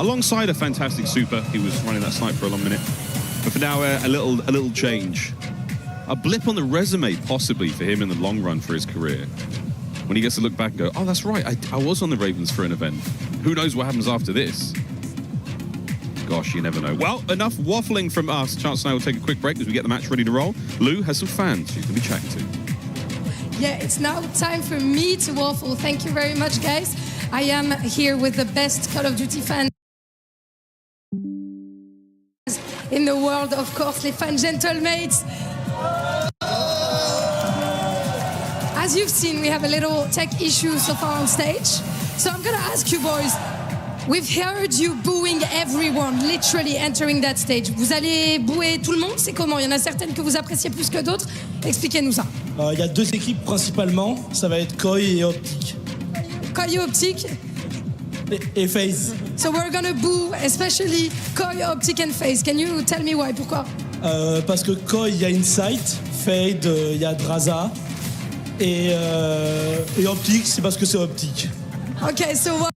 alongside a fantastic super. He was running that snipe for a long minute. But for now, a little change. A blip on the resume, possibly, for him in the long run for his career. When he gets to look back and go, oh, that's right, I was on the Ravens for an event. Who knows what happens after this? Gosh, you never know. Well, enough waffling from us. Chance and I will take a quick break as we get the match ready to roll. Lou has some fans she's going to be chatting to. Yeah, it's now time for me to waffle. Thank you very much, guys. I am here with the best Call of Duty fans in the world, of course, les fans gentlemates. As you've seen, we have a little tech issue so far on stage. So I'm going to ask you boys, we've heard you booing everyone, literally entering that stage. Vous allez bouer tout le monde? C'est comment? Il y en a certaines que vous appréciez plus que d'autres? Expliquez-nous ça. Il y a deux équipes principalement, ça va être Koi et Optic. Koi et Optic? Et FaZe. So we're gonna boo, especially Koi, Optic and FaZe. Can you tell me why? Pourquoi? Parce que Koi, il y a Insight, Fade, il y a Draza. Et Optic, c'est parce que c'est Optic. Okay, so what?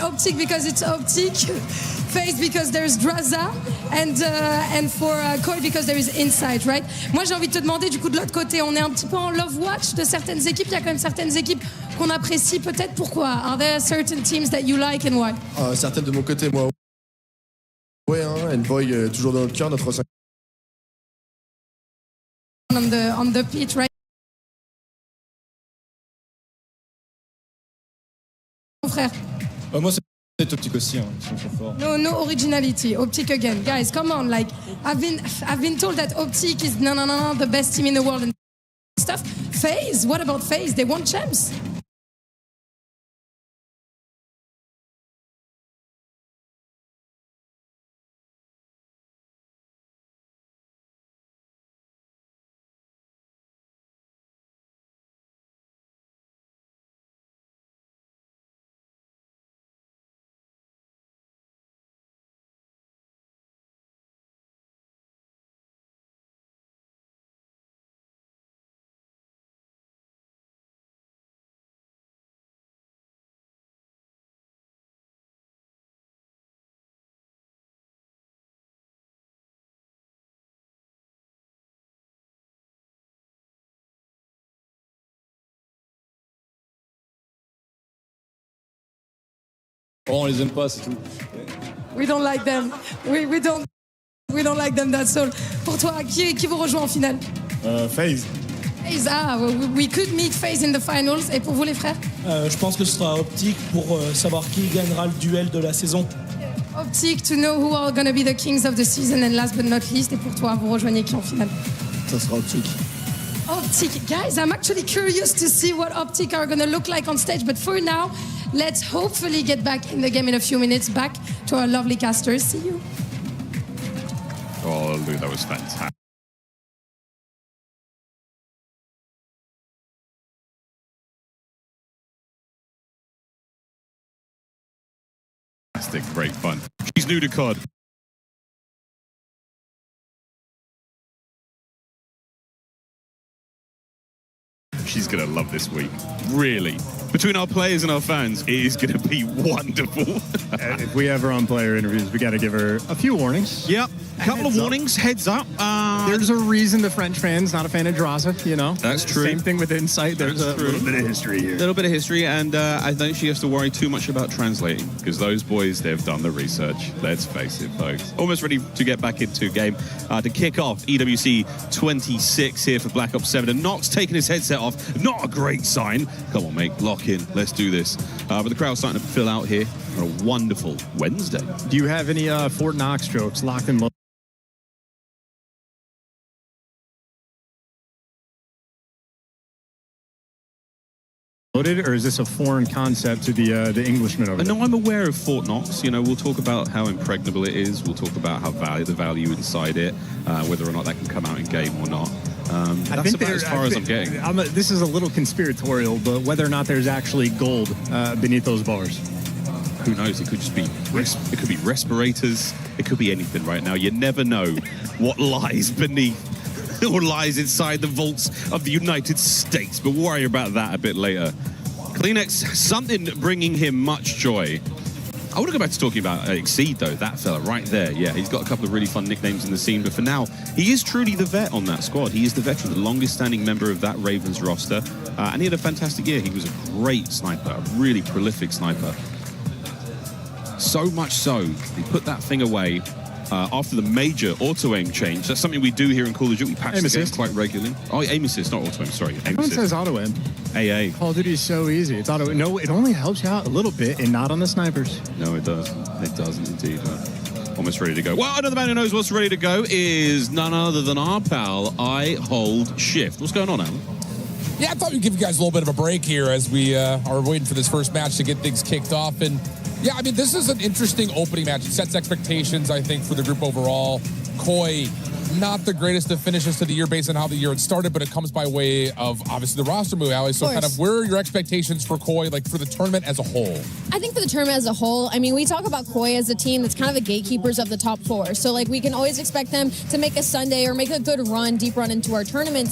Optic because it's Optic, FaZe because there's Draza, and for Koi because there is Insight, right? Moi j'ai envie de te demander du coup de l'autre côté, on est un petit peu en love watch de certaines équipes, il y a quand même certaines équipes qu'on apprécie peut-être, pourquoi? Are there certain teams that you like and why? Certaines de mon côté, moi. Ouais, hein, Envoy toujours dans notre cœur, notre 5. On the pitch, right? Mon frère. Moi, c'est Optic aussi, hein, ils sont trop forts. No originality. Optic again, guys. Come on, like I've been told that Optic is no the best team in the world and stuff. FaZe, what about FaZe? They won champs. Oh, on les aime pas, c'est tout. We don't like them. We don't like them, that's all. Pour toi, qui vous rejoint en finale? FaZe. FaZe, we could meet FaZe in the finals. Et pour vous les frères? Je pense que ce sera Optic pour savoir qui gagnera le duel de la saison. Optic to know who are going to be the kings of the season, and last but not least, et pour toi, vous rejoignez qui en finale? Ça sera Optic. Optic, guys, I'm actually curious to see what Optic are going to look like on stage, but for now, let's hopefully get back in the game in a few minutes. Back to our lovely casters. See you. Oh, Lou, that was fantastic. Great fun. She's new to COD. She's going to love this week. Really. Between our players and our fans, it is going to be wonderful. If we have her on player interviews, we got to give her a few warnings. Yep. A couple of warnings. Heads up. There's a reason the French fan's not a fan of Draza, you know? That's true. Same thing with Insight. There's a little bit of history here. A little bit of history, and I don't think she has to worry too much about translating, because those boys, they've done the research. Let's face it, folks. Almost ready to get back into game to kick off EWC 26 here for Black Ops 7. And Nox taking his headset off. Not a great sign. Come on, mate, lock in. Let's do this. But the crowd's starting to fill out here on a wonderful Wednesday. Do you have any Fort Knox jokes locked and loaded, or is this a foreign concept to the Englishmen over there? No, I'm aware of Fort Knox. You know, we'll talk about how impregnable it is. We'll talk about how the value inside it, whether or not that can come out in game or not. That's about as far as I'm getting. This is a little conspiratorial, but whether or not there's actually gold beneath those bars. Who knows? It could just be it could be respirators. It could be anything right now. You never know what lies beneath or lies inside the vaults of the United States. But we'll worry about that a bit later. Kleenex, something bringing him much joy. I want to go back to talking about Exceed, though. That fella right there. Yeah, he's got a couple of really fun nicknames in the scene. But for now, he is truly the vet on that squad. He is the veteran, the longest-standing member of that Ravens roster. And he had a fantastic year. He was a great sniper, a really prolific sniper. So much so, he put that thing away after the major auto-aim change. That's something we do here in Call of Duty. We patch the game quite regularly. Oh, aim assist, not auto-aim, sorry. Aim Everyone assist. says auto-aim. AA. Call of Duty is so easy. It's auto. No, it only helps you out a little bit and not on the snipers. No, it doesn't. It doesn't indeed. Almost ready to go. Well, another man who knows what's ready to go is none other than our pal, I Hold Shift. What's going on, Alan? Yeah, I thought we'd give you guys a little bit of a break here as we are waiting for this first match to get things kicked off. And yeah, I mean, this is an interesting opening match. It sets expectations, I think, for the group overall. Koi, not the greatest of finishes to the year based on how the year had started, but it comes by way of, obviously, the roster move, Ali. So kind of where are your expectations for Koi, like for the tournament as a whole? I think for the tournament as a whole, I mean, we talk about Koi as a team that's kind of the gatekeepers of the top four. So, like, we can always expect them to make a Sunday or make a good run, deep run into our tournament,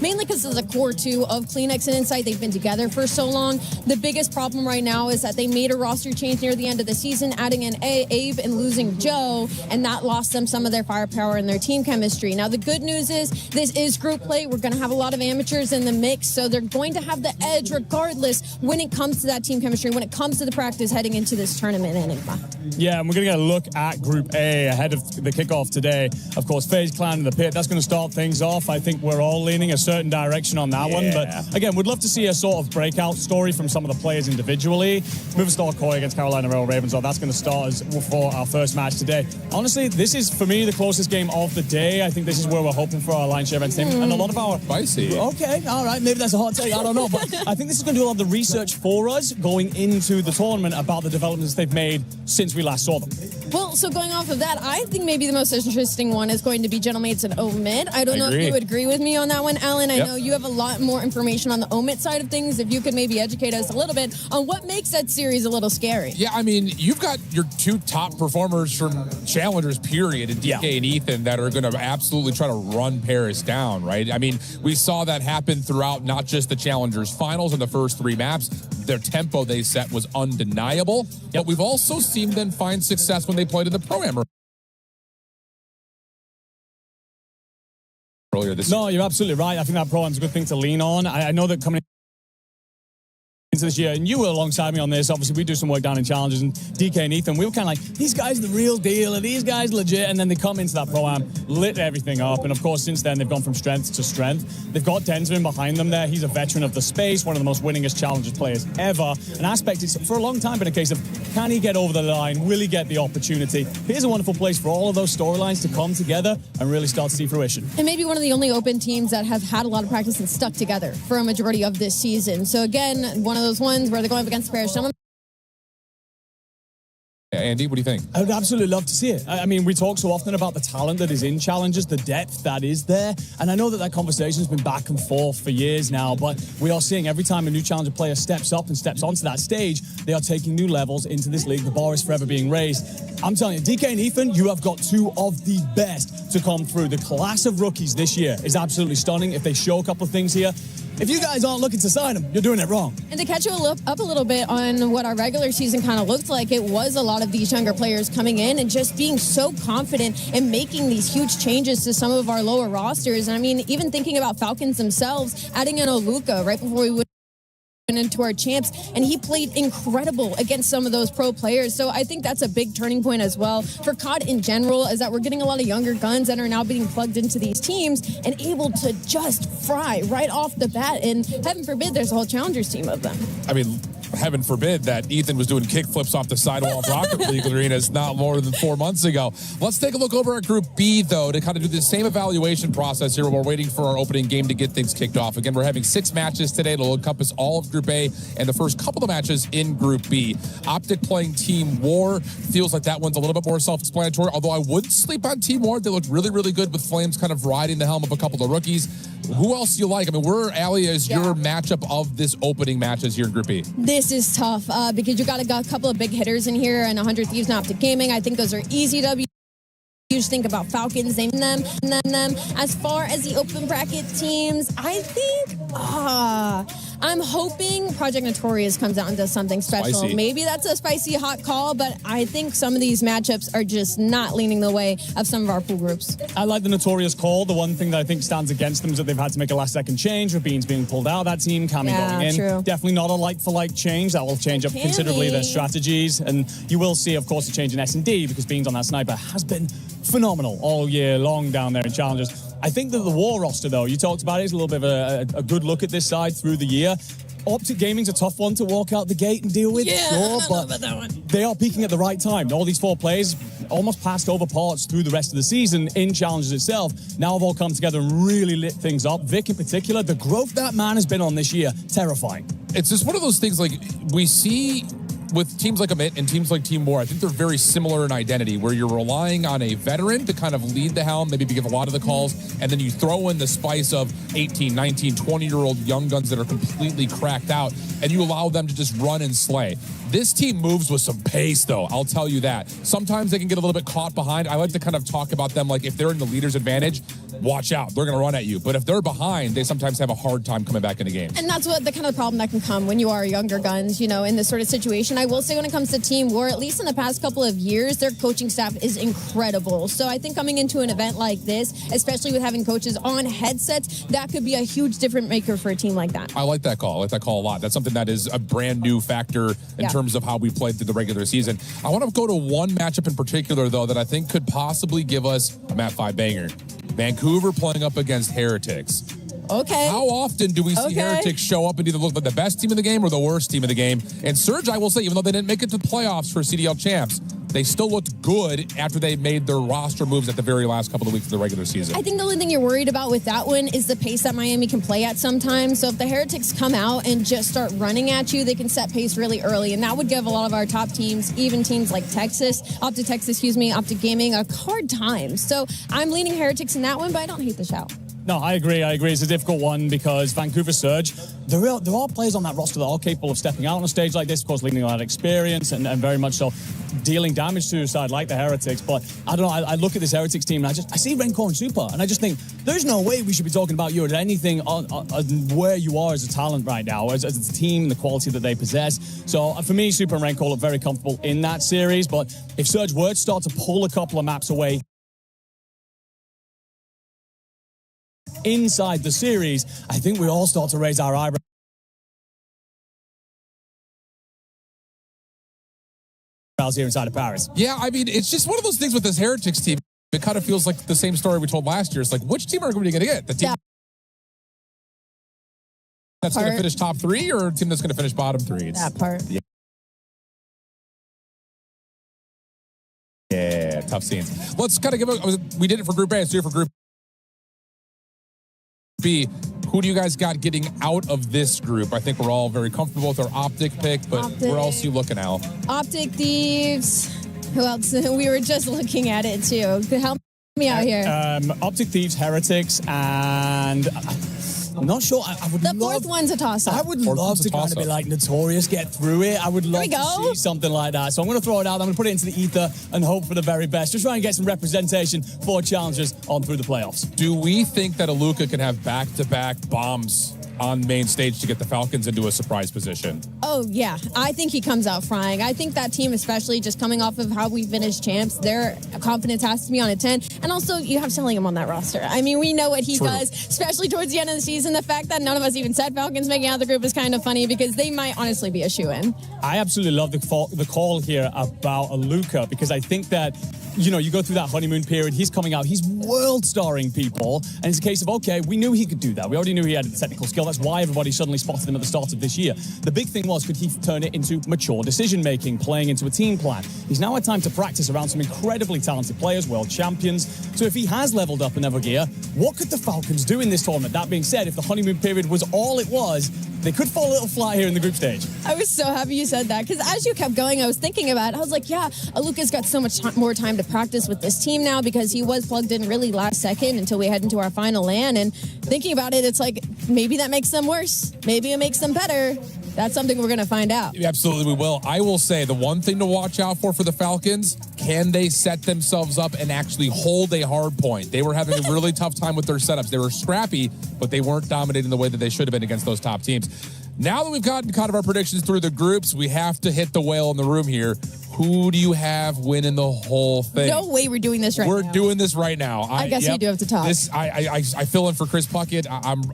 mainly because of the core two of Kleenex and Insight. They've been together for so long. The biggest problem right now is that they made a roster change near the end of the season, adding in Abe and losing Joe, and that lost them some of their firepower and their team chemistry. Now, the good news is this is group play. We're going to have a lot of amateurs in the mix, so they're going to have the edge regardless when it comes to that team chemistry, when it comes to the practice heading into this tournament, Enigma. Yeah, and we're going to get a look at Group A ahead of the kickoff today. Of course, FaZe Clan in the pit, that's going to start things off. I think we're all leaning a certain direction on that one. But again, we'd love to see a sort of breakout story from some of the players individually. Moverstar Koi against Carolina Royal Ravens, that's going to start for our first match today. Honestly, this is, for me, the closest game of the day. I think this is where we're hoping for our line share events team. And a lot of our... Spicy. Okay, all right, maybe that's a hot take, I don't know. But I think this is going to do a lot of the research for us going into the tournament about the developments they've made since we last saw them. Well, so going off of that, I think maybe the most interesting one is going to be Gentlemates and Omid. I don't know if you would agree with me on that one, Alan. I know you have a lot more information on the Omid side of things. If you could maybe educate us a little bit on what makes that series a little scary. Yeah, I mean, you've got your two top performers from Challengers, period, in DK and Ethan that are going to absolutely try to run Paris down, right? I mean, we saw that happen throughout not just the Challengers finals in the first three maps. Their tempo they set was undeniable, but we've also seen them find success when they played in the Pro-Am earlier this year. No, you're absolutely right. I think that Pro-Am's a good thing to lean on. I know that coming into this year, and you were alongside me on this, obviously we do some work down in Challenges, and DK and Ethan, we were kind of like, these guys are the real deal, are these guys legit? And then they come into that Pro-Am, lit everything up, and of course since then they've gone from strength to strength. They've got Densvin behind them there. He's a veteran of the space, one of the most winningest Challengers players ever. An aspect it's for a long time been a case of, can he get over the line? Will he get the opportunity? Here's a wonderful place for all of those storylines to come together and really start to see fruition. And maybe one of the only open teams that have had a lot of practice and stuck together for a majority of this season. So again, one of those ones where they're going up against Paris. Andy, what do you think? I would absolutely love to see it. I mean, we talk so often about the talent that is in Challenges, the depth that is there. And I know that conversation has been back and forth for years now, but we are seeing every time a new Challenger player steps up and steps onto that stage, they are taking new levels into this league. The bar is forever being raised. I'm telling you, DK and Ethan, you have got two of the best to come through. The class of rookies this year is absolutely stunning. If they show a couple of things here, if you guys aren't looking to sign them, you're doing it wrong. And to catch you up a little bit on what our regular season kind of looked like, it was a lot of these younger players coming in and just being so confident in making these huge changes to some of our lower rosters. And I mean, even thinking about Falcons themselves, adding in Oluka right before we went into our champs, and he played incredible against some of those pro players. So I think that's a big turning point as well for COD in general, is that we're getting a lot of younger guns that are now being plugged into these teams and able to just fry right off the bat. And heaven forbid there's a whole Challengers team of them. I mean, heaven forbid that Ethan was doing kickflips off the sidewall of Rocket League arenas not more than 4 months ago. Let's take a look over at Group B, though, to kind of do the same evaluation process here while we're waiting for our opening game to get things kicked off. Again, we're having 6 matches today. It'll encompass all of Group A and the first couple of matches in Group B. Optic playing Team War. Feels like that one's a little bit more self-explanatory, although I wouldn't sleep on Team War. They look really, really good with Flames kind of riding the helm of a couple of rookies. Who else do you like? I mean, Ali is your matchup of this opening matches here in Group B. This is tough because you got a couple of big hitters in here, and 100 Thieves and Optic Gaming. I think those are easy W's. You just think about Falcons, name them. As far as the open bracket teams, I think I'm hoping Project Notorious comes out and does something special. Spicy. Maybe that's a spicy hot call, but I think some of these matchups are just not leaning the way of some of our pool groups. I like the Notorious call. The one thing that I think stands against them is that they've had to make a last-second change with Beans being pulled out of that team, Cammy going in. True. Definitely not a like-for-like change. That will change up considerably their strategies. And you will see, of course, a change in S&D because Beans on that sniper has been phenomenal all year long down there in Challengers. I think that the War roster, though, you talked about it, is a little bit of a good look at this side through the year. Optic Gaming's a tough one to walk out the gate and deal with, sure, but they are peaking at the right time. All these 4 players almost passed over parts through the rest of the season in Challengers itself. Now have all come together and really lit things up. Vic in particular, the growth that man has been on this year, terrifying. It's just one of those things like we see with teams like Amit and teams like Team War. I think they're very similar in identity, where you're relying on a veteran to kind of lead the helm, maybe give a lot of the calls, and then you throw in the spice of 18, 19, 20-year-old young guns that are completely cracked out, and you allow them to just run and slay. This team moves with some pace, though, I'll tell you that. Sometimes they can get a little bit caught behind. I like to kind of talk about them like if they're in the leader's advantage, watch out, they're going to run at you. But if they're behind, they sometimes have a hard time coming back into games. And that's what the kind of problem that can come when you are younger guns, in this sort of situation. I will say when it comes to Team War, at least in the past couple of years, their coaching staff is incredible. So I think coming into an event like this, especially with having coaches on headsets, that could be a huge difference maker for a team like that. I like that call. I like that call a lot. That's something that is a brand new factor in terms of how we played through the regular season. I want to go to one matchup in particular, though, that I think could possibly give us a Map 5 banger. Vancouver playing up against Heretics. Okay. How often do we see Heretics show up and either look like the best team in the game or the worst team in the game? And Surge, I will say, even though they didn't make it to the playoffs for CDL champs, they still looked good after they made their roster moves at the very last couple of weeks of the regular season. I think the only thing you're worried about with that one is the pace that Miami can play at sometimes. So if the Heretics come out and just start running at you, they can set pace really early. And that would give a lot of our top teams, even teams like Optic Gaming, a hard time. So I'm leaning Heretics in that one, but I don't hate the shout. No, I agree. It's a difficult one because Vancouver Surge, there are players on that roster that are capable of stepping out on a stage like this, of course, leaning on that experience and very much so dealing damage to a side like the Heretics. But I don't know, I look at this Heretics team and I see Rancor and Super, and I just think there's no way we should be talking about you at anything on where you are as a talent right now, as a team and the quality that they possess. So for me, Super and Rancor look very comfortable in that series. But if Surge were to start to pull a couple of maps away inside the series, I think we all start to raise our eyebrows here inside of Paris. Yeah, I mean, it's just one of those things with this Heretics team. It kind of feels like the same story we told last year. It's like, which team are we going to get? The team that's going to finish top 3 or a team that's going to finish bottom 3? That part. Yeah, tough scenes. Let's kind of we did it for Group A. Let's do it for Group B. Who do you guys got getting out of this group? I think we're all very comfortable with our Optic pick, but where else are you looking, Al? Optic Thieves. Who else? We were just looking at it, too. Help me out here. Optic Thieves, Heretics, and I'm not sure. I would the fourth one's a toss-up. I would love to kind of be like Notorious, get through it. I would love to see something like that. So I'm going to throw it out. I'm going to put it into the ether and hope for the very best. Just try and get some representation for challengers on through the playoffs. Do we think that Aluka can have back-to-back bombs on main stage to get the Falcons into a surprise position? Oh, yeah. I think he comes out frying. I think that team, especially just coming off of how we've been as champs, their confidence has to be on a 10. And also, you have Sellingham on that roster. I mean, we know what he does, especially towards the end of the season. The fact that none of us even said Falcons making out of the group is kind of funny because they might honestly be a shoo-in. I absolutely love the call here about Luca because I think that, you know, you go through that honeymoon period, he's coming out, he's world starring people, and it's a case of, okay, we knew he could do that. We already knew he had the technical skill. That's why everybody suddenly spotted him at the start of this year. The big thing was, could he turn it into mature decision-making, playing into a team plan? He's now had time to practice around some incredibly talented players, world champions. So if he has leveled up another gear, what could the Falcons do in this tournament? That being said, if the honeymoon period was all it was, they could fall a little flat here in the group stage. I was so happy you said that because as you kept going, I was thinking about it. I was like, yeah, Luca's got so much more time to practice with this team now because he was plugged in really last second until we head into our final LAN. And thinking about it, it's like maybe that makes them worse. Maybe it makes them better. That's something we're going to find out. Absolutely, we will. I will say the one thing to watch out for the Falcons, can they set themselves up and actually hold a hard point? They were having a really tough time with their setups. They were scrappy, but they weren't dominating the way that they should have been against those top teams. Now that we've gotten kind of our predictions through the groups, we have to hit the whale in the room here. Who do you have winning the whole thing? No way we're doing this right now. We're doing this right now. I guess we do have to talk. I fill in for Chris Puckett.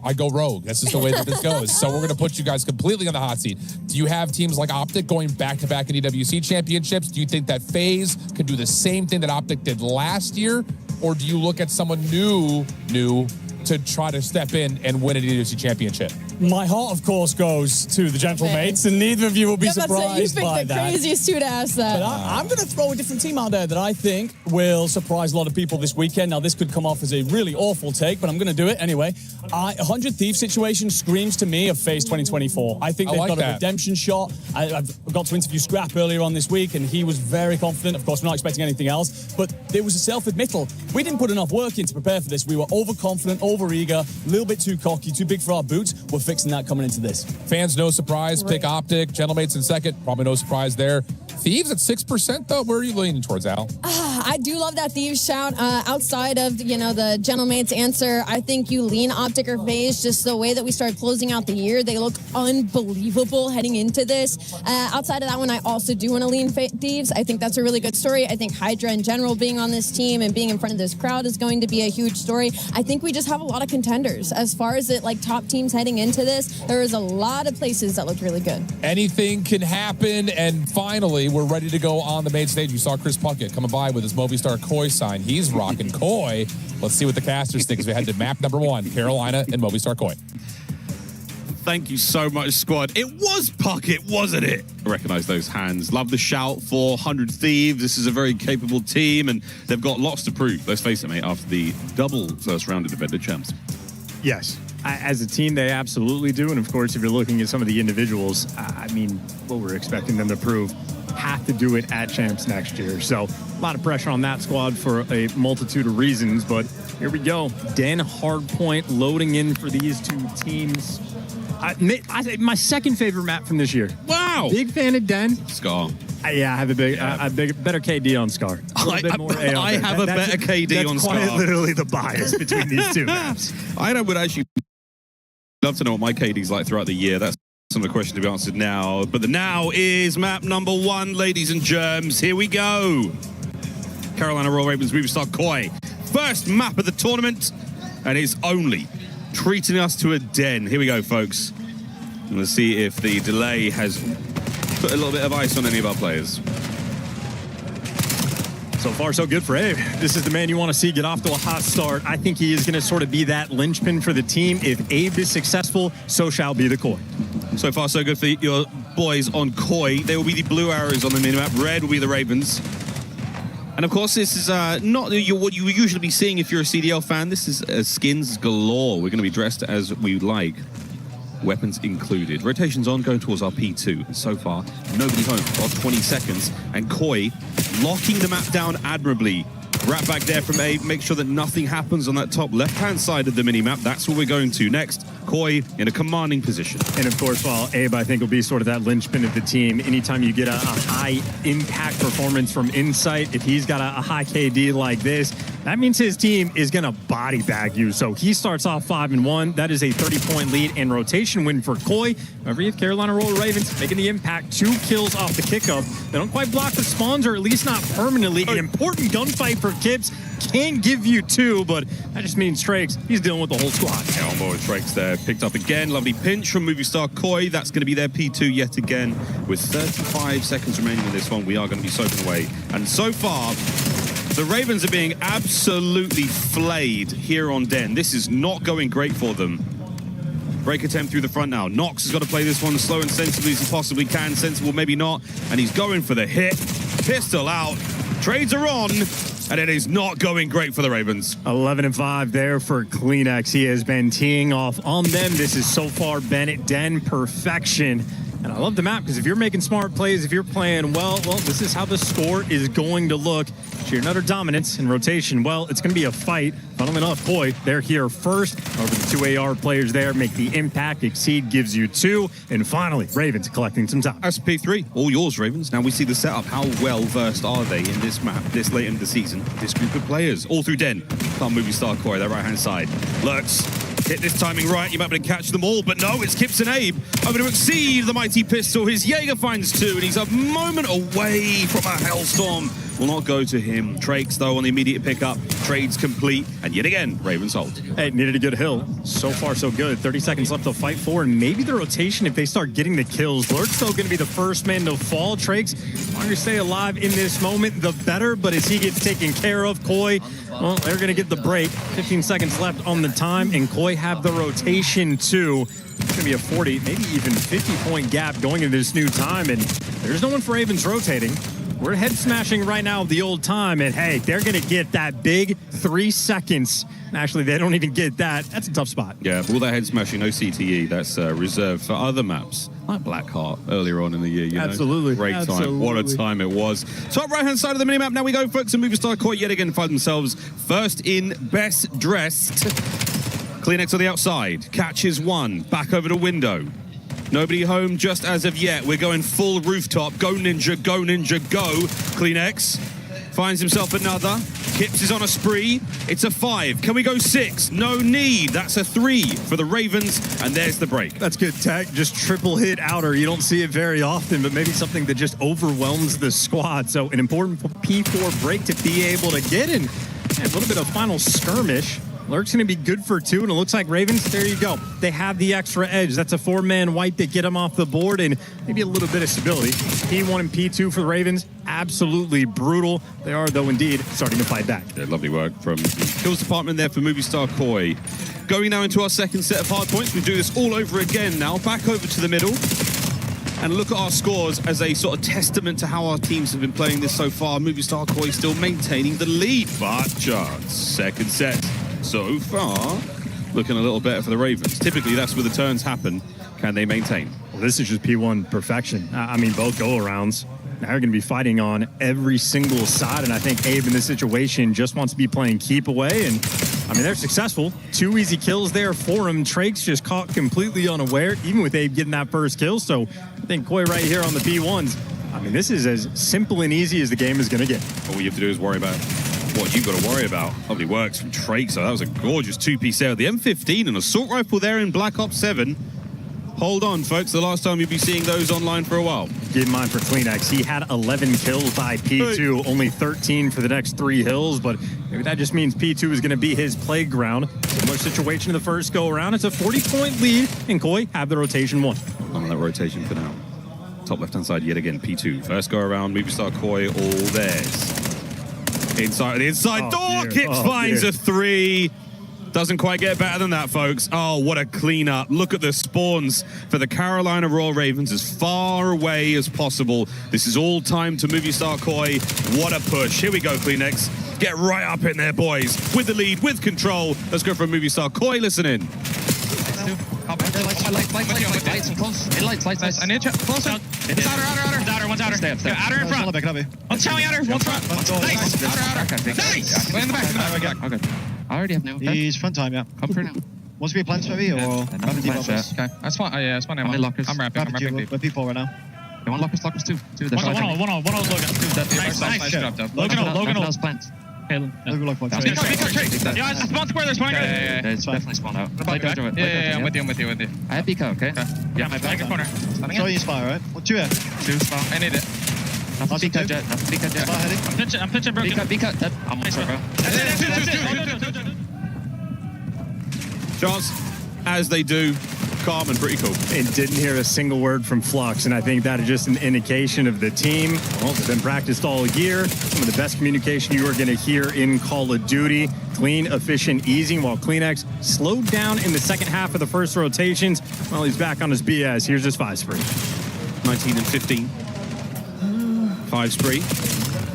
I go rogue. That's just the way that this goes. So we're going to put you guys completely on the hot seat. Do you have teams like Optic going back-to-back in EWC championships? Do you think that FaZe could do the same thing that Optic did last year? Or do you look at someone new to try to step in and win an EWC championship? My heart, of course, goes to the Gentlemates, and neither of you will be surprised by that. You picked the craziest two to ask that. But I'm going to throw a different team out there that I think will surprise a lot of people this weekend. Now, this could come off as a really awful take, but I'm going to do it anyway. 100 Thieves situation screams to me of FaZe 2024. I think they've got a redemption shot. I've got to interview Scrap earlier on this week, and he was very confident. Of course, we're not expecting anything else, but there was a self-admittal. We didn't put enough work in to prepare for this. We were overconfident, over-eager, a little bit too cocky, too big for our boots. We're fixing that coming into this. Fans, no surprise. Pick Optic. Gentlemates in second. Probably no surprise there. Thieves at 6%, though. Where are you leaning towards, Al? I do love that Thieves shout. Outside of, the Gentlemates answer, I think you lean Optic or FaZe. Just the way that we started closing out the year, they look unbelievable heading into this. Outside of that one, I also do want to lean Thieves. I think that's a really good story. I think Hydra in general being on this team and being in front of this crowd is going to be a huge story. I think we just have a lot of contenders. As far as top teams heading into this, there is a lot of places that looked really good. Anything can happen, and finally, we're ready to go on the main stage. You saw Chris Puckett coming by with his Movistar Koi sign. He's rocking Koi. Let's see what the casters think as we head to map number 1, Carolina and Movistar Koi. Thank you so much, squad. It was Puckett, wasn't it? I recognize those hands. Love the shout for 100 Thieves. This is a very capable team, and they've got lots to prove. Let's face it, mate, after the double first round of defended champs. Yes. As a team, they absolutely do. And of course, if you're looking at some of the individuals, what we're expecting them to prove, have to do it at champs next year. So a lot of pressure on that squad for a multitude of reasons. But here we go. Den Hardpoint loading in for these two teams. My second favorite map from this year. Wow. Big fan of Den. Scar. Yeah, I have a better KD on Scar. I have a better KD on Scar. That's quite literally the bias between these two maps. I would actually love to know what my KD's like throughout the year. That's some of the questions to be answered now. But the now is map number 1, ladies and germs. Here we go. Carolina Royal Ravens, Movistar Koi. First map of the tournament, and it's only treating us to a den. Here we go, folks. And let's see if the delay has put a little bit of ice on any of our players. So far, so good for Abe. This is the man you want to see get off to a hot start. I think he is going to sort of be that linchpin for the team. If Abe is successful, so shall be the Koi. So far, so good for your boys on Koi. They will be the blue arrows on the minimap. Red will be the Ravens. And of course, this is not what you would usually be seeing if you're a CDL fan. This is skins galore. We're going to be dressed as we like. Weapons included. Rotations on, going towards our P2. And so far, nobody home for 20 seconds. And Koi locking the map down admirably. Right back there from Abe. Make sure that nothing happens on that top left-hand side of the mini-map. That's what we're going to next. Koi in a commanding position. And of course, while Abe, I think, will be sort of that linchpin of the team, anytime you get a high-impact performance from Insight, if he's got a high KD like this, that means his team is going to body bag you. So he starts off 5-1. That is a 30-point lead and rotation win for Koi. However, you have Carolina Royal Ravens making the impact. 2 kills off the kickoff. They don't quite block the spawns, or at least not permanently. An important gunfight for Kips. Can't give you 2, but that just means Trakes, he's dealing with the whole squad. Yeah, on board with Trakes there. Picked up again. Lovely pinch from movie star Koi. That's going to be their P2 yet again. With 35 seconds remaining in this one, we are going to be soaking away. And so far, the Ravens are being absolutely flayed here on Den. This is not going great for them. Break attempt through the front now. Nox has got to play this one slow and sensibly as he possibly can. Sensible, maybe not. And he's going for the hit. Pistol out. Trades are on. And it is not going great for the Ravens. 11-5 there for Kleenex. He has been teeing off on them. This has so far been Den perfection. And I love the map, because if you're making smart plays, if you're playing well, this is how the score is going to look. Sheer and utter dominance in rotation. Well, it's going to be a fight. Funnily enough, Koi, they're here first. Over the 2 AR players there make the impact. Exceed gives you 2. And finally, Ravens collecting some time. SP3, all yours, Ravens. Now we see the setup. How well versed are they in this map this late in the season? This group of players, all through Den. Can't movie star Koi, their right-hand side. Lurks. Hit this timing right, you might be able to catch them all, but no, it's Kips and Abe. Over to Exceed, the mighty pistol. His Jaeger finds 2, and he's a moment away from a Hellstorm. Will not go to him. Trakes, though, on the immediate pickup. Trades complete, and yet again, Ravens hold. Hey, needed a good hill. So far, so good. 30 seconds left to fight for, and maybe the rotation, if they start getting the kills. Lurk's still going to be the first man to fall. Trakes, the longer stay alive in this moment, the better, but as he gets taken care of, Koi, well, they're going to get the break. 15 seconds left on the time, and Koi have the rotation, too. It's going to be a 40, maybe even 50-point gap going into this new time, and there's no one for Ravens rotating. We're head smashing right now of the old time, and hey, they're going to get that big 3 seconds. And actually, they don't even get that. That's a tough spot. Yeah, all that head smashing, no CTE. That's reserved for other maps, like Blackheart earlier on in the year. You Absolutely. know? Great time. What a time it was. Top right-hand side of the minimap. Now we go, folks, and movie star Koi yet again find themselves first in best dressed. Kleenex on the outside. Catches 1. Back over the window. Nobody home just as of yet. We're going full rooftop. Go Ninja, go Ninja, go. Kleenex finds himself another. Kips is on a spree. It's a 5. Can we go 6? No need. That's a 3 for the Ravens, and there's the break. That's good tech. Just triple hit outer. You don't see it very often, but maybe something that just overwhelms the squad. So an important P4 break to be able to get in. And a little bit of final skirmish. Lurk's going to be good for 2, and it looks like Ravens, there you go. They have the extra edge. That's a 4-man wipe that get them off the board, and maybe a little bit of stability. P1 and P2 for the Ravens, absolutely brutal. They are, though, indeed, starting to fight back. Yeah, lovely work from the kills department there for movie star Koi. Going now into our second set of hard points. We do this all over again now. Back over to the middle. And look at our scores as a sort of testament to how our teams have been playing this so far. Movie star Koi still maintaining the lead. But chance. Second set. So far, looking a little better for the Ravens. Typically, that's where the turns happen. Can they maintain? Well, this is just P1 perfection. I mean, both go-arounds. Now you're going to be fighting on every single side, and I think Abe in this situation just wants to be playing keep away, and I mean, they're successful. 2 easy kills there for him. Trakes just caught completely unaware, even with Abe getting that first kill, so I think Koi right here on the P1s, I mean, this is as simple and easy as the game is going to get. All you have to do is worry about what you've got to worry about. Lovely works from Trakes. So that was a gorgeous 2-piece sale. The M15 and assault rifle there in Black Ops 7. Hold on, folks. The last time you'll be seeing those online for a while. Keep in mind for Kleenex, he had 11 kills by P2, only 13 for the next 3 hills, but maybe that just means P2 is going to be his playground. Similar situation in the first go-around. It's a 40-point lead, and Koi have the rotation 1. On that rotation for now. Top left-hand side yet again, P2. First go-around, movie star Koi, all theirs. Inside the inside door, Kips finds a 3. Doesn't quite get better than that, folks. Oh, what a cleanup. Look at the spawns for the Carolina Royal Ravens as far away as possible. This is all time to movie star Koi. What a push. Here we go, Kleenex. Get right up in there, boys. With the lead, with control. Let's go for a movie star Koi. Listen in. Lights. I need you. Closer. It's outer. One's outer. Stay up. Outer in front. One's showing outer. One's front. Nice. Outer. Nice. Way in the back. Okay. I already have no. He's front time, yeah. Come through now. Wants to be a plants maybe, or? Okay. That's fine. Yeah, that's fine. I'm wrapping. We're people right now. They want lockers too. One on Logan. Nice. Logan. Logan. Logan's plant. Okay, Look for Be cut. Yeah, spawn square, they're spawning. Yeah, it's definitely spawned out. Play Dojo it. Yeah, I'm with you. I have Pico, okay? Yeah, my back corner. Show you spy, right? Well, 2 here. 2 spawn. I need it. Nothing Pico jet. Spy heading. I'm pitching broken. Be cut. I'm on bro. That's it. Chance, as they do, calm and pretty cool. And didn't hear a single word from Flux, and I think that is just an indication of the team. Well, they've been practiced all year. Some of the best communication you are going to hear in Call of Duty. Clean, efficient, easy, while CleanX slowed down in the second half of the first rotations. Well, he's back on his BS. Here's his 5 spree. 19 and 15. 5 spree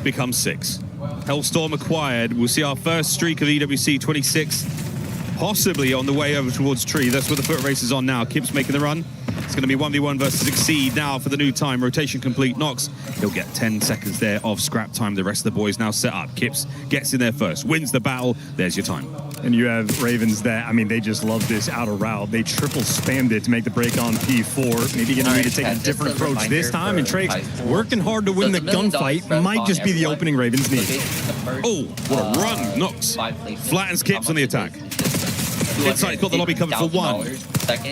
becomes 6. Hellstorm acquired. We'll see our first streak of EWC 26. Possibly on the way over towards Tree. That's where the foot race is on now. Kip's making the run. It's going to be 1v1 versus Exceed now for the new time. Rotation complete. Nox, he'll get 10 seconds there of scrap time. The rest of the boys now set up. Kips gets in there first, wins the battle. There's your time. And you have Ravens that, I mean, they just love this outer route. They triple spammed it to make the break on P4. Maybe going to need to take a different approach this time. And Trake's working hard to win the gunfight. Might just be the opening Ravens need. Oh, what a run. Nox flattens Kips on the attack. Inside, got the lobby covered for 1.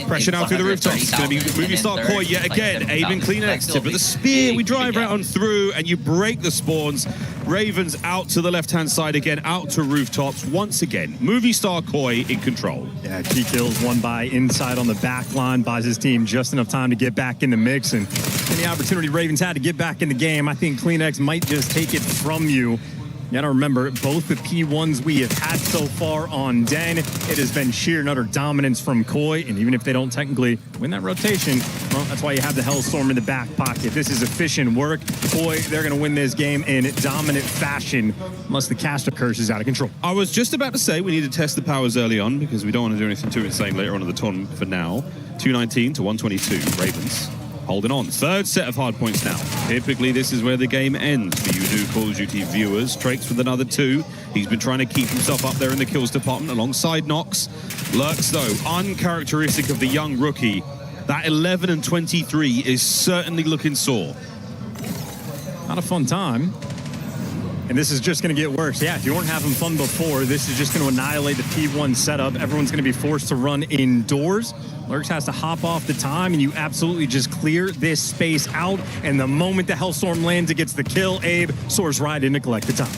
Pressure now through the rooftops. It's going to be movie star Koi yet again. Abe and CleanX tip of the spear. We drive right on through and you break the spawns. Ravens out to the left-hand side again, out to rooftops once again. Movie star Koi in control. Yeah, key kills, 1 by inside on the back line, buys his team just enough time to get back in the mix. And any opportunity Ravens had to get back in the game, I think CleanX might just take it from you. You gotta remember, both the P1s we have had so far on Den, it has been sheer and utter dominance from Koi, and even if they don't technically win that rotation, well, that's why you have the Hellstorm in the back pocket. This is efficient work. Koi, they're gonna win this game in dominant fashion, unless the caster curse is out of control. I was just about to say we need to test the powers early on because we don't want to do anything too insane later on in the tournament. For now, 219 to 122, Ravens holding on. 3rd set of hard points now. Typically, this is where the game ends for you new Call of Duty viewers. Trakes with another 2. He's been trying to keep himself up there in the kills department alongside Nox. Lurks, though, uncharacteristic of the young rookie. That 11 and 23 is certainly looking sore. Not a fun time. And this is just going to get worse. Yeah, if you weren't having fun before, this is just going to annihilate the P1 setup. Everyone's going to be forced to run indoors. Lurks has to hop off the time, and you absolutely just clear this space out. And the moment the Hellstorm lands, it gets the kill. Abe soars right in to collect the time.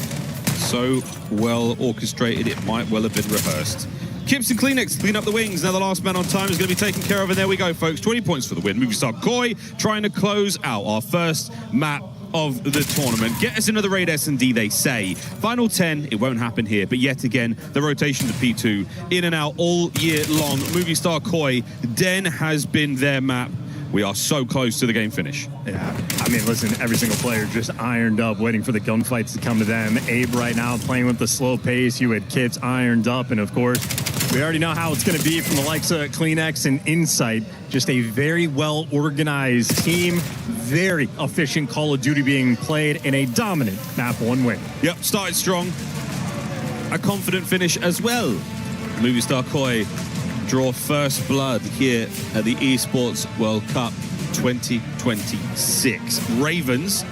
So well orchestrated, it might well have been rehearsed. Kips and CleanX clean up the wings. Now the last man on time is going to be taken care of, and there we go, folks. 20 points for the win. Movie star Koi trying to close out our first map of the tournament. Get us into the raid S&D, they say. Final 10, it won't happen here, but yet again, the rotation to P2, in and out all year long. Movie star Koi, Den has been their map. We are so close to the game finish. Yeah, I mean, listen, every single player just ironed up, waiting for the gunfights to come to them. Abe right now playing with the slow pace. You had Kips ironed up, and of course, we already know how it's going to be from the likes of CleanX and Insight. Just a very well-organized team, very efficient Call of Duty being played in a dominant map 1 win. Yep, started strong. A confident finish as well. Movie star Koi draw first blood here at the Esports World Cup 2026. Ravens,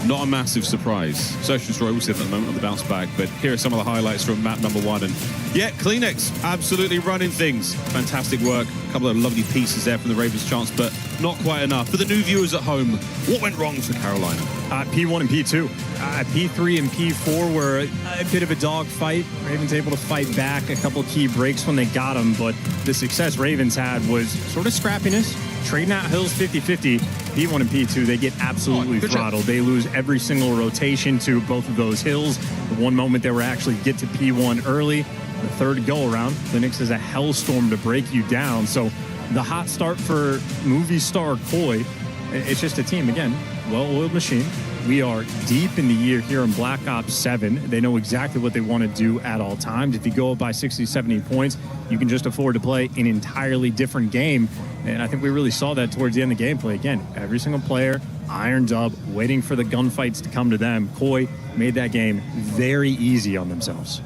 not a massive surprise. Search and Destroy, we'll see at the moment on the bounce back, but here are some of the highlights from map number 1. And yeah, CleanX absolutely running things. Fantastic work. A couple of lovely pieces there from the Ravens chance, but not quite enough. For the new viewers at home, what went wrong for Carolina? P1 and P2. P3 and P4 were a bit of a dogfight. Ravens able to fight back, a couple of key breaks when they got them, but the success Ravens had was sort of scrappiness, trading out hills 50-50. P1 and P2, they get absolutely throttled. They lose every single rotation to both of those hills. The one moment they were actually get to P1 early, the 3rd go-around, Linux is a hellstorm to break you down. So the hot start for movie star Koi, it's just a team, again, well-oiled machine. We are deep in the year here in Black Ops 7. They know exactly what they want to do at all times. If you go up by 60, 70 points, you can just afford to play an entirely different game. And I think we really saw that towards the end of the gameplay. Again, every single player ironed up, waiting for the gunfights to come to them. Koi made that game very easy on themselves.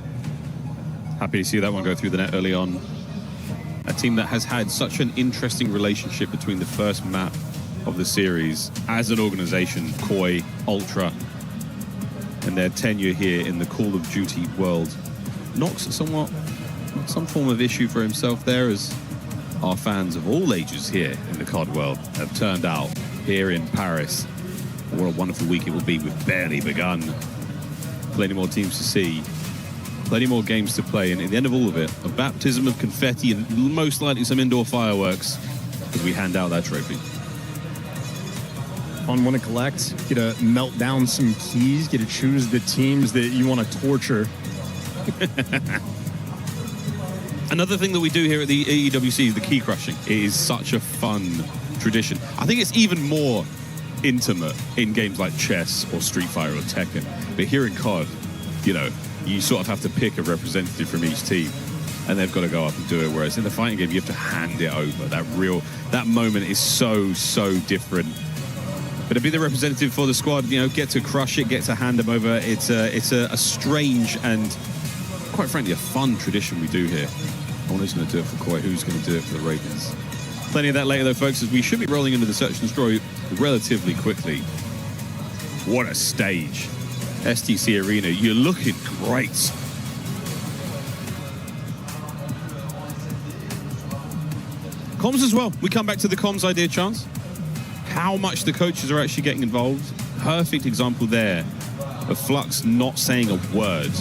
Happy to see that one go through the net early on. A team that has had such an interesting relationship between the first map of the series as an organization, Koi, Ultra. and their tenure here in the Call of Duty world. Nox some form of issue for himself there, as our fans of all ages here in the COD world have turned out here in Paris. What a wonderful week it will be. We've barely begun. Plenty more teams to see, plenty more games to play, and at the end of all of it, a baptism of confetti and most likely some indoor fireworks as we hand out that trophy. Fun one to collect, get to melt down some keys, get to choose the teams that you want to torture. Another thing that we do here at the EWC is the key crushing. It is such a fun tradition. I think it's even more intimate in games like chess or Street Fighter or Tekken. But here in COD, you know, you sort of have to pick a representative from each team and they've got to go up and do it. Whereas in the fighting game, you have to hand it over. That moment is so different. But to be the representative for the squad, you know, get to crush it, get to hand them over. It's a strange and quite frankly a fun tradition we do here. I wonder who's going to do it for Koi, who's going to do it for the Ravens. Plenty of that later though, folks, as we should be rolling into the search and destroy relatively quickly. What a stage. STC Arena, you're looking great. Comms as well. We come back to the comms idea, Chance. How much the coaches are actually getting involved. Perfect example there of Flux not saying a word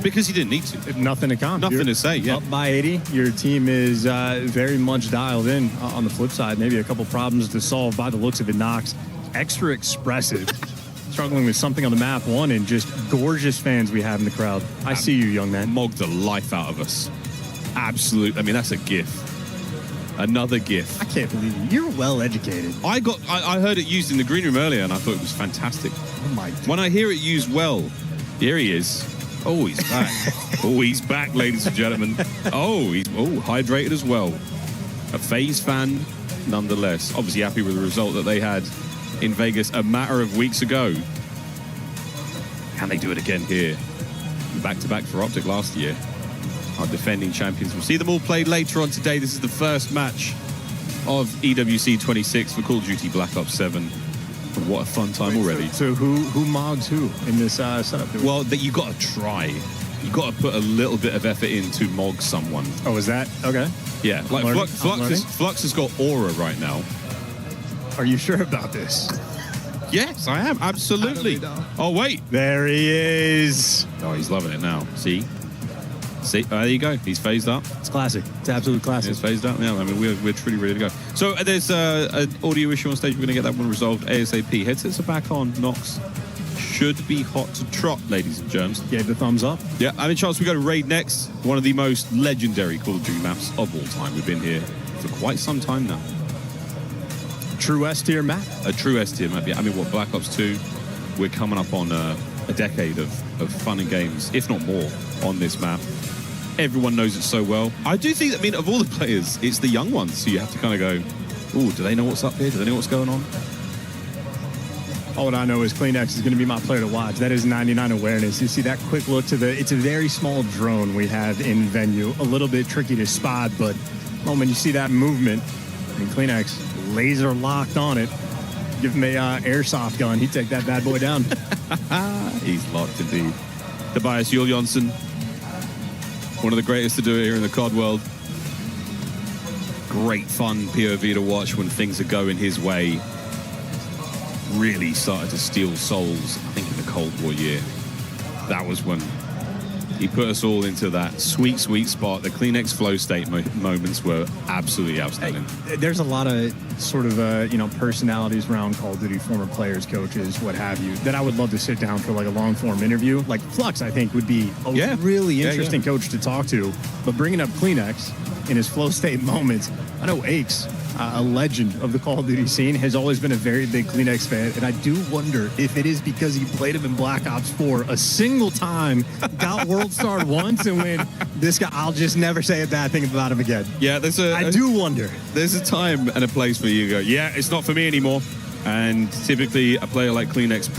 because he didn't need to. Nothing to count. Nothing to say, yeah. Up by 80, your team is very much dialed in. On the flip side, maybe a couple problems to solve by the looks of it. Nox, extra expressive. Struggling with something on the map one, and just gorgeous fans we have in the crowd. I see you, young man. Mogged the life out of us. Absolute. I mean, that's a GIF. Another GIF. I can't believe you. You're well educated. I heard it used in the green room earlier, and I thought it was fantastic. Oh my God. When I hear it used well, here he is. Oh, he's back. Oh, he's back, ladies and gentlemen. Oh, he's hydrated as well. A FaZe fan, nonetheless. Obviously happy with the result that they had in Vegas a matter of weeks ago. Can they do it again here? Back-to-back for Optic last year. Our defending champions. We'll see them all played later on today. This is the first match of EWC 26 for Call of Duty Black Ops 7. And what a fun time already. So who mogs who in this setup? Well, that you got to try. You got to put a little bit of effort in to mog someone. Oh, is that okay? Yeah, like Flux has got aura right now. Are you sure about this? Yes, I am. Absolutely. Oh, wait. There he is. Oh, he's loving it now. See, there you go. He's phased up. It's classic. It's absolute classic. It's phased up. Yeah, I mean, we're truly ready to go. So there's an audio issue on stage. We're going to get that one resolved ASAP. Headsets are back on. Nox should be hot to trot, ladies and germs. Gave the thumbs up. Yeah, I mean, Charles, we go to Raid next. One of the most legendary Call of Duty maps of all time. We've been here for quite some time now. True S-tier map? A true S-tier map, yeah. I mean, what, Black Ops 2, we're coming up on a decade of fun and games, if not more, on this map. Everyone knows it so well. I do think, I mean, of all the players, it's the young ones who you have to kind of go, ooh, do they know what's up here? Do they know what's going on? All I know is CleanX is going to be my player to watch. That is 99 awareness. You see that quick look to it's a very small drone we have in venue. A little bit tricky to spot, but the moment you see that movement, and CleanX laser locked on it, give him a airsoft gun, he'd take that bad boy down. He's locked indeed. Tobias Julianson, one of the greatest to do it here in the COD world. Great fun POV to watch when things are going his way. Really started to steal souls, I think, in the Cold War year. That was when he put us all into that sweet, sweet spot. The CleanX flow state moments were absolutely outstanding. There's a lot of sort of, personalities around Call of Duty, former players, coaches, what have you, that I would love to sit down for like a long-form interview. Like Flux, I think, would be a really interesting coach to talk to. But bringing up CleanX in his flow state moments, I know Aches, a legend of the Call of Duty scene, has always been a very big CleanX fan, and I do wonder if it is because he played him in Black Ops 4 a single time, got World Starred once, and when this guy, I'll just never say a bad thing about him again. Yeah, I do wonder. There's a time and a place where you go, yeah, it's not for me anymore. And typically a player like CleanX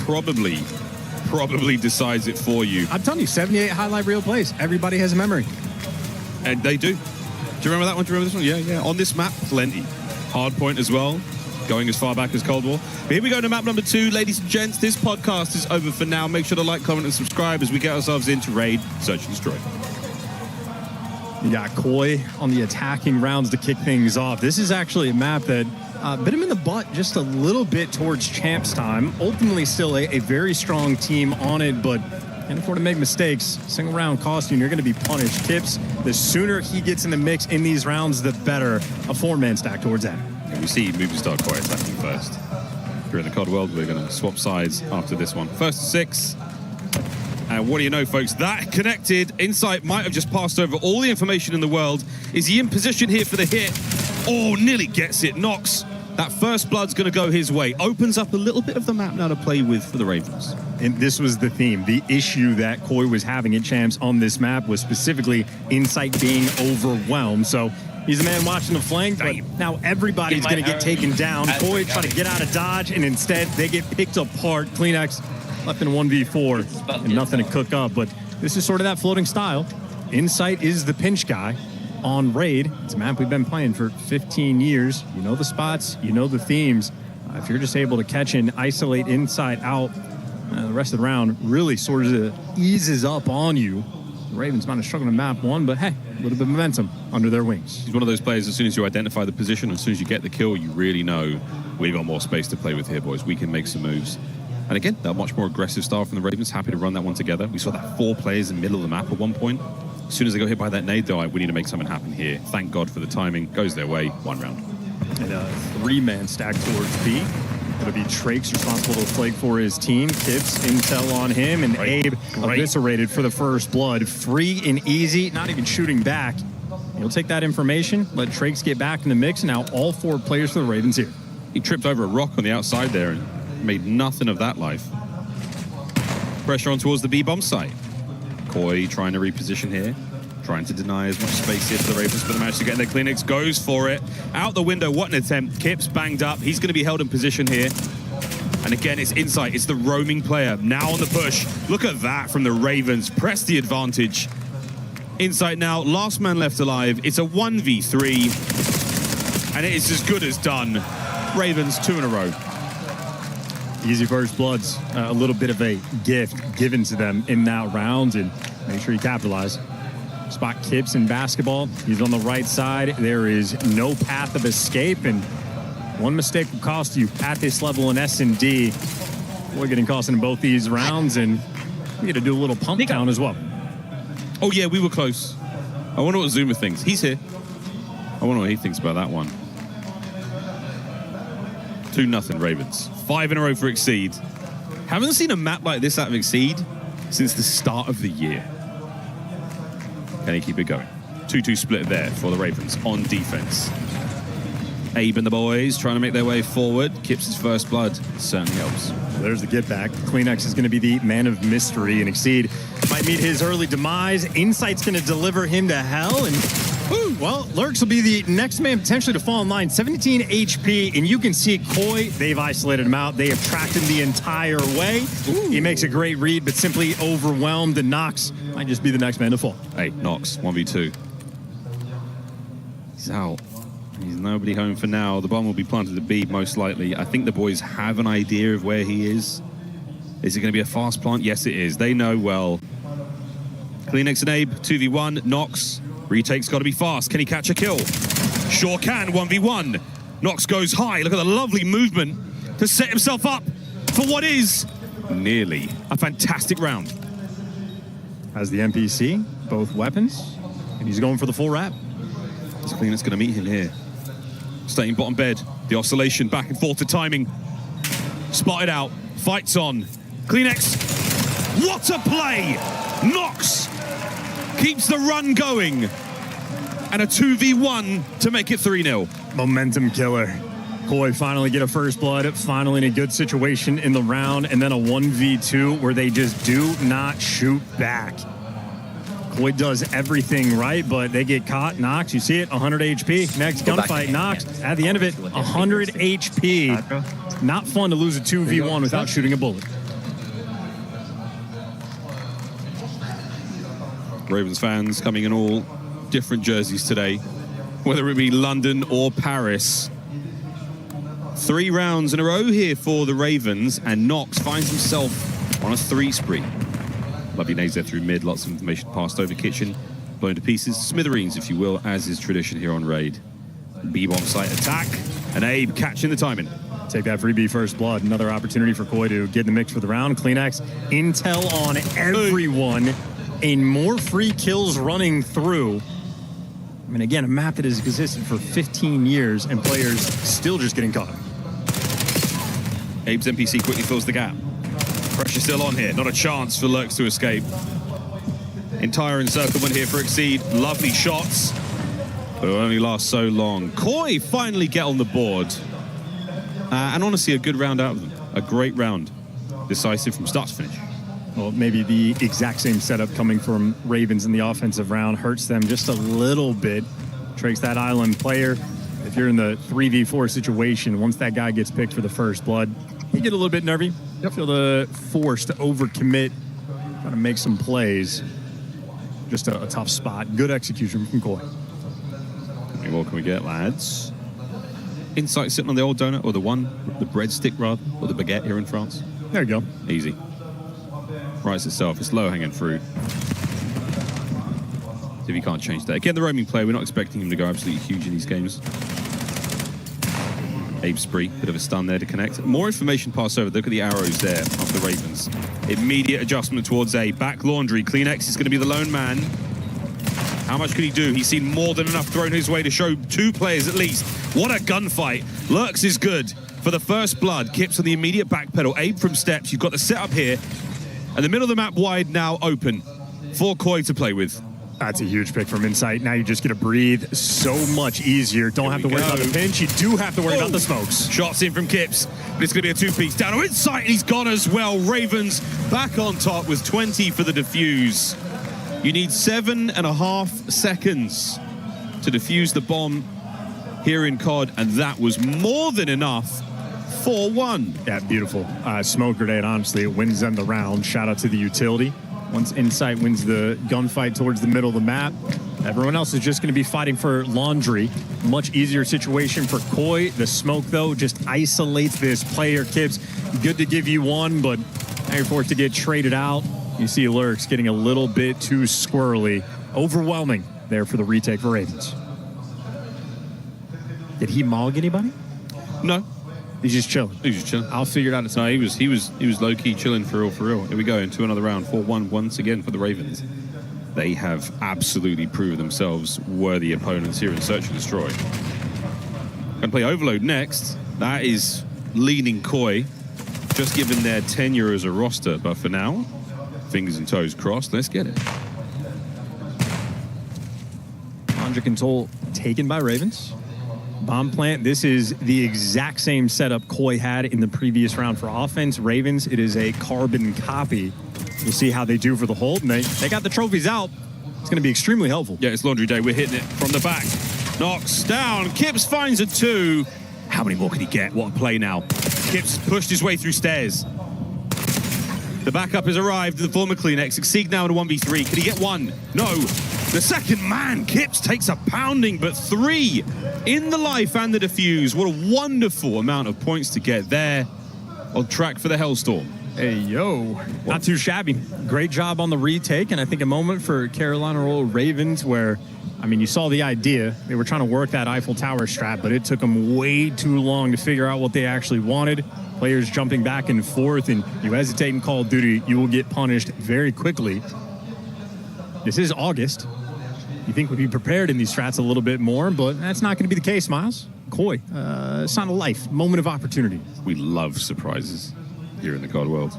probably decides it for you. I'm telling you, 78 highlight reel plays. Everybody has a memory. And they do. Do you remember that one? Do you remember this one? Yeah. On this map, plenty. Hardpoint as well. going as far back as Cold War. But here we go to map number 2. Ladies and gents, this podcast is over for now. Make sure to like, comment, and subscribe as we get ourselves into Raid Search and Destroy. You got Koi on the attacking rounds to kick things off. This is actually a map that bit him in the butt just a little bit towards champs time. Ultimately still a very strong team on it, but can't afford to make mistakes. Single round costing, you're going to be punished. Tips, the sooner he gets in the mix in these rounds, the better. A 4-man stack towards that. And we see movie star Koi attacking first. If you're in the COD world, we're going to swap sides after this one. First to 6. And what do you know, folks? That connected. Insight might have just passed over all the information in the world. Is he in position here for the hit? Oh, nearly gets it. Nox. That first blood's going to go his way. Opens up a little bit of the map now to play with for the Ravens. And this was the theme. The issue that Koi was having at champs on this map was specifically Insight being overwhelmed. So he's the man watching the flank, but now everybody's going to get taken down. Koi try to get out of dodge, and instead they get picked apart. CleanX left in 1v4 and nothing to cook up, but this is sort of that floating style. Insight is the pinch guy on Raid. It's a map we've been playing for 15 years. You know the spots, you know the themes. If you're just able to catch and isolate Insight out, the rest of the round really sort of eases up on you. The Ravens might have struggled to map one, but hey, a little bit of momentum under their wings. He's one of those players, as soon as you identify the position, as soon as you get the kill, you really know we've got more space to play with here, boys. We can make some moves. And again, that much more aggressive style from the Ravens. Happy to run that one together. We saw that 4 players in the middle of the map at one point. As soon as they got hit by that nade, though, we need to make something happen here. Thank God for the timing. Goes their way. 1 round. And a 3-man stack towards B. It'll be Trakes responsible to flag for his team. Kips, intel on him, and Abe eviscerated for the first blood. Free and easy, not even shooting back. You'll take that information, let Trakes get back in the mix, and now all 4 players for the Ravens here. He tripped over a rock on the outside there and made nothing of that life. Pressure on towards the B-bomb site. Koi trying to reposition here, trying to deny as much space here for the Ravens, but they managed to get their clinics. Goes for it. Out the window, what an attempt. Kips banged up. He's going to be held in position here. And again, it's Insight. It's the roaming player. Now on the push. Look at that from the Ravens. Press the advantage. Insight now, last man left alive. It's a 1v3. And it is as good as done. Ravens 2 in a row. Easy first bloods, a little bit of a gift given to them in that round, and make sure you capitalize. Spot Kips in basketball. He's on the right side. There is no path of escape, and one mistake will cost you at this level in S&D. We're getting cost in both these rounds, and we get to do a little pump count as well. Oh yeah, we were close. I wonder what Zuma thinks. He's here. I wonder what he thinks about that one. 2-0 Ravens. 5 in a row for Exceed. Haven't seen a map like this out of Exceed since the start of the year. Can he keep it going? 2-2 split there for the Ravens on defense. Abe and the boys trying to make their way forward. Kips his first blood. Certainly helps. There's the get back. CleanX is going to be the man of mystery, and Exceed might meet his early demise. Insight's going to deliver him to hell, and well, Lurks will be the next man potentially to fall in line. 17 HP, and you can see Koi, they've isolated him out. They have tracked him the entire way. He makes a great read, but simply overwhelmed, and Nox might just be the next man to fall. Hey, Nox, 1v2. He's out. He's nobody home for now. The bomb will be planted at B, most likely. I think the boys have an idea of where he is. Is it going to be a fast plant? Yes, it is. They know well. CleanX and Abe, 2v1. Nox. Retake's got to be fast. Can he catch a kill? Sure can, 1v1. Nox goes high. Look at the lovely movement to set himself up for what is nearly a fantastic round. Has the NPC, both weapons, and he's going for the full wrap. Is CleanX going to meet him here? Staying bottom bed. The oscillation back and forth to timing. Spotted out. Fights on. CleanX. What a play! Nox keeps the run going. And a 2v1 to make it 3-0. Momentum killer. Koi finally get a first blood, finally in a good situation in the round, and then a 1v2 where they just do not shoot back. Koi does everything right, but they get caught. Nox, you see it, 100 HP. Next gunfight, Nox, at the end of it, 100 HP. Not fun to lose a 2v1 without shooting a bullet. Ravens fans coming in all different jerseys today, whether it be London or Paris. 3 rounds in a row here for the Ravens, and Nox finds himself on a 3 spree. Lovely nades there through mid, lots of information passed over kitchen, blown to pieces, smithereens, if you will, as is tradition here on Raid. B-bomb site attack, and Abe catching the timing. Take that freebie first blood. Another opportunity for Koi to get in the mix for the round. CleanX, intel on everyone, and more free kills running through. I mean, again, a map that has existed for 15 years and players still just getting caught. Abe's NPC quickly fills the gap. Pressure still on here. Not a chance for Lurks to escape. Entire encirclement here for Exceed. Lovely shots, but it only lasts so long. Koi finally get on the board. And honestly, a good round out of them. A great round. Decisive from start to finish. Well, maybe the exact same setup coming from Ravens in the offensive round hurts them just a little bit. Tricks that island player. If you're in the 3v4 situation, once that guy gets picked for the first blood, you get a little bit nervy. You feel the force to overcommit, trying to make some plays. Just a tough spot. Good execution from Koi. How many more can we get, lads? Insight sitting on the old donut, or the breadstick rather, or the baguette here in France. There you go. Easy. Rice itself, it's low-hanging fruit. See if you can't change that. Again, the roaming player, we're not expecting him to go absolutely huge in these games. Abe spree, bit of a stun there to connect. More information passed over. Look at the arrows there of the Ravens. Immediate adjustment towards A. Back laundry. CleanX is going to be the lone man. How much can he do? He's seen more than enough thrown his way to show 2 players at least. What a gunfight. Lurks is good for the first blood. Kips on the immediate back pedal. Abe from steps. You've got the setup here. And the middle of the map wide now open for Koi to play with. That's a huge pick from Insight. Now you just get to breathe so much easier. Don't have to worry about the pinch. You do have to worry about the smokes. Shots in from Kips, but it's going to be a 2-piece. Down to Insight, and he's gone as well. Ravens back on top with 20 for the defuse. You need 7.5 seconds to defuse the bomb here in COD, and that was more than enough. 4-1. Yeah, beautiful. Smoke grenade, honestly, it wins them the round. Shout out to the utility. Once Insight wins the gunfight towards the middle of the map, everyone else is just going to be fighting for laundry. Much easier situation for Koi. The smoke, though, just isolates this player. Kips, good to give you one, but now you're forced to get traded out. You see Lurks getting a little bit too squirrely. Overwhelming there for the retake for Ravens. Did he mog anybody? No. He's just chilling. He's just chilling. I'll figure it out. No, he was low-key chilling for real. Here we go into another round. 4-1 once again for the Ravens. They have absolutely proven themselves worthy opponents here in Search and Destroy. Gonna play Overload next. That is leaning Koi, just given their tenure as a roster. But for now, fingers and toes crossed. Let's get it. Under control taken by Ravens. Bomb plant, this is the exact same setup Koi had in the previous round for offense. Ravens, it is a carbon copy. We'll see how they do for the hold. And they got the trophies out. It's going to be extremely helpful. Yeah, it's laundry day. We're hitting it from the back. Knocks down. Kips finds a 2. How many more can he get? What a play now. Kips pushed his way through stairs. The backup has arrived in the form of CleanX. Exceed now in a 1v3. Can he get 1? No. The second man, Kips, takes a pounding, but 3 in the life and the defuse. What a wonderful amount of points to get there. On track for the Hellstorm. Hey, yo. Not too shabby. Great job on the retake, and I think a moment for Carolina Royal Ravens where, I mean, you saw the idea. They were trying to work that Eiffel Tower strat, but it took them way too long to figure out what they actually wanted. Players jumping back and forth, and you hesitate in Call of Duty, you will get punished very quickly. This is August. You think we'd be prepared in these strats a little bit more, but that's not going to be the case, Miles. Koi, sign of life, moment of opportunity. We love surprises here in the COD world.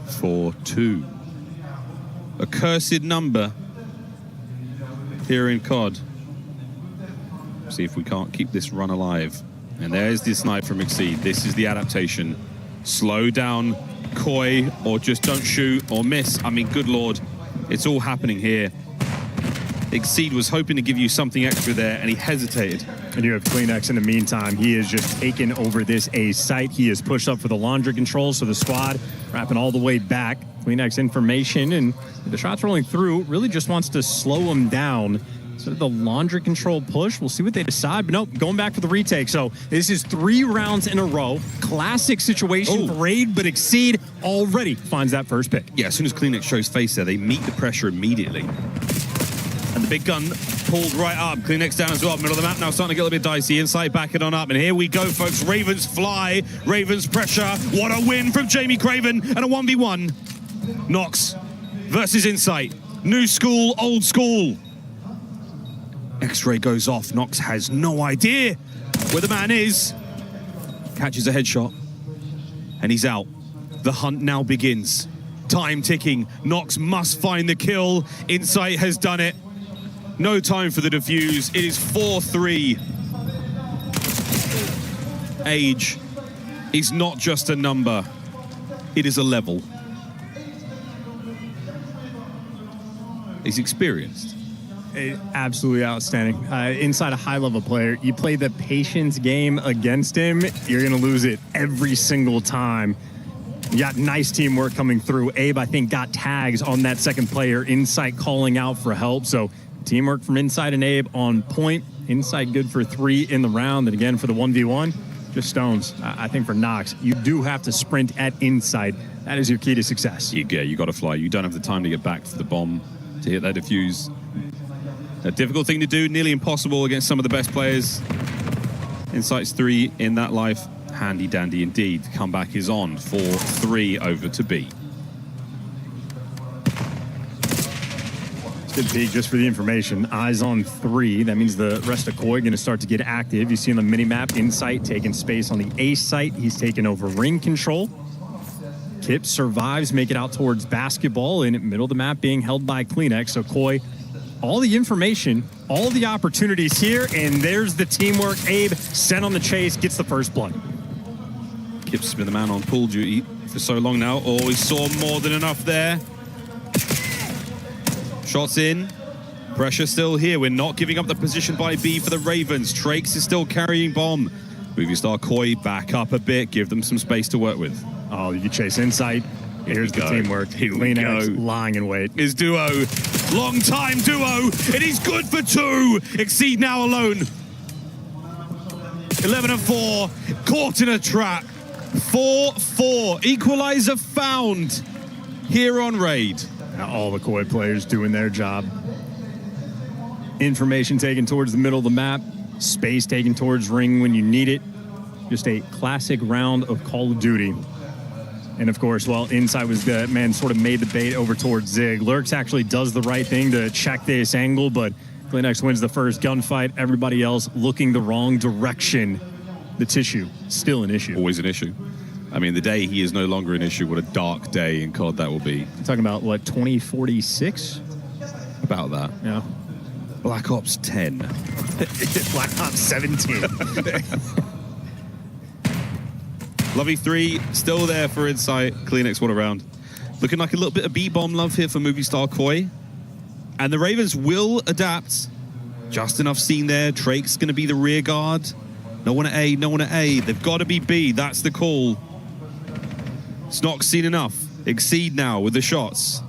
4-2. A cursed number here in COD. See if we can't keep this run alive. And there's the snipe from Exceed. This is the adaptation. Slow down Koi, or just don't shoot or miss. I mean, good Lord. It's all happening here. Exceed was hoping to give you something extra there, and he hesitated. And you have CleanX in the meantime. He has just taken over this A site. He has pushed up for the laundry control, so the squad wrapping all the way back. CleanX information, and the shots rolling through really just wants to slow him down. So the laundry control push. We'll see what they decide. But nope, going back for the retake. So this is 3 rounds in a row. Classic situation for Raid, but Exceed already finds that first pick. Yeah, as soon as Kleenex shows face there, they meet the pressure immediately. And the big gun pulled right up. Kleenex down as well. Middle of the map now starting to get a little bit dicey. Insight back it on up. And here we go, folks. Ravens fly. Ravens pressure. What a win from Jamie Craven. And a 1v1. Nox versus Insight. New school, old school. X-ray goes off. Nox has no idea where the man is. Catches a headshot. And he's out. The hunt now begins. Time ticking. Nox must find the kill. Insight has done it. No time for the defuse. It is 4-3. Age is not just a number. It is a level. He's experienced. Absolutely outstanding. Inside a high-level player, you play the patience game against him, you're going to lose it every single time. You got nice teamwork coming through. Abe, I think, got tags on that second player. Insight calling out for help. So teamwork from Insight and Abe on point. Insight good for 3 in the round. And again, for the 1v1, just stones. I think for Nox, you do have to sprint at Insight. That is your key to success. You got to fly. You don't have the time to get back to the bomb to hit that defuse. A difficult thing to do, nearly impossible against some of the best players. Insight's 3 in that life. Handy dandy indeed. Comeback is on for 3 over to B. Good peek just for the information. Eyes on 3. That means the rest of Koi going to start to get active. You see on the minimap, Insight taking space on the A site. He's taking over ring control. Kip survives, make it out towards basketball in the middle of the map being held by Kleenex. So Koi, all the information, all the opportunities here, and there's the teamwork. Abe sent on the chase, gets the first blood. Kip's been the man on pool duty for so long now. Oh, he saw more than enough there. Shots in. Pressure still here. We're not giving up the position by B for the Ravens. Trakes is still carrying bomb. Movie star Koi back up a bit. Give them some space to work with. Oh, you chase Insight. Here's the teamwork. Here we go. Lying in wait. His duo. Long time duo. And he's good for 2. Exceed now alone. 11-4. Caught in a trap. 4-4. Equalizer found here on Raid. Now all the Koi players doing their job. Information taken towards the middle of the map. Space taken towards ring when you need it. Just a classic round of Call of Duty. And of course, while Insight was the man sort of made the bait over towards Zig, Lurks actually does the right thing to check this angle, but Kleenex wins the first gunfight. Everybody else looking the wrong direction. The tissue, still an issue. Always an issue. I mean, the day he is no longer an issue, what a dark day in COD that will be. You're talking about, what, 2046? About that. Yeah. Black Ops 10. Black Ops 17. Lovey 3, still there for Insight. Kleenex, what a round. Looking like a little bit of B-bomb love here for movie star Koi. And the Ravens will adapt. Just enough seen there. Drake's going to be the rear guard. No one at A, no one at A. They've got to be B. That's the call. Snock's seen enough. Exceed now with the shots.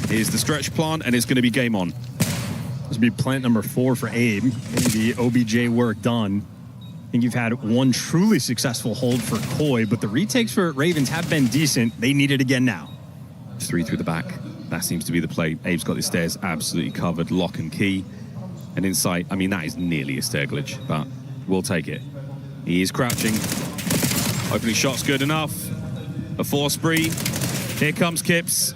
Here's the stretch plant, and it's going to be game on. This will be plant number 4 for Abe. The OBJ work done. I think you've had one truly successful hold for Koi, but the retakes for Ravens have been decent. They need it again now. 3 through the back. That seems to be the play. Abe's got the stairs absolutely covered, lock and key. And Insight, I mean, that is nearly a stair glitch, but we'll take it. He is crouching. Opening shot's good enough. A 4 spree. Here comes Kips.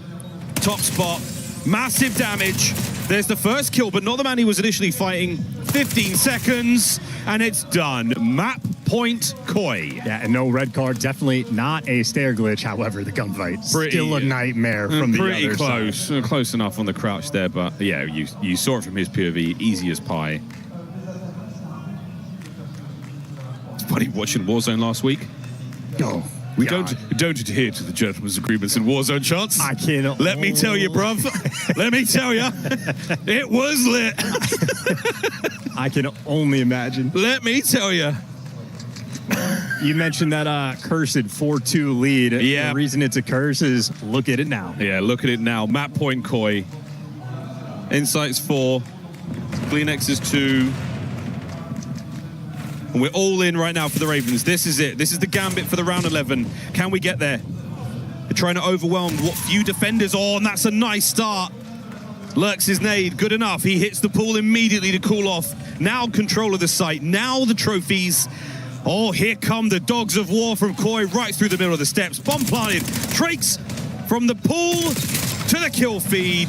Top spot. Massive damage. There's the first kill, but not the man he was initially fighting. 15 seconds, and it's done. Map point Koi. Yeah, and no red card. Definitely not a stair glitch. However, the gunfight still a nightmare from the other pretty close. Side. Close enough on the crouch there, but yeah, you saw it from his POV. Easy as pie. It's funny watching Warzone last week. Oh. We don't adhere to the gentleman's agreements in Warzone shots. I can't. Let me tell you, bruv. Let me tell you, it was lit. I can only imagine. Let me tell you. You mentioned that cursed 4-2 lead. Yeah. The reason it's a curse is look at it now. Yeah, look at it now. Map point Koi. Insight's 4. Gleanex is 2. And we're all in right now for the Ravens. This is it. This is the gambit for the round 11. Can we get there? They're trying to overwhelm what few defenders are, and that's a nice start. Lurks his nade, good enough. He hits the pool immediately to cool off. Now control of the site, now the trophies. Oh, here come the dogs of war from Koi right through the middle of the steps. Bomb planted, Trakes from the pool to the kill feed.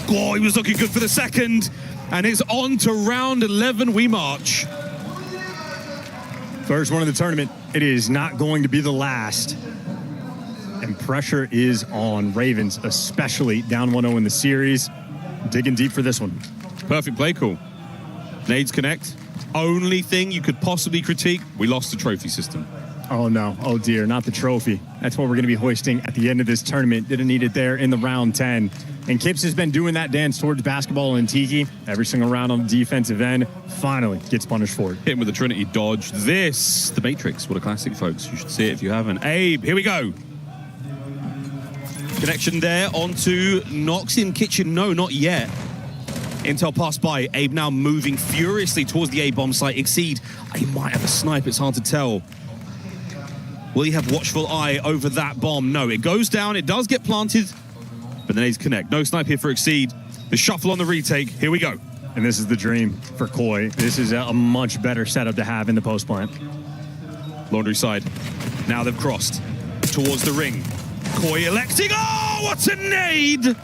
Oh, he was looking good for the second. And it's on to round 11 we march. First one of the tournament. It is not going to be the last. And pressure is on Ravens, especially down 1-0 in the series. Digging deep for this one. Perfect play call. Nades connect. Only thing you could possibly critique, we lost the trophy system. Oh no, oh dear, not the trophy. That's what we're gonna be hoisting at the end of this tournament. Didn't need it there in the round 10. And Kips has been doing that dance towards basketball and Tiki every single round on the defensive end. Finally gets punished for it. Hit him with the Trinity dodge. This, the Matrix. What a classic, folks. You should see it if you haven't. Abe, here we go. Connection there onto Nox in kitchen. No, not yet. Intel passed by. Abe now moving furiously towards the A-bomb site. Exceed. He might have a snipe. It's hard to tell. Will he have watchful eye over that bomb? No, it goes down. It does get planted. But the nades connect. No snipe here for Exceed. The shuffle on the retake. Here we go. And this is the dream for Koi. This is a much better setup to have in the post plant. Laundry side. Now they've crossed towards the ring. Koi electing. Oh, what a nade!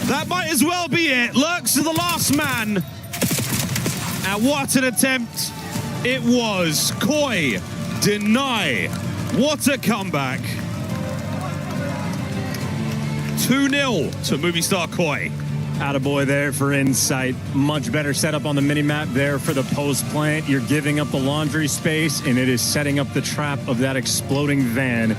That might as well be it. Lurks to the last man. And what an attempt it was. Koi deny. What a comeback. 2-0 to movie star Koi. Attaboy there for Insight. Much better setup on the mini-map there for the post plant. You're giving up the laundry space, and it is setting up the trap of that exploding van.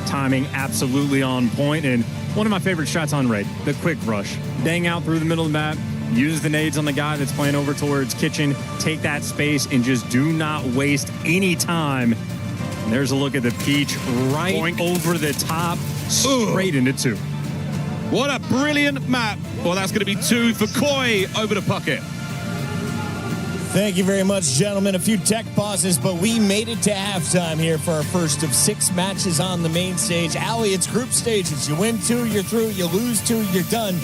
Timing absolutely on point, and one of my favorite shots on raid, the quick rush. Bang out through the middle of the map, use the nades on the guy that's playing over towards kitchen, take that space, and just do not waste any time. And there's a look at the Peach right over the top, straight into 2. What a brilliant map. Well, that's going to be 2 for Koi over to Puckett. Thank you very much, gentlemen. A few tech pauses, but we made it to halftime here for our first of 6 matches on the main stage. Allie, it's group stages. You win 2, you're through. You lose 2, you're done.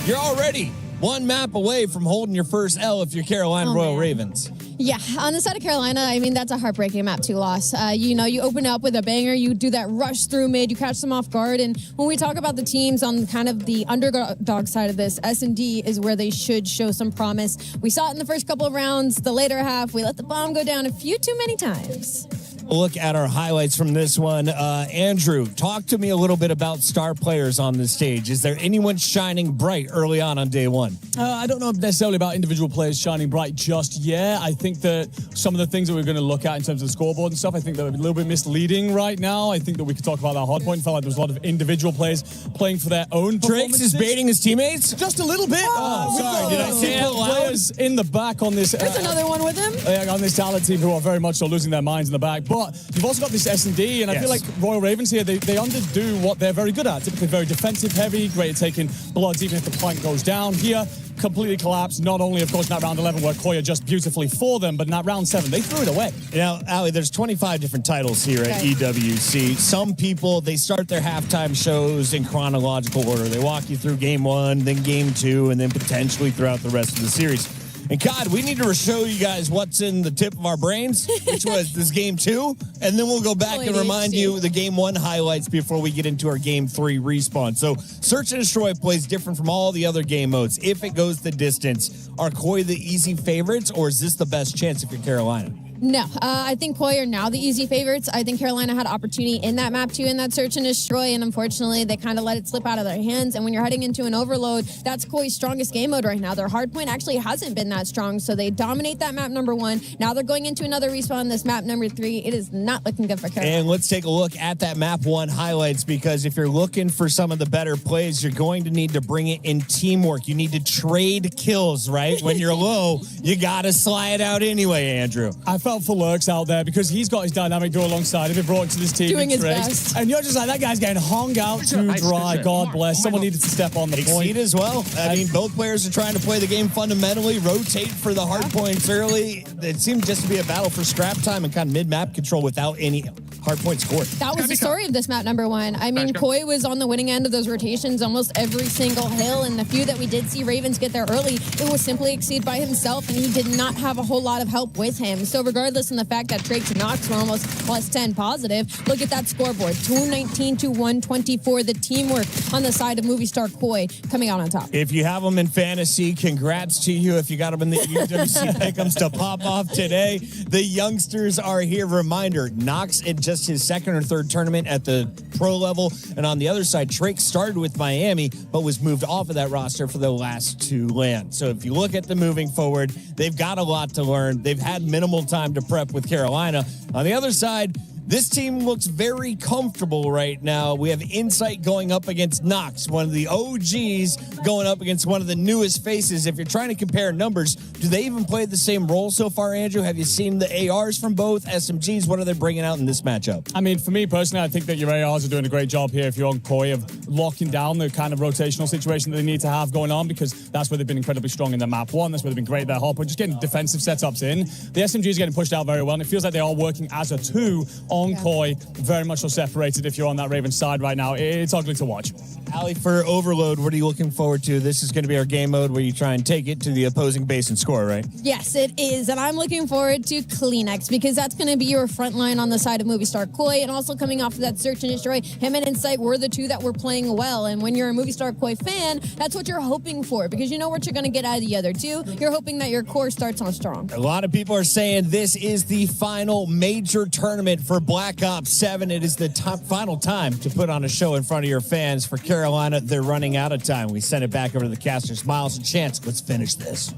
You're already 1 map away from holding your first L if you're Carolina Royal Ravens. Yeah, on the side of Carolina, I mean, that's a heartbreaking map 2 loss. You know, you open up with a banger, you do that rush through mid, you catch them off guard, and when we talk about the teams on kind of the underdog side of this, S&D is where they should show some promise. We saw it in the first couple of rounds. The later half, we let the bomb go down a few too many times. Look at our highlights from this one. Andrew, talk to me a little bit about star players on the stage. Is there anyone shining bright early on day 1? I don't know necessarily about individual players shining bright just yet. I think that some of the things that we're going to look at in terms of the scoreboard and stuff, I think they're a little bit misleading right now. I think that we could talk about that hard point. It felt like there was a lot of individual players playing for their own Drakes is baiting his teammates? Just a little bit. Sorry, did I say it loud? Players in the back on this. There's another one with him. On this talent team who are very much so losing their minds in the back. But you've also got this S&D, and I feel like Royal Ravens here, they underdo what they're very good at. Typically very defensive heavy, great at taking bloods even if the plank goes down. Here, completely collapsed. Not only, of course, in that round 11 where Koya just beautifully for them, but in that round 7, they threw it away. Now, Allie, there's 25 different titles here at EWC. Some people, they start their halftime shows in chronological order. They walk you through game 1, then game 2, and then potentially throughout the rest of the series. And God, we need to show you guys what's in the tip of our brains, which was this game 2, and then we'll go back and remind you the game 1 highlights before we get into our game 3 respawn. So Search and Destroy plays different from all the other game modes. If it goes the distance, are Koi the easy favorites, or is this the best chance if you're Carolina? No, I think Koi are now the easy favorites. I think Carolina had opportunity in that map too, in that Search and Destroy, and unfortunately they kind of let it slip out of their hands. And when you're heading into an overload, that's Koi's strongest game mode right now. Their hardpoint actually hasn't been that strong, so they dominate that map number 1. Now they're going into another respawn, this map number 3. It is not looking good for Carolina. And let's take a look at that map 1 highlights, because if you're looking for some of the better plays, you're going to need to bring it in teamwork. You need to trade kills, right? When you're low, you got to slide out anyway, Andrew. I felt felt for Lurks out there because he's got his dynamic duo alongside him. He brought it to this team. Doing his Tricks. best. And you're just like, that guy's getting hung out too dry. God bless. Someone needed to step on the point. Exceed as well. I mean, both players are trying to play the game fundamentally, rotate for the hard points early. It seemed just to be a battle for scrap time and kind of mid-map control without any hard point scored. That was the story of this map, number one. I mean, Koi was on the winning end of those rotations almost every single hill, and the few that we did see Ravens get there early, it was simply Exceed by himself, and he did not have a whole lot of help with him. So regardless of the fact that Drake to Nox were almost plus 10 positive, look at that scoreboard. 219 to 124. The teamwork on the side of Movie Star Koi coming out on top. If you have them in fantasy, congrats to you. If you got them in the EWC pick'ems to pop off today, the youngsters are here. Reminder, Nox in just his second or third tournament at the pro level. And on the other side, Drake started with Miami, but was moved off of that roster for the last two LAN. So if you look at the moving forward, they've got a lot to learn. They've had minimal time to prep with Carolina. On the other side, this team looks very comfortable right now. We have Insight going up against Nox, one of the OGs going up against one of the newest faces. If you're trying to compare numbers, do they even play the same role so far, Andrew? Have you seen the ARs from both SMGs? What are they bringing out in this matchup? I mean, for me personally, I think that your ARs are doing a great job here if you're on Koi of locking down the kind of rotational situation that they need to have going on, because that's where they've been incredibly strong in their map one. That's where they've been great there, Hopper. Just getting defensive setups in. The SMG is getting pushed out very well, and it feels like they are working as a two on Koi, very much so separated if you're on that Ravens side right now. It's ugly to watch. Ali, for Overload, what are you looking forward to? This is going to be our game mode where you try and take it to the opposing base and score, right? Yes, it is. And I'm looking forward to Kleenex because that's going to be your front line on the side of Movie Star Koi. And also coming off of that Search and Destroy, him and Insight were the two that were playing well. And when you're a Movie Star Koi fan, that's what you're hoping for because you know what you're going to get out of the other two. You're hoping that your core starts on strong. A lot of people are saying this is the final major tournament for Black Ops 7. It is the final time to put on a show in front of your fans. For Carolina, they're running out of time. We send it back over to the casters. Miles and Chance, let's finish this.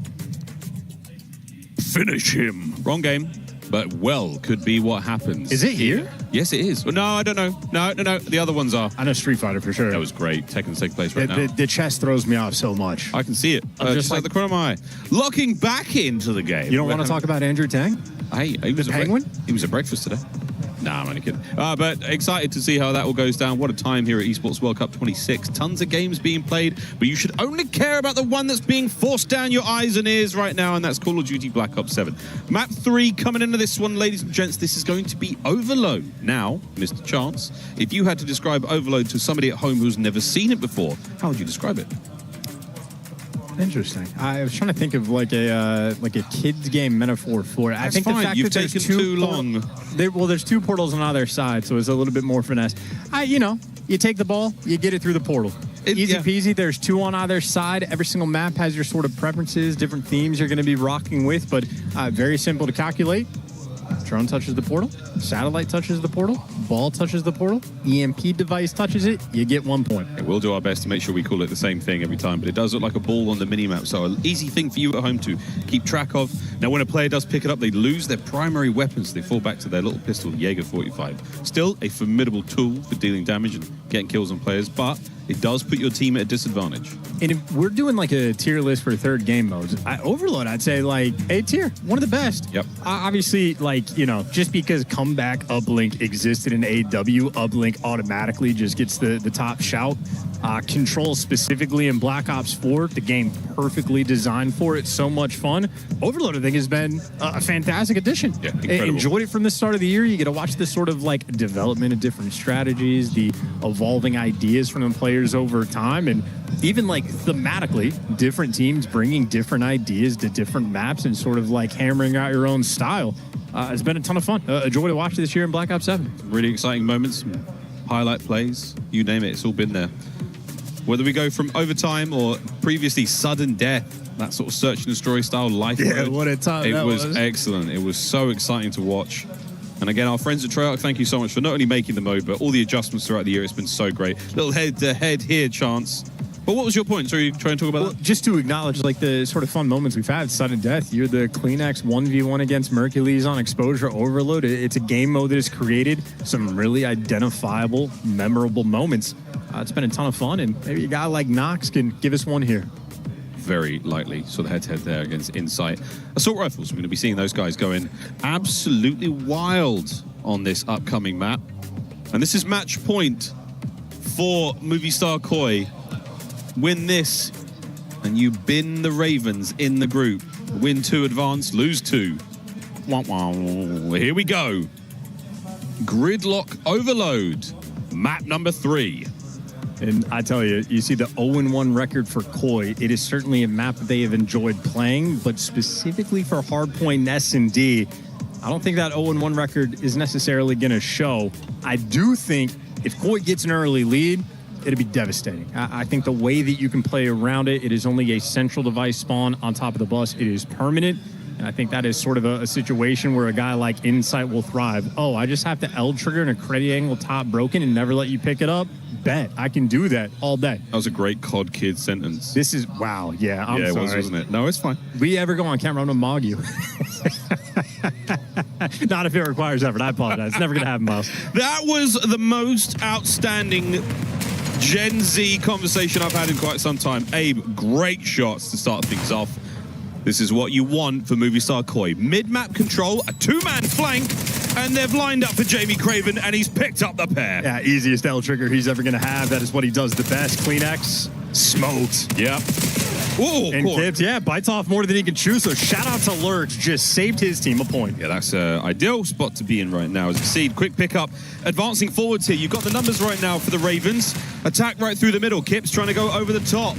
Finish him. Wrong game, but well could be what happens. Is it here? Yes, it is. Well, no, I don't know. No. The other ones are. I know Street Fighter for sure. That was great. Tekken's second place right now. The chest throws me off so much. I can see it. Just like the corner of my eye. Locking back into the game. You don't want to talk about Andrew Tang? Hey, he was Penguin? He was at breakfast today. Nah, I'm only kidding. But excited to see how that all goes down. What a time here at Esports World Cup 26. Tons of games being played, but you should only care about the one that's being forced down your eyes and ears right now, and that's Call of Duty Black Ops 7. Map 3 coming into this one, ladies and gents. This is going to be Overload. Now, Mr. Chance, if you had to describe Overload to somebody at home who's never seen it before, how would you describe it? Interesting. I was trying to think of like a kids game metaphor for it. I think fine. The fact You've that there's taken too long. There's two portals on either side, so it's a little bit more finesse. You take the ball, you get it through the portal. Easy peasy. There's two on either side. Every single map has your sort of preferences, different themes you're going to be rocking with, but very simple to calculate. Drone touches the portal, satellite touches the portal, ball touches the portal, EMP device touches it, you get 1 point. Yeah, we'll do our best to make sure we call it the same thing every time, but it does look like a ball on the mini-map, so an easy thing for you at home to keep track of. Now, when a player does pick it up, they lose their primary weapons. They fall back to their little pistol, Jaeger 45. Still a formidable tool for dealing damage and getting kills on players, but it does put your team at a disadvantage. And if we're doing like a tier list for third game modes, Overload, I'd say like A tier, one of the best. Yep. Obviously, just because comeback uplink existed in AW, uplink automatically just gets the top shout. Control specifically in Black Ops 4, the game perfectly designed for it. So much fun. Overload, I think, has been a fantastic addition. Yeah, incredible. Enjoyed it from the start of the year. You get to watch this sort of like development of different strategies, the evolving ideas from the players over time, and even like thematically, different teams bringing different ideas to different maps and sort of like hammering out your own style. It's been a ton of fun. A joy to watch this year in Black Ops 7. Really exciting moments, highlight plays, you name it, it's all been there. Whether we go from overtime or previously sudden death, that sort of search and destroy style life mode, what a time it that was excellent. It was so exciting to watch. And again, our friends at Treyarch, thank you so much for not only making the mode, but all the adjustments throughout the year. It's been so great. Little head-to-head here, Chance. But what was your point? So you trying to talk about that? Just to acknowledge like the sort of fun moments we've had. Sudden death. You're the Kleenex 1v1 against Mercules on Exposure Overload. It's a game mode that has created some really identifiable, memorable moments. It's been a ton of fun, and maybe a guy like Nox can give us one here. very lightly. Sort of head-to-head there against Insight. Assault Rifles, we're going to be seeing those guys going absolutely wild on this upcoming map. And this is match point for Movistar Koi. Win this, and you bin the Ravens in the group. Win 2, advance, lose 2. Wah, wah. Here we go. Gridlock Overload, map number 3. And I tell you, you see the 0-1 record for Koi. It is certainly a map that they have enjoyed playing, but specifically for Hardpoint S&D, I don't think that 0-1 record is necessarily going to show. I do think if Koi gets an early lead, it'll be devastating. I think the way that you can play around it, it is only a central device spawn on top of the bus. It is permanent. And I think that is sort of a situation where a guy like Insight will thrive. Oh, I just have to L trigger and a credit angle top broken and never let you pick it up? Bet. I can do that all day. That was a great COD Kid sentence. This is, wow, yeah, I'm sorry. It was, wasn't it? No, it's fine. We ever go on camera, I'm gonna mog you. Not if it requires effort. I apologize. It's never gonna happen, Miles. That was the most outstanding Gen Z conversation I've had in quite some time. Abe, great shots to start things off. This is what you want for Movistar Koi. Mid-map control, a 2-man flank, and they've lined up for Jamie Craven, and he's picked up the pair. Yeah, easiest L trigger he's ever going to have. That is what he does the best. CleanX, smoked. Yeah. Ooh, and Kips, yeah, bites off more than he can chew, so shout out to Lurch. Just saved his team a point. Yeah, that's an ideal spot to be in right now. As Exceed, quick pickup, advancing forwards here. You've got the numbers right now for the Ravens. Attack right through the middle. Kips trying to go over the top.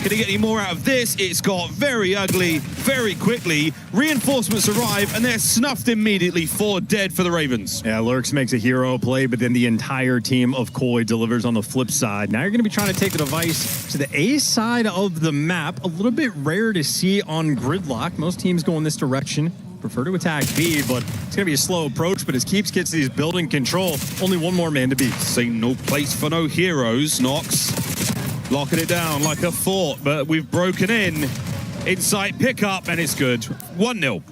Can he get any more out of this? It's got very ugly, very quickly. Reinforcements arrive, and they're snuffed immediately. 4 dead for the Ravens. Yeah, Lurks makes a hero play, but then the entire team of Koi delivers on the flip side. Now you're going to be trying to take the device to the A side of the map. A little bit rare to see on Gridlock. Most teams go in this direction. Prefer to attack B, but it's going to be a slow approach. But as Keeps gets these building control, only one more man to beat. Say no place for no heroes, Nox. Locking it down like a fort, but we've broken in. Insight pickup, and it's good. 1-0.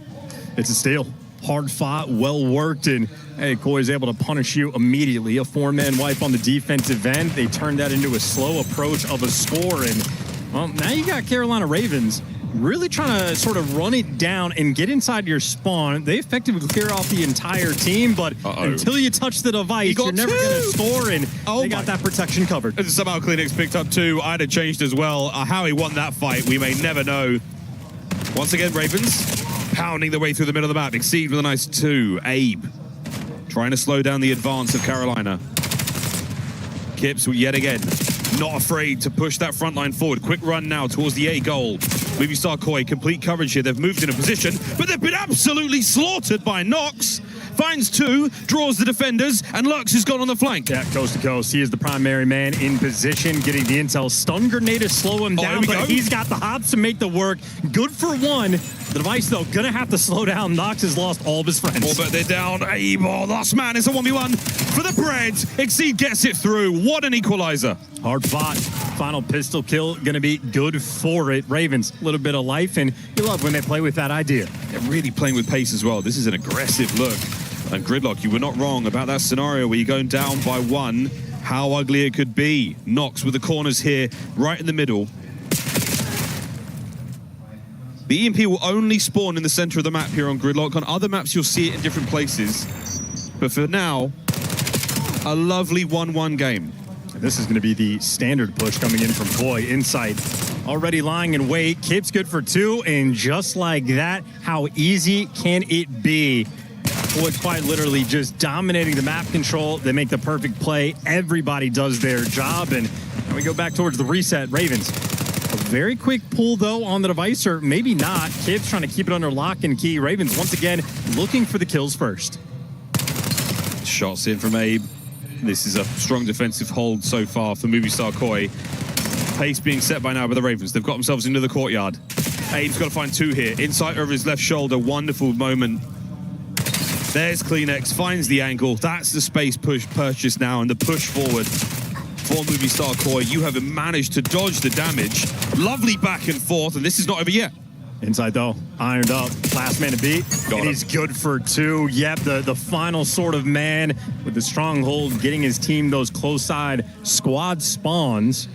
It's a steal. Hard fought, well worked, and hey, Koi is able to punish you immediately. A 4-man wipe on the defensive end. They turned that into a slow approach of a score, and well, now you got Carolina Ravens really trying to sort of run it down and get inside your spawn. They effectively clear off the entire team, but until you touch the device, you're never going to score, and they got that protection covered. And somehow CleanX picked up 2. I'd have changed as well. How he won that fight, we may never know. Once again, Ravens pounding their way through the middle of the map. Exceed with a nice 2. Abe trying to slow down the advance of Carolina. Kips yet again not afraid to push that front line forward. Quick run now towards the A goal. Movistar Koi, complete coverage here. They've moved in a position, but they've been absolutely slaughtered by Nox. Finds 2, draws the defenders, and Lux has gone on the flank. Yeah, coast to coast. He is the primary man in position, getting the intel. Stun grenade to slow him down, but he's got the hops to make the work. Good for 1. The device, though, gonna have to slow down. Nox has lost all of his friends. Oh, but they're down. Abe, last man. It's a 1v1 for the bread. Exceed gets it through. What an equalizer. Hard fought. Final pistol kill gonna be good for it. Ravens, a little bit of life, and you love when they play with that idea. They're really playing with pace as well. This is an aggressive look. And Gridlock, you were not wrong about that scenario where you're going down by 1. How ugly it could be. Nox with the corners here, right in the middle. The EMP will only spawn in the center of the map here on Gridlock. On other maps, you'll see it in different places. But for now, a lovely 1-1 game. And this is going to be the standard push coming in from Koi. Insight already lying in wait. Kip's good for 2, and just like that, how easy can it be? Koi quite literally just dominating the map control. They make the perfect play. Everybody does their job, and we go back towards the reset. Ravens. A very quick pull, though, on the device, or maybe not. Kip's trying to keep it under lock and key. Ravens, once again, looking for the kills first. Shots in from Abe. This is a strong defensive hold so far for Movistar Koi. Pace being set by now by the Ravens. They've got themselves into the courtyard. Abe's got to find 2 here. Insight over his left shoulder. Wonderful moment. There's CleanX, finds the angle. That's the space push purchase now, and the push forward for Movistar Koi. You have managed to dodge the damage. Lovely back and forth, and this is not over yet. Inside, though, ironed up. Last man to beat. And he's good for 2. Yep, the final sort of man with the stronghold, getting his team those close side squad spawns.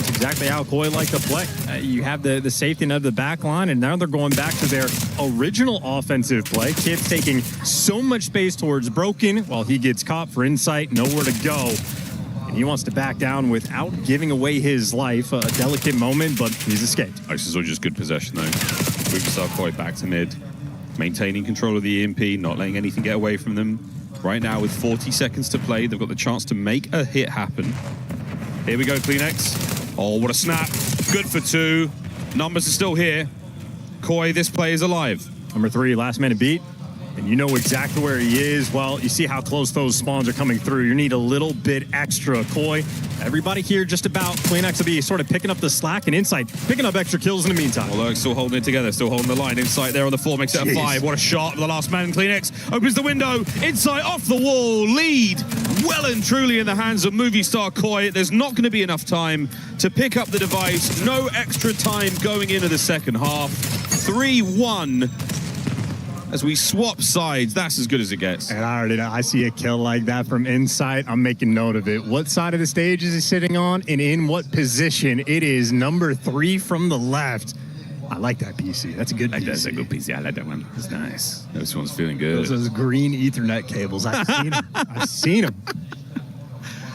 That's exactly how Koi liked to play. You have the safety net of the back line, and now they're going back to their original offensive play. Kid's taking so much space towards Broken while he gets caught for insight, nowhere to go. And he wants to back down without giving away his life. A delicate moment, but he's escaped. This is all just good possession, though. Superstar Koi back to mid, maintaining control of the EMP, not letting anything get away from them. Right now, with 40 seconds to play, they've got the chance to make a hit happen. Here we go, Kleenex. Oh, what a snap. Good for 2. Numbers are still here. Koi, this play is alive. Number 3, last minute beat. And you know exactly where he is. Well, you see how close those spawns are coming through. You need a little bit extra. Koi, everybody here just about. Kleenex will be sort of picking up the slack and Insight picking up extra kills in the meantime. Although still holding it together, still holding the line. Insight there on the 4, makes it a 5. What a shot. The last man, Kleenex, opens the window. Insight off the wall. Lead well and truly in the hands of movie star Koi. There's not going to be enough time to pick up the device. No extra time going into the second half. 3-1. As we swap sides, that's as good as it gets. And I already know, I see a kill like that from Insight. I'm making note of it. What side of the stage is he sitting on and in what position? It is number 3 from the left. I like that PC. That's a good PC. That's a good PC. I like that one. It's nice. This one's feeling good. Those green Ethernet cables. I've seen them. I've seen them.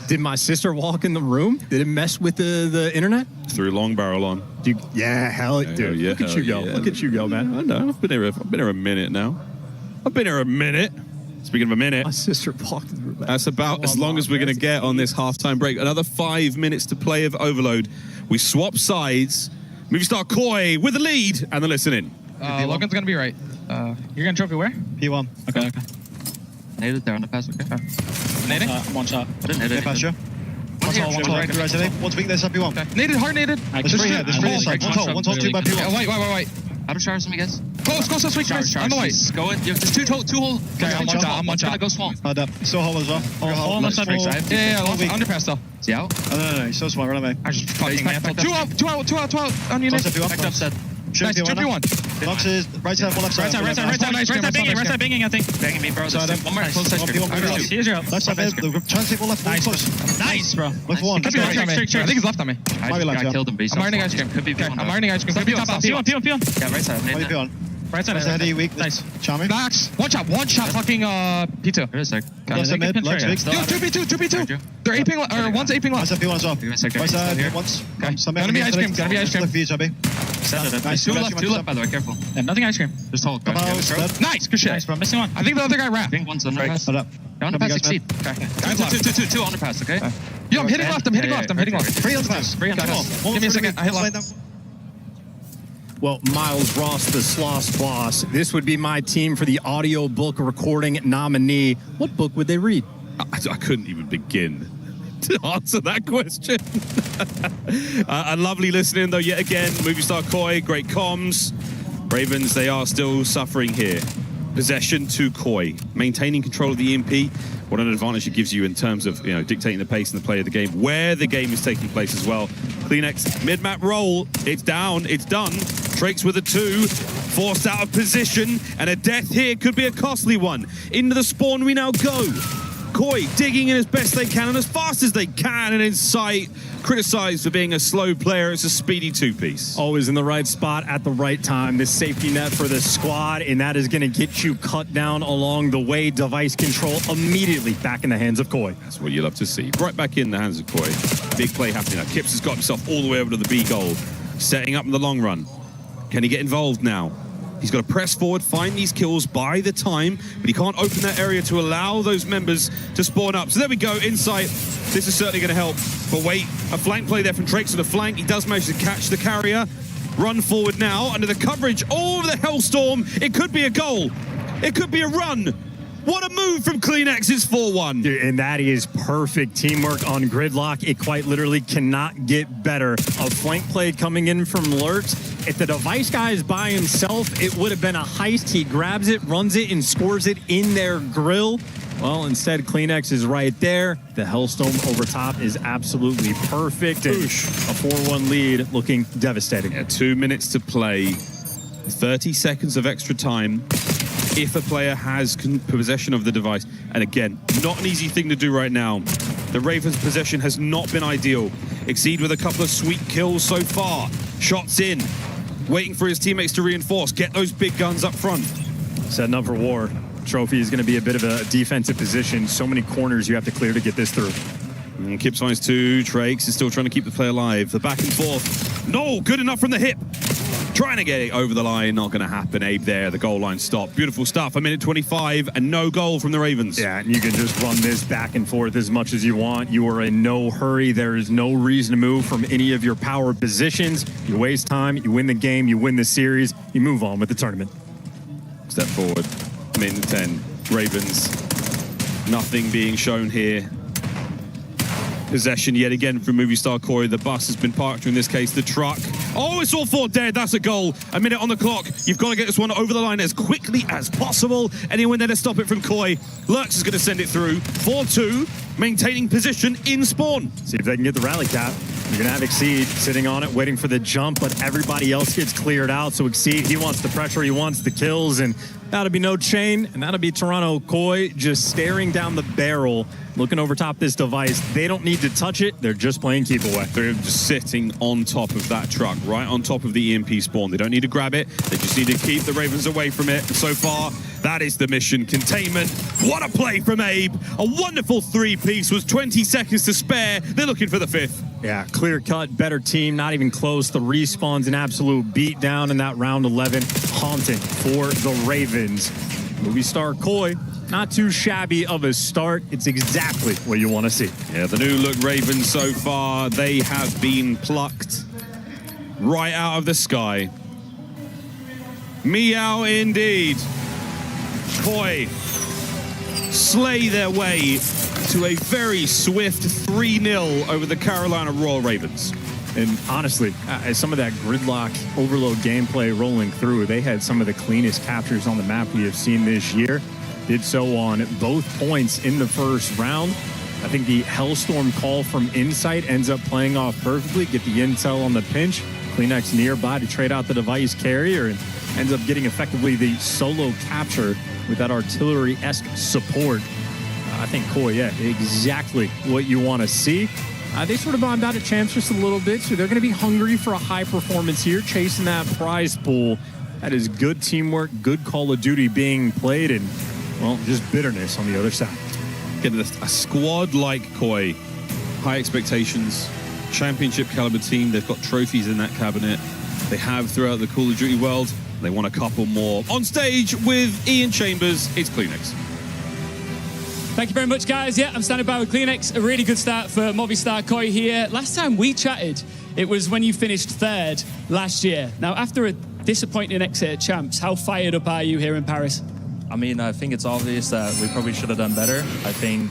Did my sister walk in the room? Did it mess with the internet? Threw long barrel on. Yeah, hell, dude. Yeah, look at you go. Yeah. Look at you go, man. I know. I've been here a minute now. I've been here a minute. Speaking of a minute, my sister walked in the room. That's about as long as we're going to get on this halftime break. Another 5 minutes to play of Overload. We swap sides. Movie star Koi with the lead and the listening. Logan's going to be right. You're going to trophy where? P1. Okay. Naded there on the pass, okay? Nading? One shot. I didn't nade Okay, it. pass you. One shot. One's weak, there's P1. Okay. Naded, hard naded. There's 3 here, there's 3 inside. One top, 2 by P1. Wait. Out of showers, me guys. Close, sweet guys. On the way. Go in. There's 2 hole. Okay, I'm one shot. Gonna go small. Hard up. Still hole as well. Hole on the side. Yeah, underpass though. See out? No, he's so small, run away. I just fucking mantled. Two out on your neck. Backed up set. Nice, trippy one. Box is right side, left side. Right side banging, I think. Banging me, bro. One more close side. Here's your Left side, try to take one left, one close. Nice, bro. Look for one. Could be left on me. I think he's left on me. I killed him, but he's I'm ironing ice cream. Could be I'm ironing ice cream. Could be top off. P1. Yeah, right side. P1. Right side. Heady, weak. Nice. Charming. Max. One shot. Fucking P2. Wait a sec. Left side mid, left side. 2P2. They're aping, or one's aping left. Right side P1 as well. Right side, once. Gonna be ice cream. Look for you, Chubby. Nice. Two left, by the way. Careful. Yeah, nothing ice cream. Just hold. Nice. Good shit. Nice, bro. Missing one. I think the other guy ran. I think one's underpass. Hold up. Underpass succeed. Okay. Two underpass, okay? Yo, I'm hitting left. I'm hitting left. 3 underpass. Give me a second. I hit left. Well, Miles Ross, the Sloss boss. This would be my team for the audiobook recording nominee. What book would they read? I couldn't even begin to answer that question. A lovely listening, though, yet again. Movie star Koi, great comms. Ravens, they are still suffering here. Possession to Koi, maintaining control of the EMP. What an advantage it gives you in terms of dictating the pace and the play of the game, where the game is taking place as well. Kleenex, mid-map roll. It's down. It's done. Drakes with a 2. Forced out of position. And a death here could be a costly one. Into the spawn we now go. Koi digging in as best they can and as fast as they can. And Insight criticized for being a slow player. It's a speedy 2-piece. Always in the right spot at the right time. This safety net for the squad, and that is going to get you cut down along the way. Device control immediately back in the hands of Koi. That's what you love to see. Right back in the hands of Koi. Big play happening now. Kips has got himself all the way over to the B goal. Setting up in the long run. Can he get involved now? He's got to press forward, find these kills, buy the time, but he can't open that area to allow those members to spawn up. So there we go, Insight. This is certainly going to help. But wait, a flank play there from Drakes on the flank. He does manage to catch the carrier. Run forward now, under the coverage, all over the Hellstorm. It could be a goal. It could be a run. What a move from Kleenex. It's 4-1. And that is perfect teamwork on Gridlock. It quite literally cannot get better. A flank play coming in from Lurks. If the device guy is by himself, it would have been a heist. He grabs it, runs it, and scores it in their grill. Well, instead, Kleenex is right there. The Hellstorm over top is absolutely perfect. And a 4-1 lead looking devastating. Yeah, 2 minutes to play. 30 seconds of extra time if a player has possession of the device. And again, not an easy thing to do right now. The Ravens' possession has not been ideal. Exceed with a couple of sweet kills so far. Shots in. Waiting for his teammates to reinforce. Get those big guns up front. Setting up for war. Trophy is going to be a bit of a defensive position. So many corners you have to clear to get this through. And Kip signs 2. Trakes is still trying to keep the play alive. The back and forth. No, good enough from the hip. Trying to get it over the line. Not going to happen. Abe there. The goal line stop. Beautiful stuff. A minute 25 and no goal from the Ravens. Yeah, and you can just run this back and forth as much as you want. You are in no hurry. There is no reason to move from any of your power positions. You waste time. You win the game. You win the series. You move on with the tournament. Step forward. Min 10. Ravens. Nothing being shown here. Possession yet again from movie star Koi. The bus has been parked, or in this case, the truck. Oh, it's all 4 dead. That's a goal. A minute on the clock. You've got to get this one over the line as quickly as possible. Anyone there to stop it from Koi. Lurks is going to send it through. 4-2, maintaining position in spawn. See if they can get the rally cap. You're going to have Exceed sitting on it, waiting for the jump, but everybody else gets cleared out. So Exceed, he wants the pressure, he wants the kills, and that'll be no chain, and that'll be Toronto Koi just staring down the barrel, looking over top this device. They don't need to touch it. They're just playing keep away. They're just sitting on top of that truck, right on top of the EMP spawn. They don't need to grab it. They just need to keep the Ravens away from it. And so far, that is the mission. Containment. What a play from Abe. A wonderful 3-piece. Was 20 seconds to spare. They're looking for the 5th. Yeah, clear cut, better team, not even close. The respawn's an absolute beatdown in that round 11. Haunting for the Ravens. Movie star Koi, not too shabby of a start. It's exactly what you want to see. Yeah, the new look Ravens so far, they have been plucked right out of the sky. Meow indeed. Koi slay their way to a very swift 3-0 over the Carolina Royal Ravens. And honestly, as some of that gridlock overload gameplay rolling through, they had some of the cleanest captures on the map we have seen this year. Did so on both points in the first round. I think the Hellstorm call from Insight ends up playing off perfectly. Get the intel on the pinch. Kleenex nearby to trade out the device carrier, and ends up getting effectively the solo capture with that artillery-esque support. I think Koi, yeah, exactly what you want to see. They sort of bombed out at champs just a little bit, so they're going to be hungry for a high performance here, chasing that prize pool. That is good teamwork, good Call of Duty being played, and, well, just bitterness on the other side. Getting a squad like Koi, high expectations, championship caliber team. They've got trophies in that cabinet. They have throughout the Call of Duty world. They want a couple more. On stage with Ian Chambers, it's Kleenex. Thank you very much, guys. Yeah, I'm standing by with Kleenex. A really good start for Movistar Koi here. Last time we chatted, it was when you finished 3rd last year. Now, after a disappointing exit at Champs, how fired up are you here in Paris? I mean, I think it's obvious that we probably should have done better. I think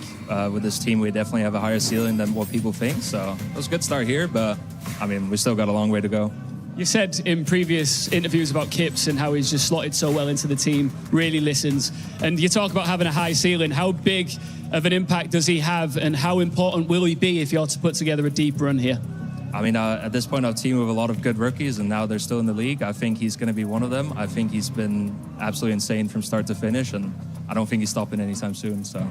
with this team, we definitely have a higher ceiling than what people think. So it was a good start here, but I mean, we still got a long way to go. You said in previous interviews about Kips and how he's just slotted so well into the team, really listens. And you talk about having a high ceiling. How big of an impact does he have, and how important will he be if you're to put together a deep run here? I mean, at this point, our team with a lot of good rookies, and now they're still in the league. I think he's going to be one of them. I think he's been absolutely insane from start to finish, and I don't think he's stopping anytime soon. So,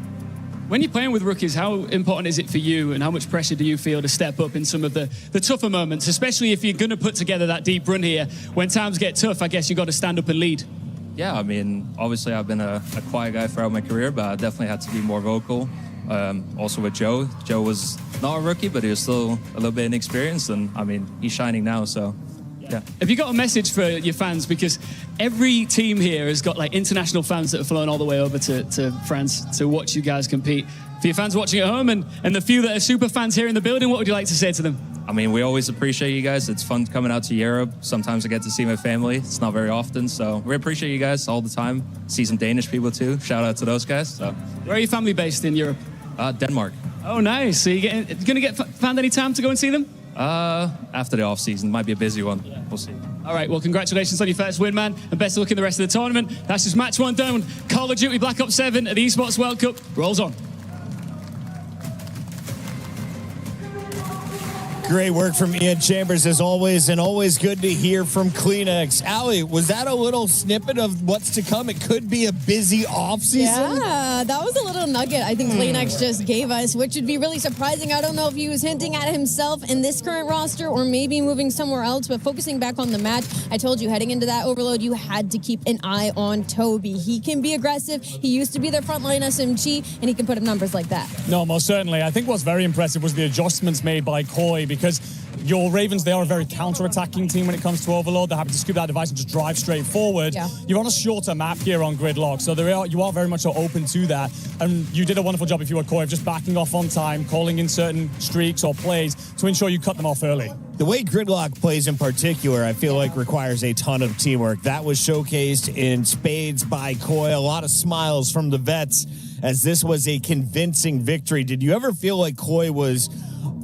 when you're playing with rookies, how important is it for you, and how much pressure do you feel to step up in some of the tougher moments, especially if you're going to put together that deep run here? When times get tough, I guess you've got to stand up and lead. Yeah, I mean, obviously I've been a quiet guy throughout my career, but I definitely had to be more vocal. Also with Joe. Joe was not a rookie, but he was still a little bit inexperienced, and I mean, he's shining now, so yeah. Have you got a message for your fans? Because every team here has got like international fans that have flown all the way over to France to watch you guys compete. For your fans watching at home and the few that are super fans here in the building, what would you like to say to them? I mean, we always appreciate you guys. It's fun coming out to Europe. Sometimes I get to see my family. It's not very often, so we appreciate you guys all the time. See some Danish people too. Shout out to those guys. So. Where are your family based in Europe? Denmark. Oh, nice. So you going to find any time to go and see them? After the off season, might be a busy one. Yeah. We'll see. All right, well, congratulations on your first win, man, and best of luck in the rest of the tournament. That's just match 1 down. Call of Duty Black Ops 7 at the Esports World Cup rolls on. Great work from Ian Chambers as always, and always good to hear from Kleenex. Allie, was that a little snippet of what's to come? It could be a busy offseason. Yeah, that was a little nugget I think Kleenex just gave us, which would be really surprising. I don't know if he was hinting at himself in this current roster or maybe moving somewhere else, but focusing back on the match, I told you heading into that overload, you had to keep an eye on Toby. He can be aggressive. He used to be their frontline SMG, and he can put up numbers like that. No, most certainly. I think what's very impressive was the adjustments made by Koi, because your Ravens, they are a very counter-attacking team when it comes to overload. They're happy to scoop that device and just drive straight forward. Yeah. You're on a shorter map here on Gridlock, so you are very much open to that. And you did a wonderful job, if you were Koi, of just backing off on time, calling in certain streaks or plays to ensure you cut them off early. The way Gridlock plays in particular, I feel like requires a ton of teamwork. That was showcased in spades by Koi. A lot of smiles from the vets as this was a convincing victory. Did you ever feel like Koi was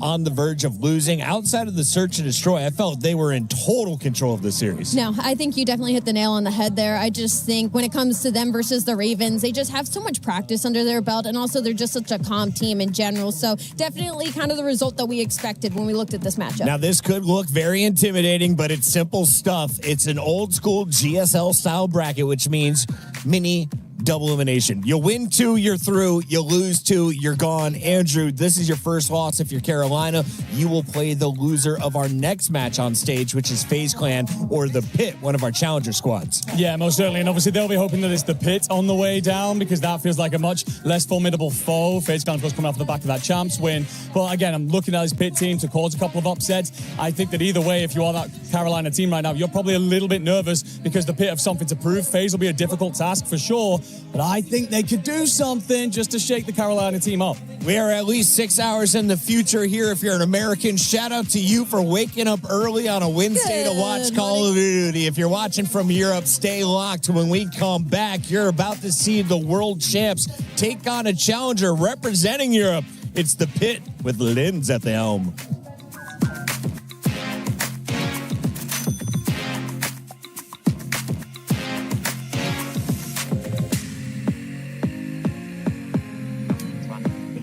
on the verge of losing? Outside of the search and destroy, I felt they were in total control of the series. No, I think you definitely hit the nail on the head there. I just think when it comes to them versus the Ravens, they just have so much practice under their belt, and also they're just such a calm team in general. So definitely kind of the result that we expected when we looked at this matchup. Now, this could look very intimidating, but it's simple stuff. It's an old school GSL style bracket, which means mini double elimination. You win 2, you're through. You lose 2, you're gone. Andrew, this is your first loss. If you're Carolina, you will play the loser of our next match on stage, which is FaZe Clan or the Pit, one of our challenger squads. Yeah, most certainly. And obviously, they'll be hoping that it's the Pit on the way down, because that feels like a much less formidable foe. FaZe Clan, of course, coming off the back of that champs win. But again, I'm looking at this Pit team to cause a couple of upsets. I think that either way, if you are that Carolina team right now, you're probably a little bit nervous because the Pit have something to prove. FaZe will be a difficult task for sure, but I think they could do something just to shake the Carolina team up. We are at least 6 hours in the future here. If you're an American, shout out to you for waking up early on a Wednesday to watch Call of Duty. If you're watching from Europe, stay locked. When we come back, you're about to see the world champs take on a challenger representing Europe. It's the Pit with Linz at the helm.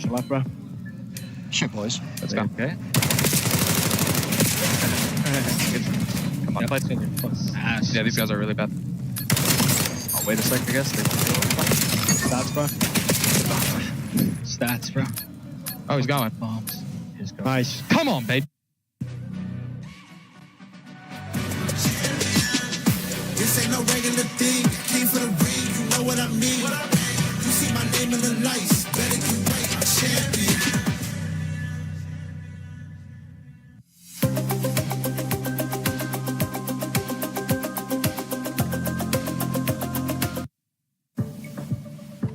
Left, bro. Shoot, boys. Let's go. Okay. Come on. Yeah, these guys are really bad. Oh, wait a sec, I guess. Stats, bro. Stats, bro. Oh, he's going. Bombs. Nice. Come on, babe. This ain't no regular thing. Came for the ring, you know what I mean. You see my name in the lights. Better get right, champion.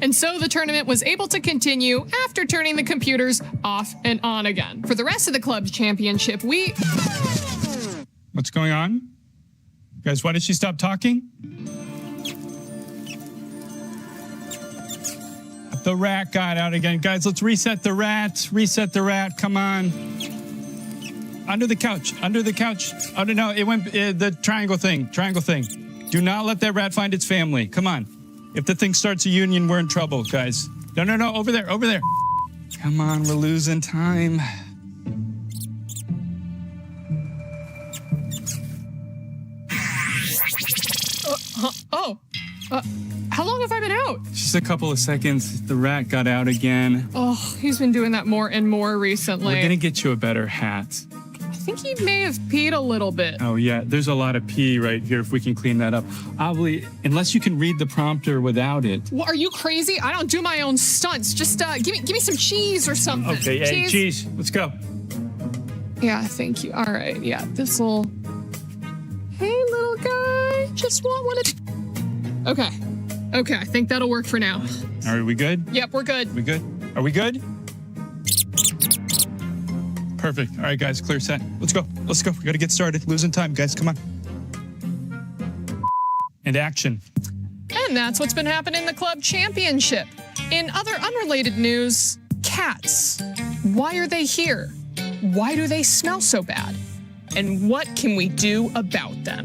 And so the tournament was able to continue after turning the computers off and on again. For the rest of the club's championship, What's going on? Guys, why did she stop talking? The rat got out again. Guys, let's reset the rat. Reset the rat. Come on. Under the couch. Under the couch. Oh, no, it went the triangle thing. Triangle thing. Do not let that rat find its family. Come on. If the thing starts a union, we're in trouble, guys. No, no, no. Over there. Over there. Come on. We're losing time. how long have I been out? Just a couple of seconds. The rat got out again. Oh, he's been doing that more and more recently. We're gonna get you a better hat. I think he may have peed a little bit. Oh yeah, there's a lot of pee right here if we can clean that up. Probably, unless you can read the prompter without it. Well, are you crazy? I don't do my own stunts. Just give me some cheese or something. Okay, hey, cheese. Let's go. Yeah, thank you. All right, yeah, this'll... Hey, little guy, just want one of... Okay, I think that'll work for now. Are we good? Yep, we're good. We good? Are we good? Perfect. All right, guys, clear set. Let's go. Let's go. We got to get started. Losing time, guys. Come on. And action. And that's what's been happening in the club championship. In other unrelated news, cats. Why are they here? Why do they smell so bad? And what can we do about them?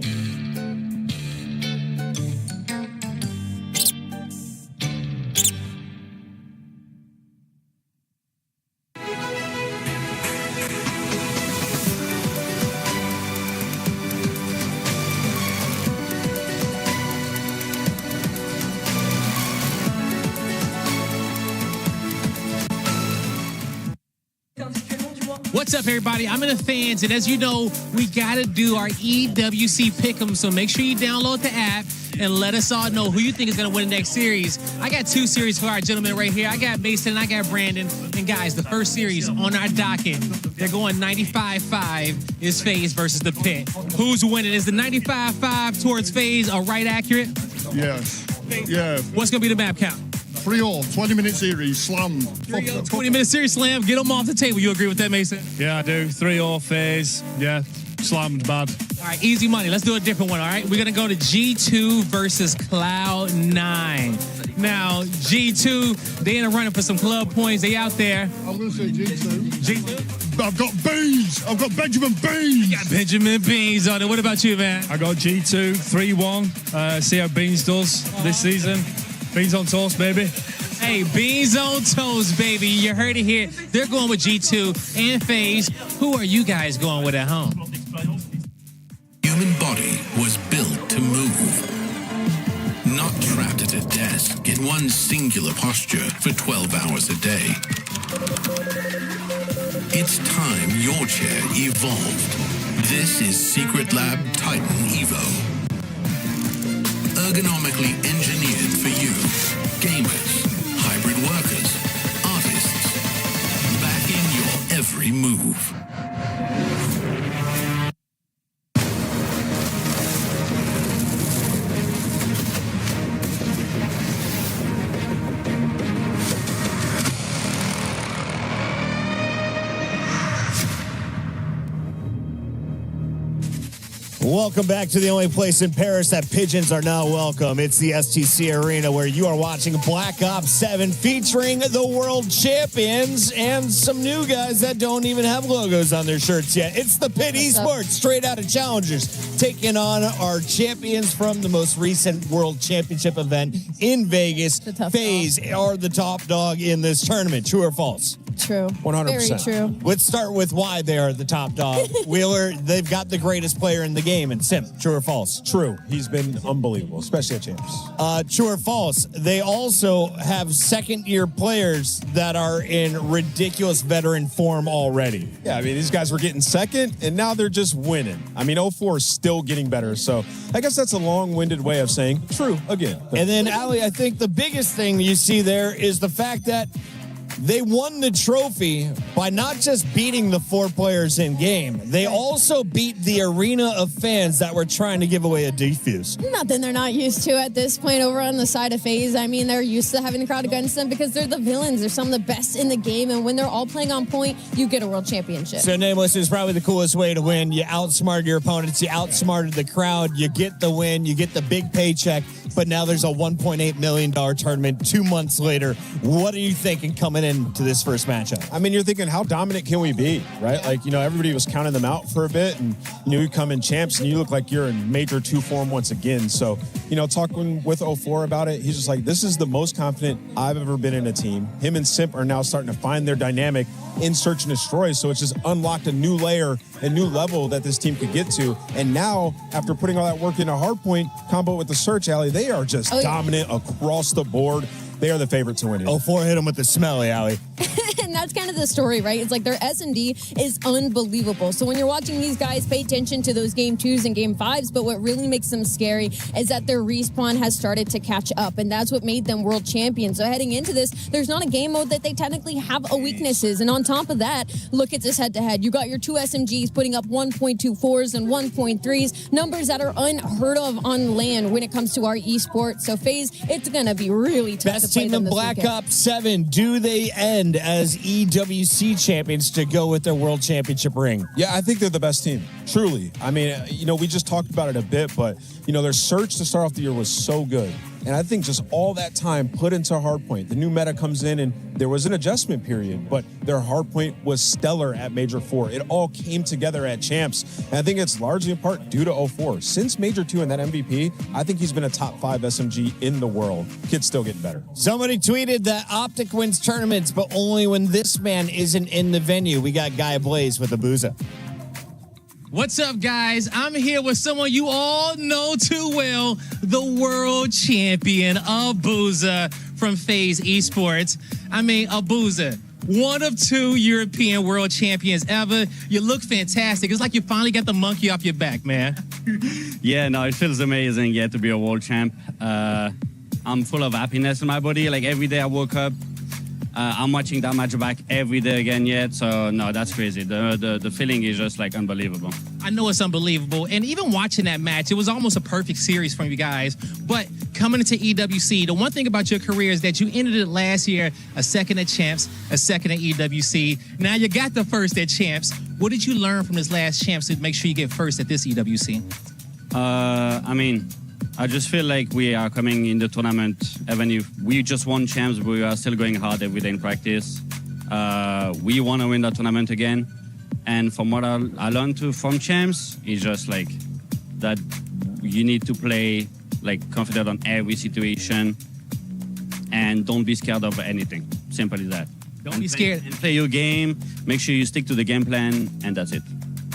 What's up, everybody? I'm in the fans, and as you know, we got to do our EWC Pick'em, so make sure you download the app and let us all know who you think is going to win the next series. I got 2 series for our gentlemen right here. I got Mason and I got Brandon. And guys, the first series on our docket, they're going 95-5 is FaZe versus the Pit. Who's winning? Is the 95-5 towards FaZe right accurate? Yes. Yeah. What's going to be the map count? 3-all, 20-minute series, slam. 20-minute series slam. Get them off the table. You agree with that, Mason? Yeah, I do. 3-all FaZe. Yeah, slammed bad. All right, easy money. Let's do a different one, all right? We're going to go to G2 versus Cloud9. Now, G2, they in a running for some club points. They out there. I'm going to say G2. G2? I've got Beans. I've got Benjamin Beans. You got Benjamin Beans on it. What about you, man? I got G2, 3-1. See how Beans does this season. Beans on toast, baby. Hey, Beans on toast, baby. You heard it here. They're going with G2 and FaZe. Who are you guys going with at home? Human body was built to move. Not trapped at a desk in one singular posture for 12 hours a day. It's time your chair evolved. This is Secret Lab Titan EVO. Ergonomically engineered for you, gamers, hybrid workers, artists, backing your every move. Welcome back to the only place in Paris that pigeons are now welcome. It's the STC Arena where you are watching Black Ops 7 featuring the world champions and some new guys that don't even have logos on their shirts yet. It's the Pit Esports, straight out of Challengers, taking on our champions from the most recent World Championship event in Vegas. FaZe are the top dog in this tournament. True or false? True. 100%. Very true. Let's start with why they are the top dog. Wheeler, they've got the greatest player in the game, and Sim. True or false? True. He's been unbelievable, especially at Champs. True or false? They also have second-year players that are in ridiculous veteran form already. Yeah, I mean, these guys were getting second, and now they're just winning. I mean, 04 is still getting better, so I guess that's a long-winded way of saying true again. And then, Ali, I think the biggest thing you see there is the fact that they won the trophy by not just beating the 4 players in game. They also beat the arena of fans that were trying to give away a defuse. Nothing they're not used to at this point over on the side of FaZe. I mean, they're used to having the crowd against them because they're the villains. They're some of the best in the game, and when they're all playing on point, you get a world championship. So Nameless is probably the coolest way to win. You outsmarted your opponents, you outsmarted the crowd, you get the win, you get the big paycheck, but now there's a $1.8 million tournament 2 months later. What are you thinking coming into this first matchup? I mean, you're thinking, how dominant can we be, right? Like, you know, everybody was counting them out for a bit, and, you know, you come in champs, and you look like you're in major 2 form once again. So, you know, talking with 04 about it, he's just like, this is the most confident I've ever been in a team. Him and Simp are now starting to find their dynamic in Search and Destroy, so it's just unlocked a new layer, a new level that this team could get to. And now, after putting all that work into Hardpoint, combo with the Search Alley, they are just dominant across the board. They are the favorite to win it. 04 hit him with the smelly, Alley. And that's kind of the story, right? It's like their S&D is unbelievable. So when you're watching these guys, pay attention to those game 2s and game 5s, but what really makes them scary is that their respawn has started to catch up, and that's what made them world champions. So heading into this, there's not a game mode that they technically have a weaknesses. And on top of that, look at this head-to-head. You got your 2 SMGs putting up 1.24s and 1.3s, numbers that are unheard of on LAN when it comes to our esports. So FaZe, it's going to be really tough to play Team them in this Black weekend. Ops 7, do they end as EWC champions to go with their world championship ring? Yeah, I think they're the best team, truly. I mean, you know, we just talked about it a bit, but, you know, their search to start off the year was so good. And I think just all that time put into Hardpoint, the new meta comes in and there was an adjustment period, but their Hardpoint was stellar at Major 4. It all came together at Champs. And I think it's largely in part due to 04. Since Major 2 and that MVP, I think he's been a top 5 SMG in the world. Kid's still getting better. Somebody tweeted that Optic wins tournaments, but only when this man isn't in the venue. We got Guy Blaze with Abuza. What's up, guys? I'm here with someone you all know too well, the world champion, Abuza from FaZe Esports. I mean, Abuza, one of 2 European world champions ever. You look fantastic. It's like you finally got the monkey off your back, man. Yeah, no, it feels amazing, to be a world champ. I'm full of happiness in my body. Like, every day I woke up, I'm watching that match back every day again, so no, that's crazy. The feeling is just, like, unbelievable. I know it's unbelievable. And even watching that match, it was almost a perfect series from you guys. But coming into EWC, the one thing about your career is that you ended it last year, a second at Champs, a second at EWC. Now you got the first at Champs. What did you learn from this last Champs to make sure you get first at this EWC? I just feel like we are coming in the tournament, even if we just won Champs, but we are still going hard every day in practice. We want to win that tournament again. And from what I learned from Champs, it's just like that you need to play like confident on every situation and don't be scared of anything. Simple as that. Don't be scared. And play your game. Make sure you stick to the game plan, and that's it.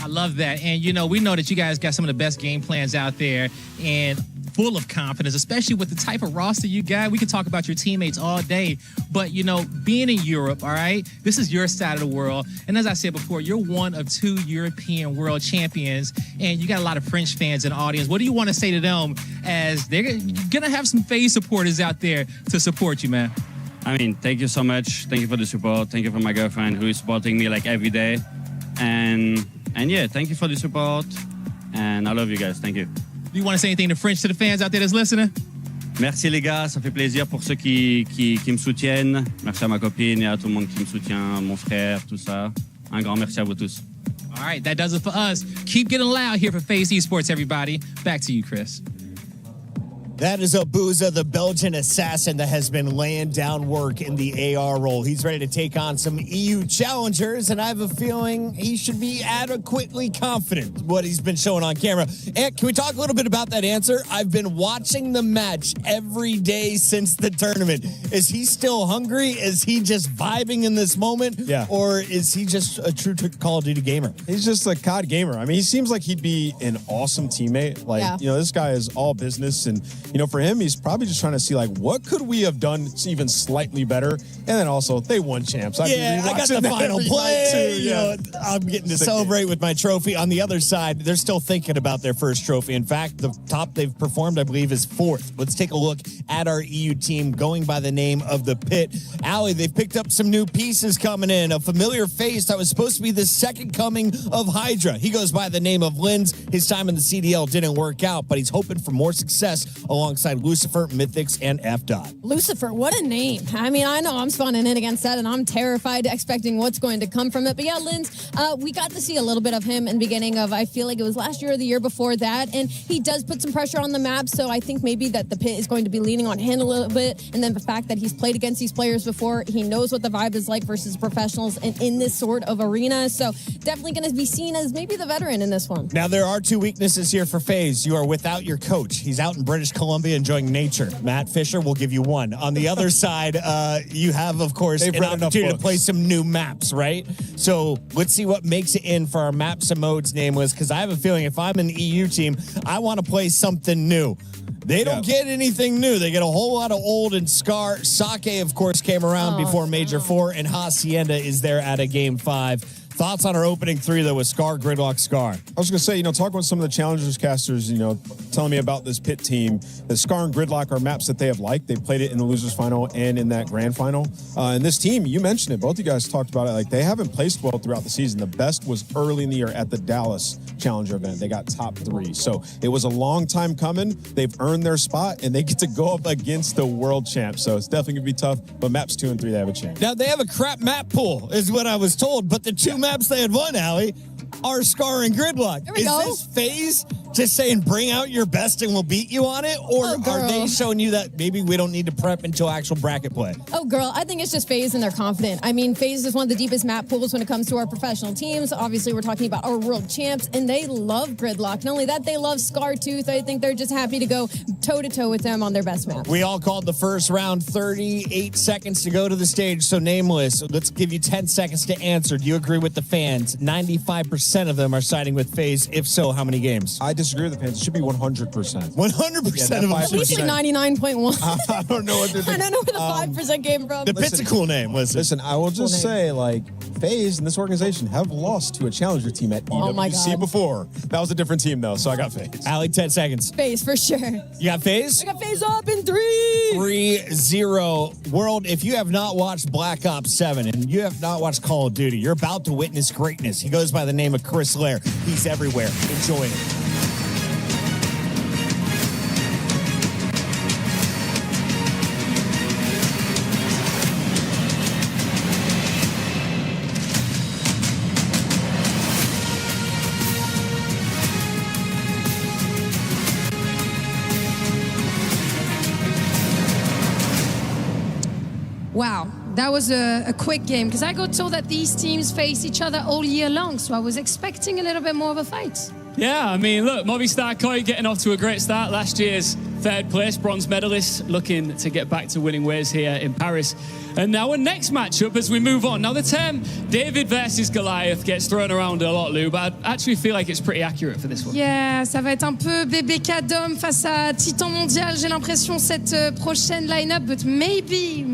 I love that. And, we know that you guys got some of the best game plans out there and full of confidence, especially with the type of roster you got. We can talk about your teammates all day, but, being in Europe, all right, this is your side of the world. And as I said before, you're one of 2 European world champions, and you got a lot of French fans in the audience. What do you want to say to them as they're going to have some FaZe supporters out there to support you, man? Thank you so much. Thank you for the support. Thank you for my girlfriend who is supporting me like every day. And yeah, thank you for the support. And I love you guys. Thank you. Do you want to say anything in French to the fans out there that's listening? Merci les gars, ça fait plaisir pour ceux qui me soutiennent. Merci à ma copine et à tout le monde qui me soutient, mon frère, tout ça. Un grand merci à vous tous. All right, that does it for us. Keep getting loud here for FaZe Esports, everybody. Back to you, Chris. That is Abuza, the Belgian assassin that has been laying down work in the AR role. He's ready to take on some EU challengers, and I have a feeling he should be adequately confident what he's been showing on camera. And can we talk a little bit about that answer? I've been watching the match every day since the tournament. Is he still hungry? Is he just vibing in this moment? Yeah. Or is he just a true Call of Duty gamer? He's just a COD gamer. He seems like he'd be an awesome teammate. This guy is all business, and for him, he's probably just trying to see, what could we have done even slightly better? And then also, they won Champs. I got the final play. Too, I'm getting to celebrate with my trophy. On the other side, they're still thinking about their first trophy. In fact, the top they've performed, I believe, is 4th. Let's take a look at our EU team going by the name of the Pit. Allie, they've picked up some new pieces coming in. A familiar face that was supposed to be the second coming of Hydra. He goes by the name of Lens. His time in the CDL didn't work out, but he's hoping for more success alongside Lucifer, Mythics, and F-Dot. Lucifer, what a name. I know I'm spawning in against that, and I'm terrified, expecting what's going to come from it. But yeah, Linz, we got to see a little bit of him in the beginning of, I feel like it was last year or the year before that, and he does put some pressure on the map, so I think maybe that the Pit is going to be leaning on him a little bit, and then the fact that he's played against these players before, he knows what the vibe is like versus professionals and in this sort of arena, so definitely going to be seen as maybe the veteran in this one. Now, there are 2 weaknesses here for FaZe. You are without your coach. He's out in British Columbia enjoying nature. Matt Fisher will give you 1. On the other side, you have, of course, an opportunity to play some new maps, right? So let's see what makes it in for our Maps and Modes nameless, because I have a feeling if I'm an EU team, I want to play something new. They don't get anything new. They get a whole lot of old, and Scar. Sake, of course, came around before Major 4, and Hacienda is there at a Game 5. Thoughts on our opening 3, though, with Scar, Gridlock, Scar? I was going to say, talking with some of the challengers casters, telling me about this Pit team, that Scar and Gridlock are maps that they have liked. They played it in the losers final and in that grand final. And this team, you mentioned it, both of you guys talked about it, they haven't placed well throughout the season. The best was early in the year at the Dallas Challenger event. They got top 3. So it was a long time coming. They've earned their spot, and they get to go up against the world champ. So it's definitely going to be tough, but maps 2 and 3, they have a chance. Now, they have a crap map pool, is what I was told, but the 2 maps they had won, Allie, are Scar and Gridlock. There we go. Is this FaZe just saying, bring out your best and we'll beat you on it? Or are they showing you that maybe we don't need to prep until actual bracket play? Oh, girl, I think it's just FaZe and they're confident. FaZe is one of the deepest map pools when it comes to our professional teams. Obviously, we're talking about our world champs, and they love Gridlock. Not only that, they love Scar, too, so I think they're just happy to go toe-to-toe with them on their best map. We all called the first round. 38 seconds to go to the stage. So Nameless, let's give you 10 seconds to answer. Do you agree with the fans? 95% of them are siding with FaZe. If so, how many games? I disagree with the fans. It should be 100%. 100% of them. At least like 99.1. I don't know what they're I don't know where the 5% came from. The pit's a cool name. Listen, I will just say, like, FaZe and this organization have lost to a challenger team at Oh my EWC God. before. That was a different team, though, so I got FaZe. Allie, 10 seconds. FaZe, for sure. You got FaZe? I got FaZe up in 3. 3-0. World, if you have not watched Black Ops 7 and you have not watched Call of Duty, you're about to witness greatness. He goes by the name of Chris Lair. He's everywhere. Enjoy it. Wow, that was a quick game because I got told that these teams face each other all year long, so I was expecting a little bit more of a fight. Yeah, I mean, look, Movistar Koi getting off to a great start. Last year's third place, bronze medalist, looking to get back to winning ways here in Paris. And now our next matchup as we move on. Now the term David versus Goliath gets thrown around a lot, Lou, but I actually feel like it's pretty accurate for this one. Yeah, ça va être un peu BBK d'homme face à Titan mondial, j'ai l'impression, cette prochaine line-up, but maybe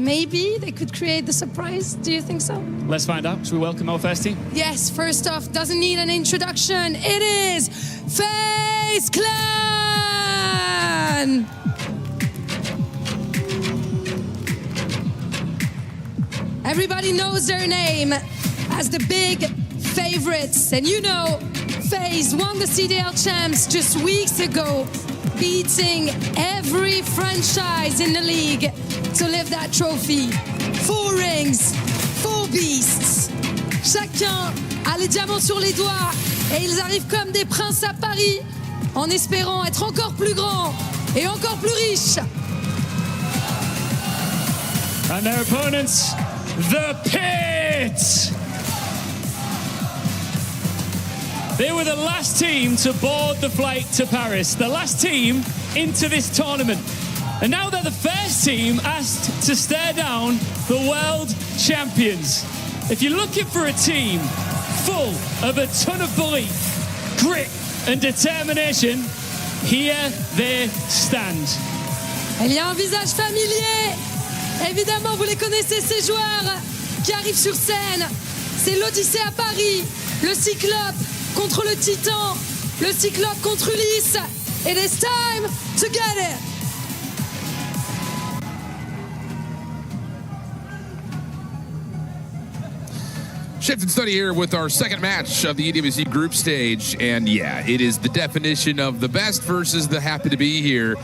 they could create the surprise. Do you think so? Let's find out. Should we welcome our first team? Yes, first off, doesn't need an introduction. It is FaZe Clan! Everybody knows their name as the big favorites. And you know, FaZe won the CDL champs just weeks ago, beating every franchise in the league to lift that trophy. 4 rings, 4 beasts. Chacun a les diamants sur les doigts et ils arrivent comme des princes à Paris en espérant être encore plus grands et encore plus riches. And their opponents, the Pit! They were the last team to board the flight to Paris, the last team into this tournament. And now they're the first team asked to stare down the world champions. If you're looking for a team full of a ton of belief, grit and determination, here they stand. Il y a un visage familier. Évidemment, vous les connaissez, ces joueurs qui arrivent sur scène. C'est l'Odyssée à Paris, le Cyclope contre le Titan, le Cyclope contre Ulysse. It is time to get it. Shift and study here with our second match of the EWC group stage. And yeah, it is the definition of the best versus the happy to be here.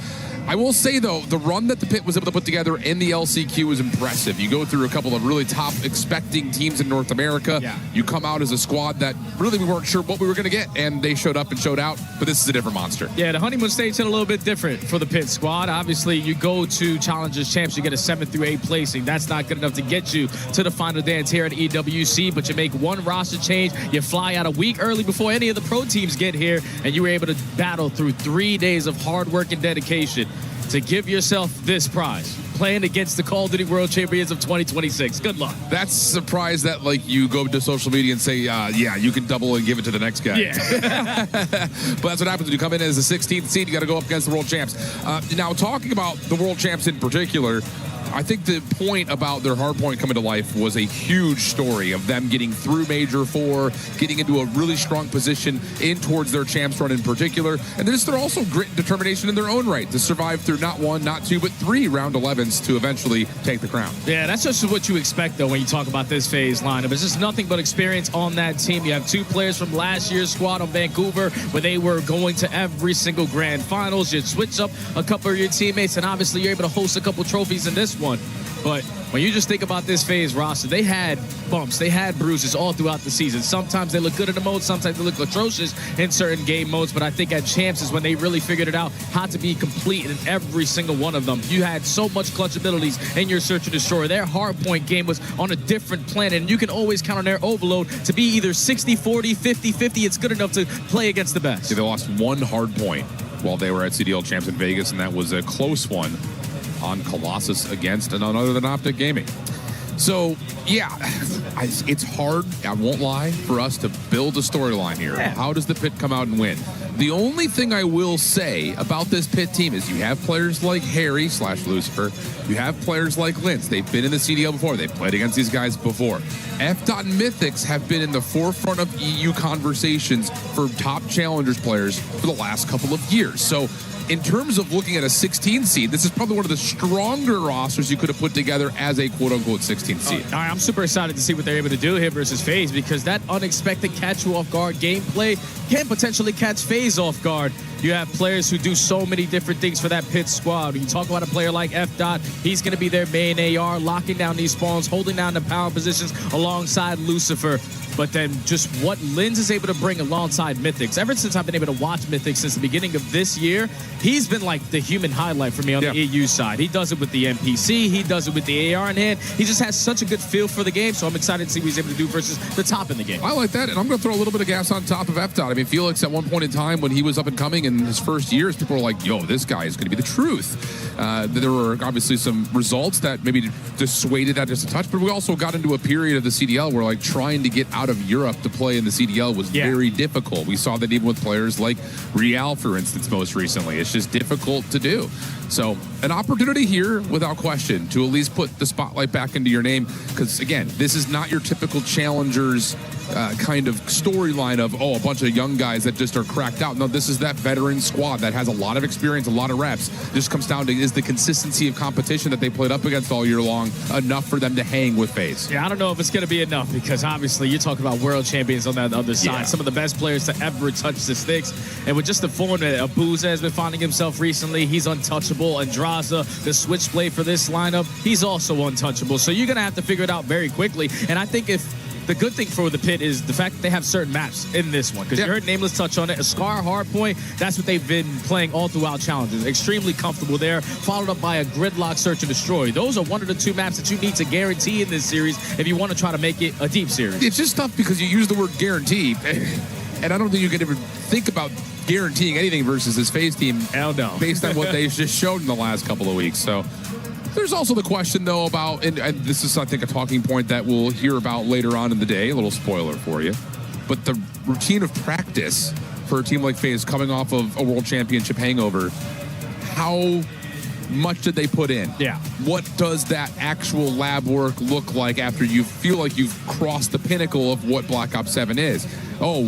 I will say, though, the run that the Pit was able to put together in the LCQ was impressive. You go through a couple of really top expecting teams in North America. Yeah. You come out as a squad that really we weren't sure what we were going to get, and they showed up and showed out, but this is a different monster. Yeah, the honeymoon stage is a little bit different for the Pit squad. Obviously, you go to Challengers Champs, you get a 7 through 8 placing. That's not good enough to get you to the final dance here at EWC, but you make one roster change. You fly out a week early before any of the pro teams get here, and you were able to battle through 3 days of hard work and dedication to give yourself this prize, playing against the Call of Duty World Champions of 2026. Good luck. That's a surprise that, like, you go to social media and say, yeah, you can double and give it to the next guy. Yeah. But that's what happens when you come in as the 16th seed. You got to go up against the world champs. Now, talking about the world champs in particular, I think the point about their hard point coming to life was a huge story of them getting through Major 4, getting into a really strong position in towards their champs run in particular. And they're also grit and determination in their own right to survive through not 1, not 2, but 3 round 11s to eventually take the crown. Yeah, that's just what you expect, though, when you talk about this FaZe lineup. It's just nothing but experience on that team. You have 2 players from last year's squad on Vancouver, where they were going to every single grand finals. You switch up a couple of your teammates, and obviously you're able to host a couple trophies in this one. But when you just think about this FaZe roster, they had bumps, they had bruises all throughout the season. Sometimes they look good in the mode, sometimes they look atrocious in certain game modes. But I think at Champs is when they really figured it out how to be complete in every single one of them. You had so much clutch abilities in your Search and Destroy. Their hardpoint game was on a different planet, and you can always count on their overload to be either 60-40, 50-50. It's good enough to play against the best. Yeah, they lost 1 hardpoint while they were at CDL Champs in Vegas, and that was a close one on Colossus against none other than Optic Gaming. So, yeah, it's hard, I won't lie, for us to build a storyline here. Yeah. How does the Pit come out and win? The only thing I will say about this Pit team is you have players like Harry/Lucifer. You have players like Lince. They've been in the CDL before. They've played against these guys before. F.Dot and Mythics have been in the forefront of EU conversations for top challengers players for the last couple of years. So, in terms of looking at a 16 seed, this is probably one of the stronger rosters you could have put together as a quote-unquote 16 seed. All right, I'm super excited to see what they're able to do here versus FaZe, because that unexpected catch you off guard gameplay can potentially catch FaZe off guard. You have players who do so many different things for that Pit squad. You talk about a player like F.Dot, he's going to be their main AR, locking down these spawns, holding down the power positions alongside Lucifer. But then just what Linz is able to bring alongside Mythics. Ever since I've been able to watch Mythics since the beginning of this year, he's been like the human highlight for me on the EU side. He does it with the NPC. He does it with the AR in hand. He just has such a good feel for the game, so I'm excited to see what he's able to do versus the top in the game. I like that, and I'm going to throw a little bit of gas on top of F.Dot. I mean, Felix, at one point in time when he was up and coming in his first years, people were like, yo, this guy is going to be the truth. There were obviously some results that maybe dissuaded that just a touch, but we also got into a period of the CDL where like trying to get out of Europe to play in the CDL was very difficult. We saw that even with players like Real, for instance, most recently. It's just difficult to do. So an opportunity here, without question, to at least put the spotlight back into your name, because again, this is not your typical challengers kind of storyline of, oh, a bunch of young guys that just are cracked out. No, this is that veteran squad that has a lot of experience, a lot of reps. Just comes down to, is the consistency of competition that they played up against all year long enough for them to hang with FaZe? Yeah, I don't know if it's going to be enough, because obviously you're talking about world champions on that other side. Some of the best players to ever touch the sticks. And with just the form that Abuza has been finding himself recently, he's untouchable. Andraza, the switchblade for this lineup, he's also untouchable. So you're going to have to figure it out very quickly. And I think if the good thing for the Pit is the fact that they have certain maps in this one, because you heard Nameless touch on it. A Scar Hardpoint, that's what they've been playing all throughout challenges. Extremely comfortable there, followed up by a Gridlock Search and Destroy. Those are one of the two maps that you need to guarantee in this series if you want to try to make it a deep series. It's just tough because you use the word guarantee, and I don't think you can ever think about guaranteeing anything versus this FaZe team. Hell no. Based on what they've just showed in the last couple of weeks. So there's also the question, though, about, and this is, I think, a talking point that we'll hear about later on in the day, a little spoiler for you, but the routine of practice for a team like FaZe coming off of a World Championship hangover, how much did they put in? Yeah. What does that actual lab work look like after you feel like you've crossed the pinnacle of what Black Ops 7 is? Oh,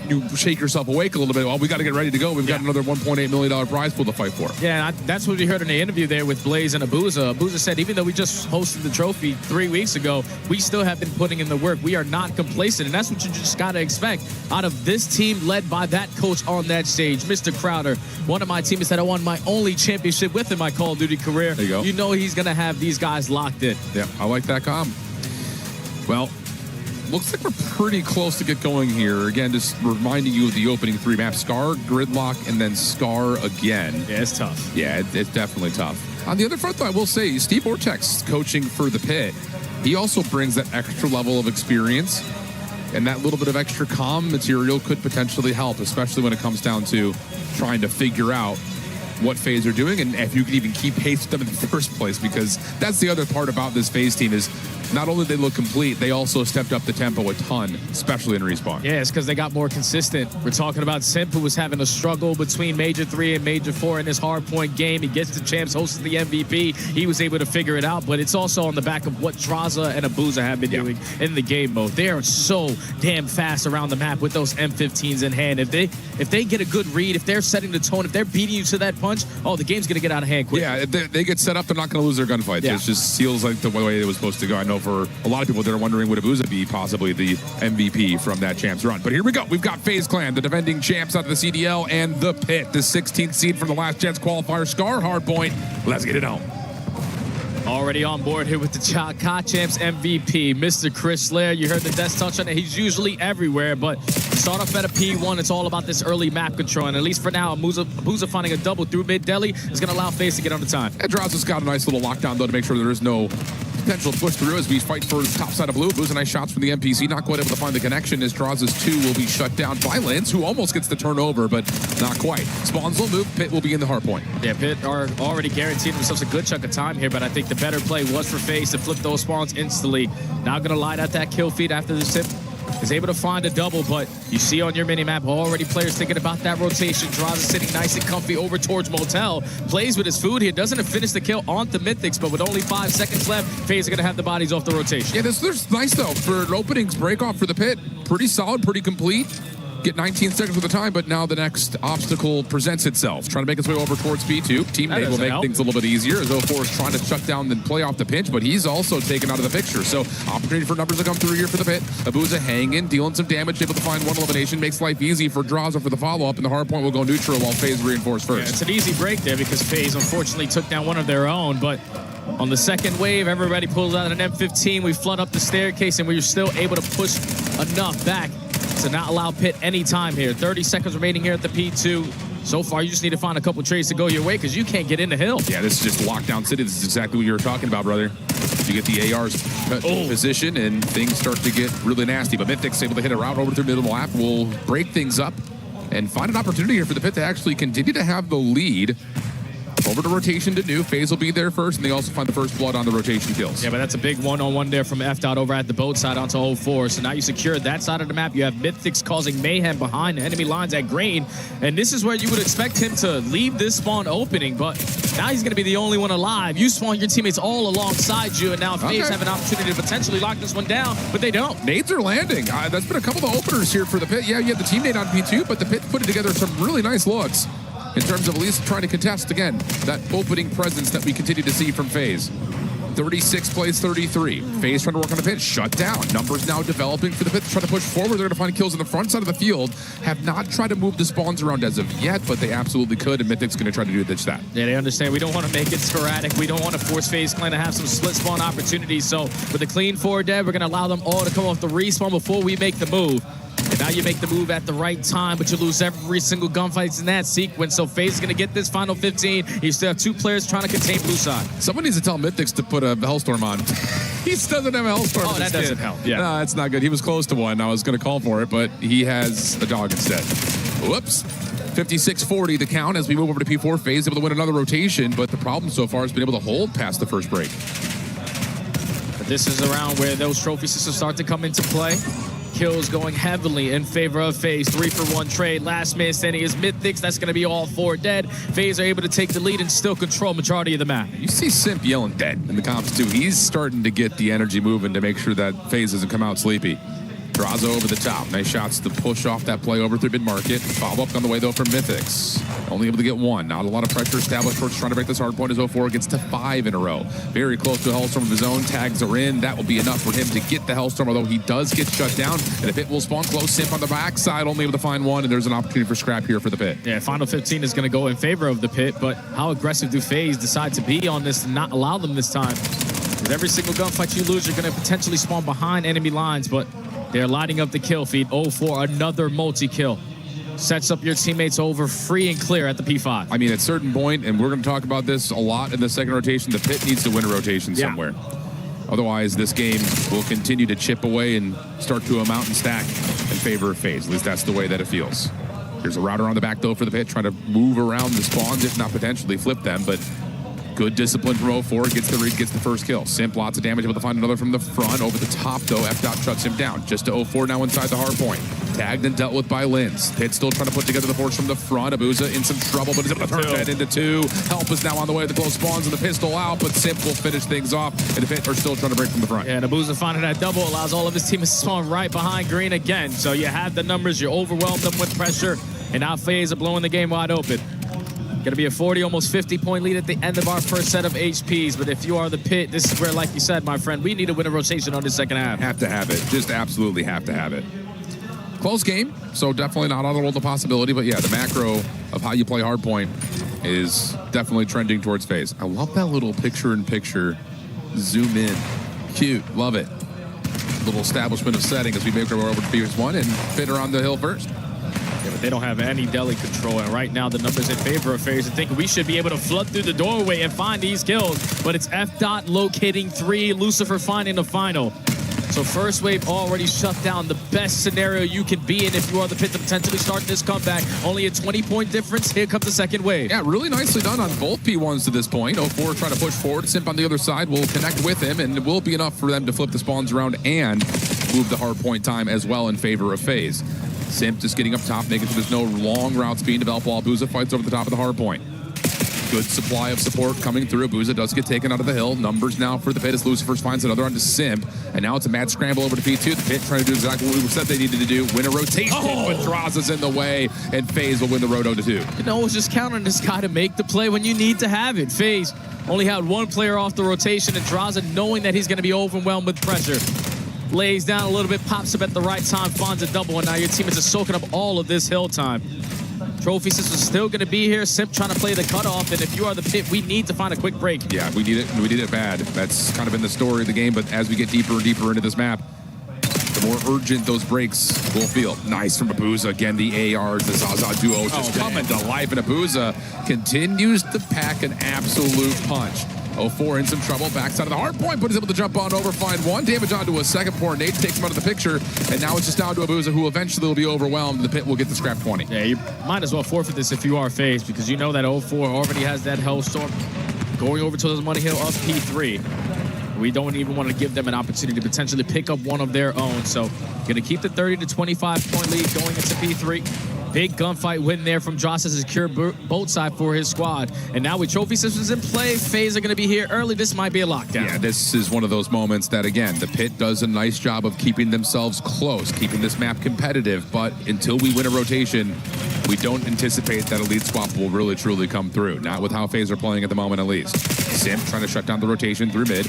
you shake yourself awake a little bit. Well, we got to get ready to go. We've got another $1.8 million prize pool to fight for. Yeah, that's what we heard in the interview there with Blaze and Abuza. Abuza said, even though we just hosted the trophy 3 weeks ago, we still have been putting in the work. We are not complacent, and that's what you just got to expect out of this team led by that coach on that stage, Mr. Crowder. One of my teammates that I won my only championship with in my Call of Duty career. There you go. You know he's going to have these guys locked in. Yeah, I like that comm. Well, looks like we're pretty close to get going here. Again, just reminding you of the opening 3 maps. Scar, Gridlock, and then Scar again. Yeah, it's tough. Yeah, it's definitely tough. On the other front, though, I will say, Steve Ortex coaching for the Pit, he also brings that extra level of experience, and that little bit of extra comm material could potentially help, especially when it comes down to trying to figure out what FaZe are doing and if you can even keep pace with them in the first place, because that's the other part about this FaZe team is not only they look complete, they also stepped up the tempo a ton, especially in Respawn. Yeah, it's because they got more consistent. We're talking about Simp, who was having a struggle between Major 3 and Major 4 in this hardpoint game. He gets the champs, hosts the MVP. He was able to figure it out, but it's also on the back of what Draza and Abuza have been doing in the game mode. They are so damn fast around the map with those M15s in hand. If they get a good read, if they're setting the tone, if they're beating you to that punch, oh, the game's going to get out of hand quickly. Yeah, they get set up, they're not going to lose their gunfights. Yeah. It just feels like the way it was supposed to go. I know for a lot of people that are wondering, would Abuza be possibly the MVP from that champs run? But here we go. We've got FaZe Clan, the defending champs out of the CDL, and the Pit, the 16th seed from the last chance qualifier, Scar Hardpoint. Let's get it on. Already on board here with the COD Champs MVP, Mr. Chris Slayer. You heard the Death touch on it. He's usually everywhere, but start off at a P1. It's all about this early map control, and at least for now, Abuza finding a double through mid-deli is going to allow FaZe to get on the time. And Draza's got a nice little lockdown, though, to make sure there is no potential to push through as we fight for the top side of blue. Losing nice shots from the NPC, not quite able to find the connection as Draws' 2 will be shut down by Lance, who almost gets the turnover, but not quite. Spawns will move, Pit will be in the hard point. Yeah, Pit are already guaranteed themselves a good chunk of time here, but I think the better play was for FaZe to flip those spawns instantly. Now gonna light out that kill feed after the sip. Is able to find a double, but you see on your minimap already players thinking about that rotation. Draws is sitting nice and comfy over towards Motel. Plays with his food here. Doesn't finish the kill onto Mythics, but with only 5 seconds left, FaZe are going to have the bodies off the rotation. Yeah, this is nice, though, for an openings break off for the Pit. Pretty solid, pretty complete. Get 19 seconds with the time, but now the next obstacle presents itself. Trying to make its way over towards P2. Teammate will make things a little bit easier as 04 is trying to shut down and play off the pinch, but he's also taken out of the picture. So opportunity for numbers to come through here for the Pit. Abuza hanging, dealing some damage, able to find one elimination, makes life easy for Draza for the follow-up, and the hard point will go neutral while FaZe reinforce first. Yeah, it's an easy break there because FaZe unfortunately took down one of their own, but on the second wave, everybody pulls out an M15. We flood up the staircase, and we're still able to push enough back to not allow Pit any time here. 30 seconds remaining here at the P2. So far, you just need to find a couple trades to go your way because you can't get in the hill. Yeah, this is just lockdown city. This is exactly what you were talking about, brother. You get the AR's position, and things start to get really nasty. But Mythic's able to hit a route over through middle of the lap. Will break things up and find an opportunity here for the Pit to actually continue to have the lead. Over to rotation to new. FaZe will be there first, and they also find the first blood on the rotation kills. Yeah, but that's a big one-on-one there from F. Dot over at the boat side onto 04. So now you secure that side of the map. You have Mythics causing mayhem behind the enemy lines at green. And this is where you would expect him to leave this spawn opening, but now he's going to be the only one alive. You spawn your teammates all alongside you, and now FaZe have an opportunity to potentially lock this one down, but they don't. Nades are landing. That's been a couple of openers here for the Pit. Yeah, you have the team nade on P2, but the Pit putting together some really nice looks in terms of at least trying to contest, again, that opening presence that we continue to see from FaZe. 36 plays 33. FaZe trying to work on the Pit, shut down. Numbers now developing for the Pit to try to push forward. They're going to find kills on the front side of the field. Have not tried to move the spawns around as of yet, but they absolutely could, and Mythic's going to try to do just that. Yeah, they understand. We don't want to make it sporadic. We don't want to force FaZe Clan to have some split spawn opportunities. So with a clean 4 dead, we're going to allow them all to come off the respawn before we make the move. And now you make the move at the right time, but you lose every single gunfight in that sequence. So FaZe is going to get this final 15. You still have 2 players trying to contain blue side. Someone needs to tell Mythics to put a Hellstorm on. He doesn't have a Hellstorm. Oh, that doesn't help. Yeah. No, that's not good. He was close to one. I was going to call for it, but he has a dog instead. Whoops. 56-40 the count as we move over to P4. FaZe able to win another rotation, but the problem so far has been able to hold past the first break. But this is around where those trophy systems start to come into play. Kills going heavily in favor of FaZe. 3-for-1 trade. Last man standing is Mythics. That's going to be all 4 dead. FaZe are able to take the lead and still control majority of the map. You see Simp yelling dead in the comps too. He's starting to get the energy moving to make sure that FaZe doesn't come out sleepy. Drazo over the top. Nice shots to push off that play over through mid-market. Follow-up on the way, though, from Mythics. Only able to get 1. Not a lot of pressure established towards trying to break this hard point as 04 gets to 5 in a row. Very close to a Hellstorm of his own. Tags are in. That will be enough for him to get the Hellstorm, although he does get shut down. And the Pit will spawn close. Simp on the backside, only able to find 1, and there's an opportunity for scrap here for the Pit. Yeah, final 15 is going to go in favor of the Pit, but how aggressive do FaZe decide to be on this and not allow them this time? With every single gunfight you lose, you're going to potentially spawn behind enemy lines, but they're lighting up the kill feed. 04, another multi-kill. Sets up your teammates over free and clear at the P5. I mean, at a certain point, and we're going to talk about this a lot in the second rotation, the Pit needs to win a rotation somewhere. Otherwise, this game will continue to chip away and start to amount and stack in favor of FaZe. At least that's the way that it feels. There's a router on the back, though, for the Pit, trying to move around the spawns, if not potentially flip them, but good discipline from 04, gets the read, gets the first kill. Simp, lots of damage, able to find another from the front. Over the top, though, F. Dot shuts him down. Just to 04 now inside the hard point. Tagged and dealt with by Linz. Pit still trying to put together the force from the front. Abuza in some trouble, but is able to turn that into 2. Help is now on the way. The close spawns and the pistol out, but Simp will finish things off, and the Pit are still trying to break from the front. Yeah, and Abuza finding that double allows all of his team to spawn right behind green again. So you have the numbers, you overwhelm them with pressure, and now FaZe are blowing the game wide open. Gonna be a 40, almost 50-point lead at the end of our first set of HPs. But if you are the Pit, this is where, like you said, my friend, we need to win a rotation on this second half. Have to have it. Just absolutely have to have it. Close game, so definitely not out of the world of possibility. But yeah, the macro of how you play hardpoint is definitely trending towards FaZe. I love that little picture-in-picture zoom in. Cute, love it. Little establishment of setting as we make our way over to P1 and Pit are on the hill first. Yeah, but they don't have any deli control, and right now the numbers in favor of FaZe. I think we should be able to flood through the doorway and find these kills, but it's F. Dot locating 3, Lucifer finding the final. So first wave already shut down. The best scenario you can be in if you are the Pit to potentially start this comeback. Only a 20-point difference. Here comes the second wave. Yeah, really nicely done on both P1s to this point. 04 trying to push forward. Simp on the other side will connect with him, and it will be enough for them to flip the spawns around and move the hard point time as well in favor of FaZe. Simp just getting up top, making sure there's no long routes being developed while Booza fights over the top of the hard point. Good supply of support coming through. Booza does get taken out of the hill. Numbers now for the Pit as Lucifer finds another onto Simp. And now it's a mad scramble over to P2. The Pit trying to do exactly what we said they needed to do. Win a rotation, but Draza's in the way, and FaZe will win the roto to 2. You know, just count on this guy to make the play when you need to have it. FaZe only had one player off the rotation, and Draza, knowing that he's going to be overwhelmed with pressure, lays down a little bit, pops up at the right time, finds a double, and now your teammates are soaking up all of this hill time. Trophy Sister's still going to be here. Simp trying to play the cutoff, and if you are the Pit, we need to find a quick break. Yeah, we need it. We need it bad. That's kind of been the story of the game, but as we get deeper and deeper into this map, the more urgent those breaks will feel. Nice from Abuza. Again, the ARs, the Zaza duo just coming to life, and Abuza continues to pack an absolute punch. 04 in some trouble, backside of the hard point, but is able to jump on over, find 1 damage onto a second before Nate takes him out of the picture, and now it's just down to Abuza, who eventually will be overwhelmed. The Pit will get the scrap 20. Yeah, you might as well forfeit this if you are FaZe, because you know that 04 already has that Hellstorm going over to the money hill of P3. We don't even want to give them an opportunity to potentially pick up one of their own, so going to keep the 30 to 25 point lead going into P3. Big gunfight win there from Josh to secure both side for his squad. And now with Trophy Systems in play, FaZe are going to be here early. This might be a lockdown. Yeah, this is one of those moments that, again, the Pit does a nice job of keeping themselves close, keeping this map competitive. But until we win a rotation, we don't anticipate that Elite Swap will really, truly come through. Not with how FaZe are playing at the moment, at least. Simp trying to shut down the rotation through mid.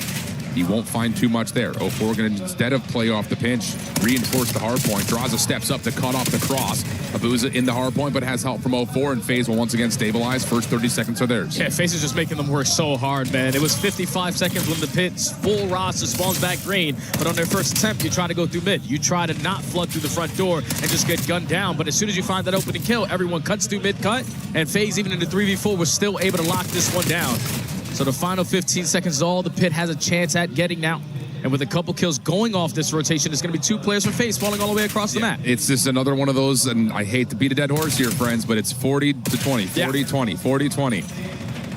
He won't find too much there. 04 going to, instead of play off the pinch, reinforce the hard point. Draza steps up to cut off the cross. Abuza in the hard point, but has help from 04, and FaZe will once again stabilize. First 30 seconds are theirs. Yeah, FaZe is just making them work so hard, man. It was 55 seconds when the Pit's full roster spawns back green, but on their first attempt, you try to go through mid. You try to not flood through the front door and just get gunned down, but as soon as you find that opening kill, everyone cuts through mid-cut, and FaZe, even in the 3v4, was still able to lock this one down. So the final 15 seconds is all the Pit has a chance at getting now. And with a couple kills going off this rotation, it's going to be 2 players from FaZe falling all the way across the map. It's just another one of those, and I hate to beat a dead horse here, friends, but it's 40 to 20, 40-20, 40-20.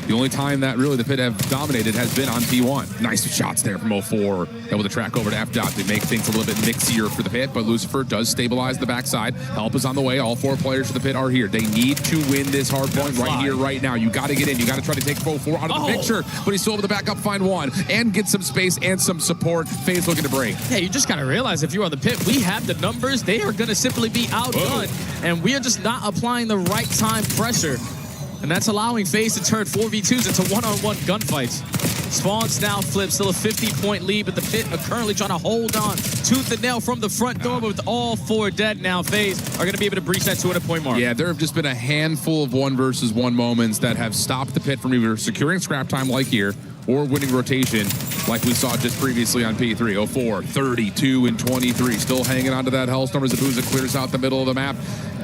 The only time that really the Pit have dominated has been on P1. Nice shots there from 04. Able to track over to F. Dot to make things a little bit mixier for the Pit, but Lucifer does stabilize the backside. Help is on the way. All 4 players for the Pit are here. They need to win this hard point right here, right now. You got to get in. You got to try to take 04 out of the picture, but he's still able to back up, find 1, and get some space and some support. FaZe looking to break. Yeah, you just got to realize if you are the Pit, we have the numbers. They are going to simply be outdone, and we are just not applying the right time pressure. And that's allowing FaZe to turn 4v2s into one-on-one gunfights. Spawns now flip, still a 50-point lead, but the Pit are currently trying to hold on tooth and nail from the front door, but with all 4 dead now, FaZe are going to be able to breach that 200-point mark. Yeah, there have just been a handful of 1-versus-1 moments that have stopped the Pit from either securing scrap time like here or winning rotation like we saw just previously on P3. 04, 32 and 23, still hanging on to that Hellstorm as Abuza clears out the middle of the map.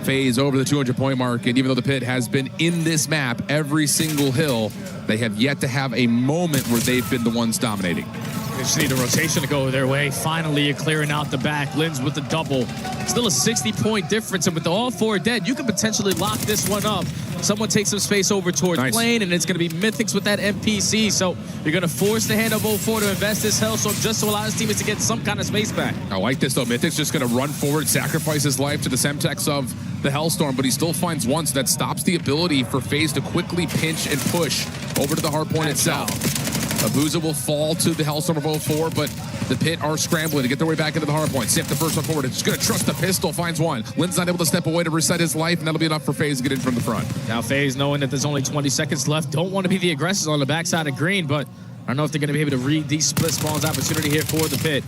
FaZe over the 200-point mark, and even though the Pit has been in this map every single hill, they have yet to have a moment where they've been the ones dominating. They just need a rotation to go their way. Finally, you're clearing out the back. Linz with the double. Still a 60-point difference, and with all 4 dead, you can potentially lock this one up. Someone takes some space over towards Plane, and it's going to be Mythics with that NPC, so you're going to force the hand of 04 to invest this Hellstorm just to allow his teammates to get some kind of space back. I like this, though. Mythic's just going to run forward, sacrifice his life to the Semtex of the Hellstorm, but he still finds one, so that stops the ability for FaZe to quickly pinch and push over to the hard point itself. Abuza will fall to the Hellstorm of 04, but the Pit are scrambling to get their way back into the hard point. Simp the first one forward. It's going to trust the pistol, finds 1. Lynn's not able to step away to reset his life, and that'll be enough for FaZe to get in from the front. Now FaZe, knowing that there's only 20 seconds left, don't want to be the aggressors on the backside of green, but I don't know if they're going to be able to read these split spawns opportunity here for the Pit.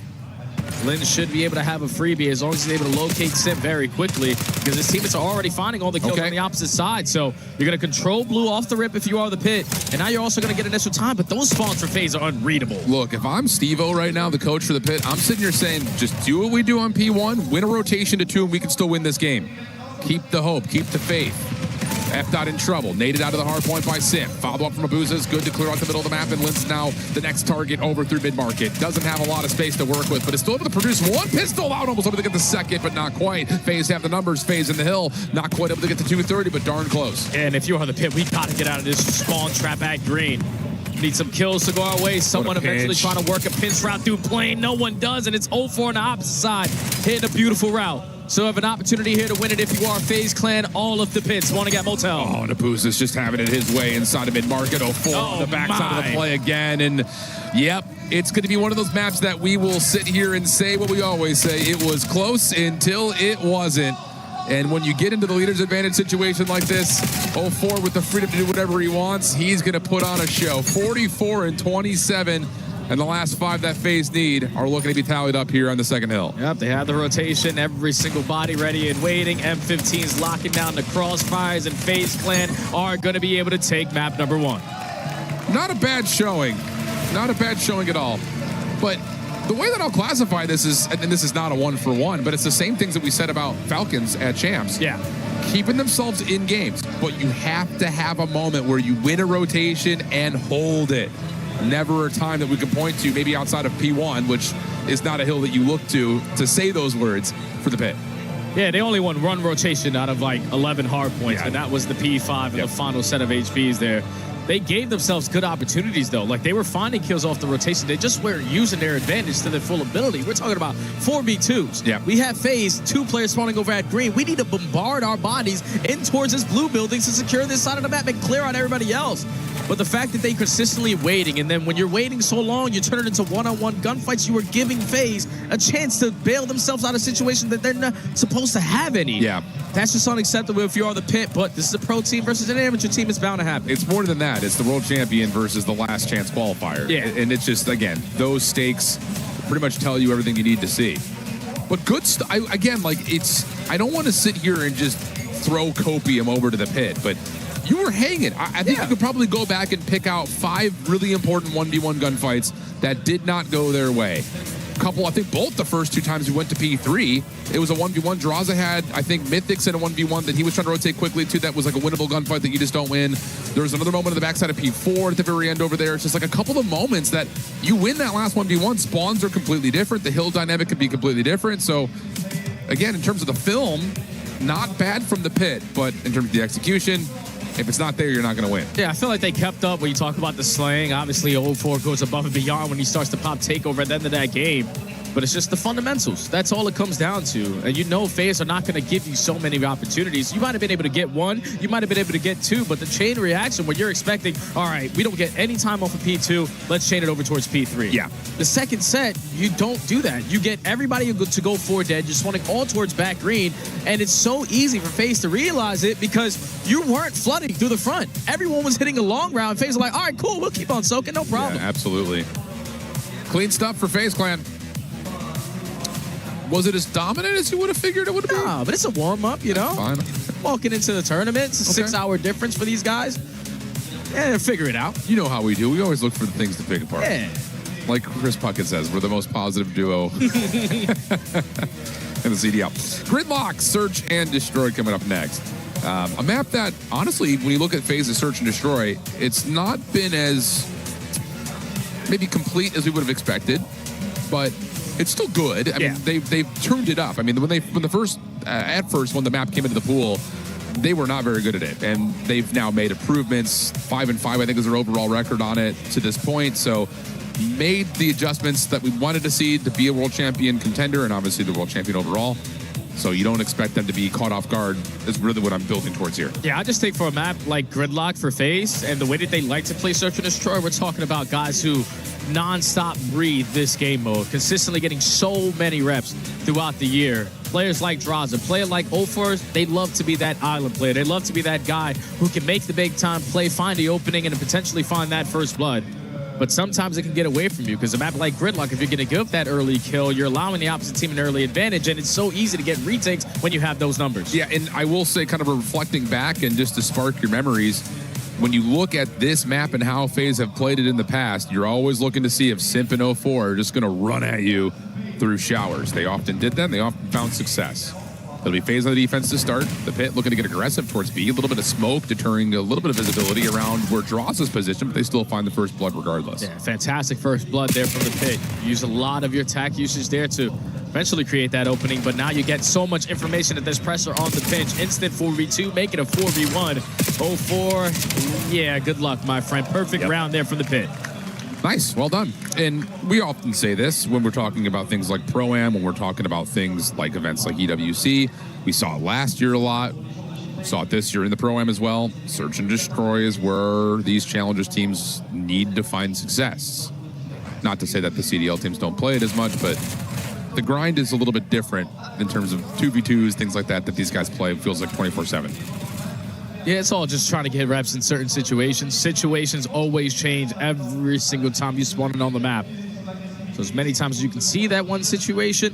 Lynn should be able to have a freebie as long as he's able to locate Simp very quickly, because his teammates are already finding all the kills on the opposite side. So you're going to control blue off the rip if you are the Pit, and now you're also going to get initial time, but those spawns for FaZe are unreadable. Look, if I'm Steve-O right now, the coach for the Pit, I'm sitting here saying, just do what we do on P1, win a rotation to 2, and we can still win this game. Keep the hope. Keep the faith. F-Dot in trouble. Naded out of the hard point by Sim. Follow up from Abuza is good to clear out the middle of the map, and Lin's now the next target over through mid-market. Doesn't have a lot of space to work with, but is still able to produce one pistol out. Almost able to get the second, but not quite. FaZe have the numbers. FaZe in the hill. Not quite able to get to 230, but darn close. And if you are the pit, we got to get out of this spawn trap at green. Need some kills to go our way. Someone eventually trying to work a pinch route through plane. No one does, and it's 0-4 on the opposite side. Hitting a beautiful route. So have an opportunity here to win it if you are FaZe Clan. All of the pits. Want to get Motel. Oh, and Abuza's just having it his way inside of mid-market. 0-4 on the backside of the play again. And, yep, it's going to be one of those maps that we will sit here and say what we always say. It was close until it wasn't. And when you get into the leader's advantage situation like this, 0-4 with the freedom to do whatever he wants, he's going to put on a show. 44 and 27. And the last 5 that FaZe need are looking to be tallied up here on the second hill. Yep, they have the rotation, every single body ready and waiting. M15's locking down the crossfires, and FaZe Clan are going to be able to take map number 1. Not a bad showing. Not a bad showing at all. But the way that I'll classify this is, and this is not a 1-for-1, but it's the same things that we said about Falcons at Champs. Yeah. Keeping themselves in games, but you have to have a moment where you win a rotation and hold it. Never a time that we can point to, maybe outside of P1, which is not a hill that you look to say those words for the pit. Yeah, they only won 1 rotation out of like 11 hard points, and that was the P5 and the final set of HPs there. They gave themselves good opportunities, though. Like, they were finding kills off the rotation. They just weren't using their advantage to their full ability. We're talking about 4v2s. Yeah. We have FaZe, 2 players spawning over at green. We need to bombard our bodies in towards this blue building to secure this side of the map and clear out everybody else. But the fact that they consistently waiting, and then when you're waiting so long, you turn it into one-on-one gunfights, you are giving FaZe a chance to bail themselves out of a situation that they're not supposed to have any. Yeah. That's just unacceptable if you are the pit, but this is a pro team versus an amateur team. It's bound to happen. It's more than that. It's the world champion versus the last chance qualifier. Yeah. And it's just, again, those stakes pretty much tell you everything you need to see. But good stuff. Again, like, I don't want to sit here and just throw copium over to the pit, but you were hanging. I think you could probably go back and pick out 5 really important 1v1 gunfights that did not go their way. I think both the first 2 times we went to P3, it was a 1v1. Draza had, I think, Mythics in a 1v1 that he was trying to rotate quickly to. That was like a winnable gunfight that you just don't win. There was another moment on the backside of P4 at the very end over there. It's just like a couple of moments that you win that last 1v1. Spawns are completely different. The hill dynamic could be completely different. So, again, in terms of the film, not bad from the pit, but in terms of the execution, if it's not there, you're not going to win. Yeah, I feel like they kept up when you talk about the slaying. Obviously, 0-4 goes above and beyond when he starts to pop takeover at the end of that game. But it's just the fundamentals. That's all it comes down to. And you know FaZe are not going to give you so many opportunities. You might have been able to get 1. You might have been able to get 2. But the chain reaction when you're expecting, all right, we don't get any time off of P2, let's chain it over towards P3. Yeah. The second set, you don't do that. You get everybody to go 4 dead. You're swanning all towards back green. And it's so easy for FaZe to realize it because you weren't flooding through the front. Everyone was hitting a long round. FaZe were like, all right, cool, we'll keep on soaking, no problem. Yeah, absolutely. Clean stuff for FaZe Clan. Was it as dominant as you would have figured it would have been? Nah, but it's a warm-up, you know? Fine. Walking into the tournament, it's a 6-hour difference for these guys. Yeah, they'll figure it out. You know how we do. We always look for the things to pick apart. Yeah. Like Chris Puckett says, we're the most positive duo in the CDL. Gridlock, Search and Destroy coming up next. A map that, honestly, when you look at phases Search and Destroy, it's not been as maybe complete as we would have expected, but it's still good. I mean, they've tuned it up. I mean, when the first the map came into the pool, they were not very good at it, and they've now made improvements. 5-5, I think, is their overall record on it to this point. So, made the adjustments that we wanted to see to be a world champion contender, and obviously the world champion overall. So you don't expect them to be caught off guard is really what I'm building towards here. Yeah, I just think for a map like Gridlock for FaZe and the way that they like to play Search and Destroy, we're talking about guys who non-stop breathe this game mode, consistently getting so many reps throughout the year. Players like Draza, player like 0-4, they love to be that island player. They love to be that guy who can make the big time play, find the opening, and potentially find that first blood. But sometimes it can get away from you because a map like Gridlock, if you're going to give that early kill, you're allowing the opposite team an early advantage, and it's so easy to get retakes when you have those numbers. Yeah, and I will say, kind of reflecting back and just to spark your memories, when you look at this map and how FaZe have played it in the past, you're always looking to see if Simp and 04 are just going to run at you through showers. They often did that, and they often found success. It'll be FaZe on the defense to start. The Pit looking to get aggressive towards B. A little bit of smoke, deterring a little bit of visibility around where Dross is positioned, but they still find the first blood regardless. Yeah, fantastic first blood there from the Pit. Use a lot of your attack usage there to eventually create that opening, but now you get so much information that there's pressure on the pinch. Instant 4v2, make it a 4v1. 0-4, yeah, good luck, my friend. Perfect round there from the Pit. Nice, well done. And we often say this when we're talking about things like Pro-Am, when we're talking about things like events like EWC. We saw it last year a lot. We saw it this year in the Pro-Am as well. Search and destroy is where these Challengers teams need to find success. Not to say that the CDL teams don't play it as much, but the grind is a little bit different in terms of 2v2s, things like that these guys play. It feels like 24/7. Yeah, it's all just trying to get reps in certain situations. Situations always change every single time you spawn it on the map. So as many times as you can see that one situation,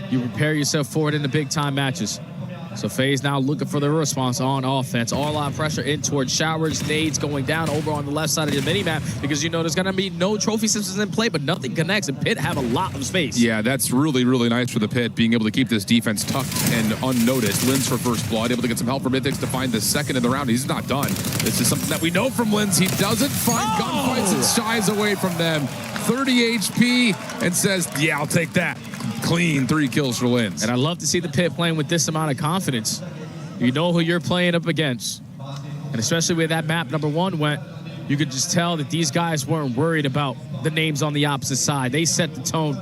you prepare yourself for it in the big time matches. So FaZe now looking for the response on offense. All out pressure in towards showers, nades going down over on the left side of the mini-map because you know there's going to be no trophy systems in play, but nothing connects, and Pit have a lot of space. Yeah, that's really, really nice for the Pit, being able to keep this defense tucked and unnoticed. Linz for first blood, able to get some help from Mythics to find the second in the round. He's not done. This is something that we know from Linz. He doesn't find gunfights and shies away from them. 30 HP and says, yeah, I'll take that. Clean 3 kills for Linz. And I love to see the Pit playing with this amount of confidence. You know who you're playing up against. And especially where that map number 1 went, you could just tell that these guys weren't worried about the names on the opposite side. They set the tone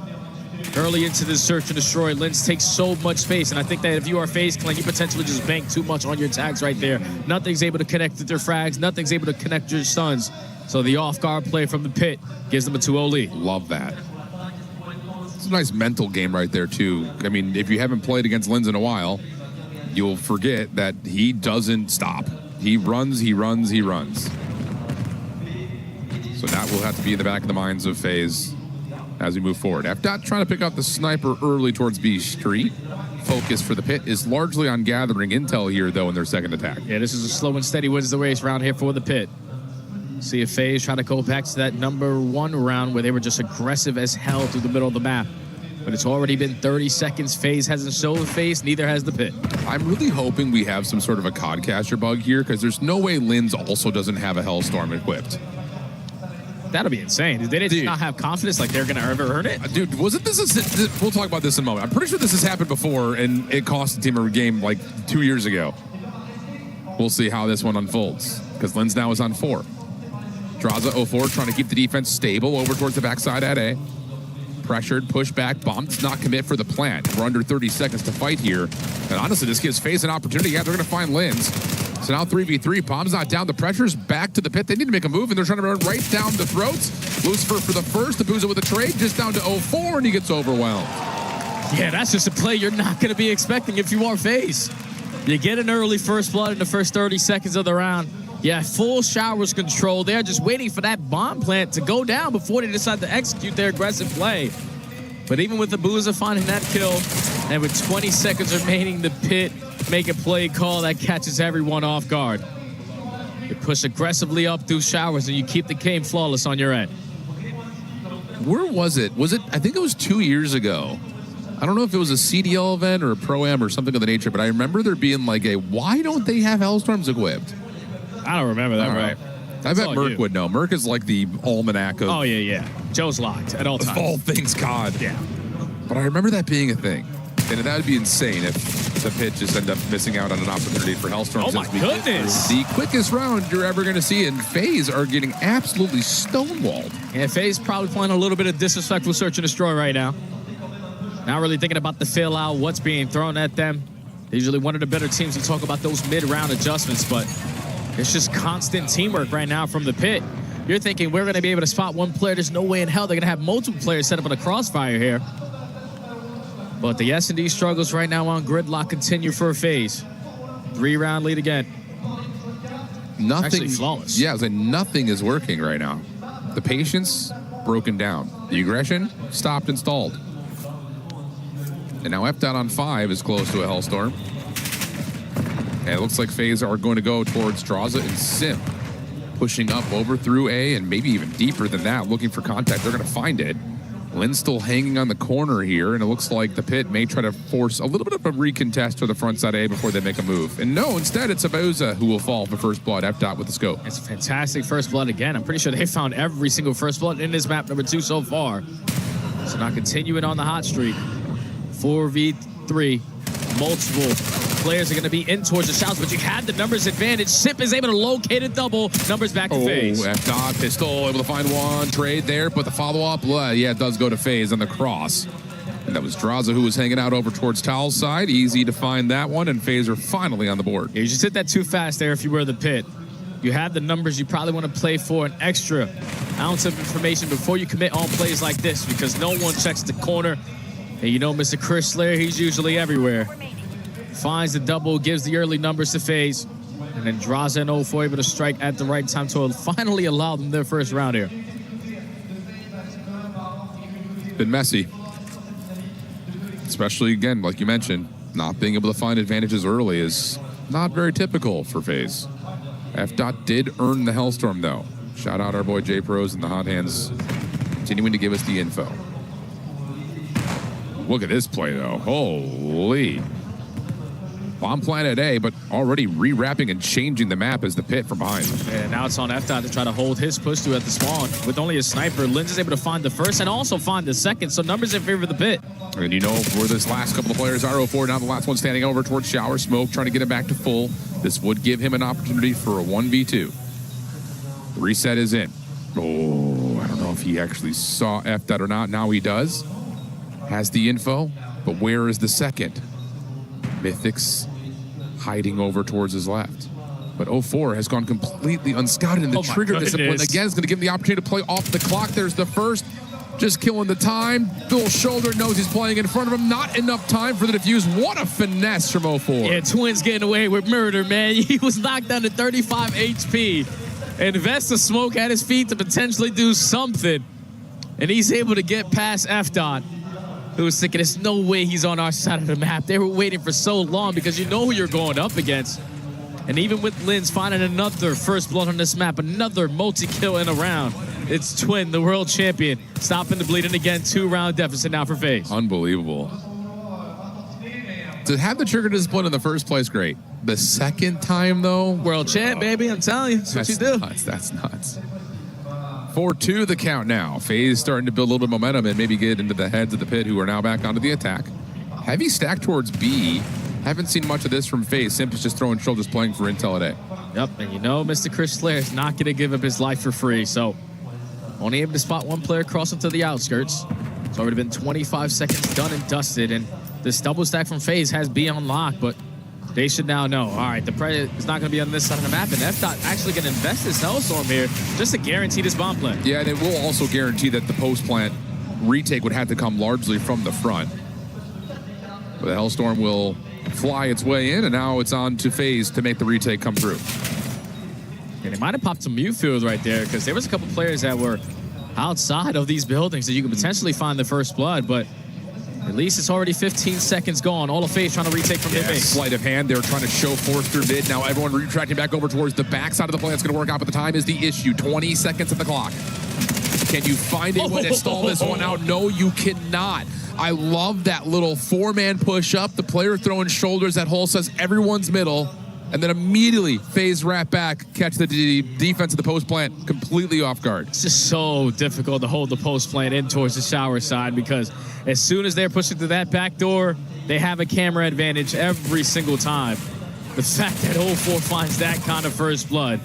early into the search and destroy. Linz takes so much space, and I think that if you are FaZe Clan, you potentially just bank too much on your tags right there. Nothing's able to connect with their frags. Nothing's able to connect your stuns. So the off-guard play from the Pit gives them a 2-0 lead. Love that. It's a nice mental game right there, too. I mean, if you haven't played against Linz in a while, you'll forget that he doesn't stop. He runs, he runs, he runs. So that will have to be in the back of the minds of FaZe as we move forward. FDOT trying to pick out the sniper early towards B Street. Focus for the Pit is largely on gathering intel here, though, in their second attack. Yeah, this is a slow and steady wins the race round here for the Pit. See if FaZe try to go back to that number 1 round where they were just aggressive as hell through the middle of the map. But it's already been 30 seconds. FaZe hasn't shown face, neither has the Pit. I'm really hoping we have some sort of a Codcaster bug here, because there's no way Linz also doesn't have a Hellstorm equipped. That'll be insane. Did they just not have confidence like they're going to ever earn it? Dude, wasn't this we'll talk about this in a moment. I'm pretty sure this has happened before, and it cost the team a game like 2 years ago. We'll see how this one unfolds, because Linz now is on 4. Draza 0-4 trying to keep the defense stable over towards the backside at A. Pressured, push back, bomb does not commit for the plant. We're under 30 seconds to fight here. And honestly, this gives FaZe an opportunity. Yeah, they're going to find Linz. So now 3v3, bomb's not down. The pressure's back to the Pit. They need to make a move, and they're trying to run right down the throats. Lucifer for the first, Abuza with a trade, just down to 0-4, and he gets overwhelmed. Yeah, that's just a play you're not going to be expecting if you are FaZe. You get an early first blood in the first 30 seconds of the round. Yeah, full showers control. They're just waiting for that bomb plant to go down before they decide to execute their aggressive play. But even with the Abuza finding that kill, and with 20 seconds remaining, the Pit make a play call that catches everyone off guard. You push aggressively up through showers, and you keep the game flawless on your end. Where was it? I think it was 2 years ago. I don't know if it was a CDL event or a Pro-Am or something of the nature, but I remember there being like why don't they have Hellstorms equipped? I don't remember that, right? I bet Merc would know. Merc is like the almanac of... Oh, yeah. Joe's locked at all times. Of all things COD. Yeah. But I remember that being a thing. And that would be insane if the Pit just end up missing out on an opportunity for Hellstorm. Oh, my goodness. The quickest round you're ever going to see, and FaZe are getting absolutely stonewalled. Yeah, FaZe probably playing a little bit of disrespectful search and destroy right now. Not really thinking about the fill out, what's being thrown at them. They're usually one of the better teams to talk about those mid-round adjustments, but it's just constant teamwork right now from the Pit. You're thinking we're going to be able to spot one player. There's no way in hell they're going to have multiple players set up in a crossfire here. But the S&D struggles right now on gridlock continue for FaZe. 3-round lead again. Nothing. Actually flawless. Yeah, I was like, nothing is working right now. The patience broken down. The aggression stopped and stalled. And now FDOT on 5 is close to a Hellstorm. And it looks like FaZe are going to go towards Draza and Sim. Pushing up over through A and maybe even deeper than that, looking for contact. They're going to find it. Lynn's still hanging on the corner here, and it looks like the pit may try to force a little bit of a recontest to the front side A before they make a move. And no, instead it's Aboza who will fall for first blood. F-Dot with the scope. It's a fantastic first blood again. I'm pretty sure they found every single first blood in this map number 2 so far. So now continuing on the hot streak. 4v3. Multiple players are going to be in towards the shouts, but you had the numbers advantage. Sip is able to locate a double. Numbers back to FaZe. F-Dot, pistol, able to find one. Trade there, but the follow-up, yeah, it does go to FaZe on the cross. And that was Draza who was hanging out over towards Towel's side. Easy to find that one, and FaZe are finally on the board. Yeah, you just hit that too fast there if you were the pit. You have the numbers you probably want to play for an extra ounce of information before you commit on plays like this, because no one checks the corner. And you know Mr. Chris Slayer, he's usually everywhere. Finds the double, gives the early numbers to FaZe, and then Draza and 04 able to strike at the right time to finally allow them their first round here. Been messy. Especially, again, like you mentioned, not being able to find advantages early is not very typical for FaZe. F-Dot did earn the Hellstorm, though. Shout out our boy J-Pros and the Hot Hands continuing to give us the info. Look at this play, though. Holy. Bomb planet A, but already rewrapping and changing the map as the pit from behind. And now it's on F-Dot to try to hold his push through at the spawn. With only a sniper, Linz is able to find the first and also find the second, so numbers in favor of the pit. And you know where this last couple of players are, 04, now the last one standing over towards Shower Smoke, trying to get him back to full. This would give him an opportunity for a 1v2. The reset is in. Oh, I don't know if he actually saw F-Dot or not. Now he does. Has the info, but where is the second? Mythic's hiding over towards his left. But 04 has gone completely unscouted, and the trigger discipline, again, is going to give him the opportunity to play off the clock. There's the first, just killing the time. Bill Shoulder knows he's playing in front of him. Not enough time for the defuse. What a finesse from 04. Yeah, Twins getting away with murder, man. He was knocked down to 35 HP. And Vesta Smoke at his feet to potentially do something. And he's able to get past F-Dot, who was thinking, there's no way he's on our side of the map. They were waiting for so long because you know who you're going up against. And even with Linz finding another first blood on this map, another multi-kill in a round, it's Twin, the world champion, stopping the bleeding again. 2-round deficit now for FaZe. Unbelievable. To have the trigger discipline in the first place, great. The second time, though, world champ, baby, I'm telling you, that's what you do. Nuts. That's nuts. 4-2 the count now. FaZe starting to build a little bit of momentum and maybe get into the heads of the pit, who are now back onto the attack. Heavy stack towards B. Haven't seen much of this from FaZe. Simp is just throwing shoulders, playing for intel at A. Yep, and you know Mr. Chris Slayer is not going to give up his life for free, so only able to spot one player crossing to the outskirts. It's already been 25 seconds done and dusted, and this double stack from FaZe has B on lock, but they should now know. All right, the prey is not going to be on this side of the map, and F-Dot actually going to invest this Hellstorm here just to guarantee this bomb plant. Yeah, and it will also guarantee that the post plant retake would have to come largely from the front. But the Hellstorm will fly its way in, and now it's on to FaZe to make the retake come through. And they might have popped some mute field right there, because there was a couple players that were outside of these buildings that you could potentially find the first blood, but at least it's already 15 seconds gone. All of FaZe trying to retake from mid base. Sleight of hand. They're trying to show force through mid. Now everyone retracting back over towards the backside of the play. It's going to work out, but the time is the issue. 20 seconds at the clock. Can you find a way to stall this one out? No, you cannot. I love that little 4-man push up. The player throwing shoulders. That hole says everyone's middle. And then immediately FaZe wrap back, catch the defense of the post plant completely off guard. It's just so difficult to hold the post plant in towards the shower side, because as soon as they're pushing through that back door, they have a camera advantage every single time. The fact that 04 finds that kind of first blood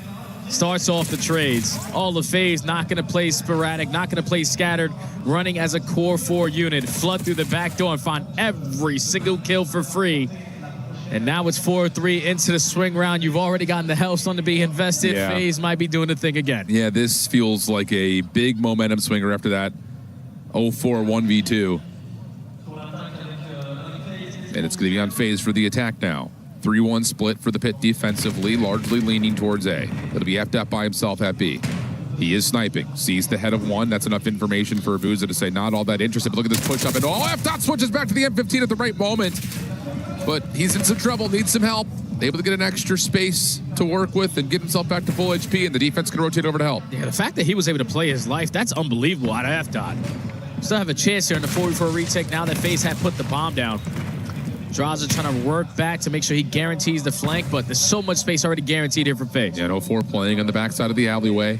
starts off the trades. All the FaZe not going to play sporadic, not going to play scattered, running as a core 4 unit, flood through the back door and find every single kill for free. And now it's 4-3 into the swing round. You've already gotten the Hellstorm to be invested. Yeah. FaZe might be doing the thing again. Yeah, this feels like a big momentum swinger after that 0-4 1v2. And it's going to be on FaZe for the attack now. 3-1 split for the pit defensively, largely leaning towards A. It'll be F-Dot by himself at B. He is sniping. Sees the head of one. That's enough information for Abuza to say not all that interested. But look at this push up. And F-Dot switches back to the M15 at the right moment. But he's in some trouble, needs some help. Able to get an extra space to work with and get himself back to full HP, and the defense can rotate over to help. Yeah, the fact that he was able to play his life, that's unbelievable out of F-Dot. Still have a chance here in the 4v4 retake now that FaZe had put the bomb down. Draza trying to work back to make sure he guarantees the flank, but there's so much space already guaranteed here for FaZe. Yeah, 04 playing on the backside of the alleyway.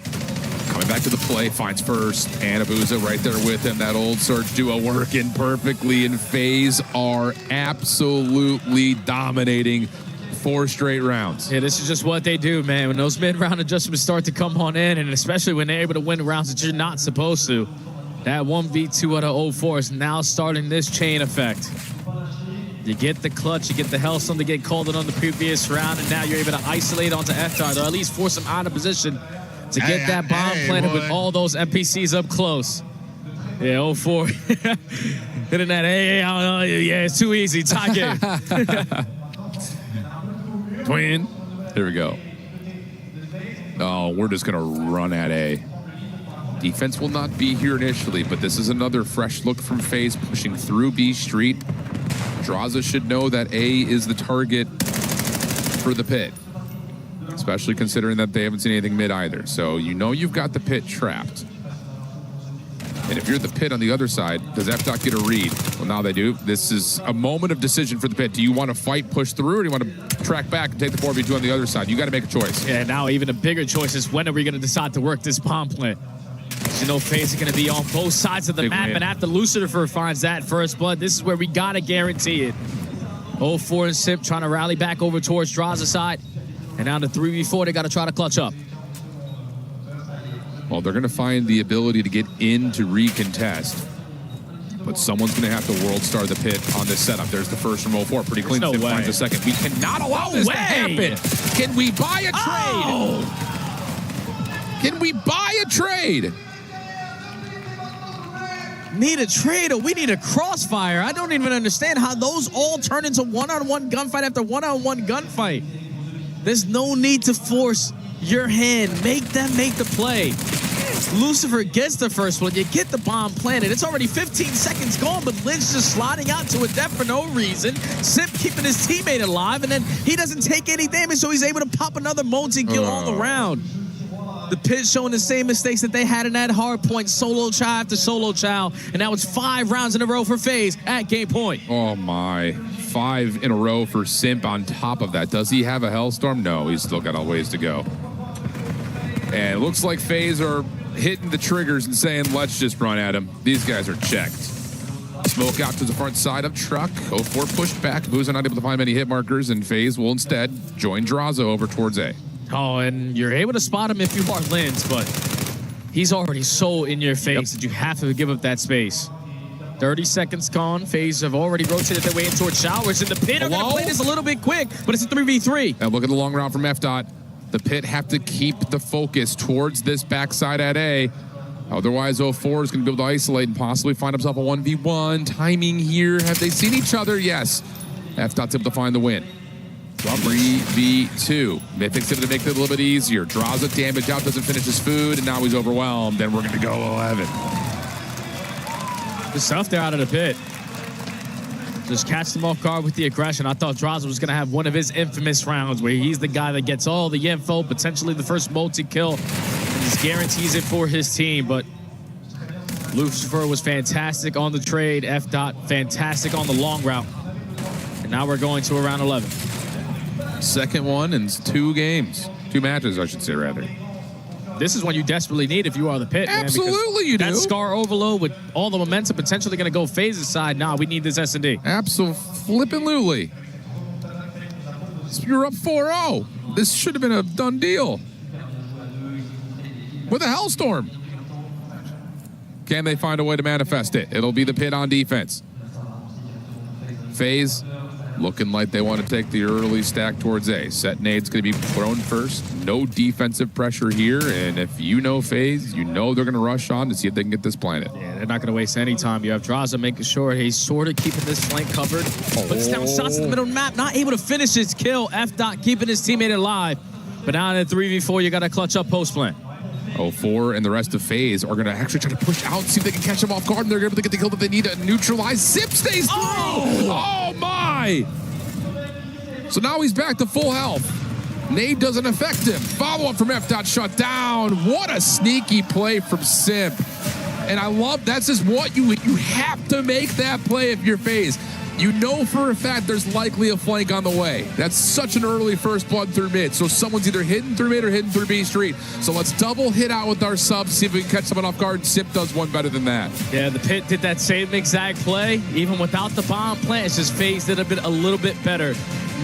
Coming back to the play, finds first. And Abuza right there with him. That old Surge duo working perfectly, and FaZe are absolutely dominating 4 straight rounds. Yeah, this is just what they do, man. When those mid-round adjustments start to come on in, and especially when they're able to win rounds that you're not supposed to, that 1v2 out of 04 is now starting this chain effect. You get the clutch, you get the Hellstorm to get called in on the previous round, and now you're able to isolate onto F-Dart, or at least force him out of position to get that bomb planted with all those NPCs up close. Yeah, 04. Hitting that, hey, I don't know, yeah, it's too easy. Tie game. Twin. Here we go. Oh, we're just going to run at A. Defense will not be here initially, but this is another fresh look from FaZe pushing through B Street. Draza should know that A is the target for the pit, especially considering that they haven't seen anything mid either. So you know you've got the pit trapped. And if you're the pit on the other side, does F-Dot get a read? Well, now they do. This is a moment of decision for the pit. Do you want to fight, push through, or do you want to track back and take the 4v2 on the other side? You got to make a choice. Yeah, now even a bigger choice is when are we going to decide to work this bomb plant? You know, FaZe are going to be on both sides of the map, and after Lucifer finds that first blood, this is where we got to guarantee it. 04 and Simp trying to rally back over towards Draza's side, and now the 3v4, they got to try to clutch up. Well, they're going to find the ability to get in to recontest, but someone's going to have to world star the pit on this setup. There's the first from 04, pretty clean. No Simp way. finds the second. We cannot allow this to happen. Can we buy a trade? Can we buy a trade? Need a trade, or we need a crossfire. I don't even understand how those all turn into one-on-one gunfight after one-on-one gunfight. There's no need to force your hand. Make them make the play. Lucifer gets the first one. You get the bomb planted. It's already 15 seconds gone, but Lynch just sliding out to a death for no reason. Simp keeping his teammate alive, and then he doesn't take any damage, so he's able to pop another multi-kill all around. The pit showing the same mistakes that they had in that hard point, solo chow after solo chow, and now it's 5 rounds in a row for FaZe at game point. Oh my, 5 in a row for Simp on top of that. Does he have a Hellstorm? No, he's still got a ways to go. And it looks like FaZe are hitting the triggers and saying, let's just run at him. These guys are checked. Smoke out to the front side of truck. 04 pushed back. Booza not able to find many hit markers, and FaZe will instead join Draza over towards A. Oh, and you're able to spot him if you are Lins, but he's already so in your face that you have to give up that space. 30 seconds gone. FaZe have already rotated their way in towards Showers, and the pit are going to play this a little bit quick, but it's a 3v3. Now look at the long round from F-Dot. The pit have to keep the focus towards this backside at A. Otherwise, 04 is going to be able to isolate and possibly find himself a 1v1. Timing here. Have they seen each other? Yes. F-Dot's able to find the win. 3v2. Mythic's able to make it a little bit easier. Draws a damage out, doesn't finish his food, and now he's overwhelmed. Then we're going to go 11. The stuff there out of the pit. Just catch them off guard with the aggression. I thought Draza was going to have one of his infamous rounds where he's the guy that gets all the info, potentially the first multi-kill, and just guarantees it for his team. But Lucifer was fantastic on the trade. F-Dot fantastic on the long route. And now we're going to around 11. Second one in 2 games. 2 matches, I should say, rather. This is one you desperately need if you are the pit, man. Absolutely you do. That Scar overload with all the momentum potentially going to go FaZe's side. Nah, we need this S&D. Absolutely. You're up 4-0. This should have been a done deal. With a Hellstorm. Can they find a way to manifest it? It'll be the pit on defense. FaZe looking like they want to take the early stack towards A. Set nade's going to be thrown first. No defensive pressure here. And if you know FaZe, you know they're going to rush on to see if they can get this planted. Yeah, they're not going to waste any time. You have Draza making sure he's sort of keeping this flank covered. Puts down shots in the middle of the map. Not able to finish his kill. F-Dot keeping his teammate alive. But now in the 3v4, you got to clutch up post-plant. 04 and the rest of FaZe are going to actually try to push out and see if they can catch him off guard, and they're able to get the kill that they need to neutralize. Zip stays through! Oh my! So now he's back to full health. Nade doesn't affect him. Follow-up from F-Dot shut down. What a sneaky play from Simp. And I love that's just what you have to make that play if you're FaZe. You know for a fact there's likely a flank on the way. That's such an early first blood through mid. So someone's either hidden through mid or hidden through B Street. So let's double hit out with our subs, see if we can catch someone off guard. And Simp does one better than that. Yeah, the Pit did that same exact play. Even without the bomb plant, it's just FaZe did a little bit better.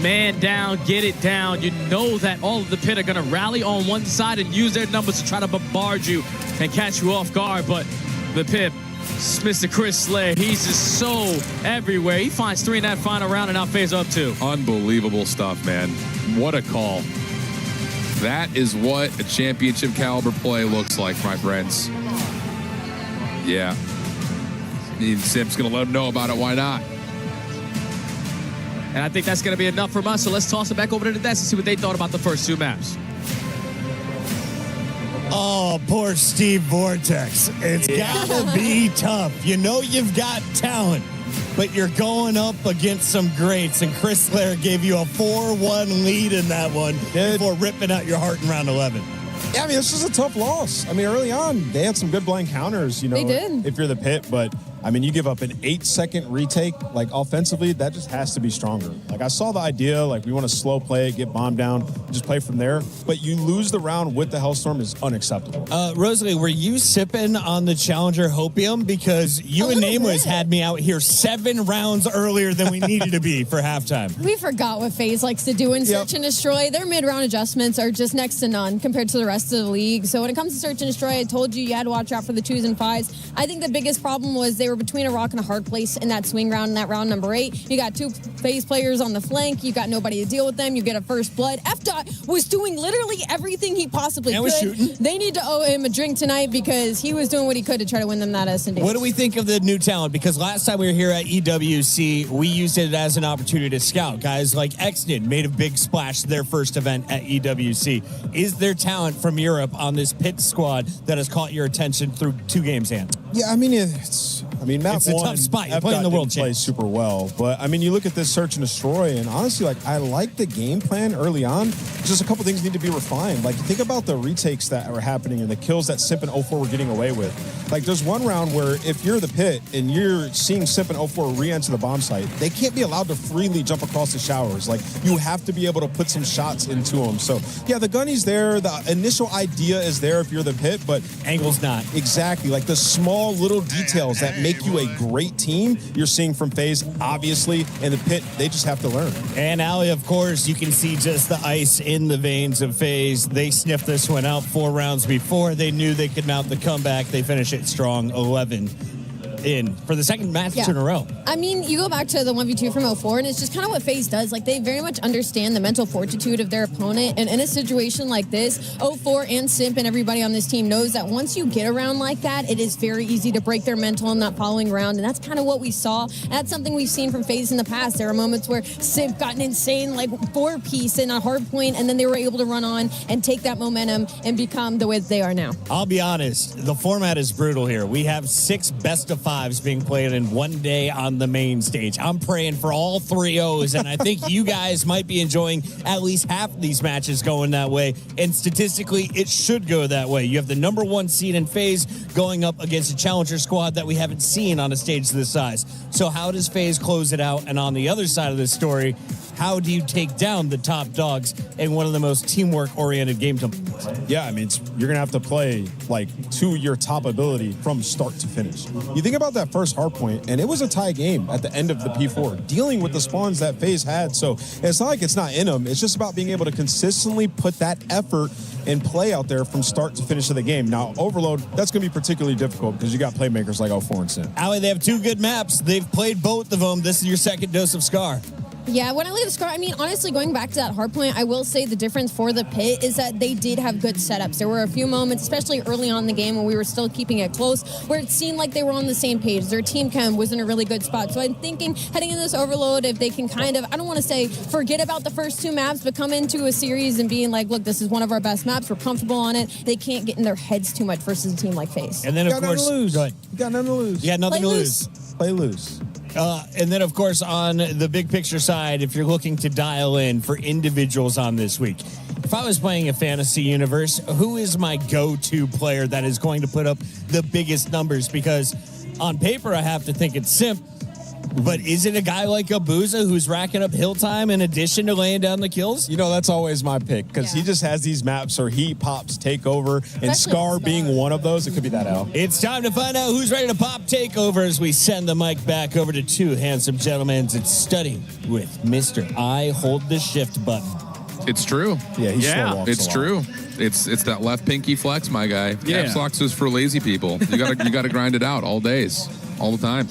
Man down, get it down. You know that all of the Pit are going to rally on one side and use their numbers to try to bombard you and catch you off guard. But the Pit, Mr. Chris Slayer, he's just so everywhere. He finds 3 in that final round, and now FaZe up 2. Unbelievable stuff, man. What a call. That is what a championship caliber play looks like, my friends. Yeah. Simp's going to let him know about it. Why not? And I think that's going to be enough from us. So let's toss it back over to the desk and see what they thought about the first 2 maps. Oh, poor Steve Vortex. It's gotta be tough. You know you've got talent, but you're going up against some greats, and Chris Slayer gave you a 4-1 lead in that one before ripping out your heart in round 11. Yeah, I mean, this was a tough loss. I mean, early on, they had some good blind counters, you know, They did. if you're the Pit, but I mean, you give up an 8-second retake, like offensively, that just has to be stronger. Like, I saw the idea, like, we want to slow play it, get bombed down, just play from there, but you lose the round with the Hellstorm is unacceptable. Rosalie, were you sipping on the Challenger Hopium? Because you and Nameless had me out here 7 rounds earlier than we needed to be for halftime. We forgot what FaZe likes to do in Search and Destroy. Their mid-round adjustments are just next to none compared to the rest of the league. So when it comes to Search and Destroy, I told you had to watch out for the 2s and 5s. I think the biggest problem was they were between a rock and a hard place in that swing round, in that round number 8. You got 2 FaZe players on the flank. You got nobody to deal with them. You get a first blood. FDOT was doing literally everything he possibly could. Was shooting. They need to owe him a drink tonight because he was doing what he could to try to win them that S&D. What do we think of the new talent? Because last time we were here at EWC, we used it as an opportunity to scout. Guys like Exnid made a big splash their first event at EWC. Is there talent from Europe on this Pit squad that has caught your attention through 2 games, Han? Yeah, I mean, map it's a 1, tough spot. You're FDOT playing the world didn't play super well, but I mean, you look at this Search and Destroy, and honestly, like, I like the game plan early on. Just a couple things need to be refined. Like, think about the retakes that were happening and the kills that Simp and 04 were getting away with. Like, there's one round where if you're the Pit and you're seeing Simp and 04 re-enter the bomb site, they can't be allowed to freely jump across the showers. Like, you have to be able to put some shots into them. So, yeah, the gunny's there. The initial idea is there if you're the Pit, but angle's not. Exactly. Like, the small little details that make you a great team, you're seeing from FaZe, obviously, and the Pit, they just have to learn. And Ali, of course, you can see just the ice in the veins of FaZe. They sniffed this one out 4 rounds before they knew they could mount the comeback. They finish it strong, 11 in for the second match in a row. I mean, you go back to the 1v2 from 04, and it's just kind of what FaZe does. Like, they very much understand the mental fortitude of their opponent, and in a situation like this, 04 and Simp and everybody on this team knows that once you get around like that, it is very easy to break their mental in that following round, and that's kind of what we saw. And that's something we've seen from FaZe in the past. There are moments where Simp got an insane, like, 4-piece in a hard point, and then they were able to run on and take that momentum and become the way that they are now. I'll be honest, the format is brutal here. We have 6 best-of-5s being played in one day on the main stage. I'm praying for all 3 O's, and I think you guys might be enjoying at least half of these matches going that way, and statistically, it should go that way. You have the number 1 seed in FaZe going up against a challenger squad that we haven't seen on a stage this size. So how does FaZe close it out? And on the other side of this story, how do you take down the top dogs in one of the most teamwork-oriented game templates? Yeah, I mean, you're going to have to play, like, to your top ability from start to finish. You think about that first hard point, and it was a tie game at the end of the P4, dealing with the spawns that FaZe had. So it's not like it's not in them. It's just about being able to consistently put that effort and play out there from start to finish of the game. Now, Overload, that's going to be particularly difficult because you got playmakers like 04 and Simp. Ali, they have 2 good maps. They've played both of them. This is your second dose of Scar. Yeah, when I look at the score, I mean, honestly, going back to that hard point, I will say the difference for the Pit is that they did have good setups. There were a few moments, especially early on in the game when we were still keeping it close, where it seemed like they were on the same page. Their team chem was in a really good spot. So I'm thinking, heading into this Overload, if they can kind of, I don't want to say forget about the first 2 maps, but come into a series and being like, look, this is one of our best maps. We're comfortable on it. They can't get in their heads too much versus a team like FaZe. And then, of course, you got nothing to lose. You got nothing to lose. Play loose. And then, of course, on the big picture side, if you're looking to dial in for individuals on this week, if I was playing a fantasy universe, who is my go-to player that is going to put up the biggest numbers? Because on paper, I have to think it's Simp. But is it a guy like Abuza who's racking up hill time in addition to laying down the kills? You know, that's always my pick because he just has these maps where he pops takeover, and Scar being one of those, it could be that L. It's time to find out who's ready to pop takeover as we send the mic back over to two handsome gentlemen. It's Study with Mr. I Hold the Shift button. It's true. Yeah, he still walks it's a lot. true. It's that left pinky flex, my guy. Yeah. Caps locks is for lazy people. You gotta grind it out all days, all the time.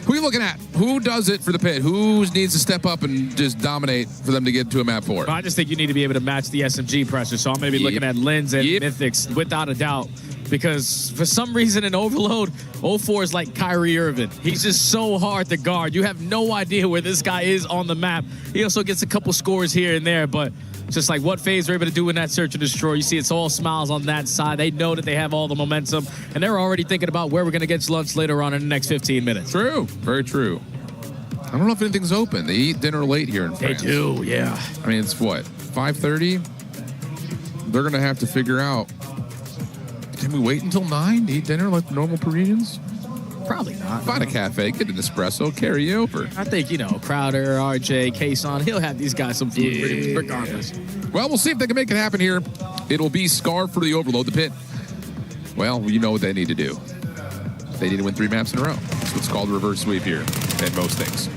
Who are you looking at? Who does it for the pit? Who needs to step up and just dominate for them to get to a map 4? I just think you need to be able to match the SMG pressure. So I'm going to be looking at Lens and Mythics without a doubt. Because for some reason in Overload, 04 is like Kyrie Irving. He's just so hard to guard. You have no idea where this guy is on the map. He also gets a couple scores here and there, but just like what FaZe are able to do in that search and destroy. You see it's all smiles on that side. They know that they have all the momentum, and they're already thinking about where we're going to get lunch later on in the next 15 minutes. True. Very true. I don't know if anything's open. They eat dinner late here in France. They do, yeah. I mean, it's what, 5:30? They're going to have to figure out, can we wait until 9 to eat dinner like the normal Parisians? Probably not. Find a cafe, get an espresso, carry you over. I think, Crowder, RJ, Kason, he'll have these guys some food regardless. Well, we'll see if they can make it happen here. It'll be Scar for the Overload. The pit, well, you know what they need to do. They need to win 3 maps in a row. That's what's called reverse sweep here and most things.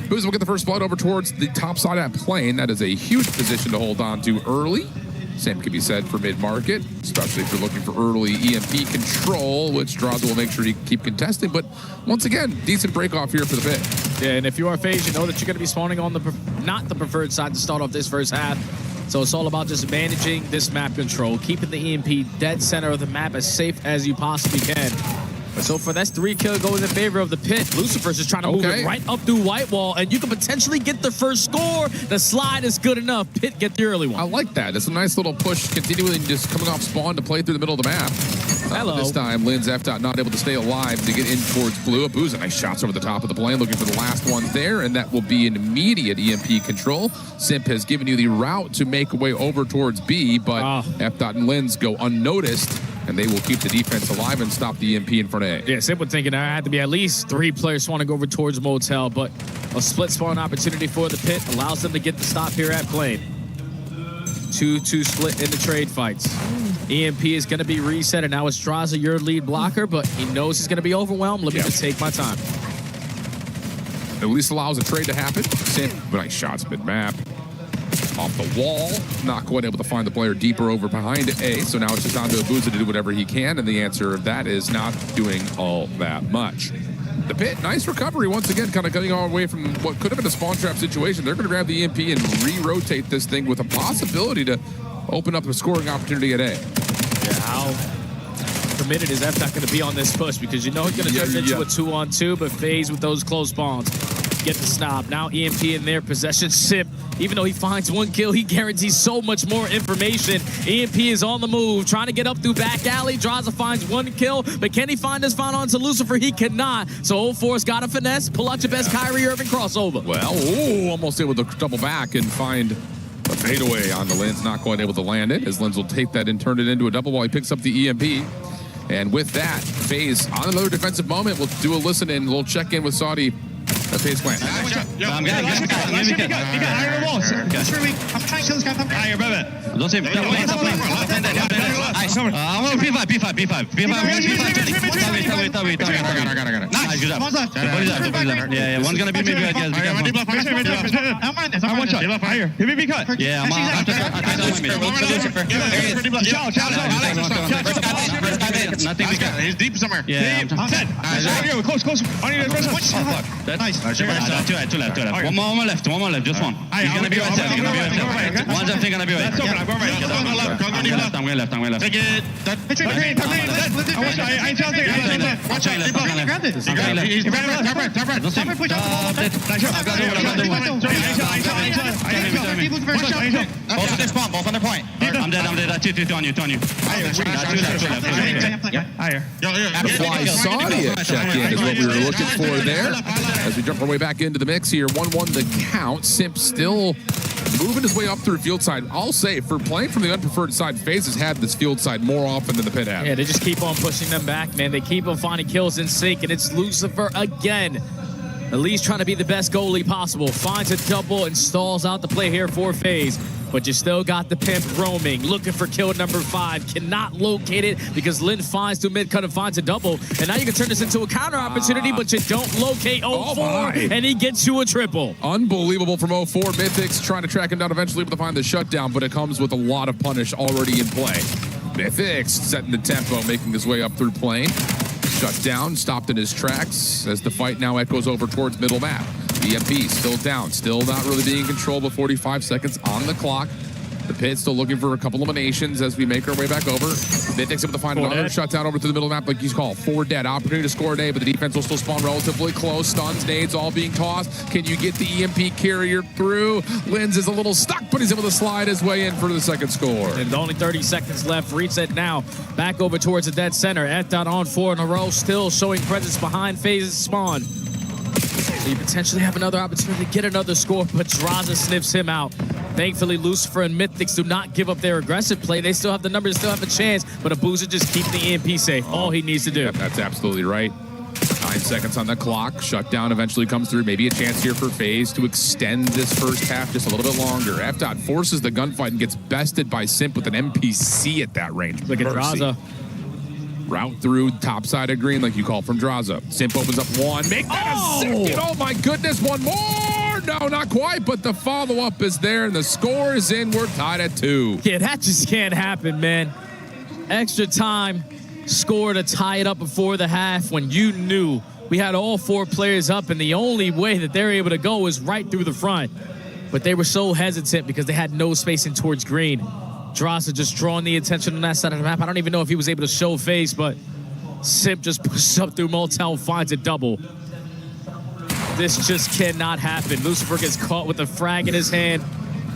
Who's will get the first blood over towards the top side at plane. That is a huge position to hold on to early. Same can be said for mid-market, especially if you're looking for early EMP control, which Draza will make sure to keep contesting. But once again, decent break-off here for the pit. Yeah, and if you are FaZe, you know that you're going to be spawning on not the preferred side to start off this first half. So it's all about just managing this map control, keeping the EMP dead center of the map as safe as you possibly can. So for that's 3 kill goes in favor of the pit. Lucifer's just trying to move it right up through White Wall, and you can potentially get the first score. The slide is good enough. Pit get the early one. I like that. It's a nice little push, continuing just coming off spawn to play through the middle of the map. Hello. This time, Lynn's F-Dot not able to stay alive to get in towards Blue. Abuza, nice shots over the top of the plane, looking for the last one there, and that will be an immediate EMP control. Simp has given you the route to make a way over towards B, but F-Dot and Lynn's go unnoticed, and they will keep the defense alive and stop the EMP in front of A. Yeah, Simp was thinking there had to be at least 3 players want to go over towards Motel, but a split spawn opportunity for the pit allows them to get the stop here at plane. 2-2 split in the trade fights. EMP is going to be reset, and now it's Draza, your lead blocker, but he knows he's going to be overwhelmed. Let me just take my time. At least allows a trade to happen. Simp, nice shots mid-map. Off the wall, not quite able to find the player deeper over behind A, so now it's just on to Abuza to do whatever he can, and the answer of that is not doing all that much. The pit, nice recovery once again, kind of getting all away from what could have been a spawn trap situation. They're going to grab the EMP and re-rotate this thing with a possibility to open up a scoring opportunity at A. Yeah, how committed is F-Dot going to be on this push? Because you know he's going to turn into a 2-on-2, but FaZe with those close spawns. Get the stop. Now EMP in their possession. Simp, even though he finds 1 kill, he guarantees so much more information. EMP is on the move, trying to get up through back alley. Draza finds 1 kill, but can he find his final onto Lucifer? He cannot. So 04's got a finesse. Pull out your best Kyrie Irving crossover. Well, almost able to double back and find a fadeaway on the Lens. Not quite able to land it, as Lens will take that and turn it into a double while he picks up the EMP. And with that, FaZe on another defensive moment. We'll do a listen in. We'll check in with Saudi. FaZe plan. I'm trying to kill this guy. You're better. Don't say I'm going to B5. Nice, good job. Yeah, one's going to be me good, guys. One shot. Be cut. Yeah, I'm nothing. He's deep somewhere. Yeah, I'm 10. Close. Nice. Two left. One more left. Just one. He's gonna be right there. One's definitely gonna be right. That's open. I'm going right. I'm going left. Take it. I ain't telling you. Watch out. He's right. Don't see both on the point. I'm dead. Two on you. Higher. Fly Saudi at check-in is what we were looking for there. As we jump our way back into the mix here, 1-1 the count. Simp still moving his way up through field side. I'll say, for playing from the unpreferred side, FaZe has had this field side more often than the pit have. Yeah, they just keep on pushing them back, man. They keep on finding kills in sync, and it's Lucifer again. Elise trying to be the best goalie possible. Finds a double and stalls out the play here for FaZe. But you still got the pimp roaming, looking for kill number 5. Cannot locate it because Lynn finds through mid-cut and finds a double. And now you can turn this into a counter opportunity, but you don't locate 04, and he gets you a triple. Unbelievable from 04. Mythics trying to track him down, eventually able to find the shutdown, but it comes with a lot of punish already in play. Mythics setting the tempo, making his way up through plane. Shut down, stopped in his tracks as the fight now echoes over towards middle map. EMP still down, still not really being in control, but 45 seconds on the clock. The pit still looking for a couple eliminations as we make our way back over. Mythics able to find another shutdown over to the middle map like he's called. 4 dead. Opportunity to score a day, but the defense will still spawn relatively close. Stuns, nades all being tossed. Can you get the EMP carrier through? Linz is a little stuck, but he's able to slide his way in for the second score. And only 30 seconds left. Reset now. Back over towards the dead center. F-Dot on 4 in a row, still showing presence behind FaZe's spawn. So you potentially have another opportunity to get another score, but Draza sniffs him out. Thankfully, Lucifer and Mythics do not give up their aggressive play. They still have the numbers, still have a chance, but Abuza just keep the EMP safe. All he needs to do. Yep, that's absolutely right. 9 seconds on the clock. Shutdown eventually comes through. Maybe a chance here for FaZe to extend this first half just a little bit longer. F-Dot forces the gunfight and gets bested by Simp with an NPC at that range. Look at Draza. Route through top side of green like you call from Draza. Simp opens up 1. Make that a second. Oh my goodness, 1 more. No, not quite, but the follow-up is there, and the score is in. We're tied at 2. Yeah, that just can't happen, man. Extra time, score to tie it up before the half when you knew we had all 4 players up, and the only way that they're able to go was right through the front. But they were so hesitant because they had no spacing towards green. Draza just drawing the attention on that side of the map. I don't even know if he was able to show face, but Simp just pushes up through Motel, finds a double. This just cannot happen. Lucifer gets caught with a frag in his hand,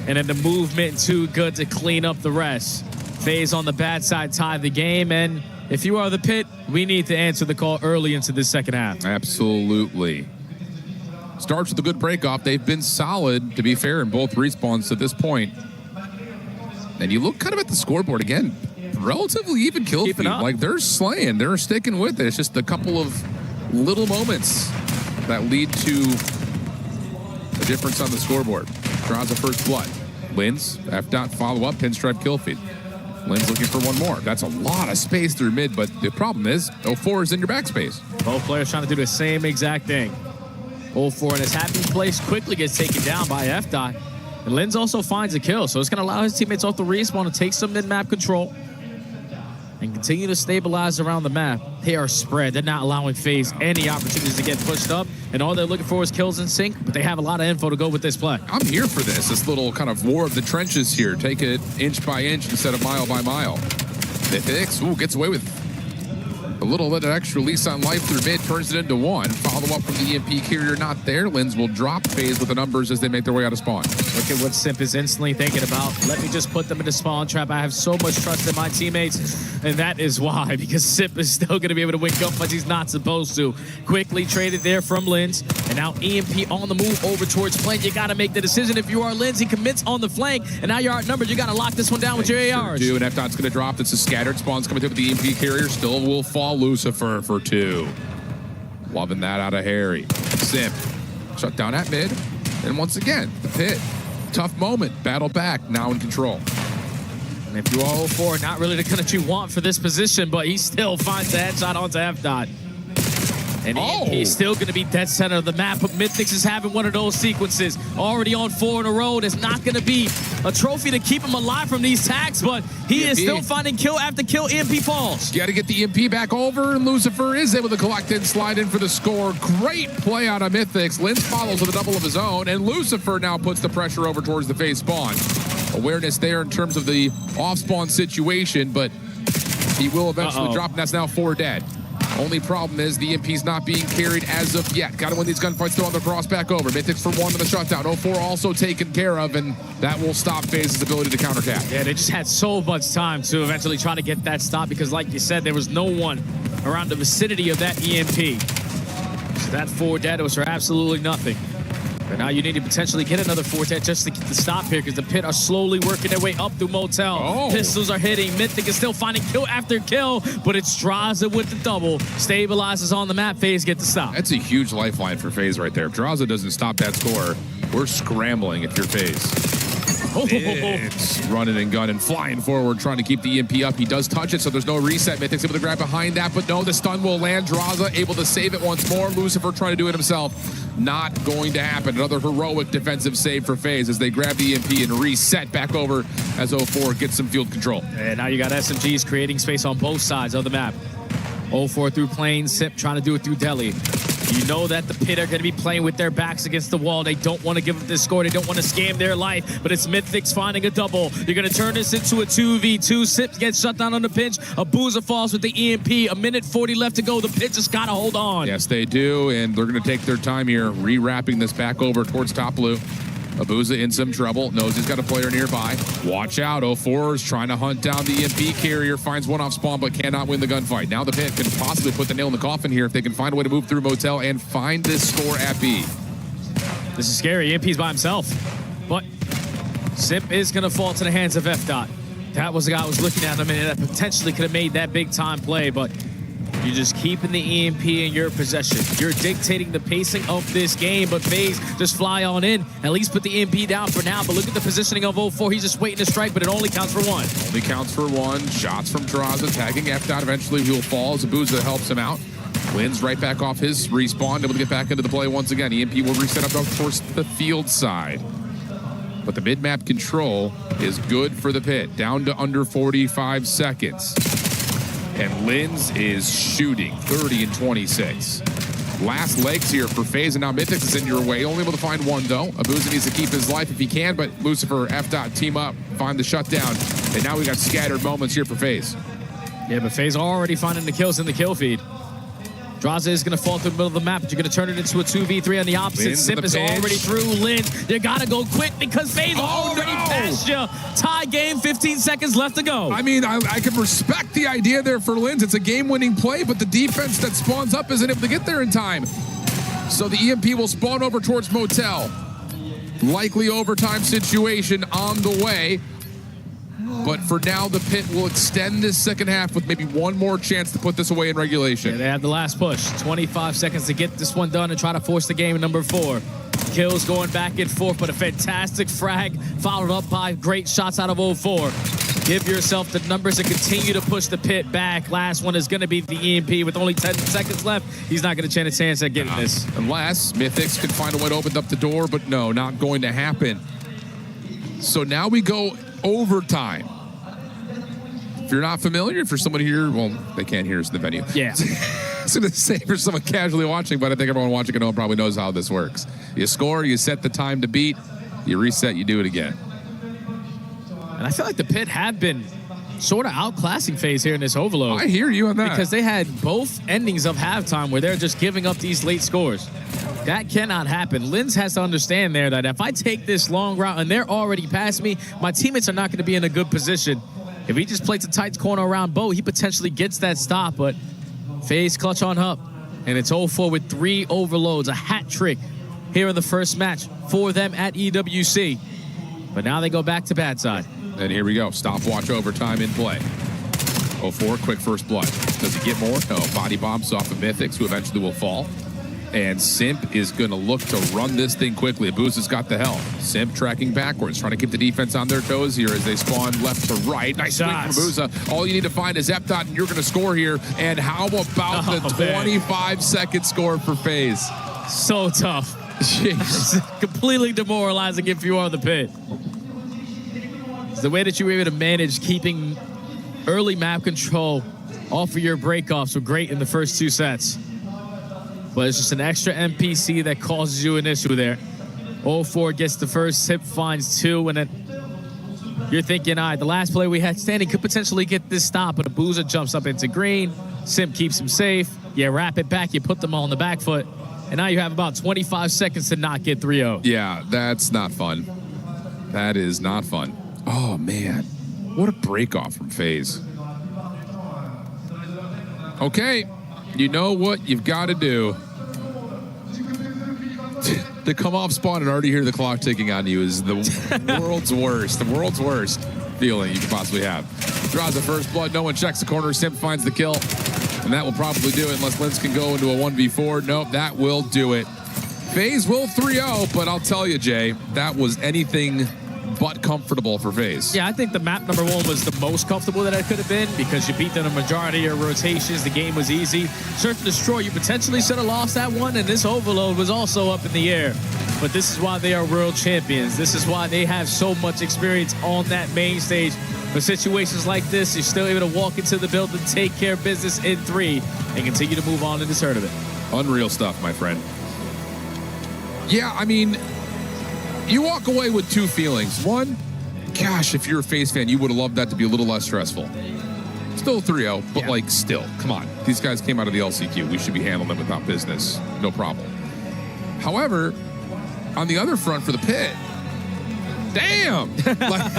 and then the movement too good to clean up the rest. FaZe on the bad side tied the game, and if you are the pit, we need to answer the call early into the second half. Absolutely. Starts with a good break-off. They've been solid, to be fair, in both respawns to this point. And you look kind of at the scoreboard again, relatively even kill feed. Like they're slaying, they're sticking with it. It's just a couple of little moments that lead to a difference on the scoreboard. Draws a first blood. Linz, F-Dot follow-up, pinstripe kill feed. Linz looking for 1 more. That's a lot of space through mid, but the problem is 04 is in your backspace. Both players trying to do the same exact thing. 04 in his happy place quickly gets taken down by F-Dot. And Linz also finds a kill, so it's going to allow his teammates off the respawn to take some mid-map control and continue to stabilize around the map. They are spread. They're not allowing FaZe any opportunities to get pushed up, and all they're looking for is kills in sync, but they have a lot of info to go with this play. I'm here for this little kind of war of the trenches here. Take it inch by inch instead of mile by mile. Mythics, gets away with a little bit of extra lease on life through mid, turns it into 1. Follow up from the EMP carrier, not there. Linz will drop FaZe with the numbers as they make their way out of spawn. Look at what Simp is instantly thinking about. Let me just put them in the spawn trap. I have so much trust in my teammates, and that is why, because Simp is still going to be able to win gunfights he's not supposed to. Quickly traded there from Linz, and now EMP on the move over towards flank. You got to make the decision. If you are Linz, he commits on the flank, and now you're outnumbered. You got to lock this one down with your ARs. And F-Dot's going to drop. It's a scattered spawn's coming through with the EMP carrier. Still will fall Lucifer for 2. Loving that out of Harry. Simp shut down at mid, and once again, the pit. Tough moment, battle back, now in control. And if you are 04, not really the kind that you want for this position, but he still finds the headshot onto F-Dot. And he's still going to be dead center of the map, but Mythics is having one of those sequences. Already on 4 in a row. There's not going to be a trophy to keep him alive from these tags, but he is still finding kill after kill. EMP falls. You got to get the EMP back over, and Lucifer is able to collect and slide in for the score. Great play out of Mythics. Linz follows with a double of his own, and Lucifer now puts the pressure over towards the FaZe spawn. Awareness there in terms of the off-spawn situation, but he will eventually drop, and that's now 4 dead. Only problem is the EMP's not being carried as of yet. Got to win these gunfights, throw on the cross back over. Mythics for 1 on the shutdown. 04 also taken care of, and that will stop FaZe's ability to counterattack. Yeah, they just had so much time to eventually try to get that stop because, like you said, there was no one around the vicinity of that EMP. So that 4 dead was for absolutely nothing. But now you need to potentially get another Fortet just to get the stop here because the Pit are slowly working their way up through Motel. Pistols are hitting. Mythic is still finding kill after kill, but it's Draza with the double. Stabilizes on the map. FaZe get the stop. That's a huge lifeline for FaZe right there. If Draza doesn't stop that score, we're scrambling if you're FaZe. It's running and gunning, flying forward, trying to keep the EMP up. He does touch it, so there's no reset. Mythic's able to grab behind that, but no, the stun will land. Draza able to save it once more. Lucifer trying to do it himself. Not going to happen. Another heroic defensive save for FaZe as they grab the EMP and reset back over as 04 gets some field control. And now you got SMGs creating space on both sides of the map. 04 through Plane, Sip trying to do it through Delhi. You know that the Pit are going to be playing with their backs against the wall. They don't want to give up this score. They don't want to scam their life, but it's Mythics finding a double. You're going to turn this into a 2v2. Sip gets shut down on the pinch. Abuza falls with the EMP. A minute 40 left to go. The Pit just got to hold on. Yes, they do, and they're going to take their time here, re-wrapping this back over towards top blue. Abuza in some trouble. Knows he's got a player nearby. Watch out. 04 is trying to hunt down the EMP carrier. Finds one off spawn, but cannot win the gunfight. Now the Pit can possibly put the nail in the coffin here if they can find a way to move through Motel and find this score at B. This is scary. EMP's by himself. But Sip is going to fall to the hands of F-Dot. That was the guy who was looking at him, and that potentially could have made that big time play, but you're just keeping the EMP in your possession. You're dictating the pacing of this game, but FaZe just fly on in. At least put the EMP down for now, but look at the positioning of 04. He's just waiting to strike, but it only counts for one. Only counts for one. Shots from Draza, tagging F-Dot. Eventually he'll fall as Abuza helps him out. Wins right back off his respawn, able to get back into the play once again. EMP will reset up towards the field side. But the mid-map control is good for the Pit. Down to under 45 seconds. And Linz is shooting 30 and 26. Last legs here for FaZe, and now Mythics is in your way. Only able to find one, though. Abuza needs to keep his life if he can, but Lucifer, F-Dot, team up, find the shutdown. And now we got scattered moments here for FaZe. Yeah, but FaZe already finding the kills in the kill feed. Draza is going to fall through the middle of the map, but you're going to turn it into a 2v3 on the opposite. Sip is already through. Linz, you got to go quick because FaZe already passed you. Tie game, 15 seconds left to go. I mean, I can respect the idea there for Linz. It's a game-winning play, but the defense that spawns up isn't able to get there in time. So the EMP will spawn over towards Motel. Likely overtime situation on the way. But for now, the Pit will extend this second half with maybe one more chance to put this away in regulation. Yeah, they have the last push. 25 seconds to get this one done and try to force the game in number 4. Kills going back and forth, but a fantastic frag followed up by great shots out of 04. Give yourself the numbers and continue to push the Pit back. Last one is going to be the EMP with only 10 seconds left. He's not going to stand a chance at getting this. Unless Mythics can find a way to open up the door, but no, not going to happen. So now we go overtime. If you're not familiar, if you're someone here, well, they can't hear us in the venue. Yeah. I was going to say for someone casually watching, but I think everyone watching at home probably knows how this works. You score, you set the time to beat, you reset, you do it again. And I feel like the Pit have been sort of outclassing FaZe here in this overload. I hear you on that. Because they had both endings of halftime where they're just giving up these late scores. That cannot happen. Linz has to understand there that if I take this long route and they're already past me, my teammates are not going to be in a good position. If he just plays a tight corner around Bo, he potentially gets that stop, but FaZe clutch on up. And it's 0-4 with 3 overloads, a hat trick here in the first match for them at EWC. But now they go back to bad side. And here we go. Stopwatch overtime in play. 0-4, quick first blood. Does he get more? No. Body bombs off of Mythics, who eventually will fall. And Simp is going to look to run this thing quickly. Abuza's got the help. Simp tracking backwards, trying to keep the defense on their toes here as they spawn left to right. Nice swing from Abuza. All you need to find is F-Dot, and you're going to score here. And how about the 25-second score for FaZe? So tough. Jeez. Completely demoralizing if you are the Pit. It's the way that you were able to manage keeping early map control off of your breakoffs were great in the first 2 sets. But it's just an extra NPC that causes you an issue there. 0-4 gets the first, Sip finds 2, and then you're thinking, all right, the last play we had standing could potentially get this stop, but Abuza jumps up into green. Simp keeps him safe. You wrap it back, you put them all on the back foot, and now you have about 25 seconds to not get 3-0. Yeah, that's not fun. That is not fun. Oh, man. What a break-off from FaZe. Okay. You know what you've got to do. to come off spawn and already hear the clock ticking on you is the world's worst feeling you could possibly have. Draws the first blood. No one checks the corner. Simp finds the kill. And that will probably do it unless Linz can go into a 1v4. Nope, that will do it. FaZe will 3-0, but I'll tell you, Jay, that was anything but comfortable for FaZe. Yeah, I think the map number 1 was the most comfortable that it could have been because you beat them a majority of your rotations. The game was easy. Search and destroy, you potentially should have lost that one, and this overload was also up in the air. But this is why they are world champions. This is why they have so much experience on that main stage. For situations like this, you're still able to walk into the building, take care of business in 3, and continue to move on in this tournament. Unreal stuff, my friend. Yeah, I mean, you walk away with 2 feelings. One, gosh, if you're a FaZe fan, you would have loved that to be a little less stressful. Still 3-0, but like still, come on. These guys came out of the LCQ. We should be handling them without business. No problem. However, on the other front for the pit, damn, like,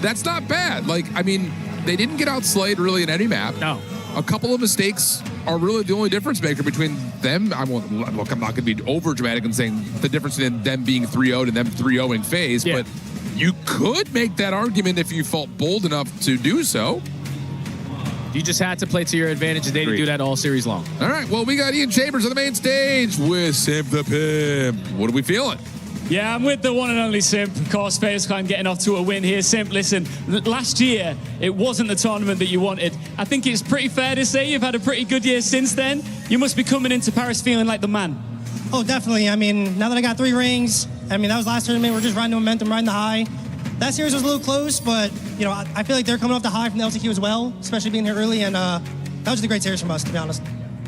that's not bad. Like, I mean, they didn't get outslayed really in any map. No. A couple of mistakes are really the only difference maker between them. Look, I'm not going to be over dramatic in saying the difference in them being 3-0'd and them 3-0'ing FaZe, but you could make that argument if you felt bold enough to do so. You just had to play to your advantage, and they didn't do that all series long. All right, well, we got Ian Chambers on the main stage with Simp the Pimp. What are we feeling? Yeah, I'm with the one and only Simp. Of course, FaZe getting off to a win here. Simp, listen, last year, it wasn't the tournament that you wanted. I think it's pretty fair to say you've had a pretty good year since then. You must be coming into Paris feeling like the man. Oh, definitely. I mean, now that I got 3 rings, I mean, that was last tournament. We're just riding the momentum, riding the high. That series was a little close, but, you know, I feel like they're coming off the high from the LTQ as well, especially being here early, and that was a great series from us, to be honest.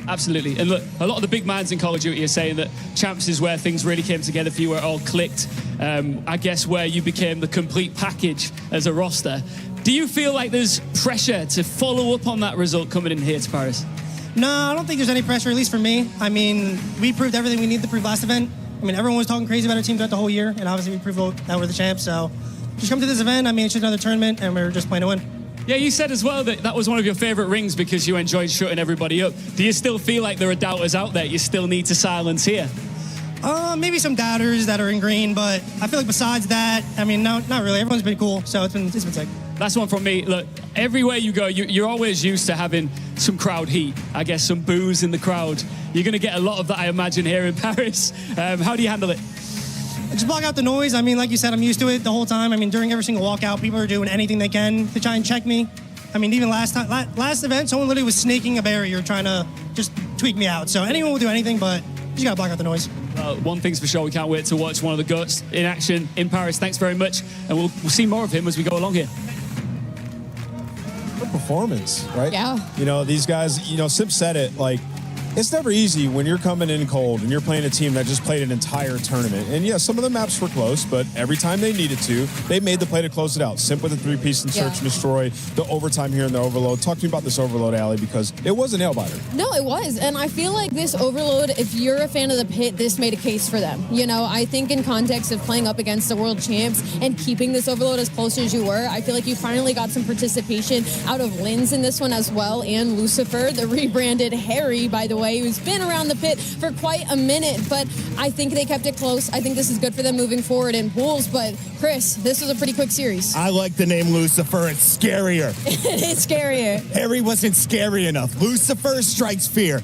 Absolutely. And look, a lot of the big minds in Call of Duty are saying that Champs is where things really came together for you, where it all clicked. I guess where you became the complete package as a roster. Do you feel like there's pressure to follow up on that result coming in here to Paris? No, I don't think there's any pressure, at least for me. I mean, we proved everything we needed to prove last event. I mean, everyone was talking crazy about our team throughout the whole year, and obviously we proved that we're the champs. So just come to this event. I mean, it's just another tournament, and we're just playing to win. Yeah, you said as well that that was one of your favorite rings because you enjoyed shutting everybody up. Do you still feel like there are doubters out there you still need to silence here? Maybe some doubters that are in green, but I feel like besides that, I mean, no, not really. Everyone's been cool, so it's been sick. That's one from me. Look, everywhere you go, you're always used to having some crowd heat. I guess some boos in the crowd. You're going to get a lot of that, I imagine, here in Paris. How do you handle it? Just block out the noise. I mean, like you said, I'm used to it the whole time. I mean, during every single walkout, people are doing anything they can to try and check me. I mean, even last event, someone literally was snaking a barrier trying to just tweak me out. So anyone will do anything, but you just got to block out the noise. One thing's for sure, we can't wait to watch one of the GOATs in action in Paris. Thanks very much, and we'll see more of him as we go along here. Good performance, right? Yeah. You know, these guys, you know, Simp said it, like, it's never easy when you're coming in cold and you're playing a team that just played an entire tournament. And yeah, some of the maps were close, but every time they needed to, they made the play to close it out. Simp with a 3-piece and search and destroy, the overtime here in the overload. Talk to me about this overload, Allie, because it was a nail-biter. No, it was. And I feel like this overload, if you're a fan of the pit, this made a case for them. You know, I think in context of playing up against the world champs and keeping this overload as close as you were, I feel like you finally got some participation out of Linz in this one as well, and Lucifer, the rebranded Harry, by the way, who's been around the pit for quite a minute, but I think they kept it close. I think this is good for them moving forward in pools, but Chris, this was a pretty quick series. I like the name Lucifer. It's scarier. It is scarier. Harry wasn't scary enough. Lucifer strikes fear.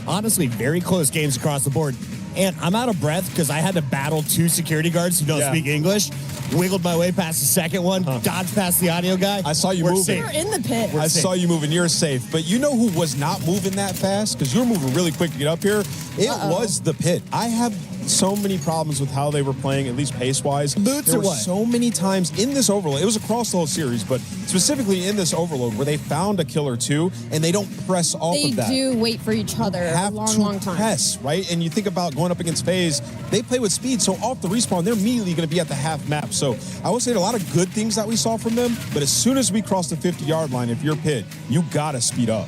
Honestly, very close games across the board. And I'm out of breath because I had to battle 2 security guards who don't speak English. Wiggled my way past the second one, dodged past the audio guy. I saw you moving. We're in the pit. I saw you moving. You're safe. But you know who was not moving that fast? Because you were moving really quick to get up here. It was the pit. I have so many problems with how they were playing, at least pace-wise. Boots there or were what? so many times in this overload. It was across the whole series, but specifically in this overload where they found a kill or two, and they don't press off of that. They do wait for each other a long time. Press, right? And you think about going up against FaZe, they play with speed, so off the respawn, they're immediately going to be at the half map. So I would say a lot of good things that we saw from them, but as soon as we cross the 50-yard line, if you're pit, you got to speed up.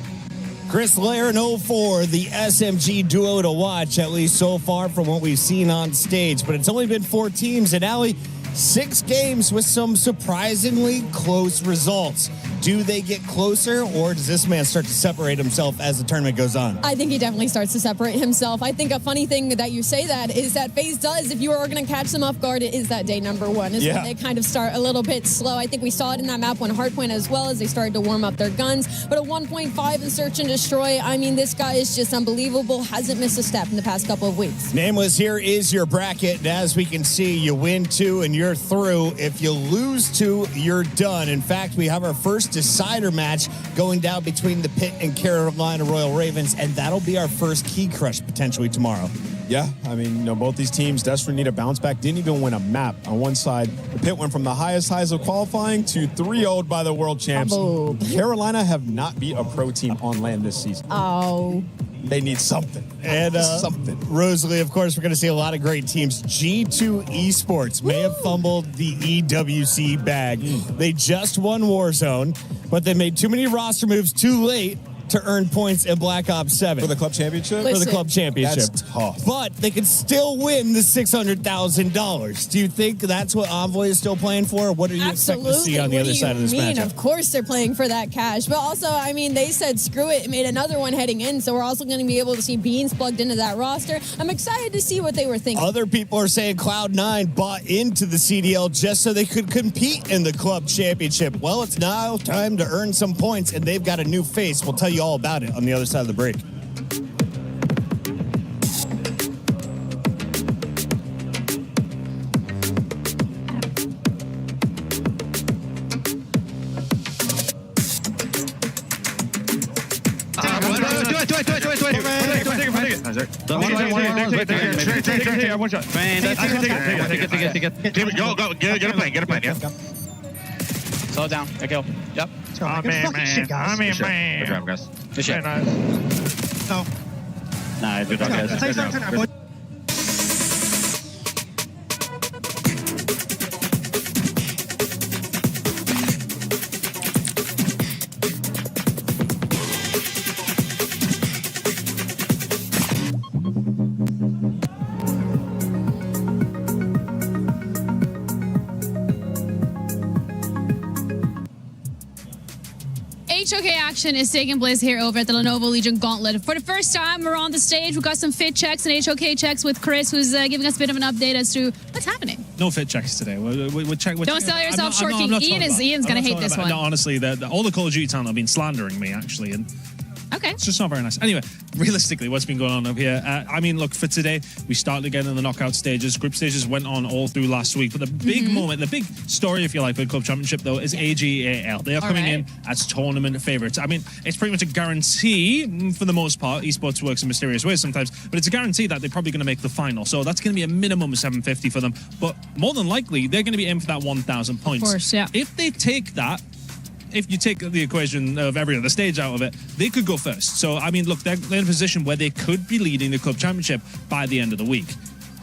Chris Lair and 04, the SMG duo to watch, at least so far from what we've seen on stage. But it's only been 4 teams, and Allie, 6 games with some surprisingly close results. Do they get closer, or does this man start to separate himself as the tournament goes on? I think he definitely starts to separate himself. I think a funny thing that you say that is that FaZe does, if you are going to catch them off guard, it is that day number one. Is when they kind of start a little bit slow. I think we saw it in that map when Hardpoint as well, as they started to warm up their guns. But a 1.5 in Search and Destroy, I mean, this guy is just unbelievable. Hasn't missed a step in the past couple of weeks. Nameless, here is your bracket. And as we can see, you win 2 and you're through. If you lose 2, you're done. In fact, we have our first decider match going down between the Pit and Carolina Royal Ravens, and that'll be our first key crush potentially tomorrow. Yeah, I mean, you know, both these teams desperately need a bounce back. Didn't even win a map. On one side, the Pit went from the highest highs of qualifying to 3-0'd by the world champs. Oh. Carolina have not beat a pro team on land this season. Oh. They need something. And something. Rosalie, of course, we're going to see a lot of great teams. G2 Esports may have fumbled the EWC bag. They just won Warzone, but they made too many roster moves too late to earn points in Black Ops 7. For the club championship? For the club championship. That's tough. But they could still win the $600,000. Do you think that's what Envoy is still playing for? What are you expecting to see on the other side of this matchup? Of course they're playing for that cash. But also, I mean, they said screw it and made another one heading in. So we're also going to be able to see Beans plugged into that roster. I'm excited to see what they were thinking. Other people are saying Cloud9 bought into the CDL just so they could compete in the club championship. Well, it's now time to earn some points, and they've got a new face. We'll tell you all about it on the other side of the break. One shot. Take it. Go. Get a plane. Yeah. Slow down. I go. Yep. Oh, man. Good job, guys. Good shit. No. Nah, good job, guys. HOK action is taking place here over at the Lenovo Legion Gauntlet. For the first time, we're on the stage. We've got some fit checks and HOK checks with Chris, who's giving us a bit of an update as to what's happening. No fit checks today. We're Don't sell yourself short, King. Ian's going to hate this one. No, honestly, all the Call of Duty talent have been slandering me, actually, and okay, it's just not very nice. Anyway, realistically, what's been going on up here? I mean, look, for today, we started again in the knockout stages. Group stages went on all through last week, but the big moment, the big story, if you like, for the club championship, though, is AGAL. They are coming in as tournament favorites. I mean, it's pretty much a guarantee, for the most part. Esports works in mysterious ways sometimes, but it's a guarantee that they're probably going to make the final. So that's going to be a minimum of 750 for them. But more than likely, they're going to be in for that 1,000 points. Of course, yeah. If they take that, if you take the equation of every other stage out of it, they could go first. So, I mean, look, they're in a position where they could be leading the club championship by the end of the week,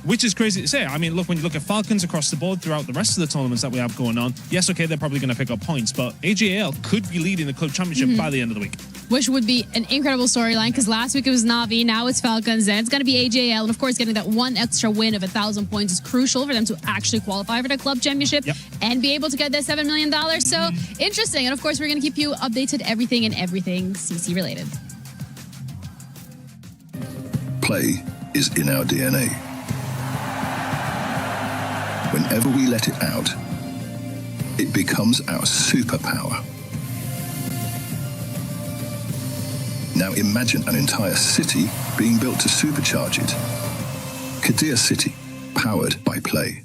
which is crazy to say. I mean, look, when you look at Falcons across the board throughout the rest of the tournaments that we have going on, yes, okay, they're probably going to pick up points, but AGL could be leading the club championship by the end of the week. Which would be an incredible storyline, because last week it was Na'Vi, now it's Falcons, and it's going to be AJL. And of course, getting that one extra win of 1,000 points is crucial for them to actually qualify for the club championship and be able to get that $7 million. So interesting. And of course, we're going to keep you updated everything CC related. Play is in our DNA. Whenever we let it out, it becomes our superpower. Now imagine an entire city being built to supercharge it. Kadir City, powered by Play.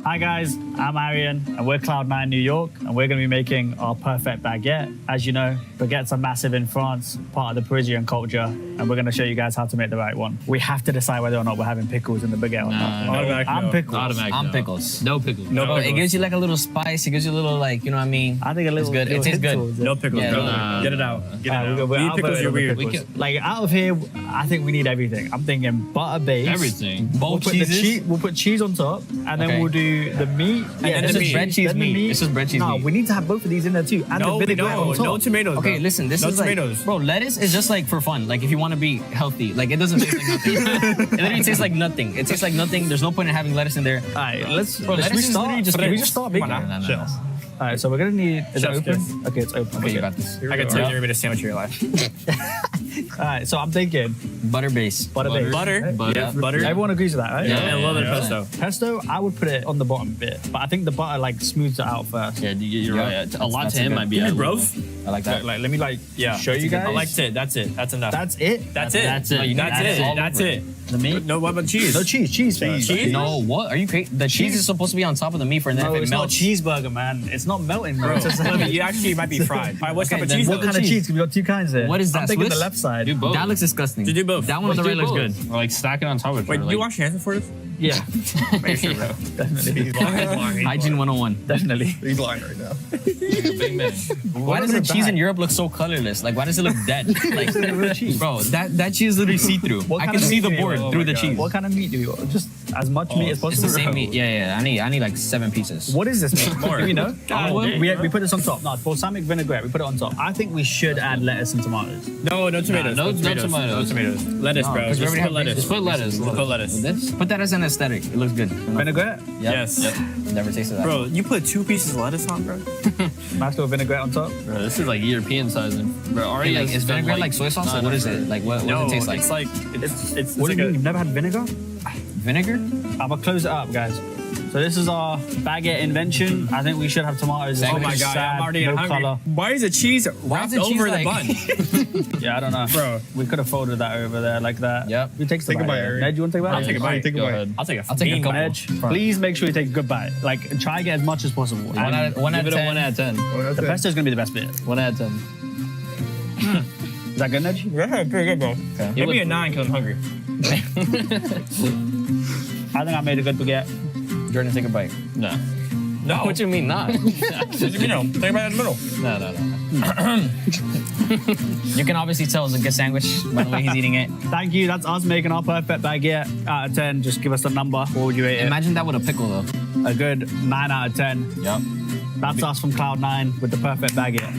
Hi guys, I'm Arian and we're Cloud9 New York and we're going to be making our perfect baguette. As you know, baguettes are massive in France, part of the Parisian culture, and we're going to show you guys how to make the right one. We have to decide whether or not we're having pickles in the baguette or not. I'm pickles. I'm pickles. No pickles. No It gives you like a little spice. It gives you a little, like, you know what I mean? I think a little. It's good. It tastes good. No pickles. Yeah, Get it out. Get it out. Pickles, you're weird. Like out of here, I think we need everything. I'm thinking butter base. Everything. Both cheeses. We'll put cheese on top, and then we'll do the meat, Yeah, this is bread cheese meat. This is bread cheese No, meat. we need to have both of these in there too. And No, the vinaigrette on top. no tomatoes. Okay, listen, this is like, bro, lettuce is just like for fun. Like if you want to be healthy, like it doesn't taste like nothing. It literally tastes like nothing. It tastes like nothing. There's no point in having lettuce in there. All right, let's lettuce is literally just Can we just start making it? Chill. All right, so we're gonna need. Is it open? Okay, it's open. Okay, you got this. I can tell you made a sandwich of your life. All right, so I'm thinking butter base. Butter base. Butter. Yeah, Butter. Everyone agrees with that, right? Yeah, and a little bit of pesto. Pesto, I would put it on the bottom bit, but I think the butter like smooths it out first. Yeah, you're right. A lot to him might be. Give me a little both. bit. I like that. Like, let me show you guys. I liked it. That's it. That's enough. That's it. That's it. That's it. That's it. The meat? No, what about cheese? No cheese. Cheese. Cheese? No, what? Are you crazy? The cheese is supposed to be on top of the meat for then No, if it it's not melts. cheeseburger, man. It's not melting, bro. Bro. You actually might be fried. All right, what Okay, type of then cheese? what What kind of cheese? We got two kinds there. What is that, I'm thinking Swiss? the left side. Do both. That looks disgusting. Do both. That one on the right looks good. Or like stack it on top of each Wait, other. do you like- wash your hands before this? Yeah. Make sure, bro. Definitely. Hygiene 101. Definitely. He's lying right now. Why does the cheese in Europe look so colorless? Like, why does it look dead? Like, bro, that cheese is literally see-through. I can see the board through the cheese. What kind of meat do you want? Just as much meat as possible. It's the same meat. Yeah. I need like 7 pieces. What is this meat? More. Do we know? God, We put this on top. No, balsamic vinaigrette. We put it on top. I think we should add lettuce and tomatoes. No tomatoes. No tomatoes. Lettuce, No, bro. 'cause we already have lettuce. Just put lettuce. Just put lettuce. This? Put that as an aesthetic. It looks good. Vinaigrette? Yes. Never tasted that. Bro, you put 2 pieces of lettuce on, bro? Mashed with vinaigrette on top? Bro, this is like European sizing. Bro, Hey, like, is vinaigrette like soy sauce or what is it? Like what does it taste like? It's like it's what do you mean? You've never had vinegar? Vinegar? I'm gonna close it up, guys. So this is our baguette invention. I think we should have tomatoes. Oh my god, I'm already no hungry. color. Why is the cheese wrapped over the bun? Yeah, I don't know. Bro, we could have folded that over there like that. Yep. Who takes the Take a bite? bite, Aaron. Ned, you want to take a bite? I'll take a bite. Take a Go bite. ahead. I'll take a Bean couple. Edge. Please make sure you take a good bite. Like, try and get as much as possible. One And out Give it a 10. 1 out of 10. the pesto is gonna be the best bit. 1 out of 10. Is that good, Ned? Yeah, pretty good, bro. Give me a 9 because I'm hungry. I think I made a good baguette. Jordan, take a bite. No. No. What do you mean not? What do you mean? Take a bite in the middle. No. You can obviously tell it's a good sandwich by the way he's eating it. Thank you. That's us making our perfect baguette out of 10. Just give us a number. What would you rate it? Imagine that with a pickle though. A good 9 out of 10. Yep. That's us from Cloud9 with the perfect baguette.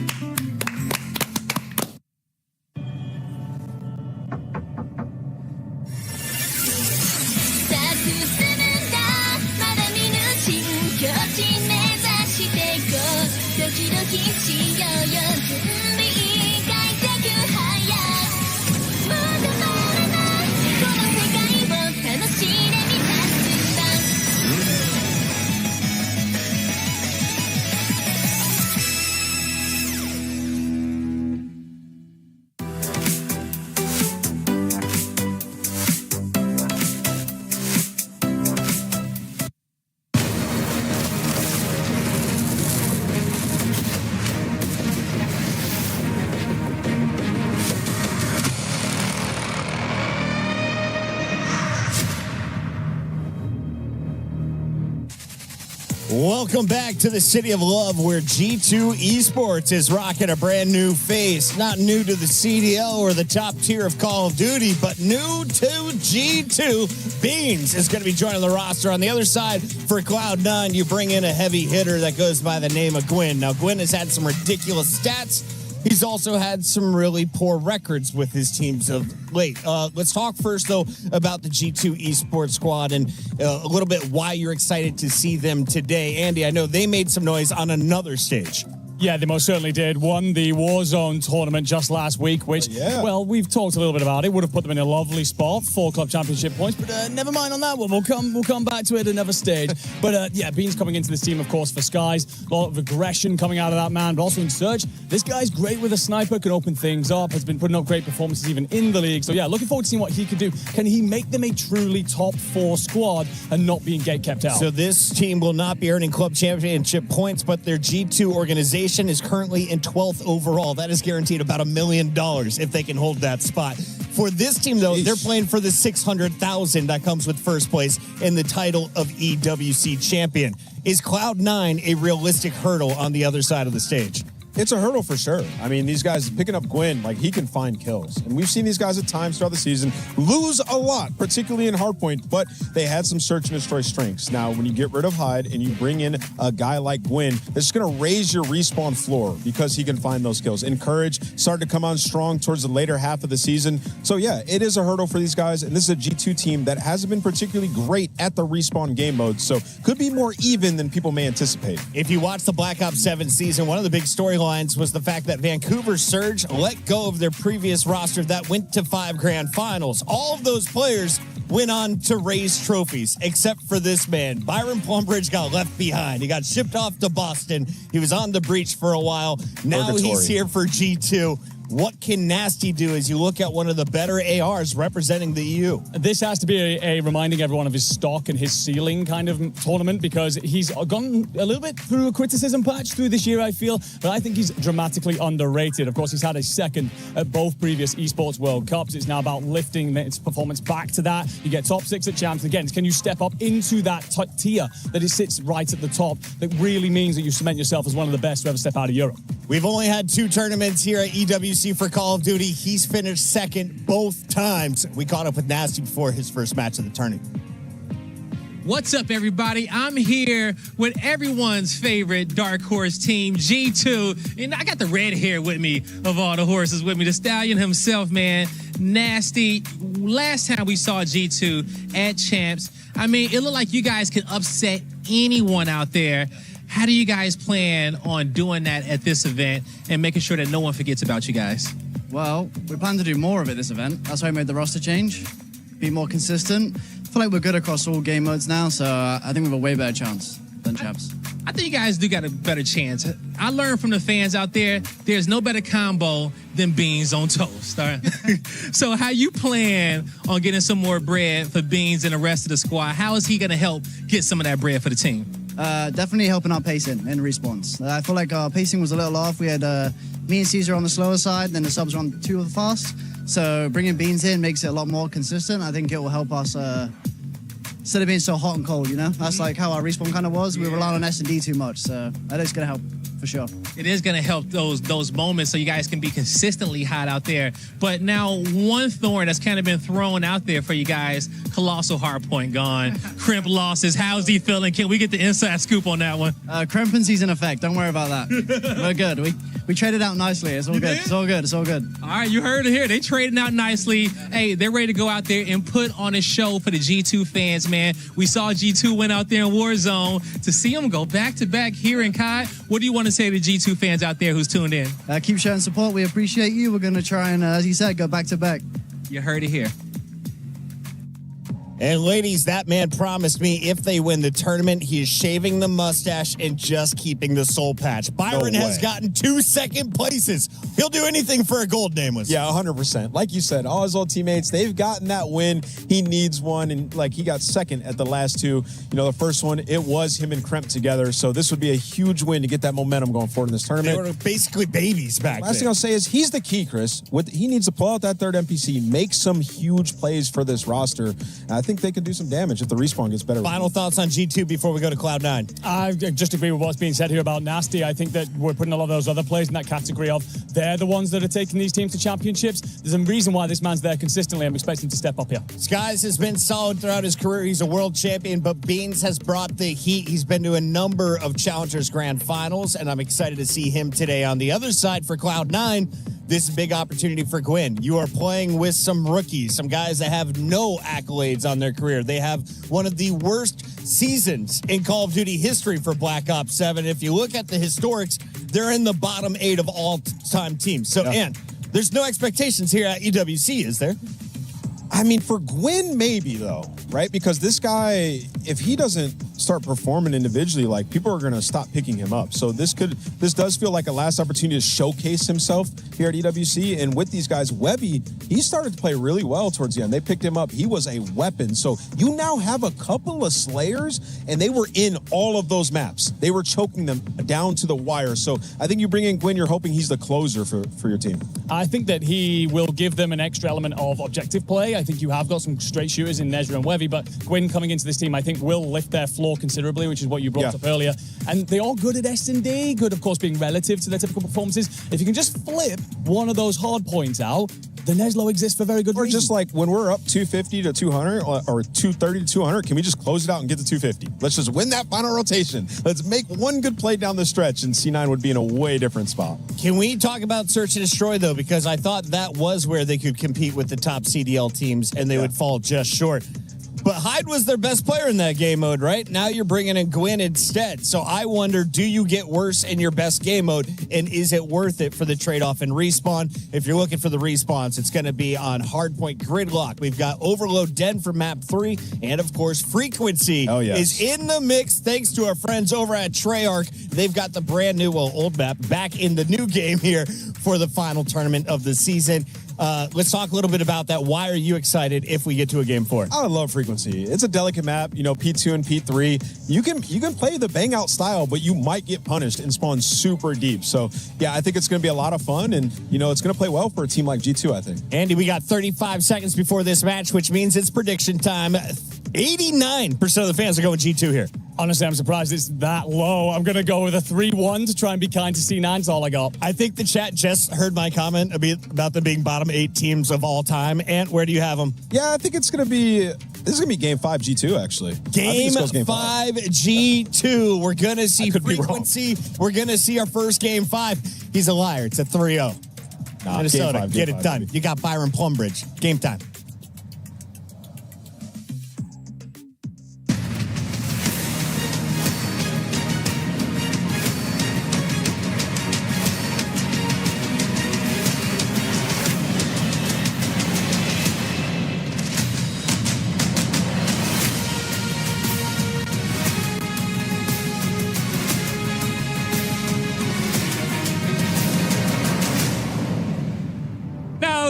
Welcome back to the City of Love, where G2 Esports is rocking a brand new face. Not new to the CDL or the top tier of Call of Duty, but new to G2. Beans is going to be joining the roster. On the other side, for Cloud9, you bring in a heavy hitter that goes by the name of Gwyn. Now, Gwyn has had some ridiculous stats. He's also had some really poor records with his teams of late. Let's talk first, though, about the G2 Esports squad and a little bit why you're excited to see them today. Andy, I know they made some noise on another stage. Yeah, they most certainly did. Won the Warzone tournament just last week, which, well, we've talked a little bit about it. Would have put them in a lovely spot, 4 club championship points, but never mind on that one. We'll come back to it at another stage. But yeah, Beans coming into this team, of course, for Skies. A lot of aggression coming out of that man, but also in Surge. This guy's great with a sniper, can open things up, has been putting up great performances even in the league. So yeah, looking forward to seeing what he can do. Can he make them a truly top 4 squad and not being gate kept out? So this team will not be earning club championship points, but their G2 organization is currently in 12th overall. That is guaranteed about $1 million if they can hold that spot. For this team, though, they're playing for the $600,000 that comes with first place in the title of EWC champion. Is Cloud9 a realistic hurdle on the other side of the stage? It's a hurdle for sure. I mean, these guys picking up Gwyn, like he can find kills. And we've seen these guys at times throughout the season lose a lot, particularly in hardpoint, but they had some search and destroy strengths. Now, when you get rid of Hyde and you bring in a guy like Gwyn, it's going to raise your respawn floor because he can find those kills. Encourage started to come on strong towards the later half of the season. So yeah, it is a hurdle for these guys. And this is a G2 team that hasn't been particularly great at the respawn game mode. So could be more even than people may anticipate. If you watch the Black Ops 7 season, one of the big storylines was the fact that Vancouver Surge let go of their previous roster that went to 5 grand finals. All of those players went on to raise trophies, except for this man. Byron Plumbridge got left behind. He got shipped off to Boston. He was on the breach for a while. Now he's here for G2. What can Nasty do as you look at one of the better ARs representing the EU? This has to be a reminding everyone of his stock and his ceiling kind of tournament, because he's gone a little bit through a criticism patch through this year, I feel, but I think he's dramatically underrated. Of course, he's had a second at both previous Esports World Cups. It's now about lifting its performance back to that. You get top 6 at Champs. Again, can you step up into that tier that it sits right at the top that really means that you cement yourself as one of the best to ever step out of Europe? We've only had 2 tournaments here at EWC for Call of Duty. He's finished second both times. We caught up with Nasty before his first match of the tournament. What's up, everybody? I'm here with everyone's favorite dark horse team, G2. And I got the red hair with me of all the horses with me. The stallion himself, man, Nasty. Last time we saw G2 at Champs, I mean, it looked like you guys could upset anyone out there. How do you guys plan on doing that at this event and making sure that no one forgets about you guys? Well, we plan to do more of it this event. That's why we made the roster change. Be more consistent. I feel like we're good across all game modes now, so I think we have a way better chance than Chaps. I think you guys do got a better chance. I learned from the fans out there, there's no better combo than beans on toast. All right? So how you plan on getting some more bread for Beans and the rest of the squad? How is he going to help get some of that bread for the team? Definitely helping out pacing and respawns. I feel like our pacing was a little off. We had me and Caesar on the slower side, then the subs were on too fast. So bringing Beans in makes it a lot more consistent. I think it will help us instead of being so hot and cold, you know? That's like how our respawn kind of was. We relied on S&D too much, so that is going to help for sure. It is going to help those moments so you guys can be consistently hot out there. But now one thorn that's kind of been thrown out there for you guys, Colossal Hardpoint gone, Crimp losses. How's he feeling? Can we get the inside scoop on that one? Crimpancy's in effect. Don't worry about that. We're good. We traded out nicely. It's all good. It's all good. It's all good. All right, you heard it here. They traded out nicely. Hey, they're ready to go out there and put on a show for the G2 fans, man. We saw G2 went out there in Warzone. To see them go back-to-back here in Kai, what do you want to say to G2 fans out there who's tuned in? Keep showing support. We appreciate you. We're going to try and, as you said, go back-to-back. You heard it here. And ladies, that man promised me if they win the tournament, he is shaving the mustache and just keeping the soul patch. Byron has gotten 2 second places. He'll do anything for a gold, nameless. Yeah, 100%. Like you said, all his old teammates, they've gotten that win. He needs one, and like he got second at the last 2. You know, the first one, it was him and Kremp together, so this would be a huge win to get that momentum going forward in this tournament. They were basically babies back Last thing I'll say is he's the key, Chris. He needs to pull out that third NPC, make some huge plays for this roster. And I think they can do some damage if the respawn gets better. Final thoughts on G2 before we go to Cloud9. I just agree with what's being said here about Nasty. I think that we're putting a lot of those other players in that category of they're the ones that are taking these teams to championships. There's a reason why this man's there consistently. I'm expecting to step up here. Skies has been solid throughout his career. He's a world champion, but Beans has brought the heat. He's been to a number of Challengers Grand Finals, and I'm excited to see him today. On the other side for Cloud9, this is a big opportunity for Gwyn. You are playing with some rookies, some guys that have no accolades on their career. They have one of the worst seasons in Call of Duty history for Black Ops 7. If you look at the historics, they're in the bottom 8 of all-time teams. So, and there's no expectations here at EWC, is there? I mean, for Gwyn, maybe, though, right? Because this guy, if he doesn't start performing individually, like, people are going to stop picking him up. So this does feel like a last opportunity to showcase himself here at EWC. And with these guys, Webby, he started to play really well towards the end. They picked him up. He was a weapon. So you now have a couple of Slayers, and they were in all of those maps. They were choking them down to the wire. So I think you bring in Gwyn, you're hoping he's the closer for your team. I think that he will give them an extra element of objective play. I think you have got some straight shooters in Nezra and Webby, but Gwyn coming into this team, I think, will lift their floor more considerably, which is what you brought up earlier. And they are good at S&D, good, of course, being relative to their typical performances. If you can just flip one of those hard points out, the Neslo exists for very good reason. Or just like when we're up 250 to 200 or 230 to 200, can we just close it out and get to 250? Let's just win that final rotation. Let's make one good play down the stretch, and C9 would be in a way different spot. Can we talk about Search and Destroy, though? Because I thought that was where they could compete with the top CDL teams, and they would fall just short. But Hyde was their best player in that game mode, right? Now you're bringing in Gwyn instead. So I wonder, do you get worse in your best game mode? And is it worth it for the trade-off and respawn? If you're looking for the respawns, it's going to be on Hardpoint Gridlock. We've got Overload Den for map 3. And, of course, Frequency is in the mix thanks to our friends over at Treyarch. They've got the brand new, old map back in the new game here for the final tournament of the season. Let's talk a little bit about that. Why are you excited if we get to a game 4? I love Frequency. It's a delicate map, P2 and P3. You can play the bang out style, but you might get punished and spawn super deep. So, yeah, I think it's going to be a lot of fun, and, it's going to play well for a team like G2, I think. Andy, we got 35 seconds before this match, which means it's prediction time. 89% of the fans are going G2 here. Honestly, I'm surprised it's that low. I'm going to go with a 3-1 to try and be kind to C9. That's all I got. I think the chat just heard my comment about them being bottom 8 teams of all time. Ant, where do you have them? Yeah, I think this is going to be game 5 G2, actually. Game 5 G2. We're going to see Frequency. We're going to see our first game 5. He's a liar. It's a 3-0. Minnesota, get it done. You got Byron Plumbridge. Game time.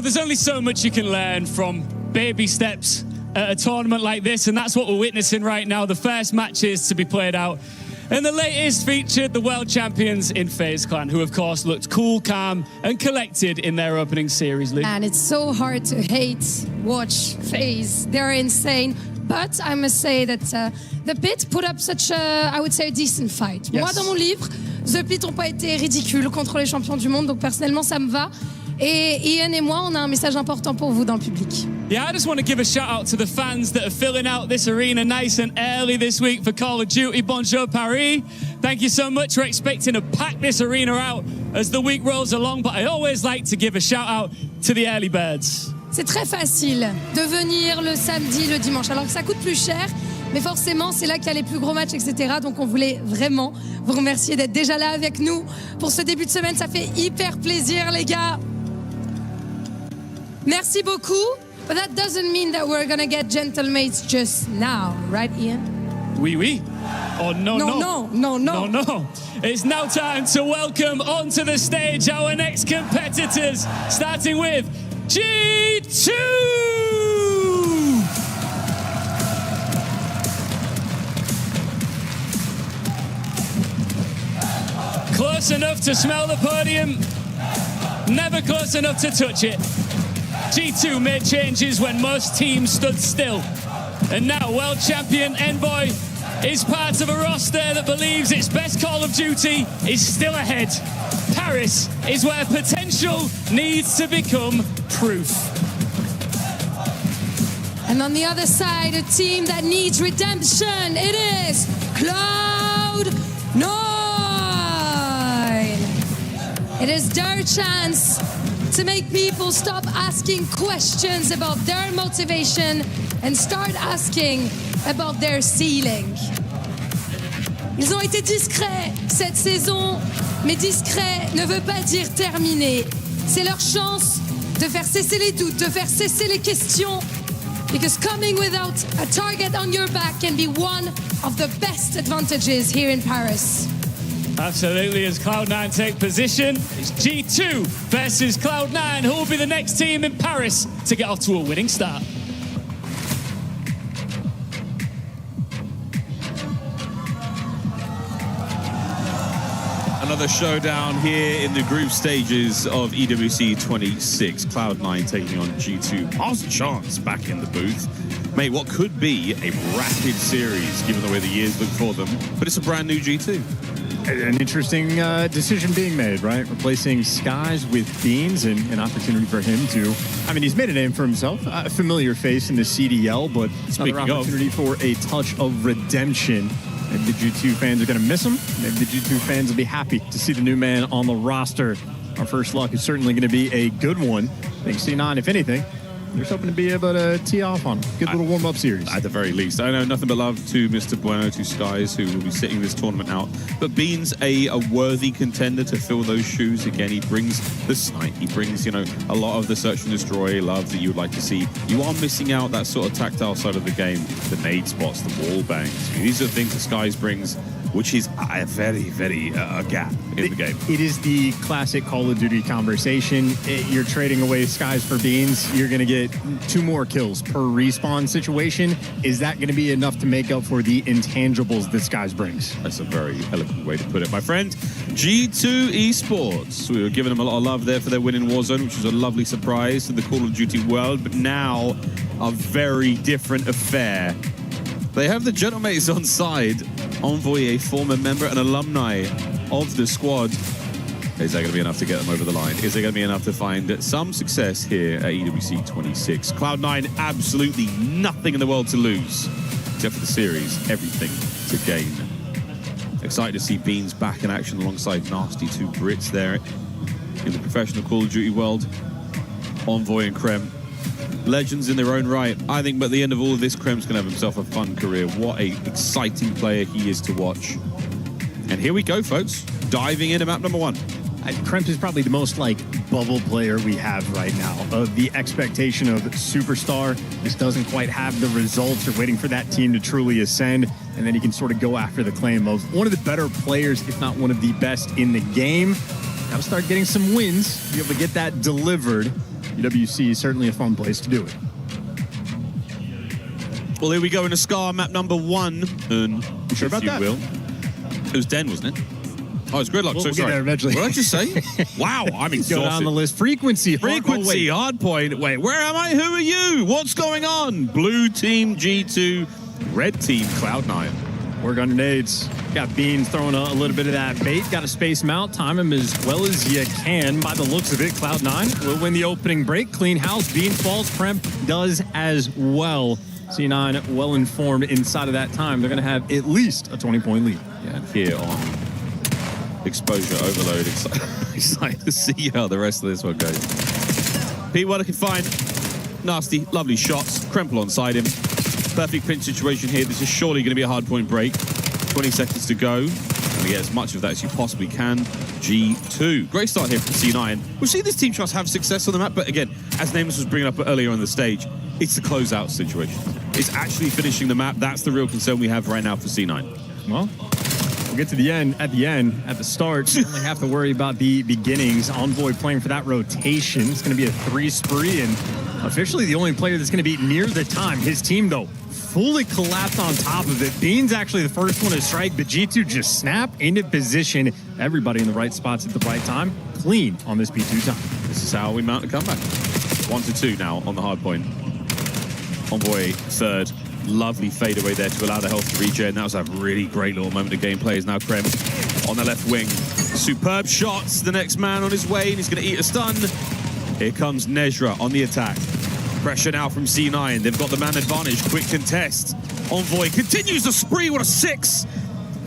There's only so much you can learn from baby steps at a tournament like this, and that's what we're witnessing right now. The first matches to be played out. And the latest featured the world champions in FaZe Clan, who of course looked cool, calm, and collected in their opening series. And it's so hard to watch FaZe. They're insane. But I must say that the Pit put up such a, I would say, a decent fight. Yes. Moi, dans mon livre, The Pit n'ont pas été ridicules contre les champions du monde, donc personnellement, ça me va. Et Ian et moi, on a un message important pour vous dans le public. Yeah, I just want to give a shout out to the fans that are filling out this arena nice and early this week for Call of Duty. Bonjour Paris. Thank you so much. We're expecting to pack this arena out as the week rolls along, but I always like to give a shout out to the early birds. C'est très facile de venir le samedi, le dimanche, alors que ça coûte plus cher. Mais forcément, c'est là qu'il y a les plus gros matchs, etc. Donc on voulait vraiment vous remercier d'être déjà là avec nous pour ce début de semaine. Ça fait hyper plaisir, les gars. Merci beaucoup. But that doesn't mean that we're gonna get gentlemates just now, right, Ian? Oui, oui. Oh, no. No. It's now time to welcome onto the stage our next competitors, starting with G2! Close enough to smell the podium, never close enough to touch it. G2 made changes when most teams stood still. And now world champion Envoy is part of a roster that believes its best Call of Duty is still ahead. Paris is where potential needs to become proof. And on the other side, a team that needs redemption, it is Cloud9. It is their chance to make people stop asking questions about their motivation and start asking about their ceiling. Ils ont été discrets cette saison, mais discret ne veut pas dire terminé. C'est leur chance de faire cesser les doutes, de faire cesser les questions, because coming without a target on your back can be one of the best advantages here in Paris. Absolutely, as Cloud9 take position, it's G2 versus Cloud9, who will be the next team in Paris to get off to a winning start. Another showdown here in the group stages of EWC 26. Cloud9 taking on G2. Miles Chance back in the booth. Mate, what could be a rapid series, given the way the years look for them, but it's a brand new G2. An interesting decision being made, right? Replacing Skies with Beans, and an opportunity for him to, I mean, he's made a name for himself, a familiar face in the CDL, but another opportunity for a touch of redemption. Maybe the G2 fans are going to miss him. Maybe the G2 fans will be happy to see the new man on the roster. Our first look is certainly going to be a good one. I think C9, if anything, they're hoping to be able to tee off on a good little warm-up series. At the very least. I know nothing but love to Mr. Bueno, to Skies, who will be sitting this tournament out. But Bean's a worthy contender to fill those shoes. Again, he brings the sight. He brings, you know, a lot of the search and destroy love that you would like to see. You are missing out that sort of tactile side of the game. The nade spots, the wall bangs. I mean, these are the things that Skies brings, which is a very, very gap in the game. It is the classic Call of Duty conversation. You're trading away Skies for Beans. You're going to get 2 more kills per respawn situation. Is that going to be enough to make up for the intangibles that Skies brings? That's a very eloquent way to put it, my friend. G2 Esports. We were giving them a lot of love there for their win in Warzone, which was a lovely surprise to the Call of Duty world, but now a very different affair. They have the Gentlemates on side. Envoy, a former member and alumni of the squad. Is that going to be enough to get them over the line? Is it going to be enough to find some success here at EWC 26? Cloud9, absolutely nothing in the world to lose, except for the series, everything to gain. Excited to see Beans back in action alongside Nasty, 2 Brits there in the professional Call of Duty world. Envoy and Krem, legends in their own right. I think, but at the end of all of this, Krem's going to have himself a fun career. What a exciting player he is to watch. And here we go, folks. Diving into map number 1. Kremp is probably the most bubble player we have right now. The expectation of superstar just doesn't quite have the results. You're waiting for that team to truly ascend, and then you can sort of go after the claim of one of the better players, if not one of the best in the game. Got to start getting some wins, be able to get that delivered. EWC is certainly a fun place to do it. Well, here we go in a Scar map number 1. You sure about that? Will. It was Den, wasn't it? Oh, it's Gridlock. We'll so get sorry. there eventually. What did I just say? Wow, I'm exhausted. Go down the list. Frequency, hard point. Wait, where am I? Who are you? What's going on? Blue team G2, red team Cloud9. Work on nades. Got Beans throwing a little bit of that bait. Got to space him out. Time him as well as you can. By the looks of it, Cloud9 will win the opening break. Clean house. Beans falls. Kremp does as well. C9 well informed inside of that time. They're going to have at least a 20-point lead. Yeah, and here on Exposure Overload, excited to see how the rest of this one goes. Pete, what I can find. Nasty, lovely shots. Kremp alongside him. Perfect pinch situation here. This is surely going to be a hard point break. 20 seconds to go. And get as much of that as you possibly can. G2. Great start here from C9. We've seen this team try to have success on the map, but again, as Namus was bringing up earlier on the stage, it's the closeout situation. It's actually finishing the map. That's the real concern we have right now for C9. Well, we'll get to the end. At the start, you only have to worry about the beginnings. Envoy playing for that rotation. It's going to be a 3 spree, and officially the only player that's going to be near the time. His team, though, fully collapsed on top of it. Bean's actually the first one to strike, but G2 just snap into position. Everybody in the right spots at the right time. Clean on this B2 time. This is how we mount a comeback. 1-2 now on the hard point. Envoy third. Lovely fadeaway there to allow the health to regen. That was a really great little moment of gameplay. Is now Krem on the left wing. Superb shots. The next man on his way, and he's going to eat a stun. Here comes Nezra on the attack. Pressure now from C9. They've got the man advantage. Quick contest. Envoy continues the spree. What a 6.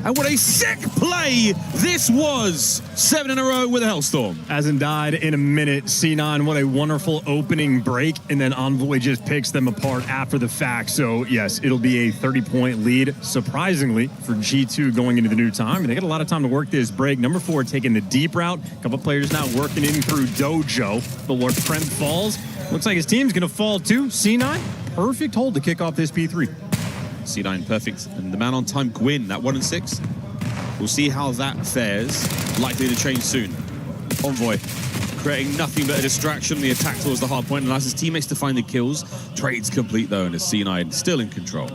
And what a sick play this was. 7 in a row with a Hellstorm. Hasn't died in a minute. C9, what a wonderful opening break. And then Envoy just picks them apart after the fact. So, yes, it'll be a 30-point lead, surprisingly, for G2 going into the new time. And they got a lot of time to work this break. Number 4 taking the deep route. A couple players now working in through Dojo. But Lord Krem falls. Looks like his team's going to fall too. C9, perfect hold to kick off this P3. C9 perfect. And the man on time, Gwyn, that 1-6. We'll see how that fares. Likely to change soon. Envoy creating nothing but a distraction. The attack towards the hard point and allows his teammates to find the kills. Trade's complete though, and it's C9 still in control.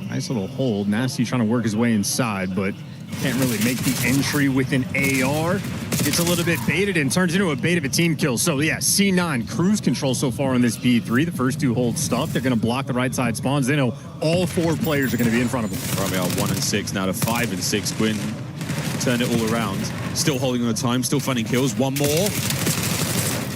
Nice little hold. Nasty trying to work his way inside, but can't really make the entry with an AR. It's a little bit baited and turns into a bait of a team kill. So yeah, C9 cruise control so far on this P3. The first 2 hold stuff. They're going to block the right side spawns. They know all 4 players are going to be in front of them. Right, we are 1 and 6 now to 5 and 6. Gwyn turned it all around. Still holding on the time, still finding kills. One more.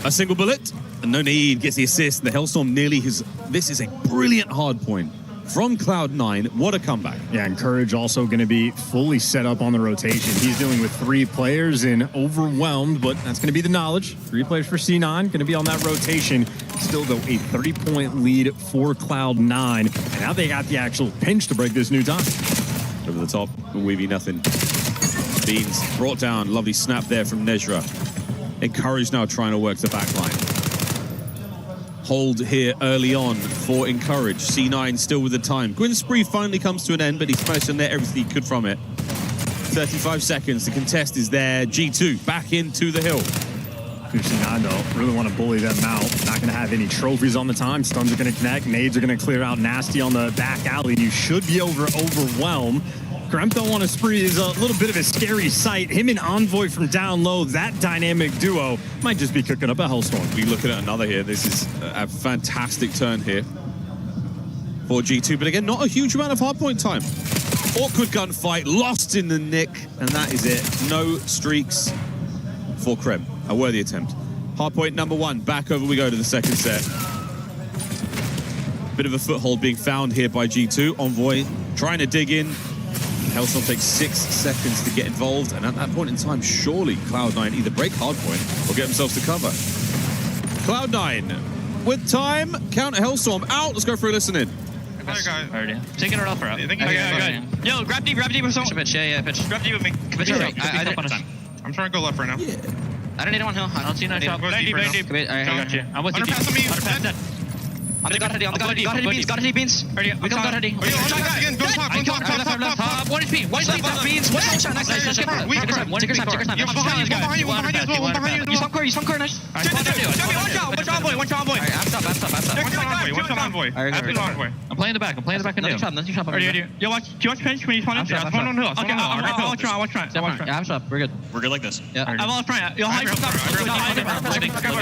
A single bullet. And no need, gets the assist. The Hellstorm nearly his... This is a brilliant hard point from Cloud9. What a comeback. Yeah, and Courage also going to be fully set up on the rotation. He's dealing with 3 players and overwhelmed, but that's going to be the knowledge. 3 players for C9, going to be on that rotation. Still, though, a 30-point lead for Cloud9. And now they got the actual pinch to break this new tie. Over the top, Weavy nothing. Beans brought down. Lovely snap there from Nezra. Encourage now trying to work the back line. Hold here early on for Encourage. C9 still with the time. Gwyn's spree finally comes to an end, but he's managed to net everything he could from it. 35 seconds. The contest is there. G2 back into the hill. C9, though, really want to bully them out. Not going to have any trophies on the time. Stuns are going to connect. Nades are going to clear out Nasty on the back alley. You should be overwhelmed. Gremtho on a spree is a little bit of a scary sight. Him and Envoy from down low, that dynamic duo might just be cooking up a Hellstorm. We're looking at another here. This is a fantastic turn here for G2. But again, not a huge amount of hardpoint time. Awkward gunfight, lost in the nick, and that is it. No streaks for Krem. A worthy attempt. Hardpoint number 1. Back over we go to the second set. Bit of a foothold being found here by G2. Envoy trying to dig in. Hellstorm takes 6 seconds to get involved, and at that point in time, surely Cloud9 either break hardpoint or get themselves to cover. Cloud9 with time, counter Hellstorm out. Let's go for a listen in. Taking it off for up. Yo, grab deep with someone. Pitch, yeah, pitch. Grab deep with me. I'm trying to go left right now. Yeah. I don't need one hill. I don't see no shot. Go deep. I got you. I'm with you. Underpass me. On the got ready, beans. We come got ready. Go top. 1 HP, 1 HP, beans. 1 shot, nice. Take your time. One behind you. You some core, nice. Watch envoy. One envoy. I'm playing the back in there. Yo, watch pinch when you spawn in. Spawn on hill. Okay, I'll try. Yeah, I'm shot. We're good. We're good like this. Yeah. I'm all front. Yo, hide from top.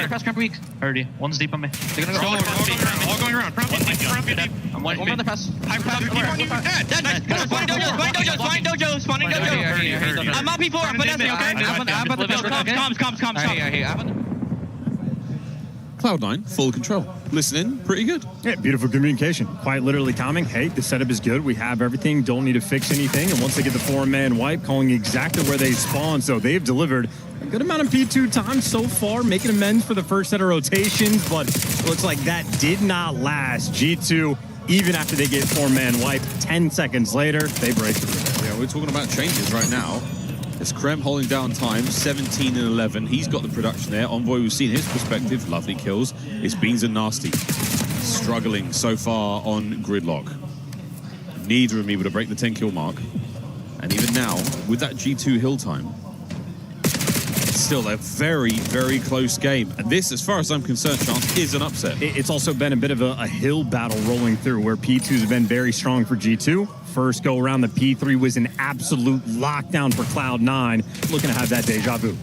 Press camp weak. Already. One's deep on me. They're gonna go. All going around. Front deep. I'm one on the press. Keep on you. Dead. Spawning dojos. I'm on P4. I'm putting that thing, okay? I'm on the field. Comms. Cloud9, full control. Listening, pretty good. Yeah, beautiful communication. Quite literally calming. Hey, the setup is good. We have everything. Don't need to fix anything. And once they get the 4-man wipe, calling exactly where they spawn. So they've delivered a good amount of P2 time so far, making amends for the first set of rotations. But it looks like that did not last. G2, even after they get 4-man wipe, 10 seconds later, they break through. Yeah, we're talking about changes right now. It's Krem holding down time, 17 and 11. He's got the production there. Envoy, we've seen his perspective. Lovely kills. It's Beans and Nasty. Struggling so far on Gridlock. Neither of them able to break the 10-kill mark. And even now, with that G2 hill time, still a very, very close game. And this, as far as I'm concerned, Chance, is an upset. It's also been a bit of a hill battle rolling through where P2s have been very strong for G2. First go around, the P3 was an absolute lockdown for Cloud9. Looking to have that deja vu.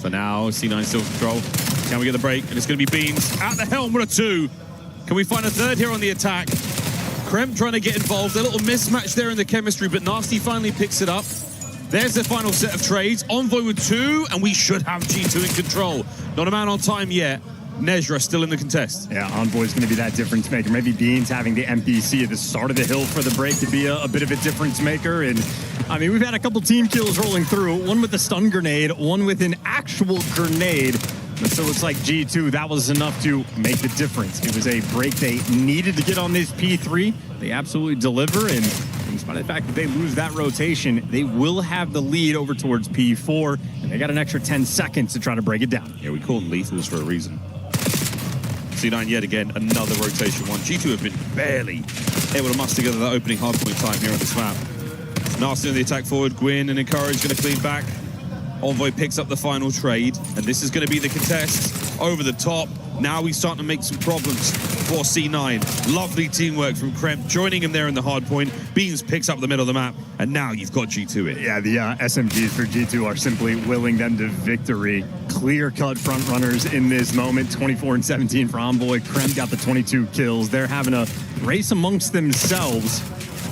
For now, C9 still in control. Can we get the break? And it's going to be Beans at the helm with a 2. Can we find a third here on the attack? Krem trying to get involved. A little mismatch there in the chemistry, but Nasty finally picks it up. There's the final set of trades. Envoy with 2, and we should have G2 in control. Not a man on time yet. Nezra still in the contest. Yeah, Envoy's going to be that difference maker. Maybe Beans having the NPC at the start of the hill for the break could be a bit of a difference maker. And I mean, we've had a couple team kills rolling through. One with a stun grenade, one with an actual grenade. So it's like G2, that was enough to make the difference. It was a break they needed to get on this P3. They absolutely deliver, and in spite of the fact that they lose that rotation, they will have the lead over towards P4, and they got an extra 10 seconds to try to break it down. Yeah, we call them lethals for a reason. C9 yet again, another rotation one. G2 have been barely able to muster together that opening hardpoint time here on this map. Nasty on the attack forward. Gwyn and Encourage going to clean back. Envoy picks up the final trade, and this is going to be the contest over the top. Now he's starting to make some problems for C9. Lovely teamwork from Kremp, joining him there in the hard point. Beans picks up the middle of the map, and now you've got G2 in. Yeah, the SMGs for G2 are simply willing them to victory. Clear-cut front runners in this moment. 24-17 for Envoy. Kremp got the 22 kills. They're having a race amongst themselves.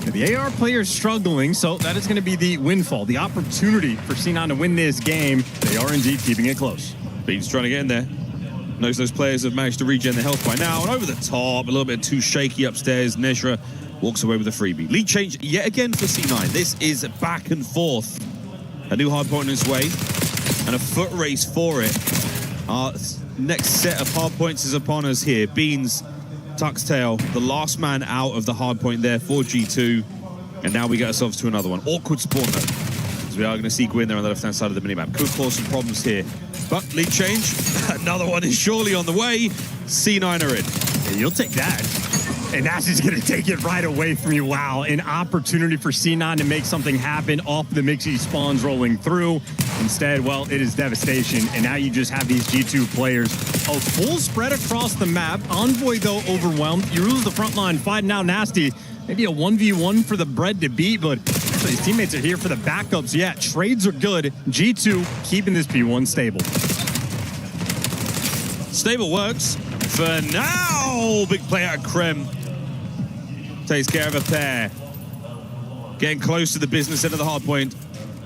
The AR players struggling, so that is going to be the windfall, the opportunity for C9 to win this game. They are indeed keeping it close. Beans trying to get in there. Knows those players have managed to regen their health by now. And over the top, a little bit too shaky upstairs. Nezra walks away with a freebie. Lead change yet again for C9. This is back and forth. A new hard point in its way, and a foot race for it. Our next set of hard points is upon us here. Beans, Tuck's tail, the last man out of the hard point there for G2. And now we get ourselves to another one. Awkward spawn though, as we are going to see Gwyn there on the left-hand side of the minimap. Could cause some problems here. But lead change, another one is surely on the way. C9 are in. Yeah, you'll take that. And Nasty's going to take it right away from you. Wow, an opportunity for C9 to make something happen off the Mixie spawns rolling through. Instead, well, it is devastation. And now you just have these G2 players. A full spread across the map. Envoy, though, overwhelmed. You lose the front line fight. Now Nasty, maybe a 1v1 for the bread to beat, but actually his teammates are here for the backups. Yeah, trades are good. G2 keeping this P1 stable. Stable works for now. Big play out of Krem. Takes care of a pair. Getting close to the business end of the hard point.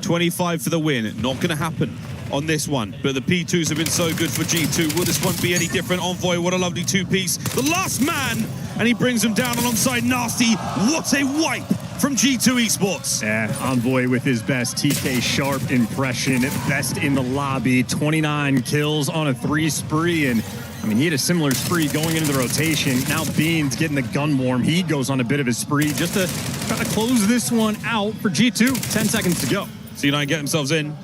25 for the win. Not going to happen on this one. But the P2s have been so good for G2. Will this one be any different? Envoy, what a lovely two-piece. The last man, and he brings him down alongside Nasty. What a wipe from G2 Esports. Yeah, Envoy with his best TK Sharp impression. Best in the lobby. 29 kills on a 3 spree. And I mean, he had a similar spree going into the rotation. Now Beans getting the gun warm. He goes on a bit of a spree just to try to close this one out for G2. 10 seconds to go. C9 get themselves in.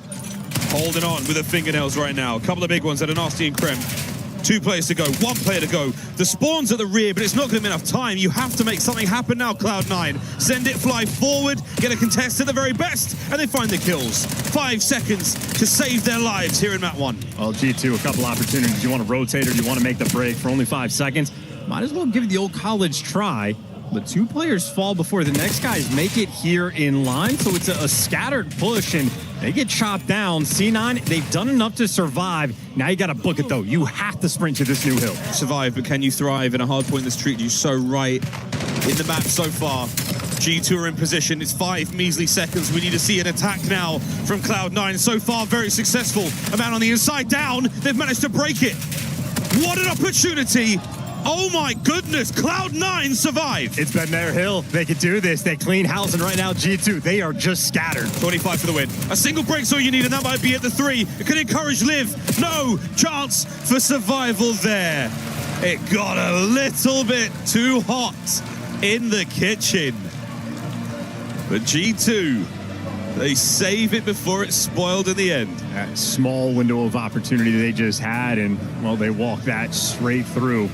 Holding on with the fingernails right now. A couple of big ones that are Nasty and Krem. 2 players to go, 1 player to go. The spawn's at the rear, but it's not going to be enough time. You have to make something happen now, Cloud9. Send it, fly forward, get a contest at the very best, and they find the kills. 5 seconds to save their lives here in map 1. Well, G2, a couple opportunities. You want to rotate or you want to make the break for only 5 seconds. Might as well give it the old college try. But 2 players fall before the next guys make it here in line. So it's a scattered push, and they get chopped down. C9, they've done enough to survive. Now you got to book it, though. You have to sprint to this new hill. Survive, but can you thrive in a hard point that's treated you so right in the map so far? G2 are in position. It's 5 measly seconds. We need to see an attack now from Cloud9. So far, very successful. A man on the inside down. They've managed to break it. What an opportunity. Oh my goodness, Cloud9 survived. It's been their hill. They could do this. They clean house, and right now, G2, they are just scattered. 25 for the win. A single break's all you need, and that might be at the 3. It could encourage Liv. No chance for survival there. It got a little bit too hot in the kitchen. But G2, they save it before it's spoiled in the end. That small window of opportunity they just had, and, well, they walk that straight through.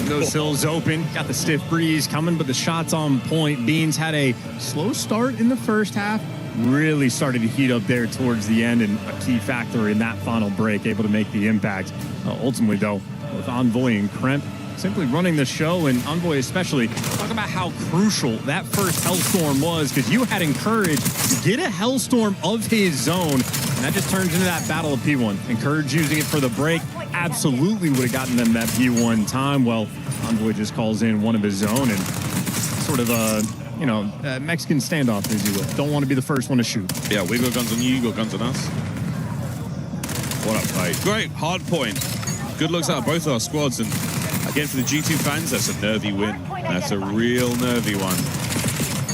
Those hills open, got the stiff breeze coming, but the shot's on point. Beans had a slow start in the first half, really started to heat up there towards the end, and a key factor in that final break, able to make the impact. Ultimately, though, with Envoy and Kremp simply running the show, and Envoy especially, talk about how crucial that first Hellstorm was, because you had encouraged to get a Hellstorm of his zone, and that just turns into that battle of P1. Encourage using it for the break. Absolutely would have gotten them that P1 time. Well, Envoy just calls in one of his own, and sort of a, Mexican standoff, as you will. Don't want to be the first one to shoot. Yeah, we got guns on you, you got guns on us. What a play. Great, hard point. Good looks out of both our squads, and again, for the G2 fans, that's a nervy win. That's a real nervy one.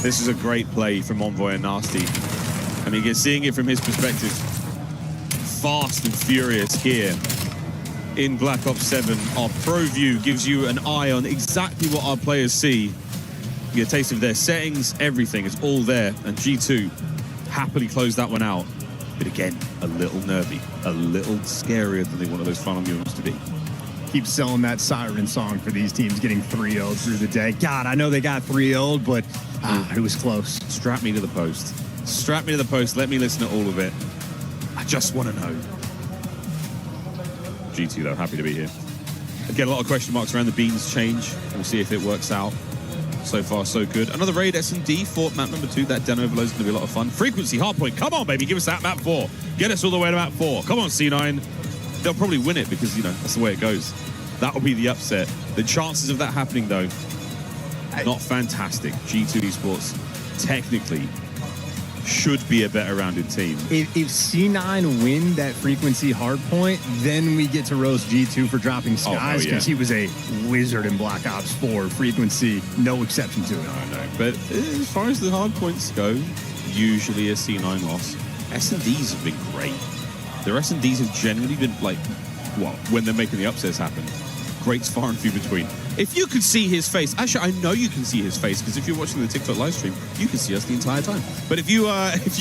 This is a great play from Envoy and Nasty. I mean, seeing it from his perspective, fast and furious here in Black Ops 7. Our pro view gives you an eye on exactly what our players see. You get a taste of their settings, everything is all there. And G2 happily closed that one out. But again, a little nervy, a little scarier than they wanted those final moments to be. Keep selling that siren song for these teams getting 3-0 through the day. God, I know they got 3-0, but it was close. Strap me to the post. Strap me to the post. Let me listen to all of it. I just want to know. G2, though, happy to be here. Again, a lot of question marks around the Beans change. We'll see if it works out. So far, so good. Another raid S&D for map number 2. That Den Overload is going to be a lot of fun. Frequency, hardpoint. Come on, baby. Give us that map 4. Get us all the way to map 4. Come on, C9. They'll probably win it because, you know, that's the way it goes. That will be the upset. The chances of that happening, though, not fantastic. G2 Esports, technically, should be a better rounded team. If C9 win that frequency hardpoint, then we get to roast G2 for dropping Skies because he was a wizard in Black Ops 4. Frequency, no exception to it. I know. But as far as the hardpoints go, usually a C9 loss. S&Ds have been great. Their S&Ds have generally been like, well, when they're making the upsets happen, greats far and few between. If you could see his face, actually, I know you can see his face because if you're watching the TikTok live stream, you can see us the entire time. But if you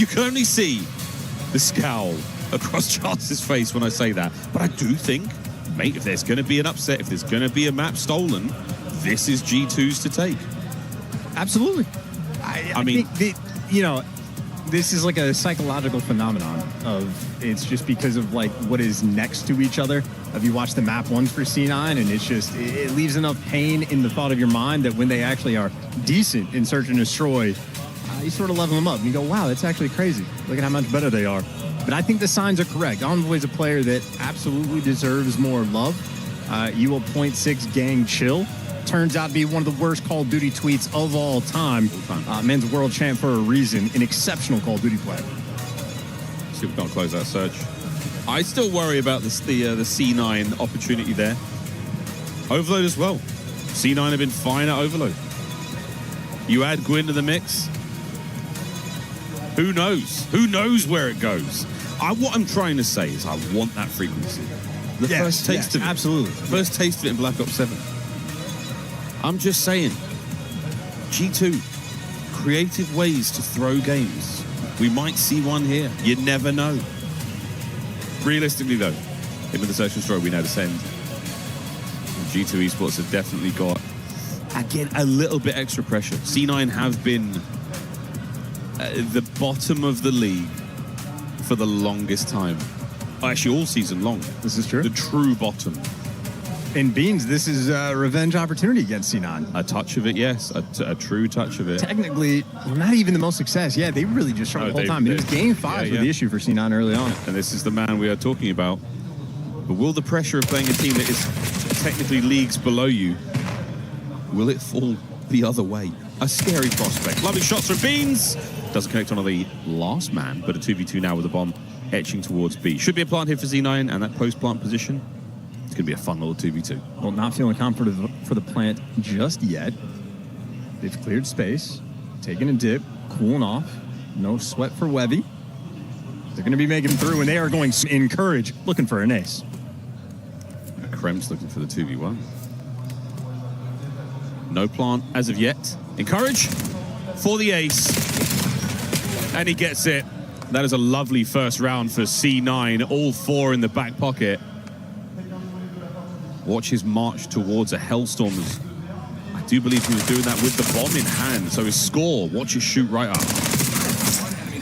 can only see the scowl across Charles's face when I say that, but I do think, mate, if there's going to be an upset, if there's going to be a map stolen, this is G2's to take. Absolutely. I mean, think you know, this is like a psychological phenomenon of it's just because of like what is next to each other. If you watch the map once for C9 and it's just, it leaves enough pain in the thought of your mind that when they actually are decent in Search and Destroy, you sort of level them up and you go, wow, that's actually crazy. Look at how much better they are. But I think the signs are correct. Envoy's a player that absolutely deserves more love. You will 0.6 gang chill. Turns out to be one of the worst Call of Duty tweets of all time. Men's world champ for a reason. An exceptional Call of Duty player. See if we can't close that search. I still worry about the C9 opportunity there. Overload as well. C9 have been fine at Overload. You add Gwyn to the mix. Who knows? Who knows where it goes? What I'm trying to say is I want that frequency. The first taste of it. Absolutely. First taste of it in Black Ops 7. I'm just saying. G2. Creative ways to throw games. We might see one here. You never know. Realistically, though, into the Search and Destroy, we now descend. G2 Esports have definitely got, again, a little bit extra pressure. C9 have been the bottom of the league for the longest time. Actually, all season long. This is true. The true bottom. In Beans, this is a revenge opportunity against C9. A touch of it, yes. A true touch of it. Technically, not even the most success. Yeah, they really just struggled the whole time. It was game 5 with the issue for C9 early on. And this is the man we are talking about. But will the pressure of playing a team that is technically leagues below you, will it fall the other way? A scary prospect. Lovely shots from Beans. Doesn't connect on the last man, but a 2v2 now with the bomb etching towards B. Should be a plant here for Z9 and that post-plant position. It's going to be a fun little 2v2. Well, not feeling confident for the plant just yet. They've cleared space, taking a dip, cooling off. No sweat for Webby. They're going to be making through, and they are going to encourage, looking for an ace. Krem's looking for the 2v1. No plant as of yet. Encourage for the ace. And he gets it. That is a lovely first round for C9. All 4 in the back pocket. Watch his march towards a Hellstorm. I do believe he was doing that with the bomb in hand. So his score, watch his shoot right up.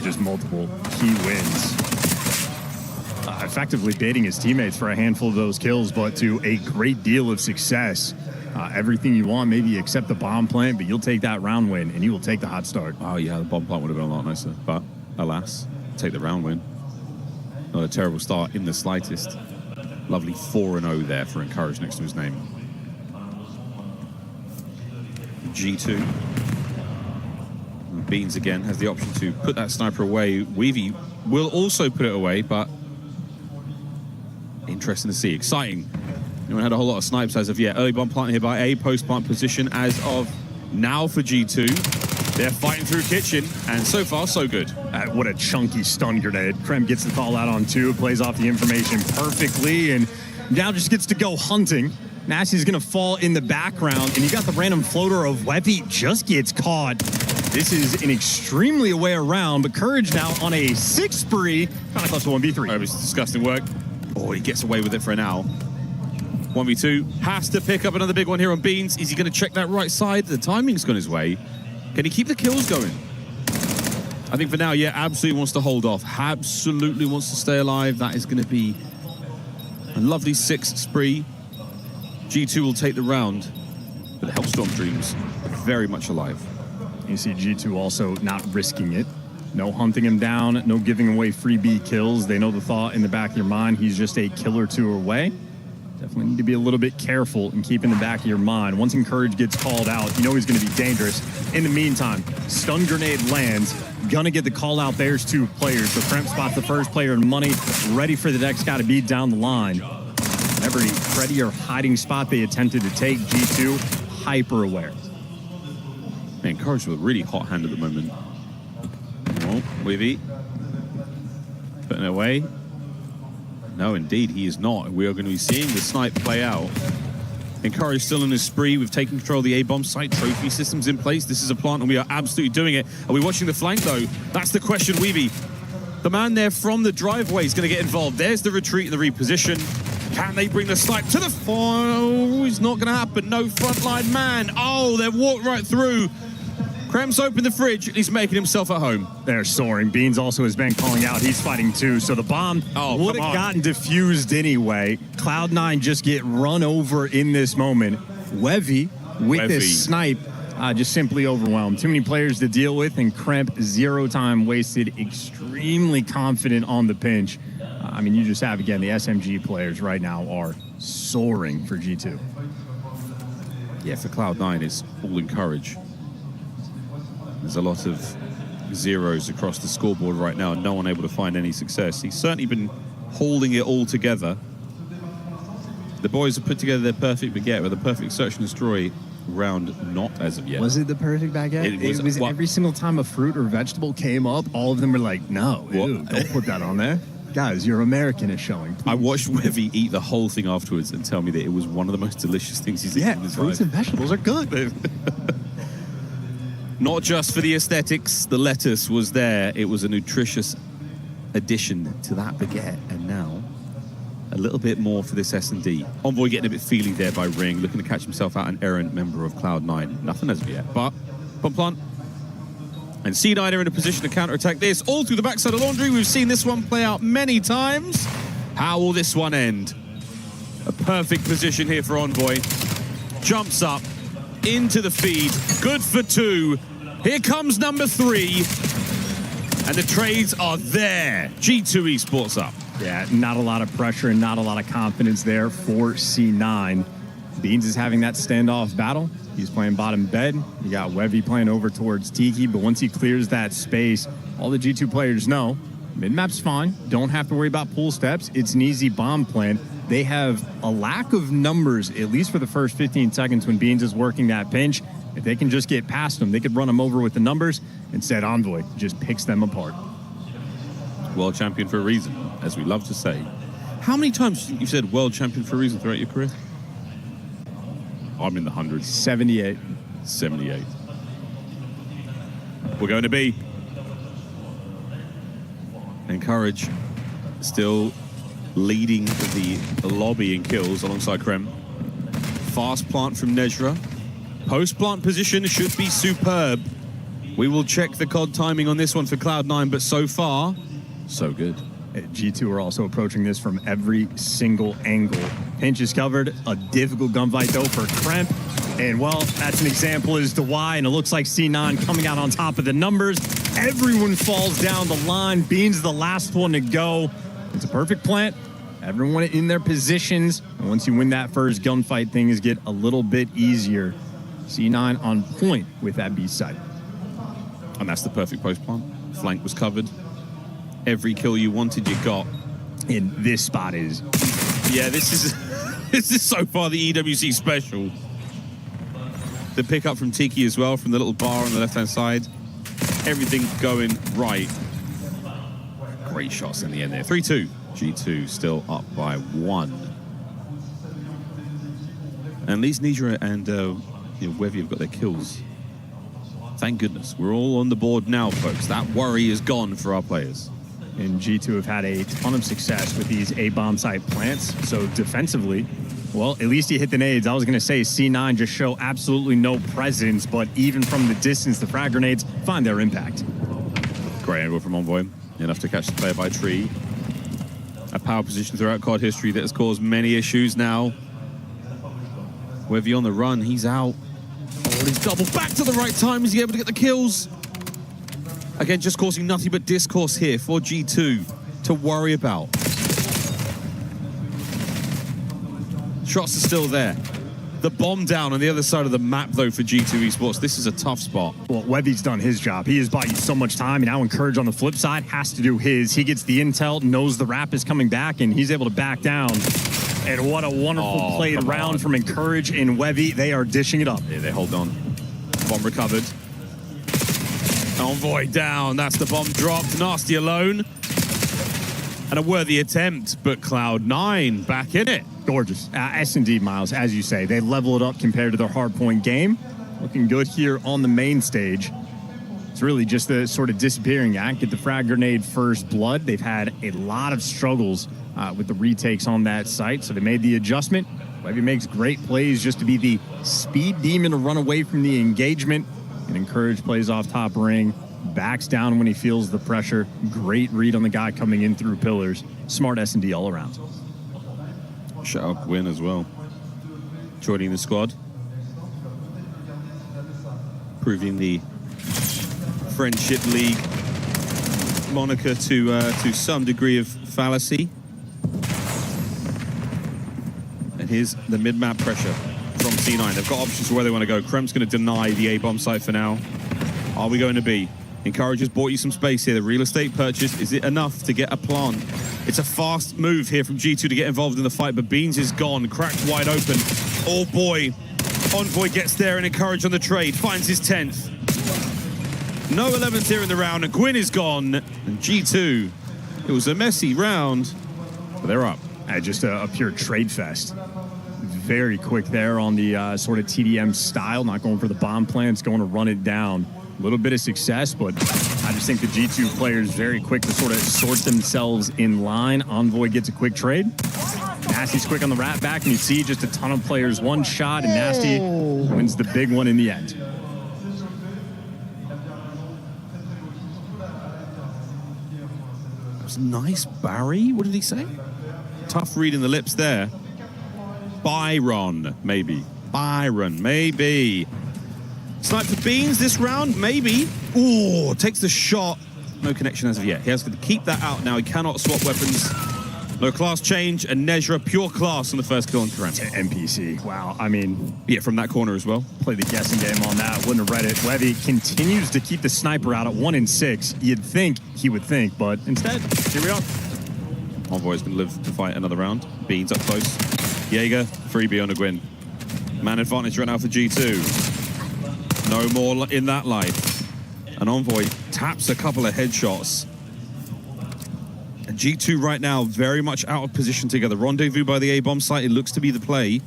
Just multiple key wins. Effectively baiting his teammates for a handful of those kills, but to a great deal of success. Everything you want, maybe except the bomb plant, but you'll take that round win, and you will take the hot start. Oh, yeah, the bomb plant would have been a lot nicer. But, alas, take the round win. Not a terrible start in the slightest. Lovely 4-0 there for Encourage next to his name. G2. And Beans again has the option to put that sniper away. Weavy will also put it away, but interesting to see. Exciting. Anyone had a whole lot of snipes as of yet. Early bomb plant here by A. Post plant position as of now for G2. They're fighting through kitchen, and so far, so good. What a chunky stun grenade. Krem gets the call out on 2, plays off the information perfectly, and now just gets to go hunting. Nasty's going to fall in the background, and you got the random floater of Webby, just gets caught. This is an extremely away around, but Courage now on a 6 spree. Kind of close to 1v3. Oh, it's disgusting work. Oh, he gets away with it for now. 1v2. Has to pick up another big one here on Beans. Is he going to check that right side? The timing's gone his way. Can he keep the kills going? I think for now, yeah, absolutely wants to hold off. Absolutely wants to stay alive. That is going to be a lovely 6th spree. G2 will take the round, but the Hellstorm Dreams very much alive. You see G2 also not risking it. No hunting him down, no giving away free B kills. They know the thought in the back of your mind, he's just a kill or two away. Definitely need to be a little bit careful and keep in the back of your mind. Once Encourage gets called out, you know he's going to be dangerous. In the meantime, stun grenade lands. Gonna get the call out. There's 2 players. So Kremp spots the first player in money, ready for the next guy to beat down the line. Every ready or hiding spot they attempted to take, G2 hyper aware. Man, Encourage with a really hot hand at the moment. Oh, Wivy. Putting it away. No, indeed, he is not. We are going to be seeing the snipe play out. Encourage still in his spree. We've taken control of the A-bomb site. Trophy systems in place. This is a plant, and we are absolutely doing it. Are we watching the flank, though? That's the question, Weavy. The man there from the driveway is going to get involved. There's the retreat and the reposition. Can they bring the snipe to the foil? It's not going to happen. No frontline man. Oh, they've walked right through. Krem's opened the fridge. He's making himself at home. They're soaring. Beans also has been calling out. He's fighting too. So the bomb would have gotten diffused anyway. Cloud9 just get run over in this moment. Wevy with this snipe just simply overwhelmed. Too many players to deal with, and Kremp 0 time wasted. Extremely confident on the pinch. I mean, you just have, again, the SMG players right now are soaring for G2. Yeah, for Cloud9, it's all Encourage. There's a lot of 0s across the scoreboard right now, and no one able to find any success. He's certainly been holding it all together. The boys have put together their perfect baguette with a perfect search and destroy round, not as of yet. Was it the perfect baguette? It was every single time a fruit or vegetable came up, all of them were like, no, ew, don't put that on there. Guys, your American is showing. Please. I watched Wevy eat the whole thing afterwards and tell me that it was one of the most delicious things he's eaten in his life. Fruits and vegetables are good. Not just for the aesthetics, the lettuce was there. It was a nutritious addition to that baguette. And now, a little bit more for this S&D. Envoy getting a bit feely there by Ring, looking to catch himself out, an errant member of Cloud9. Nothing as of yet, but plant. And C9 are in a position to counterattack this. All through the backside of Laundry. We've seen this one play out many times. How will this one end? A perfect position here for Envoy. Jumps up into the feed. Good for 2. Here comes number 3. And the trades are there. G2 Esports up. Yeah, not a lot of pressure and not a lot of confidence there for C9. Beans is having that standoff battle. He's playing bottom bed. You got Wevy playing over towards Tiki, but once he clears that space, all the G2 players know mid-map's fine. Don't have to worry about pull steps. It's an easy bomb plan. They have a lack of numbers, at least for the first 15 seconds when Beans is working that pinch. If they can just get past them, they could run them over with the numbers. Instead, Envoy just picks them apart. World champion for a reason, as we love to say. How many times you've said world champion for a reason throughout your career? I'm in the hundreds. 78. 78. We're going to be. Encourage still leading the lobby in kills alongside Krem. Fast plant from Nezra. Post-plant position should be superb. We will check the COD timing on this one for Cloud9, but so far, so good. G2 are also approaching this from every single angle. Pinch is covered. A difficult gunfight, though, for Kremp. And, well, that's an example as to why. And it looks like C9 coming out on top of the numbers. Everyone falls down the line. Beans the last one to go. It's a perfect plant. Everyone in their positions. And once you win that first gunfight, things get a little bit easier. C9 on point with that B side. And that's the perfect post plant. Flank was covered. Every kill you wanted, you got. And this spot is. Yeah, this is so far the EWC special. The pickup from Tiki as well, from the little bar on the left-hand side. Everything going right. Great shots in the end there. 3-2. G2 still up by 1. And at least Nidra and Wevy have got their kills. Thank goodness. We're all on the board now, folks. That worry is gone for our players. And G2 have had a ton of success with these A-bomb site plants. So defensively, well, at least he hit the nades. I was going to say C9 just show absolutely no presence, but even from the distance, the frag grenades find their impact. Great angle from Envoy. Enough to catch the player by tree. A power position throughout COD history that has caused many issues now. Whether on the run, he's out. Oh, he's doubled back to the right time. Is he able to get the kills? Again, just causing nothing but discourse here for G2 to worry about. Shots are still there. The bomb down on the other side of the map, though, for G2 Esports. This is a tough spot. Well, Webby's done his job. He has bought you so much time, and now Encourage on the flip side has to do his. He gets the intel, knows the rap is coming back, and he's able to back down. And what a wonderful played round from Encourage and Webby. They are dishing it up. Yeah, they hold on. Bomb recovered. Envoy down. That's the bomb dropped. Nasty alone. And a worthy attempt, but Cloud9 back in it. Gorgeous. S&D, Miles, as you say, they level it up compared to their hardpoint game. Looking good here on the main stage. It's really just the sort of disappearing act. Get the frag grenade first blood. They've had a lot of struggles with the retakes on that site, so they made the adjustment. Webby makes great plays just to be the speed demon to run away from the engagement. And Encourage plays off top ring, backs down when he feels the pressure. Great read on the guy coming in through pillars. Smart S&D all around. Shout out Gwyn as well. Joining the squad. Proving the Friendship League moniker to some degree of fallacy. And here's the mid-map pressure from C9. They've got options for where they want to go. Kremp's going to deny the A-bomb site for now. Are we going to B? Encourage has bought you some space here. The real estate purchase, is it enough to get a plant? It's a fast move here from G2 to get involved in the fight, but Beans is gone, cracked wide open. Oh boy, Envoy gets there and Encourage on the trade, finds his 10th. No 11th here in the round, and Gwyn is gone. And G2, it was a messy round, but they're up. Just a pure trade fest. Very quick there on the sort of TDM style, not going for the bomb plants, going to run it down. A little bit of success, but I just think the G2 players very quick to sort of sort themselves in line. Envoy gets a quick trade. Nasty's quick on the rat back, and you see just a ton of players. One shot, and Nasty wins the big one in the end. That was nice, Barry. What did he say? Tough read in the lips there. Byron, maybe. Byron, maybe. Snipe for Beans this round, maybe. Ooh, takes the shot. No connection as of yet. He has to keep that out now. He cannot swap weapons. No class change, and Nezra, pure class on the first kill on Kremp. NPC. Wow, I mean... Yeah, from that corner as well. Play the guessing game on that. Wouldn't have read it. Webby continues to keep the sniper out at 1 and 6. You'd think he would think, but instead, here we are. Envoy's going to live to fight another round. Beans up close. Jaeger, 3B on a Gwyn. Man advantage right now for G2. No more in that life. And Envoy taps a couple of headshots. And G2 right now very much out of position together. Rendezvous by the A-bomb site. It looks to be the play.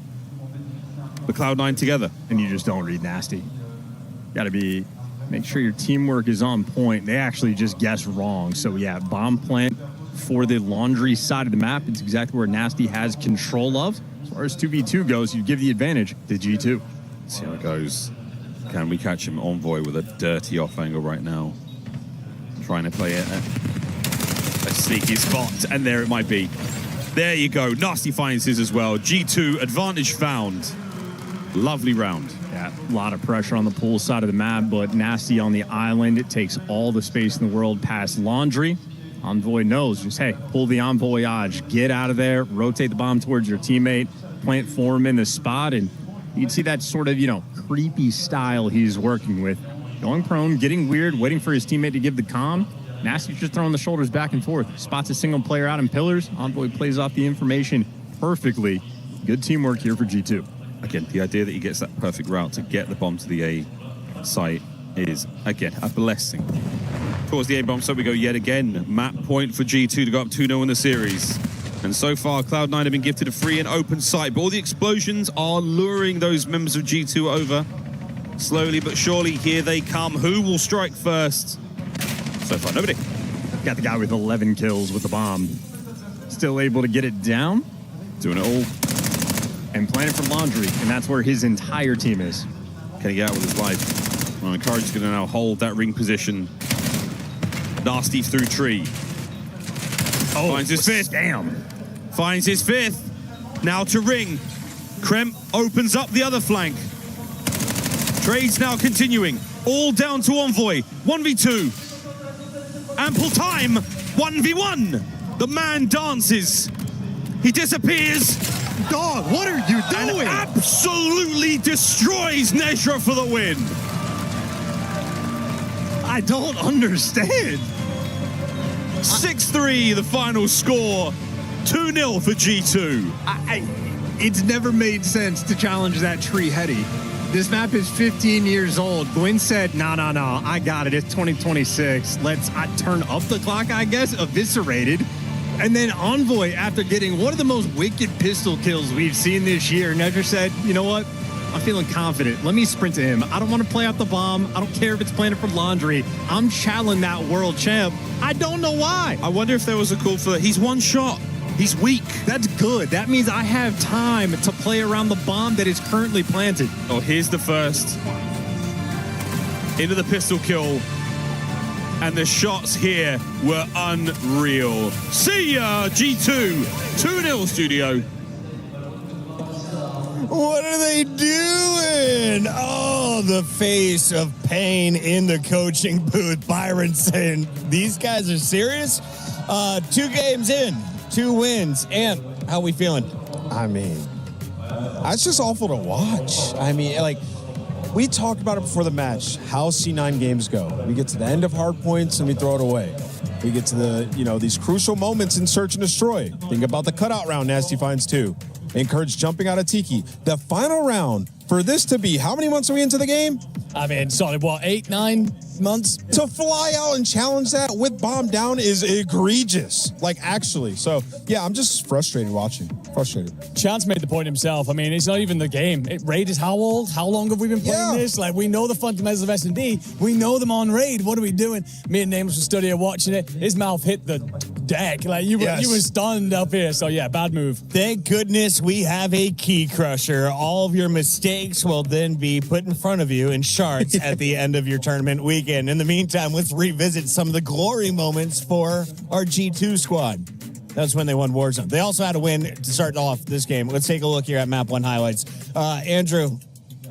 The Cloud9 together. And you just don't read Nasty. Got to make sure your teamwork is on point. They actually just guess wrong. So yeah, bomb plant for the laundry side of the map. It's exactly where Nasty has control of. As far as 2v2 goes, you give the advantage to G2. See how it goes. Can we catch him? Envoy with a dirty off angle right now. Trying to play it at a sneaky spot, and there it might be. There you go. Nasty finds his as well. G2, advantage found. Lovely round. Yeah, a lot of pressure on the pool side of the map, but Nasty on the island. It takes all the space in the world past laundry. Envoy knows, just, hey, pull the envoyage. Get out of there, rotate the bomb towards your teammate, plant for him in the spot, and you can see that sort of, creepy style he's working with. Going prone, getting weird, waiting for his teammate to give the comm. Nasty's just throwing the shoulders back and forth. Spots a single player out in pillars. Envoy plays off the information perfectly. Good teamwork here for G2. Again, the idea that he gets that perfect route to get the bomb to the A site is, again, a blessing. Towards the A-bomb site we go yet again. Map point for G2 to go up 2-0 in the series. And so far, Cloud9 have been gifted a free and open site, but all the explosions are luring those members of G2 over. Slowly but surely, here they come. Who will strike first? So far, nobody. Got the guy with 11 kills with the bomb. Still able to get it down. Doing it all. And planning for laundry, and that's where his entire team is. Can he get out with his life? Well, Encourage is going to now hold that ring position. Nasty through tree. Finds his fifth. Damn. Finds his fifth. Now to ring. Kremp opens up the other flank. Trades now continuing. All down to Envoy. 1v2. Ample time. 1v1. The man dances. He disappears. Dog, what are you doing? And absolutely destroys Nezra for the win. I don't understand. 6-3, the final score. 2-0 for G2. It's never made sense to challenge that tree heady. This map is 15 years old. Gwyn said, no, I got it. It's 2026. Let's turn up the clock, I guess. Eviscerated. And then Envoy, after getting one of the most wicked pistol kills we've seen this year, Nezra said, you know what? I'm feeling confident. Let me sprint to him. I don't want to play out the bomb. I don't care if it's planted for laundry. I'm challenging that world champ. I don't know why. I wonder if there was a call for, he's one shot. He's weak. That's good. That means I have time to play around the bomb that is currently planted. Oh, here's the first. Into the pistol kill. And the shots here were unreal. See ya, G2. 2-0 studio. What are they doing? Oh, the face of pain in the coaching booth. Byron saying, these guys are serious? 2 games in, 2 wins. And how we feeling? I mean, that's just awful to watch. I mean, like, we talked about it before the match, how C9 games go. We get to the end of hard points and we throw it away. We get to the, these crucial moments in search and destroy. Think about the cutout round Nasty finds 2. Encourage jumping out of Tiki. The final round, for this to be, how many months are we into the game? I mean, solid, 8, 9 months? To fly out and challenge that with bomb down is egregious. Like, actually. So, yeah, I'm just frustrated watching. Frustrated. Chance made the point himself. I mean, it's not even the game. Raid is how old? How long have we been playing this? Like, we know the fundamentals of S&D. We know them on Raid. What are we doing? Me and Nameless were stood here watching it. His mouth hit the deck. Like, you were stunned up here. So, yeah, bad move. Thank goodness we have a key crusher. All of your mistakes will then be put in front of you in shards at the end of your tournament weekend. In the meantime, let's revisit some of the glory moments for our G2 squad. That's when they won Warzone. They also had a win to start off this game. Let's take a look here at Map 1 highlights. Andrew,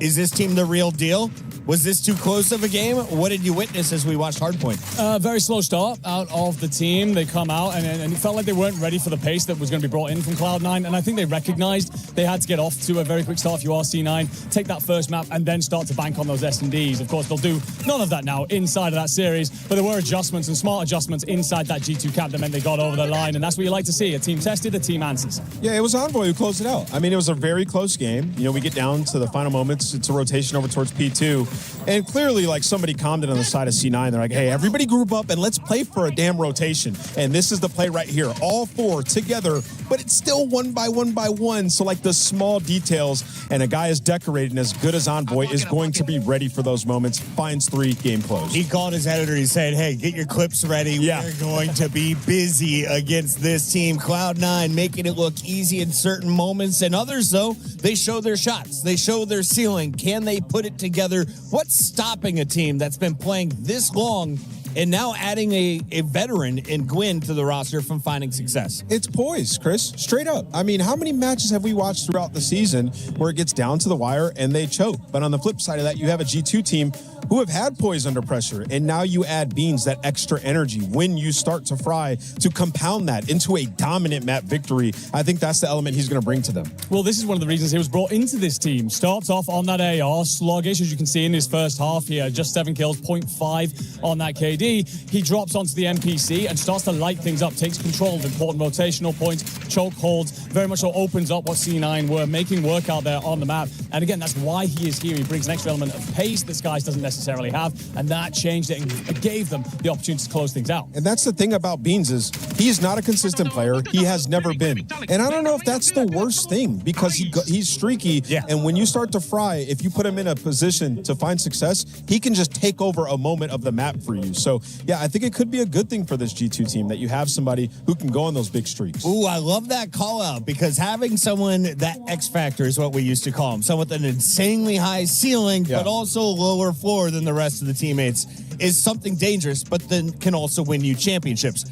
is this team the real deal? Was this too close of a game? What did you witness as we watched Hardpoint? Very slow start out of the team. They come out and it felt like they weren't ready for the pace that was going to be brought in from Cloud9. And I think they recognized they had to get off to a very quick start if you are C9, take that first map and then start to bank on those S&Ds. Of course, they'll do none of that now inside of that series, but there were adjustments and smart adjustments inside that G2 camp that meant they got over the line. And that's what you like to see. A team tested, a team answers. Yeah, it was Envoy who closed it out. I mean, it was a very close game. We get down to the final moments. It's a rotation over towards P2. And clearly, like, somebody calmed it on the side of C9. They're like, hey, everybody group up and let's play for a damn rotation. And this is the play right here. All 4 together, but it's still 1 by 1 by 1. So, like, the small details, and a guy as decorated and as good as Envoy is going to be ready for those moments. Finds 3, game closed. He called his editor. He said, hey, get your clips ready. Yeah. We're going to be busy against this team. Cloud9 making it look easy in certain moments. And others, though, they show their shots. They show their ceiling. Can they put it together? What's stopping a team that's been playing this long and now adding a veteran in Gwyn to the roster from finding success? It's poise, Chris. Straight up. I mean, how many matches have we watched throughout the season where it gets down to the wire and they choke? But on the flip side of that, you have a G2 team who have had poise under pressure, and now you add Beans, that extra energy when you start to fry, to compound that into a dominant map victory. I think that's the element he's going to bring to them. Well, this is one of the reasons he was brought into this team. Starts off on that AR, sluggish, as you can see in his first half here, just 7 kills, 0.5 on that KD. He drops onto the NPC and starts to light things up, takes control of important rotational points, choke holds, very much so opens up what C9 were making work out there on the map. And again, that's why he is here. He brings an extra element of pace that Skies doesn't necessarily have, and that changed it and gave them the opportunity to close things out. And that's the thing about Beans is he is not a consistent player. He has never been. And I don't know if that's the worst thing, because he's streaky. Yeah. And when you start to fry, if you put him in a position to find success, he can just take over a moment of the map for you. So, yeah, I think it could be a good thing for this G2 team that you have somebody who can go on those big streaks. Ooh, I love that call out, because having someone that X factor is what we used to call him. Someone with an insanely high ceiling, but also lower floor than the rest of the teammates is something dangerous, but then can also win you championships.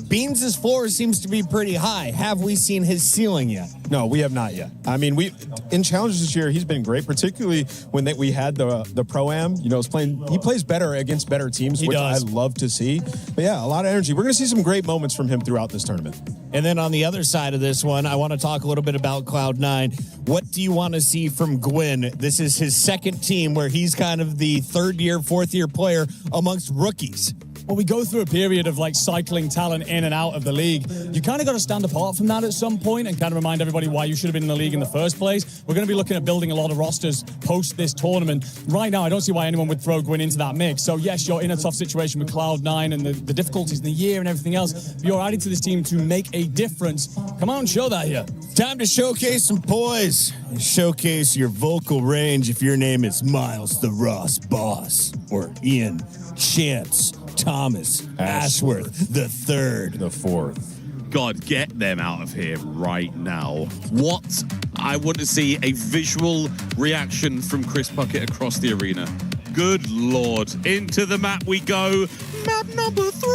Beans' floor seems to be pretty high. Have we seen his ceiling yet? No, we have not yet. I mean, in challenges this year, he's been great, particularly when we had the Pro-Am. You know, he plays better against better teams, which I love to see. But yeah, a lot of energy. We're going to see some great moments from him throughout this tournament. And then on the other side of this one, I want to talk a little bit about Cloud9. What do you want to see from Gwyn? This is his second team where he's kind of the third-year, fourth-year player amongst rookies. Well, we go through a period of like cycling talent in and out of the league. You kind of got to stand apart from that at some point and kind of remind everybody why you should have been in the league in the first place. We're going to be looking at building a lot of rosters post this tournament. Right now, I don't see why anyone would throw Gwyn into that mix. So yes, you're in a tough situation with Cloud9 and the difficulties in the year and everything else. But you're adding to this team to make a difference. Come out and show that here. Time to showcase some poise. Showcase your vocal range if your name is Miles the Ross Boss or Ian Chance Thomas Ashworth the third. The fourth. God, get them out of here right now. What? I want to see a visual reaction from Chris Puckett across the arena. Good Lord. Into the map we go. Map number 3.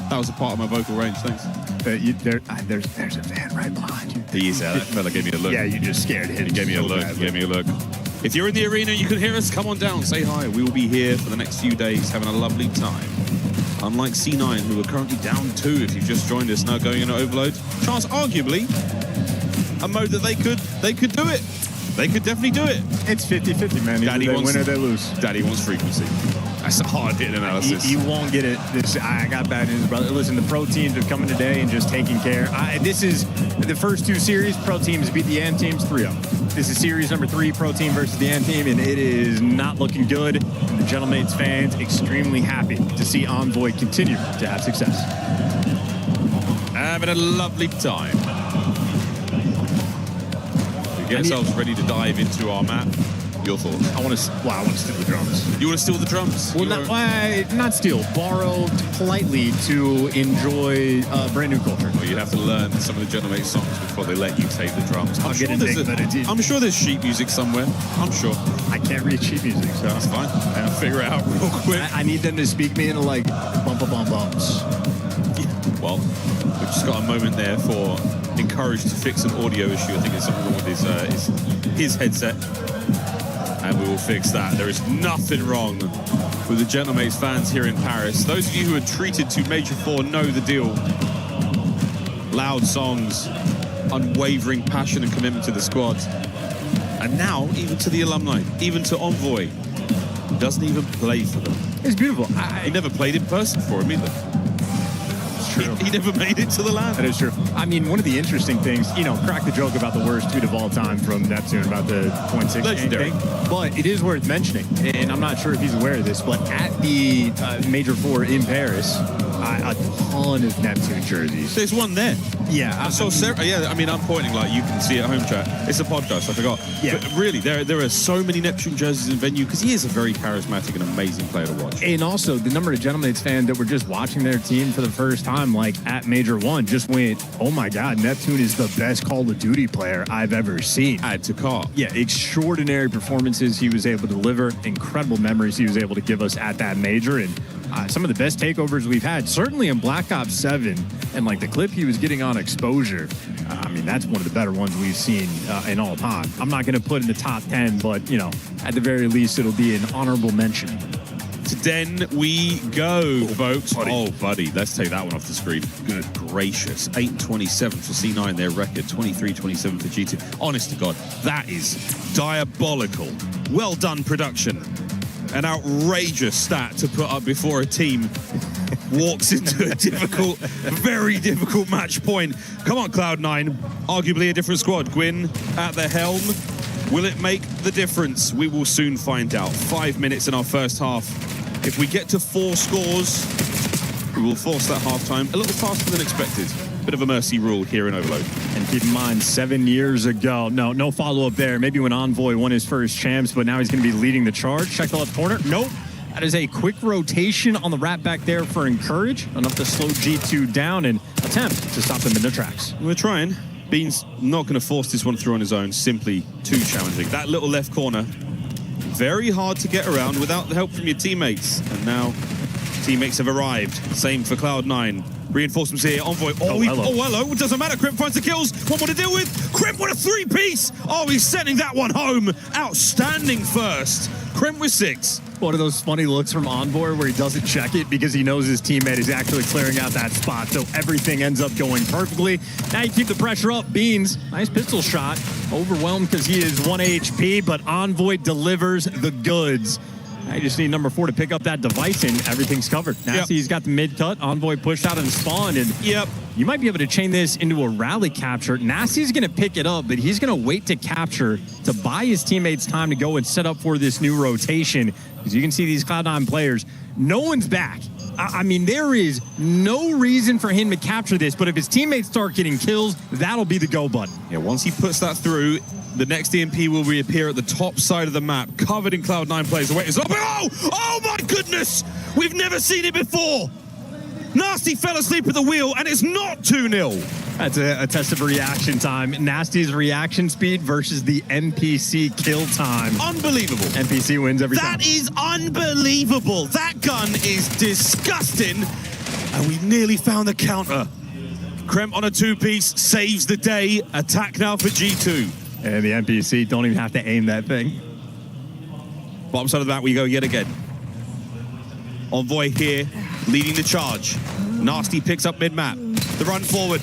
That was a part of my vocal range, thanks. There's a fan right behind you. He is. That fella gave me a look. Yeah, you just scared him. He gave me a look. He gave me a look. If you're in the arena, you can hear us. Come on down, say hi. We will be here for the next few days, having a lovely time. Unlike C9, who are currently down 2, if you've just joined us now going into Overload, chance arguably a mode that they could do it. They could definitely do it. It's 50-50, man. Daddy wants, win or they lose. Daddy wants frequency. That's a hard-hitting analysis. You won't get it. I got bad news, brother. Listen, the pro teams are coming today and just taking care. This is the first 2 series. Pro teams beat the AM teams 3-0. This is series number 3, pro team versus the AM team, and it is not looking good. And the Gentlemates fans extremely happy to see Envoy continue to have success. Having a lovely time. We get ourselves ready to dive into our map. Your thoughts? I want to steal the drums. You want to steal the drums? Well, not steal. Borrow politely to enjoy brand new culture. Well, you'd have to learn some of the Gentlemates songs before they let you take the drums. I'm sure there's sheet music somewhere. I'm sure. I can't read sheet music, so that's fine. I'll figure it out real quick. I need them to speak me into like bumps. Yeah, well, we've just got a moment there for Encouraged to fix an audio issue. I think it's something wrong with his headset. And we will fix that. There is nothing wrong with the Gentlemates fans here in Paris. Those of you who are treated to Major 4 know the deal. Loud songs, unwavering passion and commitment to the squad. And now, even to the alumni, even to Envoy, doesn't even play for them. It's beautiful. He never played in person for him either. He never made it to the land. That is true. I mean, one of the interesting things, crack the joke about the worst tweet of all time from Neptune about the 0.6 legendary thing. But it is worth mentioning, and I'm not sure if he's aware of this, but at the Major 4 in Paris, a ton of Neptune jerseys. There's one there. Yeah. I'm pointing like you can see at home chat. It's a podcast, I forgot. Yeah. But really, there are so many Neptune jerseys in venue because he is a very charismatic and amazing player to watch. And also, the number of Gentlemates fans that were just watching their team for the first time, like at Major 1, just went, oh my God, Neptune is the best Call of Duty player I've ever seen. Add to cart. Yeah, extraordinary performances he was able to deliver, incredible memories he was able to give us at that Major, and some of the best takeovers we've had, certainly in Black Ops 7, and like the clip he was getting on Exposure. That's one of the better ones we've seen in all time. I'm not going to put in the top 10, but, at the very least, it'll be an honorable mention. To Den we go, folks. Buddy, let's take that one off the screen. Good gracious. 8-27 for C9, their record. 23-27 for G2. Honest to God, that is diabolical. Well done, production. An outrageous stat to put up before a team walks into a very difficult match point. Come on, Cloud9. Arguably a different squad. Gwyn at the helm. Will it make the difference? We will soon find out. 5 minutes in our first half. If we get to 4 scores, we will force that halftime a little faster than expected. Bit of a mercy rule here in Overload. And keep in mind, 7 years ago, no follow-up there. Maybe when Envoy won his first champs, but now he's going to be leading the charge. Check the left corner. Nope. That is a quick rotation on the wrap back there for Encourage. Enough to slow G2 down and attempt to stop them in their tracks. We're trying. Bean's not going to force this one through on his own. Simply too challenging. That little left corner very hard to get around without the help from your teammates. And now teammates have arrived. Same for Cloud9. Reinforcements here. Envoy. Hello. It doesn't matter. Crimp finds the kills. One more to deal with. Crimp with a 3-piece. Oh, he's sending that one home. Outstanding first. Crimp with 6. One of those funny looks from Envoy where he doesn't check it because he knows his teammate is actually clearing out that spot. So everything ends up going perfectly. Now you keep the pressure up. Beans, nice pistol shot. Overwhelmed because he is 1 HP, but Envoy delivers the goods. I just need number 4 to pick up that device and everything's covered. Nasty's got the mid cut. Envoy pushed out and spawned. And you might be able to chain this into a rally capture. Nasty's going to pick it up, but he's going to wait to capture to buy his teammates time to go and set up for this new rotation. Because you can see these Cloud9 players, no one's back. I mean, there is no reason for him to capture this, but if his teammates start getting kills, that'll be the go button. Yeah, once he puts that through, the next EMP will reappear at the top side of the map, covered in Cloud9 players. The wait is up. Oh my goodness! We've never seen it before! Nasty fell asleep at the wheel, and it's not 2-0. That's a test of reaction time. Nasty's reaction speed versus the NPC kill time. Unbelievable. NPC wins every time. That is unbelievable. That gun is disgusting. And we nearly found the counter. Kremp on a 2-piece saves the day. Attack now for G2. And the NPC don't even have to aim that thing. Bottom side of the map we go yet again. Envoy here, leading the charge. Nasty picks up mid-map. The run forward.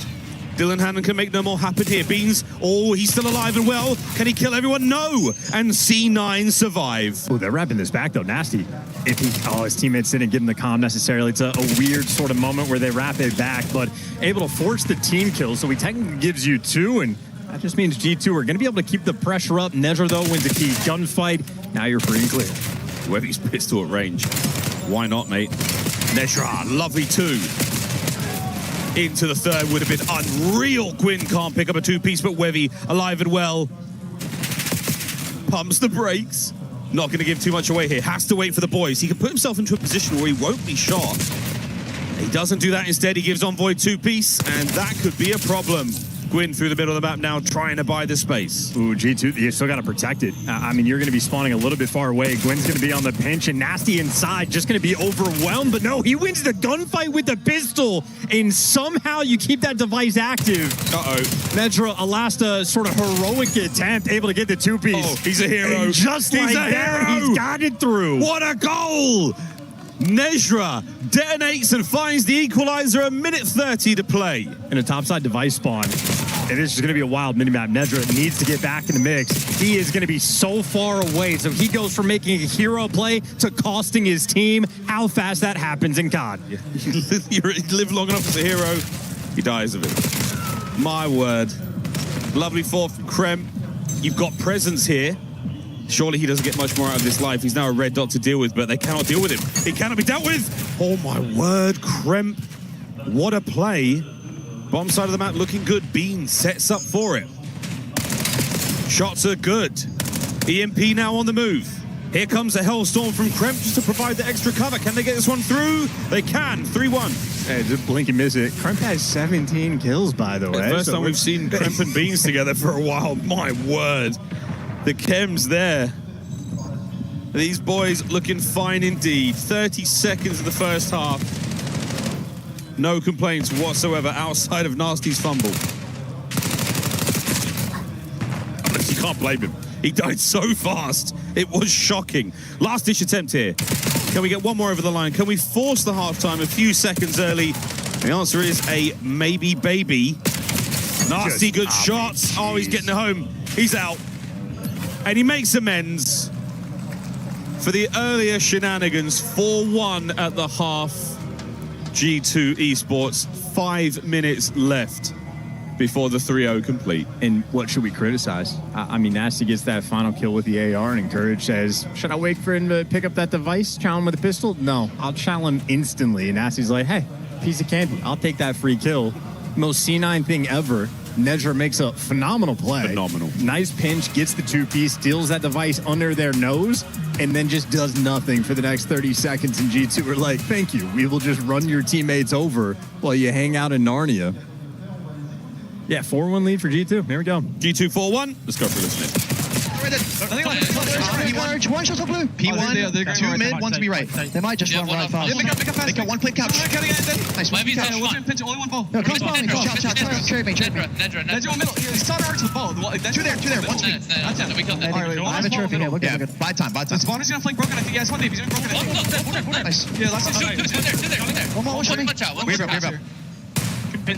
Dylan Hannon can make no more happen here. Beans, oh, he's still alive and well. Can he kill everyone? No. And C9 survive. Oh, they're wrapping this back, though. Nasty. If his teammates didn't give him the comm necessarily. It's a weird sort of moment where they wrap it back, but able to force the team kill. So he technically gives you 2, and that just means G2 are going to be able to keep the pressure up. Nezra, though, wins a key gunfight. Now you're free and clear. Webby's pistol at range. Why not, mate? Nezra, lovely 2. Into the third would have been unreal. Gwyn can't pick up a 2-piece, but Webby alive and well. Pumps the brakes. Not going to give too much away here. Has to wait for the boys. He can put himself into a position where he won't be shot. He doesn't do that. Instead, he gives Envoy 2-piece, and that could be a problem. Gwyn through the middle of the map now, trying to buy the space. Ooh, G2, you still got to protect it. I mean, you're going to be spawning a little bit far away. Gwyn's going to be on the pinch, and Nasty inside, just going to be overwhelmed. But no, he wins the gunfight with the pistol, and somehow you keep that device active. Uh-oh. Nezra, a last sort of heroic attempt, able to get the 2-piece. Oh, he's a hero. And just like that, he's got it through. What a goal! Nezra detonates and finds the equalizer. A minute 30 to play. In a topside device spawn. It is just going to be a wild minimap. Nezra needs to get back in the mix. He is going to be so far away. So he goes from making a hero play to costing his team. How fast that happens in COD. You live long enough as a hero, he dies of it. My word. Lovely 4 from Kremp. You've got presence here. Surely he doesn't get much more out of this life. He's now a red dot to deal with, but they cannot deal with him. He cannot be dealt with. Oh my word, Kremp. What a play. Bottom side of the map looking good. Bean sets up for it. Shots are good. EMP now on the move. Here comes a Hellstorm from Kremp just to provide the extra cover. Can they get this one through? They can. 3-1. Hey, just blink and miss it. Kremp has 17 kills, by the way. First time we've seen Kremp and Beans together for a while. My word. The chems there. These boys looking fine indeed. 30 seconds of the first half. No complaints whatsoever outside of Nasty's fumble. You can't blame him. He died so fast. It was shocking. Last-ditch attempt here. Can we get one more over the line? Can we force the halftime a few seconds early? The answer is a maybe baby. Nasty good shots. Oh, he's getting it home. He's out. And he makes amends for the earlier shenanigans. 4-1 at the half. G2 Esports, 5 minutes left before the 3-0 complete. And what should we criticize? I mean, Nasty gets that final kill with the AR, and Encourage says, should I wait for him to pick up that device, challenge him with a pistol? No, I'll challenge him instantly. And Nasty's like, hey, piece of candy. I'll take that free kill. Most C9 thing ever. Nezra makes a phenomenal play. Phenomenal. Nice pinch, gets the 2-piece, steals that device under their nose, and then just does nothing for the next 30 seconds. And G2 are like, thank you. We will just run your teammates over while you hang out in Narnia. Yeah, 4-1 lead for G2. Here we go. G2 4-1. Let's go for this minute. One shot on blue. P1, 2 mid, 1 to be right. They might just run right fast. They got 1 plate couch. Nice, 1 couch. Only 1 ball. No, come on, trade me. Nedra. He's trying to arch the ball. 2 there, 1 speed. I have a trophy here. We're good. Buy time. Spawn is gonna flank broken. I think he has 1 deep. He's doing broken. Nice. Yeah, last two there. One more shot me. Wave up. Yeah,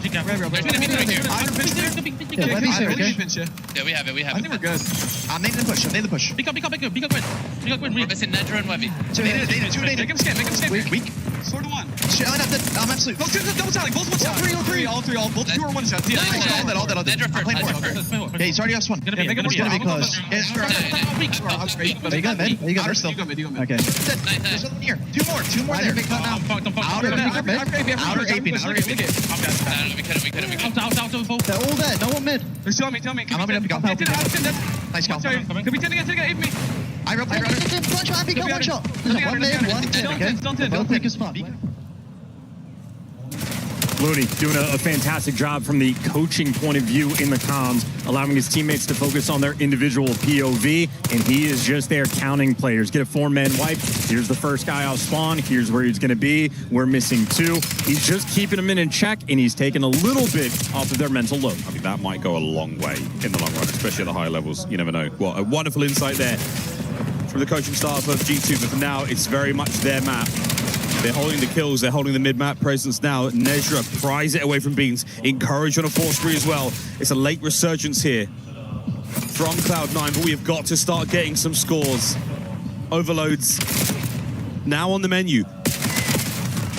we have it. I think we're good. I'm making the push. Pick up, Gwen. We're missing Nedra and Webby. 2 nade. Make him scan. Weak. Sword to 1. Shit, I'm absolute. No, double tallying. Both 1 shot. All three. Both 2 or 1 shot. All that. Nedra first. Okay, he's already off 1. Gonna be close. Are you good, man? Are you good? Still. Okay. Nice. Here. 2 more there. Outer aping. Out. They're all there. No one mid. Tell me. I'm helping. Nice call. Can we 10 again? Ape me. I rope. One shot. Got 1 shot. 1 mid, 1 10. Okay. Both weak as fuck. Looney doing a fantastic job from the coaching point of view in the comms, allowing his teammates to focus on their individual POV, and he is just there counting players. Get a 4-man wipe. Here's the first guy off spawn. Here's where he's going to be. We're missing 2. He's just keeping them in check, and he's taking a little bit off of their mental load. I mean, that might go a long way in the long run, especially at the high levels. You never know. What a wonderful insight there from the coaching staff of G2, but for now, it's very much their map. They're holding the kills. They're holding the mid-map presence now. Nezra pries it away from Beans. Encouraged on a force spree as well. It's a late resurgence here from Cloud9, but we have got to start getting some scores. Overloads now on the menu.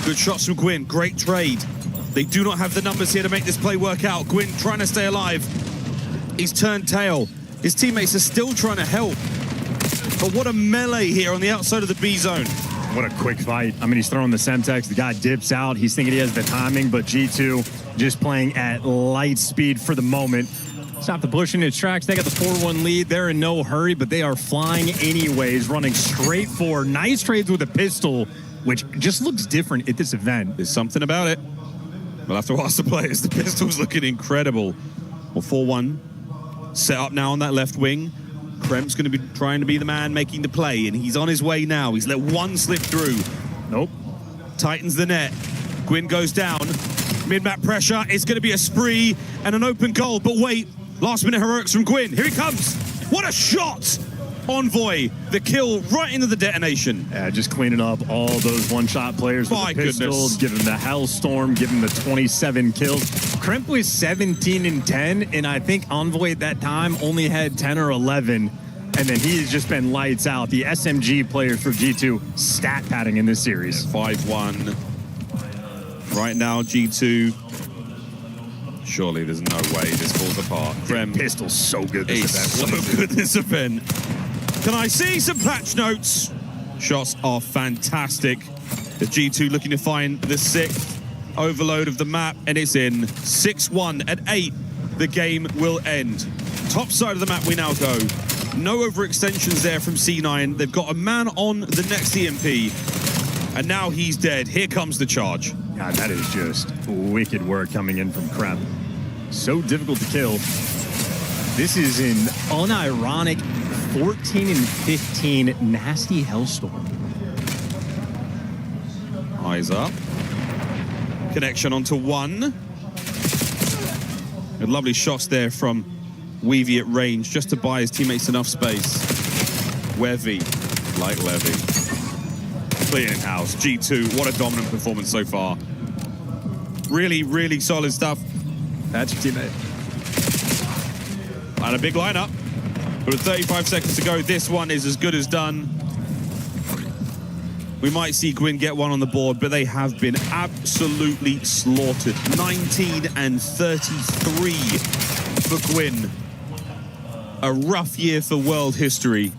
Good shots from Gwyn. Great trade. They do not have the numbers here to make this play work out. Gwyn trying to stay alive. He's turned tail. His teammates are still trying to help. But what a melee here on the outside of the B zone. What a quick fight. I mean, he's throwing the Semtex. The guy dips out. He's thinking he has the timing, but G2 just playing at light speed for the moment. Stop the push in its tracks. They got the 4-1 lead. They're in no hurry, but they are flying anyways, running straight forward. Nice trades with a pistol, which just looks different at this event. There's something about it. We'll have to ask the players. The pistol's looking incredible. Well, 4-1 set up now on that left wing. Kremp's going to be trying to be the man making the play, and he's on his way now. He's let 1 slip through. Nope. Tightens the net. Gwyn goes down. Mid-map pressure. It's going to be a spree and an open goal. But wait, last-minute heroics from Gwyn. Here he comes. What a shot! Envoy, the kill right into the detonation. Yeah, just cleaning up all those one-shot players with the pistols, give him the Hellstorm, give him the 27 kills. Kremp was 17-10, and I think Envoy at that time only had 10 or 11, and then he's just been lights out. The SMG players for G2 stat padding in this series. 5-1. Right now, G2. Surely there's no way this falls apart. Krem pistol's so good this event. So good this event. Can I see some patch notes? Shots are fantastic. The G2 looking to find the 6th overload of the map, and it's in. 6-1 at 8. The game will end. Top side of the map we now go. No overextensions there from C9. They've got a man on the next EMP, and now he's dead. Here comes the charge. God, that is just wicked work coming in from Kremp. So difficult to kill. This is an unironic 14-15 nasty Hellstorm. Eyes up. Connection onto 1. Good lovely shots there from Weavy at range, just to buy his teammates enough space. Wevy, like Levy. Clean in house. G2, what a dominant performance so far. Really, really solid stuff. That's your teammate. And a big lineup. With 35 seconds to go, this one is as good as done. We might see Gwyn get one on the board, but they have been absolutely slaughtered. 19 and 33 for Gwyn. A rough year for world history.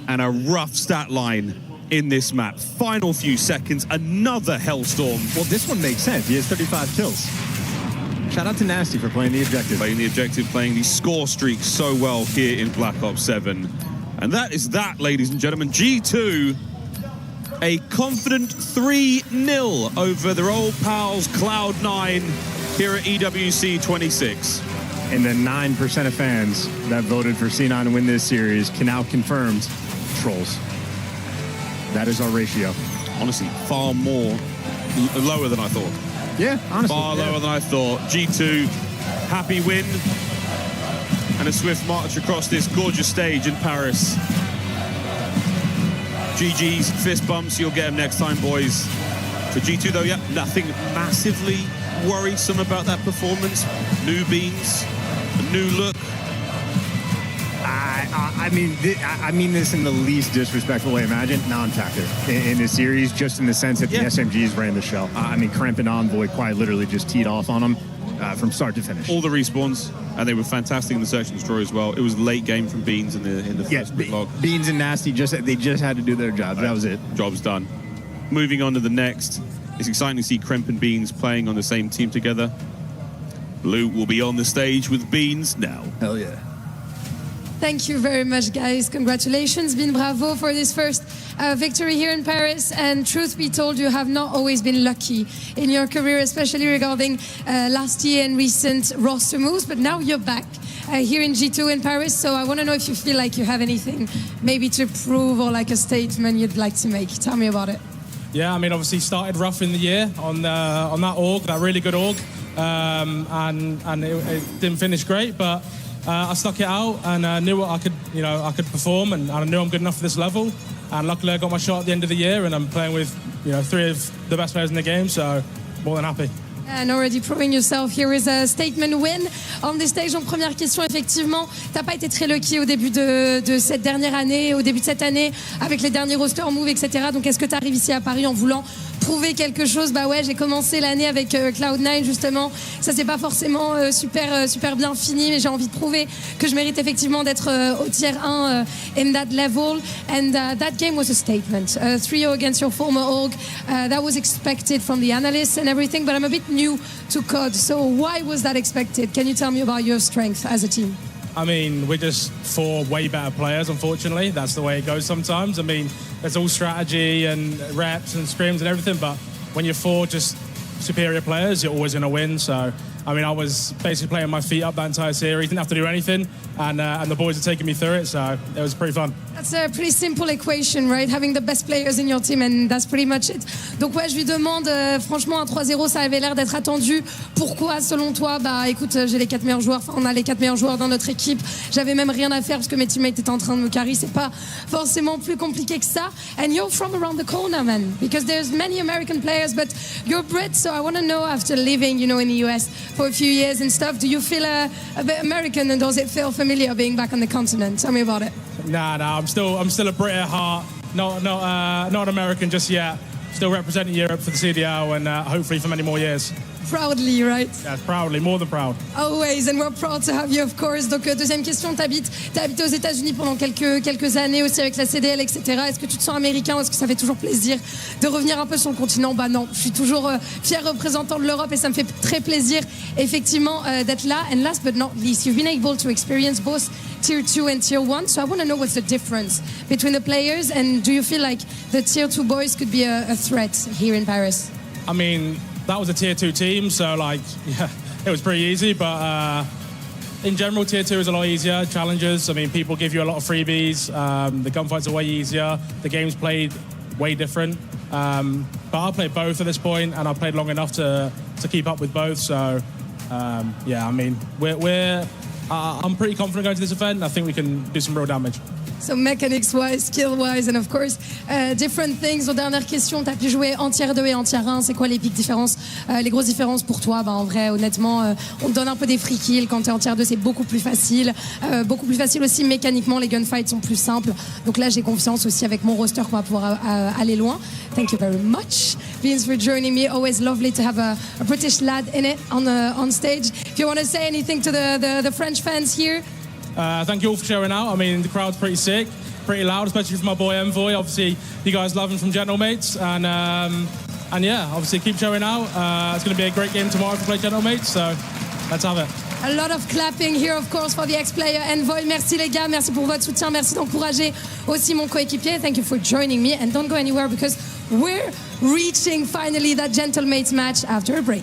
And a rough stat line in this map. Final few seconds, another Hellstorm. Well, this one makes sense. He has 35 kills. Shout out to Nasty for playing the objective. Playing the objective, playing the score streak so well here in Black Ops 7. And that is that, ladies and gentlemen. G2, a confident 3-0 over their old pals Cloud9 here at EWC 26. And the 9% of fans that voted for C9 to win this series can now confirm trolls. That is our ratio. Honestly, far more lower than I thought. Yeah, honestly. Far lower than I thought. G2, happy win. And a swift march across this gorgeous stage in Paris. GG's, fist bumps, you'll get them next time, boys. For G2, though, yeah, nothing massively worrisome about that performance. New beans, a new look. I mean this in the least disrespectful way. Imagine non-factor in this series, just in the sense that the SMGs ran the show. I mean, Kremp and Envoy quite literally just teed off on them from start to finish. All the respawns, and they were fantastic in the search and destroy as well. It was late game from Beans in the first log. Beans and Nasty they just had to do their jobs. That was it. Job's done. Moving on to the next. It's exciting to see Kremp and Beans playing on the same team together. Blue will be on the stage with Beans now. Hell yeah. Thank you very much, guys. Congratulations, Bean, bravo for this first victory here in Paris. And truth be told, you have not always been lucky in your career, especially regarding last year and recent roster moves. But now you're back here in G2 in Paris. So I want to know if you feel like you have anything maybe to prove or like a statement you'd like to make. Tell me about it. Yeah, I mean, obviously started rough in the year on that org, that really good org, and it didn't finish great, but I stuck it out and knew what I could perform, and I knew I'm good enough for this level. And luckily, I got my shot at the end of the year, and I'm playing with 3 of the best players in the game, so more than happy. And already proving yourself, here is a statement win on this stage. Donc première question, effectivement, t'as pas été très lucky au début de cette dernière année, au début de cette année, avec les derniers roster moves, etc. Donc est-ce que tu arrives ici à Paris en voulant prouver quelque chose? Bah ouais, j'ai commencé l'année avec Cloud9 justement. Ça c'est pas forcément super bien fini, mais j'ai envie de prouver que je mérite effectivement d'être au tier 1 in that level. And that game was a statement. 3-0 against your former org. That was expected from the analysts and everything, but I'm a bit new to COD. So why was that expected? Can you tell me about your strength as a team? I mean, we're just 4 way better players, unfortunately. That's the way it goes sometimes. I mean, there's all strategy and reps and scrims and everything, but when you're 4 just superior players, you're always going to win. So, I mean, I was basically playing my feet up that entire series, didn't have to do anything, and the boys are taking me through it, so it was pretty fun. That's a pretty simple equation, right? Having the best players in your team, and that's pretty much it. Donc ouais, je lui demande, franchement, un 3-0, ça avait l'air d'être attendu. Pourquoi, selon toi? Bah écoute, j'ai les 4 meilleurs joueurs, enfin on a les 4 meilleurs joueurs dans notre équipe. J'avais même rien à faire parce que mes teammates étaient en train de me carry. C'est pas forcément plus compliqué que ça. And you're from around the corner, man, because there's many American players, but you're Brit, so I want to know, after living, in the US for a few years and stuff, do you feel a bit American, and does it feel familiar being back on the continent? Tell me about it. Nah, I'm still a Brit at heart. Not an American just yet. Still representing Europe for the CDL, and hopefully for many more years. Proudly, right? Yes, proudly, more than proud. Always, and we're proud to have you, of course. Donc, deuxième question, t'as habité aux États-Unis pendant quelques années aussi avec la CDL, etc. Est-ce que tu te sens américain ou est-ce que ça fait toujours plaisir de revenir un peu sur le continent? Bah non, je suis toujours fier représentant de l'Europe et ça me fait très plaisir, effectivement, d'être là. And last but not least, you've been able to experience both Tier 2 and Tier 1. So I want to know what's the difference between the players, and do you feel like the Tier 2 boys could be a threat here in Paris? I mean, that was a Tier 2 team, so yeah, it was pretty easy, but in general, Tier 2 is a lot easier. Challenges, I mean, people give you a lot of freebies. The gunfights are way easier. The game's played way different. But I played both at this point, and I played long enough to keep up with both. So, yeah, I mean, I'm pretty confident going to this event. I think we can do some real damage. So mechanics-wise, skill-wise, and of course, different things. Aux dernières questions, tu as pu jouer en tier 2 et en tier 1. C'est quoi les big différences, les grosses différences pour toi? En vrai, honnêtement, on te donne un peu des free kills. Quand tu es en tier 2, c'est beaucoup plus facile. Beaucoup plus facile aussi mécaniquement. Les gunfights sont plus simples. Donc là, j'ai confiance aussi avec mon roster qu'on va pouvoir aller loin. Thank you very much, Vince, for joining me. Always lovely to have a British lad in it on stage. If you want to say anything to the French fans here. Thank you all for showing out. I mean, the crowd's pretty sick, pretty loud, especially for my boy Envoy. Obviously, you guys love him from Gentlemates, and yeah, obviously keep showing out. It's going to be a great game tomorrow if we play Gentlemates, so let's have it. A lot of clapping here, of course, for the ex-player Envoy. Merci les gars, merci pour votre soutien, merci d'encourager aussi mon coéquipier. Thank you for joining me, and don't go anywhere because we're reaching finally that Gentlemates match after a break.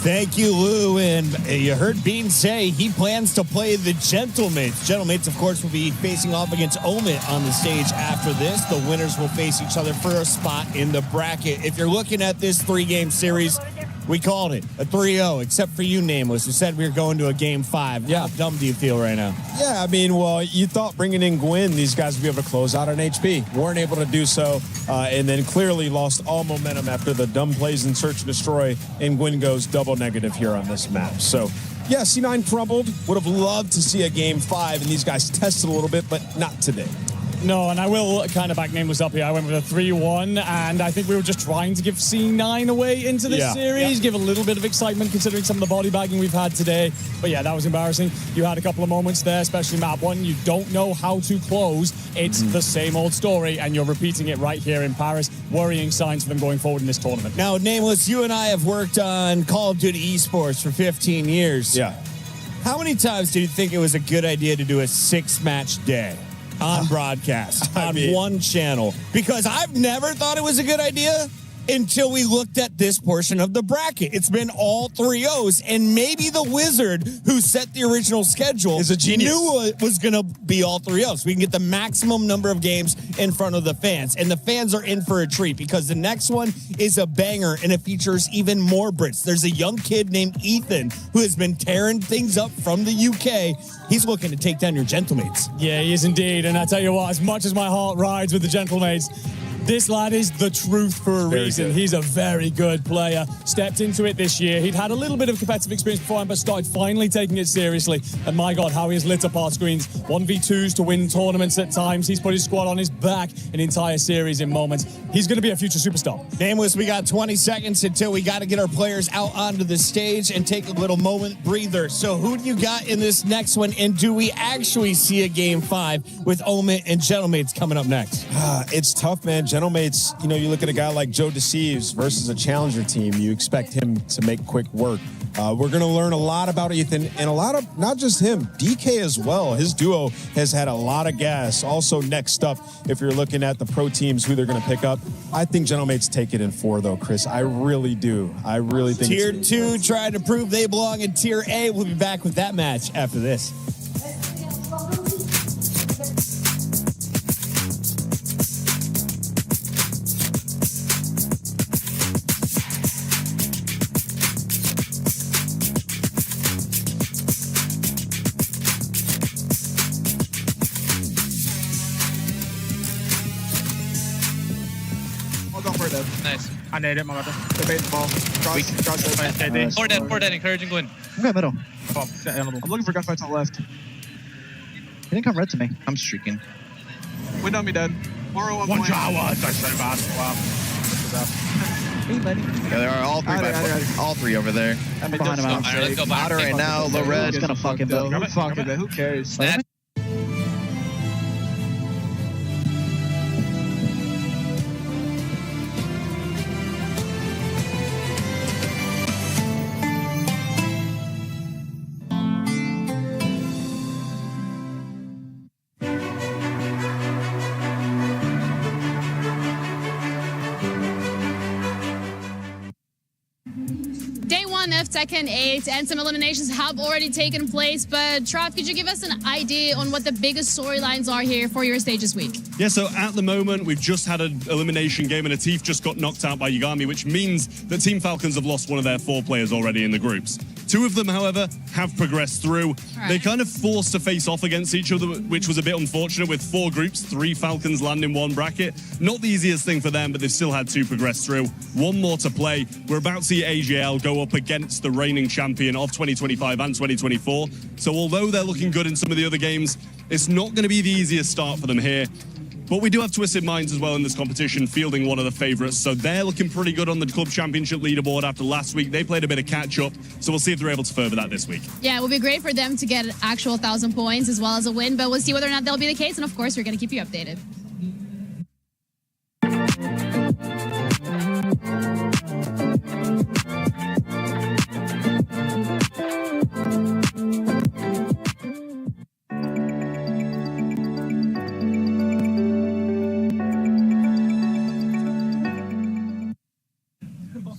Thank you, Lou. And you heard Bean say he plans to play the Gentlemates. Gentlemates, of course, will be facing off against Omit on the stage after this. The winners will face each other for a spot in the bracket. If you're looking at this 3-game series, we called it a 3-0, except for you, Nameless, who said we were going to a Game 5. Yeah. How dumb do you feel right now? Yeah, I mean, well, you thought bringing in Gwyn, these guys would be able to close out on HP. Weren't able to do so, and then clearly lost all momentum after the dumb plays in Search and Destroy, and Gwyn goes double negative here on this map. So, yeah, C9 crumbled. Would have loved to see a Game 5, and these guys tested a little bit, but not today. No, and I will kind of back Nameless up here. I went with a 3-1, and I think we were just trying to give C9 away into this series, give a little bit of excitement considering some of the body bagging we've had today. But yeah, that was embarrassing. You had a couple of moments there, especially map 1. You don't know how to close. It's the same old story, and you're repeating it right here in Paris. Worrying signs for them going forward in this tournament. Now, Nameless, you and I have worked on Call of Duty Esports for 15 years. Yeah. How many times do you think it was a good idea to do a 6-match day on broadcast on one channel? Because I've never thought it was a good idea until we looked at this portion of the bracket. It's been all 3-0s, and maybe the wizard who set the original schedule is a genius. Knew it was going to be all 3-0s. We can get the maximum number of games in front of the fans, and the fans are in for a treat because the next one is a banger, and it features even more Brits. There's a young kid named Ethan who has been tearing things up from the UK. He's looking to take down your Gentlemates. Yeah, he is indeed, and I tell you what, as much as my heart rides with the Gentlemates, this lad is the truth for a reason. He's a very good player. Stepped into it this year. He'd had a little bit of competitive experience beforehand, but started finally taking it seriously. And my God, how he has lit up our screens. 1v2s to win tournaments at times. He's put his squad on his back an entire series in moments. He's going to be a future superstar. Nameless, we got 20 seconds until we got to get our players out onto the stage and take a little moment breather. So who do you got in this next one? And do we actually see a Game 5 with Omit and Gentlemates coming up next? It's tough, man. Gentlemates, you know, you look at a guy like Joe Deceives versus a challenger team, you expect him to make quick work. We're going to learn a lot about Ethan and a lot of, not just him, DK as well. His duo has had a lot of gas. Also, next up, if you're looking at the pro teams, who they're going to pick up, I think Gentlemates take it in 4, though, Chris. I really do. I really think Tier 2 trying to prove they belong in Tier A. We'll be back with that match after this. Nice. I need it, my brother. Debate the ball. Cross. Four dead, encouraging Gwyn. I'm going middle. I'm looking for gunfights on the left. He didn't come red to me. I'm streaking. Window me dead. 401 One draw, one touchdown. Wow. Hey, buddy. Yeah, there are all three over there. I'm behind him. Let's go back. Outer right now. Low red's gonna fuck him though. Who cares? Snap. Day 1 of Tekken 8 and some eliminations have already taken place, but Trav, could you give us an idea on what the biggest storylines are here for your stage this week? Yeah, so at the moment, we've just had an elimination game and Atif just got knocked out by Yagami, which means that Team Falcons have lost one of their 4 players already in the groups. 2 of them, however, have progressed through. Right. They kind of forced to face off against each other, which was a bit unfortunate with 4 groups, 3 Falcons land in 1 bracket. Not the easiest thing for them, but they've still had 2 progress through. 1 more to play. We're about to see AJL go up against the reigning champion of 2025 and 2024. So although they're looking good in some of the other games, it's not going to be the easiest start for them here. But we do have Twisted Minds as well in this competition, fielding one of the favourites. So they're looking pretty good on the Club Championship leaderboard after last week. They played a bit of catch-up, so we'll see if they're able to further that this week. Yeah, it will be great for them to get an actual 1,000 points as well as a win, but we'll see whether or not that'll be the case. And of course, we're going to keep you updated.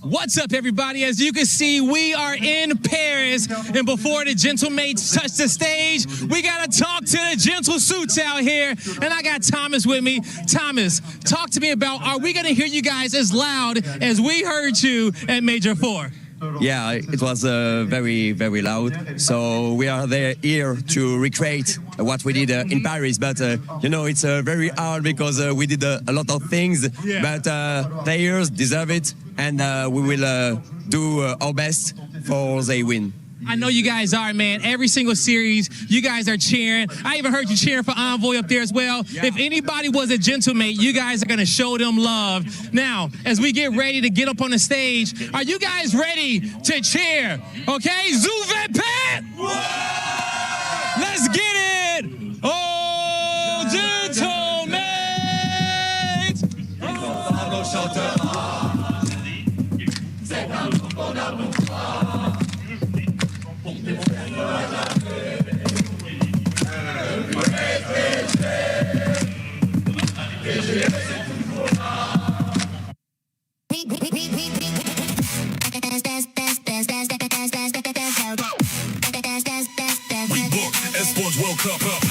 What's up, everybody? As you can see, we are in Paris, and before the gentlemates touch the stage, we got to talk to the gentle suits out here, and I got Thomas with me. Thomas, talk to me about, are we going to hear you guys as loud as we heard you at Major 4? Yeah, it was very, very loud. So we are here to recreate what we did in Paris. But, you know, it's very hard because we did a lot of things. Yeah. But players deserve it. And we will do our best for they win. I know you guys are, man. Every single series, you guys are cheering. I even heard you cheering for Envoy up there as well. Yeah. If anybody was a gentlemate, you guys are going to show them love. Now, as we get ready to get up on the stage, are you guys ready to cheer? Okay? Zuvet Pet! Let's get it! Oh, gentlemates! Esports World Cup up.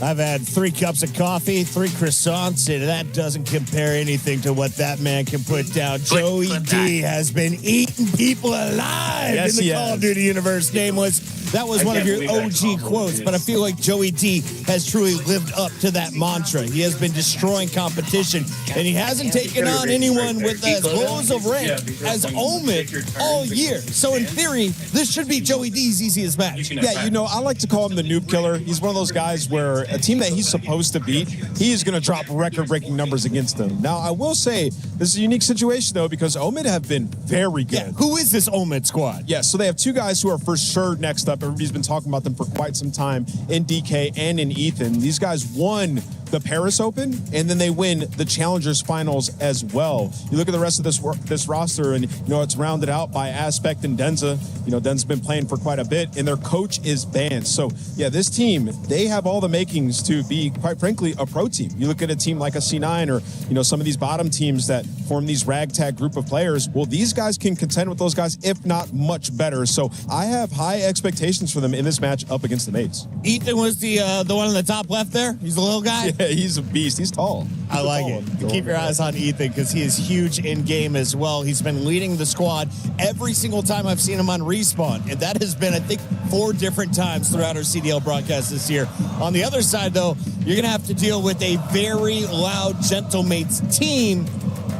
I've had 3 cups of coffee, 3 croissants, and that doesn't compare anything to what that man can put down. Joey D has been eating people alive in the Call of Duty universe. Nameless. That was one of your OG quotes, but I feel like Joey D has truly lived up to that mantra. He has been destroying competition, and he hasn't taken on anyone with as low of rank as Omid all year. So in theory, this should be Joey D's easiest match. Yeah, you know, I like to call him the noob killer. He's one of those guys where a team that he's supposed to beat, he is going to drop record-breaking numbers against them. Now, I will say, this is a unique situation, though, because Omid have been very good. Yeah, who is this Omid squad? Yeah, so they have 2 guys who are for sure next up. Everybody's been talking about them for quite some time, in DK and in Ethan. These guys won the Paris Open, and then they win the Challengers Finals as well. You look at the rest of this roster, and you know it's rounded out by Aspect and Denza. You know, Denza's been playing for quite a bit, and their coach is banned. So, yeah, this team, they have all the makings to be, quite frankly, a pro team. You look at a team like a C9 or, you know, some of these bottom teams that form these ragtag group of players. Well, these guys can contend with those guys, if not much better. So I have high expectations for them in this match up against the mates. Ethan was the one on the top left there. He's a little guy. Yeah, he's a beast. He's tall. I like it. Keep your eyes on Ethan because he is huge in game as well. He's been leading the squad every single time I've seen him on Respawn, and that has been, I think, 4 different times throughout our CDL broadcast this year. On the other side, though, you're going to have to deal with a very loud Gentlemates team,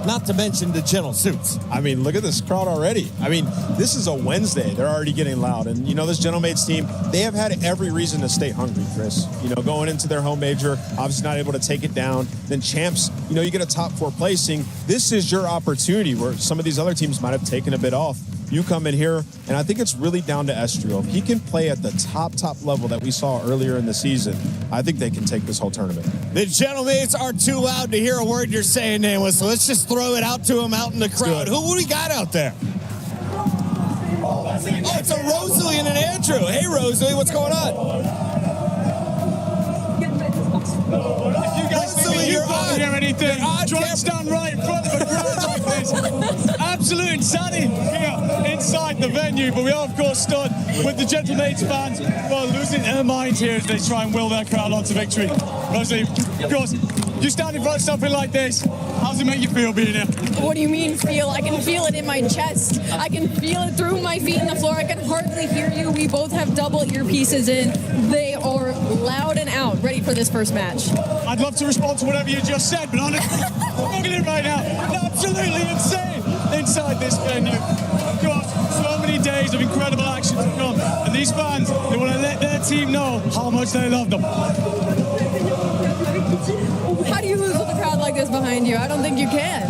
not to mention the Gentle Suits. I mean, look at this crowd already. I mean, this is a Wednesday. They're already getting loud. And, you know, this Gentlemates team, they have had every reason to stay hungry, Chris. You know, going into their home major, obviously not able to take it down. Then Champs, you know, you get a top 4 placing. This is your opportunity where some of these other teams might have taken a bit off. You come in here, and I think it's really down to Estriel. If he can play at the top level that we saw earlier in the season, I think they can take this whole tournament. The Gentlemates are too loud to hear a word you're saying, Nameless, so let's just throw it out to them out in the crowd. Who do we got out there? Oh, it's a Rosalie and an Andrew. Hey, Rosalie, what's going on? If you guys think you can't hear anything, try and stand right in front of a crowd like this. Absolute insanity here inside the venue, but we are, of course, stood with the Gentlemates fans who are losing their minds here as they try and will their crowd on to victory. Rosalie, of course, you stand in front of something like this. How does it make you feel being here? What do you mean feel? I can feel it in my chest. I can feel it through my feet in the floor. I can hardly hear you. We both have double earpieces in. They are loud and out, ready for this first match. I'd love to respond to whatever you just said, but honestly, look at it right now. Absolutely insane inside this venue. Of course, so many many days of incredible action to come. And these fans, they want to let their team know how much they love them. How do you lose with a crowd like this behind you? I don't think you can.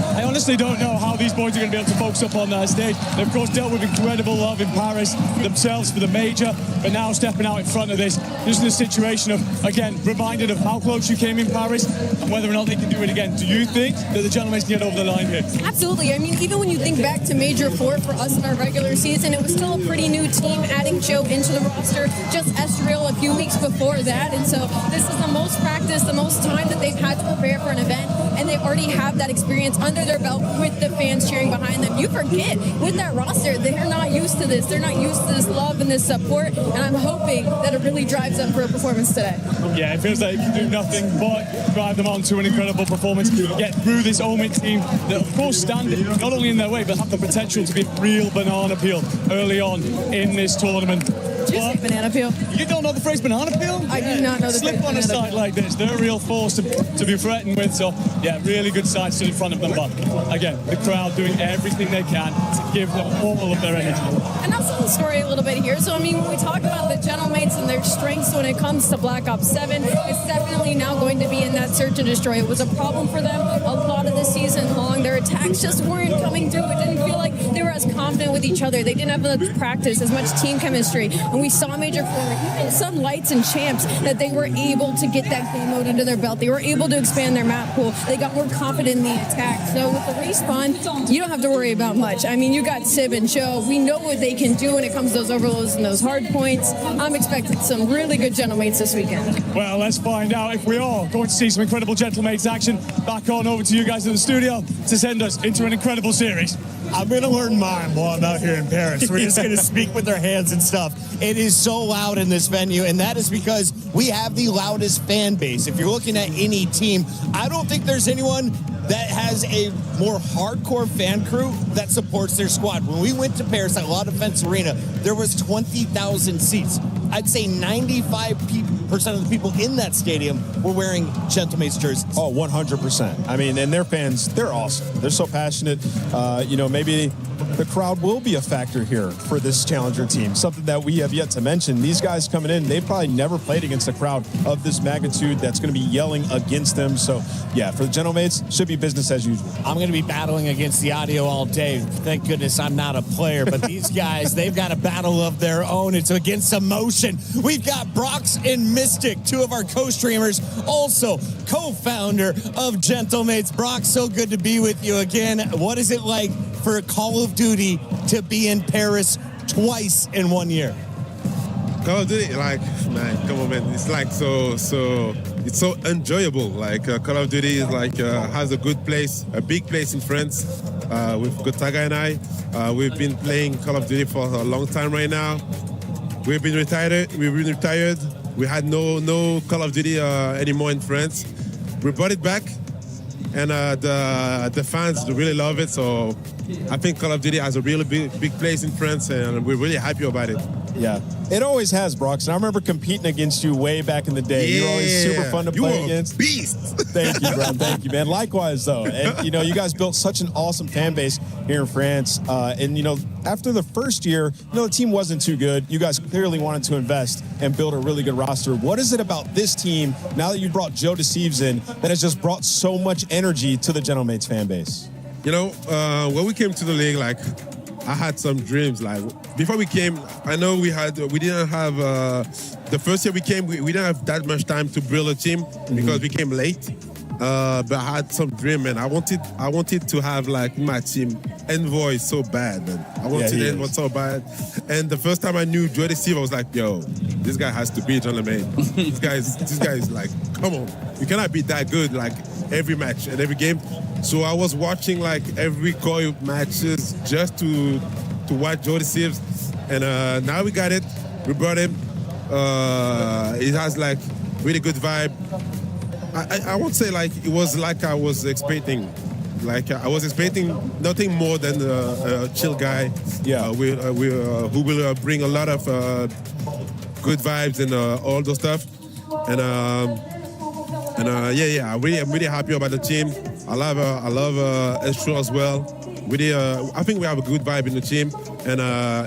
I honestly don't know how these boys are going to be able to focus up on that stage. They, of course, dealt with incredible love in Paris themselves for the major, but now stepping out in front of this, just in a situation of, again, reminded of how close you came in Paris and whether or not they can do it again. Do you think that the gentlemen can get over the line here? Absolutely. I mean, even when you think back to Major 4 for us in our regular season, it was still a pretty new team, adding Joe into the roster, just Estoril a few weeks before that. And so this is the most practice, the most time that they've had to prepare for an event, and they already have that experience under their belt with the fans cheering behind them. You forget, with that roster, they're not used to this. They're not used to this love and this support, and I'm hoping that it really drives them for a performance today. Yeah, it feels like you can do nothing but drive them on to an incredible performance, get through this Omen team that, of course, stand not only in their way, but have the potential to be a real banana peel early on in this tournament. Did you say banana peel? You don't know the phrase banana peel? I do not know the Slip phrase on a banana side peel. like this. They're a real force to be threatened with. So, yeah, really good side still in front of them. But, again, the crowd doing everything they can to give them all of their energy. And I'll tell the story a little bit here. So, I mean, when we talk about the Gentlemates and their strengths when it comes to Black Ops 7, it's definitely now going to be in that search and destroy. It was a problem for them a lot of the season long. Their attacks just weren't coming through. It didn't feel like they were as confident with each other. They didn't have the practice, as much team chemistry. And we saw Major 4, even some lights and champs, that they were able to get that game mode under their belt. They were able to expand their map pool. They got more confident in the attack. So with the respawn, you don't have to worry about much. I mean, you got Sib and Joe. We know what they can do when it comes to those overloads and those hard points. I'm expecting some really good Gentlemates this weekend. Well, let's find out if we are going to see some incredible Gentlemates action. Back on over to you guys in the studio to send us into an incredible series. I'm going to learn mime while I'm out here in Paris. We're just going to speak with our hands and stuff. It is so loud in this venue, and that is because we have the loudest fan base. If you're looking at any team, I don't think there's anyone that has a more hardcore fan crew that supports their squad. When we went to Paris at La Defense Arena, there was 20,000 seats. I'd say 95% of the people in that stadium were wearing Gentlemates jerseys. Oh, 100%. I mean, and their fans, they're awesome. They're so passionate. Maybe the crowd will be a factor here for this challenger team, something that we have yet to mention. These guys coming in, they've probably never played against a crowd of this magnitude that's going to be yelling against them. So, yeah, for the Gentlemates, should be business as usual. I'm going to be battling against the audio all day. Thank goodness I'm not a player, but these guys, they've got a battle of their own. It's against emotion. We've got Brox and Mystic, two of our co-streamers, also co-founder of Gentlemates. Brox, so good to be with you again. What is it like for Call of Duty to be in Paris twice in 1 year? Call of Duty, man, come on, man. It's it's so enjoyable. Call of Duty is has a good place, a big place in France. With Gotaga and I, we've been playing Call of Duty for a long time right now. We've been retired. We had no Call of Duty anymore in France. We brought it back, and the fans really love it. So I think Call of Duty has a really big place in France, and we're really happy about it. Yeah, it always has, Brox. And I remember competing against you way back in the day. Yeah. You were always super fun to play against. Beast. Thank you, bro. Thank you, man. Likewise, though. And, you guys built such an awesome fan base here in France. After the first year, the team wasn't too good. You guys clearly wanted to invest and build a really good roster. What is it about this team, now that you brought Joe Deceives in, that has just brought so much energy to the Gentlemates fan base? When we came to the league, I had some dreams. Before we came, I know we didn't have the first year we came, we didn't have that much time to build a team because we came late. But I had some dream, and I wanted to have my team Envoy so bad, man. I wanted Envoy so bad. And the first time I knew Joe Deceive, I was like, yo, this guy has to be Gentlemates. this guy is come on, you cannot be that good every match and every game. So I was watching every COI matches just to watch Joe Deceives, and now we got it. We brought him. It has really good vibe. I won't say it was I was expecting. I was expecting nothing more than a chill guy. Yeah, who will bring a lot of good vibes and all those stuff. And I'm really happy about the team. I love Estro as well. I think we have a good vibe in the team. And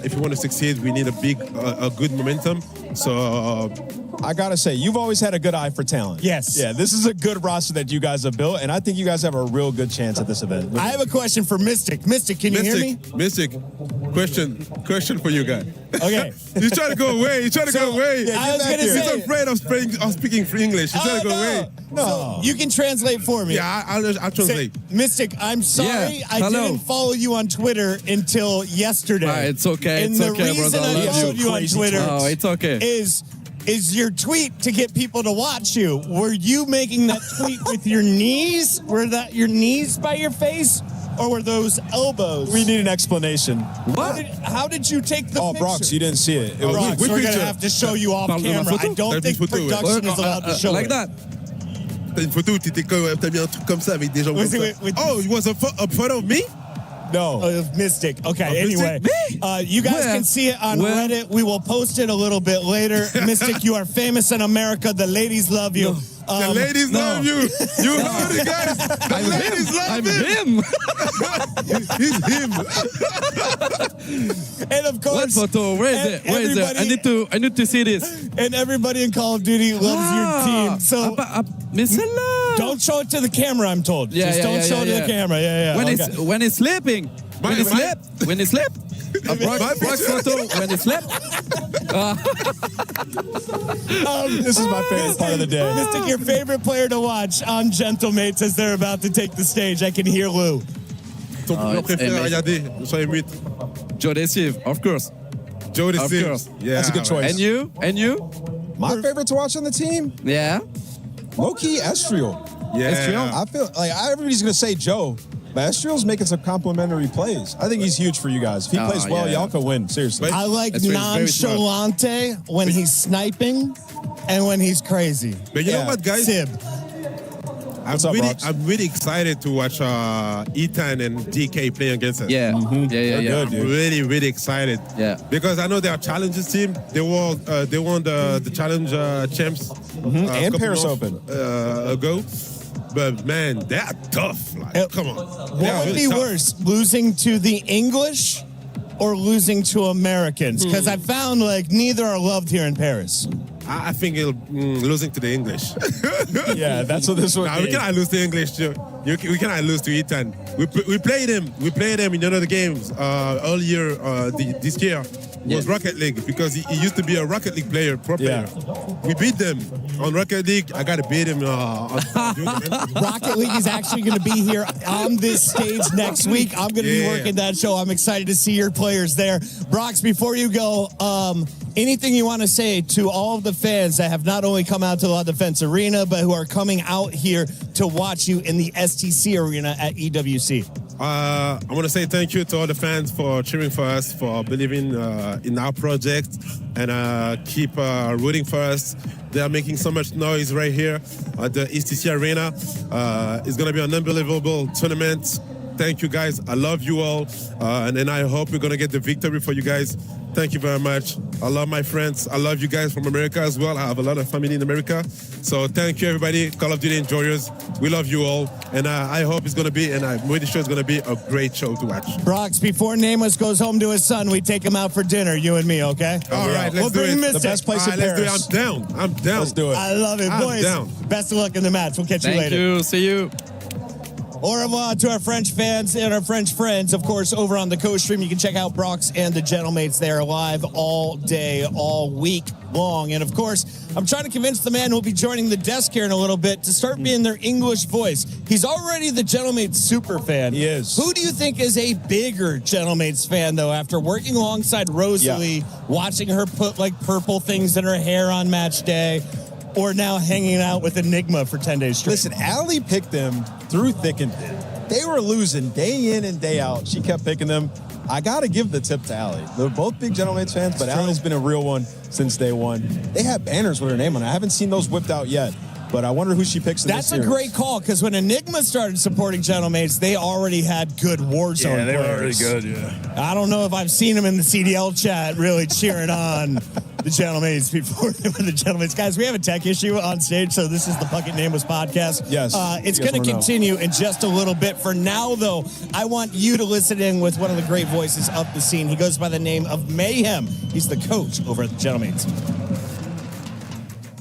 if you want to succeed, we need a good momentum. So I gotta say, you've always had a good eye for talent. Yes. Yeah, this is a good roster that you guys have built, and I think you guys have a real good chance at this event. I have a question for Mystic. Mystic, can you hear me? Mystic, question for you guys. Okay. He's trying to go away. He's trying to go away. Yeah, I was gonna say, he's afraid of speaking English. He's trying to go away. No. So you can translate for me. Yeah, I'll translate. Mystic, I'm sorry I didn't follow you on Twitter until yesterday. It's okay. And It's the okay, reason brother. I followed you on Twitter it's okay. is your tweet to get people to watch you. Were you making that tweet with your knees? Were that your knees by your face? Or were those elbows? We need an explanation. What? How did you take the picture? Brox, you didn't see it. Brox, we're going to have to show you off camera. I don't think production is allowed to show like it. that. T'as une photo où t'as mis un truc comme ça avec des gens comme ça. Oh, it was a photo of me? No. Of Mystic. Okay, anyway. Mystic? You guys can see it on Reddit. We will post it a little bit later. Mystic, you are famous in America. The ladies love you. The ladies love you. You heard it, guys. The ladies love him. He's him. And of course, what photo? Where is it? Where is it? I need to see this. And everybody in Call of Duty loves your team. So don't show it to the camera, I'm told. Yeah, Just don't show it to the camera. Yeah. When it's sleeping. When it's sleep. A Brox photo when it's slept. This is my favorite part of the day. Mystic, your favorite player to watch on Gentlemates as they're about to take the stage. I can hear Lou. Ton joueur préféré à regarder sur les 8. Joe Deceive, of course. Joe Deceive. Yeah. That's a good choice. And you? My favorite to watch on the team? Yeah. Low-key, Estriel. Yeah. Estriel? I feel like everybody's going to say Joe. But Estriel's making some complimentary plays. I think he's huge for you guys. If he plays well, y'all can win. Seriously. I like nonchalante when he's sniping and when he's crazy. But you know what, guys? Sib. I'm really excited to watch Ethan and DK play against us. Yeah. I'm really excited. Yeah. Because I know they are challenges team. They won the challenge champs and Paris Open ago. But man, they are tough. Like, come on. What would be worse, losing to the English or losing to Americans? Because I found neither are loved here in Paris. I think losing to the English. Yeah, that's what this would be. We cannot lose to English too. We cannot lose to Ethan. We played him. We played him in another games earlier this year. Was Rocket League because he used to be a Rocket League player, pro player. We beat them on Rocket League. I got to beat him. Rocket League is actually going to be here on this stage next week. I'm going to be working that show. I'm excited to see your players there. Brox, before you go, anything you want to say to all of the fans that have not only come out to La Defense Arena, but who are coming out here to watch you in the STC Arena at EWC? I want to say thank you to all the fans for cheering for us, for believing in our project, and keep rooting for us. They are making so much noise right here at the STC Arena. It's going to be an unbelievable tournament. Thank you, guys. I love you all, and then I hope we're going to get the victory for you guys. Thank you very much. I love my friends. I love you guys from America as well. I have a lot of family in America. So thank you, everybody. Call of Duty enjoyers. We love you all. And I hope it's going to be, and I'm really sure it's going to be a great show to watch. Brox, before Nameless goes home to his son, we take him out for dinner, you and me, okay? All right, let's do it. The best place in Paris. Let's do it. I'm down. Let's do it. I love it. Boys, best of luck in the match. We'll catch you later. Thank you. See you. Au revoir to our French fans and our French friends. Of course, over on the co-stream, you can check out Brox and the Gentlemates. They are live all day, all week long. And of course, I'm trying to convince the man who will be joining the desk here in a little bit to start being their English voice. He's already the Gentlemates super fan. He is. Who do you think is a bigger Gentlemates fan, though, after working alongside Rosalie, watching her put purple things in her hair on match day, or now hanging out with Enigma for 10 days straight? Listen, Allie picked them through thick and thin. They were losing day in and day out. She kept picking them. I got to give the tip to Allie. They're both big Gentlemates fans, but Allie's been a real one since day one. They have banners with her name on it. I haven't seen those whipped out yet, but I wonder who she picks in this series. That's a great call, because when Enigma started supporting Gentlemates, they already had good Warzone they players. were really good, yeah. I don't know if I've seen them in the CDL chat really cheering on the Gentlemen's before the Gentlemen's. Guys, we have a tech issue on stage, so this is the Puckett Nameless podcast. Yes. It's going to continue in just a little bit. For now, though, I want you to listen in with one of the great voices of the scene. He goes by the name of Mayhem. He's the coach over at the Gentlemen's.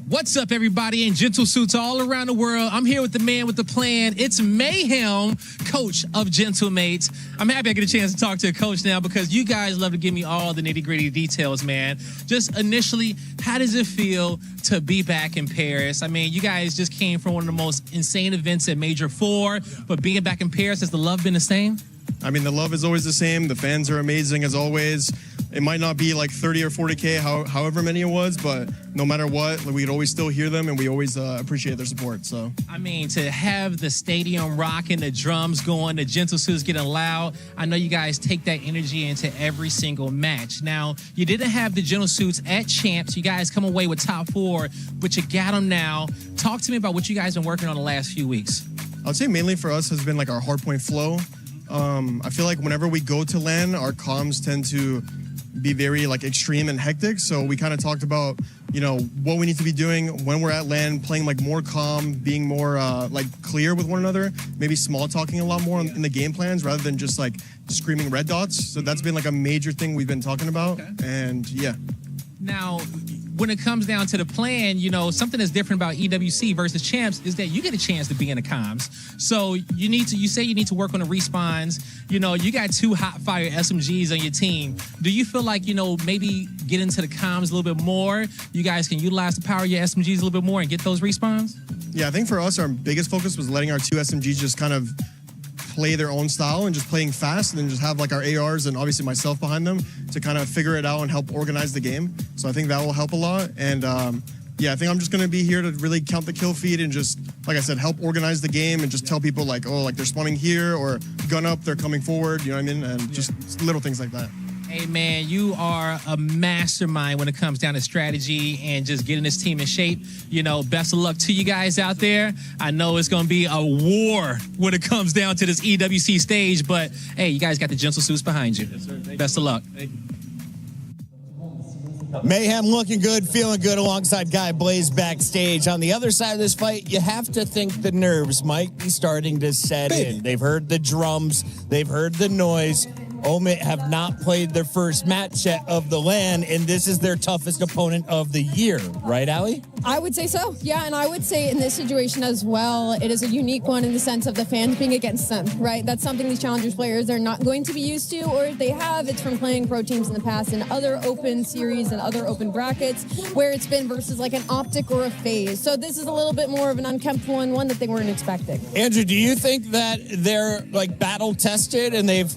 What's up, everybody, in gentle suits all around the world? I'm here with the man with the plan. It's Mayhem, coach of Gentlemates. I'm happy I get a chance to talk to a coach now because you guys love to give me all the nitty-gritty details, man. Just initially, how does it feel to be back in Paris? I mean, you guys just came from one of the most insane events at Major 4, but being back in Paris, has the love been the same? I mean, the love is always the same. The fans are amazing as always. It might not be like 30 or 40K, however many it was, but no matter what, we'd always still hear them, and we always appreciate their support. So, I mean, to have the stadium rocking, the drums going, the gentle suits getting loud, I know you guys take that energy into every single match. Now, you didn't have the gentle suits at Champs. You guys come away with top 4, but you got them now. Talk to me about what you guys been working on the last few weeks. I'd say mainly for us has been like our hardpoint flow. I feel like whenever we go to LAN, our comms tend to be very like extreme and hectic. So we kind of talked about, what we need to be doing when we're at LAN, playing like more calm, being more like clear with one another, maybe small talking a lot more in the game plans rather than just like screaming red dots. So that's been like a major thing we've been talking about. Okay. And yeah. Now, when it comes down to the plan, something that's different about EWC versus Champs is that you get a chance to be in the comms. So you say you need to work on the respawns. You got 2 hot fire SMGs on your team. Do you feel like, maybe get into the comms a little bit more? You guys can utilize the power of your SMGs a little bit more and get those respawns? Yeah, I think for us, our biggest focus was letting our 2 SMGs just kind of play their own style and just playing fast, and then just have like our ARs and obviously myself behind them to kind of figure it out and help organize the game. So I think that will help a lot. And I think I'm just going to be here to really count the kill feed and just, like I said, help organize the game and just tell people like, oh, like they're spawning here, or gun up, they're coming forward, you know what I mean? And just little things like that. Hey, man, you are a mastermind when it comes down to strategy and just getting this team in shape. Best of luck to you guys out there. I know it's going to be a war when it comes down to this EWC stage, but, hey, you guys got the gentle suits behind you. Yes, sir. Best of luck. Mayhem looking good, feeling good alongside Guy Blaze backstage. On the other side of this fight, you have to think the nerves might be starting to set in. They've heard the drums. They've heard the noise. Omit have not played their first match yet of the LAN, and this is their toughest opponent of the year. Right, Allie? I would say so, yeah, and I would say in this situation as well, it is a unique one in the sense of the fans being against them, right? That's something these Challengers players are not going to be used to, or if they have, it's from playing pro teams in the past in other open series and other open brackets where it's been versus like an Optic or a FaZe. So this is a little bit more of an unkempt one that they weren't expecting. Andrew, do you think that they're like battle tested and they've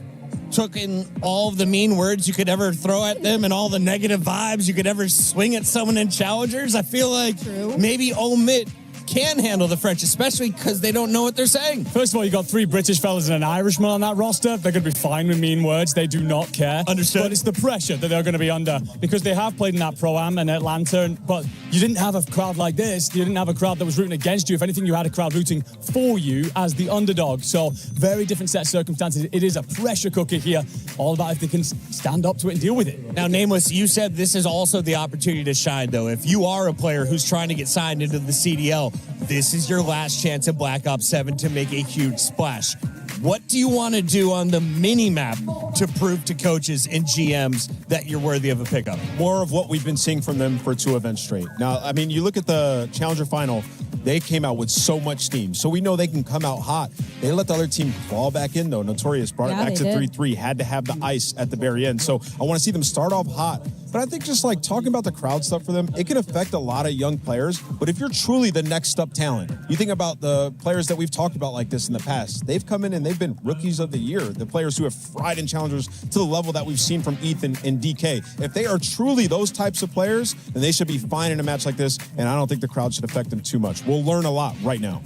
took in all of the mean words you could ever throw at them and all the negative vibes you could ever swing at someone in Challengers? I feel like maybe Omit can handle the French, especially because they don't know what they're saying. First of all, you got 3 British fellas and an Irishman on that roster. They're going to be fine with mean words. They do not care. Understood. But it's the pressure that they're going to be under because they have played in that Pro-Am in Atlanta, but you didn't have a crowd like this. You didn't have a crowd that was rooting against you. If anything, you had a crowd rooting for you as the underdog. So very different set of circumstances. It is a pressure cooker here. All about if they can stand up to it and deal with it. Now, Nameless, you said this is also the opportunity to shine, though. If you are a player who's trying to get signed into the CDL, this is your last chance at Black Ops 7 to make a huge splash. What do you want to do on the mini-map to prove to coaches and GMs that you're worthy of a pickup? More of what we've been seeing from them for 2 events straight. Now, I mean, you look at the Challenger Final, they came out with so much steam. So we know they can come out hot. They let the other team fall back in, though. Notorious brought it back to 3-3, had to have the ice at the very end. So I want to see them start off hot. But I think just like talking about the crowd stuff for them, it can affect a lot of young players. But if you're truly the next up talent, you think about the players that we've talked about like this in the past. They've come in and they've been rookies of the year. The players who have fried in Challengers to the level that we've seen from Ethan and DK. If they are truly those types of players, then they should be fine in a match like this. And I don't think the crowd should affect them too much. We'll learn a lot right now.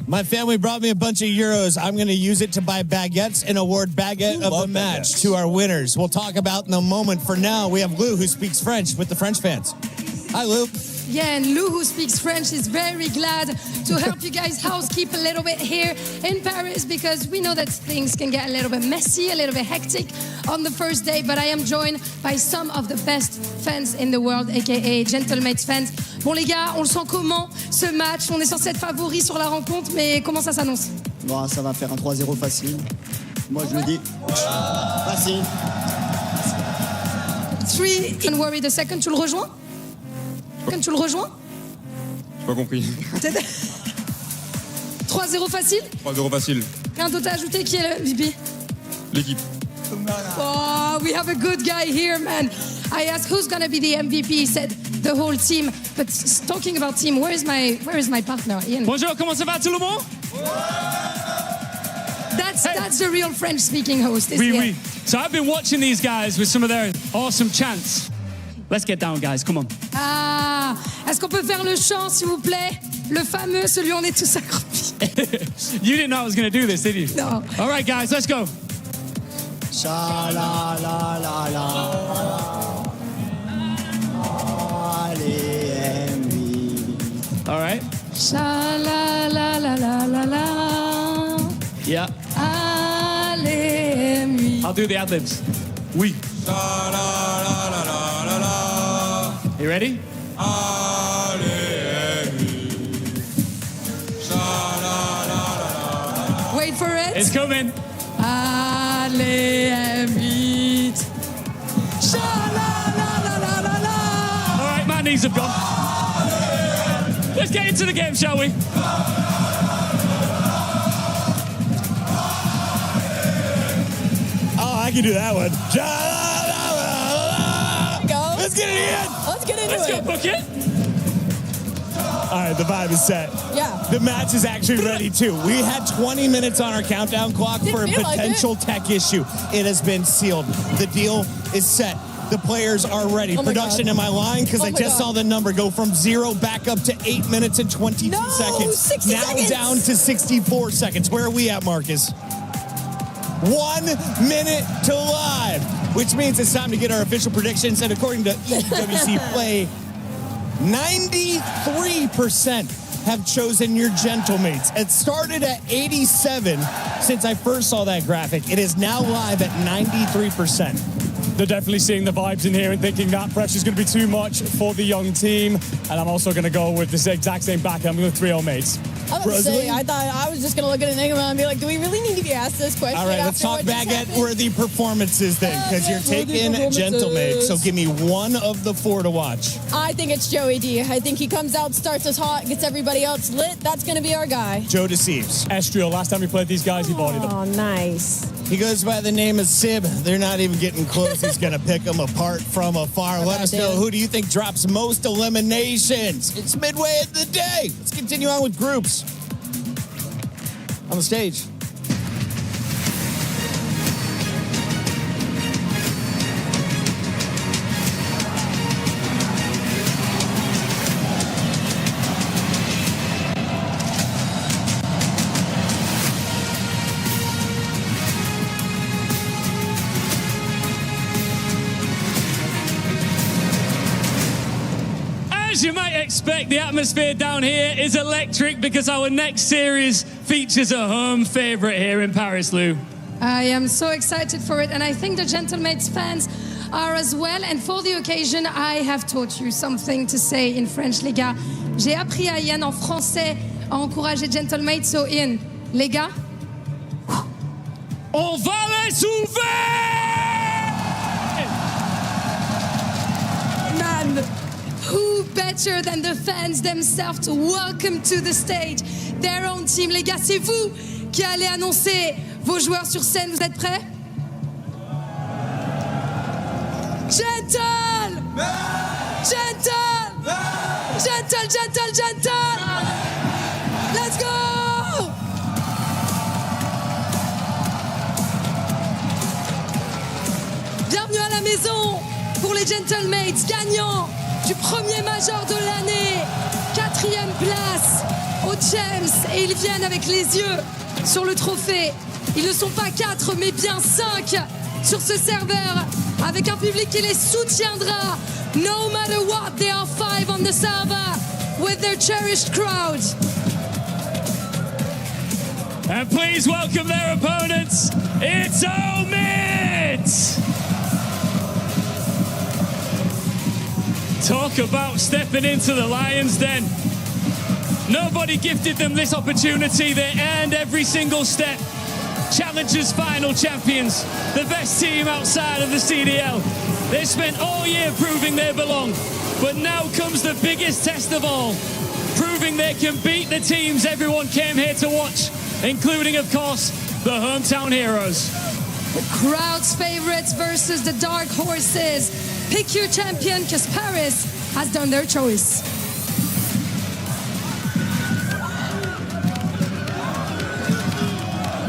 My family brought me a bunch of euros. I'm going to use it to buy baguettes and award baguette of the match to our winners. We'll talk about in a moment. For now, we have Lou, who speaks French with the French fans. Hi, Lou. Yeah, and Lou, who speaks French, is very glad to help you guys housekeep a little bit here in Paris, because we know that things can get a little bit messy, a little bit hectic on the first day, but I am joined by some of the best fans in the world, aka Gentlemates fans. Bon les gars, on le sent comment ce match? On est censé être favoris sur la rencontre, mais comment ça s'annonce? Bon, ça va faire un 3-0 facile. Moi je le dis. Facile. 3, don't worry the second, tu le rejoins? Quand tu le rejoins? J'ai pas compris. 3-0 facile? 3-0 facile. Rien d'autre à ajouter, qui est le VP? L'équipe. Oh, we have a good guy here, man. I asked who's gonna be the MVP. He said the whole team. But talking about team, where is my partner, Ian? Bonjour, comment ça va tout le monde? That's the real French-speaking host. Oui, oui. So I've been watching these guys with some of their awesome chants. Let's get down, guys. Come on. Ah, est-ce qu'on peut faire le chant, s'il vous plaît? Le fameux, celui où on est tous accroupis. You didn't know I was going to do this, did you? No. All right, guys, let's go. Sha la la la la. Allez, all right. Sha la la la la la la. Yeah. Allez, nuit. I'll do the ad-libs. Oui. La la la la la la. You ready? Wait for it. It's coming. Allez, vite. All right, my knees have gone. Let's get into the game, shall we? Oh, I can do that one. Go. Let's get it in. Let's get into Let's it. go, book it. All right, the vibe is set. Yeah. The match is actually ready too. We had 20 minutes on our countdown clock for a potential tech issue. It has been sealed. The deal is set. The players are ready. Oh my Production, God. am I lying? Because Oh I my just God. saw the number go from 0 back up to 8 minutes and 22 seconds. 60 now seconds. down to 64 seconds. Where are we at, Marcus? 1 minute to live, which means it's time to get our official predictions. And according to EWC Play, 93% have chosen your Gentlemates. It started at 87 since I first saw that graphic. It is now live at 93%. They're definitely seeing the vibes in here and thinking that pressure's going to be too much for the young team. And I'm also going to go with this exact same back. I'm going to 3-0 mates. I was gonna say, I thought I was just going to look at Enigma and be like, do we really need to be asked this question? All right, let's talk baguette-worthy performances then, because you're taking Gentlemates. So give me one of the 4 to watch. I think it's Joey D. I think he comes out, starts us hot, gets everybody else lit. That's going to be our guy. Joe deceives. Estriel, last time we played these guys, he bodied them. Oh, nice. He goes by the name of Sib. They're not even getting close. He's going to pick them apart from afar. Let us know, who do you think drops most eliminations? It's midway of the day. Let's continue on with groups. On the stage. As you might expect, the atmosphere down here is electric because our next series features a home favorite here in Paris, Lou. I am so excited for it, and I think the Gentlemates fans are as well. And for the occasion, I have taught you something to say in French, les gars. J'ai appris à Ian en français à encourager Gentlemates. So Ian, les gars, on va les soulever! Man, who better than the fans themselves to welcome to the stage their own team? Les gars, c'est vous qui allez annoncer vos joueurs sur scène. Vous êtes prêts? Gentle! Gentle! Gentle, gentle, gentle! Let's go! Bienvenue à la maison pour les Gentlemates, gagnants du premier major de l'année, 4e place au James, et ils viennent avec les yeux sur le trophée. Ils ne sont pas 4 mais bien 5 sur ce serveur, avec un public qui les soutiendra No matter what, they are 5 on the server with their cherished crowd. And please welcome their opponents. It's Omid! Talk about stepping into the lion's den. Nobody gifted them this opportunity. They earned every single step. Challengers final champions, the best team outside of the CDL. They spent all year proving they belong, but now comes the biggest test of all, proving they can beat the teams everyone came here to watch, including, of course, the hometown heroes. The crowd's favorites versus the dark horses. Pick your champion, because Paris has done their choice.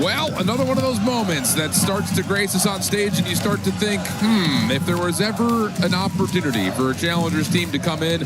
Well, another one of those moments that starts to grace us on stage, and you start to think, if there was ever an opportunity for a Challengers team to come in,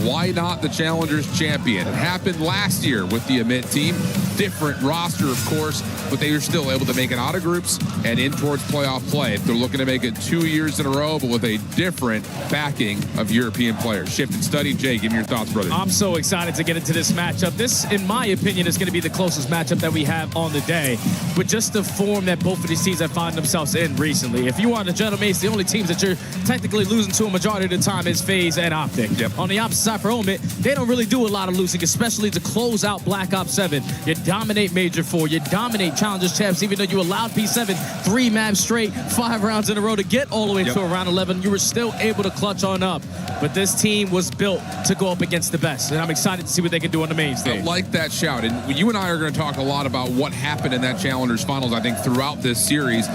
why not the Challengers champion? It happened last year with the Amit team. Different roster, of course, but they are still able to make it out of groups and in towards playoff play. They're looking to make it 2 years in a row, but with a different backing of European players. Shift and study. Jay, give me your thoughts, brother. I'm so excited to get into this matchup. This, in my opinion, is going to be the closest matchup that we have on the day. But just the form that both of these teams have found themselves in recently. If you are the Gentlemen, the only teams that you're technically losing to a majority of the time is FaZe and Optic. Yep. On the opposite side for Omid, they don't really do a lot of losing, especially to close out Black Ops 7. You dominate Major 4, you dominate Challengers champs, even though you allowed P7 3 maps straight, 5 rounds in a row to get all the way to around 11. You were still able to clutch on up. But this team was built to go up against the best, and I'm excited to see what they can do on the main stage. I like that shout, and you and I are going to talk a lot about what happened in that Challengers Finals, I think, throughout this series.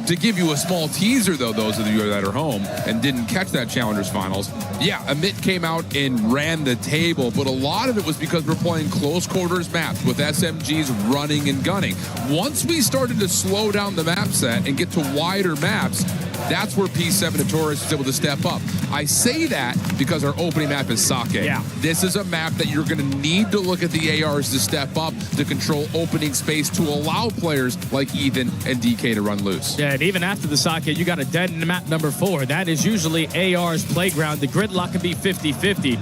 To give you a small teaser, though, those of you that are home and didn't catch that Challengers Finals, yeah, Amit came out and ran the table, but a lot of it was because we're playing close quarters maps with SMGs running and gunning. Once we started to slow down the map set and get to wider maps, that's where P7 and Taurus is able to step up. I say that because our opening map is Sake. Yeah. This is a map that you're going to need to look at the ARs to step up to control opening space to allow players like Ethan and DK to run loose. Yeah, and even after the Sake, you got a dead in map number 4. That is usually AR's playground. The gridlock can be 50-50.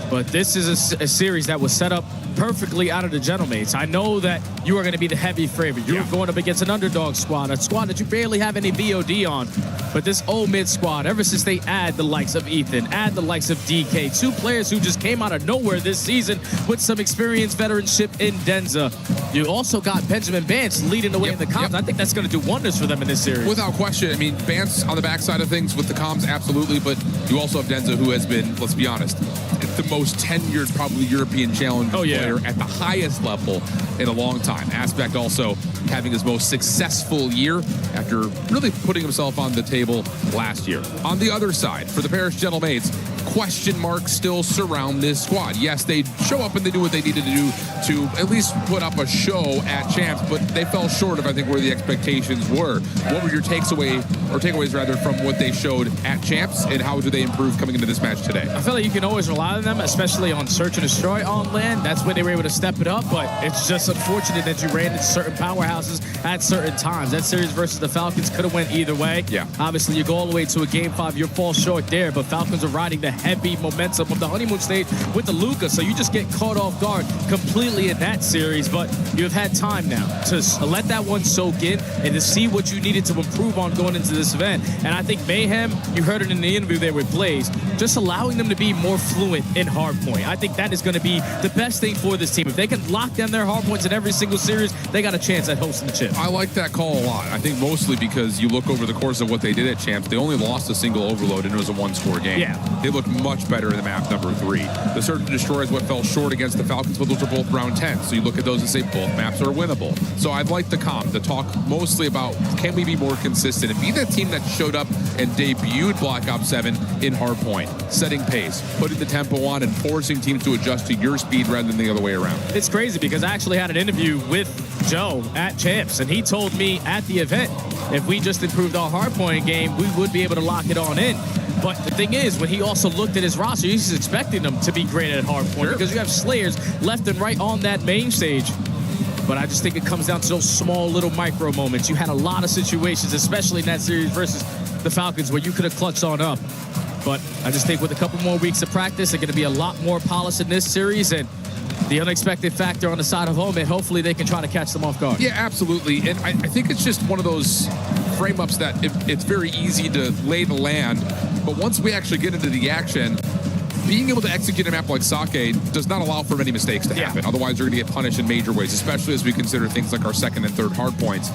But this is a series that was set up perfectly out of the Gentlemates. I know that you are going to be the heavy favorite. You're going up against an underdog squad, a squad that you barely have any VOD on. But this Omid squad, ever since they add the likes of Ethan, add the likes of DK, 2 players who just came out of nowhere this season with some experience veteranship in Denza. You also got Benjamin Bance leading the way in the comms. I think that's going to do wonders for them in this series. Without question. I mean, Bance on the backside of things with the comms, absolutely. But you also have Denza, who has been, let's be honest, the most tenured, probably European Challenger player at the highest level in a long time. Aspect also having his most successful year after really putting himself on the table last year. On the other side, for the Paris Gentlemates, question marks still surround this squad. Yes, they show up and they do what they needed to do to at least put up a show at Champs, but they fell short of, I think, where the expectations were. What were your takeaways rather from what they showed at Champs, and how do they improve coming into this match today? I feel like you can always rely on them, especially on Search and Destroy on land. That's when they were able to step it up, but it's just unfortunate that you ran into certain powerhouses at certain times. That series versus the Falcons could have went either way. Yeah. Obviously, you go all the way to a Game 5, you fall short there, but Falcons are riding the heavy momentum of the honeymoon stage with the Luca, so you just get caught off guard completely in that series, but you've had time now to let that one soak in and to see what you needed to improve on going into this event. And I think Mayhem, you heard it in the interview there with Blaze, just allowing them to be more fluent in hardpoint. I think that is going to be the best thing for this team. If they can lock down their hardpoints in every single series, they got a chance at hosting the chip. I like that call a lot. I think mostly because you look over the course of what they did at Champs, they only lost a single overload and it was a 1-score game. Yeah. They looked much better in the map number 3. The Search and Destroy is what fell short against the Falcons, but those are both round 10. So you look at those and say both maps are winnable. So I'd like the comp to talk mostly about, can we be more consistent and be that team that showed up and debuted Black Ops 7 in hardpoint, setting pace, putting the tempo on and forcing teams to adjust to your speed rather than the other way around. It's crazy because I actually had an interview with Joe at Champs, and he told me at the event, if we just improved our hardpoint game, we would be able to lock it on in. But the thing is, when he also looked at his roster, he's expecting them to be great at hardpoint because you have Slayers left and right on that main stage. But I just think it comes down to those small little micro moments. You had a lot of situations, especially in that series versus the Falcons where you could have clutched on up. But I just think with a couple more weeks of practice, they're going to be a lot more polished in this series. And the unexpected factor on the side of home, and hopefully they can try to catch them off guard. Yeah, absolutely. And I think it's just one of those frame-ups that it's very easy to lay the land. But once we actually get into the action, being able to execute a map like Sake does not allow for many mistakes to happen. Otherwise, you're going to get punished in major ways, especially as we consider things like our second and third hard points.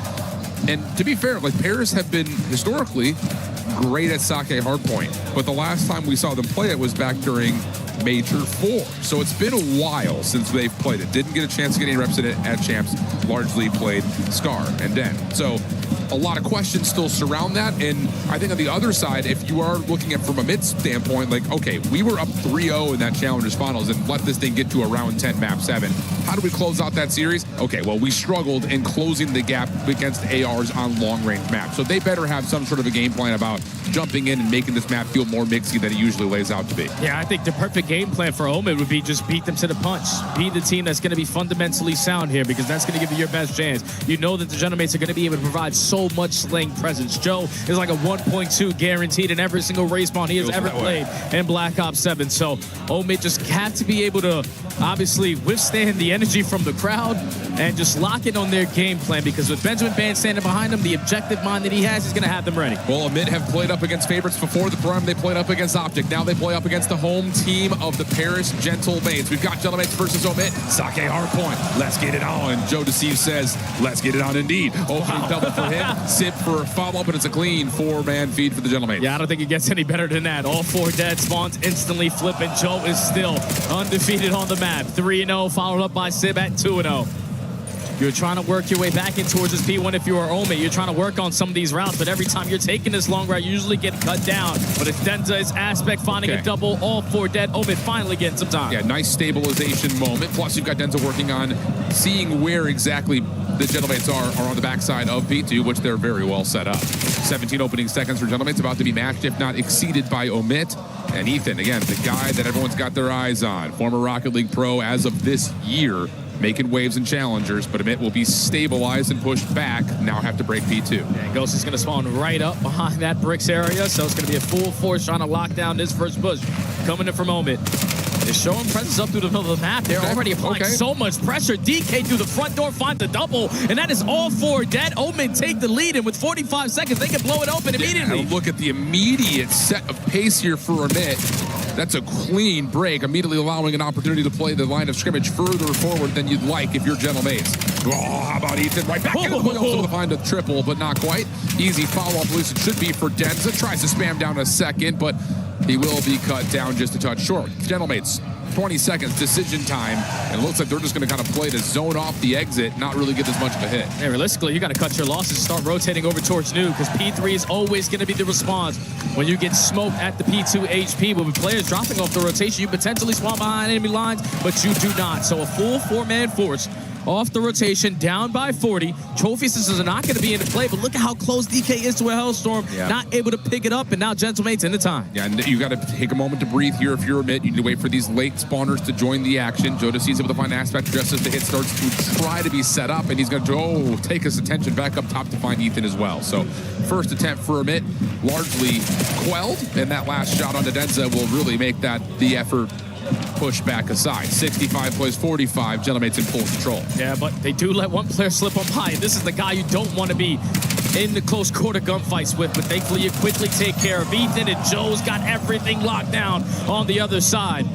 And to be fair, like pairs have been historically great at Sake hardpoint, but the last time we saw them play it was back during Major 4. So it's been a while since they've played it. Didn't get a chance to get any reps in it at Champs, largely played Scar and Den. So a lot of questions still surround that. And I think on the other side, if you are looking at from a mid standpoint, like, okay, we were up 3-0 in that Challengers Finals and let this thing get to a round 10 map 7. How do we close out that series? Okay, well, we struggled in closing the gap against ARs on long-range maps. So they better have some sort of a game plan about jumping in and making this map feel more mixy than it usually lays out to be. Yeah, I think the perfect game plan for Omen would be just beat them to the punch. Be the team that's going to be fundamentally sound here, because that's going to give you your best chance. You know that the Gentlemates are going to be able to provide so much sling presence. Joe is like a 1.2 guaranteed in every single race spawn he has ever played in Black Ops 7. So Omen just have to be able to obviously withstand the energy from the crowd and just lock in on their game plan, because with Benjamin Band standing behind him, the objective mind that he has is going to have them ready. Well, Omid have played up against favorites before. The Prime, they played up against Optic. Now they play up against the home team of the Paris Gentlemates. We've got Gentlemates versus Omid. Sake hardpoint. Let's get it on. Joe Deceive says, let's get it on indeed. Opening double for him. Sip for a follow-up, and it's a clean 4-man feed for the Gentlemates. Yeah, I don't think it gets any better than that. All 4 dead spawns instantly flipping. Joe is still undefeated on the map. 3-0, followed up by Sib at 2-0. You're trying to work your way back in towards this P1 if you are Omen. You're trying to work on some of these routes, but every time you're taking this long route, you usually get cut down. But it's Denza's aspect finding a double, all 4 dead. Omen finally getting some time. Yeah, nice stabilization moment. Plus, you've got Denza working on seeing where exactly the Gentlemates are on the backside of P2, which they're very well set up. 17 opening seconds for Gentlemates, about to be matched, if not exceeded, by Omit. And Ethan, again, the guy that everyone's got their eyes on, former Rocket League pro as of this year, making waves and challengers, but Amit will be stabilized and pushed back. Now have to break P2. And Ghost is going to spawn right up behind that bricks area, so it's going to be a full force trying to lock down this first push. Coming in from Omit. They're showing presence up through the middle of the map. They're already applying so much pressure. DK through the front door finds the double, and that is all 4 dead. Omen take the lead, and with 45 seconds, they can blow it open immediately. Look at the immediate set of pace here for Amit. That's a clean break, immediately allowing an opportunity to play the line of scrimmage further forward than you'd like if you're Gentlemates. Oh, how about Ethan? Right back in the way, also to find a triple, but not quite. Easy follow-up, at least it should be for Denza. Tries to spam down a second, but he will be cut down just a touch short. Gentlemates, 20 seconds, decision time, and it looks like they're just going to kind of play to zone off the exit, not really get as much of a hit. Yeah, realistically, you got to cut your losses, start rotating over towards new, because P3 is always going to be the response. When you get smoked at the P2 HP, but with players dropping off the rotation, you potentially spawn behind enemy lines, but you do not. So a full 4-man force off the rotation, down by 40. Trophy systems are not going to be into play, but look at how close DK is to a Hellstorm. Yeah. Not able to pick it up, and now Gentlemates in the time. Yeah, and you got to take a moment to breathe here if you're Amit. You need to wait for these late spawners to join the action. Joda sees able to find aspect just as the hit starts to try to be set up, and he's going to take his attention back up top to find Ethan as well. So first attempt for Amit, largely quelled, and that last shot onto Denza will really make that the effort push back aside. 65 plays 45, Gentlemates in full control. Yeah, but they do let one player slip up high. This is the guy you don't want to be in the close quarter gunfights with, but thankfully you quickly take care of Ethan, and Joe's got everything locked down on the other side.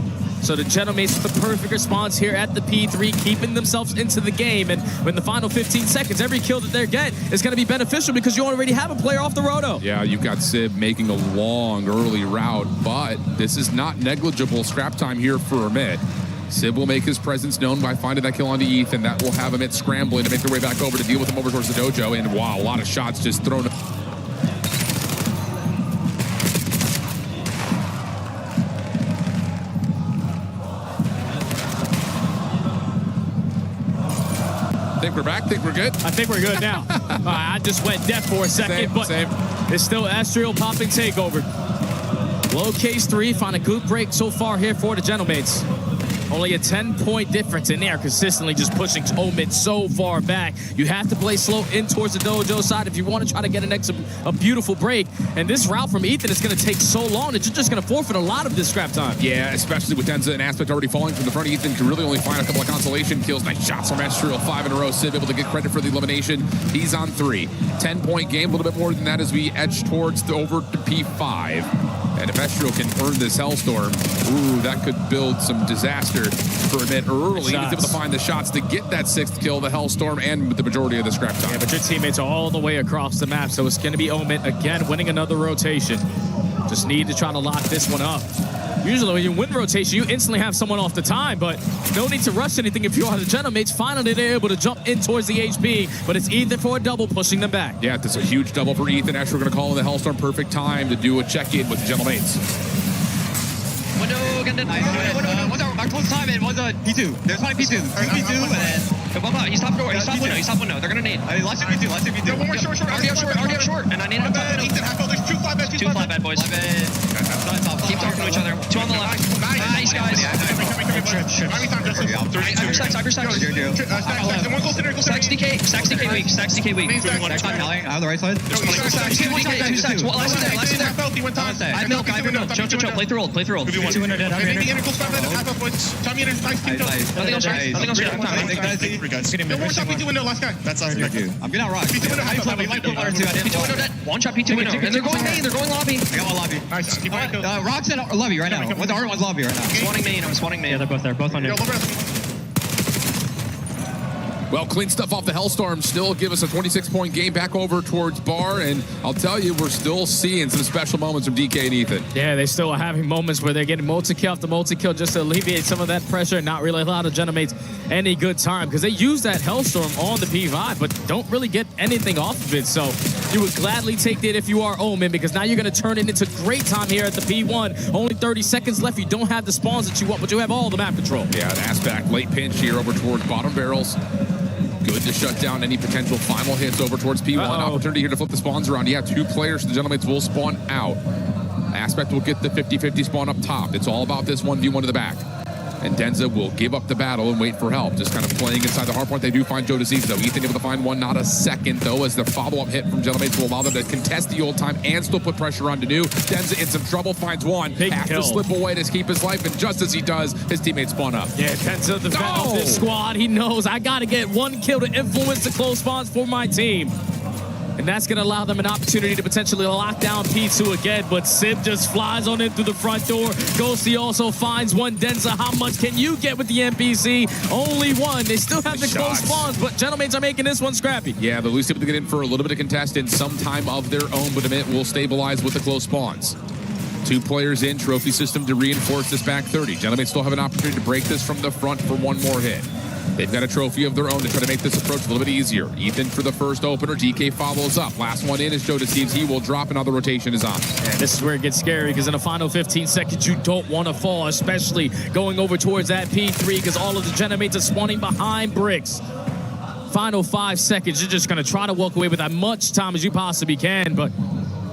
So the Gentlemates with the perfect response here at the P3, keeping themselves into the game. And in the final 15 seconds, every kill that they get is going to be beneficial because you already have a player off the roto. Yeah, you've got Sib making a long early route, but this is not negligible scrap time here for Amit. Sib will make his presence known by finding that kill onto Ethan. That will have Amit scrambling to make their way back over to deal with him over towards the dojo. And wow, a lot of shots just thrown. Think we're back? Think we're good? I think we're good now. I just went deaf for a second, but it's still Astral popping takeover. Low case 3, find a good break so far here for the Gentlemates. Only a 10-point difference, and they are consistently just pushing Omid so far back. You have to play slow in towards the dojo side if you want to try to get a beautiful break. And this route from Ethan is going to take so long that you're just going to forfeit a lot of this scrap time. Yeah, especially with Denza and Aspect already falling from the front. Ethan can really only find a couple of consolation kills. Nice shots from Estriel, 5 in a row. Sid able to get credit for the elimination. He's on 3. 10-point game, a little bit more than that as we edge towards over to P5. And if Estriel can earn this Hellstorm, ooh, that could build some disaster for a bit early. He's able to find the shots to get that 6th kill, the Hellstorm, and the majority of the scrap time. Yeah, but your teammates are all the way across the map, so it's going to be Omid again winning another rotation. Just need to try to lock this one up. Usually when you win rotation, you instantly have someone off the time, but no need to rush anything if you are the Gentlemates. Finally, they're able to jump in towards the HP, but it's Ethan for a double, pushing them back. Yeah, that's a huge double for Ethan. Actually, we're going to call in the Hellstorm. Perfect time to do a check-in with the Gentlemates. Window, close time, and one's a P2. There's my P2. P2, and then he's top door. He's top window. They're gonna need. Last P2. One more short. Already up short. And I need him top window. There's 2 flat beds. 2 flat bed, boys. Keep talking to each other. 2 on the left. Nice, guys. Stacks DK weak. Stacks DK weak. I have the right side. 2 stacks. Last there. I have milk. Choke. Play through old. 2 under dead. Nothing else. That's our P2. I'm getting out rock. P2 window. One shot P2 window. And they're going main. They're going lobby. I got one lobby. Nice. Keep going. Rock's in lobby right now. The hard one's lobby right now. I'm spawning main. Yeah, they're both there. Both under. Well, clean stuff off the Hellstorm. Still give us a 26-point game back over towards Bar. And I'll tell you, we're still seeing some special moments from DK and Ethan. Yeah, they still are having moments where they're getting multi-kill after multi-kill just to alleviate some of that pressure and not really allow the Gentlemates any good time. Because they use that Hellstorm on the P5, but don't really get anything off of it. So you would gladly take that if you are Omen, because now you're going to turn it into great time here at the P1. Only 30 seconds left. You don't have the spawns that you want, but you have all the map control. Yeah, an Aspect late pinch here over towards bottom barrels. Good to shut down any potential final hits over towards P1. Opportunity here to flip the spawns around. Yeah, 2 players, the Gentlemates will spawn out. Aspect will get the 50-50 spawn up top. It's all about this 1v1 to the back. And Denza will give up the battle and wait for help. Just kind of playing inside the hard point. They do find Joe Disease, though. Ethan able to find one, not a second, though, as the follow-up hit from Gentlemates will allow them to contest the old time and still put pressure on Danu. Denza in some trouble, finds one. Has to slip away to keep his life, and just as he does, his teammates spawn up. Yeah, Denza, the vet of this squad, he knows I got to get 1 kill to influence the close spawns for my team. And that's going to allow them an opportunity to potentially lock down P2 again. But Sib just flies on in through the front door. Ghosty also finds one. Denza, how much can you get with the NPC? Only 1. They still have the close spawns, but Gentlemates are making this one scrappy. Yeah, they're at least able to get in for a little bit of contest in some time of their own, but Amit will stabilize with the close spawns. 2 players in, trophy system to reinforce this back 30. Gentlemates still have an opportunity to break this from the front for 1 more hit. They've got a trophy of their own to try to make this approach a little bit easier. Ethan for the first opener. DK follows up. Last one in is Joe Deceives. He will drop. Another rotation is on. And this is where it gets scary, because in the final 15 seconds, you don't want to fall, especially going over towards that P3, because all of the Gentlemates are spawning behind bricks. Final 5 seconds, you're just going to try to walk away with as much time as you possibly can, but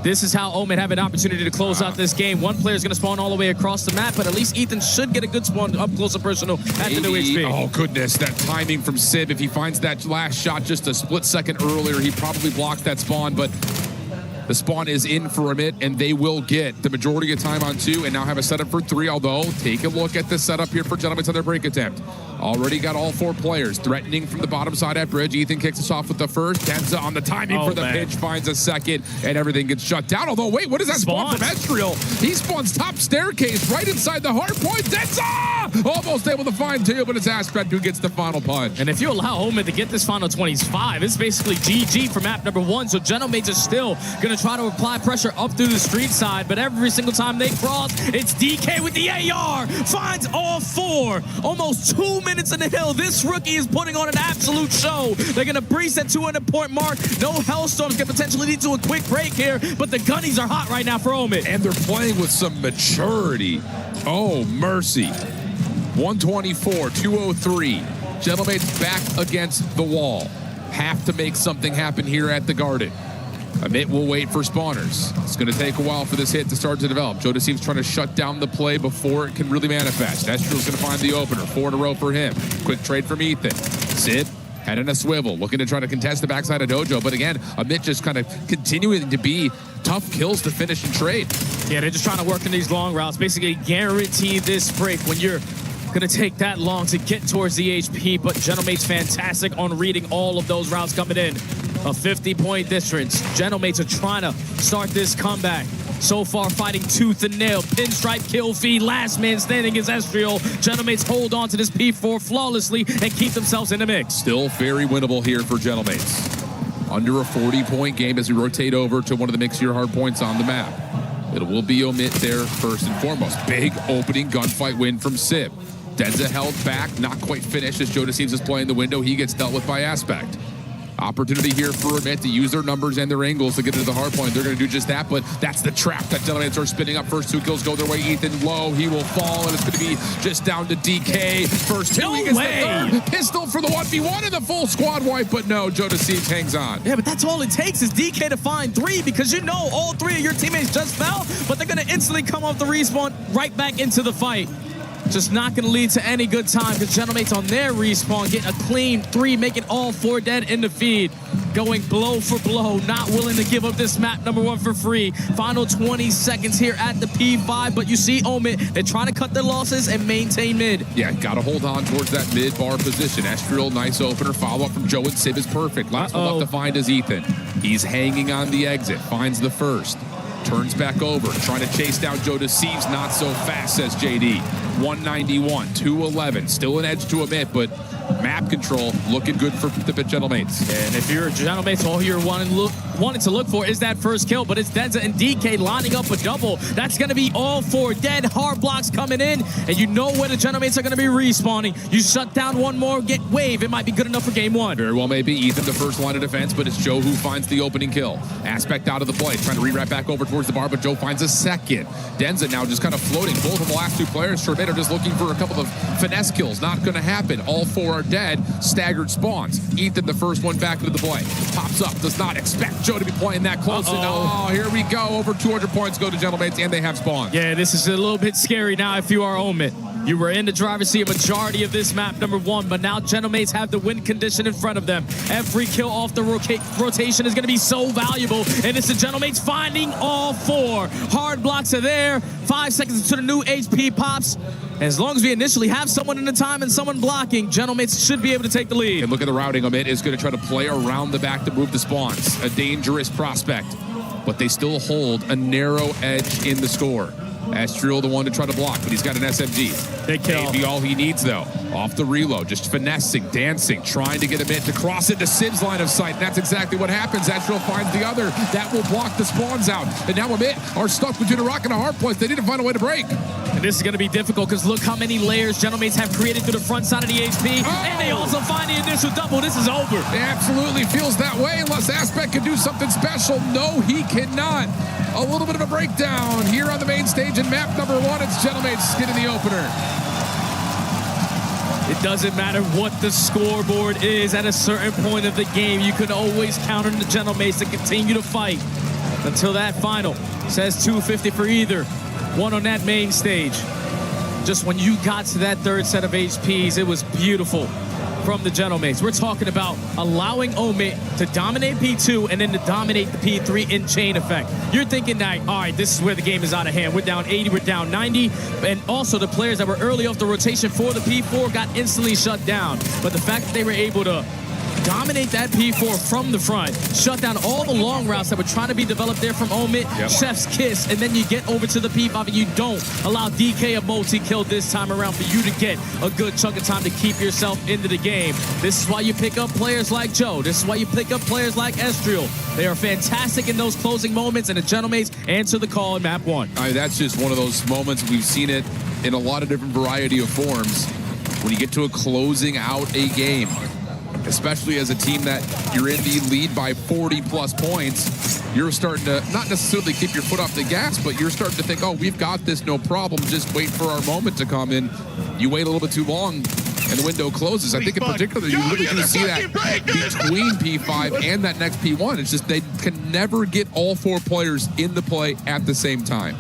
this is how Omen have an opportunity to close out this game. 1 player is going to spawn all the way across the map, but at least Ethan should get a good spawn up close and personal at the new HP. Oh, goodness. That timing from Sib. If he finds that last shot just a split second earlier, he probably blocks that spawn, but the spawn is in for Amit, and they will get the majority of time on 2 and now have a setup for 3, although take a look at the setup here for Gentlemates on their break attempt. Already got all 4 players threatening from the bottom side at bridge. Ethan kicks us off with the first. Denza on the timing for the pitch, finds a second, and everything gets shut down. Although, wait, what is that spawn from Estriel? He spawns top staircase right inside the hard point. Denza! Almost able to find 2, but it's Aspect who gets the final punch. And if you allow Omen to get this final 25, it's basically GG for map number 1. So Gentlemates are still going to try to apply pressure up through the street side, but every single time they cross, it's DK with the AR. Finds all 4. Almost 2 minutes in the hill. This rookie is putting on an absolute show. They're going to breeze that 200-point mark. No Hellstorms can potentially lead to a quick break here, but the gunnies are hot right now for Omen. And they're playing with some maturity. Oh, mercy. 124, 203. Gentlemates back against the wall. Have to make something happen here at the Garden. Amit will wait for spawners. It's going to take a while for this hit to start to develop. Joe seems trying to shut down the play before it can really manifest. Estriel's going to find the opener. 4 in a row for him. Quick trade from Ethan. Sid, head in a swivel, looking to try to contest the backside of Dojo. But again, Amit just kind of continuing to be tough kills to finish and trade. Yeah, they're just trying to work in these long routes. Basically guarantee this break when you're going to take that long to get towards the HP. But Gentlemate's fantastic on reading all of those routes coming in. A 50-point difference. Gentlemates are trying to start this comeback. So far, fighting tooth and nail. Pinstripe kill feed. Last man standing is Estriel. Gentlemates hold on to this P4 flawlessly and keep themselves in the mix. Still very winnable here for Gentlemates. Under a 40-point game as we rotate over to one of the mix-your hard points on the map. It will be Omit there first and foremost. Big opening gunfight win from Sib. Denza held back, not quite finished as Joe seems is playing the window. He gets dealt with by Aspect. Opportunity here for Amit to use their numbers and their angles to get into the hard point. They're going to do just that, but that's the trap that Gentlemates are spinning up. First 2 kills go their way. Ethan low, he will fall, and it's going to be just down to DK. First 2, he gets the third pistol for the 1v1 and the full squad wipe, but no, Joe Seems hangs on. Yeah, but that's all it takes is DK to find 3 because you know all 3 of your teammates just fell, but they're going to instantly come off the respawn right back into the fight. Just not going to lead to any good time because Gentlemates on their respawn getting a clean 3, making all 4 dead in the feed. Going blow for blow, not willing to give up this map number 1 for free. Final 20 seconds here at the P5, but you see Omit, they're trying to cut their losses and maintain mid. Yeah, got to hold on towards that mid bar position. Estriel, nice opener. Follow-up from Joe and Sib is perfect. Last one left to find is Ethan. He's hanging on the exit, finds the first. Turns back over, trying to chase down Joe Deceives. Not so fast, says JD. 191, 211. Still an edge to Amit, but map control looking good for the Gentlemates. And if you're Gentlemates, all you're wanting to look for is that first kill, but it's Denza and DK lining up a double. That's going to be all 4 dead. Hard blocks coming in, and you know where the Gentlemates are going to be respawning. You shut down one more wave. It might be good enough for game 1. Very well may be. Ethan the first line of defense, but it's Joe who finds the opening kill. Aspect out of the play, trying to re-wrap back over towards the bar, but Joe finds a second. Denza now just kind of floating. Both of the last 2 players for a bit are just looking for a couple of finesse kills. Not going to happen. All 4 are dead. Staggered spawns. Ethan the first one back into the play. Pops up. Does not expect Joe to be playing that close. And oh, here we go. Over 200 points go to Gentlemates, and they have spawns. Yeah, this is a little bit scary now if you are Omit. You were in the driver's seat a majority of this map number 1, but now Gentlemates have the win condition in front of them. Every kill off the rotation is going to be so valuable, and it's the Gentlemates finding all 4. Hard blocks are there. 5 seconds until the new HP pops. As long as we initially have someone in the time and someone blocking, Gentlemates should be able to take the lead. And look at the routing. Amit is going to try to play around the back to move the spawns. A dangerous prospect, but they still hold a narrow edge in the score. Estriel the one to try to block, but he's got an SMG. Big kill. Maybe all he needs, though. Off the reload, just finessing, dancing, trying to get him in to cross into Sib's line of sight. That's exactly what happens. Estriel finds the other. That will block the spawns out. And now Amit are stuck between a rock and a hard place. They need to find a way to break. And this is going to be difficult because look how many layers Gentlemates have created through the front side of the HP. And they also find the initial double. This is over. It absolutely feels that way unless Aspect can do something special. No, he cannot. A little bit of a breakdown here on the main stage in map number 1. It's Gentlemates getting the opener. It doesn't matter what the scoreboard is at a certain point of the game. You can always count on the Gentlemates to continue to fight until that final. Says 250 for either. 1 on that main stage. Just when you got to that 3rd set of HPs, it was beautiful from the Gentlemates. We're talking about allowing Omit to dominate P2 and then to dominate the P3 in chain effect. You're thinking that, all right, this is where the game is out of hand. We're down 80, we're down 90. And also the players that were early off the rotation for the P4 got instantly shut down. But the fact that they were able to dominate that P4 from the front, shut down all the long routes that were trying to be developed there from Omit, Chef's Kiss, and then you get over to the P5 and you don't allow DK a multi-kill this time around for you to get a good chunk of time to keep yourself into the game. This is why you pick up players like Joe. This is why you pick up players like Estriel. They are fantastic in those closing moments, and the Gentlemates answer the call in map 1. That's just one of those moments. We've seen it in a lot of different variety of forms. When you get to a closing out a game, especially as a team that you're in the lead by 40-plus points. You're starting to not necessarily keep your foot off the gas, but you're starting to think, oh, we've got this, no problem. Just wait for our moment to come in. You wait a little bit too long, and the window closes. I think in particular, you really do see that between P5 and that next P1. It's just they can never get all 4 players in the play at the same time.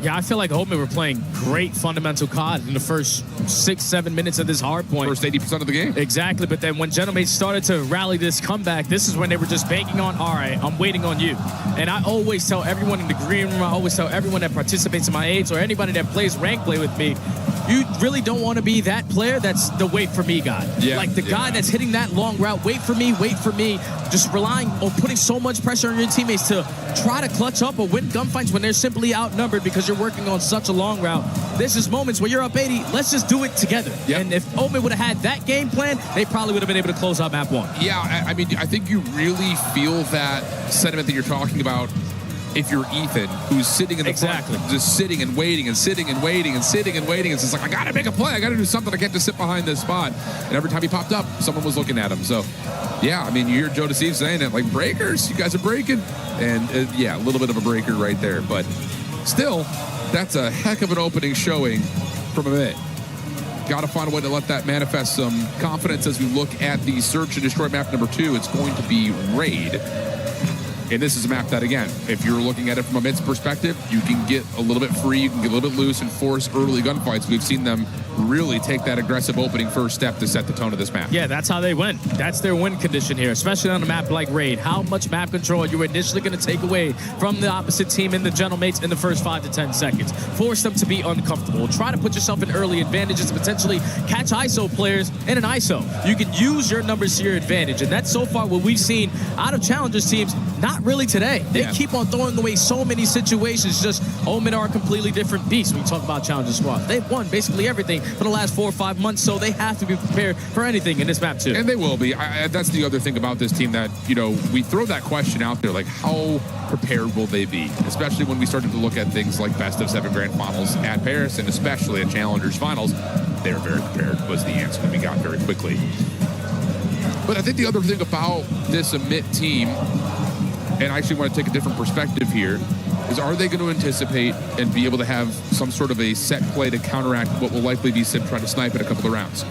Yeah, I feel like Oatman were playing great fundamental COD in the first 6-7 minutes of this hard point. First 80% of the game. Exactly, but then when Gentlemen started to rally this comeback, this is when they were just banking on, all right, I'm waiting on you. And I always tell everyone in the green room, I always tell everyone that participates in my aids or anybody that plays rank play with me, you really don't want to be that player that's the wait for me guy. Yeah, like the guy that's hitting that long route, wait for me, just relying on putting so much pressure on your teammates to try to clutch up or win gunfights when they're simply outnumbered because you're working on such a long route. There's just moments where you're up 80, let's just do it together. Yep. And if Oatman would have had that game plan, they probably would have been able to close out map 1. Yeah, I mean, I think you really feel that sentiment that you're talking about if you're Ethan, who's sitting in the front, just sitting and waiting and sitting and waiting and sitting and waiting. It's just like, I got to make a play. I got to do something. I can't just sit behind this spot. And every time he popped up, someone was looking at him. So, yeah, I mean, you hear Joe Deceive saying it, like, breakers, you guys are breaking. And, yeah, a little bit of a breaker right there. But still, that's a heck of an opening showing from Amit. Got to find a way to let that manifest some confidence as we look at the search and destroy map number 2. It's going to be Raid. And this is a map that, again, if you're looking at it from a mid's perspective, you can get a little bit free, you can get a little bit loose and force early gunfights. We've seen them really take that aggressive opening first step to set the tone of this map. Yeah, that's how they win. That's their win condition here, especially on a map like Raid. How much map control you're initially going to take away from the opposite team and the Gentlemates in the first 5 to 10 seconds. Force them to be uncomfortable. Try to put yourself in early advantages to potentially catch ISO players in an ISO. You can use your numbers to your advantage, and that's so far what we've seen out of Challengers teams. Not really today. They keep on throwing away so many situations. Just Omen are a completely different beast when we talk about Challenger Squad. They've won basically everything for the last 4 or 5 months, so they have to be prepared for anything in this map too. And they will be. That's the other thing about this team that, you know, we throw that question out there, like how prepared will they be? Especially when we started to look at things like best of 7 grand finals at Paris and especially at Challengers finals. They're very prepared was the answer that we got very quickly. But I think the other thing about this Amit team, and I actually want to take a different perspective here, is are they going to anticipate and be able to have some sort of a set play to counteract what will likely be Sim trying to snipe at a couple of rounds?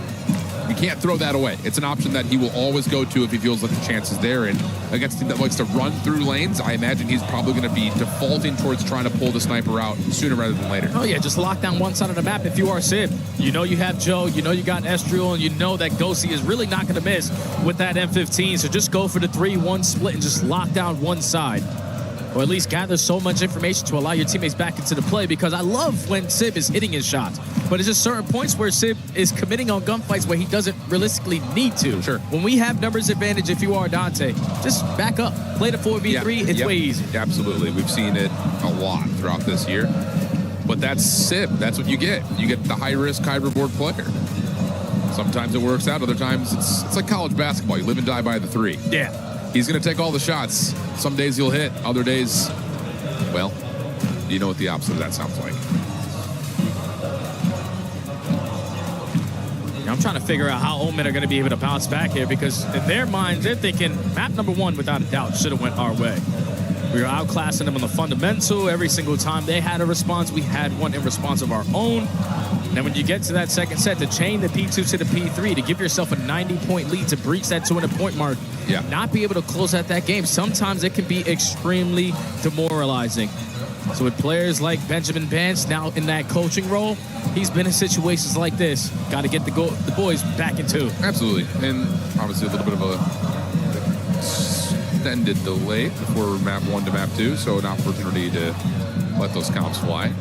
You can't throw that away. It's an option that he will always go to if he feels like the chance is there. And against a team that likes to run through lanes, I imagine he's probably going to be defaulting towards trying to pull the sniper out sooner rather than later. Oh, yeah, just lock down one side of the map if you are Sim. You know you have Joe, you know you got Estriel, and you know that Ghosty is really not going to miss with that M15. So just go for the 3-1 split and just lock down one side. Or at least gather so much information to allow your teammates back into the play, because I love when Sib is hitting his shots. But it's just certain points where Sib is committing on gunfights where he doesn't realistically need to. Sure. When we have numbers advantage, if you are Dante, just back up. Play the 4v3, it's way easier. Absolutely. We've seen it a lot throughout this year. But that's Sib. That's what you get. You get the high-risk, high-reward player. Sometimes it works out. Other times it's like college basketball. You live and die by the 3. Yeah. He's going to take all the shots. Some days he'll hit. Other days, well, you know what the opposite of that sounds like. I'm trying to figure out how Omen are going to be able to bounce back here, because in their minds, they're thinking map number 1, without a doubt, should have went our way. We were outclassing them on the fundamental. Every single time they had a response, we had one in response of our own. And then when you get to that second set, to chain the P2 to the P3, to give yourself a 90-point lead, to breach that 200-point mark, not be able to close out that game, sometimes it can be extremely demoralizing. So with players like Benjamin Vance now in that coaching role, he's been in situations like this. Got to get the boys back into. Absolutely. And obviously a little bit of a extended delay before map 1 to map 2, so an opportunity to let those comps fly.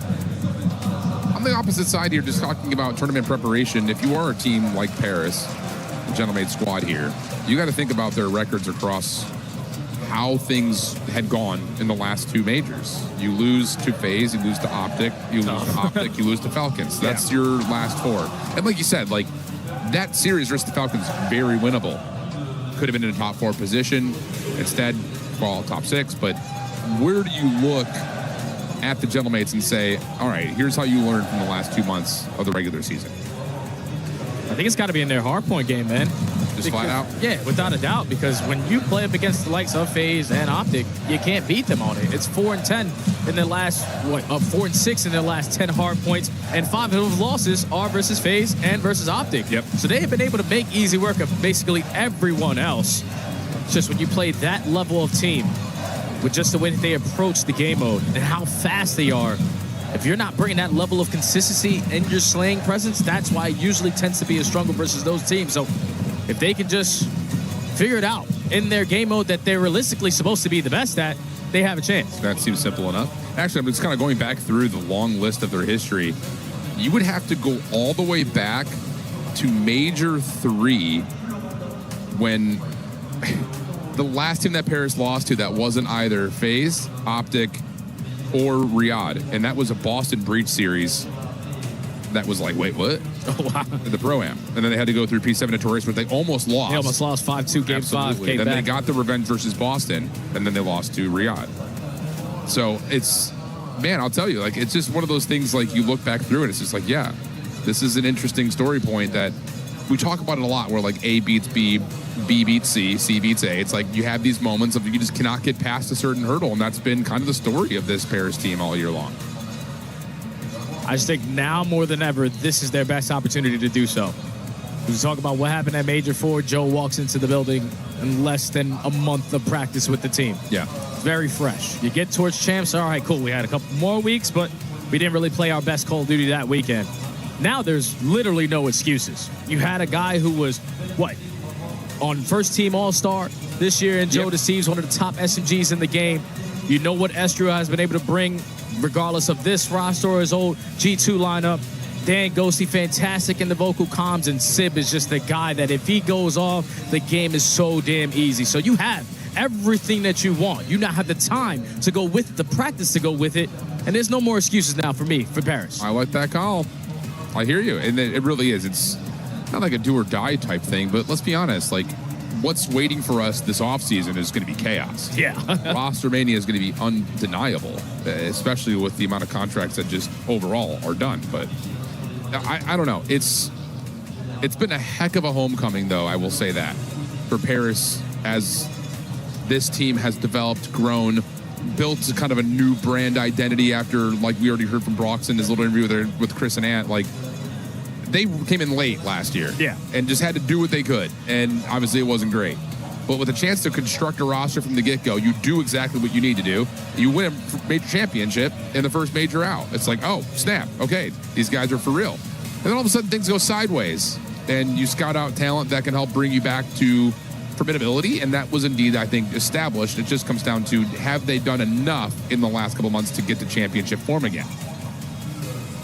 On the opposite side here, just talking about tournament preparation, if you are a team like Paris, the Gentleman Squad here, you got to think about their records across how things had gone in the last 2 majors. You lose to FaZe, you lose to Optic, you lose to Optic, you lose to Falcons. That's your last 4. And like you said, like that series versus the Falcons, very winnable. Could have been in a top 4 position. Instead, fall top 6. But where do you look at the Gentlemates and say, all right, here's how you learned from the last 2 months of the regular season? I think it's got to be in their hardpoint game, man. Just flat out? Yeah, without a doubt, because when you play up against the likes of FaZe and Optic, you can't beat them on it. It's 4-10 in their last, 4-6 in their last 10 hard points, and 5 of the losses are versus FaZe and versus Optic. Yep. So they have been able to make easy work of basically everyone else. It's just when you play that level of team, with just the way that they approach the game mode and how fast they are, if you're not bringing that level of consistency in your slaying presence, that's why it usually tends to be a struggle versus those teams. So if they can just figure it out in their game mode that they're realistically supposed to be the best at, they have a chance. That seems simple enough. Actually, I'm just kind of going back through the long list of their history. You would have to go all the way back to Major 3 when the last team that Paris lost to that wasn't either FaZe, Optic, or Riyadh, and that was a Boston Breach series. That was like, wait, what? Oh, wow. The Pro-Am. And then they had to go through P7 Notorious, where they almost lost. They almost lost 5-2, game 5. Then they got the revenge versus Boston, and then they lost to Riyadh. So it's, man, I'll tell you, like, it's just one of those things, like, you look back through it, it's just like, yeah, this is an interesting story point that we talk about it a lot, where, like, A beats B, B beats C, C beats A. It's like you have these moments of you just cannot get past a certain hurdle, and that's been kind of the story of this Paris team all year long. I just think now more than ever, this is their best opportunity to do so. We talk about what happened at Major 4. Joe walks into the building in less than a month of practice with the team. Yeah. Very fresh. You get towards champs, all right, cool. We had a couple more weeks, but we didn't really play our best Call of Duty that weekend. Now there's literally no excuses. You had a guy who was, on first team All-Star this year, and Joe Deceives, one of the top SMGs in the game. You know what Estrio has been able to bring, regardless of this roster or his old G2 lineup. Dan Ghosty, fantastic in the vocal comms, and Sib is just the guy that if he goes off, the game is so damn easy. So you have everything that you want. You now have the time to go with it, the practice to go with it, and there's no more excuses now for me, for Paris. I like that call. I hear you, and it really is. It's not like a do or die type thing, but let's be honest, like, what's waiting for us this offseason is going to be chaos. Yeah. Roster mania is going to be undeniable, especially with the amount of contracts that just overall are done. But I don't know. It's been a heck of a homecoming, though, I will say that, for Paris, as this team has developed, grown, built kind of a new brand identity after, like we already heard from Brox in his little interview with Chris and Ant, like, they came in late last year, and just had to do what they could, and obviously it wasn't great. But with a chance to construct a roster from the get-go, you do exactly what you need to do. You win a major championship in the first major out. It's like, oh, snap, okay, these guys are for real. And then all of a sudden things go sideways, and you scout out talent that can help bring you back to formidability, and that was indeed, I think, established. It just comes down to, have they done enough in the last couple months to get to championship form again?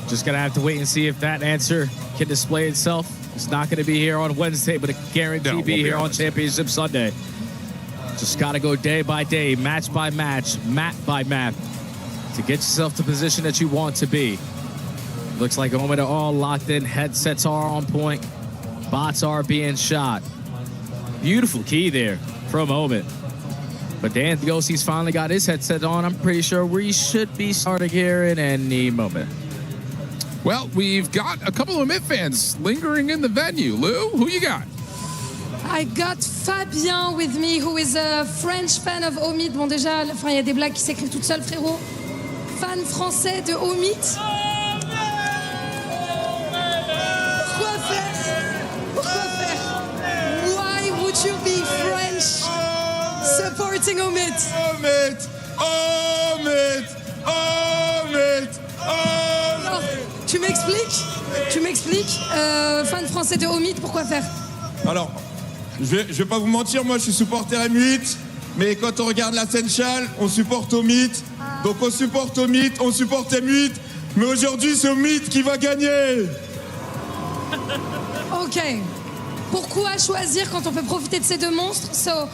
Just gonna have to wait and see if that answer can display itself. It's not gonna be here on Wednesday, but it guaranteed be here on Championship Sunday. Just gotta go day by day, match by match, map by map, to get yourself to the position that you want to be. Looks like Omen are all locked in, headsets are on point, bots are being shot. Beautiful key there from Omen. But Dan Ghosty's finally got his headset on. I'm pretty sure we should be starting here in any moment. Well, we've got a couple of Omit fans lingering in the venue. Lou, who you got? I got Fabien with me, who is a French fan of Omid. Bon, déjà, enfin, il y a des blagues qui s'écrivent toutes seules, frérot. Fan français de Omid. Pourquoi faire? Pourquoi faire? Why would you be French supporting Omid? Omid! Omid! Omid! Tu m'expliques? Tu m'expliques? Fan français de Omid, pourquoi faire? Alors, je vais pas vous mentir, moi je suis supporter M8, mais quand on regarde la Senchal, on supporte Omid. Donc on supporte Omid, on supporte M8, mais aujourd'hui c'est Omid qui va gagner. Ok. Pourquoi choisir quand on peut profiter de ces deux monstres? So,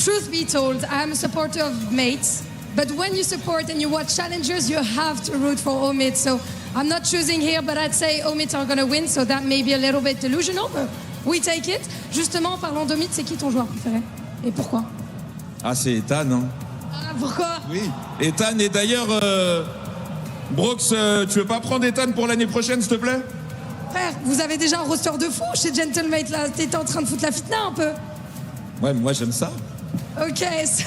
truth be told, I'm a supporter of mates, but when you support and you watch challengers, you have to root for Omid. So I'm not choosing here, but I'd say Omid are gonna win, so that may be a little bit delusional, but we take it. Justement, en parlant d'Omid, c'est qui ton joueur préféré? Et pourquoi? Ah, c'est Ethan, hein? Ah, pourquoi? Oui, Ethan, et d'ailleurs, Brox, tu veux pas prendre Ethan pour l'année prochaine, s'il te plaît? Frère, vous avez déjà un roster de fou chez Gentlemate, là. T'étais en train de foutre la fitna un peu. Ouais, moi j'aime ça. Okay, so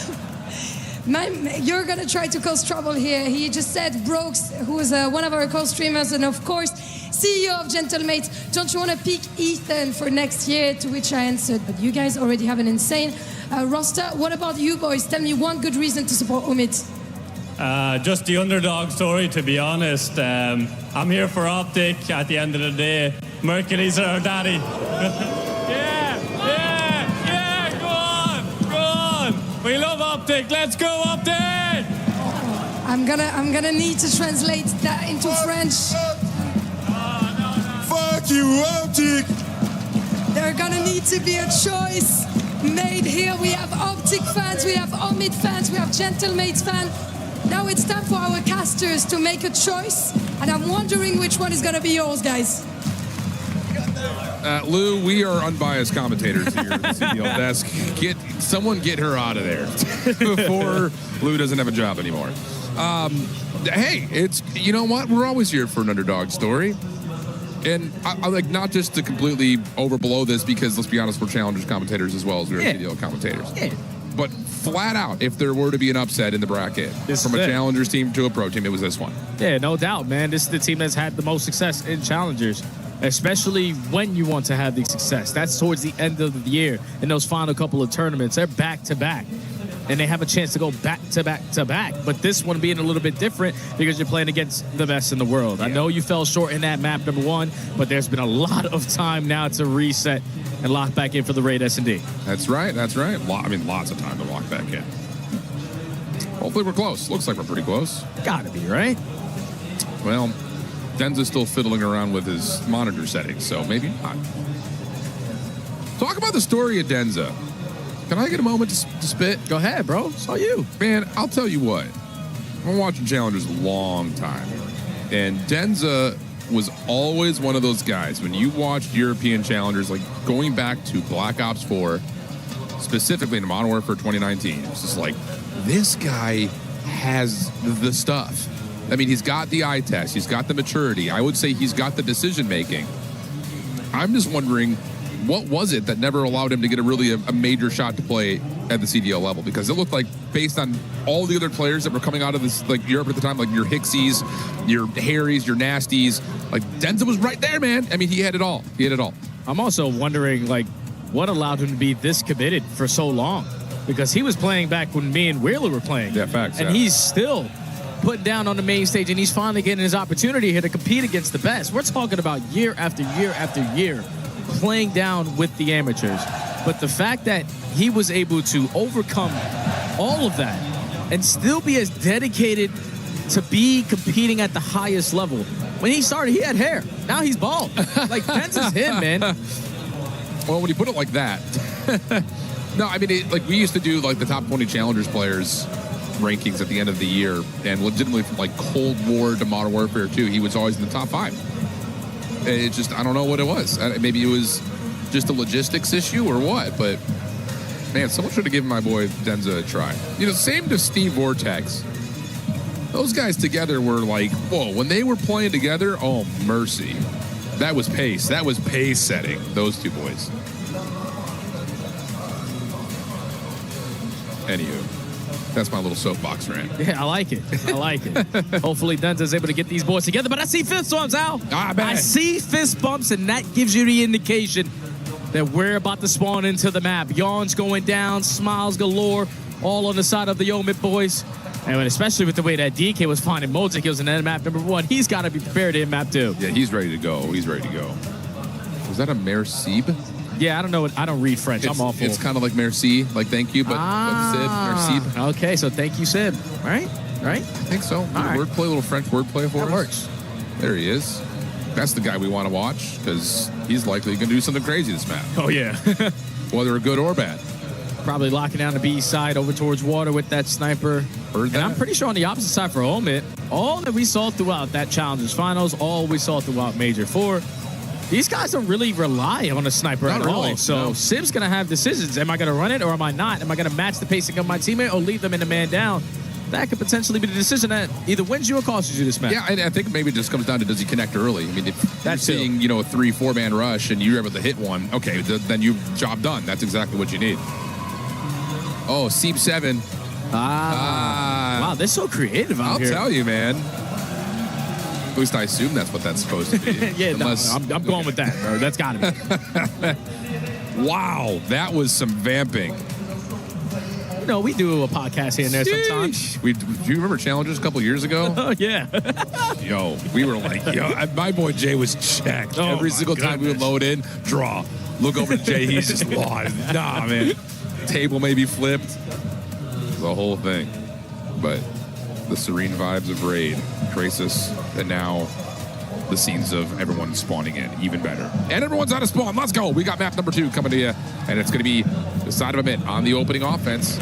you're gonna try to cause trouble here. He just said Brooks, who is one of our co-streamers and of course CEO of Gentlemate, don't you want to pick Ethan for next year? To which I answered, but you guys already have an insane roster. What about you boys? Tell me one good reason to support Umit. Just the underdog story, to be honest. I'm here for Optic at the end of the day. Mercury's our daddy. We love Optic. Let's go, Optic! I'm gonna need to translate that into French. Fuck you, Optic! There's gonna need to be a choice made here. We have Optic fans, we have Omid fans, we have Gentlemate fans. Now it's time for our casters to make a choice, and I'm wondering which one is gonna be yours, guys. Lou, we are unbiased commentators here at the CDL desk. Someone get her out of there before Lou doesn't have a job anymore. Hey, you know what? We're always here for an underdog story. And I like, not just to completely overblow this, because let's be honest, we're challengers commentators as well as we're CDL commentators. Yeah. But flat out, if there were to be an upset in the bracket from a challengers team to a pro team, it was this one. Yeah, no doubt, man. This is the team that's had the most success in challengers, especially when you want to have the success. That's towards the end of the year in those final couple of tournaments. They're back-to-back, and they have a chance to go back-to-back-to-back. But this one being a little bit different because you're playing against the best in the world. Yeah. I know you fell short in that map, #1, but there's been a lot of time now to reset and lock back in for the Raid S&D. That's right, that's right. Lots of time to lock back in. Hopefully we're close. Looks like we're pretty close. Gotta be, right? Well, Denza's still fiddling around with his monitor settings, so maybe not. Talk about the story of Denza. Can I get a moment to spit? Go ahead, bro. It's all you. Man, I'll tell you what. I've been watching Challengers a long time. And Denza was always one of those guys, when you watched European Challengers, like going back to Black Ops 4, specifically in Modern Warfare 2019, it's just like, this guy has the stuff. I mean, he's got the eye test. He's got the maturity. I would say he's got the decision-making. I'm just wondering, what was it that never allowed him to get a major shot to play at the CDL level? Because it looked like, based on all the other players that were coming out of this, like Europe at the time, like your Hixies, your Harrys, your Nasties, like Denza was right there, man. I mean, he had it all. He had it all. I'm also wondering, like, what allowed him to be this committed for so long? Because he was playing back when me and Wheeler were playing. Yeah, facts. And he's still put down on the main stage, and he's finally getting his opportunity here to compete against the best. We're talking about year after year after year playing down with the amateurs. But the fact that he was able to overcome all of that and still be as dedicated to be competing at the highest level. When he started, he had hair. Now he's bald. Like, Denza's him, man. Well, when you put it like that. No, I mean, like, we used to do, like, the top 20 Challengers players rankings at the end of the year, and legitimately from like Cold War to Modern Warfare 2, he was always in the top 5. It just, I don't know what it was. Maybe it was just a logistics issue or what, but man, someone should have given my boy Denza a try. You know, same to Steve Vortex. Those guys together were like, whoa, when they were playing together, oh mercy. That was pace. That was pace setting, those two boys. Anywho. That's my little soapbox rant. Yeah, I like it. I like it. Hopefully Denza's able to get these boys together, but I see fist bumps, Al. I see fist bumps, and that gives you the indication that we're about to spawn into the map. Yawns going down, smiles galore, all on the side of the Omid boys. And especially with the way that DK was finding Mojic, he was in map #1. He's got to be prepared in map 2. Yeah, he's ready to go. He's ready to go. Was that a Merceeb? Yeah, I don't know. I don't read French. I'm awful. It's kind of like merci, like thank you, but Sib, Merceeb. Okay, so thank you, Sib. Right? I think so. Wordplay, a little French wordplay for us. That works. There he is. That's the guy we want to watch, because he's likely going to do something crazy this map. Oh, yeah. Whether good or bad. Probably locking down the B side over towards water with that sniper. And I'm pretty sure on the opposite side for Omid, all that we saw throughout that Challengers Finals, all we saw throughout Major 4, these guys don't really rely on a sniper at all. So Sib's going to have decisions. Am I going to run it or am I not? Am I going to match the pacing of my teammate or leave them in the man down? that could potentially be the decision that either wins you or costs you this match. Yeah, I think maybe it just comes down to, does he connect early? I mean, if you're That's seeing, you know, a 3-4 man rush and you're able to hit one, okay, then you job done. That's exactly what you need. Oh, Seep 7. Wow, they're so creative out here. I'll tell you, man. At least I assume that's what that's supposed to be. Yeah, Unless, no, I'm going with that, bro. That's got to be. Wow, that was some vamping. You know, we do a podcast here and there sometimes. Do you remember Challengers a couple years ago? Oh, yeah. Yo, we were like, my boy Jay was checked. Every single time we would load in, draw. Look over to Jay, he's just lost. Nah, man. Table may be flipped. The whole thing. But the serene vibes of Raid, Crisis, and now the scenes of everyone spawning in, even better. And everyone's out of spawn. Let's go. We got map number 2 coming to you, and it's going to be the side of a mid on the opening offense.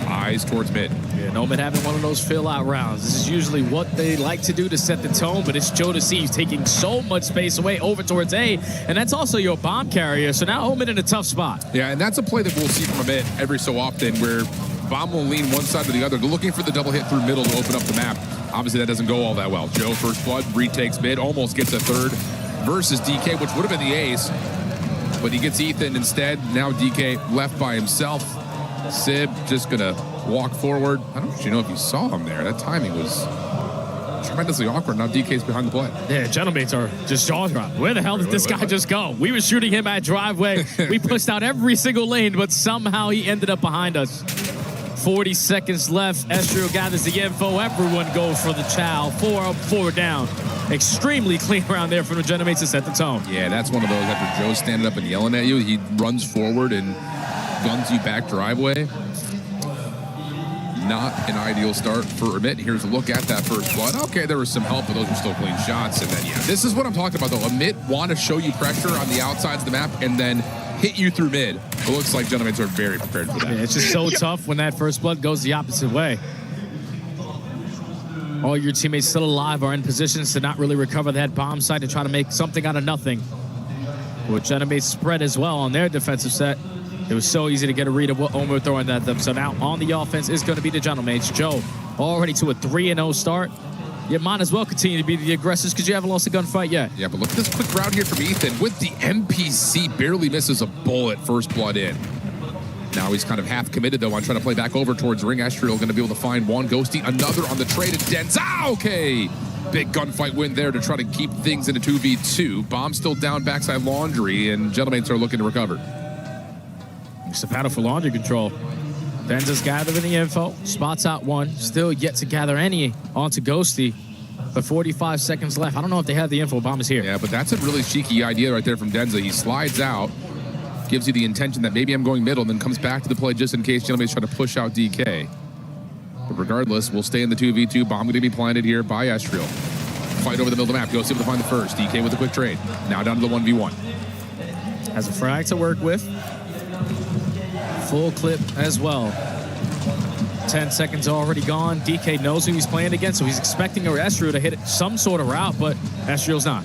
Eyes towards mid. Yeah, Nomad having one of those fill-out rounds. This is usually what they like to do to set the tone, but it's Joe to see he's taking so much space away over towards A, and that's also your bomb carrier. So now Omen in a tough spot. Yeah, and that's a play that we'll see from a mid every so often, where Bomb will lean one side or the other. They're looking for the double hit through middle to open up the map. Obviously, that doesn't go all that well. Joe, first blood, retakes mid, almost gets a third versus DK, which would have been the ace, but he gets Ethan instead. Now DK left by himself. Sib just gonna walk forward. I don't actually know if you saw him there. That timing was tremendously awkward. Now DK's behind the play. Yeah, gentlemates are just jaw dropped. Where the hell did this guy just go? We were shooting him at driveway. We pushed out every single lane, but somehow he ended up behind us. 40 seconds left. Estrio gathers the info. Everyone goes for the chow. 4 up, 4 down. Extremely clean around there from the gentlemates to set the tone. Yeah, that's one of those after Joe's standing up and yelling at you, he runs forward and guns you back driveway. Not an ideal start for Amit. Here's a look at that first blood. Okay, there was some help, but those were still clean shots. And then, yeah, this is what I'm talking about, though. Amit want to show you pressure on the outsides of the map and then hit you through mid. It looks like gentlemen are very prepared for that. Yeah, it's just so tough when that first blood goes the opposite way. All your teammates still alive are in positions to not really recover that bomb site and try to make something out of nothing. With gentlemates spread as well on their defensive set. It was so easy to get a read of what Omen were throwing at them. So now on the offense is going to be the gentlemates. Joe already to a 3-0 start. You might as well continue to be the aggressors because you haven't lost a gunfight yet. Yeah, but look at this quick round here from Ethan with the MPC. Barely misses a bullet first blood in. Now he's kind of half committed, though, on trying to play back over towards Ring. Estriel going to be able to find one. Ghosty, another on the trade. And Denz. Okay. Big gunfight win there to try to keep things in a 2v2. Bomb still down backside Laundry, and gentlemates are looking to recover. It's a battle for laundry control. Denza's gathering the info. Spots out one. Still yet to gather any onto Ghosty. But 45 seconds left. I don't know if they have the info. Bomb is here. Yeah, but that's a really cheeky idea right there from Denza. He slides out, gives you the intention that maybe I'm going middle, and then comes back to the play just in case gentleman's trying to push out DK. But regardless, we'll stay in the 2v2. Bomb going to be planted here by Estriel. Fight over the middle of the map. Ghosty able to find the first. DK with a quick trade. Now down to the 1v1. Has a frag to work with. Full clip as well. 10 seconds already gone. DK knows who he's playing against, so he's expecting Estriel to hit some sort of route, but Estriel's not.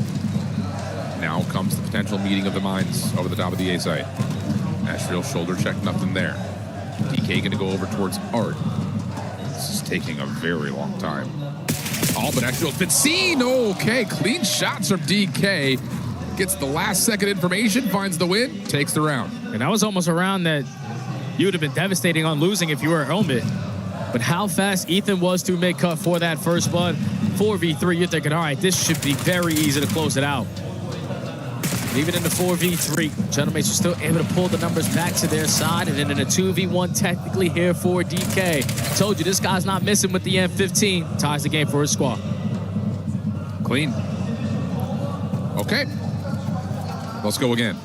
Now comes the potential meeting of the minds over the top of the A site. Estriel shoulder check, nothing there. DK going to go over towards Art. This is taking a very long time. Oh, but Estriel's been seen. Okay, clean shots from DK. Gets the last second information, finds the win, takes the round. And that was almost a round that you would have been devastating on losing if you were Omid. But how fast Ethan was to make cut for that first blood. 4v3, you're thinking, all right, this should be very easy to close it out. Even in the 4v3, gentlemates are still able to pull the numbers back to their side. And then in a 2v1, technically here for DK. Told you, this guy's not missing with the M15. Ties the game for his squad. Clean. Okay. Let's go again.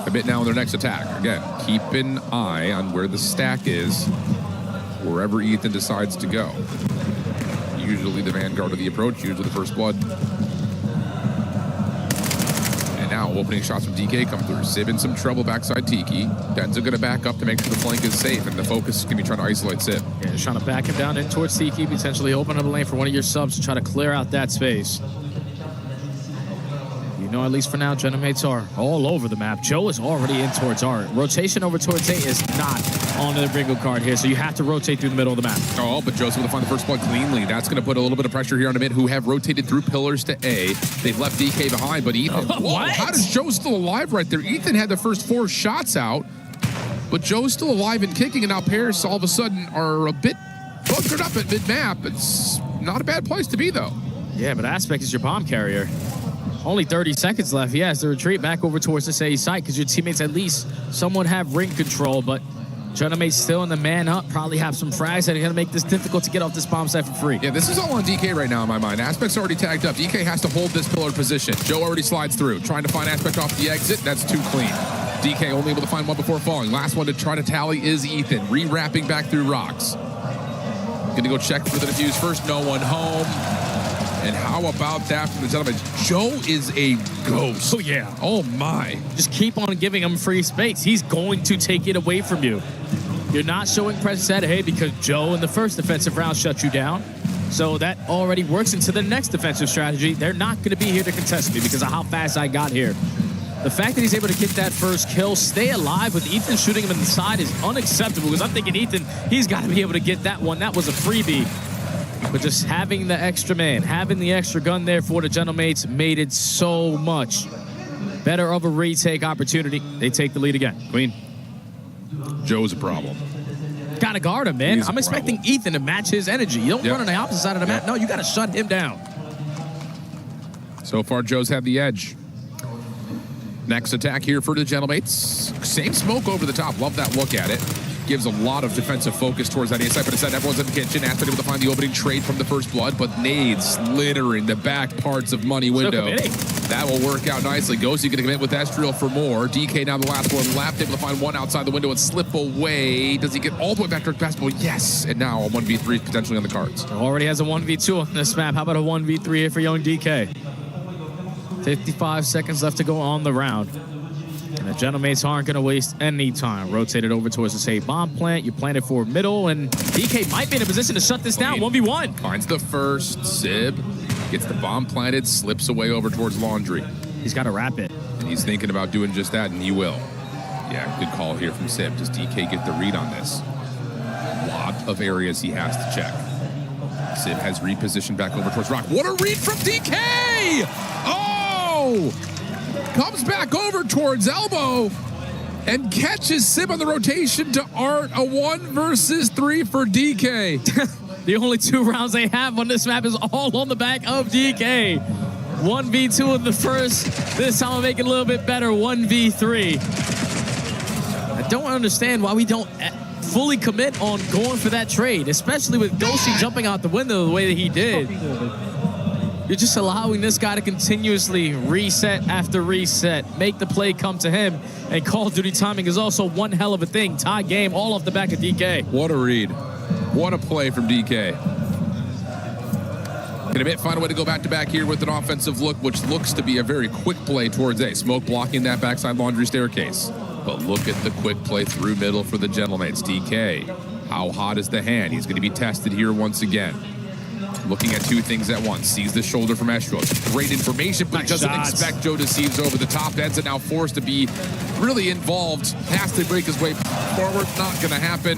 A bit now on their next attack. Again, keep an eye on where the stack is, wherever Ethan decides to go. Usually the vanguard of the approach, usually the first blood. And now opening shots from DK come through. Sib in some trouble backside Tiki. Denza going to back up to make sure the flank is safe, and the focus is going to be trying to isolate Sib. Yeah, just trying to back him down in towards Tiki, potentially open up a lane for one of your subs to try to clear out that space. You know, at least for now, Genomates are all over the map. Joe is already in towards Art. Rotation over towards A is not on the bingo card here, so you have to rotate through the middle of the map. Oh, but Joe's able to find the first blood cleanly. That's going to put a little bit of pressure here on the mid, who have rotated through pillars to A. They've left DK behind, but Ethan... Whoa, how does Joe still alive right there? Ethan had the first 4 shots out, but Joe's still alive and kicking, and now Paris all of a sudden are a bit bunkered up at mid-map. It's not a bad place to be, though. Yeah, but Aspect is your bomb carrier. Only 30 seconds left. He has to retreat back over towards this A site because your teammates at least somewhat have ring control, but Genomate's still in the man up, probably have some frags that are going to make this difficult to get off this bomb site for free. Yeah, this is all on DK right now in my mind. Aspect's already tagged up. DK has to hold this pillar position. Joe already slides through, trying to find Aspect off the exit. That's too clean. DK only able to find one before falling. Last one to try to tally is Ethan, re-wrapping back through rocks. Gonna go check for the defuse first. No one home. And how about that from the gentleman? Joe is a ghost. Oh, yeah. Oh, my. Just keep on giving him free space. He's going to take it away from you. You're not showing presence at A because Joe in the first defensive round shut you down. So that already works into the next defensive strategy. They're not going to be here to contest me because of how fast I got here. The fact that he's able to get that first kill, stay alive with Ethan shooting him in the side is unacceptable because I'm thinking Ethan, he's got to be able to get that one. That was a freebie. But just having the extra man, having the extra gun there for the Genomates made it so much better of a retake opportunity. They take the lead again. Queen. Joe's a problem. Gotta guard him, man. I'm expecting Ethan to match his energy. You don't run on the opposite side of the map. No, you gotta shut him down. So far, Joe's had the edge. Next attack here for the Genomates. Same smoke over the top. Love that look at it. Gives a lot of defensive focus towards that A side, but instead everyone's in the kitchen. Aspect able to find the opening trade from the first blood, but nades littering the back parts of money window. That will work out nicely. Ghosty going to commit with Estriel for more. DK now the last one left, able to find one outside the window and slip away. Does he get all the way back to basketball? Yes, and now a 1v3 potentially on the cards. Already has a 1v2 on this map. How about a 1v3 here for young DK? 55 seconds left to go on the round. And the Genomates aren't going to waste any time. Rotated over towards the same bomb plant. You plant it for middle, and DK might be in a position to shut this down. 1v1. Finds the first. Sib gets the bomb planted, slips away over towards Laundry. He's got to wrap it. And he's thinking about doing just that, and he will. Yeah, good call here from Sib. Does DK get the read on this? A lot of areas he has to check. Sib has repositioned back over towards Rock. What a read from DK! Oh! Comes back over towards Elbow and catches Sib on the rotation to Art. A 1 versus 3 for DK. The only 2 rounds they have on this map is all on the back of DK. 1v2 in the first. This time I'll make it a little bit better. 1v3. I don't understand why we don't fully commit on going for that trade, especially with Ghosty jumping out the window the way that he did. You're just allowing this guy to continuously reset after reset, make the play come to him, and Call of Duty timing is also one hell of a thing. Tie game all off the back of DK. What a read. What a play from DK. Can find a way to go back-to-back here with an offensive look, which looks to be a very quick play towards A. Smoke blocking that backside Laundry staircase. But look at the quick play through middle for the Genomates. DK, how hot is the hand? He's going to be tested here once again. Looking at 2 things at once. Sees the shoulder from Estrel. Great information, but doesn't expect Joe deceives over the top. Enza now forced to be really involved. Has to break his way forward. Not going to happen.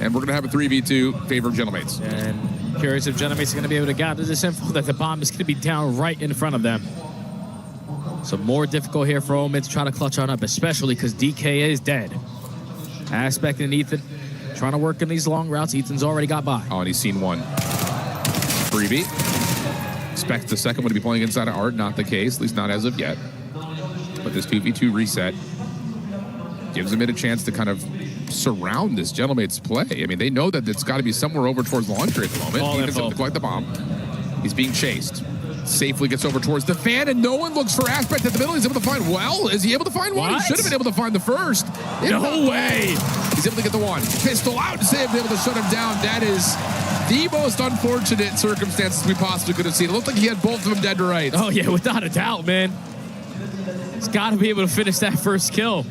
And we're going to have a 3v2 favor of Genomates. And curious if Genomates are going to be able to gather this info that the bomb is going to be down right in front of them. So more difficult here for Omen to try to clutch on up, especially because DK is dead. Aspect and Ethan trying to work in these long routes. Ethan's already got by. Oh, and he's seen one. Freebie. Expect the second one to be playing inside of Art. Not the case, at least not as of yet. But this 2v2 reset gives him a chance to kind of surround this Genomates play. I mean, they know that it's got to be somewhere over towards Laundry at the moment. Ethan's able to collect the bomb. He's being chased. Safely gets over towards the fan, and no one looks for Aspect at the middle. He's able to find well. Is he able to find one? He should have been able to find the first. No way. He's able to get the one. Pistol out. Save able to shut him down. That is the most unfortunate circumstances we possibly could have seen. It looked like he had both of them dead to rights. Oh, yeah, without a doubt, man. He's got to be able to finish that first kill.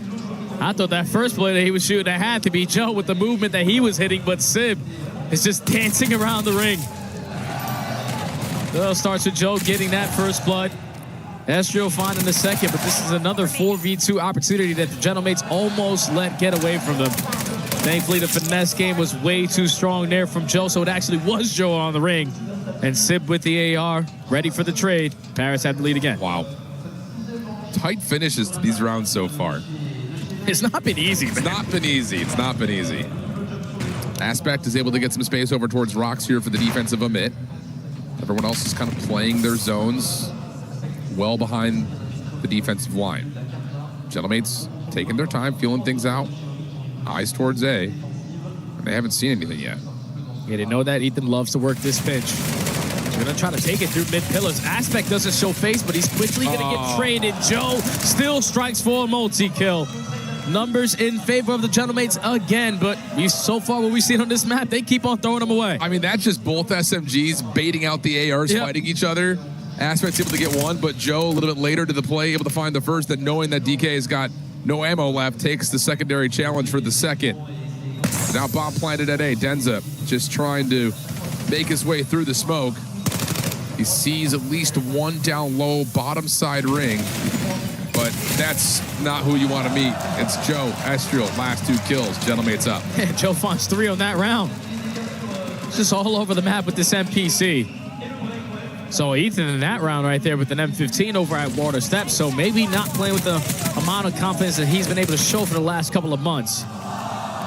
I thought that first play that he was shooting, that had to be Joe with the movement that he was hitting, but Sib is just dancing around the ring. So it starts with Joe getting that first blood. Estrio finding the second, but this is another 4v2 opportunity that the Gentlemates almost let get away from them. Thankfully, the finesse game was way too strong there from Joe, so it actually was Joe on the ring. And Sib with the AR, ready for the trade. Paris had the lead again. Wow. Tight finishes to these rounds so far. It's not been easy, man. It's not been easy. It's not been easy. Aspect is able to get some space over towards Rocks here for the defensive omit. Everyone else is kind of playing their zones well behind the defensive line. Gentlemates taking their time, feeling things out. Eyes towards A. And they haven't seen anything yet. Yeah, they know that Ethan loves to work this pitch. He's gonna try to take it through mid-pillars. Aspect doesn't show face, but he's quickly gonna get traded. Joe still strikes for a multi-kill. Numbers in favor of the Gentlemates again, but so far what we've seen on this map, they keep on throwing them away. I mean, that's just both SMGs baiting out the ARs, fighting each other. Aspect's able to get one, but Joe a little bit later to the play, able to find the first, that knowing that DK has got no ammo left, takes the secondary challenge for the second. Now bomb planted at A. Denza just trying to make his way through the smoke. He sees at least one down low bottom side ring, but that's not who you want to meet. It's Joe Estriel, last 2 kills. Gentlemates up. Joe finds 3 on that round. It's just all over the map with this NPC. So Ethan in that round right there with an M15 over at Water Steps. So maybe not playing with the amount of confidence that he's been able to show for the last couple of months.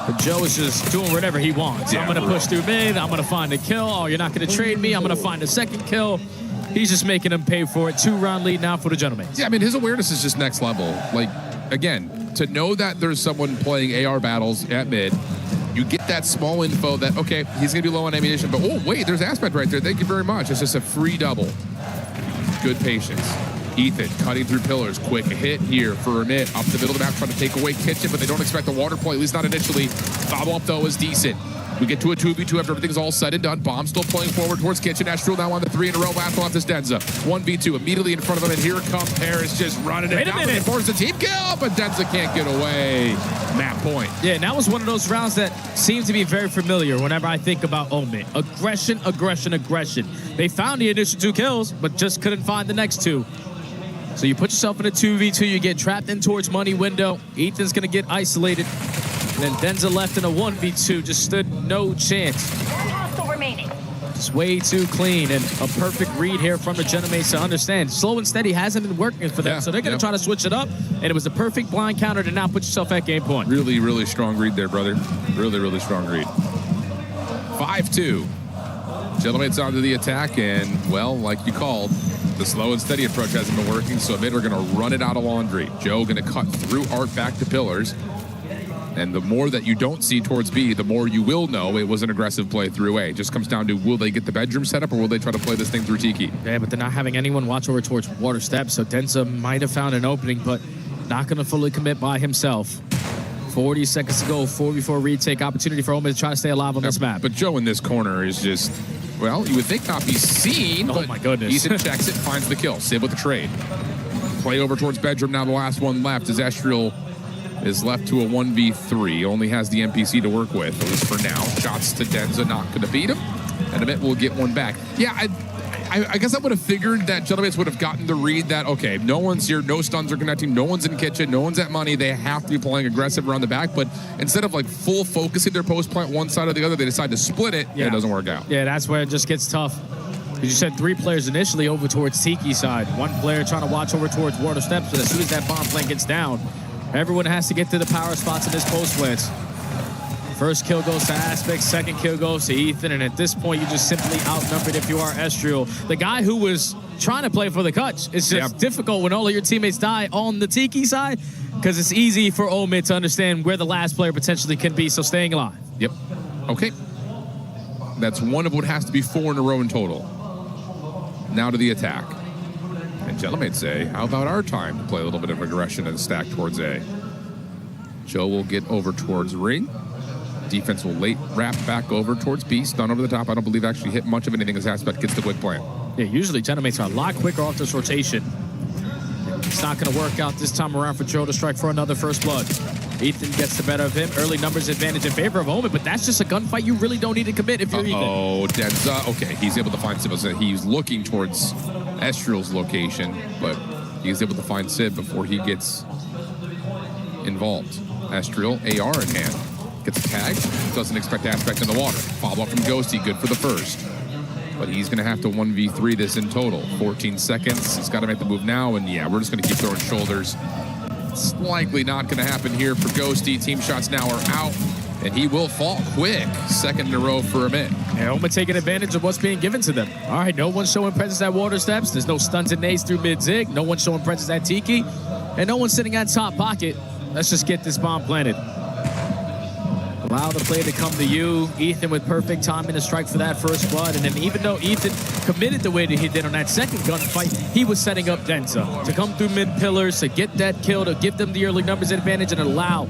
But Joe is just doing whatever he wants. I'm going to push through mid. I'm going to find a kill. Oh, you're not going to trade me. I'm going to find a second kill. He's just making them pay for it. 2-round lead now for the Gentlemates. Yeah, I mean, his awareness is just next level. Like, again, to know that there's someone playing AR battles at mid, you get that small info that, okay, he's going to be low on ammunition, but oh, wait, there's Aspect right there. Thank you very much. It's just a free double. Good patience. Ethan cutting through pillars. Quick hit here for Amit. Up the middle of the map, trying to take away Kitchen, but they don't expect the water play, at least not initially. Follow-up, though, is decent. We get to a 2v2 after everything's all said and done. Bomb still playing forward towards Kitchen. Estriel now on the 3 in a row. Last one off is Denza. 1v2 immediately in front of him, and here comes Paris just running it down. Wait a minute. The team kill, but Denza can't get away. Map point. Yeah, and that was one of those rounds that seems to be very familiar whenever I think about Omit. Aggression, aggression, aggression. They found the initial 2 kills, but just couldn't find the next 2. So you put yourself in a 2v2, you get trapped in towards money window. Ethan's gonna get isolated. And then Denza left in a 1v2, just stood no chance. Just way too clean, and a perfect read here from the Gentlemates to understand. Slow and steady hasn't been working for them, so they're gonna try to switch it up, and it was a perfect blind counter to now put yourself at game point. Really, really strong read there, brother. Really, really strong read. 5-2. Gentlemates onto the attack, and, well, like you called, the slow and steady approach hasn't been working, so mid are gonna run it out of laundry. Joe gonna cut through Art back to pillars. And the more that you don't see towards B, the more you will know it was an aggressive play through A. It just comes down to, will they get the bedroom set up, or will they try to play this thing through Tiki? Yeah, but they're not having anyone watch over towards Water Steps, so Denza might have found an opening, but not going to fully commit by himself. 40 seconds to go, 4v4 retake, opportunity for Omen to try to stay alive on this map. But Joe in this corner is just, well, you would think not be seen, oh my goodness. Ethan checks it, finds the kill. Sib with the trade. Play over towards bedroom, now the last one left is Estriel. Is left to a 1v3. Only has the NPC to work with, at least for now. Shots to Denza, not going to beat him. And Amit will get one back. Yeah, I guess I would have figured that Gentlemates would have gotten the read that, okay, no one's here, no stuns are connecting, no one's in kitchen, no one's at money. They have to be playing aggressive around the back. But instead of like full focusing their post plant one side or the other, they decide to split it, and it doesn't work out. Yeah, that's where it just gets tough. You said 3 players initially over towards Tiki side. 1 player trying to watch over towards Water Steps, but as soon as that bomb plant gets down, everyone has to get to the power spots in this post plants. First kill goes to Aspect, second kill goes to Ethan, and at this point, you're just simply outnumbered if you are Estriel. The guy who was trying to play for the clutch. It's just difficult when all of your teammates die on the Tiki side, because it's easy for Omid to understand where the last player potentially can be, so staying alive. Yep. Okay. That's one of what has to be 4 in a row in total. Now to the attack. And Gentlemates say, how about our time to play a little bit of aggression and stack towards A? Joe will get over towards ring. Defense will late wrap back over towards B. Stun over the top. I don't believe actually hit much of anything as Aspect gets the quick plant. Yeah, usually Gentlemates are a lot quicker off this rotation. It's not going to work out this time around for Joe to strike for another first blood. Ethan gets the better of him. Early numbers advantage in favor of Omen, but that's just a gunfight you really don't need to commit if you're Ethan. Oh, Denza. Okay, he's able to find Simmons. He's looking towards Estriel's location, but He's able to find Sid before he gets involved. Estriel, AR in hand. Gets a tag. Doesn't expect Aspect in the water. Follow up from Ghosty, good for the first. But he's going to have to 1v3 this in total. 14 seconds. He's got to make the move now. And yeah, we're just going to keep throwing shoulders. It's likely not going to happen here for Ghosty. Team shots now are out. And he will fall quick. Second in a row for Amit. Yeah, Oma taking advantage of what's being given to them. All right, no one's showing presence at water steps. There's no stunts and nades through mid-zig. No one's showing presence at Tiki. And no one's sitting at top pocket. Let's just get this bomb planted. Allow the play to come to you. Ethan with perfect timing to strike for that first blood. And then even though Ethan committed the way that he did on that second gunfight, he was setting up Denza to come through mid-pillars, to get that kill, to give them the early numbers advantage and allow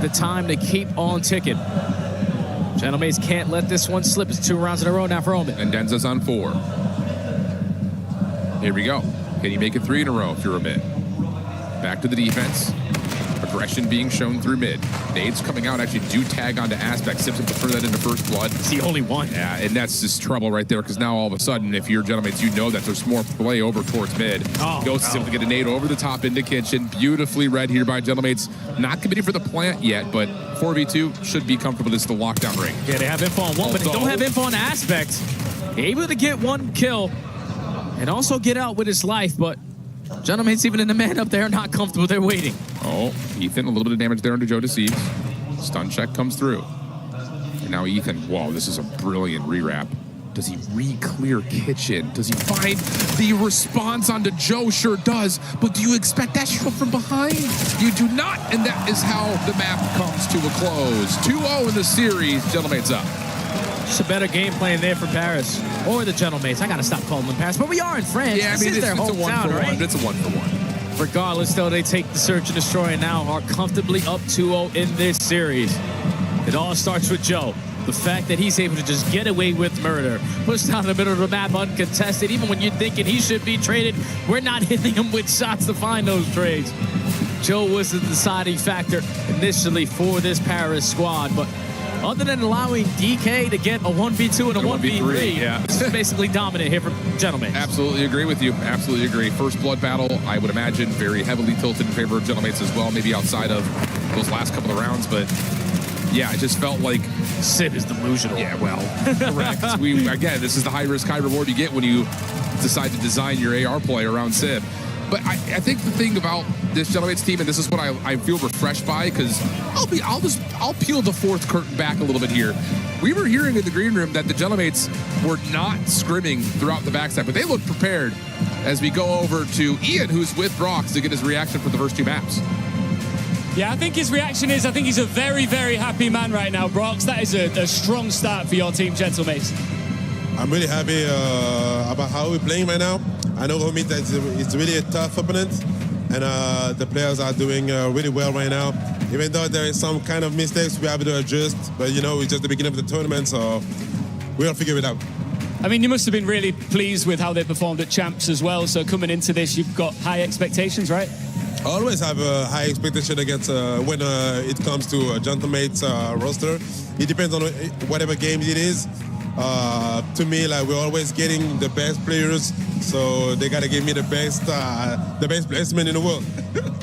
the time to keep on ticking. Gentlemen can't let this one slip. It's 2 rounds in a row now for Omen. And Denza's on 4. Here we go. Can he make it 3 in a row if you're Amit? Back to the defense. Aggression being shown through mid. Nades coming out actually do tag onto Aspect. Simpson prefer that into first blood. It's the only one. Yeah, and that's just trouble right there because now all of a sudden, if you're gentlemen, you know that there's more play over towards mid. Ghost is able to get a nade over the top into kitchen. Beautifully read here by gentlemen. Not committing for the plant yet, but 4v2 should be comfortable. This is the lockdown ring. Yeah, they have info on one, but they don't have info on Aspect. Able to get 1 kill and also get out with his life, but gentlemen's even in the man up there not comfortable. They're waiting. Oh, Ethan, a little bit of damage there under Joe Deceives. Stun check comes through. And now Ethan, whoa, this is a brilliant rewrap. Does he re-clear kitchen? Does he find the response onto Joe? Sure does. But do you expect that shot from behind? You do not. And that is how the map comes to a close. 2-0 in the series. Gentlemen's up. It's a better game plan there for Paris. Or the Gentlemen. I got to stop calling them Paris. But we are in France. Yeah, I mean, this is their hometown, right? It's a 1-for-1. Regardless, though, they take the search and destroy and now are comfortably up 2-0 in this series. It all starts with Joe. The fact that he's able to just get away with murder. Pushed down the middle of the map uncontested. Even when you're thinking he should be traded, we're not hitting him with shots to find those trades. Joe was the deciding factor initially for this Paris squad. But other than allowing DK to get a 1v2 and a 1v3, yeah. This is basically dominant here from Gentlemen. Absolutely agree with you. Absolutely agree. First blood battle, I would imagine, very heavily tilted in favor of Gentlemen as well, maybe outside of those last couple of rounds. But yeah, it just felt like Sid is delusional. Yeah, well, correct. Again, this is the high risk, high reward you get when you decide to design your AR play around Sid. But I think the thing about this Gentlemen's team, and this is what I feel refreshed by, because I'll peel the fourth curtain back a little bit here. We were hearing in the green room that the Gentlemen's were not scrimming throughout the backside, but they look prepared as we go over to Ian, who's with Brox, to get his reaction for the first 2 maps. Yeah, I think his reaction is, I think he's a very, very happy man right now, Brox. That is a strong start for your team, gentlemen. I'm really happy about how we're playing right now. I know Omid it's really a tough opponent, and the players are doing really well right now. Even though there is some kind of mistakes, we have to adjust. But you know, it's just the beginning of the tournament, so we'll figure it out. I mean, you must have been really pleased with how they performed at Champs as well. So coming into this, you've got high expectations, right? I always have a high expectation against when it comes to a Gentleman's roster. It depends on whatever game it is. To me, like, we're always getting the best players, so they gotta give me the best placement in the world.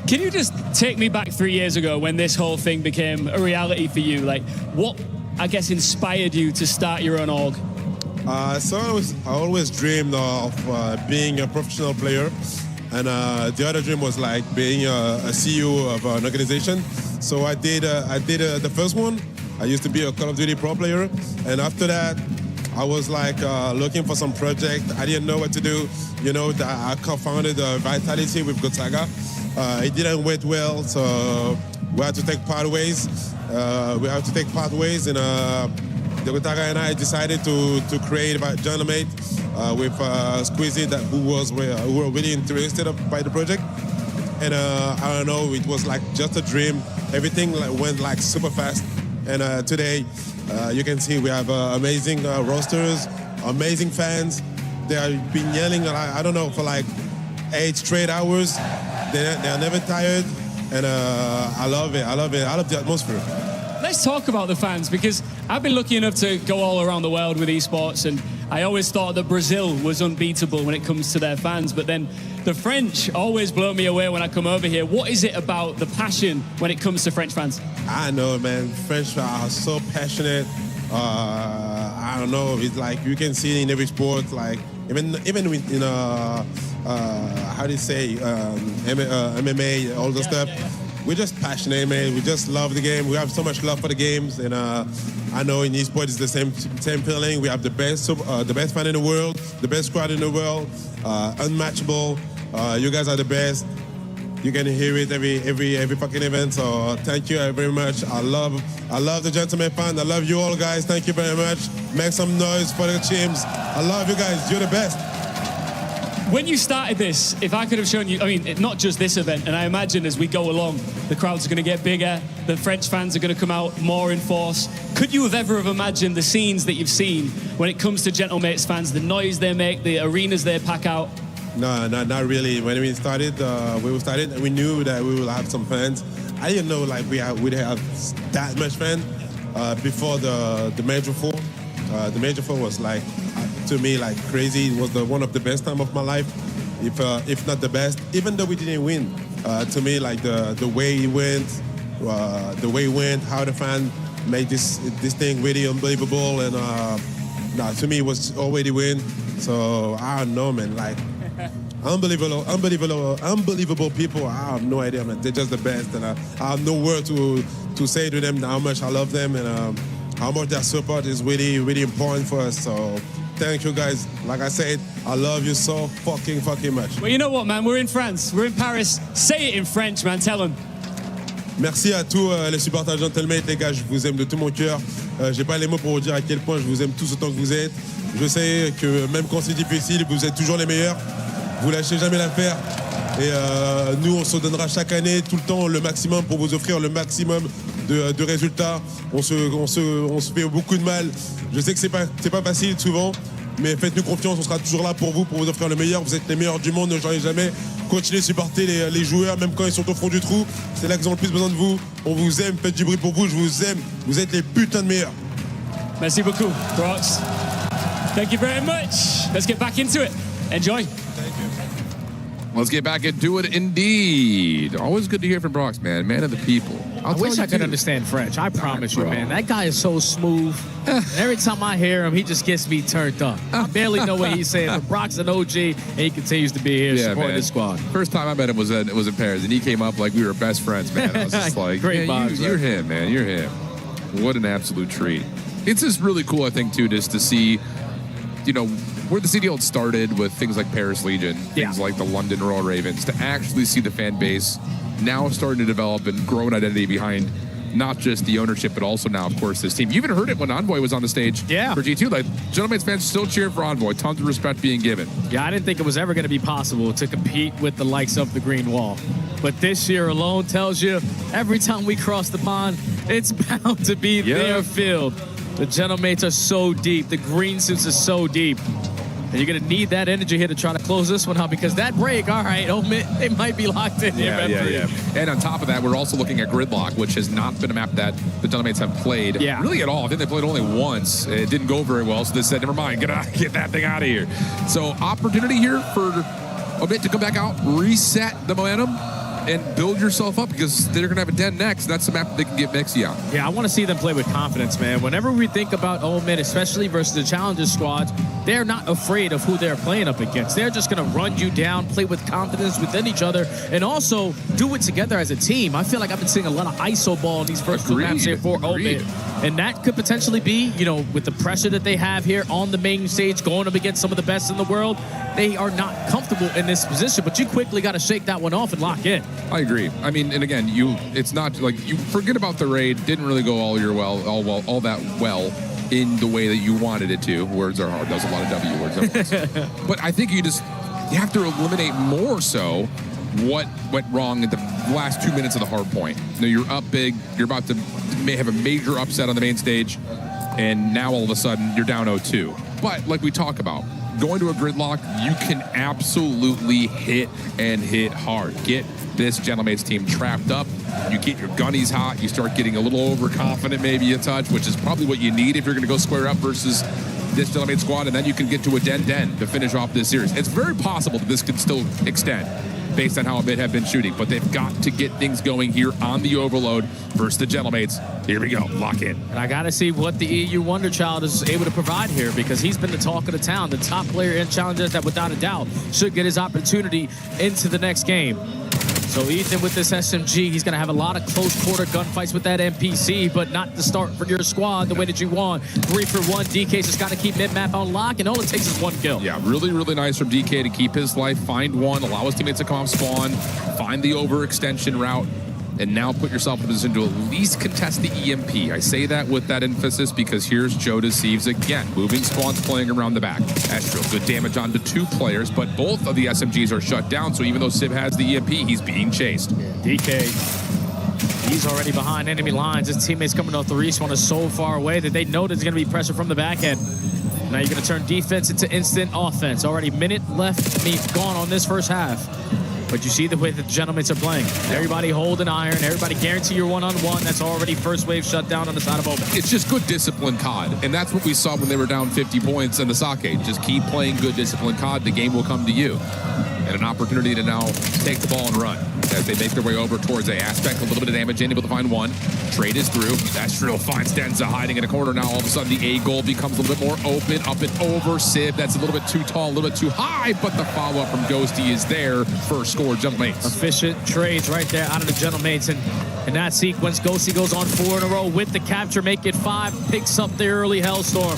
Can you just take me back 3 years ago when this whole thing became a reality for you? Like, what, I guess, inspired you to start your own org? So I always dreamed of being a professional player, and the other dream was like being a CEO of an organization. So I did the first one. I used to be a Call of Duty pro player, and after that, I was like looking for some project. I didn't know what to do. You know, I co-founded Vitality with Gotaga. It didn't went well, so we had to take part ways. And the Gotaga and I decided to create Gentlemen with Squeezy, who were really interested by the project. And I don't know, it was like just a dream. Everything went like super fast. And today, you can see we have amazing rosters, amazing fans. They have been yelling, I don't know, for like 8 straight hours. They're never tired, and I love it. I love the atmosphere. Let's talk about the fans, because I've been lucky enough to go all around the world with esports, and I always thought that Brazil was unbeatable when it comes to their fans, but then the French always blow me away when I come over here. What is it about the passion when it comes to French fans? I know, man. French are so passionate. I don't know. It's like you can see it in every sport. Like even in how do you say MMA, all the stuff. We're just passionate, man. We just love the game. We have so much love for the games, and I know in esports it's the same feeling. We have the best fan in the world, the best squad in the world, unmatchable. You guys are the best. You can hear it every fucking event. So thank you very much. I love the gentleman fan. I love you all, guys. Thank you very much. Make some noise for the teams. I love you guys. You're the best. When you started this, if I could have shown you, I mean, not just this event, and I imagine as we go along, the crowds are going to get bigger, the French fans are going to come out more in force. Could you have ever imagined the scenes that you've seen when it comes to Gentlemates fans, the noise they make, the arenas they pack out? No, not really. When we started, we knew that we will have some fans. I didn't know like we'd have that much fans before the Major Four. The Major Four was like, to me, like crazy. It was one of the best time of my life, if not the best. Even though we didn't win, to me, like the way it went, how the fan made this thing really unbelievable, and to me it was already win. So I don't know, man. Like unbelievable people. I have no idea, man. They're just the best, and I have no word to say to them how much I love them and how much their support is really, really important for us. So thank you, guys. Like I said, I love you so fucking much. Well, you know what, man? We're in France. We're in Paris. Say it in French, man. Tell them. Merci à tous les supporters Gentlemate, les gars. Je vous aime de tout mon cœur. J'ai pas les mots pour vous dire à quel point je vous aime tous autant que vous êtes. Je sais que même quand c'est difficile, vous êtes toujours les meilleurs. Vous lâchez jamais l'affaire. Et nous, on se donnera chaque année, tout le temps, le maximum pour vous offrir le maximum de résultats. On se fait beaucoup de mal. Je sais que c'est pas facile souvent, mais faites-nous confiance, on sera toujours là pour vous offrir le meilleur. Vous êtes les meilleurs du monde, ne changez jamais. Continuez à supporter les joueurs, même quand ils sont au fond du trou. C'est là qu'ils ont le plus besoin de vous. On vous aime, faites du bruit pour vous, je vous aime. Vous êtes les putains de meilleurs. Merci beaucoup, Brox. Thank you very much. Let's get back into it. Enjoy. Let's get back into it, indeed. Always good to hear from Brox, man. Man of the people. I wish I could understand French. I promise you, man. That guy is so smooth. Every time I hear him, he just gets me turned up. I barely know what he's saying, but Brock's an OG, and he continues to be here supporting the squad. First time I met him was in Paris, and he came up like we were best friends, man. I was just like, Great vibes, you're him, man. You're him. What an absolute treat. It's just really cool, I think, too, just to see, you know, where the CDL had started with things like Paris Legion, things like the London Royal Ravens, to actually see the fan base now starting to develop and grow an identity behind not just the ownership, but also now, of course, this team. You even heard it when Envoy was on the stage for G2. Like, Gentlemates fans still cheering for Envoy. Tons of respect being given. Yeah, I didn't think it was ever going to be possible to compete with the likes of the Green Wall. But this year alone tells you every time we cross the pond, it's bound to be their field. The Gentlemates are so deep. The green suits are so deep. And you're going to need that energy here to try to close this one out, because that break, all right, they might be locked in here. Yeah. And on top of that, we're also looking at Gridlock, which has not been a map that the Gentlemates have played really at all. I think they played only once. It didn't go very well, so they said, never mind, get that thing out of here. So opportunity here for Omit to come back out, reset the momentum, and build yourself up, because they're going to have a den next. That's the map that they can get Mexi on. Yeah, I want to see them play with confidence, man. Whenever we think about Omit, especially versus the Challenger squads, they're not afraid of who they're playing up against. They're just going to run you down, play with confidence within each other, and also do it together as a team. I feel like I've been seeing a lot of ISO ball in these first two maps here for Omit. And that could potentially be, you know, with the pressure that they have here on the main stage, going up against some of the best in the world, they are not comfortable in this position, but you quickly got to shake that one off and lock in. I agree. I mean, and again, it's not like you forget about the raid. Didn't really go all that well in the way that you wanted it to. Words are hard. That was a lot of W words. But I think you have to eliminate more so what went wrong at the last 2 minutes of the hard point. You know, you're up big. You're about to may have a major upset on the main stage, and now all of a sudden you're down 0-2. But like we talk about, going to a Gridlock, you can absolutely hit hard. Get this Gentlemates team trapped up. You get your gunnies hot. You start getting a little overconfident, maybe a touch, which is probably what you need if you're going to go square up versus this Gentleman squad, and then you can get to a Den to finish off this series. It's very possible that this could still extend based on how a bit have been shooting, but they've got to get things going here on the Overload versus the Gentlemates. Here we go, lock in. And I got to see what the EU Wonder Child is able to provide here, because he's been the talk of the town, the top player in Challengers that without a doubt should get his opportunity into the next game. So Ethan with this SMG, he's going to have a lot of close quarter gunfights with that NPC, but not the start for your squad the way that you want. 3 for 1. DK's just got to keep mid-map on lock, and all it takes is 1 kill. Yeah, really, really nice from DK to keep his life, find one, allow his teammates to come off spawn, find the overextension route, and now put yourself in a position to at least contest the EMP. I say that with that emphasis because here's Joe Deceives again. Moving spawns, playing around the back. Astral, good damage onto 2 players, but both of the SMGs are shut down, so even though Sib has the EMP, he's being chased. DK, he's already behind enemy lines. His teammates coming off the respawn is so far away that they know there's going to be pressure from the back end. Now you're going to turn defense into instant offense. Already minute left, gone on this first half. But you see the way that the Gentlemen are playing. Everybody holding iron. Everybody guarantee you're one-on-one. That's already first wave shut down on the side of Open. It's just good discipline COD. And that's what we saw when they were down 50 points in the Sake. Just keep playing good discipline COD. The game will come to you. And an opportunity to now take the ball and run as they make their way over towards A aspect. A little bit of damage in, able to find one. Trade is through. Astral finds Denza hiding in a corner now. All of a sudden, the A goal becomes a little bit more open. Up and over. Sib, that's a little bit too tall, a little bit too high, but the follow-up from Ghosty is there. First score, Gentlemates. Efficient trades right there out of the Gentlemates. And in that sequence, Ghosty goes on 4 in a row with the capture, make it 5, picks up the early Hellstorm.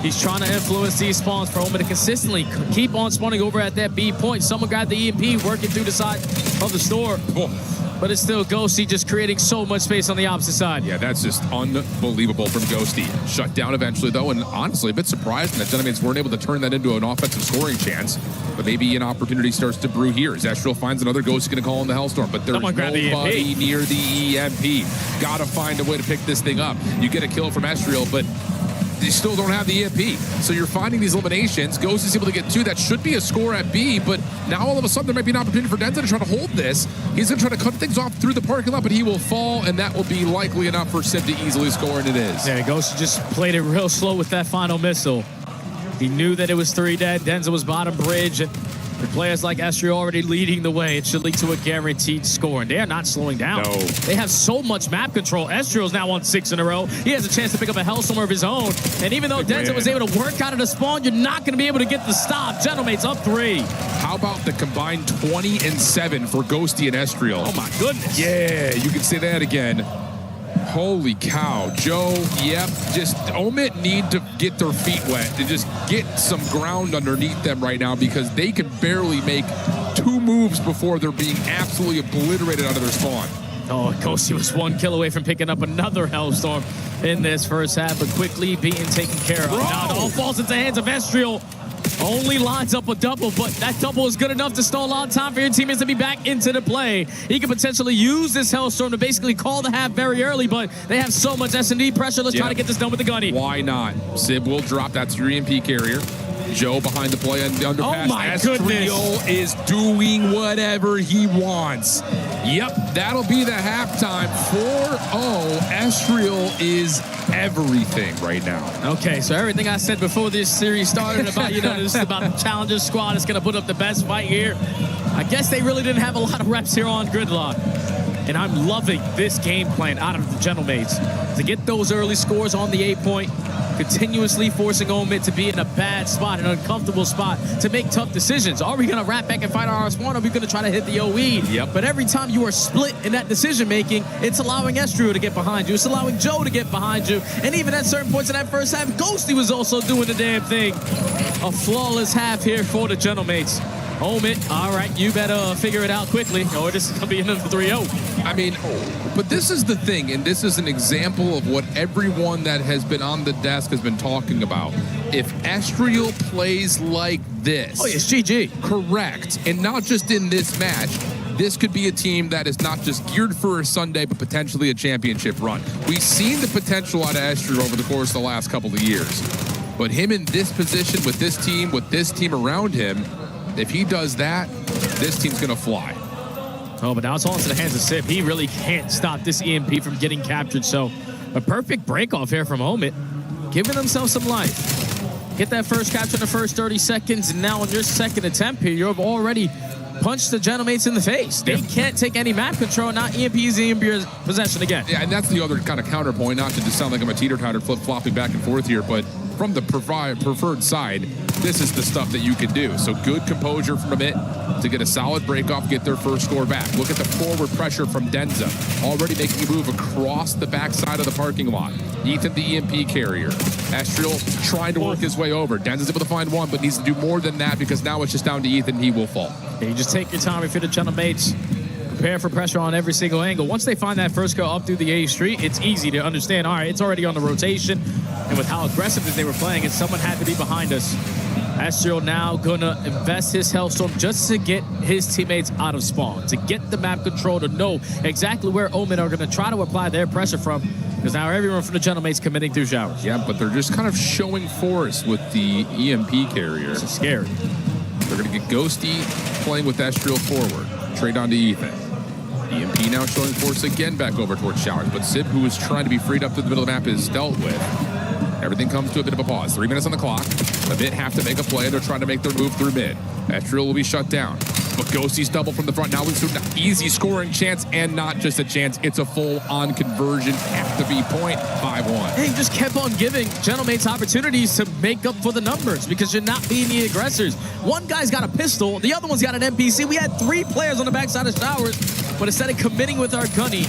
He's trying to influence these spawns for Omen to consistently keep on spawning over at that B point. Someone grabbed the EMP, working through the side of the store. But it's still Ghosty just creating so much space on the opposite side. Yeah, that's just unbelievable from Ghosty. Shut down eventually, though, and honestly, a bit surprised that Gentlemen weren't able to turn that into an offensive scoring chance. But maybe an opportunity starts to brew here. Zestral finds another Ghosty going to call in the Hellstorm, but there's nobody near the EMP. Gotta find a way to pick this thing up. You get a kill from Estriel, but you still don't have the EMP. So you're finding these eliminations. Ghost is able to get 2. That should be a score at B, but now all of a sudden there might be an opportunity for Denza to try to hold this. He's going to try to cut things off through the parking lot, but he will fall, and that will be likely enough for Sib to easily score, and it is. Yeah, Ghost just played it real slow with that final missile. He knew that it was 3 dead. Denza was bottom bridge, and with players like Estriel already leading the way, it should lead to a guaranteed score. And they are not slowing down. No. They have so much map control. Estriel's now on 6 in a row. He has a chance to pick up a Hellstorm of his own. And even though Denza was able to work out of the spawn, you're not going to be able to get the stop. Gentlemates up 3. How about the combined 20 and 7 for Ghosty and Estriel? Oh, my goodness. Yeah, you can say that again. Holy cow. Joe, yep, just Omit need to get their feet wet and just get some ground underneath them right now because they can barely make 2 moves before they're being absolutely obliterated out of their spawn. Oh, Ghosty was 1 kill away from picking up another Hellstorm in this first half, but quickly being taken care of. Now it all falls into the hands of Estriel. Only lines up a double, but that double is good enough to stall out time for your teammates to be back into the play. He could potentially use this Hellstorm to basically call the half very early, but they have so much S&D pressure. Let's try to get this done with the gunny. Why not? Sib will drop. That's your EMP carrier. Joe behind the play on the underpass. Oh my goodness. Estriel is doing whatever he wants. Yep, that'll be the halftime. 4-0. Estriel is everything right now. Okay, so everything I said before this series started about, this is about the Challenger squad is going to put up the best fight here. I guess they really didn't have a lot of reps here on Gridlock. And I'm loving this game plan out of the Gentlemates to get those early scores on the 8-point, continuously forcing Omid to be in a bad spot, an uncomfortable spot, to make tough decisions. Are we going to wrap back and fight our spawn? Or are we going to try to hit the OE? Yep. But every time you are split in that decision-making, it's allowing Estriel to get behind you. It's allowing Joe to get behind you. And even at certain points in that first half, Ghosty was also doing the damn thing. A flawless half here for the Gentlemates. Omid, all right, you better figure it out quickly, or this is going to be another 3-0. I mean, but this is the thing, and this is an example of what everyone that has been on the desk has been talking about. If Estriel plays like this... Oh, it's GG. Correct. And not just in this match. This could be a team that is not just geared for a Sunday, but potentially a championship run. We've seen the potential out of Estriel over the course of the last couple of years. But him in this position with this team around him, if he does that, this team's going to fly. Oh, but now it's all into the hands of Sib. He really can't stop this EMP from getting captured. So a perfect break off here from Omid, giving themselves some life. Get that first capture in the first 30 seconds, and now on your second attempt here, you've already punched the Gentlemates in the face. They can't take any map control, not EMP's in possession again. Yeah, and that's the other kind of counterpoint, not to just sound like I'm a teeter-totter flip-flopping back and forth here, but from the preferred side, this is the stuff that you can do. So good composure from Amit to get a solid break-off, get their first score back. Look at the forward pressure from Denza, already making a move across the backside of the parking lot. Ethan, the EMP carrier. Estriel trying to work his way over. Denza's able to find one, but needs to do more than that because now it's just down to Ethan. He will fall. Yeah, you just take your time if you're the Gentlemates. Prepare for pressure on every single angle. Once they find that first go up through the A street, it's easy to understand, all right, it's already on the rotation. And with how aggressive that they were playing, and someone had to be behind us. Estriel now gonna invest his Hellstorm just to get his teammates out of spawn, to get the map control, to know exactly where Omen are gonna try to apply their pressure from, because now everyone from the Gentlemates committing through showers. Yeah, but they're just kind of showing force with the EMP carrier. This is scary. They're gonna get Ghosty playing with Estriel forward. Trade on to Ethan. EMP now showing force again back over towards showers, but Sib, who is trying to be freed up to the middle of the map, is dealt with. Everything comes to a bit of a pause. 3 minutes on the clock. A bit have to make a play. They're trying to make their move through mid. Estriel will be shut down. But Ghosty's double from the front. Now it's an easy scoring chance, and not just a chance. It's a full-on conversion. Have to be point 5-1. Hey, you just kept on giving Gentlemates opportunities to make up for the numbers because you're not being the aggressors. One guy's got a pistol. The other one's got an NPC. We had 3 players on the backside of showers, but instead of committing with our gunny,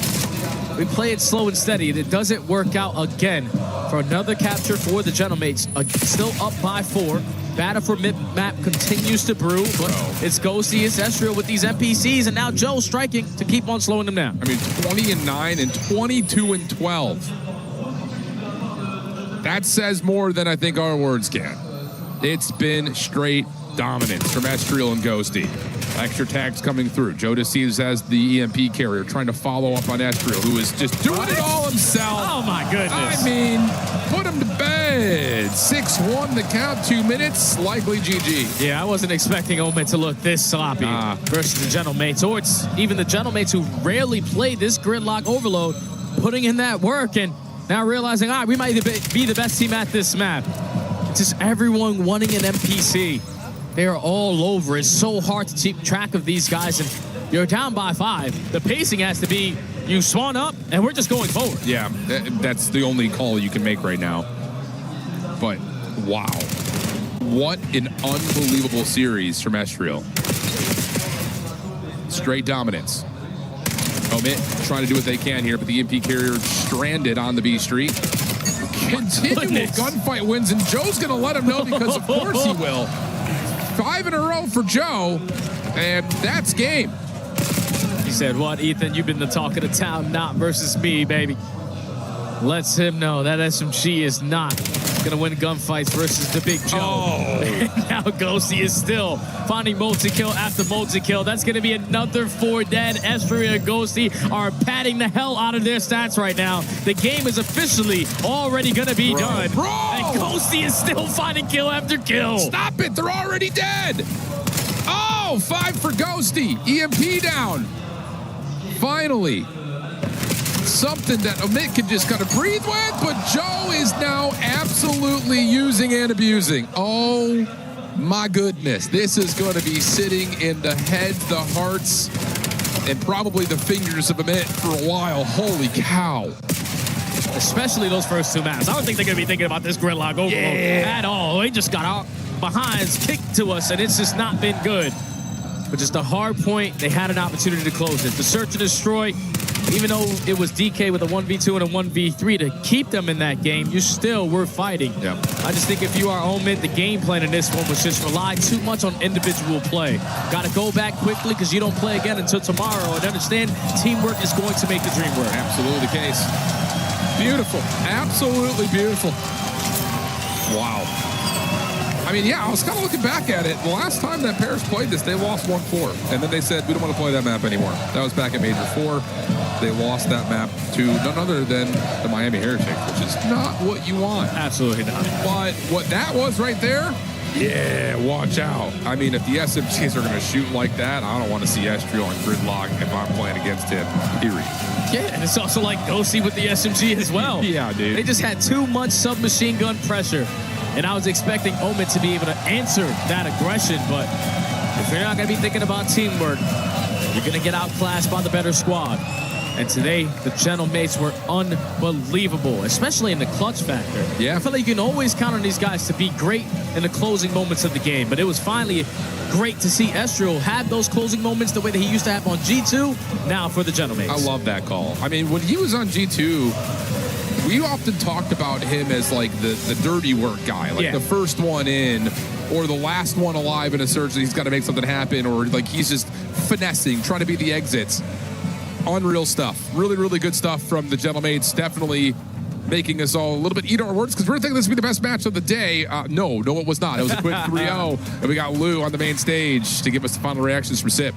we play it slow and steady, and it doesn't work out again for another capture for the Gentlemates. Still up by 4. Battle for mid-map continues to brew, but it's Ghosty, it's Estriel with these NPCs, and now Joe striking to keep on slowing them down. I mean, 20-9 and 22-12. That says more than I think our words can. It's been straight dominance from Estriel and Ghosty. Extra tags coming through. Joe deceives as the EMP carrier, trying to follow up on Estriel, who is just doing it all himself. Oh my goodness. I mean, put him to bed. 6-1 the count, 2 minutes, likely GG. Yeah, I wasn't expecting Omen to look this sloppy versus the Gentlemates, or it's even the Gentlemates who rarely play this gridlock overload, putting in that work and now realizing, all right, we might be the best team at this map. It's just everyone wanting an NPC. They're all over. It's so hard to keep track of these guys, and you're down by 5. The pacing has to be, you spawn up, and we're just going forward. Yeah, that's the only call you can make right now. But, wow. What an unbelievable series from Estriel. Straight dominance. Omit trying to do what they can here, but the EMP carrier stranded on the B street. Continual gunfight wins, and Joe's going to let him know because, of course, he will. 5 in a row for Joe, and that's game. He said, what, Ethan? You've been the talk of the town, not versus me, baby. Lets him know that SMG is not going to win gunfights versus the Big Joe. And now Ghosty is still finding multi-kill after multi-kill. That's going to be another 4 dead. Estriel and Ghosty are padding the hell out of their stats right now. The game is officially already going to be done. And Ghosty is still finding kill after kill. Stop it. They're already dead. Oh, 5 for Ghosty. EMP down. Finally. Something that Omit can just kind of breathe with, but Joe is now absolutely using and abusing. Oh my goodness. This is going to be sitting in the heads, the hearts, and probably the fingers of Omit for a while. Holy cow. Especially those first 2 maps. I don't think they're going to be thinking about this gridlock overload at all. They just got out behinds kicked to us, and it's just not been good. But just a hard point, they had an opportunity to close it. The search and destroy, even though it was DK with a 1v2 and a 1v3 to keep them in that game, you still were fighting. Yep. I just think if you are Omen, the game plan in this one was just rely too much on individual play. Got to go back quickly because you don't play again until tomorrow, and understand teamwork is going to make the dream work. Absolutely the case. Beautiful. Absolutely beautiful. Wow. I mean, yeah, I was kind of looking back at it. The last time that Paris played this, they lost 1-4. And then they said, we don't want to play that map anymore. That was back at Major 4. They lost that map to none other than the Miami Heretics, which is not what you want. Absolutely not. But what that was right there, yeah, watch out. I mean, if the SMGs are going to shoot like that, I don't want to see Estriel on gridlock if I'm playing against him, period. Yeah, and it's also like Ghosty with the SMG as well. Yeah, dude. They just had too much submachine gun pressure. And I was expecting Omen to be able to answer that aggression, but if you're not going to be thinking about teamwork, you're going to get outclassed by the better squad. And today, the Gentlemates were unbelievable, especially in the clutch factor. Yeah. I feel like you can always count on these guys to be great in the closing moments of the game, but it was finally great to see Estriel have those closing moments the way that he used to have on G2, now for the Gentlemates. I love that call. I mean, when he was on G2, we often talked about him as like the dirty work guy, like the first one in, or the last one alive in a surge that he's got to make something happen, or like he's just finessing, trying to be the exits. Unreal stuff. Really, really good stuff from the Gentlemates. Definitely making us all a little bit eat our words, because we're thinking this would be the best match of the day. No, it was not. It was a quick 3-0, and we got Lou on the main stage to give us the final reactions from SIP.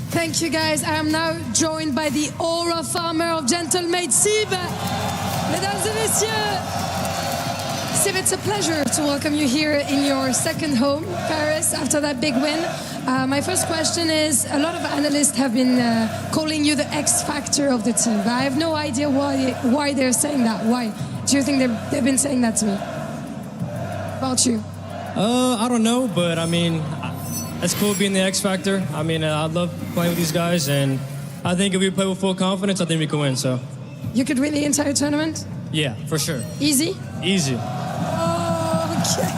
Thank you, guys. I am now joined by the aura farmer of Gentlemates, Sib. Mesdames et messieurs, Sib, it's a pleasure to welcome you here in your second home, Paris, after that big win. My first question is, a lot of analysts have been calling you the X factor of the team, but I have no idea why they're saying that. Why? Do you think they've been saying that to me? About you? I don't know, but I mean, it's cool being the X factor. I mean, I love playing with these guys, and I think if we play with full confidence, I think we can win, so. You could win the entire tournament? Yeah, for sure. Easy? Easy. Oh, okay.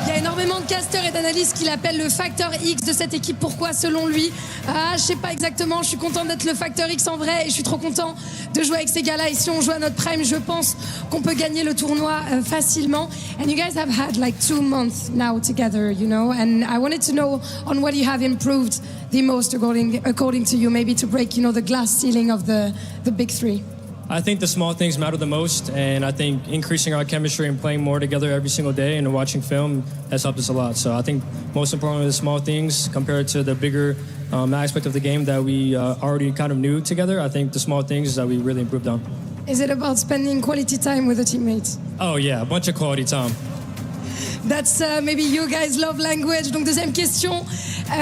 Il y a énormément de casteurs et d'analystes qui l'appellent le facteur X de cette équipe. Pourquoi, selon lui? Je sais pas exactement. Je suis content d'être le facteur X en vrai et je suis trop content de jouer avec ces gars-là. Et si on joue à notre prime, je pense qu'on peut gagner le tournoi facilement. And you guys have had like 2 months now together, you know. And I wanted to know on what you have improved the most according to you, maybe to break, you know, the glass ceiling of the big three. I think the small things matter the most, and I think increasing our chemistry and playing more together every single day and watching film has helped us a lot. So I think most importantly, the small things compared to the bigger aspect of the game that we already kind of knew together, I think the small things is that we really improved on. Is it about spending quality time with the teammates? Oh yeah, a bunch of quality time. That's maybe you guys love language. Donc deuxième question,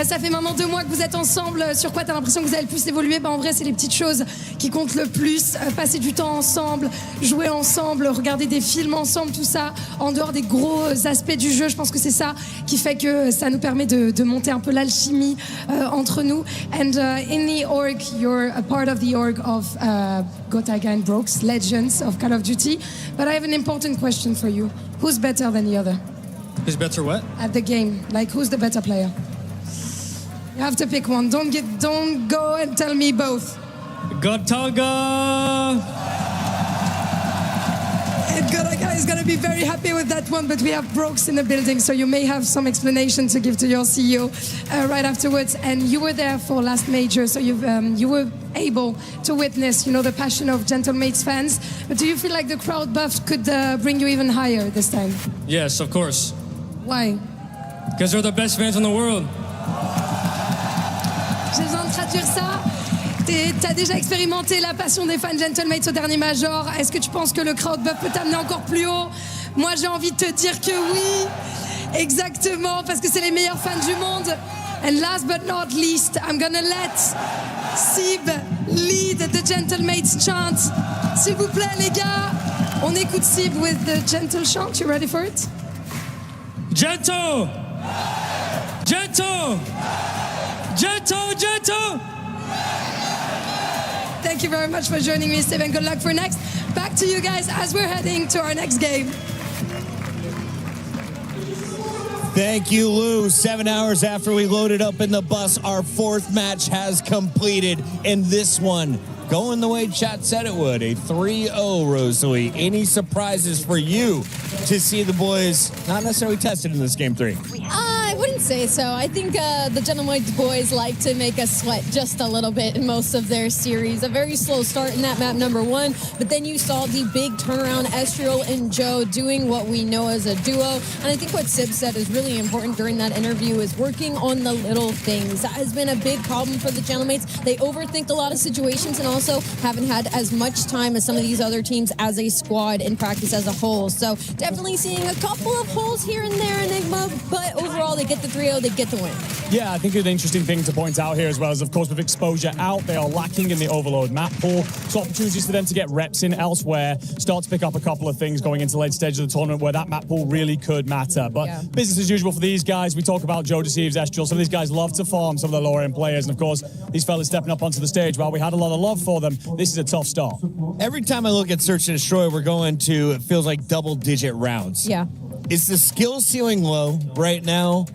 ça fait maintenant 2 mois que vous êtes ensemble. Sur quoi t'as l'impression que vous avez le plus évolué? En vrai, c'est les petites choses qui comptent le plus. Passer du temps ensemble, jouer ensemble, regarder des films ensemble, tout ça, en dehors des gros aspects du jeu. Je pense que c'est ça qui fait que ça nous permet de monter un peu l'alchimie entre nous. And in the org, you're a part of the org of Gotaga and Brooks, legends of Call of Duty. But I have an important question for you. Who's better than the other? Who's better what? At the game. Like, who's the better player? You have to pick one. Don't go and tell me both. Gotaga! And Gotaga is going to be very happy with that one, but we have Brooks in the building, so you may have some explanation to give to your CEO right afterwards. And you were there for last major, so you were able to witness, you know, the passion of Gentlemates fans. But do you feel like the crowd buff could bring you even higher this time? Yes, of course. Why? Because they're the best fans in the world. J'ai besoin de traduire ça. T'as déjà expérimenté la passion des fans Gentlemates au dernier Major. Est-ce que tu penses que le crowd buff peut t'amener encore plus haut? Moi, j'ai envie de te dire que oui. Exactement, parce que c'est les meilleurs fans du monde. And last but not least, I'm gonna let Sib lead the Gentlemates chant. S'il vous plaît, les gars, on écoute Sib with the gentle chant. You ready for it? Gentle! Gentle! Gentle! Gentle! Thank you very much for joining me, Sib, and good luck for next. Back to you guys as we're heading to our next game. Thank you, Lou. 7 hours after we loaded up in the bus, our 4th match has completed. And this one, going the way chat said it would, a 3-0, Rosalie. Any surprises for you to see the boys not necessarily tested in this game 3? I wouldn't say so. I think the Gentlemates boys like to make us sweat just a little bit in most of their series. A very slow start in that map number 1, but then you saw the big turnaround, Estriel and Joe doing what we know as a duo. And I think what Sib said is really important during that interview is working on the little things. That has been a big problem for the Gentlemates. They overthink a lot of situations and also haven't had as much time as some of these other teams as a squad in practice as a whole. So definitely seeing a couple of holes here and there, Enigma, but overall they get the 3-0, they get the win. Yeah, I think an interesting thing to point out here as well is, of course, with exposure out, they are lacking in the overload map pool. So opportunities for them to get reps in elsewhere, start to pick up a couple of things going into the late stage of the tournament where that map pool really could matter. But business as usual for these guys. We talk about Joe Deceives, Estrel. Some of these guys love to farm some of the lower end players. And of course, these fellas stepping up onto the stage, while we had a lot of love for them, this is a tough start. Every time I look at Search and Destroy, we're going to, it feels like double-digit rounds. Yeah. Is the skill ceiling low right now?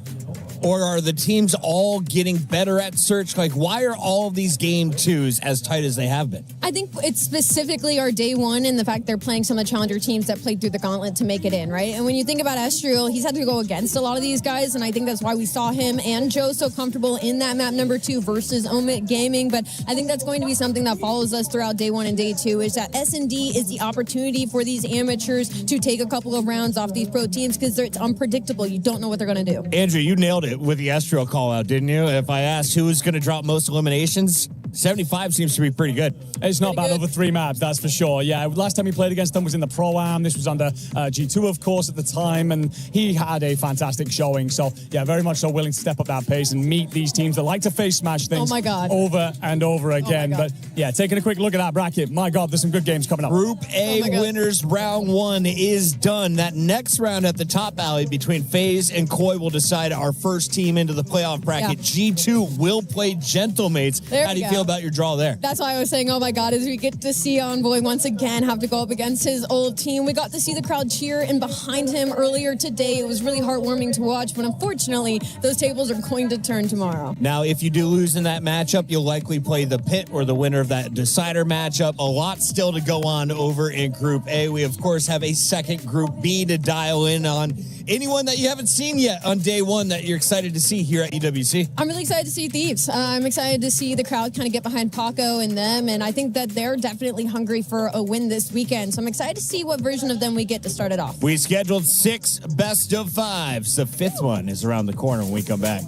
Or are the teams all getting better at Search? Like, why are all of these game twos as tight as they have been? I think it's specifically our day one and the fact they're playing some of the challenger teams that played through the gauntlet to make it in, right? And when you think about Estrel, he's had to go against a lot of these guys, and I think that's why we saw him and Joe so comfortable in that map number 2 versus Omit Gaming. But I think that's going to be something that follows us throughout day 1 and day 2, is that S&D is the opportunity for these amateurs to take a couple of rounds off these pro teams because it's unpredictable. You don't know what they're going to do. Andrew, you nailed it with the Estrel call out, didn't you? If I asked who was going to drop most eliminations, 75 seems to be pretty good. It's not bad over 3 maps, that's for sure. Yeah, last time he played against them was in the Pro-Am. This was under G2, of course, at the time, and he had a fantastic showing. So, yeah, very much so willing to step up that pace and meet these teams that like to face smash things over and over again. But, yeah, taking a quick look at that bracket, my God, there's some good games coming up. Group A winners round 1 is done. That next round at the top alley between FaZe and Koi will decide our first team into the playoff bracket. G2 will play Gentlemates. How do you feel about your draw there? That's why I was saying, oh my God, as we get to see Envoy once again have to go up against his old team. We got to see the crowd cheer and behind him earlier today. It was really heartwarming to watch, but unfortunately, those tables are going to turn tomorrow. Now, if you do lose in that matchup, you'll likely play the Pit or the winner of that decider matchup. A lot still to go on over in Group A. We, of course, have a second Group B to dial in on. Anyone that you haven't seen yet on day 1 that you're excited to see here at EWC? I'm really excited to see Thieves. I'm excited to see the crowd kind of get behind Paco and them, and I think that they're definitely hungry for a win this weekend. So I'm excited to see what version of them we get to start it off. We scheduled 6 best of 5s. The 5th one is around the corner when we come back.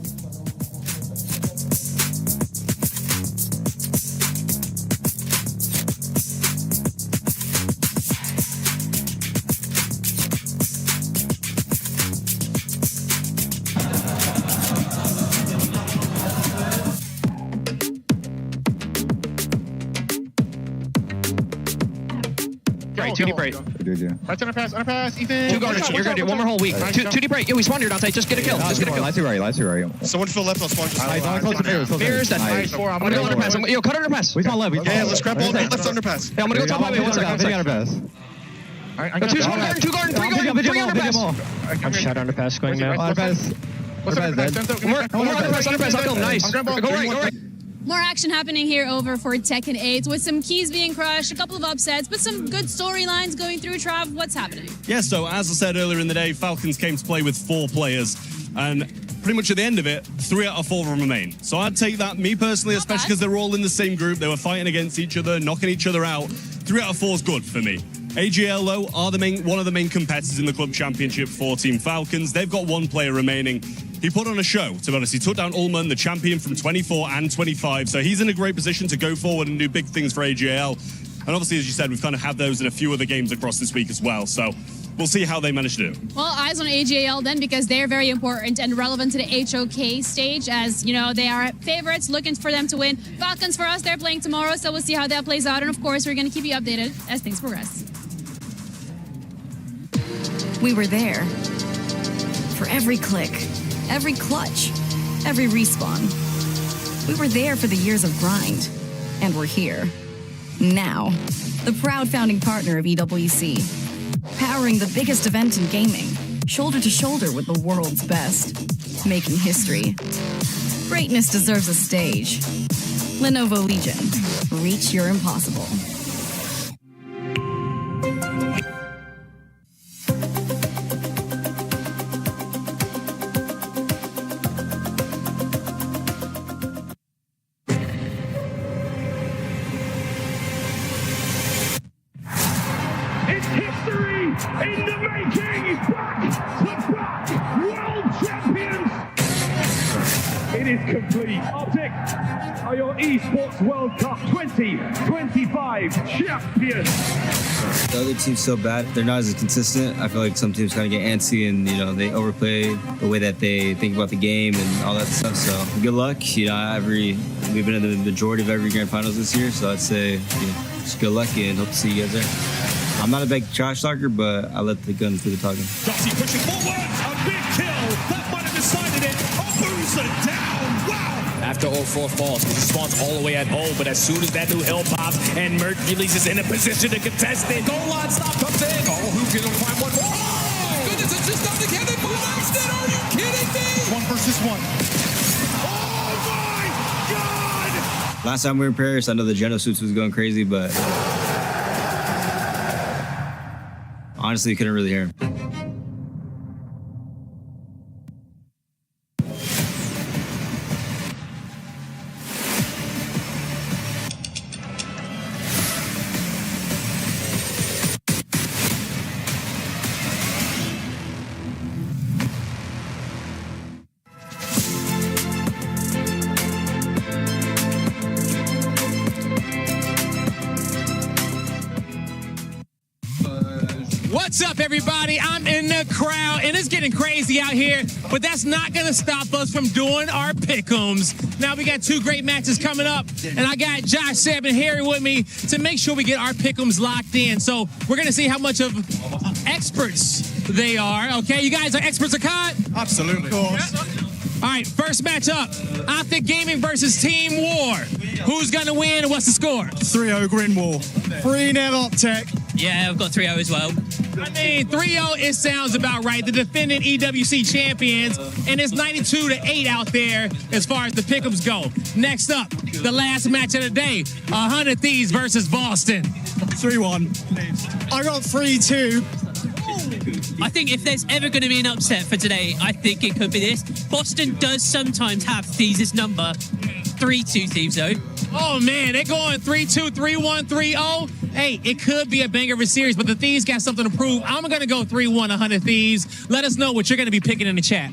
Too deep right. Right underpass, Ethan. 2 guards. You're gonna do one more whole week. Too deep right. Yo, we spawned here, Dante. Just get a kill. Just get a kill. Lights to right. Someone feel left, I'll spawn just Mirrors that. I'm gonna go underpass. Yo, cut underpass. We spawn left. Yeah, let's grab all left underpass. Hey, I'm gonna go top highway. 1 second. Got 2 garden, 3 garden, 3 underpass. I'm shot underpass going now. Underpass. One more underpass. I'll kill him. Nice. Go right. More action happening here over for Tekken 8 with some keys being crushed, a couple of upsets, but some good storylines going through. Trav, what's happening? Yeah, so as I said earlier in the day, Falcons came to play with 4 players, and pretty much at the end of it, 3 out of 4 remain. So I'd take that, me personally, especially because they're all in the same group. They were fighting against each other, knocking each other out. 3 out of 4 is good for me. AGL, though, are one of the main competitors in the club championship for Team Falcons. They've got 1 player remaining. He put on a show, to be honest. He took down Ullman, the champion from 24 and 25. So he's in a great position to go forward and do big things for AGL. And obviously, as you said, we've kind of had those in a few other games across this week as well. So we'll see how they manage to do. Well, eyes on AGL then, because they're very important and relevant to the HOK stage, as, you know, they are favorites, looking for them to win. Falcons, for us, they're playing tomorrow, so we'll see how that plays out. And, of course, we're going to keep you updated as things progress. We were there for every click, every clutch, every respawn. We were there for the years of grind, and we're here now. The proud founding partner of EWC, powering the biggest event in gaming, shoulder to shoulder with the world's best, making history. Greatness deserves a stage. Lenovo Legion, reach your impossible. In the making, back world champions. It is complete. Optic are your Esports World Cup 2025 champions. The other team's so bad, they're not as consistent. I feel like some teams kind of get antsy and, they overplay the way that they think about the game and all that stuff. So good luck. We've been in the majority of every grand finals this year. So I'd say just good luck and hope to see you guys there. I'm not a big trash talker, but I let the guns do the talking. Darcy pushing forward, a big kill. That might have decided it. A booster down. Wow. After 0-4 falls, he spawns all the way at home, but as soon as that new hill pops and Mercules is in a position to contest it, goal line stop comes in. Oh, who can find one more? Oh, my goodness, it's just not the Kevin by accident. Are you kidding me? 1 versus 1. Oh, my God. Last time we were in Paris, I know the Geno suits was going crazy, but honestly, you couldn't really hear him. What's up, everybody? I'm in the crowd, and it's getting crazy out here, but that's not going to stop us from doing our pick'ems. Now, we got 2 great matches coming up, and I got Josh, Seb, and Harry with me to make sure we get our pick'ems locked in. So we're going to see how much of experts they are, okay? You guys are experts of COD? Absolutely. Of course. All right, first matchup, Optic Gaming versus Team War. Who's going to win, and what's the score? 3-0 Green Wall. 3-0 Optic. Yeah, I've got 3-0 as well. I mean, 3-0, it sounds about right. The defending EWC champions, and it's 92-8 out there as far as the pick'ems go. Next up, the last match of the day, 100 Thieves versus Boston. 3-1. I got 3-2. I think if there's ever going to be an upset for today, I think it could be this. Boston does sometimes have Thieves' number. 3-2 Thieves, though. Oh, man, they're going 3-2, 3-1, 3-0. Hey, it could be a banger of a series, but the Thieves got something to prove. I'm going to go 3-1, 100 Thieves. Let us know what you're going to be picking in the chat.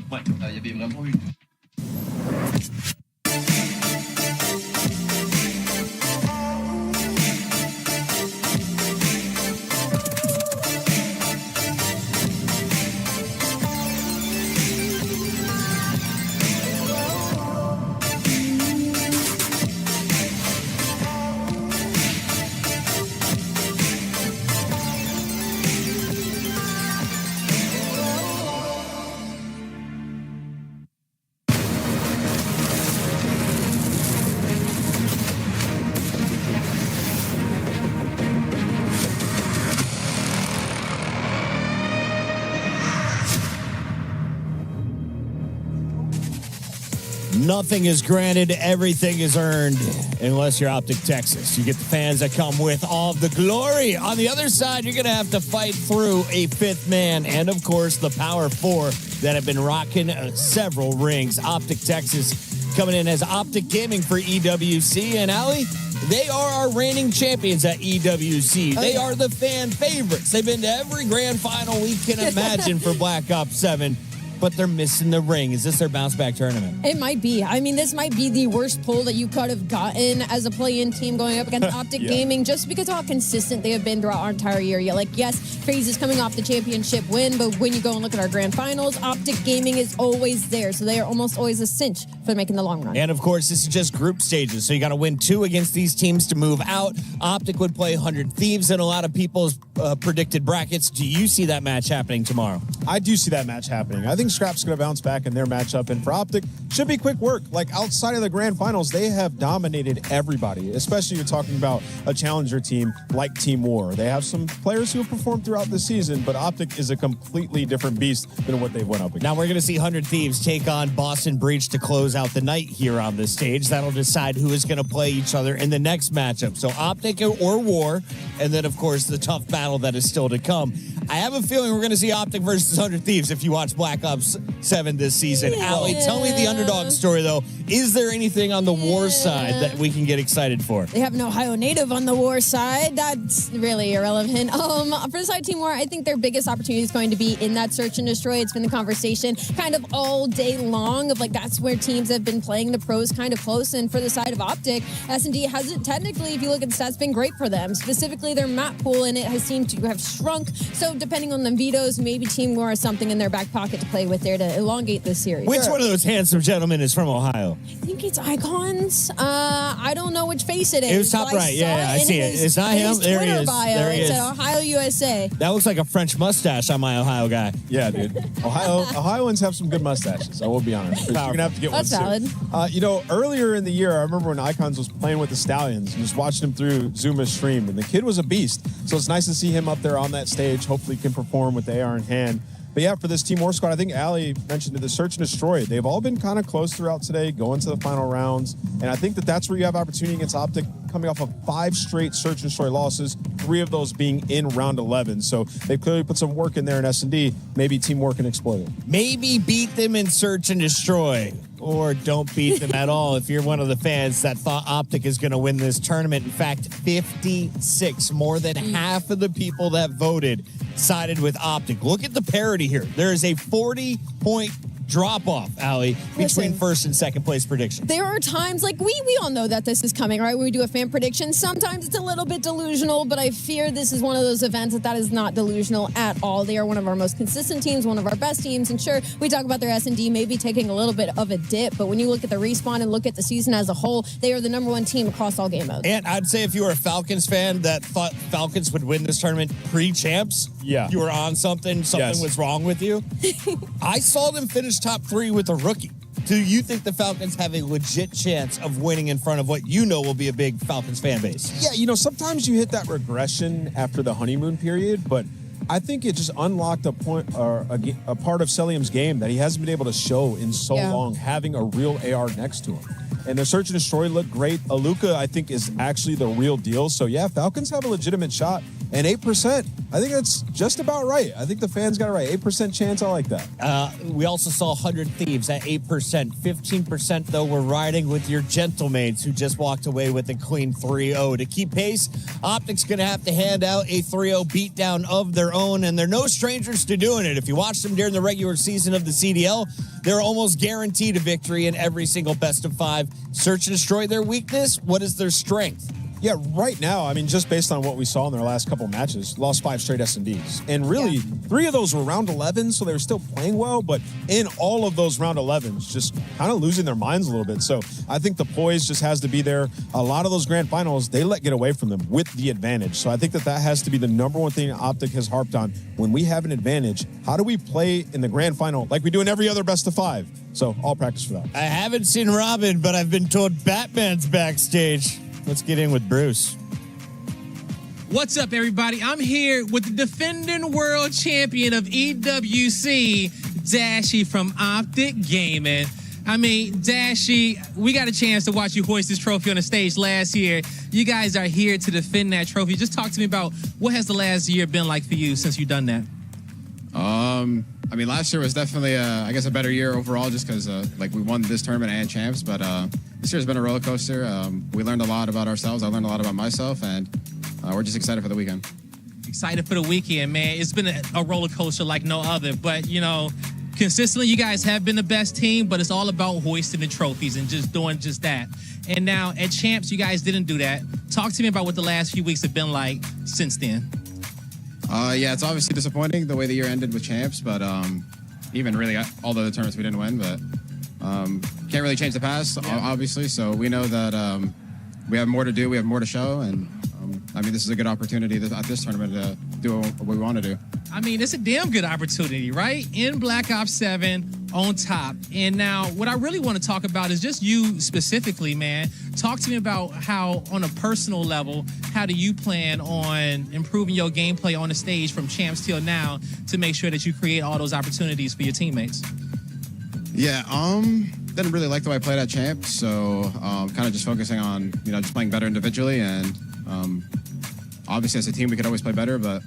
Nothing is granted, everything is earned, unless you're Optic Texas. You get the fans that come with all the glory. On the other side, you're going to have to fight through a 5th man and, of course, the Power 4 that have been rocking several rings. Optic Texas coming in as Optic Gaming for EWC. And, Allie, they are our reigning champions at EWC. They are the fan favorites. They've been to every grand final we can imagine for Black Ops 7. But they're missing the ring. Is this their bounce-back tournament? It might be. I mean, this might be the worst pull that you could have gotten as a play-in team going up against Optic Gaming, just because of how consistent they have been throughout our entire year. Yeah, like, yes, FaZe is coming off the championship win, but when you go and look at our grand finals, Optic Gaming is always there, so they are almost always a cinch for making the long run. And, of course, this is just group stages, so you got to win 2 against these teams to move out. Optic would play 100 Thieves in a lot of people's predicted brackets. Do you see that match happening tomorrow? I do see that match happening. I think Scrap's going to bounce back in their matchup, and for Optic, should be quick work. Like, outside of the grand finals, they have dominated everybody, especially you're talking about a challenger team like Team War. They have some players who have performed throughout the season, but Optic is a completely different beast than what they've went up against. Now we're going to see 100 Thieves take on Boston Breach to close out the night here on this stage. That'll decide who is going to play each other in the next matchup. So Optic or War, and then, of course, the tough battle that is still to come. I have a feeling we're going to see Optic versus 100 Thieves if you watch Black Ops Ops 7 this season. Allie, tell me the underdog story, though. Is there anything on the War side that we can get excited for? They have an Ohio native on the War side. That's really irrelevant. For the side Team War, I think their biggest opportunity is going to be in that search and destroy. It's been the conversation kind of all day long of like that's where teams have been playing the pros kind of close. And for the side of Optic, S&D hasn't technically, if you look at the stats, been great for them. Specifically their map pool in it has seemed to have shrunk. So depending on the vetoes, maybe Team War has something in their back pocket to play with there to elongate this series. Which one of those handsome gentlemen is from Ohio? I think it's Icons. I don't know which face it is. It was top right. Yeah, I see it. It's not him. There he is. There he is. It's Ohio, USA. That looks like a French mustache on my Ohio guy. Yeah, dude. Ohioans have some good mustaches. I will be honest. You're gonna have to get That's one soon. valid. Earlier in the year, I remember when Icons was playing with the Stallions and just watching him through Zuma's stream, and the kid was a beast. So it's nice to see him up there on that stage. Hopefully, he can perform with the AR in hand. But yeah, for this Team War squad, I think Allie mentioned it, the search and destroy. They've all been kind of close throughout today, going to the final rounds. And I think that's where you have opportunity against Optic, coming off of 5 straight search and destroy losses, 3 of those being in round 11. So they clearly put some work in there in S&D. Maybe Team War can exploit it. Maybe beat them in search and destroy. Or don't beat them at all if you're one of the fans that thought Optic is going to win this tournament. In fact, 56, more than half of the people that voted, sided with Optic. Look at the parity here. There is a 40-point drop-off, Allie, between first and second place predictions. There are times, like, we all know that this is coming, right? When we do a fan prediction, sometimes it's a little bit delusional, but I fear this is one of those events that is not delusional at all. They are one of our most consistent teams, one of our best teams, and sure, we talk about their S&D maybe taking a little bit of a dip, but when you look at the respawn and look at the season as a whole, they are the #1 team across all game modes. And I'd say if you were a Falcons fan that thought Falcons would win this tournament pre-champs, you were on something was wrong with you. I saw them finish top 3 with a rookie. Do you think the Falcons have a legit chance of winning in front of what you know will be a big Falcons fan base? Yeah, sometimes you hit that regression after the honeymoon period, but I think it just unlocked a point or a part of Celium's game that he hasn't been able to show in so long, having a real AR next to him. And the search and destroy looked great. Aluka, I think, is actually the real deal. So, yeah, Falcons have a legitimate shot. And 8%, I think that's just about right. I think the fans got it right. 8% chance, I like that. We also saw 100 Thieves at 8%. 15%, though, were riding with your Gentlemates, who just walked away with a clean 3-0. To keep pace, Optic's going to have to hand out a 3-0 beatdown of their own, and they're no strangers to doing it. If you watch them during the regular season of the CDL, they're almost guaranteed a victory in every single best-of-5. Search and destroy their weakness. What is their strength? Yeah, right now, I mean, just based on what we saw in their last couple matches, lost 5 straight S&Ds. And really, 3 of those were round 11, so they were still playing well. But in all of those round 11s, just kind of losing their minds a little bit. So I think the poise just has to be there. A lot of those grand finals, they let get away from them with the advantage. So I think that has to be the #1 thing Optic has harped on. When we have an advantage, how do we play in the grand final like we do in every other best-of-5? So all practice for that. I haven't seen Robin, but I've been told Batman's backstage. Let's get in with Bruce. What's up, everybody? I'm here with the defending world champion of EWC, Dashy from Optic Gaming. I mean, Dashy, we got a chance to watch you hoist this trophy on the stage last year. You guys are here to defend that trophy. Just talk to me about what has the last year been like for you since you've done that? I mean, last year was definitely, I guess, a better year overall just because, we won this tournament and champs. But this year's been a roller coaster. We learned a lot about ourselves. I learned a lot about myself, and we're just excited for the weekend. Excited for the weekend, man. It's been a roller coaster like no other. But, consistently, you guys have been the best team, but it's all about hoisting the trophies and just doing just that. And now at champs, you guys didn't do that. Talk to me about what the last few weeks have been like since then. Yeah, it's obviously disappointing the way the year ended with champs, but even really all the other tournaments we didn't win, but can't really change the past, obviously. So we know that we have more to do, we have more to show, and this is a good opportunity at this tournament to do what we want to do. I mean, it's a damn good opportunity, right? In Black Ops 7 on top. And now what I really want to talk about is just you specifically, man. Talk to me about how, on a personal level, how do you plan on improving your gameplay on the stage from champs till now to make sure that you create all those opportunities for your teammates? Yeah, didn't really like the way I played at champs, so kind of just focusing on, just playing better individually, and obviously as a team we could always play better, but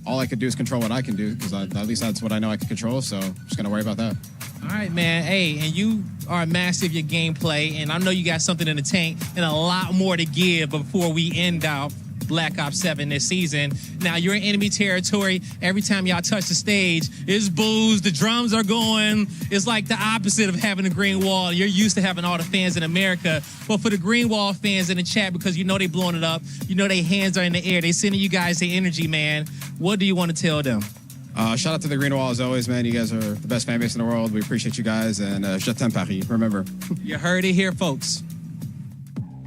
all I could do is control what I can do, because at least that's what I know I can control. So I'm just gonna worry about that. All right, man. Hey, and you are massive your gameplay, and I know you got something in the tank and a lot more to give before we end out Black Ops 7 this season. Now, you're in enemy territory. Every time y'all touch the stage, it's boos, the drums are going. It's like the opposite of having a green wall. You're used to having all the fans in America. But for the green wall fans in the chat, because you know they blowing it up, you know their hands are in the air, they sending you guys their energy, man. What do you want to tell them? Shout out to the Green Wall as always, man. You guys are the best fan base in the world. We appreciate you guys, and je t'aime Paris. Remember. You heard it here, folks.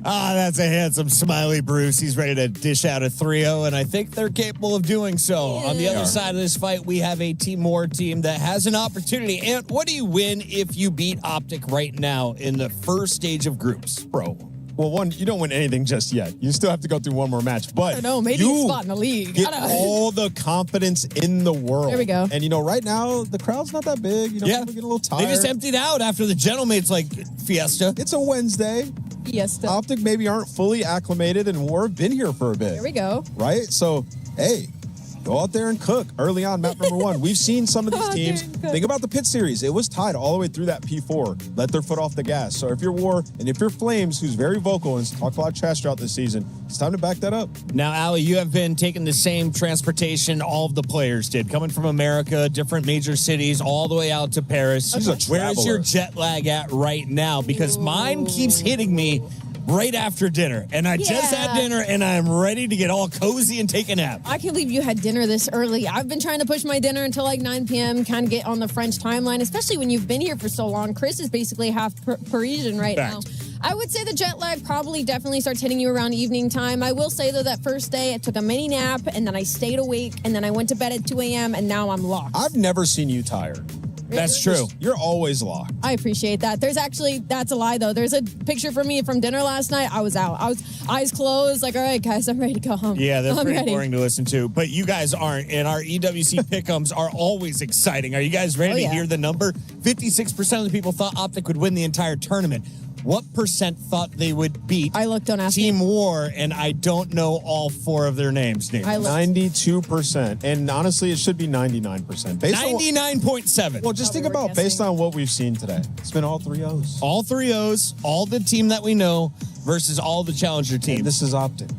That's a handsome, smiley Bruce. He's ready to dish out a 3-0, and I think they're capable of doing so. On the other side of this fight, we have a Team War team that has an opportunity. And what do you win if you beat Optic right now in the first stage of groups? Bro. Well, one, you don't win anything just yet. You still have to go through one more match. But I don't know, maybe a spot in the league. Get all the confidence in the world. There we go. And, right now, the crowd's not that big. People get a little tired. They just emptied out after the Gentlemates, fiesta. It's a Wednesday. Fiesta. Optic maybe aren't fully acclimated, and War have been here for a bit. There we go. Right? So, hey, go out there and cook early on map number 1. We've seen some of these teams. Think about the pit series. It was tied all the way through that P4. Let their foot off the gas. So if you're War and if you're Flames, who's very vocal and talked a lot of trash throughout this season, it's time to back that up. Now, Ali, you have been taking the same transportation all of the players did, coming from America, different major cities, all the way out to Paris. Where is your jet lag at right now? Because mine keeps hitting me right after dinner. And I just had dinner, and I'm ready to get all cozy and take a nap. I can't believe you had dinner this early. I've been trying to push my dinner until 9 p.m., kind of get on the French timeline, especially when you've been here for so long. Chris is basically half Parisian right now. I would say the jet lag probably definitely starts hitting you around evening time. I will say, though, that first day I took a mini nap, and then I stayed awake, and then I went to bed at 2 a.m., and now I'm locked. I've never seen you tired. That's true. You're always locked. I appreciate that. That's a lie, though. There's a picture from me from dinner last night. I was out. I was eyes closed, all right, guys, I'm ready to go home. Yeah, that's pretty boring to listen to. But you guys aren't, and our EWC pick'ems are always exciting. Are you guys ready to hear the number? 56% of the people thought Optic would win the entire tournament. What percent thought they would beat Team War? And I don't know all 4 of their names. 92%. And honestly, it should be 99%. 99.7. Well, just think about based on what we've seen today. It's been all 3 O's. All 3 O's, all the team that we know versus all the challenger teams. This is Optic.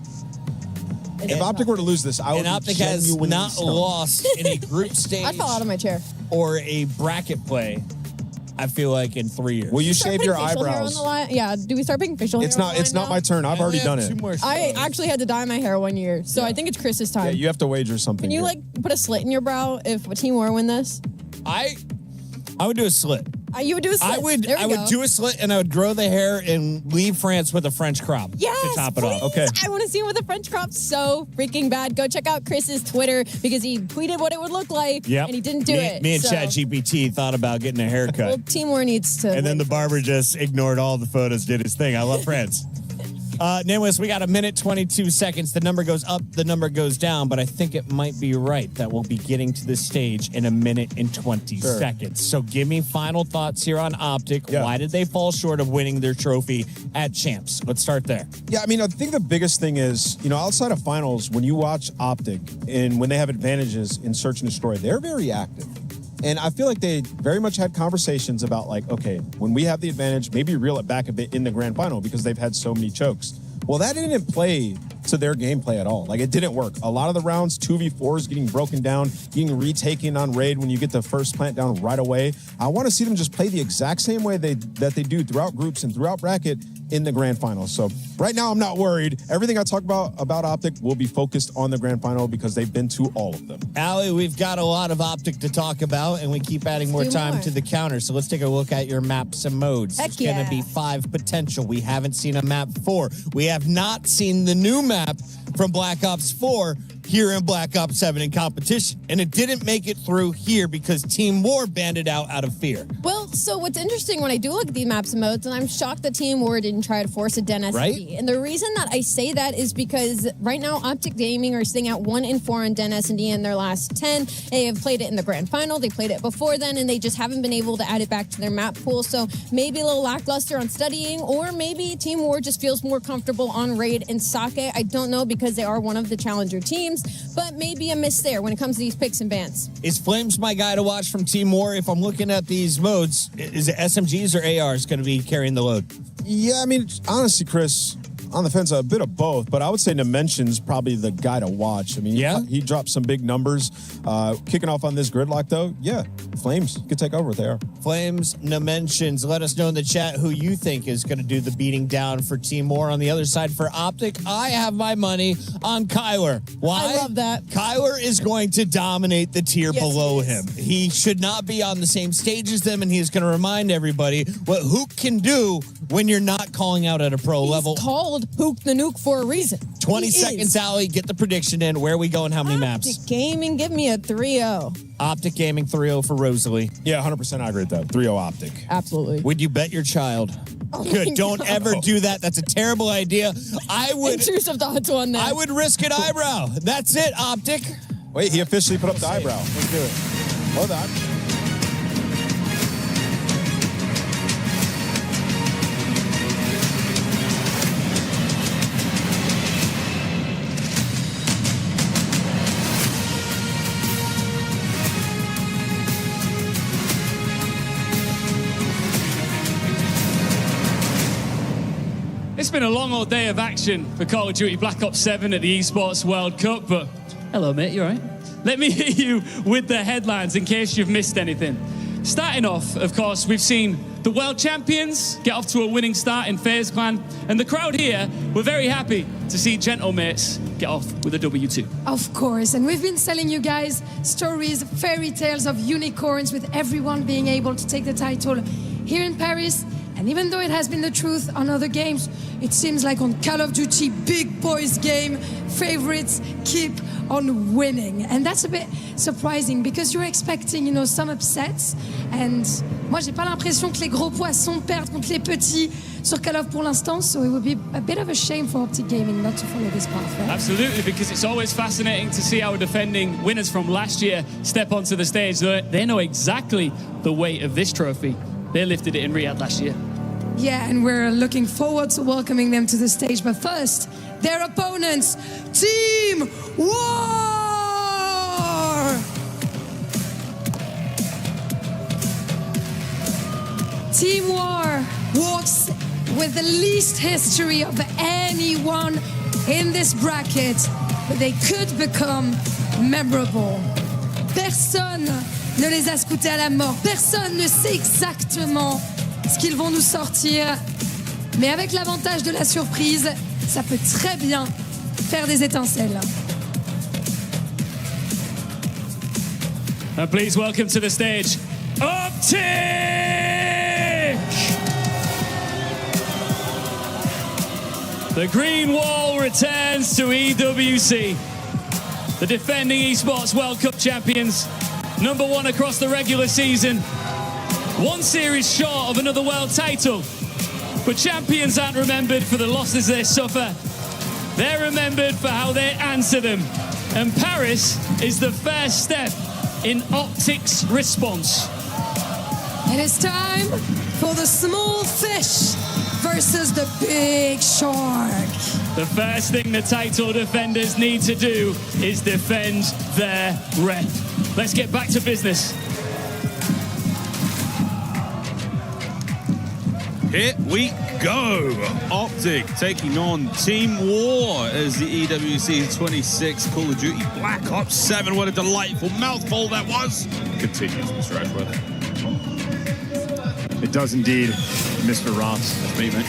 If Optic were to lose this, I would be Optic has not lost in a group stage. I'd fall out of my chair. Or a bracket play. I feel like in 3 years. Will you shave your eyebrows? Yeah, do we start picking facial hair on the line It's not now? my turn. I've already done it. I actually had to dye my hair 1 year, so I think it's Chris's time. Yeah, you have to wager something. Can you put a slit in your brow if Team War win this? I would do a slit. You would do a slit. I would do a slit, and I would grow the hair and leave France with a French crop to top it off. Okay. I want to see him with a French crop so freaking bad. Go check out Chris's Twitter because he tweeted what it would look like, and he didn't do it. Me and ChatGPT thought about getting a haircut. Well, Team War needs to. And then the barber just ignored all the photos, did his thing. I love France. Nimbus, we got 1:22. The number goes up, the number goes down, but I think it might be right that we'll be getting to this stage in 1:20. So give me final thoughts here on Optic. Yeah. Why did they fall short of winning their trophy at Champs? Let's start there. Yeah, I think the biggest thing is, outside of finals, when you watch Optic and when they have advantages in Search and Destroy, they're very active. And I feel like they very much had conversations about okay, when we have the advantage, maybe reel it back a bit in the grand final because they've had so many chokes. Well, that didn't play to their gameplay at all. It didn't work. A lot of the rounds, 2v4s getting broken down, getting retaken on raid when you get the first plant down right away. I want to see them just play the exact same way that they do throughout groups and throughout bracket in the grand final. So right now, I'm not worried. Everything I talk about Optic will be focused on the grand final because they've been to all of them. Allie, we've got a lot of Optic to talk about, and we keep adding more time to the counter. So let's take a look at your maps and modes. There's going to be 5 potential. We haven't seen a map 4. We have not seen the new map from Black Ops 4 here in Black Ops 7 in competition. And it didn't make it through here because Team War banned it out of fear. Well, so what's interesting when I do look at the maps and modes, and I'm shocked that Team War didn't try to force a Den SD. Right? And the reason that I say that is because right now Optic Gaming are sitting at 1-4 on Den SD in their last 10. They have played it in the grand final. They played it before then, and they just haven't been able to add it back to their map pool. So maybe a little lackluster on studying, or maybe Team War just feels more comfortable on raid and Sake. I don't know because they are one of the challenger teams. wins, but maybe a miss there when it comes to these picks and bans. Is Flames my guy to watch from Team War? If I'm looking at these modes, is it SMGs or ARs going to be carrying the load? Yeah, I mean, honestly, Chris, on the fence, a bit of both, but I would say Dimension's probably the guy to watch. I mean, he dropped some big numbers. Kicking off on this gridlock, though, Flames could take over with AR. Flames, Dimensions. Let us know in the chat who you think is going to do the beating down for Team War. On the other side for Optic, I have my money on Kyler. Why? I love that. Kyler is going to dominate the tier below him. He should not be on the same stage as them, and he's going to remind everybody what Hook can do when you're not calling out at a pro level. He's called Hook the Nuke for a reason. 20 seconds, Allie. Get the prediction in. Where are we going? How many maps? Optic Gaming, give me a 3-0. Optic Gaming 3-0 for Rosalie. Yeah, 100% I agree with that. 3-0 Optic. Absolutely. Would you bet your child? Oh Good. Don't ever do that. That's a terrible idea. I would. Intrusive thoughts on that. I would risk an eyebrow. That's it, Optic. Wait, he officially put up the eyebrow. Let's do it. Love that. It's been a long old day of action for Call of Duty Black Ops 7 at the Esports World Cup, but hello, mate, you all right? Let me hit you with the headlines in case you've missed anything. Starting off, of course, we've seen the world champions get off to a winning start in FaZe Clan, and the crowd here were very happy to see Gentlemates get off with a W2. Of course, and we've been telling you guys stories, fairy tales of unicorns with everyone being able to take the title here in Paris. And even though it has been the truth on other games, it seems like on Call of Duty big boys game, favorites keep on winning. And that's a bit surprising because you're expecting, some upsets. And moi, j'ai pas l'impression que les gros poissons perdent contre les petits sur Call of pour l'instant. So it would be a bit of a shame for Optic Gaming not to follow this path, right? Absolutely, because it's always fascinating to see our defending winners from last year step onto the stage. They know exactly the weight of this trophy. They lifted it in Riyadh last year. Yeah, and we're looking forward to welcoming them to the stage. But first, their opponents, Team War! Team War walks with the least history of anyone in this bracket, but they could become memorable. Personne ne les a scoutés à la mort. Personne ne sait exactement ce qu'ils vont nous sortir. Mais avec l'avantage de la surprise, ça peut très bien faire des étincelles. And please welcome to the stage, Optic! The Green Wall returns to EWC. The defending Esports World Cup champions, #1 across the regular season. One series short of another world title. But champions aren't remembered for the losses they suffer. They're remembered for how they answer them. And Paris is the first step in Optic's response. It is time for the small fish versus the big shark. The first thing the title defenders need to do is defend their rep. Let's get back to business. Here we go. Optic taking on Team War as the EWC 26 Call of Duty Black Ops 7. What a delightful mouthful that was. Continues, Mr. Ashworth. It does indeed, Mr. Ross. That's me, man.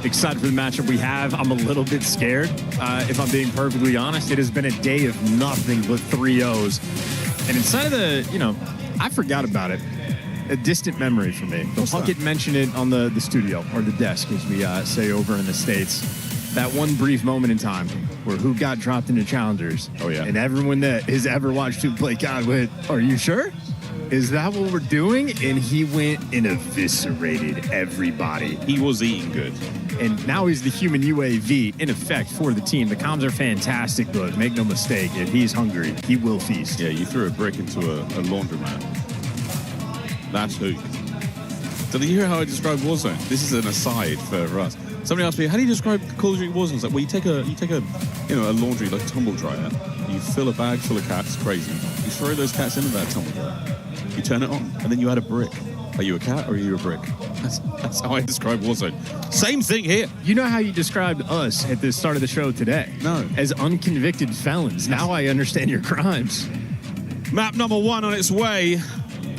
Excited for the matchup we have. I'm a little bit scared, if I'm being perfectly honest. It has been a day of nothing but 3-0s. And inside of the, I forgot about it. A distant memory for me. Puckett mentioned it on the studio, or the desk, as we say over in the States. That one brief moment in time where who got dropped into challengers. Oh, yeah. And everyone that has ever watched who play COD went, are you sure? Is that what we're doing? And he went and eviscerated everybody. He was eating good. And now he's the human UAV, in effect, for the team. The comms are fantastic, but make no mistake, if he's hungry, he will feast. Yeah, you threw a brick into a laundromat. That's who. Did you hear how I described Warzone? This is an aside for Russ. Somebody asked me, how do you describe Call of Duty Warzone? I was like, well, you take a laundry, like a tumble dryer, you fill a bag full of cats, crazy. You throw those cats into that tumbler, you turn it on, and then you add a brick. Are you a cat or are you a brick? That's how I describe Warzone. Same thing here. You know how you described us at the start of the show today? No. As unconvicted felons. Now I understand your crimes. Map number 1 on its way.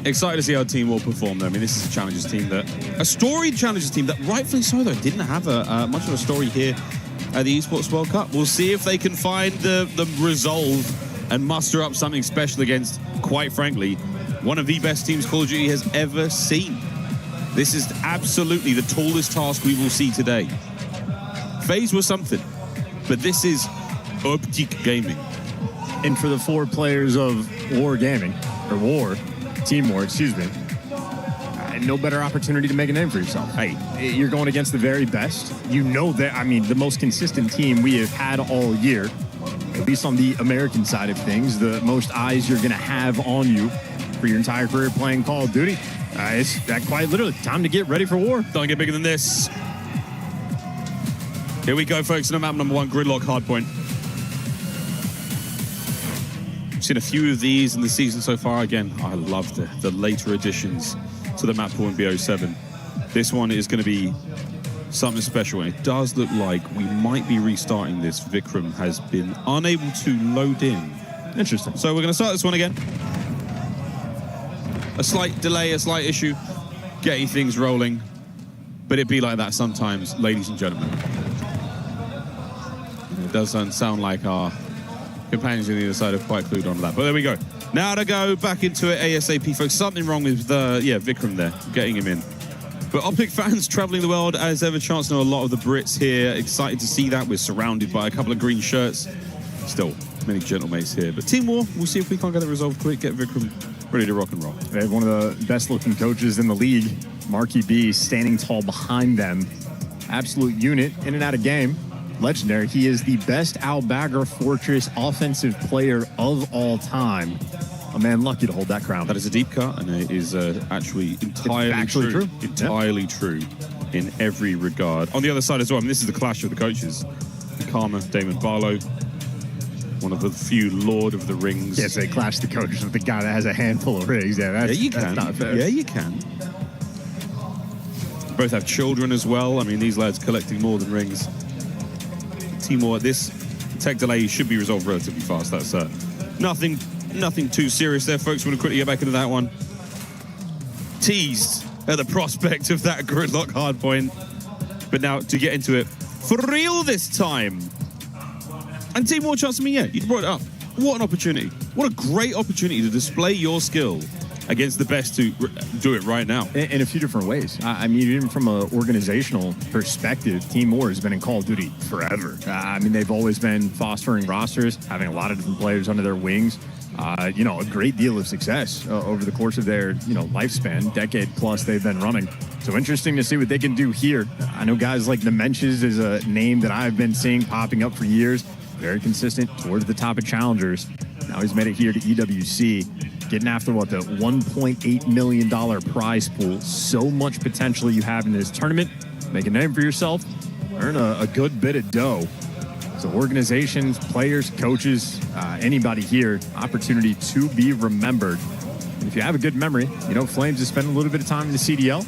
Excited to see how Team War perform, though. I mean, this is a Challengers team a storied Challengers team that, rightfully so, though, didn't have much of a story here at the Esports World Cup. We'll see if they can find the resolve and muster up something special against, quite frankly, one of the best teams Call of Duty has ever seen. This is absolutely the tallest task we will see today. FaZe was something, but this is Optic Gaming. And for the 4 players of War Gaming, or Team War, excuse me, no better opportunity to make a name for yourself. Hey, you're going against the very best. You know that, I mean, the most consistent team we have had all year, at least on the American side of things, the most eyes you're going to have on you for your entire career playing Call of Duty. It's that quite literally time to get ready for war. Don't get bigger than this. Here we go, folks, on map number 1, Gridlock Hardpoint. Seen a few of these in the season so far. Again, I love the later additions to the map pool in BO7. This one is going to be something special, and it does look like we might be restarting this. Vikram has been unable to load in. Interesting. So we're going to start this one again. A slight delay, a slight issue, getting things rolling, but it be like that sometimes, ladies and gentlemen. It doesn't sound like our companions on the other side have quite clued on that, but there we go. Now to go back into it ASAP, folks. Something wrong with Vikram there, getting him in. But Optic fans traveling the world as ever. Chance to know a lot of the Brits here. Excited to see that. We're surrounded by a couple of green shirts. Still, many gentlemates here. But Team War, we'll see if we can't get it resolved quick, get Vikram ready to rock and roll. They have one of the best looking coaches in the league, Marky B, standing tall behind them. Absolute unit, in and out of game. Legendary. He is the best Al-Bagr Fortress offensive player of all time. A man lucky to hold that crown. That is a deep cut, and it is actually entirely true. Entirely true in every regard. On the other side as well, I mean, this is the clash of the coaches. Karma, Damon Barlow, one of the few Lord of the Rings. Yes, they clash the coaches with the guy that has a handful of rings. Yeah, that's not fair. Yeah, you can. Both have children as well. I mean, these lads collecting more than rings. Team War, this tech delay should be resolved relatively fast. That's nothing too serious there, folks. We're going to quickly get back into that one. Teased at the prospect of that Gridlock hardpoint. But now to get into it for real this time. And Team War, chance to me, yeah, you brought it up. What an opportunity. What a great opportunity to display your skill against the best to do it right now. In a few different ways. I mean, even from an organizational perspective, Team War has been in Call of Duty forever. I mean, they've always been fostering rosters, having a lot of different players under their wings. A great deal of success over the course of their, lifespan, decade plus they've been running. So interesting to see what they can do here. I know guys like Nemenches is a name that I've been seeing popping up for years. Very consistent towards the top of challengers. Now he's made it here to EWC, getting after the $1.8 million prize pool. So much potential you have in this tournament. Make a name for yourself, earn a good bit of dough. So organizations, players, coaches, anybody here, opportunity to be remembered. And if you have a good memory, Flames has spent a little bit of time in the CDL.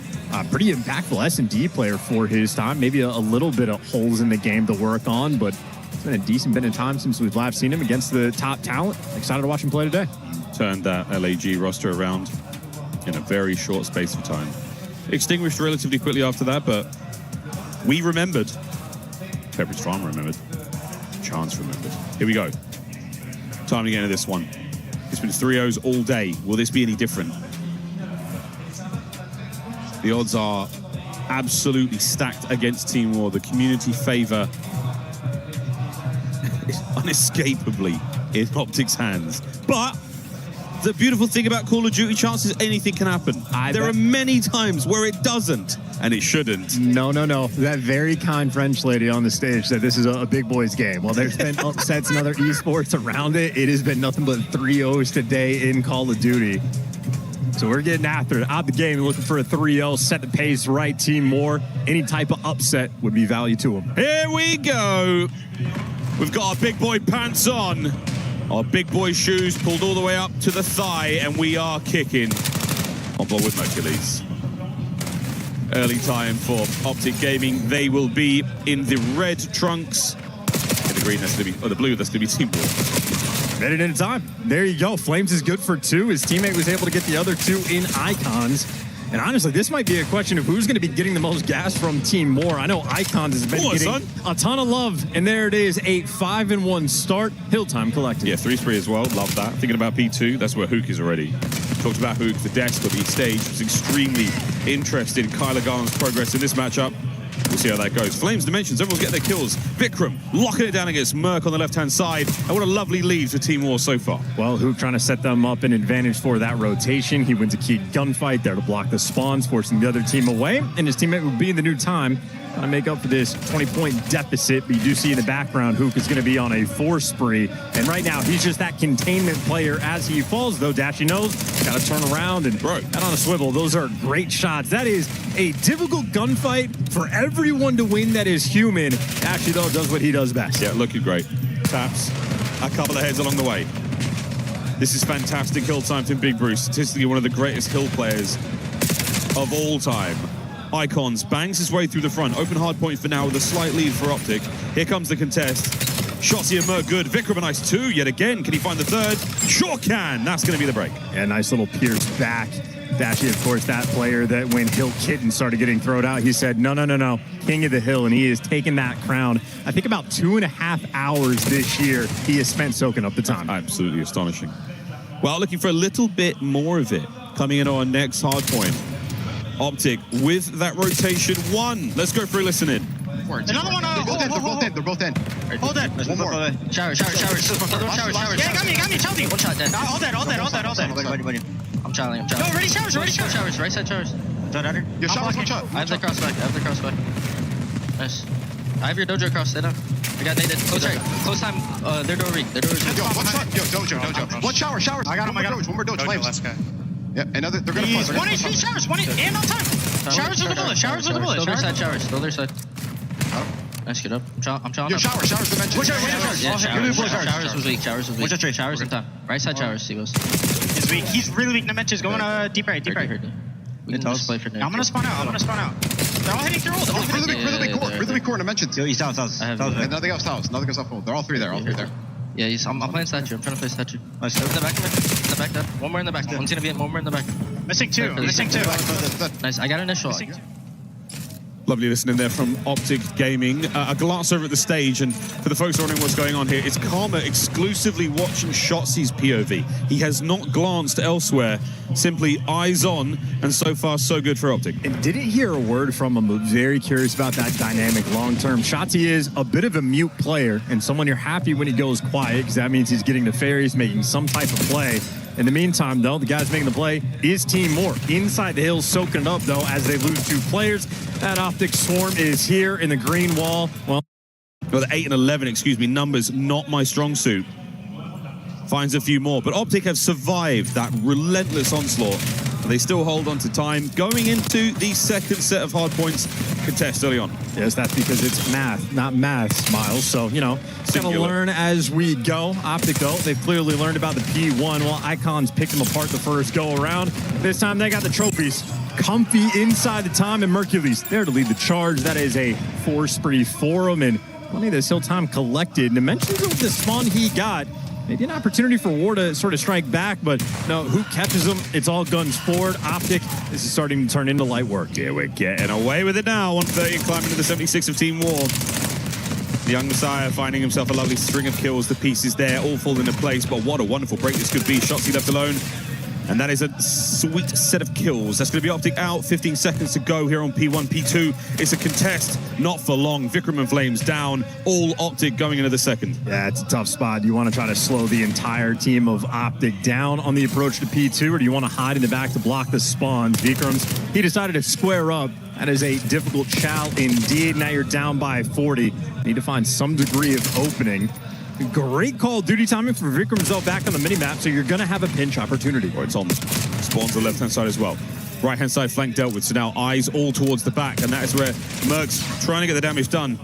Pretty impactful S&D player for his time. Maybe a little bit of holes in the game to work on, but it's been a decent bit of time since we've last seen him against the top talent. Excited to watch him play today. Turned that LAG roster around in a very short space of time. Extinguished relatively quickly after that, but we remembered. Pepperidge Farm remembered. Chance remembered. Here we go. Time to get into this one. It's been 3-0s all day. Will this be any different? The odds are absolutely stacked against Team War. The community favor is unescapably in Optic's hands. But the beautiful thing about Call of Duty, chances anything can happen. There are many times where it doesn't, and it shouldn't. No. That very kind French lady on the stage said this is a big boys game. Well, there's been upsets in other esports around it. It has been nothing but 3-0s today in Call of Duty. So we're getting after it. Out the game, looking for a 3-0, set the pace right, Team War. Any type of upset would be value to them. Here we go. We've got our big boy pants on. Our big boy shoes pulled all the way up to the thigh, and we are kicking on board with Mercules. Early time for Optic Gaming. They will be in the red trunks. In the green, that's going to be, or the blue, that's going to be Team War. Made it in time. There you go. Flames is good for 2. His teammate was able to get the other 2 in Icons. And honestly, this might be a question of who's going to be getting the most gas from Team Moore. I know Icons has been getting a ton of love, and there it is, a 5-1 start. Hilltime Collective. Yeah, 3-3 as well. Love that. Thinking about P2, that's where Hook is already. Talked about Hook, the desk of the stage. Was extremely interested in Kyler Garland's progress in this matchup. We'll see how that goes. Flames Dimensions, everyone's getting their kills. Vikram locking it down against Merc on the left-hand side. And what a lovely lead for Team War so far. Well, Hook trying to set them up an advantage for that rotation. He wins a key gunfight there to block the spawns, forcing the other team away. And his teammate will be in the new time. Trying to make up for this 20-point deficit. But you do see in the background, Hook is going to be on a 4 spree. And right now, he's just that containment player as he falls, though. Dashy knows, got to turn around and head on a swivel. Those are great shots. That is a difficult gunfight for everyone to win that is human. Dashy, though, does what he does best. Yeah, looking great. Taps a couple of heads along the way. This is fantastic hill time from Big Bruce. Statistically, one of the greatest hill players of all time. Icons bangs his way through the front. Open hard point for now with a slight lead for Optic. Here comes the contest. Shotzi and Merc good. Vikram a nice 2 yet again. Can he find the 3rd? Sure can. That's going to be the break. Yeah, nice little pierce back. Dashy, of course, that player that when Hill Kitten started getting thrown out, he said, no, King of the Hill, and he has taken that crown. I think about 2.5 hours this year he has spent soaking up the time. Absolutely astonishing. Well, looking for a little bit more of it. Coming in on our next hard point. Optic with that rotation 1. Let's go for a listen in. Another one. They're both in. Hold it. One more. Showers. Yeah, got me. Chelsea. One shot dead. All dead. Buddy. I'm challenging. No, ready showers. Right side showers. Your showers, one shot. I have the crossback. Nice. I have your dojo cross. Stay down. I got naded. Close time. Their door weak. Yo, one shot. Yo, dojo. One shower. I got him. One more dojo. Flames. Yeah, another. They're gonna flush. 1 HP showers. 1 and on time. Showers with the bullet. Still their side. Nice, get up. I'm challenging. Yo, showers dimension. Showers was weak. Showers in time. Right side showers. He goes. He's weak. He's really weak. Dimensions going deep right. We can just play for I'm gonna spawn out. They're all hitting through ult. Really big core dimensions. Yo, he's down. Nothing else south. They're all 3 there. Yeah, I'm playing statue. I'm trying to play statue. Nice. In the back there. One more in the back. One's gonna be one more in the back. Missing two. Nice. I got initial. Lovely listening there from Optic Gaming. A glance over at the stage, and for the folks wondering what's going on here, it's Karma exclusively watching Shotzi's POV. He has not glanced elsewhere, simply eyes on, and so far so good for Optic. And didn't hear a word from him, but very curious about that dynamic long-term. Shotzi is a bit of a mute player, and someone you're happy when he goes quiet, because that means he's getting the fairies, making some type of play. In the meantime, though, the guys making the play is Team Moore. Inside the hills, soaking it up, though, as they lose 2 players. That Optic Swarm is here in the green wall. Well, the 8 and 11, numbers not my strong suit. Finds a few more, but Optic have survived that relentless onslaught. They still hold on to time, going into the second set of hard points contest early on. Yes, that's because it's math, not maths, Miles. So, gotta learn as we go. Optic, though, they've clearly learned about the P1. Well, Icons picked them apart the first go around. This time they got the trophies. Comfy inside the time, and Mercules there to lead the charge. That is a 4 spree for him, and plenty of this hill time collected. Dimensions of the spawn he got. Maybe an opportunity for War to sort of strike back, but no, who catches him? It's all guns forward. Optic, this is starting to turn into light work. Yeah, we're getting away with it now. 130 climbing to the 76 of Team War. The young Messiah finding himself a lovely string of kills. The pieces there all fall into place, but what a wonderful break this could be. Shotzi left alone. And that is a sweet set of kills. That's going to be Optic out. 15 seconds to go here on P1, P2. It's a contest, not for long. Vikram and Flames down. All Optic going into the second. Yeah, it's a tough spot. Do you want to try to slow the entire team of Optic down on the approach to P2, or do you want to hide in the back to block the spawns? Vikrams, he decided to square up. That is a difficult chow indeed. Now you're down by 40. Need to find some degree of opening. Great Call of Duty timing for Vikram though back on the minimap, so you're going to have a pinch opportunity. It's on. Spawns the left-hand side as well. Right-hand side flank dealt with, so now eyes all towards the back, and that is where Merc's trying to get the damage done.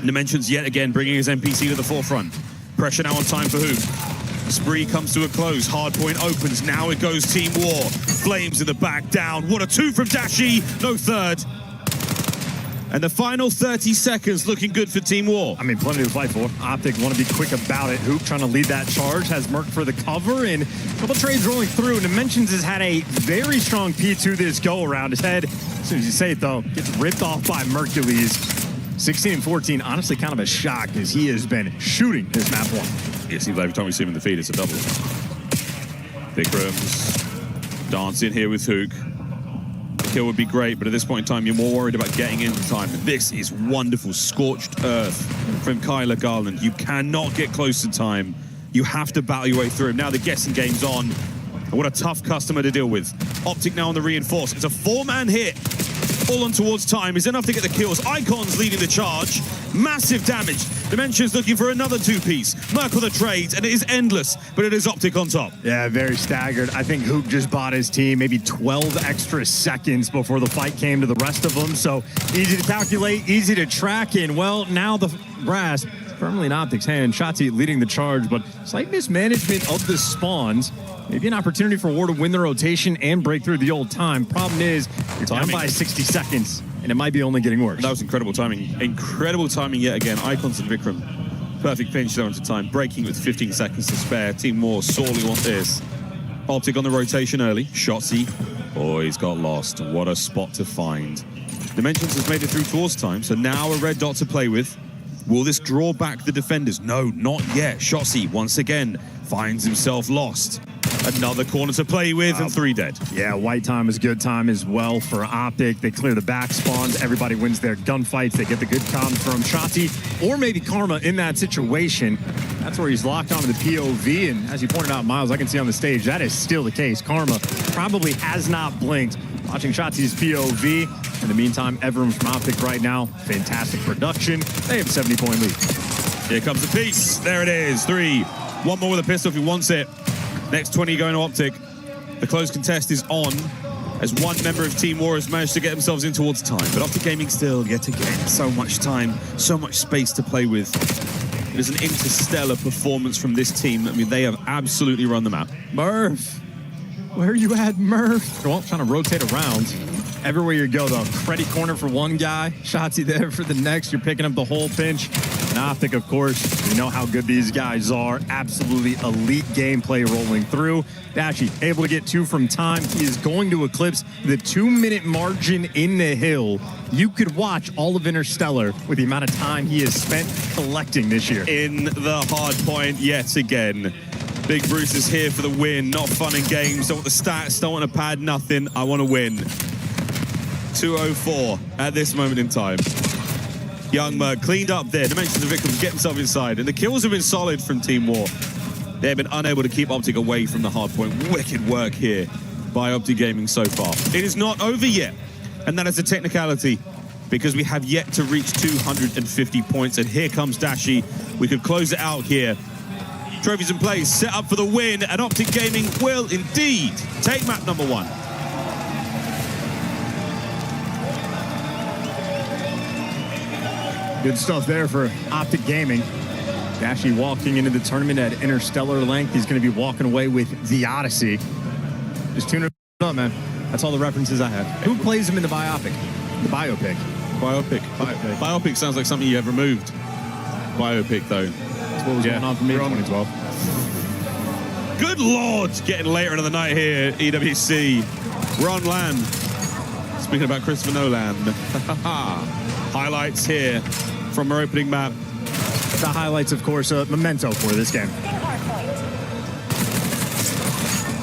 Dimensions yet again bringing his NPC to the forefront. Pressure now on time for who? Spree comes to a close. Hardpoint opens. Now it goes Team War. Flames in the back down. What a 2 from Dashi. No third. And the final 30 seconds looking good for Team War. I mean, plenty to fight for. Optic want to be quick about it. Hoop trying to lead that charge, has Merc for the cover, and a couple trades rolling through. Dimensions has had a very strong P2 this go-around. His head, as soon as you say it, though, gets ripped off by Mercules. 16 and 14, honestly kind of a shock, as he has been shooting his map one. Yeah, seems like every time we see him in the feed, it's a double. Vikrams dancing here with Hook. Kill would be great, but at this point in time, you're more worried about getting into time. This is wonderful. Scorched Earth from Kyler Garland. You cannot get close to time. You have to battle your way through him. Now the guessing game's on. What a tough customer to deal with. Optic now on the reinforce. It's a 4-man hit. All on towards time is enough to get the kills. Icons leading the charge. Massive damage. Dimensions looking for another 2-piece. Merc with the trades, and it is endless, but it is Optic on top. Yeah, very staggered. I think Hoop just bought his team maybe 12 extra seconds before the fight came to the rest of them. So easy to calculate, easy to track in. Well, now the brass firmly in Optic's hand. Shotzi leading the charge, but slight mismanagement of the spawns. Maybe an opportunity for War to win the rotation and break through the old time. Problem is, you're down by 60 seconds, and it might be only getting worse. That was incredible timing. Incredible timing yet again. Icons and Vikram. Perfect finish there into time. Breaking with 15 seconds to spare. Team War sorely want this. Optic on the rotation early. Shotzi. Oh, he's got lost. What a spot to find. Dimensions has made it through towards time, so now a red dot to play with. Will this draw back the defenders? No, not yet. Shotzi once again finds himself lost. Another corner to play with, and 3 dead. Yeah, white time is good time as well for Optic. They clear the back spawns. Everybody wins their gunfights. They get the good comms from Shotzi, or maybe Karma in that situation. That's where he's locked onto the POV, and as you pointed out, Miles, I can see on the stage, that is still the case. Karma probably has not blinked. Watching Shotzi's POV. In the meantime, everyone from Optic right now, fantastic production. They have a 70-point lead. Here comes the piece. There it is. 3. One more with a pistol if he wants it. Next 20 going to Optic. The close contest is on as one member of Team War has managed to get themselves in towards time. But Optic Gaming still, yet again, so much time, so much space to play with. It is an interstellar performance from this team. I mean, they have absolutely run the map. Murph, where are you at, Murph? Well, trying to rotate around. Everywhere you go, though. Credit corner for one guy. Shotzi there for the next. You're picking up the whole pinch. And Optic, of course, you know how good these guys are. Absolutely elite gameplay rolling through. Dashi able to get 2 from time. He is going to eclipse the 2-minute margin in the hill. You could watch all of Interstellar with the amount of time he has spent collecting this year. In the hard point yet again. Big Bruce is here for the win. Not fun and games. Don't want the stats. Don't want to pad nothing. I want to win. 2:04 at this moment in time. Young Merc cleaned up there. Dimensions of Victims get himself inside. And the kills have been solid from Team War. They have been unable to keep Optic away from the hard point. Wicked work here by Optic Gaming so far. It is not over yet. And that is a technicality because we have yet to reach 250 points. And here comes Dashi. We could close it out here. Trophies in place, set up for the win. And Optic Gaming will indeed take map number 1. Good stuff there for Optic Gaming. Dashi walking into the tournament at interstellar length. He's going to be walking away with the Odyssey. Just tune it up, man. That's all the references I have. Who plays him in the biopic? The biopic. Biopic. Biopic sounds like something you have removed. Biopic, though. That's what was going on for me in 2012. Good Lord. Getting later into the night here, EWC. We're on land. Speaking about Christopher Nolan. Highlights here from our opening map. The highlights, of course, memento for this game.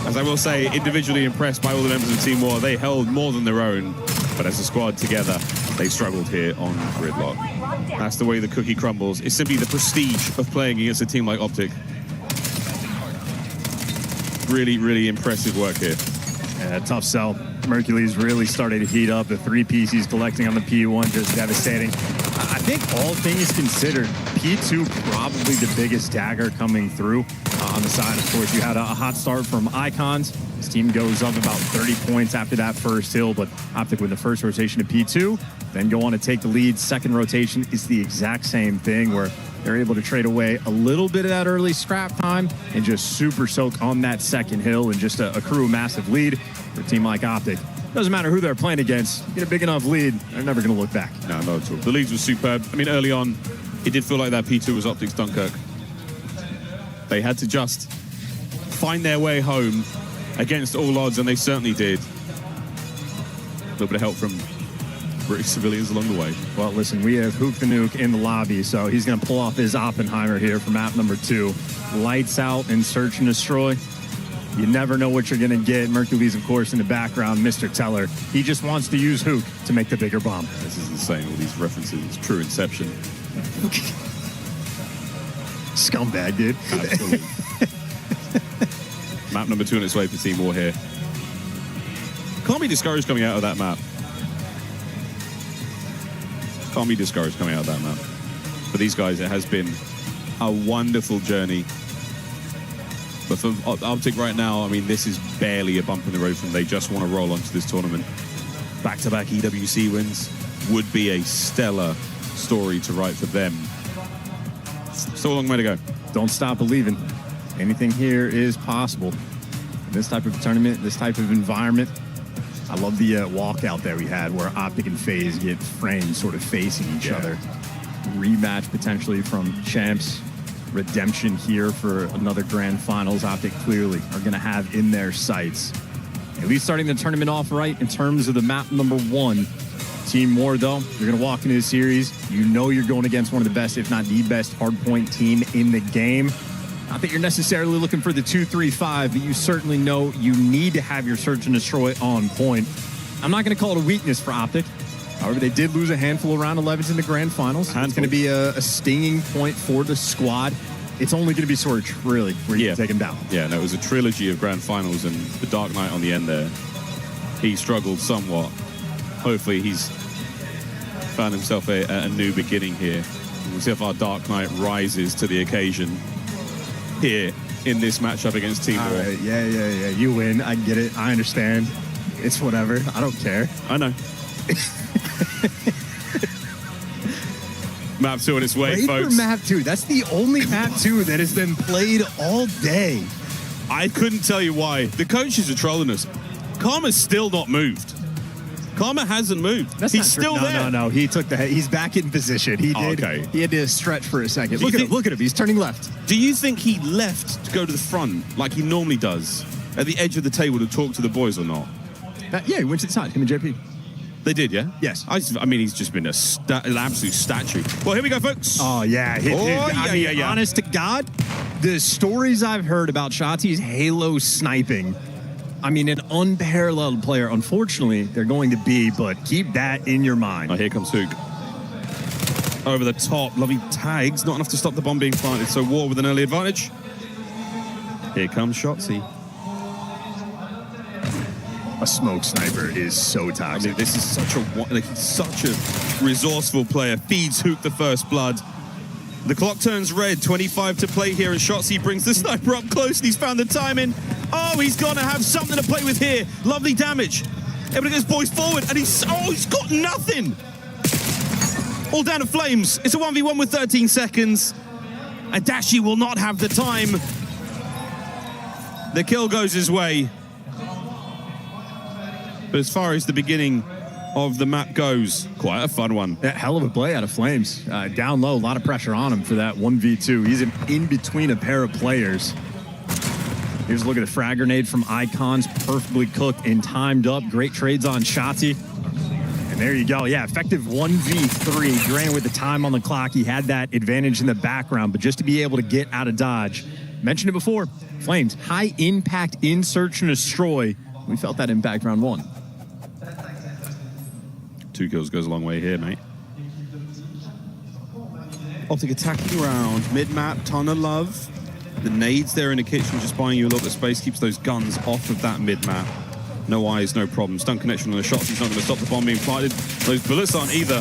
As I will say, individually impressed by all the members of Team War. They held more than their own, but as a squad together, they struggled here on Gridlock. That's the way the cookie crumbles. It's simply the prestige of playing against a team like Optic. Really, really impressive work here. Yeah, tough sell. Mercules really started to heat up. The 3-piece he's collecting on the P1 just devastating. I think all things considered, P2 probably the biggest dagger coming through. On the side, of course, you had a hot start from Icons. His team goes up about 30 points after that first hill, but Optic with the first rotation to P2, then go on to take the lead. Second rotation is the exact same thing where They're able to trade away a little bit of that early scrap time and just super soak on that second hill and just accrue a massive lead for a team like Optic. Doesn't matter who they're playing against. Get a big enough lead, they're never going to look back. No, not at all. The leads were superb. I mean, early on, it did feel like that P2 was Optic's Dunkirk. They had to just find their way home against all odds, and they certainly did. A little bit of help from British civilians along the way. Well, listen, we have Hook the Nuke in the lobby, so he's going to pull off his Oppenheimer here for map number 2. Lights out and search and destroy. You never know what you're going to get. Mercury's, of course, in the background, Mr. Teller. He just wants to use Hook to make the bigger bomb. This is insane, all these references. It's true Inception. Scumbag, dude. Absolutely. Map number 2 on its way for Team War here. Can't be discouraged coming out of that map. Can't be discouraged coming out of that map. For these guys, it has been a wonderful journey. But for Optic right now, I mean, this is barely a bump in the road for them. They just want to roll onto this tournament. Back-to-back EWC wins would be a stellar story to write for them. Still a long way to go. Don't stop believing. Anything here is possible. In this type of tournament, this type of environment. I love the walkout that we had where Optic and FaZe get framed sort of facing each other. Rematch potentially from champs. Redemption here for another grand finals. Optic clearly are going to have in their sights. At least starting the tournament off right in terms of the map number 1. Team War, though, you're going to walk into the series. You know you're going against one of the best, if not the best, hardpoint team in the game. Not that you're necessarily looking for the 2-3-5, but you certainly know you need to have your search and destroy on point. I'm not going to call it a weakness for Optic. However, they did lose a handful of round 11s in the grand finals. It's going to be a stinging point for the squad. It's only going to be Sorge, really, where you can take him down. Yeah, no, it was a trilogy of grand finals, and the Dark Knight on the end there, he struggled somewhat. Hopefully he's found himself a new beginning here. We'll see if our Dark Knight rises to the occasion here in this matchup against Team War. Right, yeah. You win. I get it. I understand. It's whatever. I don't care. I know. Map 2 on its way, Played folks. For map 2. That's the only map 2 that has been played all day. I couldn't tell you why. The coaches are trolling us. Karma's still not moved. Karma hasn't moved. He's still there. No. He took the head. He's back in position. He did. Okay. He had to stretch for a second. Look at him. He's turning left. Do you think he left to go to the front like he normally does at the edge of the table to talk to the boys or not? Yeah, he went to the side. Him and JP. They did, yeah? Yes. I mean, he's just been an absolute statue. Well, here we go, folks. Oh, yeah. Honest to God, the stories I've heard about Shotzi's Halo sniping, I mean, an unparalleled player. Unfortunately, they're going to be, but keep that in your mind. Oh, here comes Hook. Over the top. Lovely tags. Not enough to stop the bomb being planted, so War with an early advantage. Here comes Shotzi. A smoke sniper is so toxic. I mean, this is such a resourceful player. Feeds Hook the first blood. The clock turns red. 25 to play here, and Shotzi brings the sniper up close, and he's found the timing. Oh, he's going to have something to play with here. Lovely damage. Able to get his boys forward, and he's got nothing. All down to flames. It's a 1v1 with 13 seconds. And Dashi will not have the time. The kill goes his way. But as far as the beginning of the map goes, quite a fun one. That hell of a play out of Flames. Down low, a lot of pressure on him for that 1v2. He's in between a pair of players. Here's a look at a frag grenade from Icons, perfectly cooked and timed up. Great trades on Shotzi. And there you go. Yeah, effective 1v3. Granted, with the time on the clock, he had that advantage in the background, but just to be able to get out of dodge. Mentioned it before, Flames, high impact in search and destroy. We felt that impact round 1. 2 kills goes a long way here, mate. Optic attacking around mid-map, ton of love. The nades there in the kitchen just buying you a little bit of space, keeps those guns off of that mid-map. No eyes, no problem. Stun connection on the shots. He's not going to stop the bomb being planted. Those bullets aren't either.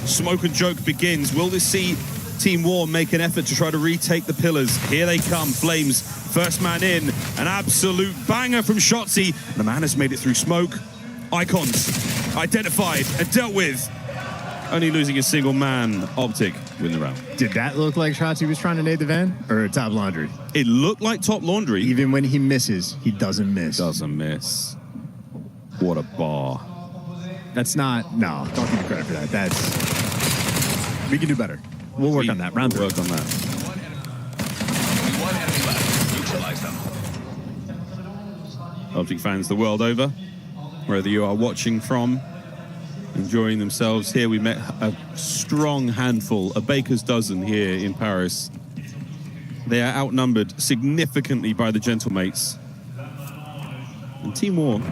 Smoke and joke begins. Will this see Team War make an effort to try to retake the pillars? Here they come. Flames, first man in. An absolute banger from Shotzi. The man has made it through smoke. Icons identified and dealt with. only losing a single man. Optic win the round. Did that look like Shotzi was trying to nade the van? Or Top Laundry? It looked like Top Laundry. Even when he misses, he doesn't miss. Doesn't miss. What a bar. That's not... No, don't give me credit for that. That's... We can do better. We'll work on that. Round 3. Work on that. Optic fans the world over, wherever you are watching from, enjoying themselves. Here we met a strong handful, a baker's dozen here in Paris. They are outnumbered significantly by the Gentlemates. And Team War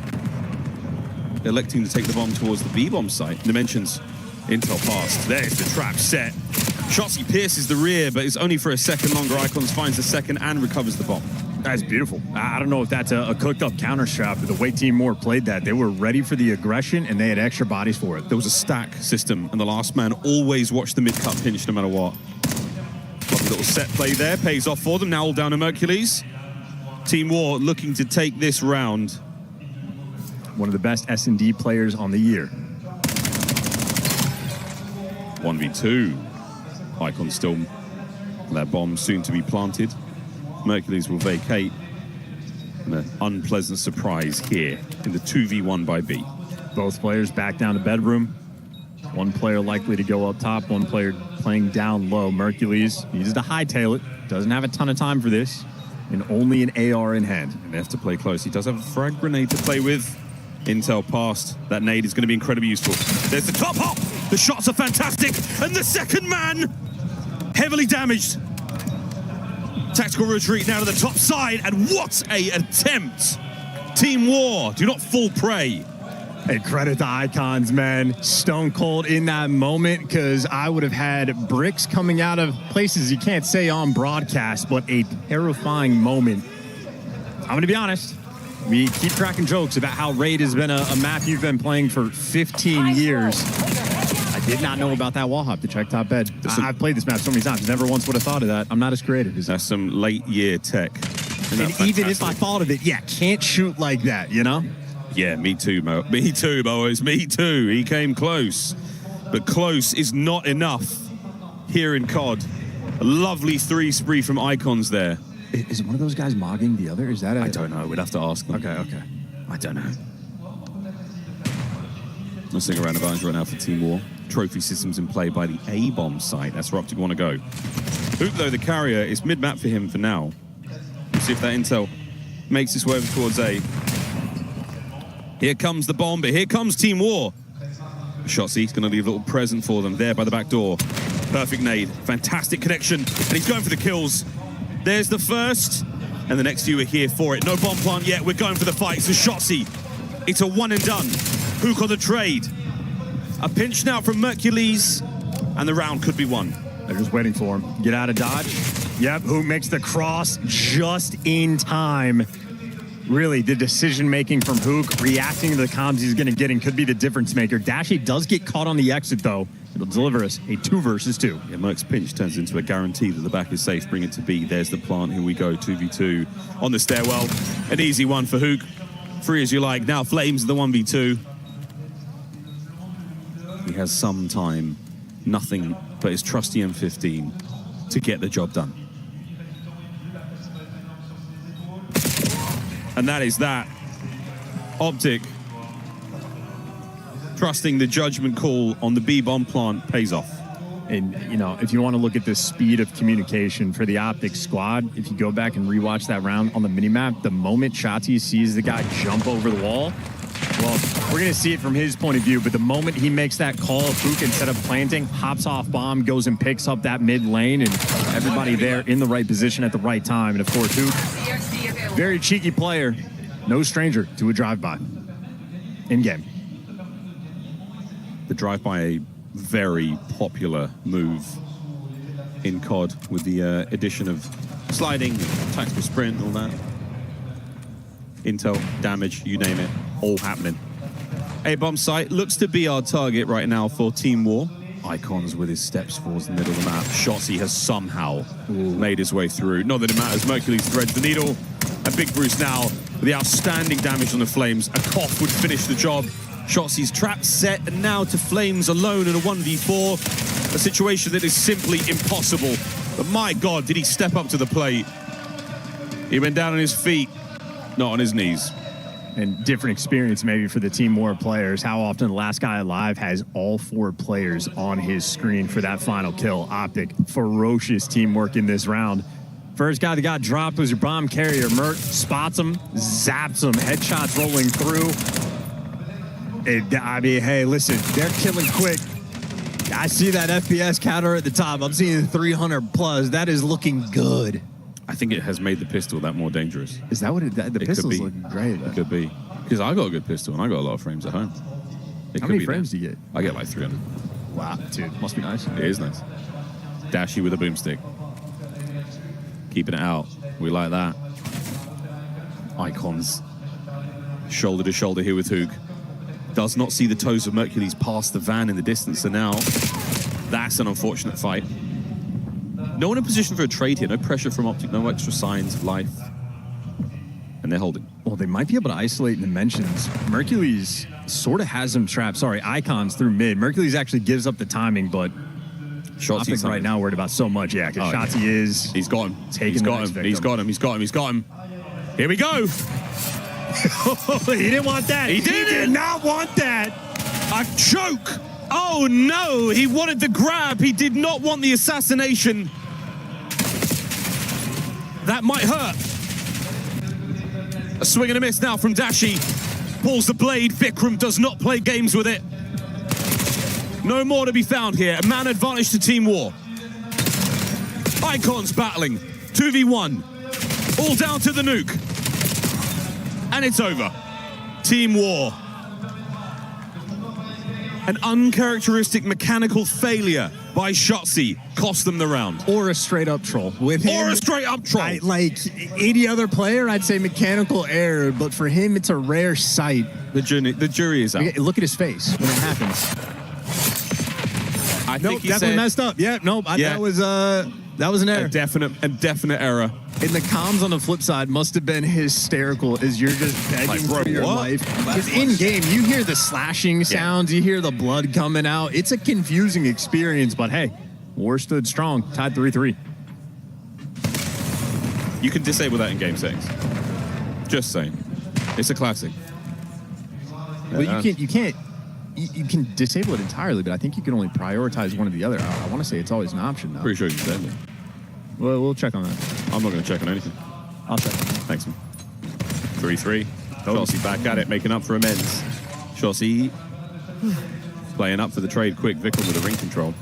electing to take the bomb towards the B-bomb site. Dimensions, intel passed. There's the trap set. Shotzi pierces the rear, but it's only for a second longer. Icons finds the second and recovers the bomb. That's beautiful. I don't know if that's a cooked-up counter strap, but the way Team War played that, they were ready for the aggression, and they had extra bodies for it. There was a stack system, and the last man always watched the mid-cut pinch no matter what. Lovely little set play there, pays off for them. Now all down to Mercules. Team War looking to take this round. One of the best S&D players on the year. 1v2. Icon still, that bomb soon to be planted. Mercules will vacate. And an unpleasant surprise here in the 2v1 by B. Both players back down to bedroom. One player likely to go up top, one player playing down low. Mercules needs to hightail it. Doesn't have a ton of time for this. And only an AR in hand. And they have to play close. He does have a frag grenade to play with. Intel passed. That nade is going to be incredibly useful. There's the top hop. The shots are fantastic. And the second man, heavily damaged. Tactical retreat now to the top side, and what a attempt! Team War, do not fall prey. Hey, credit to Icons, man. Stone cold in that moment, because I would have had bricks coming out of places you can't say on broadcast, but a terrifying moment. I'm going to be honest. We keep cracking jokes about how Raid has been a map you've been playing for 15 years. I did not know about that wall hop to check top bed. I've played this map so many times. Never once would have thought of that. I'm not as creative as that. That's some late year tech. And even if I thought of it, yeah, can't shoot like that, you know? Yeah, me too, Mo. Me too, boys. Me too. He came close. But close is not enough here in COD. A lovely 3 spree from Icons there. Is one of those guys mogging the other? Is that I don't know. We'd have to ask them. Okay. I don't know. Let's sing around advantage right now for Team War. Trophy systems in play by the A-bomb site. That's where Optic want to go. Hook, though, the carrier, is mid-map for him for now. We'll see if that intel makes its way over towards A. Here comes the bomb, but here comes Team War. Shotzi's going to leave a little present for them there by the back door. Perfect nade. Fantastic connection. And he's going for the kills. There's the first. And the next few are here for it. No bomb plant yet. We're going for the fight. So Shotzi, it's a one and done. Hook on the trade. A pinch now from Mercules. And the round could be won. They're just waiting for him. Get out of dodge. Yep, Hook makes the cross just in time. Really, the decision-making from Hook, reacting to the comms he's going to get in could be the difference maker. Dashy does get caught on the exit, though. It'll deliver us a 2 versus 2. Yeah, Merc's pinch turns into a guarantee that the back is safe. Bring it to B. There's the plant. Here we go. 2v2 on the stairwell. An easy one for Hook. Free as you like. Now Flames the 1v2. He has some time. Nothing but his trusty M15 to get the job done. And that is that. Optic, trusting the judgment call on the B-bomb plant, pays off. And, you know, if you want to look at the speed of communication for the Optic squad, if you go back and rewatch that round on the minimap, the moment Shotzi sees the guy jump over the wall, well, we're going to see it from his point of view, but the moment he makes that call, Hook, instead of planting, hops off bomb, goes and picks up that mid lane, and everybody there in the right position at the right time. And, of course, Hook, very cheeky player, no stranger to a drive-by in-game. The drive-by, a very popular move in COD with the addition of sliding, tactical sprint, all that. Intel, damage, you name it, all happening. A-bomb site looks to be our target right now for Team War. Icons with his steps towards the middle of the map. Shotzi has somehow made his way through. Not that it matters. Mercules threads the needle. And Big Bruce now with the outstanding damage on the Flames. A cough would finish the job. Shotzi's trap set, and now to Flames alone in a 1v4. A situation that is simply impossible. But my God, did he step up to the plate. He went down on his feet, not on his knees. And different experience maybe for the Team War players. How often the last guy alive has all 4 players on his screen for that final kill. Optic, ferocious teamwork in this round. First guy that got dropped was your bomb carrier. Merc spots him, zaps him, headshots rolling through. I mean, hey, listen, they're killing quick. I see that FPS counter at the top. I'm seeing 300 plus. That is looking good. I think it has made the pistol that more dangerous. Is that what the pistol's looking great? It could be. Because I got a good pistol and I got a lot of frames at home. How many frames do you get? I get like 300. Wow, dude, must be nice. It is nice. Dashy with a boomstick. Keeping it out. We like that. Icons. Shoulder to shoulder here with Hoog. Does not see the toes of Mercules past the van in the distance. So now, that's an unfortunate fight. No one in position for a trade here. No pressure from Optic. No extra signs of life. And they're holding. Well, they might be able to isolate Dimensions. Mercules sort of has them trapped. Sorry, Icons through mid. Mercules actually gives up the timing, but Optic right now worried about so much. Yeah, because Shotzi is... He's got him. He's got him. He's got him. He's got him. He's got him. Here we go. He didn't want that. He did not want that. A choke. Oh, no. He wanted the grab. He did not want the assassination. That might hurt. A swing and a miss now from Dashi. Pulls the blade. Vikram does not play games with it. No more to be found here. A man advantage to Team War. Icons battling. 2v1. All down to the nuke. And it's over. Team War. An uncharacteristic mechanical failure by Shotzi cost them the round. Or a straight up troll. With him, or a straight up troll. Like any other player, I'd say mechanical error, but for him, it's a rare sight. The jury is out. Look at his face when it happens. I think he definitely messed up. Yeah, nope. That was an error. A definite error. And the comms on the flip side must have been hysterical as you're just begging for your life. Because in game, you hear the slashing sounds, you hear the blood coming out. It's a confusing experience, but hey, War stood strong, tied 3-3. You can disable that in game settings. Just saying. It's a classic. Well, you can disable it entirely, but I think you can only prioritize one or the other. I want to say it's always an option now. Pretty sure you can disable it. Well, we'll check on that. I'm not going to check on anything. I'll check. Thanks, man. 3-3. Shotzi back at it, making up for amends. Shotzi playing up for the trade quick. Vikram with the ring control.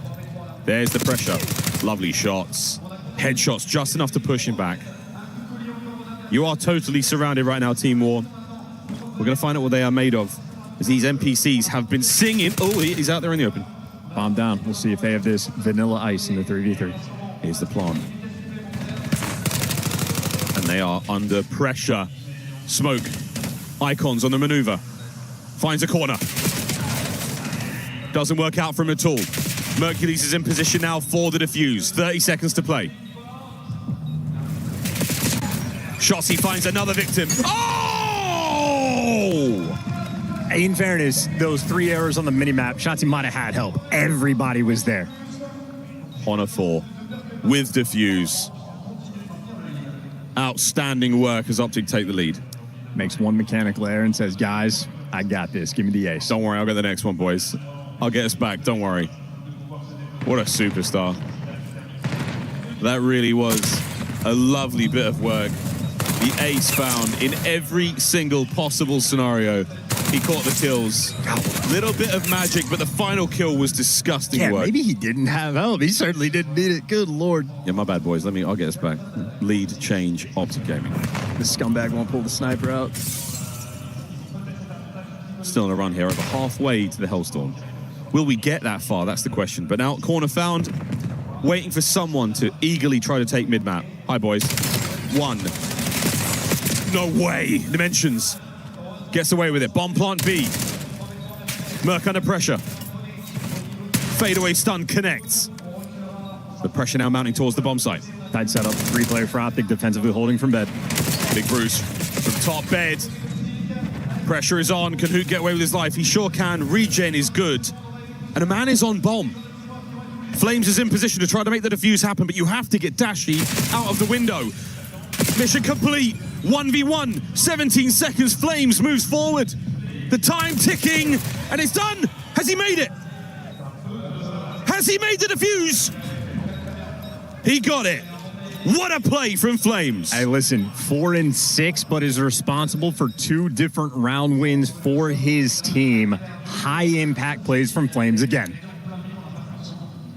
There's the pressure. Lovely shots. Headshots just enough to push him back. You are totally surrounded right now, Team War. We're going to find out what they are made of, as these NPCs have been singing. Oh, he's out there in the open. Bomb down. We'll see if they have this vanilla ice in the 3v3. Here's the plan. And they are under pressure. Smoke. Icons on the maneuver. Finds a corner. Doesn't work out for him at all. Mercules is in position now for the defuse. 30 seconds to play. Shotzi finds another victim. Oh! In fairness, those 3 errors on the minimap, Shotzi might have had help. Everybody was there. Honor 4 with defuse. Outstanding work as Optic take the lead. Makes one mechanical error and says, guys, I got this. Give me the ace. Don't worry, I'll get the next one, boys. I'll get us back, don't worry. What a superstar. That really was a lovely bit of work. The ace found in every single possible scenario. He caught the kills. Little bit of magic, but the final kill was disgusting work. Maybe he didn't have help. He certainly didn't need it. Good Lord. Yeah, my bad, boys. I'll get us back. Lead change, Optic Gaming. The scumbag won't pull the sniper out. Still on a run here, over halfway to the Hellstorm. Will we get that far? That's the question. But now, corner found, waiting for someone to eagerly try to take mid-map. Hi, boys. 1. No way. Dimensions. Gets away with it. Bomb plant B. Merc under pressure. Fadeaway stun connects. The pressure now mounting towards the bomb site. Tight setup. 3-player for Optic, defensively holding from bed. Big Bruce from top bed. Pressure is on. Can Hook get away with his life? He sure can. Regen is good. And a man is on bomb. Flames is in position to try to make the defuse happen, but you have to get Dashi out of the window. Mission complete. 1v1. 17 seconds. Flames moves forward. The time ticking, and it's done. Has he made it? Has he made the defuse? He got it. What a play from Flames. Hey, listen, 4-6, but is responsible for 2 different round wins for his team. High impact plays from Flames again.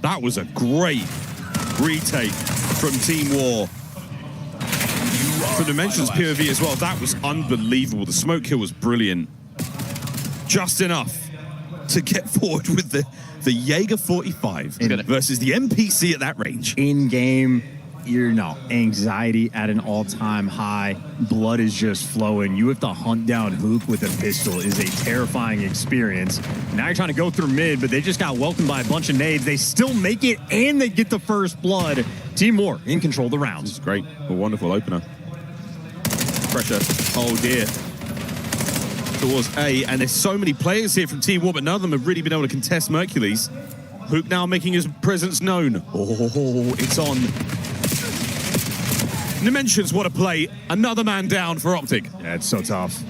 That was a great retake from Team War. From Dimensions POV as well, that was unbelievable. The smoke kill was brilliant. Just enough to get forward with the Jaeger 45 versus the NPC at that range. In-game, anxiety at an all-time high. Blood is just flowing. You have to hunt down Hook with a pistol is a terrifying experience. Now you're trying to go through mid, but they just got welcomed by a bunch of nades. They still make it, and they get the first blood. Team War in control of the rounds. This is great. A wonderful opener. Pressure. Oh, dear. Towards A, and there's so many players here from Team War, but none of them have really been able to contest Mercules. Hook now making his presence known. Oh, it's on. Dimensions, what a play. Another man down for Optic. Yeah, it's so tough.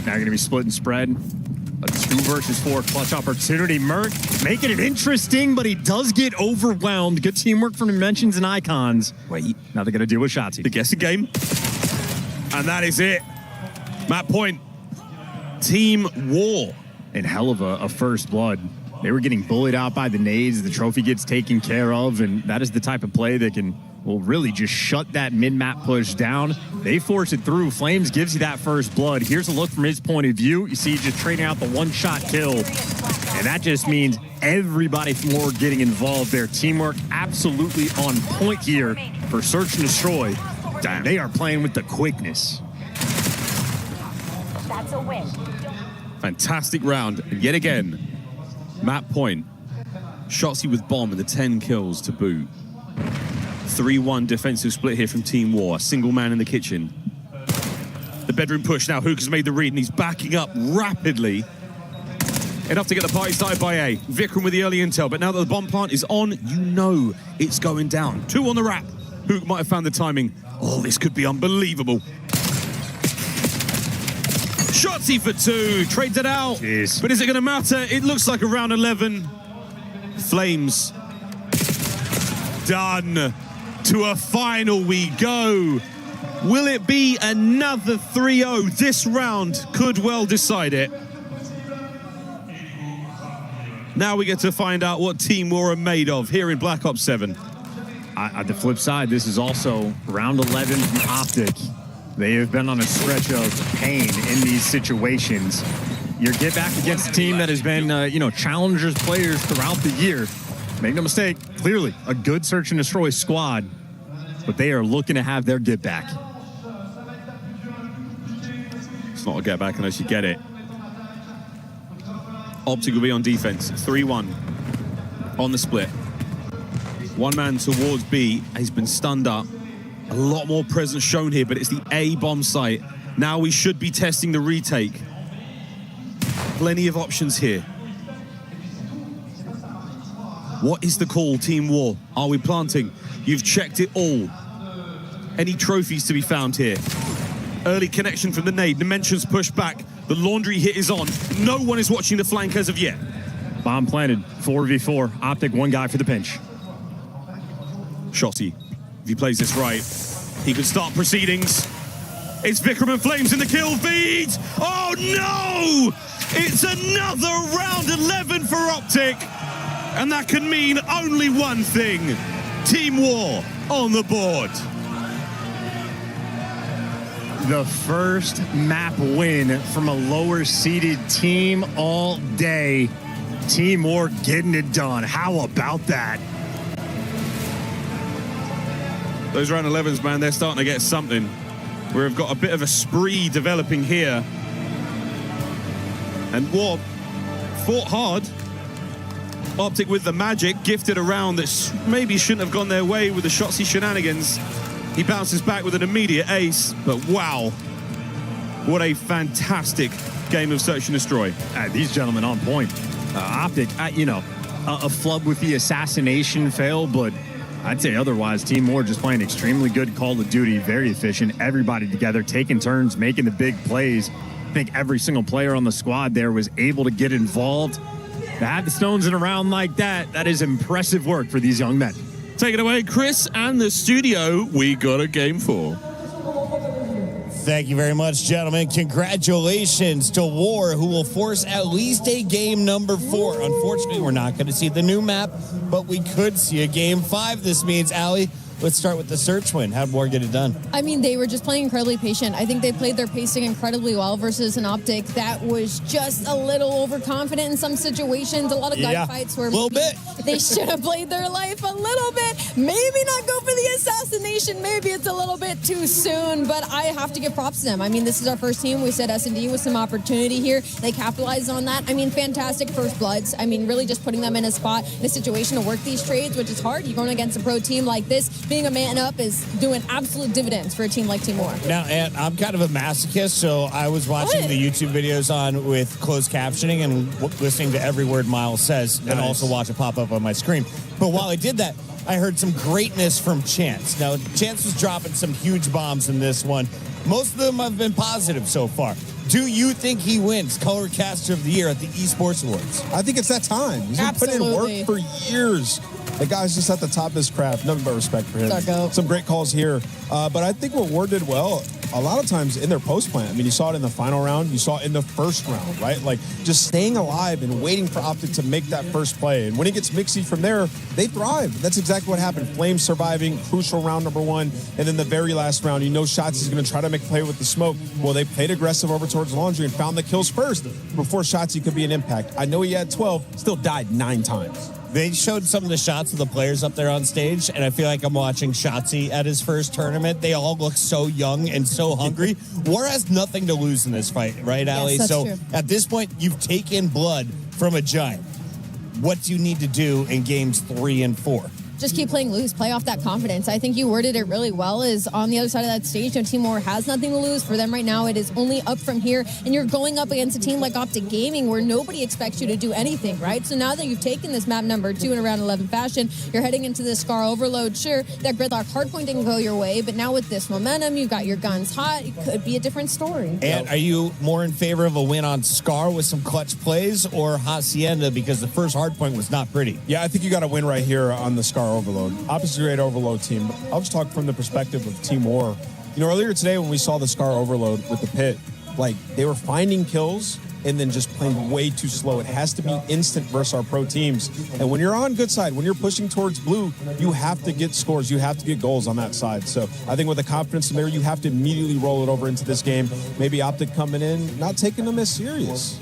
Now going to be split and spread. A 2 versus 4 clutch opportunity. Merc making it interesting, but he does get overwhelmed. Good teamwork from Dimensions and Icons. Wait, now they're going to deal with Shotzi. The guessing game. And that is it. Map point. Team War. And hell of a first blood. They were getting bullied out by the nades. The trophy gets taken care of, and that is the type of play that can, well, really just shut that mid-map push down. They force it through. Flames gives you that first blood. Here's a look from his point of view. You see just trading out the one-shot kill, and that just means everybody from War getting involved. Their teamwork absolutely on point here for Search and Destroy. Damn. They are playing with the quickness. That's a win. Fantastic round. And yet again, map point. Shotzi with bomb and the 10 kills to boot. 3-1 defensive split here from Team War. A single man in the kitchen. The bedroom push now. Hook has made the read and he's backing up rapidly. Enough to get the party started by A. Vikram with the early intel, but now that the bomb plant is on, you know it's going down. 2 on the wrap. Hook might have found the timing. Oh, this could be unbelievable. Shotzi for 2, trades it out. Jeez. But is it going to matter? It looks like a round 11. Flames done. To a final we go. Will it be another 3-0? This round could well decide it. Now we get to find out what Team War are made of here in Black Ops 7. At the flip side, this is also round 11 from Optic. They have been on a stretch of pain in these situations. You get back against a team that has been, challengers players throughout the year. Make no mistake, clearly a good Search and Destroy squad, but they are looking to have their get back. It's not a get back unless you get it. Optic will be on defense, 3-1 on the split. One man towards B has been stunned up. A lot more presence shown here, but it's the A bomb site. Now we should be testing the retake. Plenty of options here. What is the call, Team War? Are we planting? You've checked it all. Any trophies to be found here? Early connection from the nade. Dimensions push back. The laundry hit is on. No one is watching the flank as of yet. Bomb planted, 4v4. Optic, one guy for the pinch. Shotzi, if he plays this right, he could start proceedings. It's Vikram and Flames in the kill feed. Oh no! It's another round 11 for Optic. And that can mean only one thing. Team War on the board. The first map win from a lower seeded team all day. Team War getting it done. How about that? Those round 11s, man, they're starting to get something. We've got a bit of a spree developing here. And War fought hard. Optic with the magic, gifted a round that maybe shouldn't have gone their way with the Shotzi shenanigans. He bounces back with an immediate ace, but wow. What a fantastic game of Search and Destroy. These gentlemen on point. Optic, a flub with the assassination fail, but I'd say otherwise, Team War just playing extremely good Call of Duty, very efficient, everybody together, taking turns, making the big plays. I think every single player on the squad there was able to get involved. To have the stones in a round like that, that is impressive work for these young men. Take it away, Chris and the studio. We got a game 4. Thank you very much, gentlemen. Congratulations to War, who will force at least a game number 4. Unfortunately, we're not going to see the new map, but we could see a game 5. This means, Allie, let's start with the Search win. How'd War get it done? I mean, they were just playing incredibly patient. I think they played their pacing incredibly well versus an Optic that was just a little overconfident in some situations. A lot of gunfights where they should have played their life a little bit. Maybe not go for the assassination. Maybe it's a little bit too soon, but I have to give props to them. I mean, this is our first team. We said S&D with some opportunity here. They capitalized on that. I mean, fantastic first bloods. I mean, really just putting them in a spot, in a situation to work these trades, which is hard. You're going against a pro team like this. Being a man up is doing absolute dividends for a team like Team War. Now, and I'm kind of a masochist, so I was watching the YouTube videos on with closed captioning and listening to every word Miles says, and also watch it pop up on my screen. But while I did that, I heard some greatness from Chance. Now, Chance was dropping some huge bombs in this one. Most of them have been positive so far. Do you think he wins Color Caster of the Year at the Esports Awards? I think it's that time. He's been putting in work for years. The guy's just at the top of his craft. Nothing but respect for him. Some great calls here. But I think what Ward did well, a lot of times in their post plant, I mean, you saw it in the final round, you saw it in the first round, right? Like just staying alive and waiting for Optic to make that first play. And when it gets mixy from there, they thrive. That's exactly what happened. Flames surviving, crucial round number 1. And then the very last round, you know Shots is going to try to make play with the smoke. Well, they played aggressive over towards Laundry and found the kills first before Shotsy could be an impact. I know he had 12, still died 9 times. They showed some of the shots of the players up there on stage, and I feel like I'm watching Shotsy at his first tournament. They all look so young and so hungry. War has nothing to lose in this fight, right, Allie? Yes, that's so true. At this point, you've taken blood from a giant. What do you need to do in games 3 and 4? Just keep playing loose, play off that confidence. I think you worded it really well, is on the other side of that stage, Team War has nothing to lose. For them right now, it is only up from here, and you're going up against a team like Optic Gaming where nobody expects you to do anything, right? So now that you've taken this map number 2 in a round 11 fashion, you're heading into this Scar Overload. Sure, that Gridlock hardpoint didn't go your way, but now with this momentum, you've got your guns hot, it could be a different story. And are you more in favor of a win on Scar with some clutch plays or Hacienda because the first hardpoint was not pretty? Yeah, I think you got to win right here on the Scar Overload. Opposite great Overload team. I'll just talk from the perspective of Team War. You know, earlier today when we saw the Scar Overload with the pit, like they were finding kills and then just playing way too slow. It has to be instant versus our pro teams. And when you're on good side, when you're pushing towards blue, you have to get scores. You have to get goals on that side. So I think with the confidence in there, you have to immediately roll it over into this game. Maybe Optic coming in, not taking them as serious.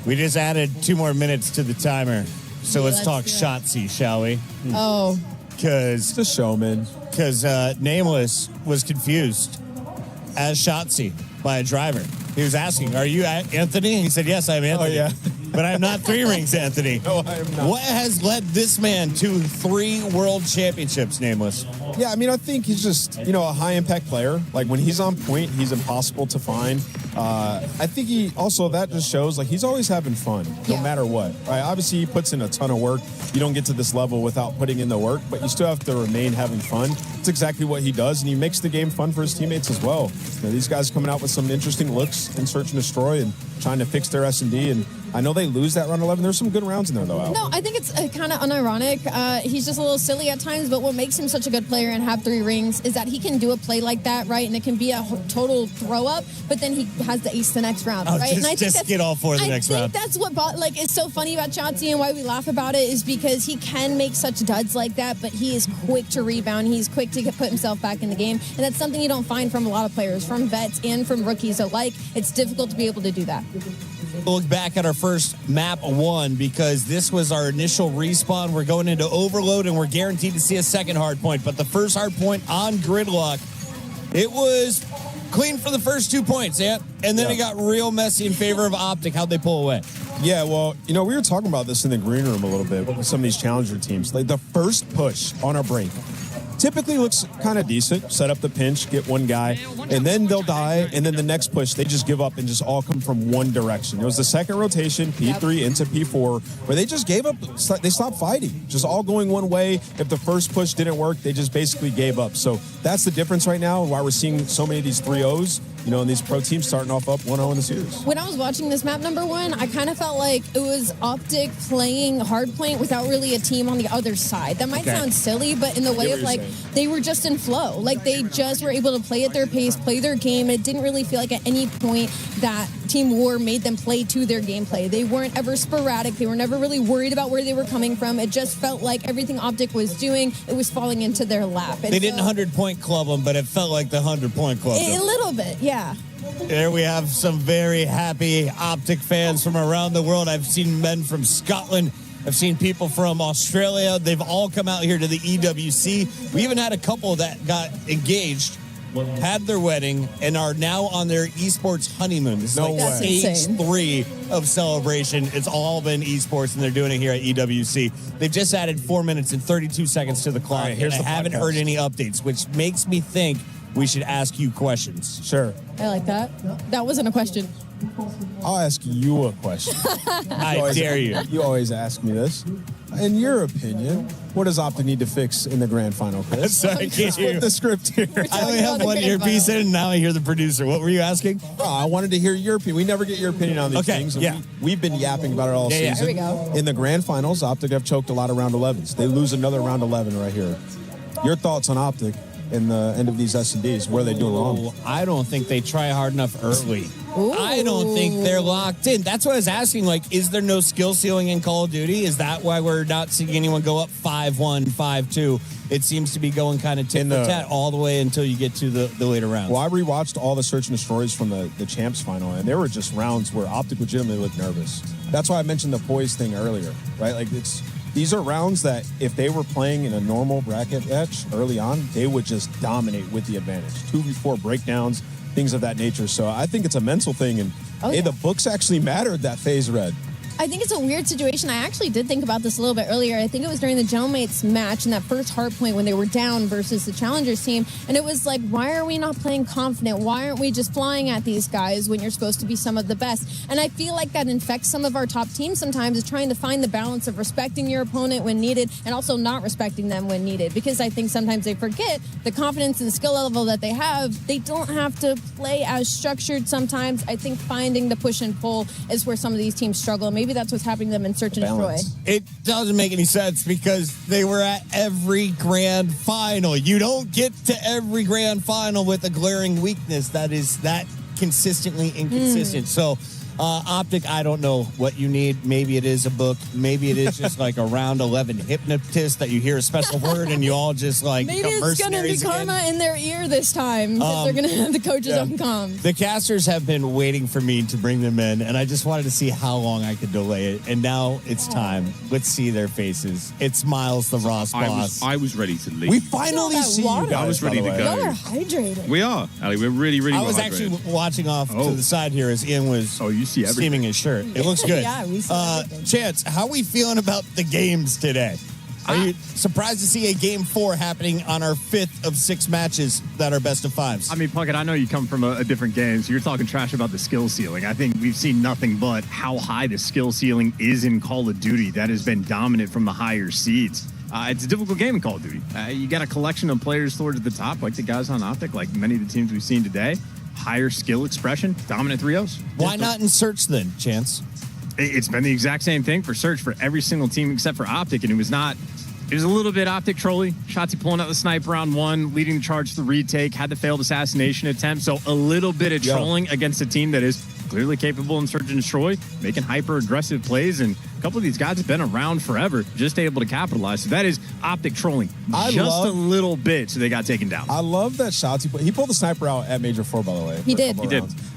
We just added 2 more minutes to the timer. So let's talk Shotsy, shall we? Oh. Because the showman. Because Nameless was confused as Shotsy by a driver. He was asking, "Are you Anthony?" He said, "Yes, I'm Anthony." Oh, yeah. But I'm not 3 rings, Anthony. No, I am not. What has led this man to 3 world championships, Nameless? Yeah, I mean, I think he's just, you know, a high-impact player. Like, when he's on point, he's impossible to find. I think he also, that just shows, like, he's always having fun, no matter what. Right? Obviously, he puts in a ton of work. You don't get to this level without putting in the work, but you still have to remain having fun. It's exactly what he does, and he makes the game fun for his teammates as well. You know, these guys coming out with some interesting looks in Search and Destroy and trying to fix their S&D, and I know they lose that round 11. There's some good rounds in there, though, Al. No, I think it's kind of unironic. He's just a little silly at times, but what makes him such a good player and have 3 rings is that he can do a play like that, right? And it can be a total throw-up, but then he has the ace the next round, right? And I think just get all 4 the next round. I think that's what is so funny about Shotsy and why we laugh about it is because he can make such duds like that, but he is quick to rebound. He's quick to put himself back in the game, and that's something you don't find from a lot of players, from vets and from rookies alike. It's difficult to be able to do that. Look back at our first map 1 because this was our initial respawn. We're going into Overload and we're guaranteed to see a second hard point. But the first hard point on Gridlock, it was clean for the first 2 points, and then it got real messy in favor of Optic. How'd they pull away? Yeah, well, you know, we were talking about this in the green room a little bit with some of these challenger teams. Like the first push on our break, typically looks kind of decent. Set up the pinch, get one guy, and then they'll die, and then the next push, they just give up and just all come from one direction. It was the second rotation, P3 into P4, where they just gave up. They stopped fighting, just all going one way. If the first push didn't work, they just basically gave up. So that's the difference right now, why we're seeing so many of these 3-0s, and these pro teams starting off up 1-0 in the series. When I was watching this map number one, I kind of felt like it was Optic playing hard point without really a team on the other side. That might sound silly, but in the way of they were just in flow. Like they just were able to play at their pace, play their game. It didn't really feel like at any point that Team War made them play to their gameplay. They weren't ever sporadic. They were never really worried about where they were coming from. It just felt like everything Optic was doing, it was falling into their lap. And they didn't 100-point club them, but it felt like the 100-point club. A little bit, yeah. There we have some very happy Optic fans from around the world. I've seen men from Scotland. I've seen people from Australia. They've all come out here to the EWC. We even had a couple that got engaged, had their wedding, and are now on their esports honeymoon. This is stage 3 of celebration. It's all been esports, and they're doing it here at EWC. They've just added 4 minutes and 32 seconds to the clock, and I haven't heard any updates, which makes me think we should ask you questions. Sure. I like that. That wasn't a question. I'll ask you a question. I dare you. You always ask me this. In your opinion, what does Optic need to fix in the grand final, Chris? Sorry, can't hear the script here. I only have one earpiece in, and now I hear the producer. What were you asking? Oh, I wanted to hear your opinion. We never get your opinion on these things. We've been yapping about it all season. Here we go. In the grand finals, Optic have choked a lot of round 11s. They lose another round 11 right here. Your thoughts on Optic in the end of these S&Ds? What are they doing wrong? I don't think they try hard enough early. I don't think they're locked in. That's what I was asking. Is there no skill ceiling in Call of Duty? Is that why we're not seeing anyone go up 5-1, 5-2? It seems to be going kind of tit for tat all the way until you get to the later rounds. Well, I rewatched all the Search and Destroys from the Champs final, and there were just rounds where Optic legitimately looked nervous. That's why I mentioned the poise thing earlier, right? These are rounds that if they were playing in a normal bracket match early on, they would just dominate with the advantage. 2v4 breakdowns, things of that nature. So I think it's a mental thing. And the books actually mattered that phase red. I think it's a weird situation. I actually did think about this a little bit earlier. I think it was during the Gentleman's match in that first hard point when they were down versus the Challengers team. And it was like, why are we not playing confident? Why aren't we just flying at these guys when you're supposed to be some of the best? And I feel like that infects some of our top teams sometimes, is trying to find the balance of respecting your opponent when needed and also not respecting them when needed. Because I think sometimes they forget the confidence and the skill level that they have. They don't have to play as structured sometimes. I think finding the push and pull is where some of these teams struggle. Maybe that's what's happening to them in Search and Destroy. It doesn't make any sense because they were at every grand final. You don't get to every grand final with a glaring weakness that is that consistently inconsistent. So Optic, I don't know what you need. Maybe it is a book. Maybe it is just like a round 11 hypnotist that you hear a special word and you all just maybe it's going to be karma in their ear this time. They're going to have the coaches on comms. The casters have been waiting for me to bring them in, and I just wanted to see how long I could delay it. And now it's time. Let's see their faces. It's Miles, the Ross boss. I was ready to leave. We finally see you guys. I was ready to go. Y'all are hydrated. We are, Ali. We're really, really I was actually watching off to the side here as Ian was steaming his shirt. It looks good. Yeah, we see Chance, how are we feeling about the games today? Are you surprised to see a game 4 happening on our 5th of 6 matches that are best of 5s? I mean, Puckett, I know you come from a different game, so you're talking trash about the skill ceiling. I think we've seen nothing but how high the skill ceiling is in Call of Duty. That has been dominant from the higher seeds. It's a difficult game in Call of Duty. You got a collection of players towards the top, like the guys on Optic, like many of the teams we've seen today. Higher skill expression, dominant 3-0s. Why not in Search then, Chance? It's been the exact same thing for Search for every single team except for Optic, and it was a little bit Optic trolly. Shotzi pulling out the sniper round 1, leading the charge to the retake, had the failed assassination attempt. So a little bit of trolling against a team that is clearly capable in Search and Destroy, making hyper-aggressive plays, and a couple of these guys have been around forever, just able to capitalize. So that is Optic trolling a little bit, so they got taken down. I love that Shotzi. He pulled the sniper out at Major 4, by the way. He did.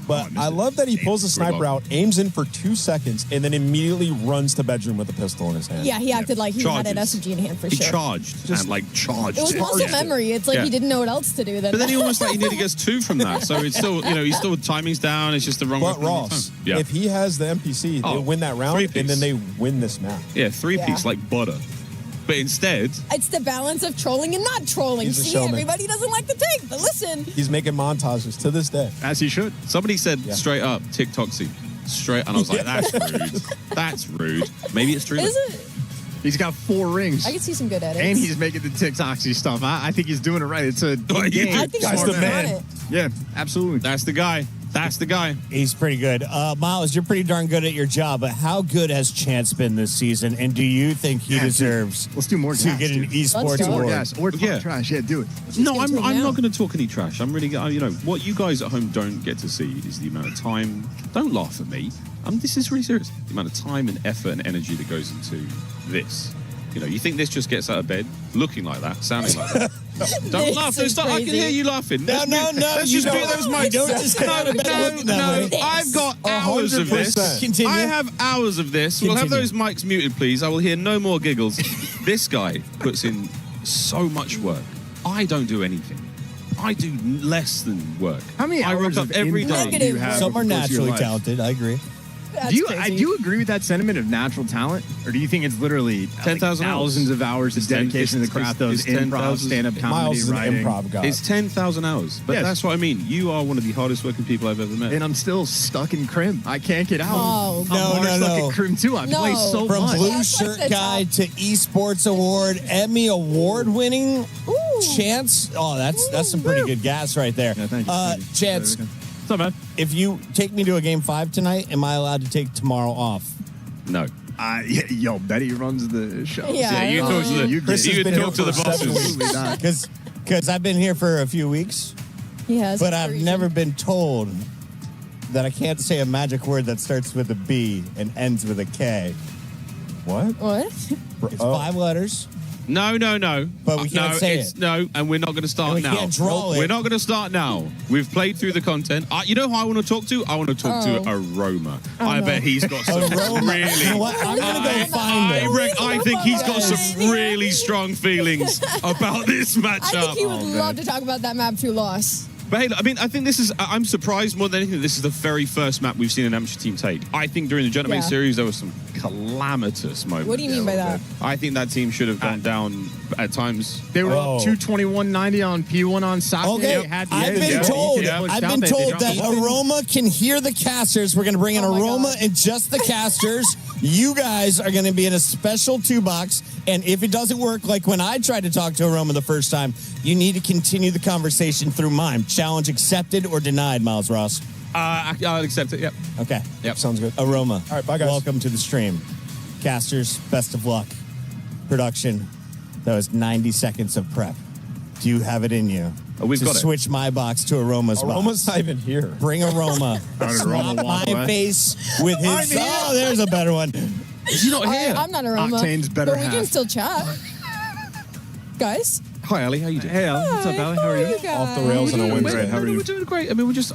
But I love that he pulls the sniper out, aims in for 2 seconds, and then immediately runs to bedroom with a pistol in his hand. Yeah, he acted like he had an SMG in hand for sure. He charged. Charged. It was muscle memory. It's like he didn't know what else to do then. But then he almost he nearly gets 2 from that. So it's still, he's still timing's down. It's just the wrong But Ross, if he has the MPC, they win that round, and then they win this map. Yeah, 3-piece like butter. But instead, It's the balance of trolling and not trolling. He's a See, showman. everybody doesn't like the take, but listen. He's making montages to this day. as he should. Somebody said straight up, TikToksy. Straight, and I was like, that's rude. That's rude. Maybe it's true. Is it? He's got 4 rings. I can see some good edits. And he's making the TikToksy stuff. I think he's doing it right. It's a I think Guy's he's the man. on it. Yeah, absolutely. That's the guy. That's the guy. He's pretty good. Miles, you're pretty darn good at your job, but how good has Chance been this season? And do you think he deserves Let's do more to gas, get an dude. esports More award? gas. Or talk trash. Yeah, do it. No, I'm not going to talk any trash. I'm really, what you guys at home don't get to see is the amount of time. Don't laugh at me. This is really serious. The amount of time and effort and energy that goes into this. You think this just gets out of bed looking like that, sounding like that? Don't laugh. I can hear you laughing. No. Let's just do those mics. Don't just get out of bed looking that way. I've got hours of this. 100%. Continue. I have hours of this. We'll have those mics muted, please. I will hear no more giggles. This guy puts in so much work. I don't do anything. I do less than work. How many I hours rock up of every input day. do you have Some are over the course of your naturally life? talented. I agree. Do you agree with that sentiment of natural talent, or do you think it's literally 10,000 thousands of hours of dedication to the craft of improv, stand-up comedy, Miles is an writing? improv guy. It's 10,000 hours. But Yes. that's what I mean. You are one of the hardest working people I've ever met. And I'm still stuck in crim. I can't get out. Oh, I'm stuck in crim too. I play so From much. blue That's like shirt the guy to esports award, Emmy award winning Chance. Oh, that's some pretty good gas right there. Yeah, thank you. Chance, What's up, man? if you take me to a game 5 tonight, am I allowed to take tomorrow off? No. Yo, Betty runs the show. Yeah, you talk to the Chris has you been talk here to the for 7 bosses. weeks. Because I've been here for a few weeks, He has. but I've never been told that I can't say a magic word that starts with a B and ends with a K. What? What? It's 5 letters. No. But we can't say it. No, and we're not going to start And we now. can't draw it. We're not going to start now. We've played through the content. You know who I want to talk to? I want to talk to Aroma. I bet he's got some Aroma. really... You know what? I'm going to go find him. I think he's got some really strong feelings about this matchup. I think he would love to talk about that map 2 loss. But hey, I think this is... I'm surprised more than anything that this is the very first map we've seen an amateur team take. I think during the Gentleman series, there was some calamitous moments. What do you mean by that? I think that team should have gone down at times. They were up 221.90 on P1 on Sake. Okay, I've been told that Aroma can hear the casters. We're going to bring in Aroma and just the casters. You guys are going to be in a special 2-box, and if it doesn't work, like when I tried to talk to Aroma the first time, you need to continue the conversation through mime. Challenge accepted or denied, Miles Ross? I'll accept it, yep. Okay. Yep. Sounds good. Aroma. All right, bye, guys. Welcome to the stream. Casters, best of luck. Production, that was 90 seconds of prep. Do you have it in you we've to got it. switch my box to Aroma's box? Aroma's not even here. Bring Aroma. Slap my face with his... Oh, there's a better one. He's not here. I'm not Aroma. Octane's better but we can half. still chat. Guys? Hi, Ali. How you doing? Hey, what's up, Ali? How are you? guys? Off the rails on a Wednesday. How are you? We're doing great. I mean, we're just...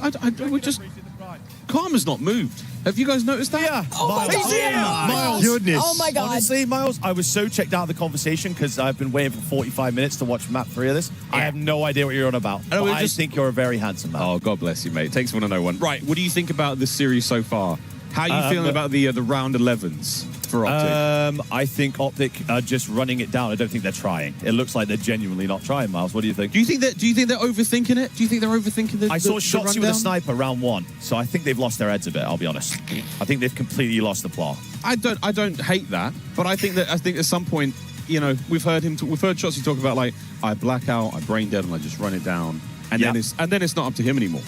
Karma's not moved. Have you guys noticed that? Yeah. Oh my God. Miles. Goodness. Oh my God. Honestly, Miles, I was so checked out of the conversation because I've been waiting for 45 minutes to watch map 3 of this. I have no idea what you're on about. But I think you're a very handsome man. Oh, God bless you, mate. Takes one to know one. Right, what do you think about this series so far? How are you feeling about the round 11s for Optic? I think Optic are just running it down. I don't think they're trying. It looks like they're genuinely not trying, Miles. What do you think? Do you think they're overthinking it? Do you think they're overthinking the I saw the shots with rundown? a sniper round 1, so I think they've lost their heads a bit, I'll be honest. I think they've completely lost the plot. I don't hate that, but I think at some point, we've heard Shotzi talk about like I black out, I brain dead, and I just run it down, and then it's not up to him anymore.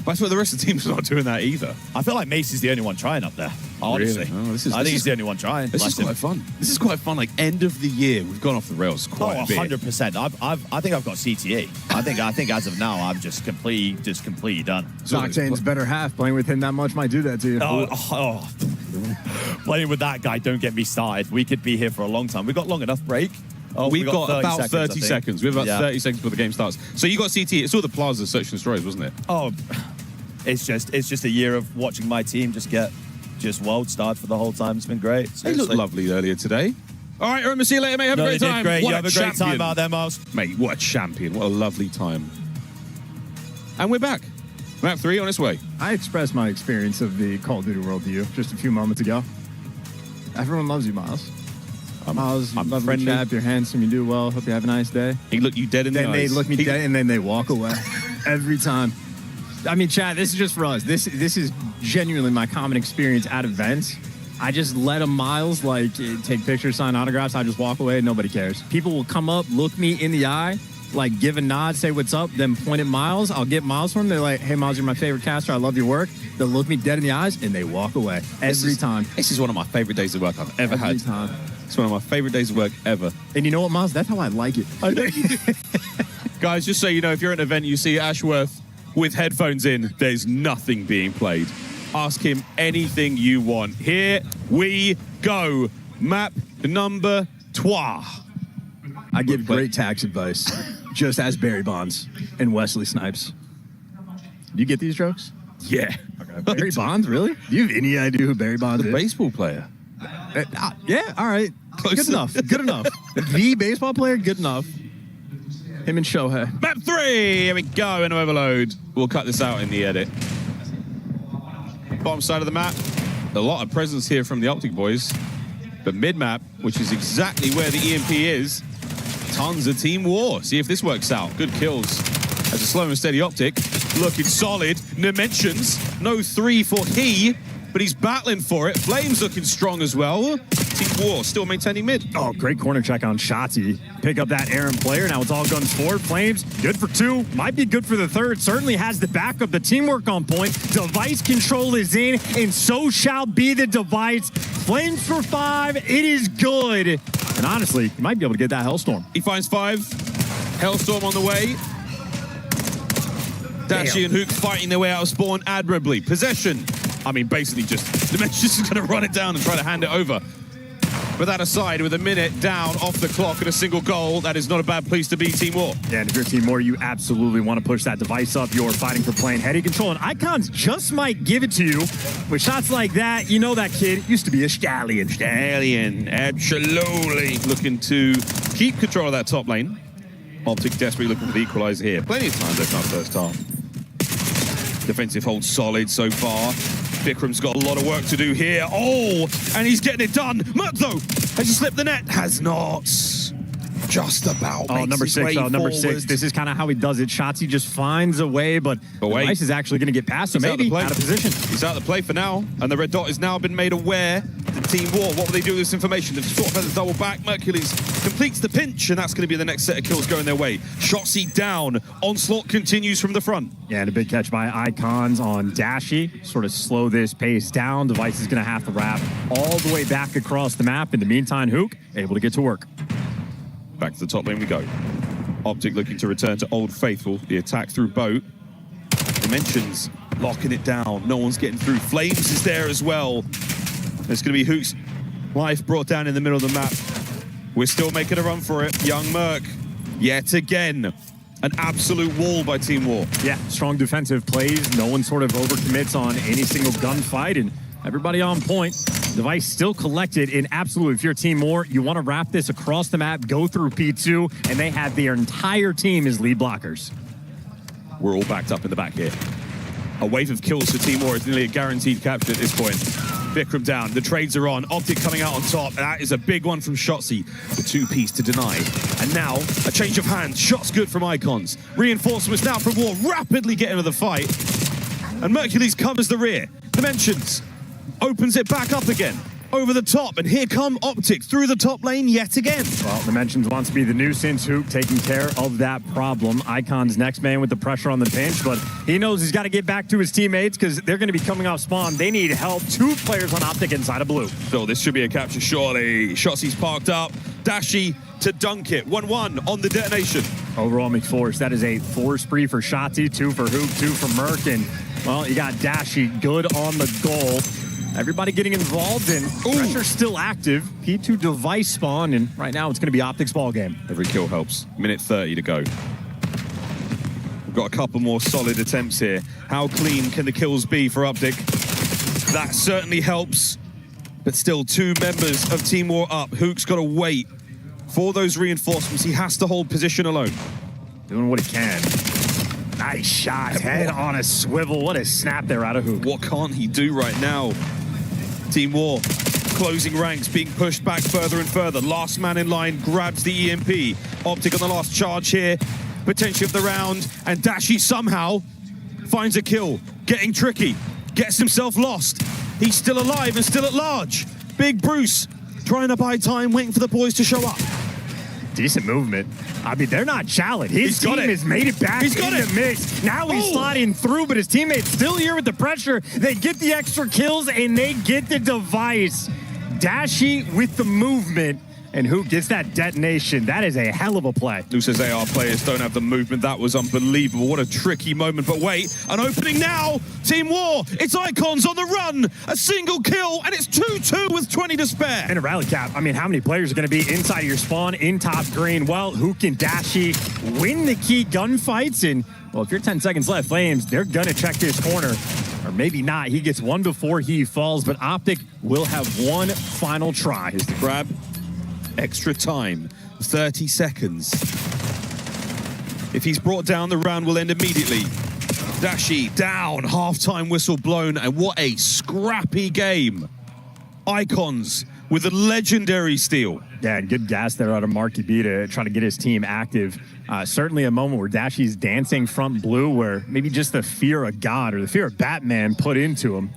But I swear the rest of the team's not doing that either. I feel like Mace is the only one trying up there, honestly. Really? I think he's the only one trying. This is quite fun. This is quite fun. Like end of the year, we've gone off the rails quite a bit. 100%. I think I've got CTE. I think as of now, I'm just completely done. Octane's better half. Playing with him that much might do that to you. Playing with that guy, don't get me started. We could be here for a long time. We've got long enough break. We've got about 30 seconds. seconds. We have about 30 seconds before the game starts. So you got CT. It's all the Plaza Search and Destroys, wasn't it? Oh, it's just a year of watching my team just get world starred for the whole time. It's been great. They looked lovely earlier today. All right, Irma, see you later, mate. Have a great time. Great. What you have a great time out there, Miles. Mate, what a champion. What a lovely time. And we're back. Map 3 on its way. I expressed my experience of the Call of Duty world to you just a few moments ago. Everyone loves you, Miles. Miles, I'm love friendly. you, chap. You're handsome. You do well. Hope you have a nice day. He look you dead in the eyes. Then they look me dead, and then they walk away every time. I mean, Chad, this is just for us. This is genuinely my common experience at events. I just let them, Miles, like, take pictures, sign autographs. I just walk away, and nobody cares. People will come up, look me in the eye, like, give a nod, say what's up, then point at Miles. I'll get Miles from them. They're like, hey, Miles, you're my favorite caster. I love your work. They'll look me dead in the eyes, and they walk away every time. This is one of my favorite days of work I've ever had. Every time. It's one of my favorite days of work ever. And you know what, Miles? That's how I like it. Guys, just so you know, if you're at an event, you see Ashworth with headphones in, there's nothing being played. Ask him anything you want. Here we go. Map number 3. I give great tax advice, just as Barry Bonds and Wesley Snipes. Do you get these jokes? Yeah. Okay. Barry Bonds, really? Do you have any idea who Barry Bonds is? The baseball player. Yeah, all right. Good enough. Good enough. The baseball player, good enough. Him and Shohei. Map 3. Here we go. And overload. We'll cut this out in the edit. Bottom side of the map. A lot of presence here from the Optic boys. But mid-map, which is exactly where the EMP is, tons of team war. See if this works out. Good kills. As a slow and steady Optic. Looking solid. Dimensions. No 3 for he, but he's battling for it. Flames looking strong as well. Team war still maintaining mid. Oh, great corner check on Shotzi. Pick up that Aaron player. Now it's all guns forward. Flames, good for 2. Might be good for the 3rd. Certainly has the backup. The teamwork on point. Device control is in, and so shall be the device. Flames for 5. It is good. And honestly, you might be able to get that Hellstorm. He finds 5. Hellstorm on the way. Dashi and Hook fighting their way out of spawn admirably. Possession. I mean, basically just Dimensions is going to run it down and try to hand it over. But that aside, with a minute down off the clock and a single goal, that is not a bad place to be, Team War. Yeah, and if you're Team War, you absolutely want to push that device up. You're fighting for playing heady control, and Icons just might give it to you. With shots like that, you know that kid used to be a stallion. Stallion, absolutely. Looking to keep control of that top lane. Optic desperately looking for the equalizer here. Plenty of time left in our first half. Defensive hold solid so far. Bikram's got a lot of work to do here. Oh, and he's getting it done. Merc, though, has he slipped the net? Has not. Just about. Oh, number 6. Oh, number 6. This is kind of how he does it. Shotzi just finds a way, but Device is actually going to get past him. Maybe out of position. He's out of the play for now, and the red dot has now been made aware. The Team War, what will they do with this information? They've sort of had a double back. Mercules completes the pinch, and that's going to be the next set of kills going their way. Shotzi down. Onslaught continues from the front. Yeah, and a big catch by Icons on Dashi. Sort of slow this pace down. Device is going to have to wrap all the way back across the map. In the meantime, Hook able to get to work. Back to the top lane we go. Optic looking to return to Old Faithful. The attack through boat. Dimensions locking it down. No one's getting through. Flames is there as well. There's going to be Hook's life brought down in the middle of the map. We're still making a run for it. Young Merc, yet again, an absolute wall by Team War. Yeah, strong defensive plays. No one sort of overcommits on any single gunfight, and everybody on point. Device still collected in absolute. If you're Team War, you want to wrap this across the map, go through P2, and they have their entire team as lead blockers. We're all backed up in the back here. A wave of kills for Team War is nearly a guaranteed capture at this point. Bikram down, the trades are on. Optic coming out on top. That is a big one from Shotzi. The 2-piece to deny. And now, a change of hands. Shots good from Icons. Reinforcements now from War, rapidly get into the fight. And Mercules covers the rear. Dimensions opens it back up again. Over the top, and here come Optic through the top lane yet again. Well, Dimensions wants to be the nuisance. Hook taking care of that problem. Icon's next man with the pressure on the pinch, but he knows he's got to get back to his teammates because they're going to be coming off spawn. They need help. 2 players on Optic inside of blue. So this should be a capture, surely. Shotzi's parked up. Dashi to dunk it. 1-1 on the detonation. Overall, McForce, that is a 4 spree for Shotzi, 2 for Hook, 2 for Merc, and, well, you got Dashi good on the goal. Everybody getting involved, and pressure's still active. P2 device spawn, and right now it's going to be Optic's ball game. Every kill helps. Minute 30 to go. We've got a couple more solid attempts here. How clean can the kills be for Optic? That certainly helps, but still 2 members of Team War up. Hook's got to wait for those reinforcements. He has to hold position alone. Doing what he can. Nice shot, head on a swivel. What a snap there out of Hook. What can't he do right now? Team War Closing ranks, being pushed back further and further. Last man in line grabs the EMP. Optic on the last charge here. Potential of the round. And Dashi somehow finds a kill. Getting tricky. Gets himself lost. He's still alive and still at large. Big Bruce trying to buy time, waiting for the boys to show up. Decent movement. I mean, they're not challenged. His team has made it back in the mix. Now he's sliding through, but his teammates still here with the pressure. They get the extra kills, and they get the device. Dashi with the movement, and who gets that detonation? That is a hell of a play. Who says AR players don't have the movement? That was unbelievable. What a tricky moment. But wait, an opening now. Team War, it's Icons on the run. A single kill, and it's 2-2 with 20 to spare. And a rally cap. I mean, how many players are going to be inside of your spawn in top green? Well, who can Dashi win the key gunfights? And, well, if you're 10 seconds left, Flames, they're going to check this corner. Or maybe not. He gets one before he falls, but Optic will have one final try. Here's the grab. Extra time, 30 seconds. If he's brought down, the round will end immediately. Dashi down, halftime whistle blown, and what a scrappy game. Icons with a legendary steal. Yeah, and good gas there out of Marky B to try to get his team active. Certainly a moment where Dashi's dancing front blue, where maybe just the fear of God or the fear of Batman put into him.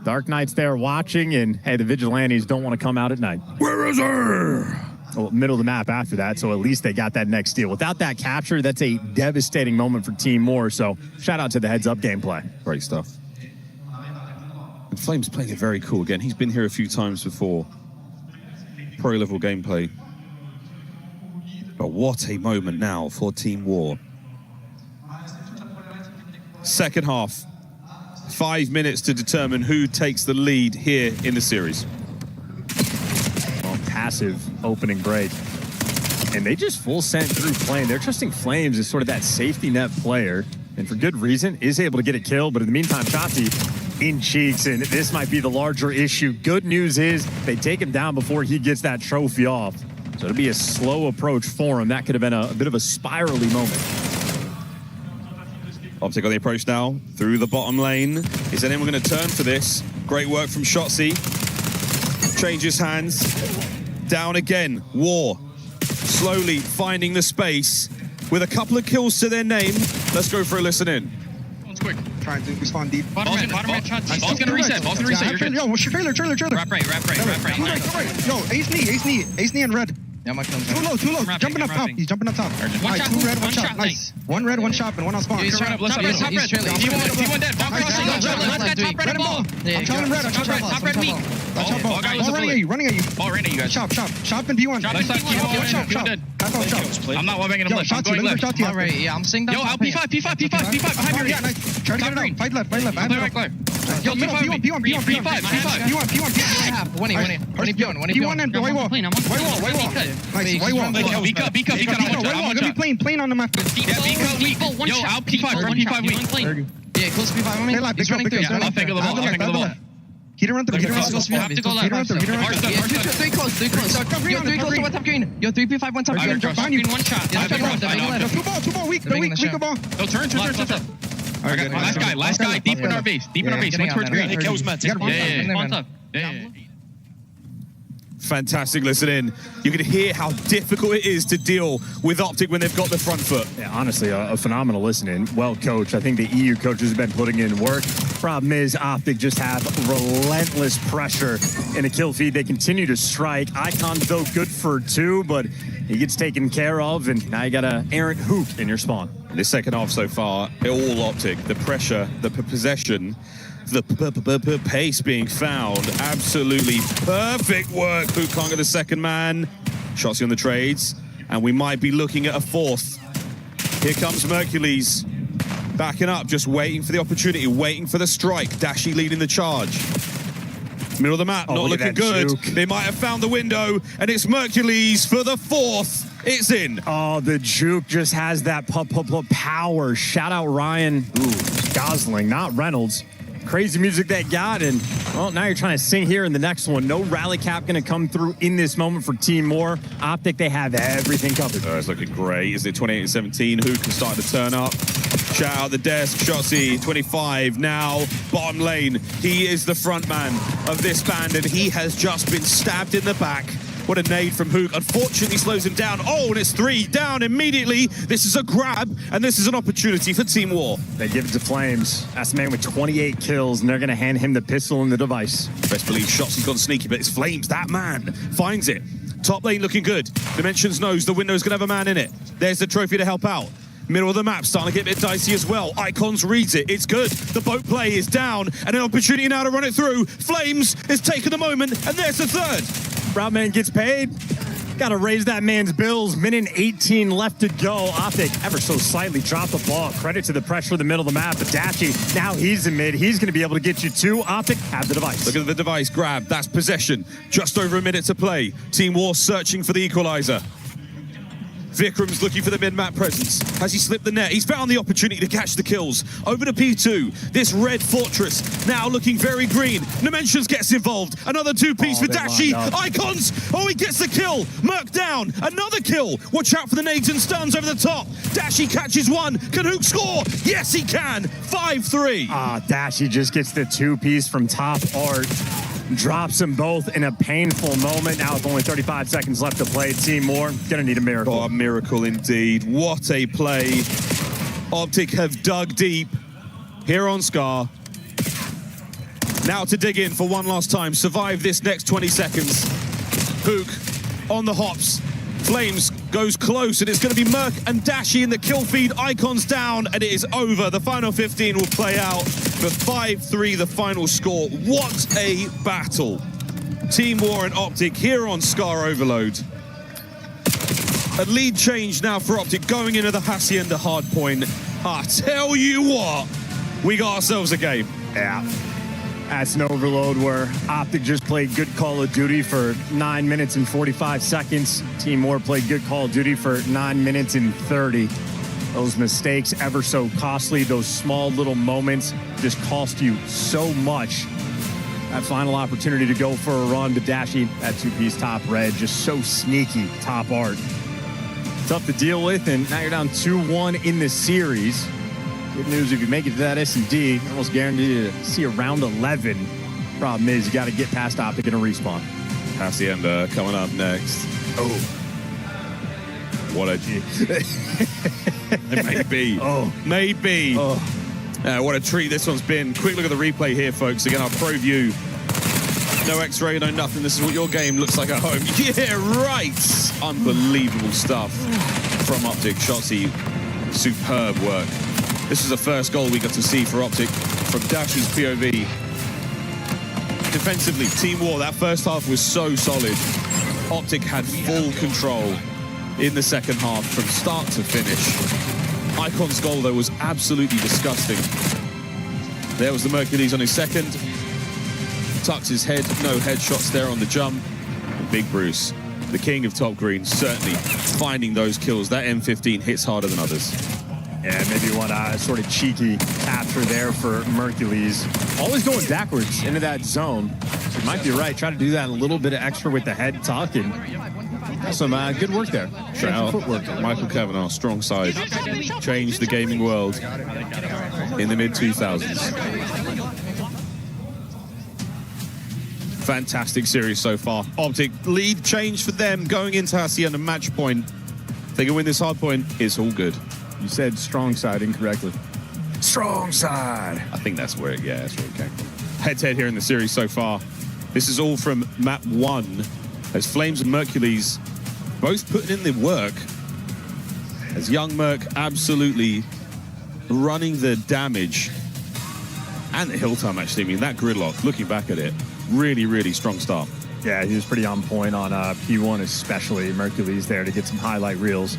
Dark Knight's there watching, and hey, the Vigilantes don't want to come out at night. Where is he? Well, middle of the map after that, so at least they got that next steal. Without that capture, that's a devastating moment for Team War, so shout out to the heads-up gameplay. Great stuff. And Flame's playing it very cool again. He's been here a few times before. Pro-level gameplay. But what a moment now for Team War. Second half. 5 minutes to determine who takes the lead here in the series. Well, passive opening break. And they just full sent through playing. They're trusting Flames as sort of that safety net player. And for good reason, is able to get a kill. But in the meantime, Shotzi in cheeks. And this might be the larger issue. Good news is they take him down before he gets that trophy off. So it'll be a slow approach for him. That could have been a bit of a spirally moment. Optic on the approach now, through the bottom lane. Is anyone going to turn for this? Great work from Shotzi. Changes hands. Down again. War. Slowly finding the space. With a couple of kills to their name. Let's go for a listen in. One's quick. Trying to respawn deep. Bottom red shots. Ball's going to reset. Ball's going to reset. You're good. Yo, what's your trailer? Wrap right. Yo, ace knee and red. Yeah, my kills. Too low. Jumping up top. He's jumping up top. One shot. Two red, one shot. Nice. One red, one shot, and one on spawn. He's top red. He's dead. Ball crossing. Let's get top red and ball. I'm telling red. Top red weak. Ball running at you. Ball ran at you guys. Shop and B1. Shop. I'm not one-banging him left. I'm going left. All right, yeah, I'm seeing that. Yo, out P5 behind me. Yeah, nice. Try to get it out. Fight left. Play clear. Yo, middle, P1. P1 and white wall. Nice, white wall. B cut. I'm gonna be playing on the map. Yeah, B cut weak. Yo, out P5. Run P5 weak. Yeah, close to P5 on me. He's running through. I'll finger the ball. He didn't run through. You have to go left. Three close. Yo, 3 close to one top green. Yo, 3 P5 one top green. Green one shot. Two ball. Weak ball. Yo, turn. Last guy. Deep in our base. Went towards green. It kills Mets. Yeah. Fantastic listen in. You can hear how difficult it is to deal with Optic when they've got the front foot. Yeah, honestly, a phenomenal listening. Well coached. I think the EU coaches have been putting in work. Problem is, Optic just have relentless pressure in a kill feed. They continue to strike. Icons, though, good for 2, but he gets taken care of, and now you got a errant hook in your spawn. In the second half so far, all Optic. The pressure, the possession, the pace being found. Absolutely perfect work. Who can't get the second man? Shotzi on the trades. And we might be looking at a fourth. Here comes Mercules. Backing up, just waiting for the opportunity, waiting for the strike. Dashi leading the charge. Middle of the map, not looking good. Juke. They might have found the window, and it's Mercules for the fourth. It's in. Oh, the juke just has that power. Shout out Ryan. Gosling, not Reynolds. Crazy music they got, and well, now you're trying to sing here in the next one. No rally cap going to come through in this moment for Team War. Optic, they have everything covered. It's looking great. Is it 28-17? Who can start to turn up? Shout out the desk, Shotzi, 25 now, bottom lane. He is the front man of this band, and he has just been stabbed in the back. What a nade from Hook. Unfortunately slows him down. Oh, and it's 3 down immediately. This is a grab, and this is an opportunity for Team War. They give it to Flames. That's a man with 28 kills, and they're going to hand him the pistol and the device. Best believe Shotzi's gone sneaky, but it's Flames. That man finds it. Top lane looking good. Dimensions knows the window's going to have a man in it. There's the trophy to help out. Middle of the map starting to get a bit dicey as well. Icons reads it. It's good. The boat play is down, and an opportunity now to run it through. Flames is taking the moment, and there's the third. Brown gets paid. Got to raise that man's bills. Minute 18 left to go. Optic ever so slightly dropped the ball. Credit to the pressure in the middle of the map. But Dashy, now he's in mid. He's going to be able to get you 2. Optic, have the device. Look at the device grab. That's possession. Just over a minute to play. Team War searching for the equalizer. Vikram's looking for the mid-map presence. Has he slipped the net? He's found the opportunity to catch the kills. Over to P2. This red fortress now looking very green. Dimensions gets involved. Another 2-piece for Dashi. Icons. Oh, he gets the kill. Merc down. Another kill. Watch out for the nades and stuns over the top. Dashi catches one. Can Hook score? Yes, he can. 5-3. Dashi just gets the 2-piece from top art. Drops them both in a painful moment. Now with only 35 seconds left to play, Team War gonna need a miracle. Oh, a miracle indeed. What a play. Optic have dug deep here on Scar. Now to dig in for one last time. Survive this next 20 seconds. Hook on the hops. Flames goes close, and it's going to be Merc and Dashi in the kill feed. Icons down, and it is over. The final 15 will play out for 5-3, the final score. What a battle. Team War and Optic here on Scar Overload. A lead change now for Optic going into the Hacienda hardpoint. I tell you what, we got ourselves a game. Yeah. That's an overload where Optic just played good Call of Duty for 9 minutes and 45 seconds. Team War played good Call of Duty for 9 minutes and 30. Those mistakes ever so costly. Those small little moments just cost you so much. That final opportunity to go for a run to Dashi, that 2-piece top red, just so sneaky top art. Tough to deal with, and now you're down 2-1 in the series. Good news, if you make it to that S&D, almost guaranteed to see a round 11. Problem is, you got to get past Optic in a respawn. Hacienda coming up next. Oh. What a G. Maybe. Oh. Maybe. Oh. What a treat this one's been. Quick look at the replay here, folks. Again, our pro view. No X-ray, no nothing. This is what your game looks like at home. Yeah, right. Unbelievable stuff from Optic. Shotzi, superb work. This is the first goal we got to see for Optic from Dashi's POV. Defensively, Team War, that first half was so solid. Optic had full control in the second half from start to finish. Icon's goal, though, was absolutely disgusting. There was the Mercules on his second. Tucks his head, no headshots there on the jump. And Big Bruce, the king of top green, certainly finding those kills. That M15 hits harder than others. Yeah, maybe one sort of cheeky capture there for Mercules. Always going backwards into that zone. So you might be right. Try to do that a little bit of extra with the head tuck, and some good work there. Footwork. Michael Kavanagh, strong side. Changed the gaming world in the mid-2000s. Fantastic series so far. Optic lead change for them going into Hacienda match point. If they can win this hard point, it's all good. You said strong side incorrectly. Strong side. I think that's where it came from. Head-to-head here in the series so far. This is all from map 1, as Flames and Mercules both putting in the work. As young Merc absolutely running the damage and the hill time, actually. I mean, that gridlock, looking back at it, really, really strong start. Yeah, he was pretty on point on P1, especially. Mercules there to get some highlight reels.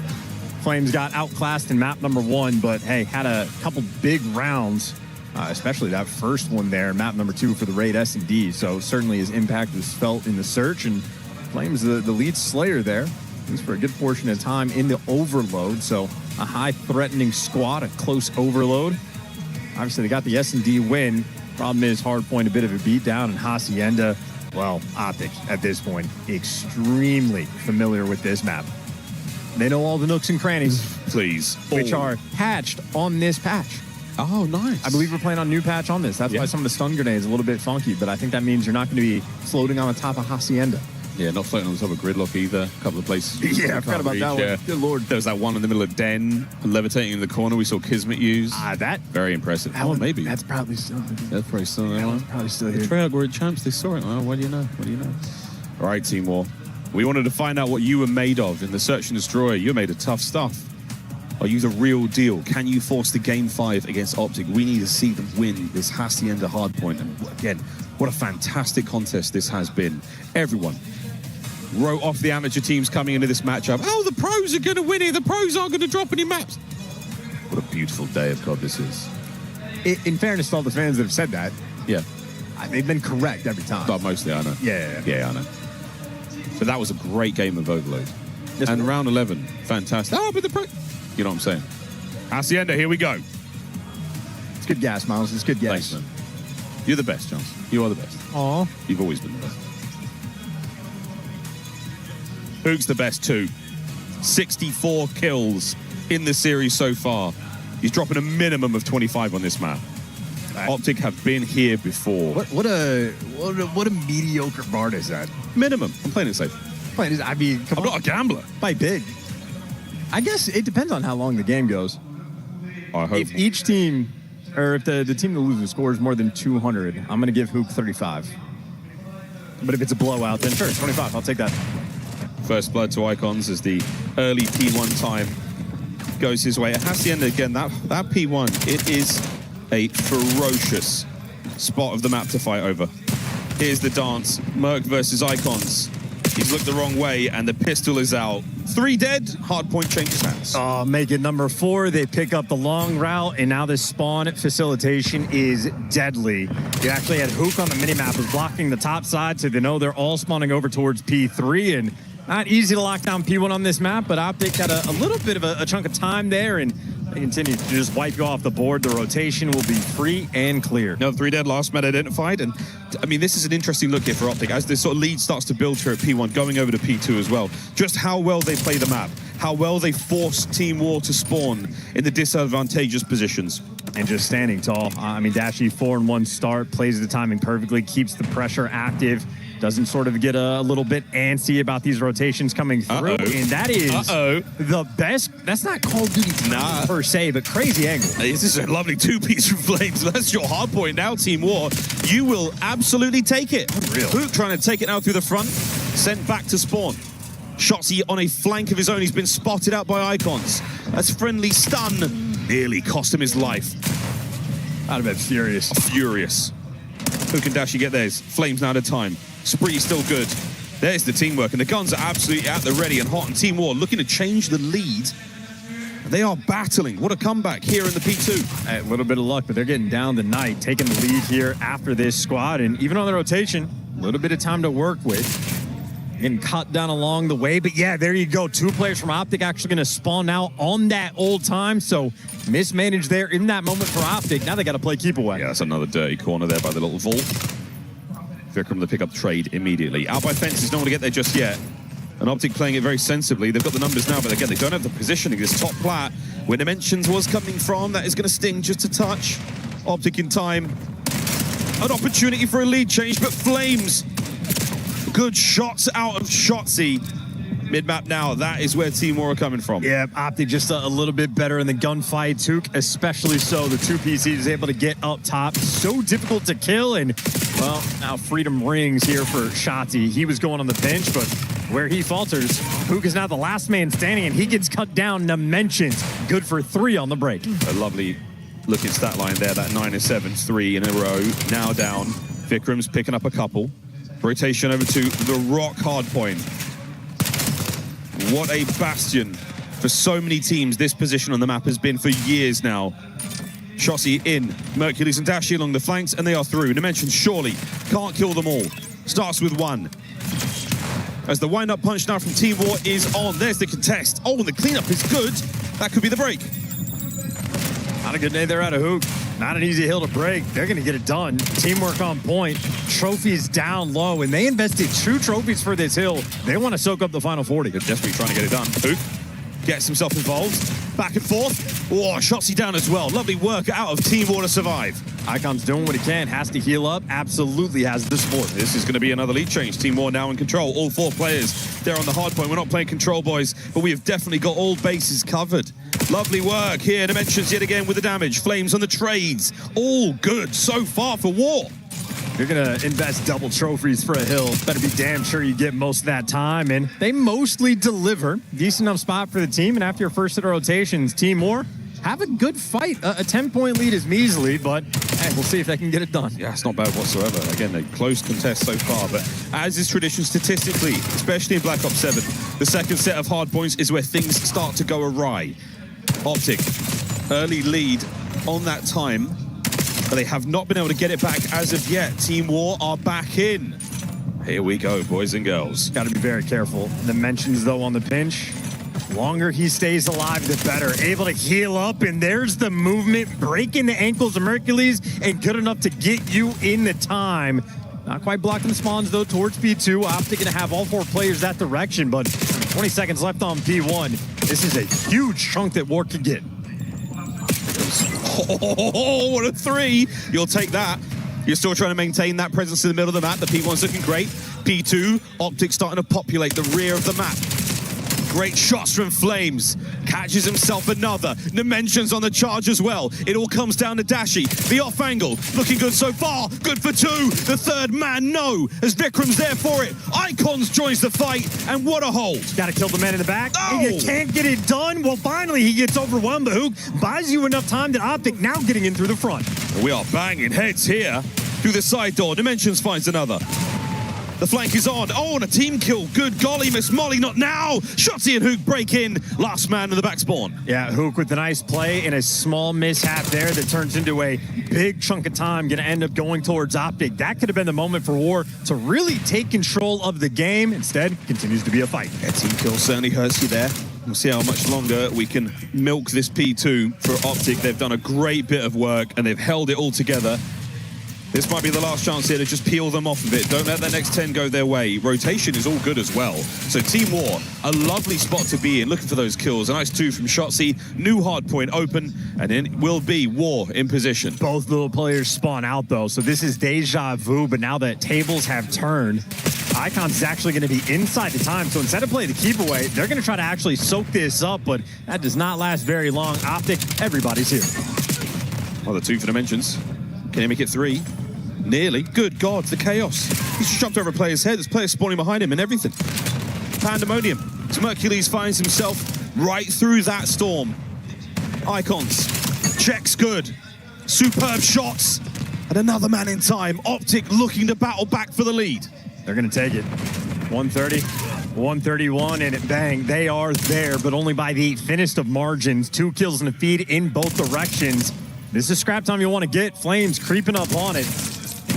Flames got outclassed in map number 1, but hey, had a couple big rounds, especially that first one there, map number 2 for the raid S&D. So certainly his impact was felt in the search, and Flames the lead slayer there, at least for a good portion of time in the overload. So a high threatening squad, a close overload. Obviously they got the S&D win. Problem is hardpoint a bit of a beatdown, and Hacienda, well, Optic at this point, extremely familiar with this map. They know all the nooks and crannies. Please. Which are patched on this patch. Oh, nice. I believe we're playing on new patch on this. That's why some of the stun grenades are a little bit funky, but I think that means you're not going to be floating on the top of Hacienda. Yeah, not floating on the top of Gridlock either. A couple of places. Yeah, I forgot about that one. Good lord. There was that one in the middle of Den, levitating in the corner. We saw Kismet use. That very impressive. That one, maybe. That's probably still. That's probably still there. That probably still here. The Treyarch were champs. They saw it. Well, what do you know? What do you know? All right, Team War. We wanted to find out what you were made of in the Search and Destroy. You're made of tough stuff. Are you the real deal? Can you force the Game 5 against Optic? We need to see them win this Hacienda hardpoint. And again, what a fantastic contest this has been. Everyone wrote off the amateur teams coming into this matchup. Oh, the pros are going to win it. The pros aren't going to drop any maps. What a beautiful day of God this is. In fairness to all the fans that have said that, yeah, they've been correct every time. But mostly, I know. Yeah, I know. So that was a great game of Overload. And round 11, fantastic. Oh, but the pro... You know what I'm saying? Hacienda, here we go. It's good gas, Miles. It's good gas. Thanks, man. You're the best, Jones. You are the best. Aw. You've always been the best. Hook's the best too. 64 kills in the series so far. He's dropping a minimum of 25 on this map. Optic have been here before. What a mediocre Bard is that? Minimum. I'm playing it safe. I mean, I'm not a gambler. Play big. I guess it depends on how long the game goes. I hope. If each team, or if the team that loses scores more than 200, I'm going to give Hook 35. But if it's a blowout, then sure, 25. I'll take that. First blood to Icons as the early P1 time goes his way. Hacienda, again, that P1, it is a ferocious spot of the map to fight over. Here's the dance. Merc versus Icons. He's looked the wrong way, and the pistol is out. 3 dead, hardpoint changes hands. Oh, make it number 4. They pick up the long route, and now this spawn facilitation is deadly. You actually had Hook on the minimap is blocking the top side, so they know they're all spawning over towards P3, and not easy to lock down P1 on this map, but Optic got a little bit of a chunk of time there, and they continue to just wipe you off the board. The rotation will be free and clear. No, 3 dead, last man identified. And I mean, this is an interesting look here for Optic as this sort of lead starts to build here at P1, going over to P2 as well. Just how well they play the map, how well they force Team War to spawn in the disadvantageous positions. And just standing tall. I mean, Dashy 4-1 start, plays the timing perfectly, keeps the pressure active, doesn't sort of get a little bit antsy about these rotations coming through. And that is the best. That's not Call of Duty per se, but crazy angle. This is a lovely 2-piece from Flames. That's your hard point now, Team War. You will absolutely take it. Unreal. Hook trying to take it out through the front, sent back to spawn. Shotzzy on a flank of his own. He's been spotted out by Icons. That's friendly stun. Nearly cost him his life. I'd have been furious. Furious. Hook and Dashy get theirs. Flames now at a time. Spree still good. There's the teamwork, and the guns are absolutely at the ready and hot. And Team War looking to change the lead. They are battling. What a comeback here in the P2. A little bit of luck, but they're getting down the night, taking the lead here after this squad. And even on the rotation, a little bit of time to work with. Getting cut down along the way. But yeah, there you go. 2 players from Optic actually going to spawn now on that old time. So mismanaged there in that moment for Optic. Now they got to play keep away. Yeah, that's another dirty corner there by the little vault. Vikram to pick up trade immediately. Out by fences, no one to get there just yet. And Optic playing it very sensibly. They've got the numbers now, but again, they don't have the positioning. This top plat, where Dimensions was coming from, that is going to sting just a touch. Optic in time. An opportunity for a lead change, but Flames. Good shots out of Shotzzy. Mid-map now, that is where Team War are coming from. Yeah, Optic just a little bit better in the gunfight. Took especially so. The 2 PCs is able to get up top. So difficult to kill, and well, now freedom rings here for Shotzzy. He was going on the bench, but where he falters, Hook is now the last man standing, and he gets cut down. Dimensions, good for 3 on the break. A lovely looking stat line there, that 9 and 7, 3 in a row. Now down. Vikram's picking up a couple. Rotation over to the rock hard point. What a bastion for so many teams this position on the map has been for years now. Shotzzy in, Mercules and Dashy along the flanks, and they are through. Dimensions surely can't kill them all. Starts with 1. As the wind-up punch now from Team War is on. There's the contest. Oh, and the cleanup is good. That could be the break. Not a good day there out of Hook. Not an easy hill to break. They're going to get it done. Teamwork on point. Trophies down low, and they invested 2 trophies for this hill. They want to soak up the final 40. They're desperately trying to get it done. Hook gets himself involved. Back and forth. Oh, Shotsy down as well. Lovely work out of Team War to survive. Icon's doing what he can, has to heal up, absolutely has the support. This is going to be another lead change. Team War now in control. All 4 players there on the hard point. We're not playing control, boys, but we have definitely got all bases covered. Lovely work here. Dimensions yet again with the damage. Flames on the trades. All good so far for War. You're going to invest double trophies for a hill. Better be damn sure you get most of that time. And they mostly deliver. Decent enough spot for the team. And after your first set of rotations, Team War have a good fight. A 10-point lead is measly, but hey, we'll see if they can get it done. Yeah, it's not bad whatsoever. Again, a close contest so far, but as is tradition statistically, especially in Black Ops 7, the second set of hard points is where things start to go awry. Optic, early lead on that time, but they have not been able to get it back as of yet. Team War are back in. Here we go, boys and girls. Got to be very careful. The mentions, though, on the pinch. Longer he stays alive, the better. Able to heal up, and there's the movement, breaking the ankles of Mercules, and good enough to get you in the time. Not quite blocking the spawns, though, towards P2. Optic going to have all 4 players that direction, but 20 seconds left on P1. This is a huge chunk that War could get. Oh, what a 3. You'll take that. You're still trying to maintain that presence in the middle of the map. The P1's looking great. P2, Optic starting to populate the rear of the map. Great shots from Flames. Catches himself another. Dimensions on the charge as well. It all comes down to Dashi. The off angle, looking good so far. Good for 2. The third man, no. As Vikram's there for it. Icons joins the fight, and what a hold. Got to kill the man in the back. Oh! And you can't get it done. Well, finally, he gets overwhelmed. But Hook buys you enough time that Optic now getting in through the front. We are banging heads here. Through the side door. Dimensions finds another. The flank is on. Oh, and a team kill. Good golly, Miss Molly, not now. Shotsy and Hook break in. Last man in the back spawn. Yeah, Hook with a nice play and a small mishap there that turns into a big chunk of time. Going to end up going towards Optic. That could have been the moment for War to really take control of the game. Instead, continues to be a fight. Yeah, team kill certainly hurts you there. We'll see how much longer we can milk this P2 for Optic. They've done a great bit of work and they've held it all together. This might be the last chance here to just peel them off a bit. Don't let the next 10 go their way. Rotation is all good as well. So Team War, a lovely spot to be in, looking for those kills. A nice 2 from Shotsy. New hard point open, and then it will be War in position. Both little players spawn out, though. So this is deja vu, but now that tables have turned, Icons is actually going to be inside the time. So instead of playing the keep away, they're going to try to actually soak this up, but that does not last very long. Optic, everybody's here. Well, the 2 for Dimensions. Can he make it 3? Nearly. Good God, the chaos. He's just jumped over a player's head. There's players spawning behind him and everything. Pandemonium. So Mercules finds himself right through that storm. Icons. Checks good. Superb shots. And another man in time. Optic looking to battle back for the lead. They're going to take it. 130, 131, and bang, they are there, but only by the thinnest of margins. 2 kills and a feed in both directions. This is scrap time you want to get. Flames creeping up on it.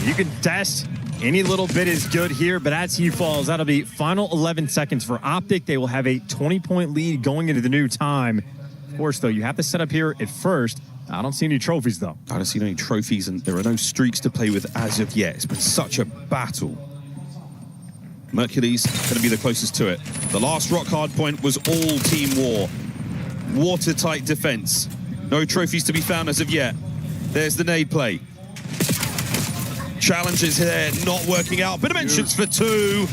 You can test. Any little bit is good here, but as he falls, that'll be final 11 seconds for Optic. They will have a 20-point lead going into the new time. Of course, though, you have to set up here at first. I don't see any trophies, though. I don't see any trophies, and there are no streaks to play with as of yet. It's been such a battle. Mercules going to be the closest to it. The last rock hard point was all Team War. Watertight defense. No trophies to be found as of yet. There's the nade play. Challenges here, not working out. But Dimensions for 2.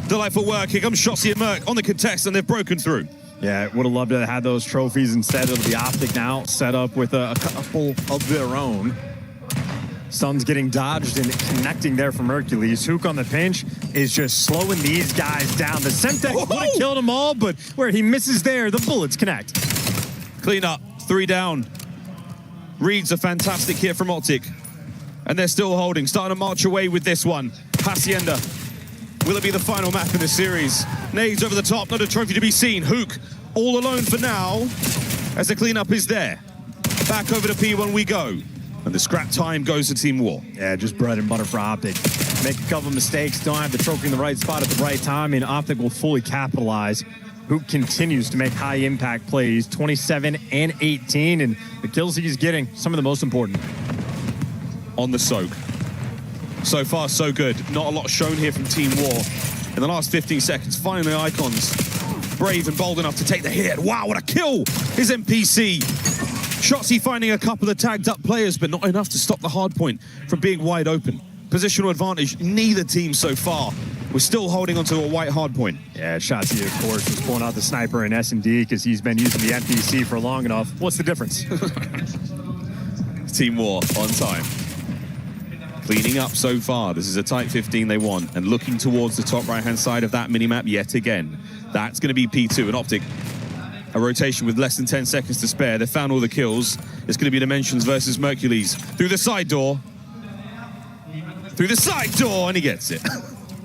Delightful work. Here comes Shotsy and Merc on the contest, and they've broken through. Yeah, would have loved to have had those trophies. Instead, it'll be Optic now set up with a couple of their own. Sun's getting dodged and connecting there from Hercules. Hook on the pinch is just slowing these guys down. The Semtex would have killed them all, but where he misses there, the bullets connect. Clean up, 3 down. Reads a fantastic hit from Optic. And they're still holding, starting to march away with this one. Hacienda. Will it be the final map in the series? Nades over the top, not a trophy to be seen. Hook all alone for now, as the cleanup is there. Back over to P1 we go. And the scrap time goes to Team War. Yeah, just bread and butter for Optic. Make a couple mistakes, don't have the trophy in the right spot at the right time, and Optic will fully capitalize. Hook continues to make high impact plays, 27 and 18, and the kills he's getting, some of the most important. On the soak. So far, so good. Not a lot shown here from Team War. In the last 15 seconds, finally Icons brave and bold enough to take the hit. Wow, what a kill! His NPC. Shotzzy finding a couple of tagged up players, but not enough to stop the hard point from being wide open. Positional advantage, neither team so far. We're still holding onto a white hard point. Yeah, Shotzzy, of course, was pulling out the sniper in S&D because he's been using the NPC for long enough. What's the difference? Team War on time. Cleaning up so far. This is a tight 15 they want. And looking towards the top right-hand side of that minimap yet again. That's going to be P2 and Optic. A rotation with less than 10 seconds to spare. They've found all the kills. It's going to be Dimensions versus Mercules. Through the side door. Through the side door, and he gets it.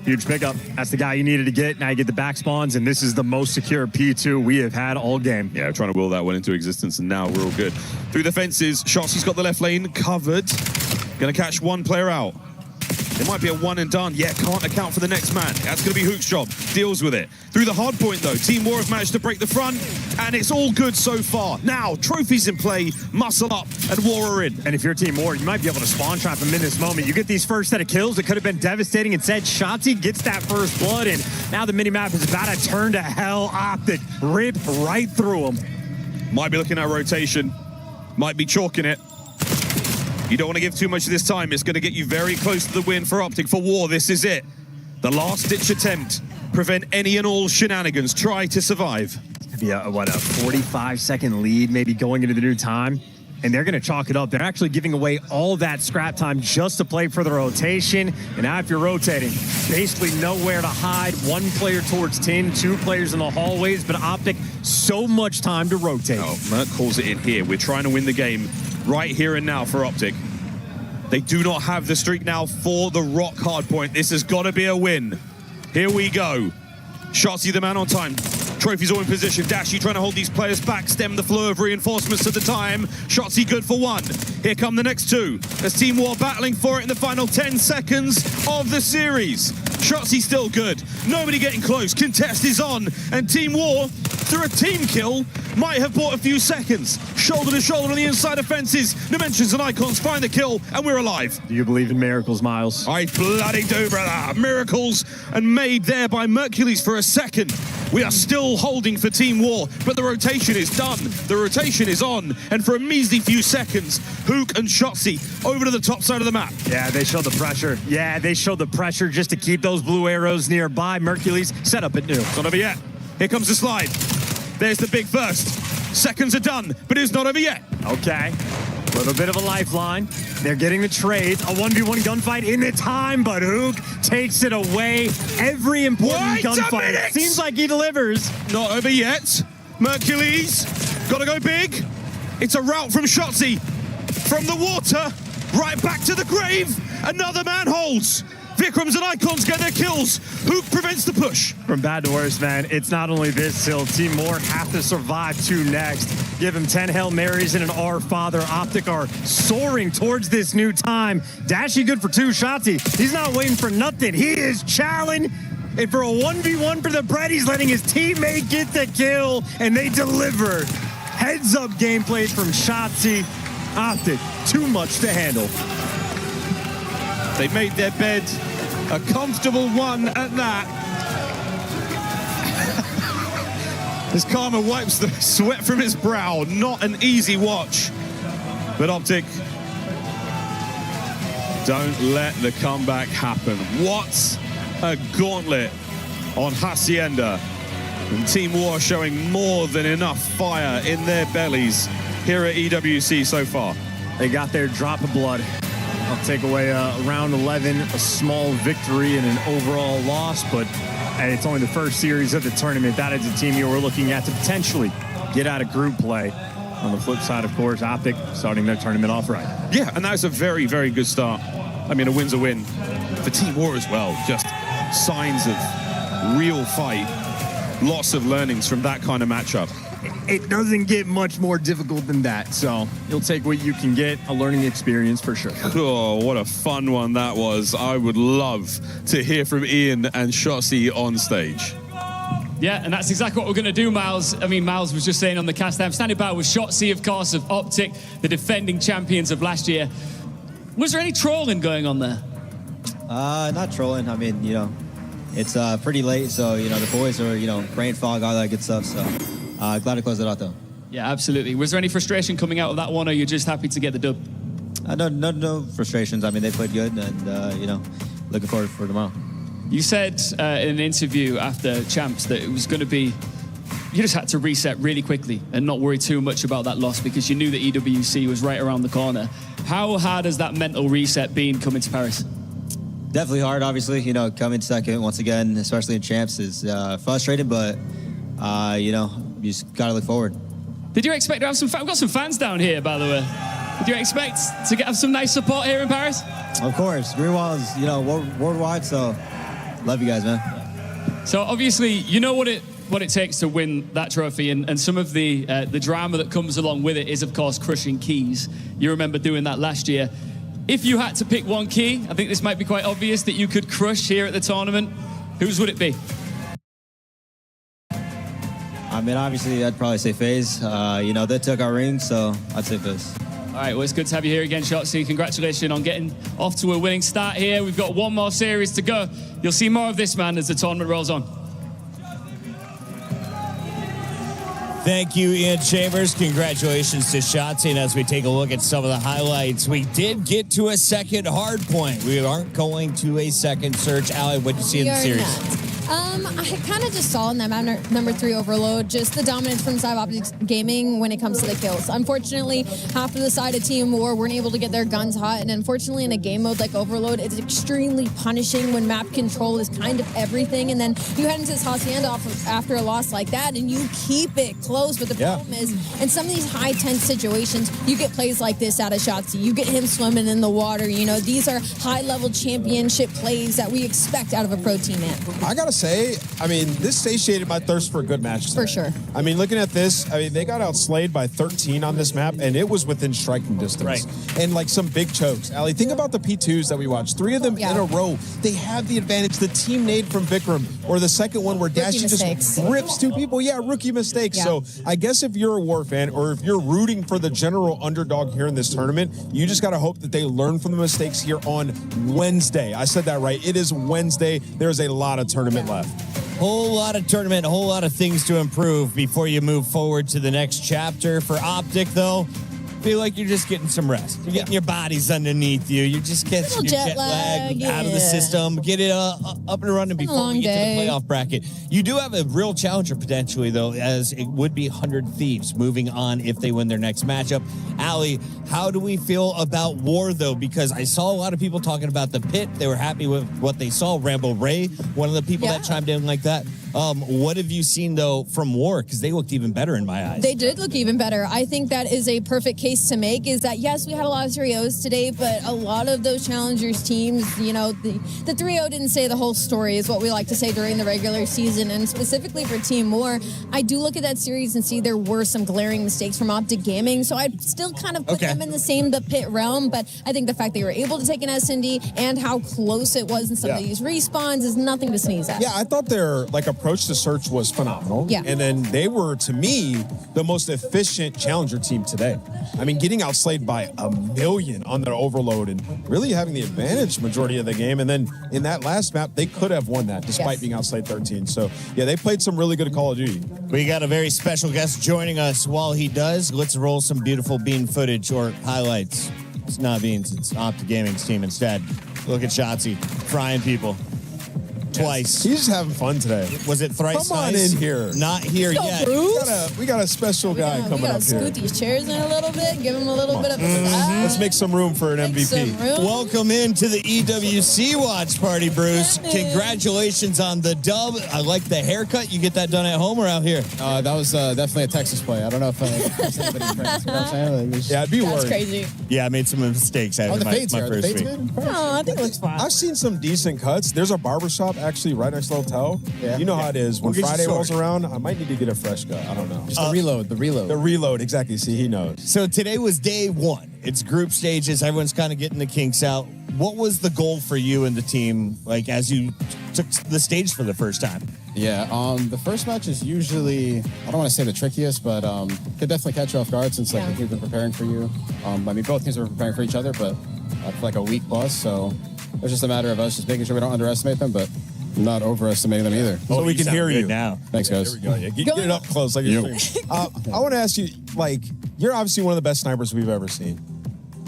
Huge pickup. That's the guy you needed to get. Now you get the back spawns, and this is the most secure P2 we have had all game. Yeah, trying to will that one into existence, and now we're all good. Through the fences, Shotzzy's got the left lane covered. Gonna catch one player out. It might be a one and done. Yeah, can't account for the next man. That's going to be Hook's job. Deals with it. Through the hard point, though, Team War have managed to break the front, and it's all good so far. Now, trophies in play, muscle up, and War are in. And if you're Team War, you might be able to spawn trap him in this moment. You get these first set of kills. It could have been devastating. Instead, Shotzzy gets that first blood, and now the minimap is about to turn to hell. Optic rip right through him. Might be looking at rotation. Might be chalking it. You don't want to give too much of this time. It's going to get you very close to the win for Optic. For War, this is it. The last-ditch attempt. Prevent any and all shenanigans. Try to survive. It's going to be a 45-second lead maybe going into the new time. And they're going to chalk it up. They're actually giving away all that scrap time just to play for the rotation. And now if you're rotating, basically nowhere to hide. One player towards 10, two players in the hallways. But Optic, so much time to rotate. Oh, Merc calls it in here. We're trying to win the game right here and now for Optic. They do not have the streak now for the rock hard point. This has got to be a win. Here we go. Shotzzy the man on time. Trophies all in position. Dashy trying to hold these players back, stem the flow of reinforcements at the time. Shotzzy good for one. Here come the next two. As Team War battling for it in the final 10 seconds of the series. Shotzzy still good. Nobody getting close. Contest is on. And Team War, through a team kill, might have bought a few seconds. Shoulder to shoulder on the inside of fences. Dimensions and Icons find the kill, and we're alive. Do you believe in miracles, Miles? I bloody do, brother. Miracles, and made there by Mercules for a second. We are still holding for Team War, but the rotation is done. The rotation is on, and for a measly few seconds, Hook and Shotzzy over to the top side of the map. Yeah, they showed the pressure. Yeah, they showed the pressure just to keep those blue arrows nearby. Mercules set up at new. It's not over yet. Here comes the slide. There's the big burst. Seconds are done, but it's not over yet. Okay. A little bit of a lifeline. They're getting the trades. A 1v1 gunfight in the time, but Hook takes it away. Every important gunfight. Seems like he delivers. Not over yet. Mercules, gotta go big. It's a route from Shotzzy. From the water, right back to the grave. Another man holds. Vikrams and Icons get their kills. Hook prevents the push. From bad to worse, man. It's not only this till Team War have to survive two next. Give him 10 Hail Marys and an Our Father. Optic are soaring towards this new time. Dashy good for two. Shotzzy, he's not waiting for nothing. He is challenging. And for a 1v1 for the bread, he's letting his teammate get the kill, and they deliver. Heads up gameplay from Shotzzy. Optic, too much to handle. They made their bed a comfortable one at that. As Karma wipes the sweat from his brow, not an easy watch. But Optic, don't let the comeback happen. What a gauntlet on Hacienda. And Team War showing more than enough fire in their bellies here at EWC so far. They got their drop of blood. I'll take away round 11, a small victory and an overall loss, but it's only the first series of the tournament. That is a team you were looking at to potentially get out of group play. On the flip side, of course, Optic starting their tournament off right. Yeah, and that's a very, very good start. I mean, a win's a win for Team War as well. Just signs of real fight. Lots of learnings from that kind of matchup. It doesn't get much more difficult than that, so you'll take what you can get, a learning experience for sure. Oh, what a fun one that was. I would love to hear from Ian and Shotzzy on stage. Yeah, and that's exactly what we're going to do, Miles. I mean, Miles was just saying on the cast, I'm standing by with Shotzzy, of course, of Optic, the defending champions of last year. Was there any trolling going on there? Not trolling. I mean, you know, It's pretty late, so, the boys are, brain fog, all that good stuff. So glad to close it out, though. Yeah, absolutely. Was there any frustration coming out of that one, or you're just happy to get the dub? No frustrations. I mean, they played good, and, looking forward for tomorrow. You said in an interview after Champs that it was going to be, you just had to reset really quickly and not worry too much about that loss because you knew that EWC was right around the corner. How hard has that mental reset been coming to Paris? Definitely hard, obviously. Coming second once again, especially in Champs, is frustrating, but, you just got to look forward. Did you expect to have some we've got some fans down here, by the way. Did you expect to have some nice support here in Paris? Of course. Green Wall is, worldwide, so love you guys, man. So obviously, you know what it takes to win that trophy, and some of the drama that comes along with it is, of course, crushing keys. You remember doing that last year. If you had to pick one key, I think this might be quite obvious that you could crush here at the tournament. Whose would it be? I mean, obviously, I'd probably say FaZe. They took our ring, so I'd say FaZe. All right, well, it's good to have you here again, Shotzi. Congratulations on getting off to a winning start here. We've got one more series to go. You'll see more of this, man, as the tournament rolls on. Thank you, Ian Chambers. Congratulations to Shotzi. And as we take a look at some of the highlights, we did get to a second hard point. We aren't going to a second search. Allie, what did you see in the series? I kind of just saw in that number 3 overload, just the dominance from Cyber Optics Gaming when it comes to the kills. Unfortunately, half of the side of Team War weren't able to get their guns hot, and unfortunately in a game mode like Overload, it's extremely punishing when map control is kind of everything, and then you head into this hacienda after a loss like that, and you keep it close, but the problem is, in some of these high-tense situations, you get plays like this out of Shotzi. You get him swimming in the water. These are high-level championship plays that we expect out of a pro team, man. I gotta say, this satiated my thirst for a good match today. For sure. Looking at this, they got outslayed by 13 on this map, and it was within striking distance. Right. And some big chokes. Allie, think about the P2s that we watched. 3 of them in a row. They have the advantage. The team nade from Vikram, or the second one where Dashy just rips 2 people. Yeah, rookie mistakes. Yeah. So I guess if you're a War fan, or if you're rooting for the general underdog here in this tournament, you just gotta hope that they learn from the mistakes here on Wednesday. I said that right. It is Wednesday. There's a lot of tournament left. Whole lot of tournament, a whole lot of things to improve before you move forward to the next chapter. For Optic, though, feel like you're just getting some rest. You're getting your bodies underneath you. You're just getting your jet lag out of the system. Get it up and running before we get to the playoff bracket. You do have a real challenger potentially, though, as it would be 100 Thieves moving on if they win their next matchup. Allie, how do we feel about War, though? Because I saw a lot of people talking about the pit. They were happy with what they saw. Rambo Ray, one of the people that chimed in like that. What have you seen, though, from War? Because they looked even better in my eyes. They did look even better. I think that is a perfect case to make, is that, yes, we had a lot of 3-0s today, but a lot of those challengers teams, the 3-0 didn't say the whole story, is what we like to say during the regular season. And specifically for Team War, I do look at that series and see there were some glaring mistakes from Optic Gaming, so I'd still kind of put them in the pit realm, but I think the fact they were able to take an S&D and how close it was in some of these respawns is nothing to sneeze at. Yeah, I thought their approach to search was phenomenal. Yeah. And then they were, to me, the most efficient challenger team today. Getting outslayed by 1,000,000 on their overload and really having the advantage majority of the game. And then in that last map, they could have won that despite being outslayed 13. So, yeah, they played some really good Call of Duty. We got a very special guest joining us. While he does, let's roll some beautiful bean footage or highlights. It's not beans, it's Optic Gaming's team instead. Look at Shotzi frying people. Twice. He's just having fun today. Was it thrice? Come on in here. Not here yet. We got a special guy coming up here. We gotta scoot these chairs in a little bit, give him a little bit of a Let's make some room for an MVP. Welcome into the EWC watch party, Bruce. Congratulations on the dub. I like the haircut. You get that done at home or out here? That was definitely a Texas play. I don't know if anybody impressed. You know what I'm saying? Yeah, I'd be worried. That's crazy. Yeah, I made some mistakes. The fades my here. first The fades week. good? No, I think it looks fine. I've seen some decent cuts. There's a barbershop actually right next to the hotel. Yeah. You know how it is. When We'll get you Friday rolls sorted. around, I might need to get a fresh cut. I don't know. Just the reload. The reload, exactly. See, he knows. So today was day 1. It's group stages. Everyone's kind of getting the kinks out. What was the goal for you and the team, as you took the stage for the first time? Yeah, the first match is usually, I don't want to say the trickiest, but could definitely catch you off guard since the team's been preparing for you. Both teams were preparing for each other, but for a week plus, so it's just a matter of us just making sure we don't underestimate them. But not overestimating them either. Oh, So we you can sound hear good you now. Thanks, guys. There we go. Yeah, get it up close like you're streaming. I want to ask you, like, you're obviously one of the best snipers we've ever seen.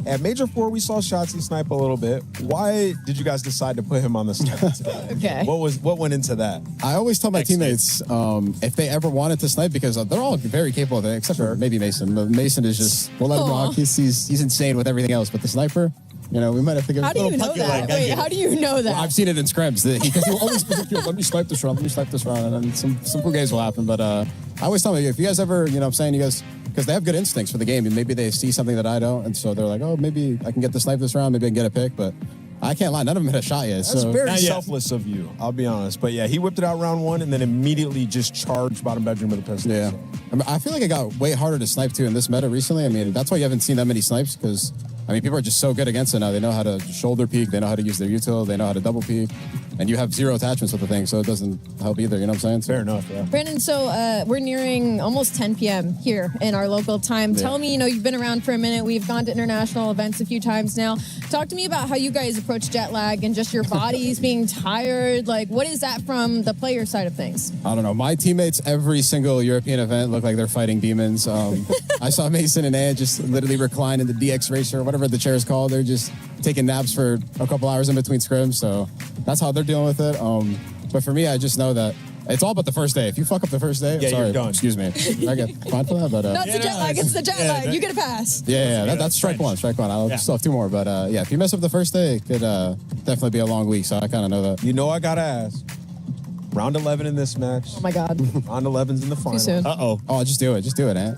At Major 4, we saw Shotzi snipe a little bit. Why did you guys decide to put him on the snipe today? Okay. What went into that? I always tell my teammates if they ever wanted to snipe, because they're all very capable of it, except for maybe Mason. But Mason is just, we'll let him rock. He's insane with everything else. But the sniper, we might have to give How do you know that? Wait, how do you know that? Well, I've seen it in scrims. Because he'll always be like, let me snipe this round, and then some cool games will happen. But I always tell them, if you guys ever, I'm saying you guys, because they have good instincts for the game, and maybe they see something that I don't, and so they're like, oh, maybe I can get the snipe this round, maybe I can get a pick, but I can't lie, none of them hit a shot yet. That's very selfless of you, I'll be honest. But yeah, he whipped it out round 1 and then immediately just charged bottom bedroom with a pistol. Yeah. So. I mean, I feel like it got way harder to snipe too in this meta recently. I mean, that's why you haven't seen that many snipes, because people are just so good against it now. They know how to shoulder peek, they know how to use their util, they know how to double peek, and you have 0 attachments with the thing, so it doesn't help either, you know what I'm saying? Fair enough, yeah. Brandon, so we're nearing almost 10 p.m. here in our local time. Yeah. Tell me, you've been around for a minute. We've gone to international events a few times now. Talk to me about how you guys approach jet lag and just your bodies being tired. Like, what is that from the player side of things? I don't know. My teammates, every single European event, look like they're fighting demons. I saw Mason and Ed just literally recline in the DX Racer, or whatever the chair is called. They're just taking naps for a couple hours in between scrims, so that's how they're dealing with it. But for me, I just know that it's all about the first day. If you fuck up the first day, yeah, sorry, you're done. Excuse me. I get fined for that, but No, it's the jet lag. It's the jet lag. You get a pass. That's strike one. I'll still have 2 more, but if you mess up the first day, it could definitely be a long week. So I kind of know that. I gotta ask. Round 11 in this match. Oh my God. Round 11's in the final. Too soon. Oh, just do it. Just do it, man.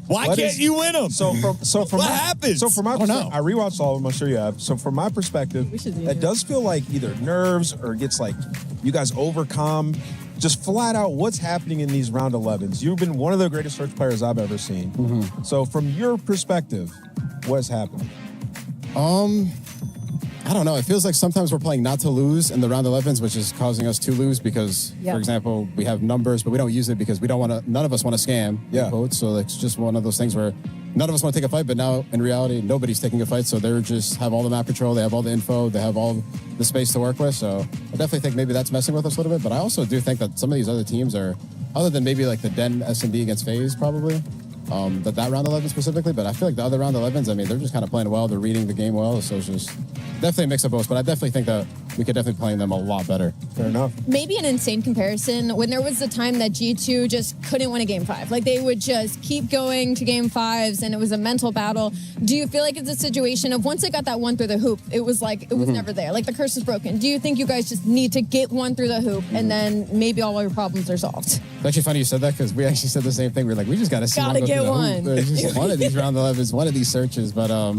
Why can't you win them? So from what happens? So from my perspective, I rewatched all of them. I'm sure you have. So from my perspective, it does feel like either nerves or it gets like you guys overcome. Just flat out, what's happening in these round 11s? You've been one of the greatest search players I've ever seen. Mm-hmm. So from your perspective, what's happening? I don't know. It feels like sometimes we're playing not to lose in the round 11s, which is causing us to lose because, for example, we have numbers, but we don't use it because we don't want to. None of us want to scam. Yeah. Quotes, so it's just one of those things where none of us want to take a fight, but now in reality, nobody's taking a fight. So they're just have all the map control, they have all the info, they have all the space to work with. So I definitely think maybe that's messing with us a little bit. But I also do think that some of these other teams are, other than maybe like the Den S&D against FaZe, probably. That round 11 specifically, but I feel like the other round 11s, they're just kind of playing well. They're reading the game well, so it's just definitely a mix of both. But I definitely think that we could definitely play them a lot better. Fair enough. Maybe an insane comparison when there was the time that G2 just couldn't win a game 5. Like they would just keep going to game 5s and it was a mental battle. Do you feel like it's a situation of once they got that one through the hoop, it was like, it was never there. Like the curse is broken. Do you think you guys just need to get one through the hoop and then maybe all your problems are solved? It's actually funny you said that because we actually said the same thing. We were like, we just got to see Gotta get one. Just one of these round 11s, one of these searches. But I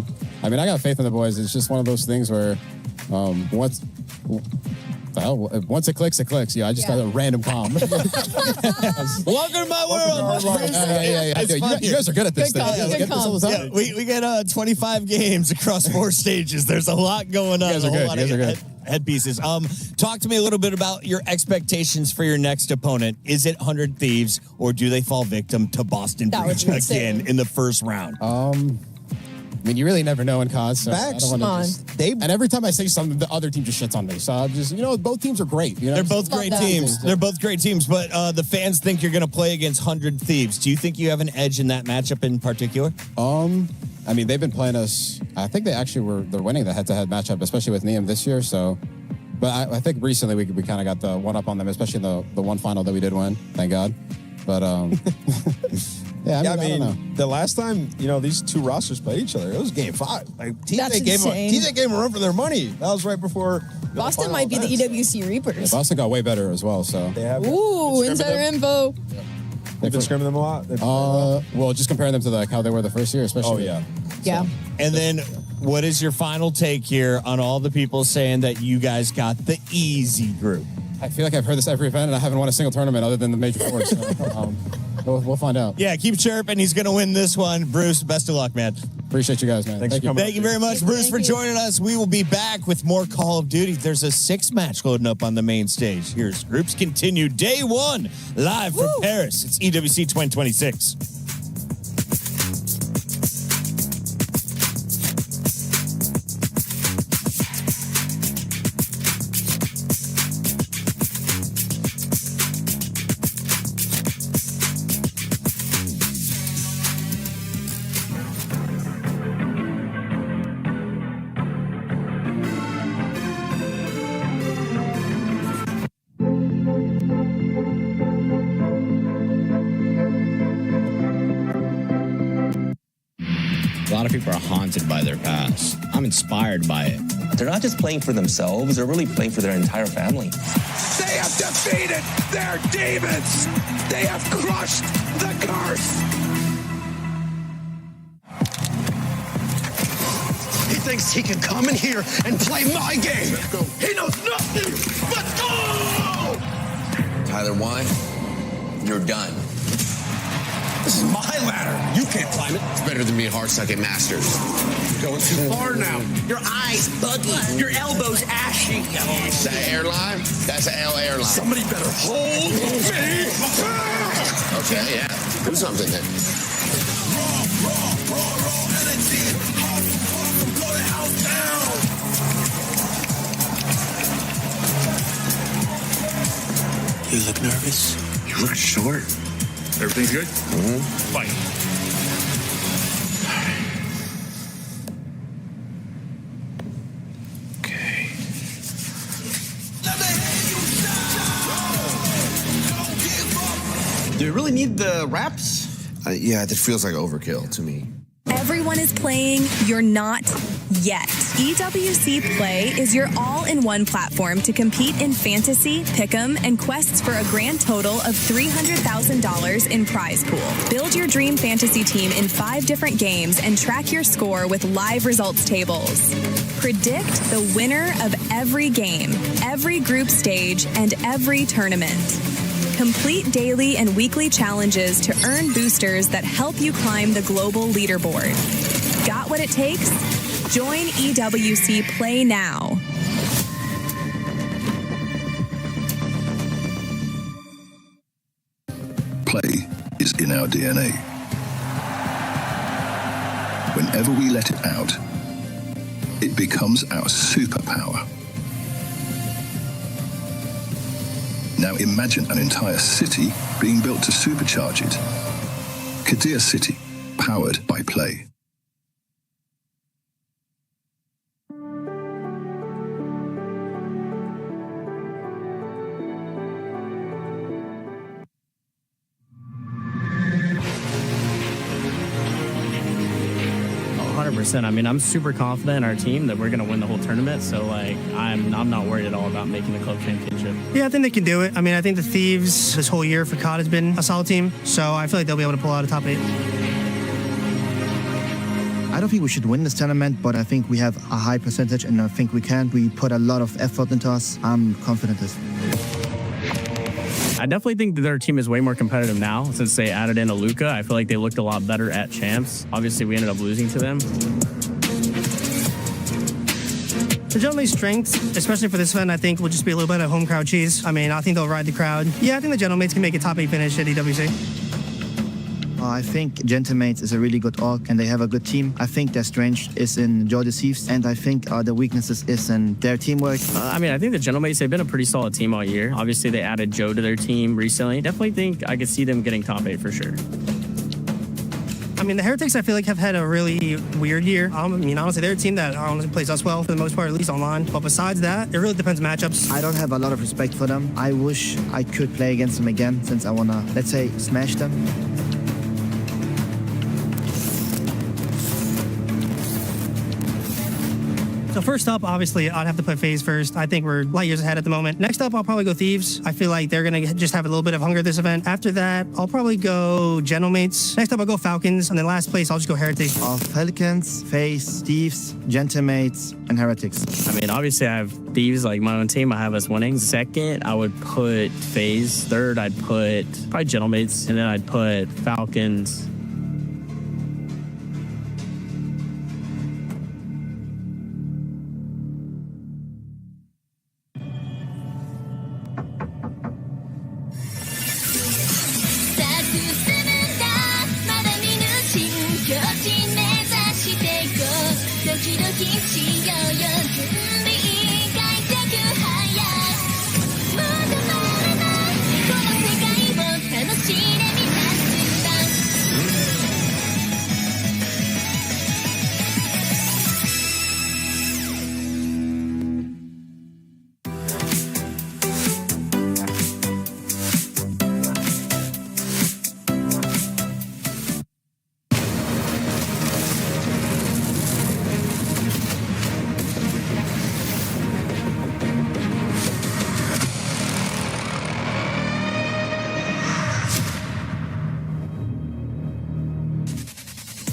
mean, I got faith in the boys. It's just one of those things where once it clicks, it clicks. Yeah, I just got a random calm. Welcome to my world. You guys are good at this thing. Good calm. Yeah, we get 25 games across 4 stages. There's a lot going on. You guys are good. You guys are good. Headpieces. Talk to me a little bit about your expectations for your next opponent. Is it 100 Thieves, or do they fall victim to Boston Breach again in the first round? I mean, you really never know in COD. So Facts. and every time I say something, the other team just shits on me. So I'm just, both teams are great. They're both great teams. They're both great teams, but the fans think you're going to play against 100 Thieves. Do you think you have an edge in that matchup in particular? I mean, they've been playing us. I think they're winning the head-to-head matchup, especially with Neum this year. So, but I think recently we kind of got the one up on them, especially the one final that we did win. Thank God. But I don't know. The last time these two rosters played each other, it was game 5. Like That's gave insane. a run for their money. That was right before Boston might be the EWC Reapers. Boston got way better as well. So they have. Ooh, insider info. They've been scrimming them a lot. Well, just comparing them to like how they were the first year, especially. Oh yeah. Yeah. And then, what is your final take here on all the people saying that you guys got the easy group? I feel like I've heard this every event, and I haven't won a single tournament other than the Major Fours. So, we'll find out. Yeah, keep chirping. He's going to win this one. Bruce, best of luck, man. Appreciate you guys, man. Thank you. Thank you very much, Bruce, for joining us. We will be back with more Call of Duty. There's a 6th match loading up on the main stage. Here's Groups Continue, Day 1, live from Paris. It's EWC 2026. haunted by their past. I'm inspired by it. They're not just playing for themselves, they're really playing for their entire family. They have defeated their demons. They have crushed the curse. He thinks he can come in here and play my game. He knows nothing but go! Tyler, one, you're done. This is my ladder. You can't climb it. It's better than being hard suck at Masters. You're going too far now. Your eyes buggy. Your elbows ashy. Is that airline? That's an L airline. Somebody better hold me back. Okay, yeah. Do something then. You look nervous. You look short. Everything's good? Mm-hmm. Fight. Okay. Do we really need the wraps? Yeah, it feels like overkill to me. Everyone is playing, you're not yet. EWC Play is your all-in-one platform to compete in fantasy, pick'em, and quests for a grand total of $300,000 in prize pool. Build your dream fantasy team in 5 different games and track your score with live results tables. Predict the winner of every game, every group stage, and every tournament. Complete daily and weekly challenges to earn boosters that help you climb the global leaderboard. Got what it takes? Join EWC Play now. Play is in our DNA. Whenever we let it out, it becomes our superpower. Now imagine an entire city being built to supercharge it. Kadir City, powered by Play. I mean, I'm super confident in our team that we're going to win the whole tournament. So, like, I'm not worried at all about making the club championship. Yeah, I think they can do it. I mean, I think the Thieves this whole year for COD has been a solid team. So I feel like they'll be able to pull out a top 8. I don't think we should win this tournament, but I think we have a high percentage, and I think we can. We put a lot of effort into us. I'm confident this. I definitely think that their team is way more competitive now since they added in a Luka. I feel like they looked a lot better at champs. Obviously, we ended up losing to them. The Gentleman's strength, especially for this event, I think will just be a little bit of home crowd cheese. I mean, I think they'll ride the crowd. Yeah, I think the Gentleman's can make a top 8 finish at EWC. I think Gentlemates is a really good org, and they have a good team. I think their strength is in Georgia Thieves, and I think the weaknesses is in their teamwork. I mean, I think the Gentlemates, they've been a pretty solid team all year. Obviously, they added Joe to their team recently. Definitely think I could see them getting top 8 for sure. I mean, the Heretics, I feel like, have had a really weird year. I mean, honestly, they're a team that honestly plays us well for the most part, at least online. But besides that, it really depends on matchups. I don't have a lot of respect for them. I wish I could play against them again, since I want to, let's say, smash them. So first up, obviously, I'd have to put FaZe first. I think we're light years ahead at the moment. Next up, I'll probably go Thieves. I feel like they're going to just have a little bit of hunger this event. After that, I'll probably go Gentlemates. Next up, I'll go Falcons. And then last place, I'll just go Heretics. Pelicans, FaZe, Thieves, Gentlemates, and Heretics. I mean, obviously, I have Thieves, like my own team. I have us winning. Second, I would put FaZe. Third, I'd put probably Gentlemates. And then I'd put Falcons.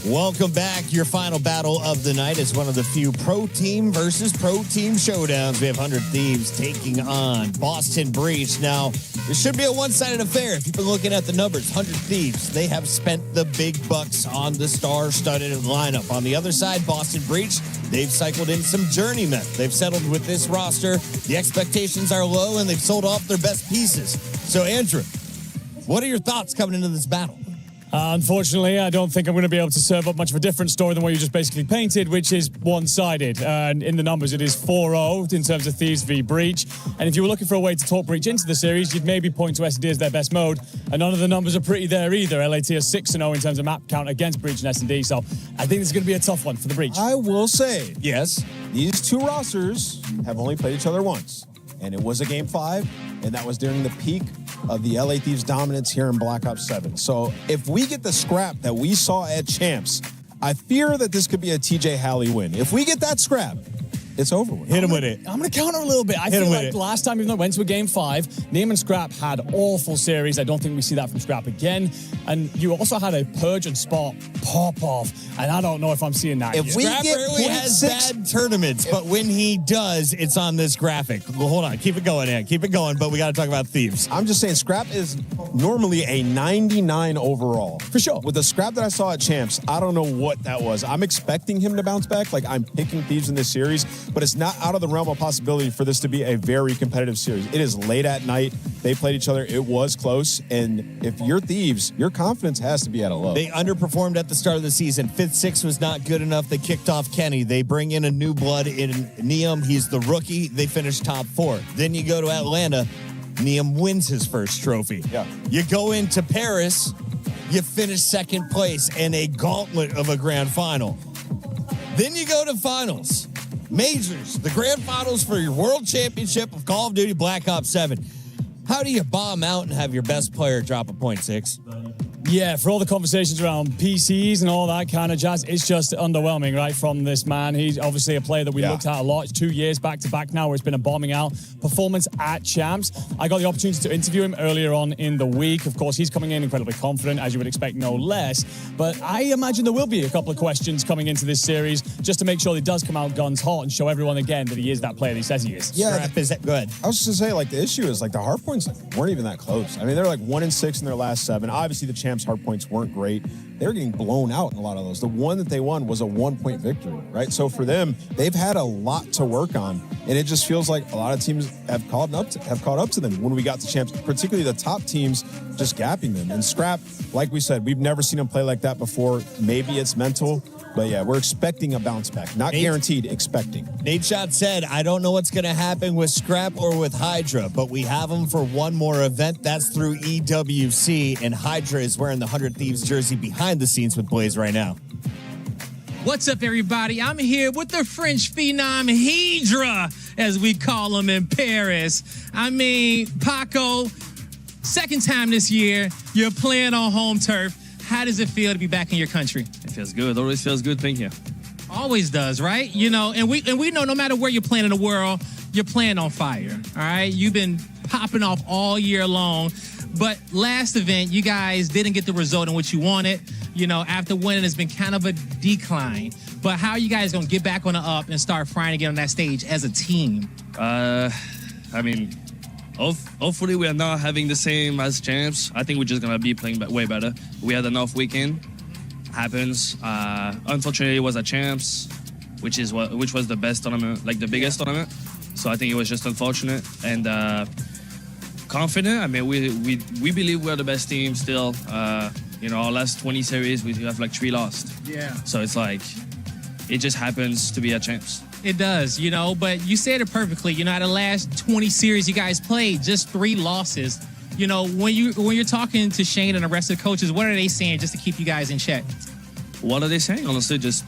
Welcome back. Your final battle of the night is one of the few pro team versus pro team showdowns. We have 100 Thieves taking on Boston Breach. Now, this should be a one-sided affair. If you've been looking at the numbers, 100 Thieves, they have spent the big bucks on the star-studded lineup. On the other side, Boston Breach, they've cycled in some journeymen. They've settled with this roster. The expectations are low, and they've sold off their best pieces. So, Andrew, what are your thoughts coming into this battle? Unfortunately, I don't think I'm going to be able to serve up much of a different story than what you just basically painted, which is one-sided. And in the numbers, it is 4-0 in terms of Thieves v Breach. And if you were looking for a way to talk Breach into the series, you'd maybe point to S&D as their best mode. And none of the numbers are pretty there either. LAT are 6-0 in terms of map count against Breach and S&D. So I think this is going to be a tough one for the Breach. I will say, yes, these two rosters have only played each other once. And it was a Game 5, and that was during the peak of the LA Thieves dominance here in Black Ops 7. So if we get the scrap that we saw at Champs, I fear that this could be a TJ Halley win. If we get that scrap, it's over with. Hit him with it. I'm going to counter a little bit. I feel like last time, even though it went to a Game 5, Neem and Scrap had awful series. I don't think we see that from Scrap again. And you also had a Purge and Spot pop-off, and I don't know if I'm seeing that If yet. we Scrap has bad tournaments, but when he does, it's on this graphic. Well, hold on. Keep it going, Ant. Keep it going, but we got to talk about Thieves. I'm just saying, Scrap is normally a 99 overall. For sure. With the Scrap that I saw at Champs, I don't know what that was. I'm expecting him to bounce back. Like, I'm picking Thieves in this series, but it's not out of the realm of possibility for this to be a very competitive series. It is late at night. They played each other. It was close. And if you're Thieves, your confidence has to be at a low. They underperformed at the start of the season. 5th-6 was not good enough. They kicked off Kenny. They bring in a new blood in Neem. He's the rookie. They finish top 4. Then you go to Atlanta. Neem wins his first trophy. Yeah. You go into Paris. You finish 2nd place in a gauntlet of a grand final. Then you go to finals. Majors, the grand finals for your world championship of Call of Duty Black Ops 7. How do you bomb out and have your best player drop a 0.6? Yeah, for all the conversations around PCs and all that kind of jazz, it's just underwhelming, right, from this man. He's obviously a player that we looked at a lot. It's 2 years back-to-back now where it's been a bombing out performance at Champs. I got the opportunity to interview him earlier on in the week. Of course, he's coming in incredibly confident, as you would expect, no less. But I imagine there will be a couple of questions coming into this series just to make sure he does come out guns hot and show everyone again that he is that player that he says he is. Yeah, go ahead. I was just going to say, like, the issue is, like, the hard points weren't even that close. I mean, they're like 1-6 in their last 7. Obviously, the Champs hard points weren't great. They're getting blown out in a lot of those. The one that they won was a 1-point victory, right? So for them, they've had a lot to work on, and it just feels like a lot of teams have caught up to them when we got to Champs, particularly the top teams just gapping them. And Scrap, like we said, we've never seen him play like that before. Maybe it's mental, but yeah, we're expecting a bounce back. Not guaranteed, expecting. Nate Shot said, I don't know what's going to happen with Scrap or with Hydra, but we have them for one more event. That's through EWC, and Hydra is wearing the 100 Thieves jersey behind the scenes with Blaze right now. What's up, everybody? I'm here with the French phenom Hydra, as we call him in Paris. I mean, Paco, 2nd time this year, you're playing on home turf. How does it feel to be back in your country? It feels good. It always feels good. Thank you. Always does, right? You know, and we know no matter where you're playing in the world, you're playing on fire, all right? You've been popping off all year long. But last event, you guys didn't get the result in which you wanted. You know, after winning, it's been kind of a decline. But how are you guys going to get back on the up and start frying again on that stage as a team? I mean, hopefully we are not having the same as Champs. I think we're just going to be playing way better. We had an off weekend. Happens. Unfortunately, it was a Champs, which was the best tournament, like the biggest tournament. So I think it was just unfortunate. And confident. I mean, we believe we're the best team still. You know, our last 20 series, we have like 3 lost. Yeah. So it's like, it just happens to be a Champs. It does, you know, but you said it perfectly. You know, out of the last 20 series you guys played, just 3 losses. You know, when you're talking to Shane and the rest of the coaches, what are they saying just to keep you guys in check? What are they saying? Honestly, just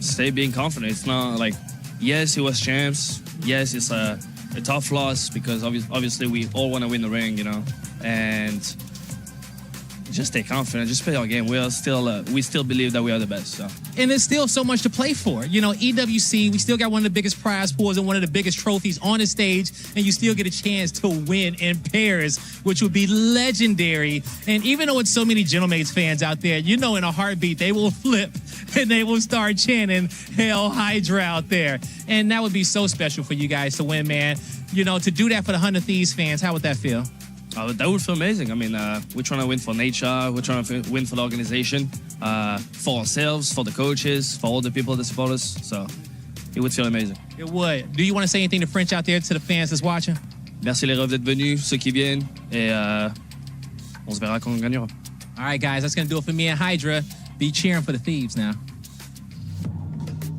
stay being confident. It's not like, yes, it was Champs. Yes, it's a tough loss because obviously we all want to win the ring, you know. And just stay confident, just play our game. We still believe that we are the best. So. And there's still so much to play for. You know, EWC, we still got one of the biggest prize pools and one of the biggest trophies on the stage, and you still get a chance to win in pairs, which would be legendary. And even though it's so many Gentlemates fans out there, you know in a heartbeat they will flip and they will start chanting Hail Hydra out there. And that would be so special for you guys to win, man. You know, to do that for the 100 Thieves fans, how would that feel? That would feel amazing. I mean, we're trying to win for nature. We're trying to win for the organization, for ourselves, for the coaches, for all the people that support us. So it would feel amazing. It would. Do you want to say anything to French out there to the fans that's watching? Merci les refs d'être venus, ceux qui viennent, et on se verra quand on gagnera. All right, guys, that's going to do it for me and Hydra. Be cheering for the Thieves now.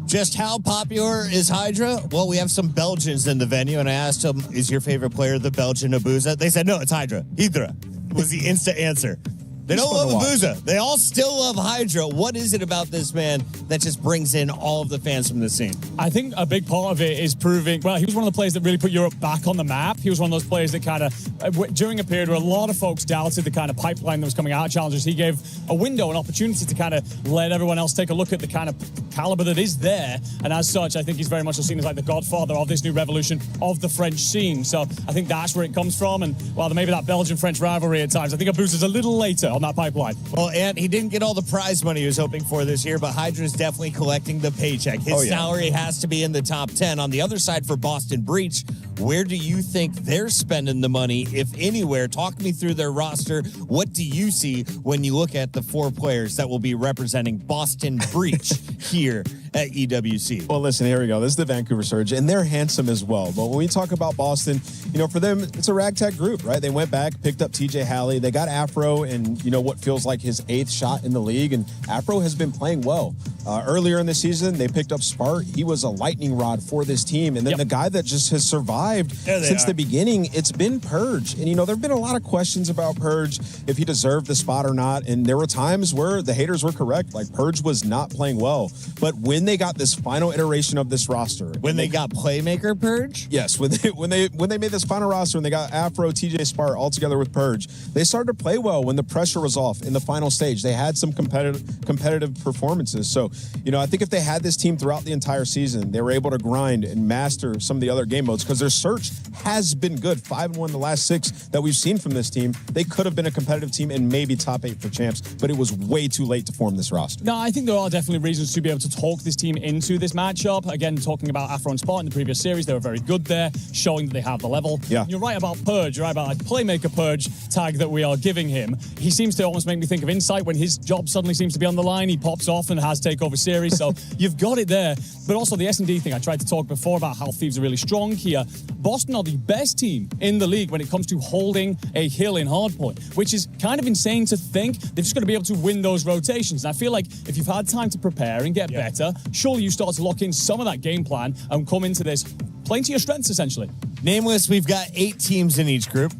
Just how popular is Hydra? Well, we have some Belgians in the venue, and I asked them, is your favorite player the Belgian Abuza? They said, no, it's Hydra. Hydra was the instant answer. They don't love Abuza. They all still love Hydra. What is it about this man that just brings in all of the fans from the scene? I think a big part of it is proving, well, he was one of the players that really put Europe back on the map. He was one of those players that kind of, during a period where a lot of folks doubted the kind of pipeline that was coming out of Challengers, he gave a window, an opportunity to kind of let everyone else take a look at the kind of caliber that is there. And as such, I think he's very much seen as like the godfather of this new revolution of the French scene. So I think that's where it comes from. And while there may be that Belgian-French rivalry at times, I think Abuza's a little later on that pipeline. Well, and he didn't get all the prize money he was hoping for this year, but Hydra's definitely collecting the paycheck. His salary has to be in the top 10. On the other side for Boston Breach, where do you think they're spending the money, if anywhere? Talk me through their roster. What do you see when you look at the 4 players that will be representing Boston Breach here at EWC? Well, listen, here we go. This is the Vancouver Surge, and they're handsome as well. But when we talk about Boston, you know, for them, it's a ragtag group, right? They went back, picked up TJ Halley. They got Afro and, you know, what feels like his 8th shot in the league, and Afro has been playing well. Earlier in the season, they picked up Spart. He was a lightning rod for this team. And then the guy that just has survived since the beginning, it's been Purge. And, you know, there have been a lot of questions about Purge, if he deserved the spot or not. And there were times where the haters were correct. Like, Purge was not playing well. But when they got this final iteration of this roster. When they got Playmaker Purge? Yes. When they made this final roster and they got Afro, TJ Spart all together with Purge, they started to play well when the pressure was off in the final stage. They had some competitive performances. So, you know, I think if they had this team throughout the entire season, they were able to grind and master some of the other game modes, because their search has been good. 5-1 the last 6 that we've seen from this team. They could have been a competitive team and maybe top 8 for champs, but it was way too late to form this roster. No, I think there are definitely reasons to be able to talk this team into this matchup. Again, talking about Afro and Spart in the previous series, they were very good there, showing that they have the level. Yeah. You're right about Purge. You're right about a Playmaker Purge tag that we are giving him. He seems to almost make me think of Insight when his job suddenly seems to be on the line. He pops off and has takeover series. So you've got it there. But also the S&D thing. I tried to talk before about how Thieves are really strong here. Boston are the best team in the league when it comes to holding a hill in hardpoint, which is kind of insane to think. They've just got to be able to win those rotations. And I feel like if you've had time to prepare and get better, surely you start to lock in some of that game plan and come into this playing to your strengths, essentially. Nameless, we've got 8 teams in each group.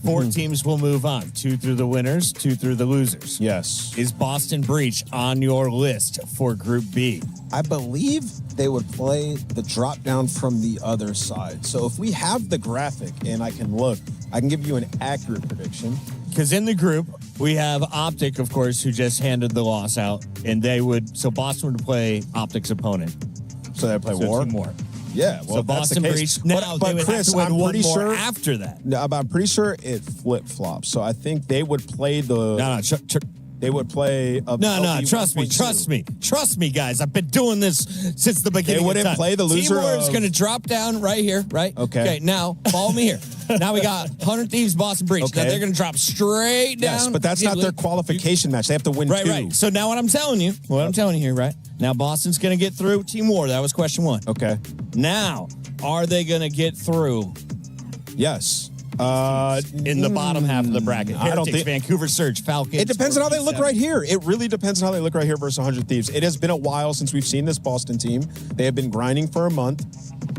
4 teams will move on. 2 through the winners, 2 through the losers. Yes. Is Boston Breach on your list for Group B? I believe they would play the drop down from the other side. So if we have the graphic and I can look, I can give you an accurate prediction. Because in the group, we have Optic, of course, who just handed the loss out. And so Boston would play Optic's opponent. So they play War? 2 more. Yeah, well, so Boston Breach. But Chris, I'm pretty sure after that. No, I'm pretty sure it flip flops. So I think they would play the. They would play. Trust me, guys. I've been doing this since the beginning. They wouldn't play the loser. Team War is going to drop down right here, right? Okay. Now follow me here. Now we got 100 Thieves, Boston Breach. Okay. Now they're going to drop straight down. Yes, but that's not their qualification match. They have to win 2. Right. So now what I'm telling you here, right? Now Boston's going to get through Team War. That was question 1. Okay. Now, are they going to get through? Yes. In the bottom half of the bracket. I don't think Vancouver Surge, Falcons. It depends on how they look right here. It really depends on how they look right here versus 100 Thieves. It has been a while since we've seen this Boston team. They have been grinding for a month.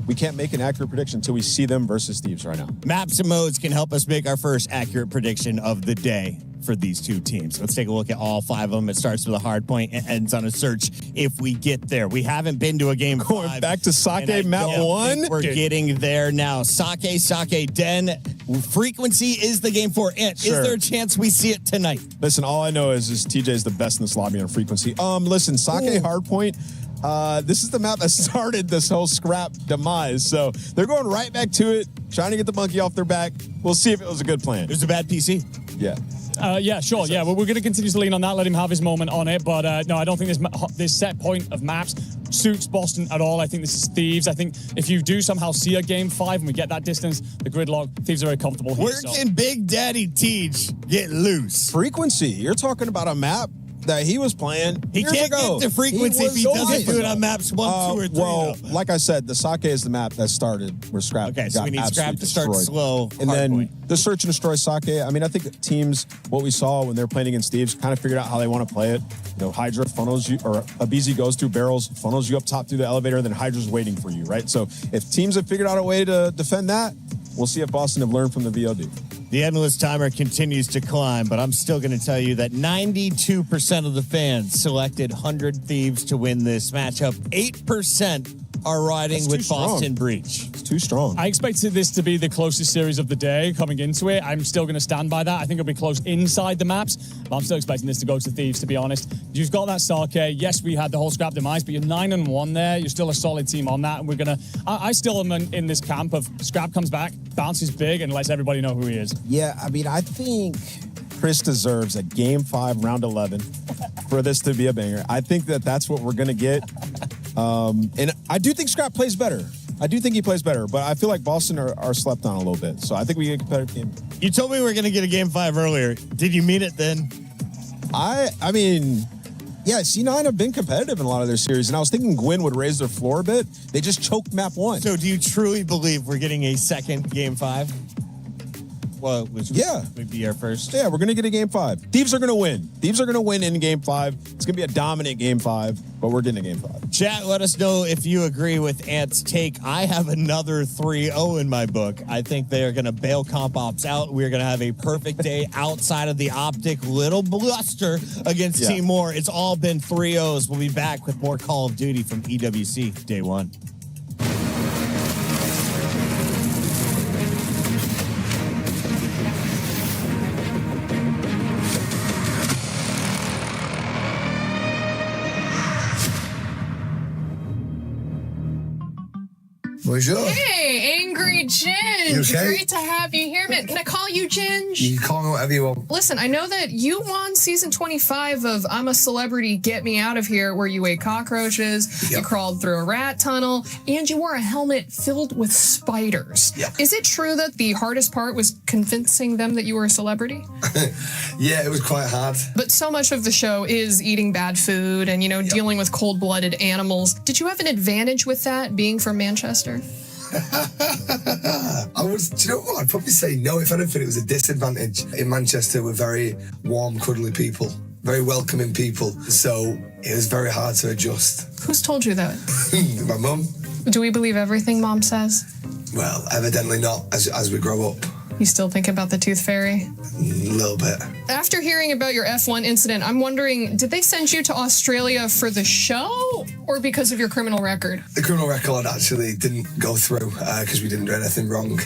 We can't make an accurate prediction until we see them versus Thieves right now. Maps and modes can help us make our first accurate prediction of the day for these two teams. Let's take a look at all 5 of them. It starts with a hard point and ends on a search if we get there. We haven't been to a game Going 5. back to Sake map 1. We're getting there now. Sake Den. Frequency is the game 4. And Sure. is there a chance we see it tonight? Listen, all I know is TJ is the best in this lobby on frequency. Listen, Sake Hardpoint. This is the map that started this whole scrap demise. So they're going right back to it, trying to get the monkey off their back. We'll see if it was a good plan. It was a bad PC. Yeah. Yeah, sure. Yeah, well, we're going to continue to lean on that, let him have his moment on it. But no, I don't think this set point of maps suits Boston at all. I think this is Thieves. I think if you do somehow see a game 5 and we get that distance, the gridlock, Thieves are very comfortable here. Where can Big Daddy Teach get loose? Frequency. You're talking about a map that he was playing. He can't get to frequency if he doesn't do it on maps 1, 2, or 3. Well, like I said, the Sake is the map that started where Scrap Okay, so got we need Scrap absolutely to start destroyed. slow. And hard then point. the search and destroy Sake. I mean, I think teams, what we saw when they're playing against Thieves, kind of figured out how they want to play it. You know, Hydra funnels you, or Abizi goes through barrels, funnels you up top through the elevator, and then Hydra's waiting for you, right? So if teams have figured out a way to defend that, we'll see if Boston have learned from the VOD. The endless timer continues to climb, but I'm still going to tell you that 92% of the fans selected 100 Thieves to win this matchup. 8% are riding with Boston Breach. It's too strong. I expected this to be the closest series of the day coming into it. I'm still going to stand by that. I think it'll be close inside the maps, but I'm still expecting this to go to Thieves, to be honest. You've got that Sake. Yes, we had the whole scrap demise, but you're 9-1 there. You're still a solid team on that, and we're going to... I still am in this camp of Scrap comes back, bounces big, and lets everybody know who he is. Yeah, I mean, I think Chris deserves a Game 5, Round 11 for this to be a banger. I think that's what we're going to get. And I do think Scrap plays better. I do think he plays better, but I feel like Boston are slept on a little bit. So I think we get a competitive game. You told me we were going to get a Game 5 earlier. Did you mean it then? I mean, yeah, C9 have been competitive in a lot of their series, and I was thinking Gwyn would raise their floor a bit. They just choked map 1. So do you truly believe we're getting a second Game 5? Well, which would be our first. Yeah, we're going to get a Game 5. Thieves are going to win. Thieves are going to win in Game 5. It's going to be a dominant Game 5, but we're getting a Game 5. Chat, let us know if you agree with Ant's take. I have another 3-0 in my book. I think they are going to bail comp ops out. We're going to have a perfect day outside of the optic. Little bluster against Team Moore. It's all been 3-0s. We'll be back with more Call of Duty from EWC Day 1. Bonjour. Hey, Angry Ginge. You okay? Great to have you here, man. Can I call you Ginge? You can call me whatever you want. Listen, I know that you won season 25 of I'm a Celebrity, Get Me Out of Here, where you ate cockroaches, you crawled through a rat tunnel, and you wore a helmet filled with spiders. Yep. Is it true that the hardest part was convincing them that you were a celebrity? Yeah, it was quite hard. But so much of the show is eating bad food and, dealing with cold-blooded animals. Did you have an advantage with that, being from Manchester? Do you know what? I'd probably say no. If anything, it was a disadvantage. In Manchester, we're very warm, cuddly people, very welcoming people. So it was very hard to adjust. Who's told you that? My mum. Do we believe everything Mom says? Well, evidently not, as we grow up. You still think about the Tooth Fairy? A little bit. After hearing about your F1 incident, I'm wondering, did they send you to Australia for the show or because of your criminal record? The criminal record actually didn't go through because we didn't do anything wrong.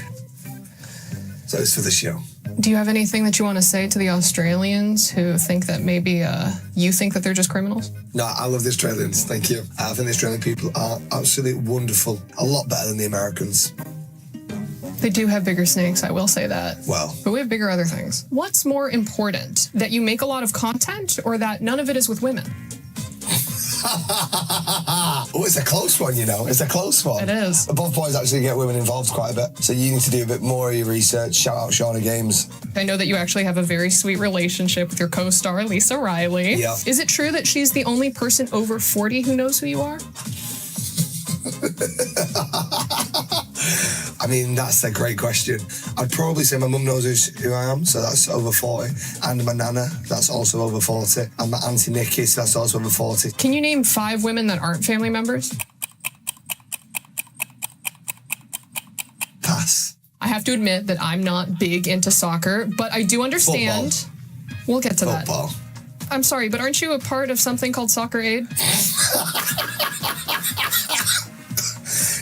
So it's for the show. Do you have anything that you want to say to the Australians who think that maybe you think that they're just criminals? No, I love the Australians. Thank you. I think the Australian people are absolutely wonderful. A lot better than the Americans. They do have bigger snakes, I will say that. Well. But we have bigger other things. What's more important, that you make a lot of content or that none of it is with women? Oh, it's a close one, It's a close one. It is. Both boys actually get women involved quite a bit. So you need to do a bit more of your research. Shout out Shauna Games. I know that you actually have a very sweet relationship with your co-star, Lisa Riley. Yeah. Is it true that she's the only person over 40 who knows who you are? I mean, that's a great question. I'd probably say my mum knows who I am, so that's over 40. And my nana, that's also over 40. And my auntie Nikki, so that's also over 40. Can you name 5 women that aren't family members? Pass. I have to admit that I'm not big into soccer, but I do understand We'll get to Football. that. I'm sorry, but aren't you a part of something called Soccer Aid?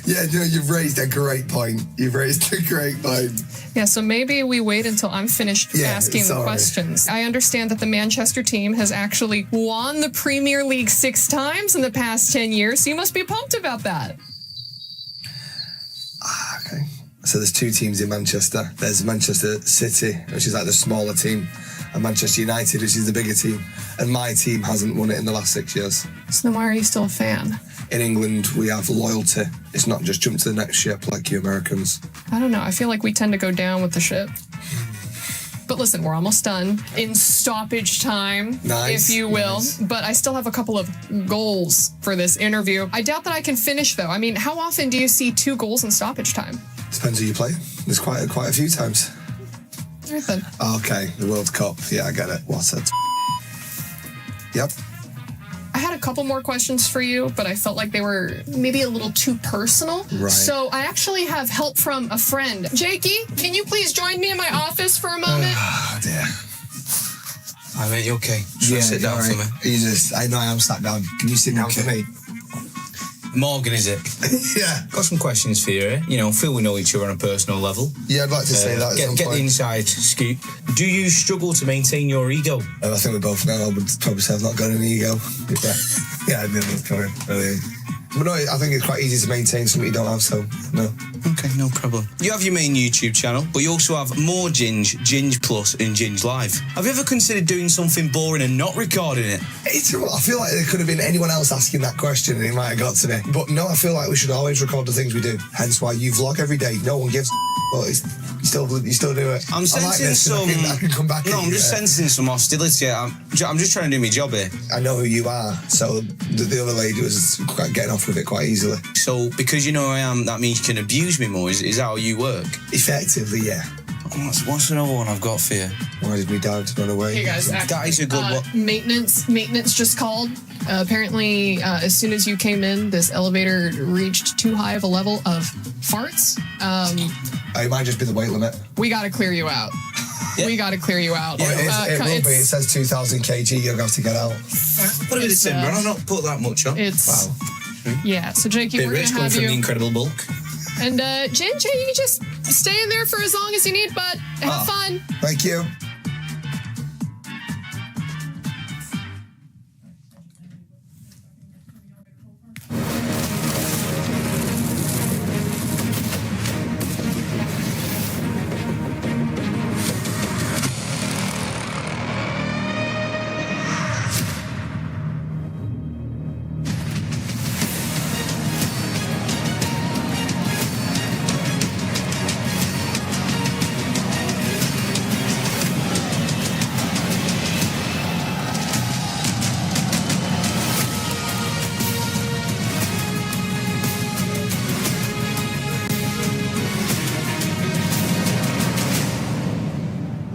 Yeah, you've raised a great point. Yeah, so maybe we wait until I'm finished asking the questions. I understand that the Manchester team has actually won the Premier League 6 times in the past 10 years, so you must be pumped about that. Okay. So there's 2 teams in Manchester. There's Manchester City, which is like the smaller team, and Manchester United, which is the bigger team. And my team hasn't won it in the last 6 years. So then why are you still a fan? In England, we have loyalty. It's not just jump to the next ship like you Americans. I don't know. I feel like we tend to go down with the ship. But listen, we're almost done in stoppage time, if you will. Nice. But I still have a couple of goals for this interview. I doubt that I can finish, though. I mean, how often do you see 2 goals in stoppage time? Depends who you play. There's quite a few times. All right, then. Okay, the World Cup. Yeah, I get it. What's it? Yep. I had a couple more questions for you, but I felt like they were maybe a little too personal. Right. So I actually have help from a friend. Jakey, can you please join me in my office for a moment? Oh, dear. Hi, mate, you okay? Sit down for me. I know I am sat down. Can you sit down for me? Morgan, is it? Yeah. Got some questions for you, eh? You know, feel we know each other on a personal level. Yeah, I'd like to say that at some Get point. the inside scoop. Do you struggle to maintain your ego? I think we both know. I would probably say I've not got an ego. Yeah, I didn't come in. Really. But no, I think it's quite easy to maintain something you don't have, so no. Okay, no problem. You have your main YouTube channel, but you also have more Ginge Plus, and Ginge Live. Have you ever considered doing something boring and not recording it? I feel like there could have been anyone else asking that question and it might have got to me. But no, I feel like we should always record the things we do. Hence why you vlog every day. No one gives but you still do it. I'm sensing some... I can come back. No, I'm just sensing some hostility. I'm just trying to do my job here. I know who you are, so the other lady was getting off with it quite easily. So, because you know who I am, that means you can abuse me more. Is that how you work? Effectively, yeah. What's another one I've got for you? Why did my dad run away? Hey guys, that is a good one. Maintenance just called. Apparently, as soon as you came in, this elevator reached too high of a level of farts. It might just be the weight limit. We got to clear you out. Yeah. We got to clear you out. Yeah, it will be. It says 2,000 kg. You're going to have to get out. Put a bit of timber. I've not put that much on. Wow. Yeah, so Jakey, we're going to have from you. The incredible bulk. And Ginger, you can just stay in there for as long as you need, but have fun. Thank you.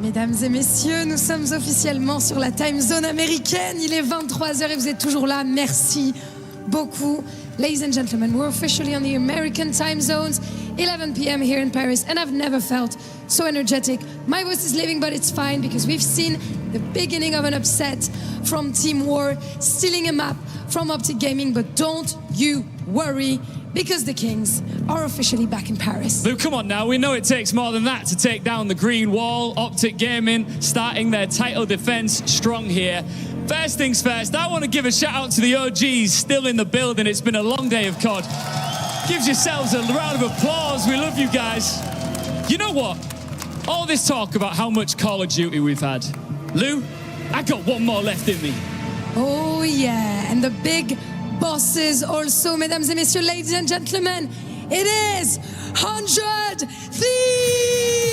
Mesdames et messieurs, nous sommes officiellement sur la time zone américaine. Il est 23h et vous êtes toujours là. Merci beaucoup. Ladies and gentlemen, we're officially on the American time zones, 11 p.m. here in Paris, and I've never felt so energetic. My voice is leaving, but it's fine because we've seen the beginning of an upset from Team War, stealing a map from Optic Gaming, but don't you worry, because the Kings are officially back in Paris. Luke, come on now. We know it takes more than that to take down the green wall. Optic Gaming starting their title defense strong here. First things first, I want to give a shout out to the OGs still in the building. It's been a long day of COD. Give yourselves a round of applause. We love you guys. You know what? All this talk about how much Call of Duty we've had. Lou, I got one more left in me. Oh yeah, and the big bosses also, mesdames et messieurs, ladies and gentlemen, it is 100 Thieves!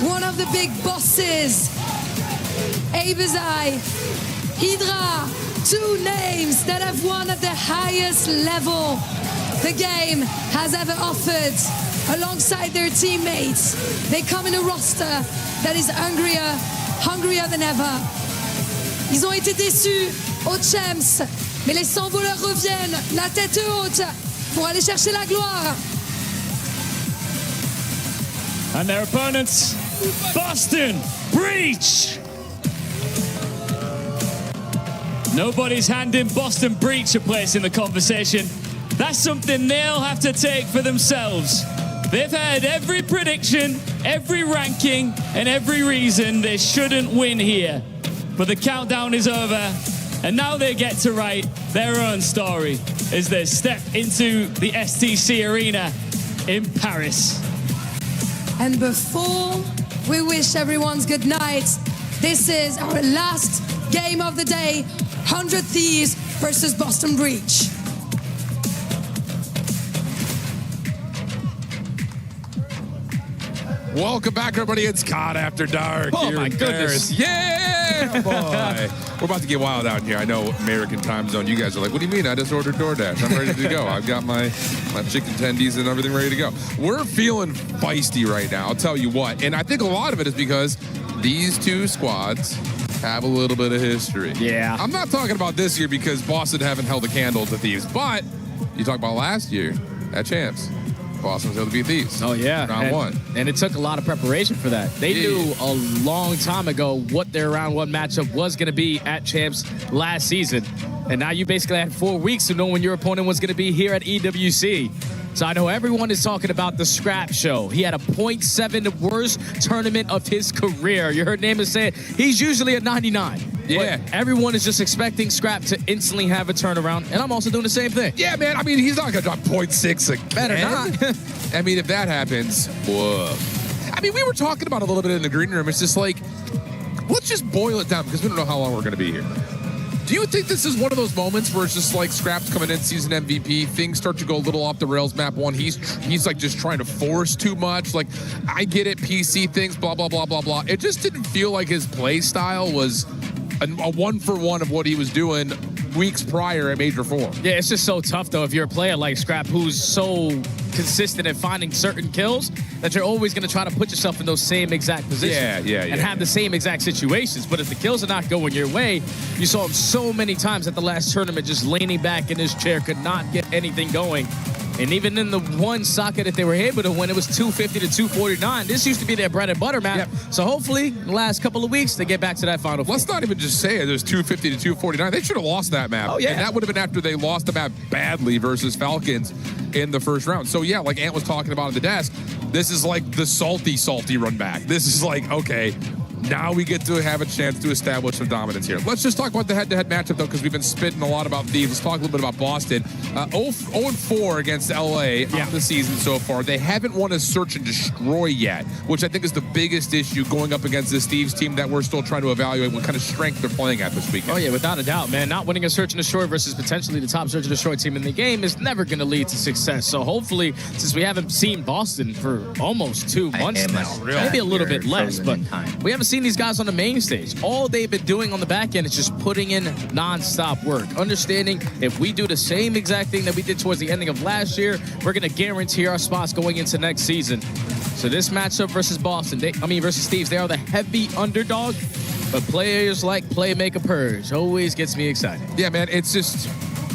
One of the big bosses, Abazai, Hydra, 2 names that have won at the highest level the game has ever offered. Alongside their teammates, they come in a roster that is hungrier than ever. Ils ont été déçus au Champs, mais les 100 voleurs reviennent, la tête haute, pour aller chercher la gloire. And their opponents, Boston Breach. Nobody's handing Boston Breach a place in the conversation. That's something they'll have to take for themselves. They've had every prediction, every ranking, and every reason they shouldn't win here. But the countdown is over, and now they get to write their own story as they step into the STC arena in Paris. And before we wish everyone's good night, this is our last game of the day, 100 Thieves versus Boston Breach. Welcome back, everybody. It's COD After Dark. Oh, here my in goodness. Paris. Yeah, boy. We're about to get wild out here. I know American time zone. You guys are like, what do you mean? I just ordered DoorDash. I'm ready to go. I've got my chicken tendies and everything ready to go. We're feeling feisty right now. I'll tell you what. And I think a lot of it is because these two squads have a little bit of history. Yeah. I'm not talking about this year because Boston haven't held a candle to Thieves, but you talk about last year at Champs. Boston was able to beat Thieves. Oh, yeah. Round one. And it took a lot of preparation for that. They knew a long time ago what their round one matchup was going to be at Champs last season. And now you basically had 4 weeks to know when your opponent was going to be here at EWC. So I know everyone is talking about the Scrap Show. He had a .7, the worst tournament of his career. You heard Namath say he's usually a 99. Yeah. But everyone is just expecting Scrap to instantly have a turnaround, and I'm also doing the same thing. Yeah, man. I mean, he's not going to drop .6 again. Better not. I mean, if that happens, whoa. I mean, we were talking about it a little bit in the green room. It's just like, let's just boil it down because we don't know how long we're going to be here. Do you think this is one of those moments where it's just like Scrap's coming in season MVP, things start to go a little off the rails map one, he's like just trying to force too much, like I get it, PC things, blah, blah, blah, blah, blah. It just didn't feel like his play style was a 1-for-1 of what he was doing weeks prior at Major 4. Yeah, it's just so tough, though, if you're a player like Scrap who's so consistent at finding certain kills that you're always going to try to put yourself in those same exact positions and have the same exact situations. But if the kills are not going your way, you saw him so many times at the last tournament just leaning back in his chair, could not get anything going. And even in the one socket that they were able to win, it was 250 to 249. This used to be their bread and butter map. Yep. So hopefully, in the last couple of weeks, they get back to that Final Four. Let's not even just say it. There's 250 to 249. They should have lost that map. Oh, yeah. And that would have been after they lost the map badly versus Falcons in the first round. So, yeah, like Ant was talking about at the desk, this is like the salty run back. This is like, okay, now we get to have a chance to establish some dominance here. Let's just talk about the head-to-head matchup, though, because we've been spitting a lot about Thieves. Let's talk a little bit about Boston. 0-4 against LA on the season so far. They haven't won a search and destroy yet, which I think is the biggest issue going up against this Thieves team that we're still trying to evaluate what kind of strength they're playing at this weekend. Oh, yeah, without a doubt, man. Not winning a search and destroy versus potentially the top search and destroy team in the game is never going to lead to success. So hopefully, since we haven't seen Boston for almost 2 months now, maybe a little bit less, but we haven't seen these guys on the main stage. All they've been doing on the back end is just putting in non-stop work. Understanding if we do the same exact thing that we did towards the ending of last year, we're going to guarantee our spots going into next season. So this matchup versus Boston, versus Thieves, they are the heavy underdog, but players like Play Make a Purge always gets me excited. Yeah, man, it's just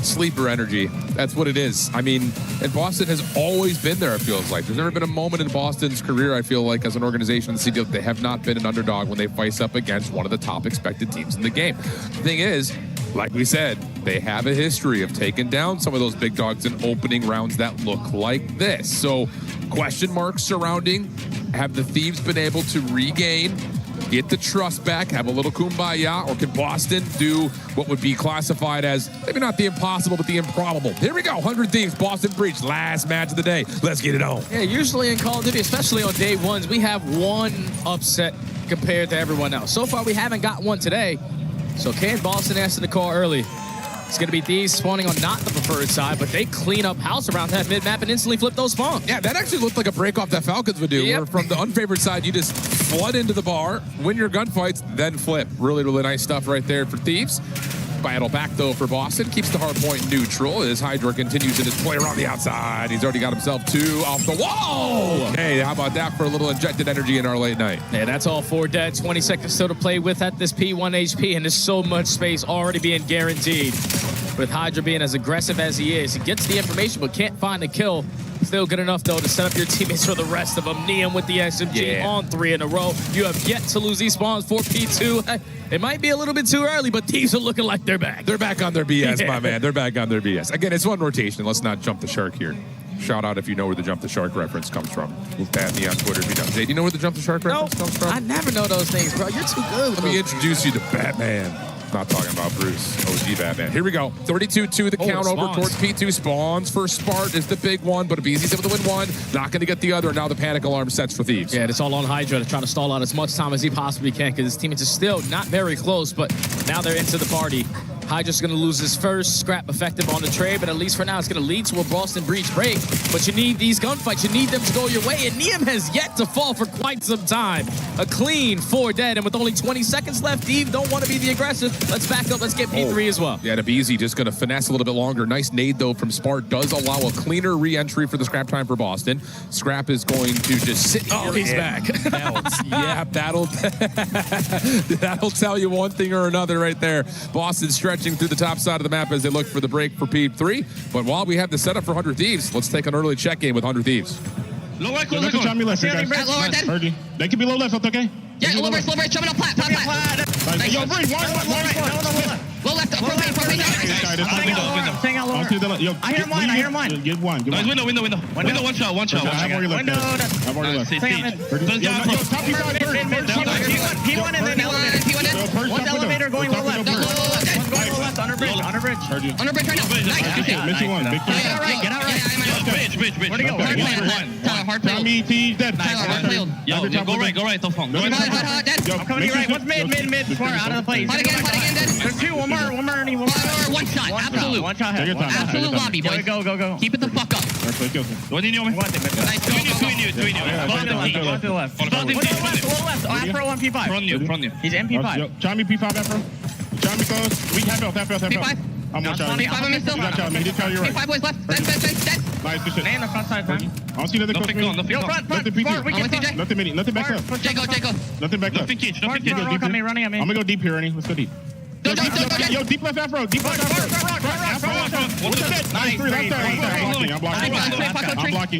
sleeper energy. That's what it is. I mean, and Boston has always been there, it feels like. There's never been a moment in Boston's career, I feel like, as an organization in the city, that they have not been an underdog when they face up against one of the top expected teams in the game. The thing is, like we said, they have a history of taking down some of those big dogs in opening rounds that look like this. So, question marks surrounding, have the Thieves been able to regain, get the trust back, have a little kumbaya, or can Boston do what would be classified as maybe not the impossible, but the improbable? Here we go, 100 Thieves, Boston Breach, last match of the day. Let's get it on. Yeah, usually in Call of Duty, especially on day ones, we have one upset compared to everyone else. So far, we haven't got one today. So can Boston answer the call early? It's going to be Thieves spawning on not the preferred side, but they clean up house around that mid-map and instantly flip those spawns. Yeah, that actually looked like a break-off that Falcons would do, where from the unfavored side, you just flood into the bar, win your gunfights, then flip. Really, really nice stuff right there for Thieves. Battle back, though, for Boston. Keeps the hard point neutral as Hydra continues in his play around the outside. He's already got himself 2 off the wall. Hey, how about that for a little injected energy in our late night? Yeah, that's all 4 dead. 20 seconds still to play with at this P1 HP, and there's so much space already being guaranteed. With Hydra being as aggressive as he is, he gets the information but can't find a kill. Still good enough, though, to set up your teammates for the rest of them. Neum with the SMG on 3 in a row. You have yet to lose these spawns for P2. It might be a little bit too early, but Thieves are looking like they're back. They're back on their BS, my man. They're back on their BS. Again, it's one rotation. Let's not jump the shark here. Shout out if you know where the Jump the Shark reference comes from. At me on Twitter if you know. Jay, do you know where the Jump the Shark reference comes from? I never know those things, bro. You're too good. Let me introduce you to Batman. Not talking about Bruce, OG Batman. Here we go. 32-2 the count over towards P2. Spawns for Spart is the big one, but BZ's able to win one. Not going to get the other. Now the panic alarm sets for Thieves. Yeah, it's all on Hydra to try to stall out as much time as he possibly can because his teammates are still not very close, but now they're into the party. Hydra's going to lose his first. Scrap effective on the trade, but at least for now it's going to lead to a Boston breach break. But you need these gunfights. You need them to go your way, and Neum has yet to fall for quite some time. A clean 4 dead, and with only 20 seconds left, Eve don't want to be the aggressive. Let's back up. Let's get P3 as well. Yeah, the BZ just going to finesse a little bit longer. Nice nade, though, from Spart. Does allow a cleaner re-entry for the Scrap time for Boston. Scrap is going to just sit here. Oh, he's back. Yeah, that'll tell you one thing or another right there. Boston stretching through the top side of the map as they look for the break for P3. But while we have the setup for 100 Thieves, let's take an early check-in with 100 Thieves. Low right, close the me left, guys. Heard you. They can be low left, okay? Yeah, low right, jumping up plat. Yo, Bree, one left. Low left, propane. I hear mine. Get one. Window, one shot. I've already left. P1 and then elevator. One's elevator going low left. Under bridge right now. Nice. Missing one. Get out right. Bridge. Where'd he go? Hard play. Me, T, dead. Yo, go right, don't fall. I'm coming to you right. What's mid? Smart, out of the play. Fight again, dead. There's two, one more. One shot, absolute. One shot. Absolute lobby, boys. Go. Keep it the fuck up. What do you know? Nice, go. To the left. Afro on P5. Front you. He's MP5. Try me P5, Afro. Try me close. We half health. P5. I'm one shot. P5 on me still. He did tell you right. P5 boys left. Dead. Nice, good shit. Man, the front side, man. I don't see nothing close to me. Yo, front. Nothing PT. Nothing back up. Jago. Nothing back up. Nothing cage. I'm gonna go deep here, Ernie. Let's go deep. Yo, deep left Afro. Afro. Nice.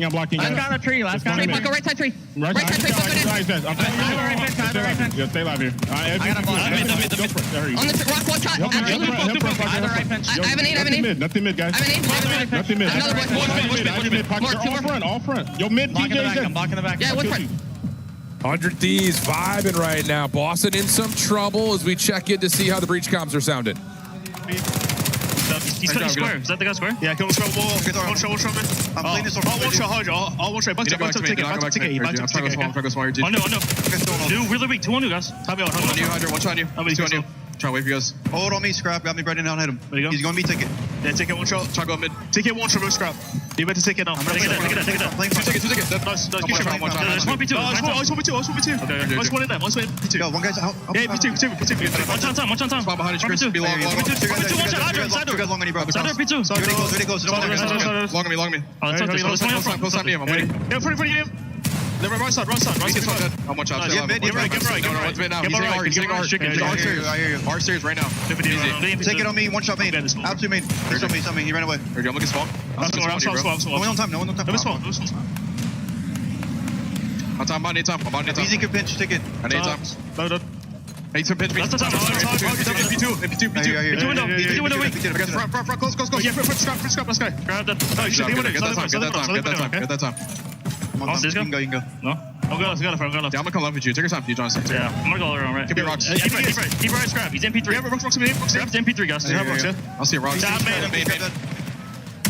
I'm blocking. Last guy on the tree. Right side tree. Yeah, stay live here. I got a block. On the rock, one shot. I have an 8. Nothing mid, guys. Nothing mid. All front. Yo, mid. I'm blocking the back. Yeah, one front. 100 Thieves vibing right now. Boston in some trouble as we check in to see how the breach comms are sounding. He's cutting square. Is that the guy square? Yeah, come square. One shot. I'm playing this on one shot. All one shot. Back to ticket. On no. Dude, really weak. 2 on you guys. Top out. One shot on you. Try to wait for you guys. Hold on me, Scrap. Got me right now. Hit him. There you go. He's going to be ticket. Yeah, ticket one shot. Try to go mid. Ticket one shot. Scrap. You better take it now. Take it. Two tickets. Nice. One shot. P2. I just want P2. I just want it there. P2. Yo, one guy's out. Yeah, P2. One shot time. Spot behind you, Chris. Be long. P2. One shot. Side door. Long on you, bro. Side door, P2. Ready goes. Long on me. Close time to him. I'm waiting. Yeah, front of you. Right side. I'm one shot. Get right. What's mid now? He's hitting R series. I hear you. R series right now. Easy. Take it on me. One shot main. Out to main. There's something. He ran away. I'm looking small. I'm small. No one on time. No small. I'm on time. Easy can pinch. Take it. I need time. I need some pinch me. That's the time. MP2. P2 window. Front. Close. Yeah, front. Scrap. Let's go. Grab that. Get that time. Come on, you can go. No? I'll go left. Yeah, I'm gonna come left with you. Take your time, John. Yeah, I'm gonna go around, right? Could be rocks. Keep right, Scrap. He's MP3. Yeah, rocks. Scrap's MP3, guys. I'll see rocks.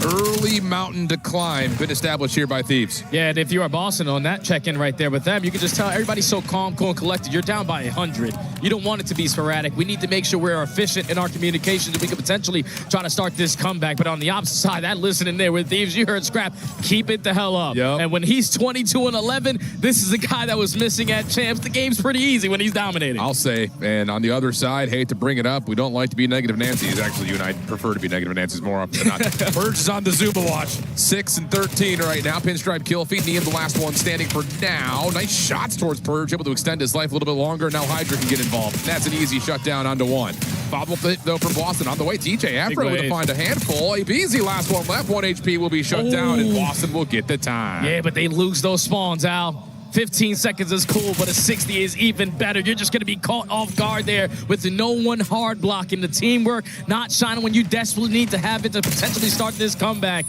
Early mountain decline been established here by Thieves. Yeah, and if you are Boston on that check-in right there with them, you can just tell everybody's so calm, cool, and collected. You're down by 100. You don't want it to be sporadic. We need to make sure we're efficient in our communications and we could potentially try to start this comeback. But on the opposite side, that listening there with Thieves, you heard Scrap, keep it the hell up. Yep. And when he's 22-11, this is a guy that was missing at champs. The game's pretty easy when he's dominating. I'll say, and on the other side, hate to bring it up, we don't like to be negative Nancy's. Actually, you and I prefer to be negative Nancy's more often than not. Burge is on the Zuma watch. 6 and 13 right now. Pinstripe kill feed. Neum the last one standing for now. Nice shots towards Purge, able to extend his life a little bit longer. Now Hydra can get involved. That's an easy shutdown onto one. Follow up though from Boston on the way. TJ Afro to find a handful. A easy last one left. 1 HP will be shut down, and Boston will get the time. Yeah, but they lose those spawns, Al. 15 seconds is cool, but a 60 is even better. You're just going to be caught off guard there with no one hard blocking. The teamwork not shining when you desperately need to have it to potentially start this comeback.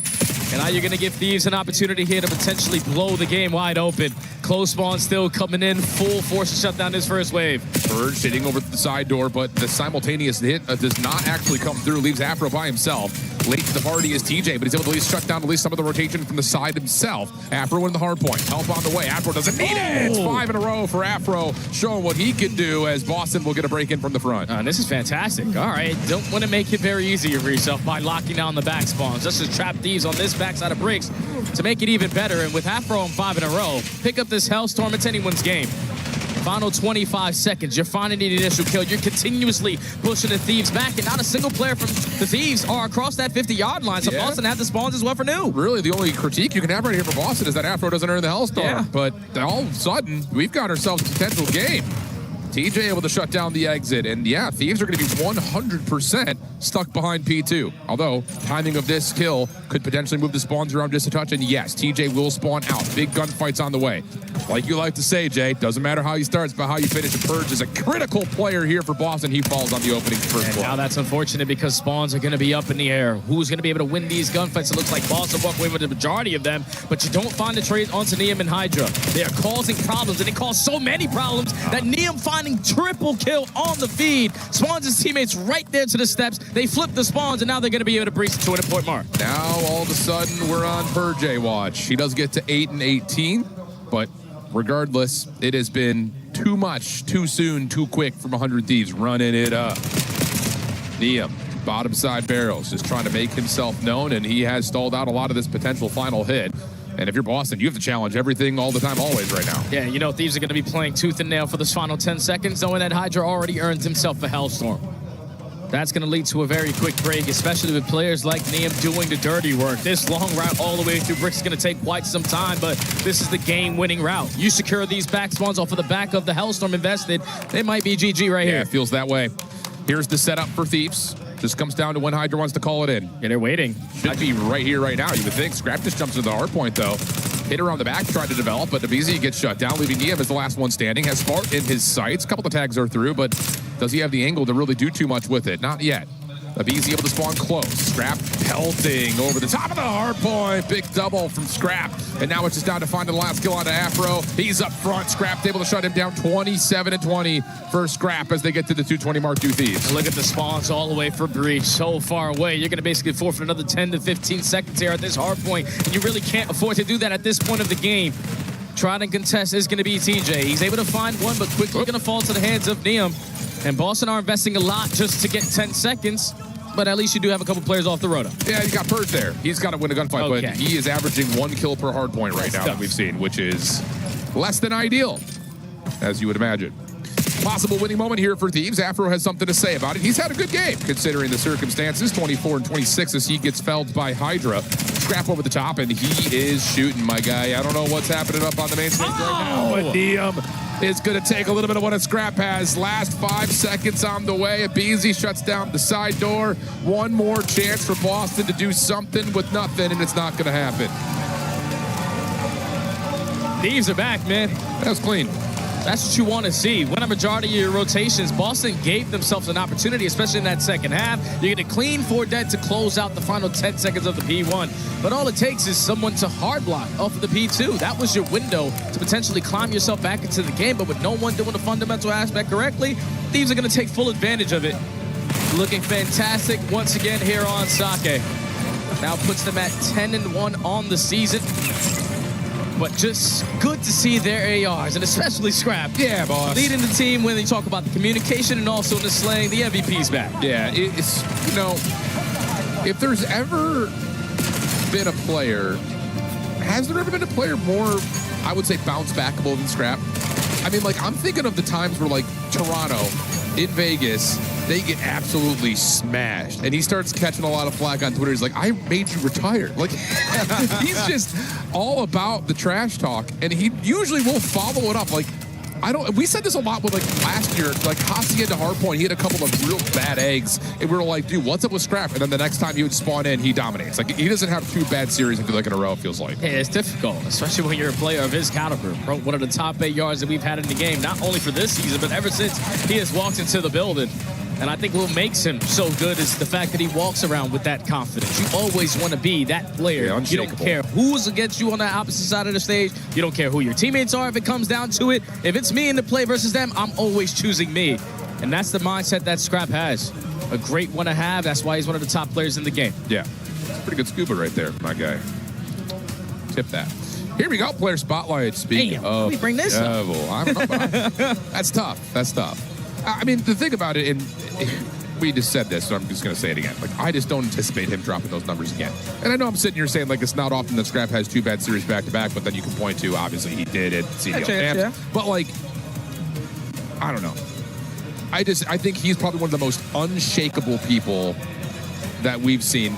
And now you're going to give Thieves an opportunity here to potentially blow the game wide open. Close spawn still coming in, full force to shut down this first wave. Purge hitting over the side door, but the simultaneous hit does not actually come through. Leaves Afro by himself. Late to the party is TJ, but he's able to at least shut down at least some of the rotation from the side himself. Afro in the hard point. Help on the way. Afro doesn't need it. It's 5 in a row for Afro, showing what he can do as Boston will get a break in from the front. This is fantastic. All right, don't want to make it very easy for yourself by locking down the back spawns. Just to trap Thieves on this backside of bricks to make it even better. And with Afro on 5 in a row, pick up this Hellstorm. It's anyone's game. Final 25 seconds. You're finding the initial kill. You're continuously pushing the Thieves back, and not a single player from the Thieves are across that 50-yard line. So Boston had the spawns as well for new. Really, the only critique you can have right here for Boston is that Afro doesn't earn the Hellstorm. Yeah. But all of a sudden, we've got ourselves a potential game. TJ able to shut down the exit, and yeah, Thieves are going to be 100% stuck behind P2. Although, timing of this kill could potentially move the spawns around just a touch, and yes, TJ will spawn out. Big gunfights on the way. Like you like to say, Jay, doesn't matter how you start, but how you finish. A Purge is a critical player here for Boston. He falls on the opening first blow. Now that's unfortunate because spawns are going to be up in the air. Who's going to be able to win these gunfights? It looks like Boston walk away with the majority of them, but you don't find the trade onto Neum and Hydra. They are causing problems, and they cause so many problems that Neum finding triple kill on the feed. Spawns his teammates right there to the steps. They flip the spawns, and now they're going to be able to breach to an important mark. Now, all of a sudden, we're on Purge watch. He does get to 8 and 18, but regardless, it has been too much, too soon, too quick from 100 Thieves running it up. Neum, bottom side barrels, just trying to make himself known, and he has stalled out a lot of this potential final hit. And if you're Boston, you have to challenge everything all the time, always right now. Yeah, you know, Thieves are going to be playing tooth and nail for this final 10 seconds, knowing that Hydra already earned himself a Hellstorm. That's going to lead to a very quick break, especially with players like Neum doing the dirty work. This long route all the way through bricks is going to take quite some time, but this is the game-winning route. You secure these back spawns off of the back of the Hellstorm invested, it might be GG right here. Yeah, it feels that way. Here's the setup for Thieves. Just comes down to when Hydra wants to call it in. Yeah, they're waiting. Should be right here, right now, you would think. Scrap just jumps into the hard point, though. Hit around the back, tried to develop, but EWC gets shut down, leaving Neum as the last one standing. Has Spart in his sights. A couple of tags are through, but does he have the angle to really do too much with it? Not yet. EWC able to spawn close. Scrap pelting over the top of the hard point. Big double from Scrap. And now it's just down to finding the last kill onto Afro. He's up front. Scrap able to shut him down 27 and 20 for Scrap as they get to the 220 mark. Two Thieves. Look at the spawns all the way for Breach. So far away. You're going to basically forfeit another 10 to 15 seconds here at this hard point. And you really can't afford to do that at this point of the game. Trying to contest is going to be TJ. He's able to find one, but quickly going to fall to the hands of Neum. And Boston are investing a lot just to get 10 seconds. But at least you do have a couple players off the roto. Yeah, you got Purge there. He's got to win a gunfight, but he is averaging 1 kill per hard point right now that we've seen, which is less than ideal, as you would imagine. Possible winning moment here for Thieves. Afro has something to say about it. He's had a good game, considering the circumstances. 24 and 26 as he gets felled by Hydra. Scrap over the top, and he is shooting, my guy. I don't know what's happening up on the main stage right now, but Neum is going to take a little bit of what a Scrap has. Last 5 seconds on the way. EWC shuts down the side door. One more chance for Boston to do something with nothing, and it's not going to happen. Thieves are back, man. That was clean. That's what you want to see. Win a majority of your rotations. Boston gave themselves an opportunity, especially in that second half. You're going to clean 4 dead to close out the final 10 seconds of the P1. But all it takes is someone to hard block off of the P2. That was your window to potentially climb yourself back into the game. But with no one doing the fundamental aspect correctly, Thieves are going to take full advantage of it. Looking fantastic once again here on Sake. Now puts them at 10 and 1 on the season. But just good to see their ARs, and especially Scrap. Yeah, boss. Leading the team when they talk about the communication and also the slaying, the MVP's back. Yeah, it's, you know, if there's ever been a player, has there ever been a player more, I would say, bounce-backable than Scrap? I mean, like, I'm thinking of the times where, like, Toronto, in Vegas, they get absolutely smashed. And he starts catching a lot of flack on Twitter. He's like, I made you retire. Like, he's just all about the trash talk. And he usually will follow it up. Like, we said this a lot with, like, last year, like, Hacienda Hardpoint, he had a couple of real bad eggs, and we were like, dude, what's up with Scrap? And then the next time he would spawn in, he dominates. Like, he doesn't have 2 bad series, I feel like, in a row, it feels like. Yeah, it's difficult, especially when you're a player of his caliber. One of the top 8 yards that we've had in the game, not only for this season, but ever since he has walked into the building. And I think what makes him so good is the fact that he walks around with that confidence. You always want to be that player. Yeah, you don't care who's against you on the opposite side of the stage. You don't care who your teammates are if it comes down to it. If it's me in the play versus them, I'm always choosing me. And that's the mindset that Scrap has. A great one to have. That's why he's one of the top players in the game. Yeah. It's pretty good scuba right there, my guy. Tip that. Here we go, player spotlight. Speaking of, let me bring this up. I don't know, but that's tough. That's tough. I mean, the thing about it, and we just said this, so I'm just going to say it again. Like, I just don't anticipate him dropping those numbers again. And I know I'm sitting here saying, like, it's not often that Scrap has 2 bad series back-to-back, but then you can point to, obviously, he did at CDL Champs. Yeah. But, like, I don't know. I think he's probably one of the most unshakable people that we've seen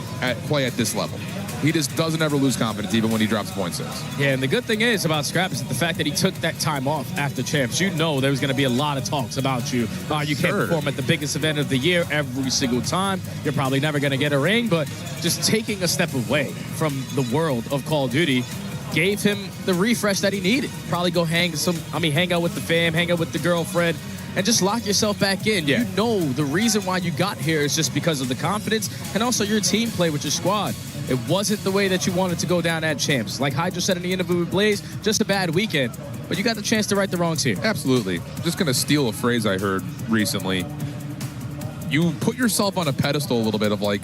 play at this level. He just doesn't ever lose confidence, even when he drops points. Yeah, and the good thing is about Scrap is the fact that he took that time off after Champs. You know there was going to be a lot of talks about you. You can't perform at the biggest event of the year every single time. You're probably never going to get a ring, but just taking a step away from the world of Call of Duty gave him the refresh that he needed. Probably go hang out with the fam, hang out with the girlfriend, and just lock yourself back in. Yeah. You know the reason why you got here is just because of the confidence and also your team play with your squad. It wasn't the way that you wanted to go down at Champs. Like Hydra said in the interview with Blaze, just a bad weekend. But you got the chance to right the wrongs here. Absolutely. I'm just going to steal a phrase I heard recently. You put yourself on a pedestal a little bit of like,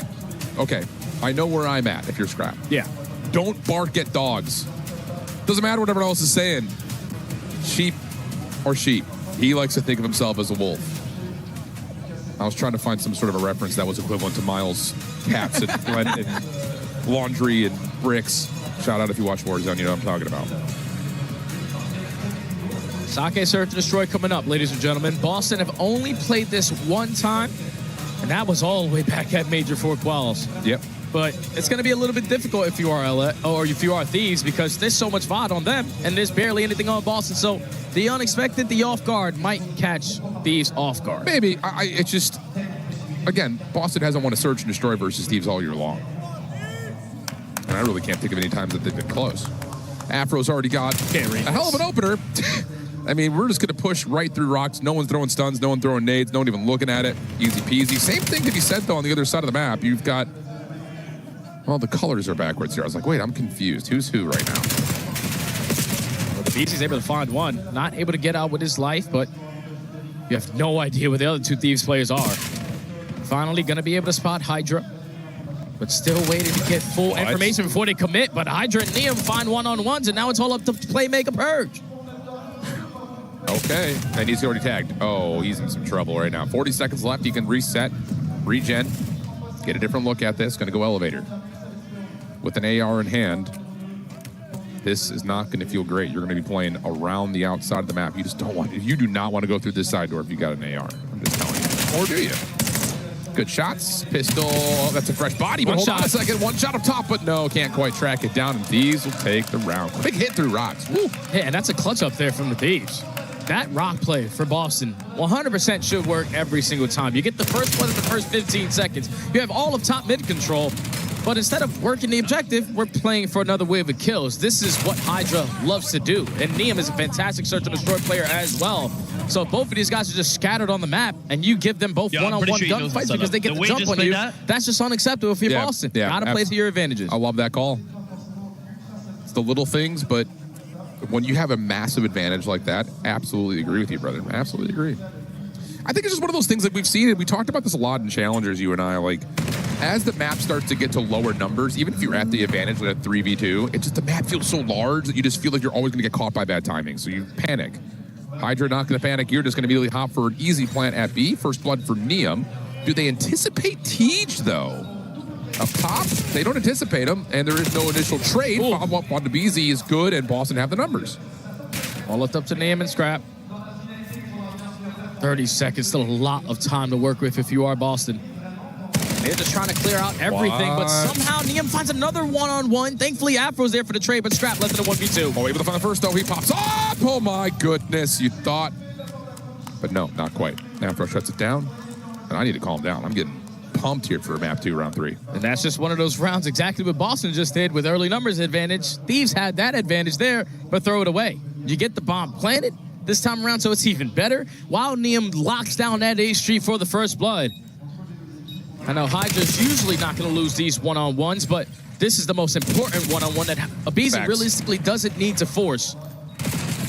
okay, I know where I'm at if you're Scrap. Yeah. Don't bark at dogs. Doesn't matter what everyone else is saying. Sheep or sheep. He likes to think of himself as a wolf. I was trying to find some sort of a reference that was equivalent to Miles' cats and laundry and bricks. Shout out if you watch Warzone, you know what I'm talking about. Sake Search and Destroy coming up, ladies and gentlemen. Boston have only played this one time, and that was all the way back at Major Four Quals. Yep. But it's going to be a little bit difficult if you are LA, or if you are Thieves, because there's so much VOD on them, and there's barely anything on Boston. So the unexpected, the off guard might catch Thieves off guard. Maybe. It's just, again, Boston hasn't won a Search and Destroy versus Thieves all year long. And I really can't think of any times that they've been close. Afro's already got a hell of an opener. I mean, we're just going to push right through rocks. No one's throwing stuns, no one throwing nades, no one even looking at it. Easy peasy. Same thing to be said, though, on the other side of the map. You've got, well, the colors are backwards here. I was like, wait, I'm confused. Who's who right now? Well, the BT's able to find one. Not able to get out with his life, but you have no idea where the other 2 Thieves players are. Finally going to be able to spot Hydra, but still waiting to get full information before they commit. But Hydra and Liam find one-on-ones, and now it's all up to Playmaker Purge. Okay, and he's already tagged. Oh, he's in some trouble right now. 40 seconds left. He can reset, regen, get a different look at this. Going to go elevator. With an AR in hand, this is not going to feel great. You're going to be playing around the outside of the map. You just don't want, you do not want to go through this side door if you got an AR. I'm just telling you. Or do you? Good shots. Pistol. Oh, that's a fresh body. But hold on a second. One shot up top, but no, can't quite track it down. And Thieves will take the round. Big hit through rocks. Woo. Yeah, and that's a clutch up there from the Thieves. That rock play for Boston 100% should work every single time. You get the first one in the first 15 seconds. You have all of top mid control. But instead of working the objective, we're playing for another wave of kills. This is what Hydra loves to do. And Neum is a fantastic Search and Destroy player as well. So if both of these guys are just scattered on the map and you give them both one-on-one gunfights because they get the jump on you, that's just unacceptable if you're Boston. Yeah, gotta play to your advantages. I love that call. It's the little things, but when you have a massive advantage like that, absolutely agree with you, brother. Absolutely agree. I think it's just one of those things that we've seen, and we talked about this a lot in Challengers, you and I, like, as the map starts to get to lower numbers, even if you're at the advantage with a 3v2, it's just the map feels so large that you just feel like you're always going to get caught by bad timing, so you panic. Hydra not going to panic. You're just going to immediately hop for an easy plant at B. First blood for Neum. Do they anticipate Tej, though? Up top, they don't anticipate him, and there is no initial trade. Follow-up on the BZ is good, and Boston have the numbers. All left up to Neum and Scrap. 30 seconds, still a lot of time to work with if you are Boston. They're just trying to clear out everything, but somehow Niam finds another one-on-one. Thankfully, Afro's there for the trade, but Scrap less than a 1v2. Oh, able to find the first, though. He pops up. Oh, my goodness. You thought. But no, not quite. Afro shuts it down, and I need to calm down. I'm getting pumped here for map 2, round 3. And that's just one of those rounds, exactly what Boston just did with early numbers advantage. Thieves had that advantage there, but throw it away. You get the bomb planted this time around, so it's even better. While Niam locks down that A Street for the first blood. I know Hydra's usually not going to lose these one-on-ones, but this is the most important one-on-one that Abizi realistically doesn't need to force.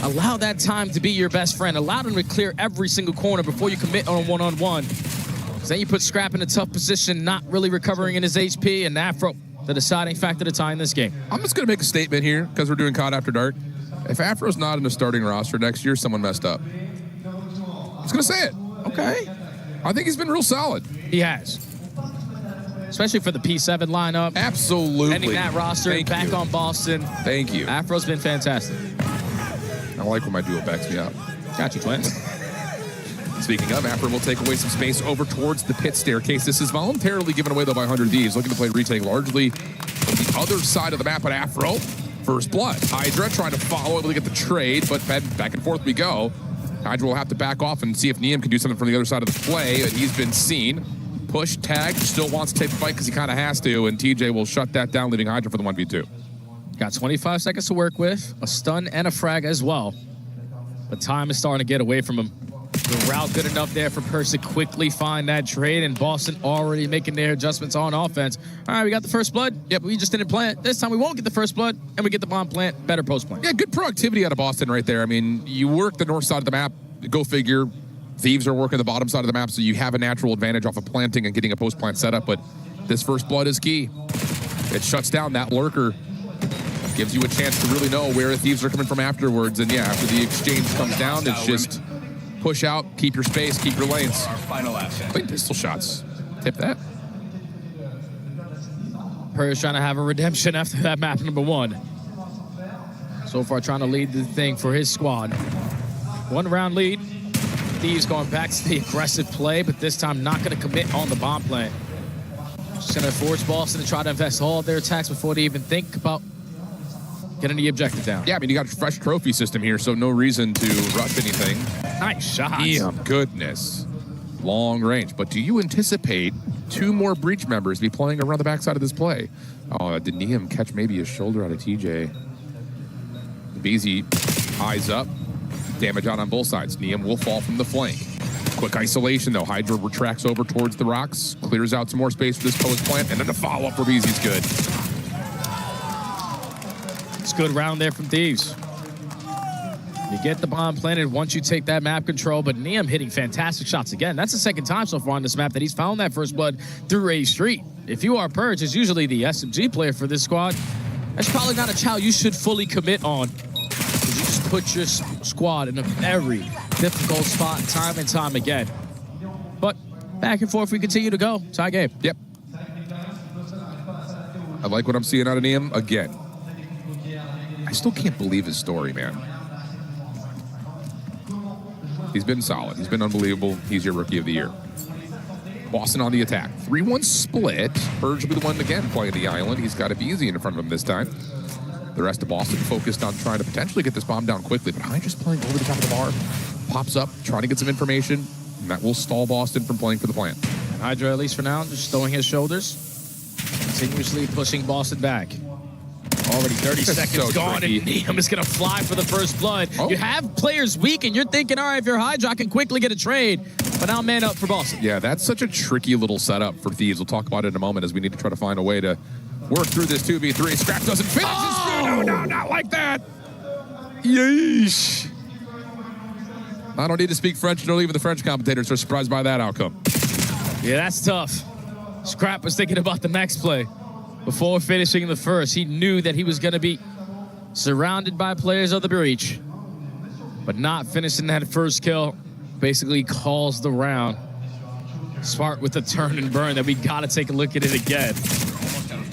Allow that time to be your best friend. Allow them to clear every single corner before you commit on a one-on-one. Because then you put Scrap in a tough position, not really recovering in his HP, and Afro, the deciding factor to tie in this game. I'm just going to make a statement here, because we're doing COD After Dark. If Afro's not in the starting roster next year, someone messed up. I'm just going to say it. Okay. I think he's been real solid. He has. Especially for the P7 lineup. Absolutely. Ending that roster, back on Boston. Thank you. Afro's been fantastic. I like when my duo backs me up. Got you, Clint. Speaking of, Afro will take away some space over towards the pit staircase. This is voluntarily given away, though, by 100 Thieves. Looking to play retake largely on the other side of the map, but Afro, first blood. Hydra trying to follow, able to get the trade, but back and forth we go. Hydra will have to back off and see if Niam can do something from the other side of the play, but he's been seen. Push, tag, still wants to take the fight because he kind of has to, and TJ will shut that down, leaving Hydra for the 1v2. Got 25 seconds to work with, a stun and a frag as well. But time is starting to get away from him. The route good enough there for Purse to quickly find that trade, and Boston already making their adjustments on offense. All right, we got the first blood. Yep, we just didn't plant. This time we won't get the first blood, and we get the bomb plant, better post plant. Yeah, good proactivity out of Boston right there. I mean, you work the north side of the map, go figure. Thieves are working the bottom side of the map, so you have a natural advantage off of planting and getting a post plant setup, but this first blood is key. It shuts down that lurker. Gives you a chance to really know where the Thieves are coming from afterwards. And yeah, after the exchange comes down, it's just push out, keep your space, keep your lanes. Clean pistol shots. Tip that. Purge trying to have a redemption after that map number 1. So far trying to lead the thing for his squad. 1 round lead. Thieves going back to the aggressive play, but this time not going to commit on the bomb plant. Just going to force Boston to try to invest all of their attacks before they even think about getting the objective down. Yeah, I mean, you got a fresh trophy system here, so no reason to rush anything. Nice shots. Damn, goodness. Long range. But do you anticipate 2 more Breach members be playing around the backside of this play? Oh, did Niam catch maybe his shoulder out of TJ? BZ eyes up. Damage out on both sides. Niam will fall from the flank. Quick isolation, though. Hydra retracts over towards the rocks, clears out some more space for this post plant, and then the follow-up for BZ's good. It's a good round there from Thieves. You get the bomb planted once you take that map control, but Niam hitting fantastic shots again. That's the second time so far on this map that he's found that first blood through A Street. If you are Purge, is usually the SMG player for this squad. That's probably not a chow you should fully commit on. You just put your squad in a very difficult spot time and time again. But back and forth we continue to go. Tie game. Yep. I like what I'm seeing out of Niam again. I still can't believe his story, man. He's been solid. He's been unbelievable. He's your rookie of the year. Boston on the attack. 3-1 split. Purge will be the one again playing the island. He's got Easy in front of him this time. The rest of Boston focused on trying to potentially get this bomb down quickly, but Hydra's playing over the top of the bar. Pops up, trying to get some information, and that will stall Boston from playing for the plant. And Hydra, at least for now, just throwing his shoulders, continuously pushing Boston back. Already 30 seconds gone, and Niam is going to fly for the first blood. Oh. You have players weak, and you're thinking, all right, if you're Hydra, I can quickly get a trade. But now man up for Boston. Yeah, that's such a tricky little setup for Thieves. We'll talk about it in a moment as we need to try to find a way to work through this 2v3. Scrap doesn't finish his food. No, not like that. Yeesh. I don't need to speak French, nor even the French commentators are surprised by that outcome. Yeah, that's tough. Scrap was thinking about the next play. Before finishing the first, he knew that he was going to be surrounded by players of the Breach. But not finishing that first kill basically calls the round. Smart with the turn and burn that we got to take a look at it again.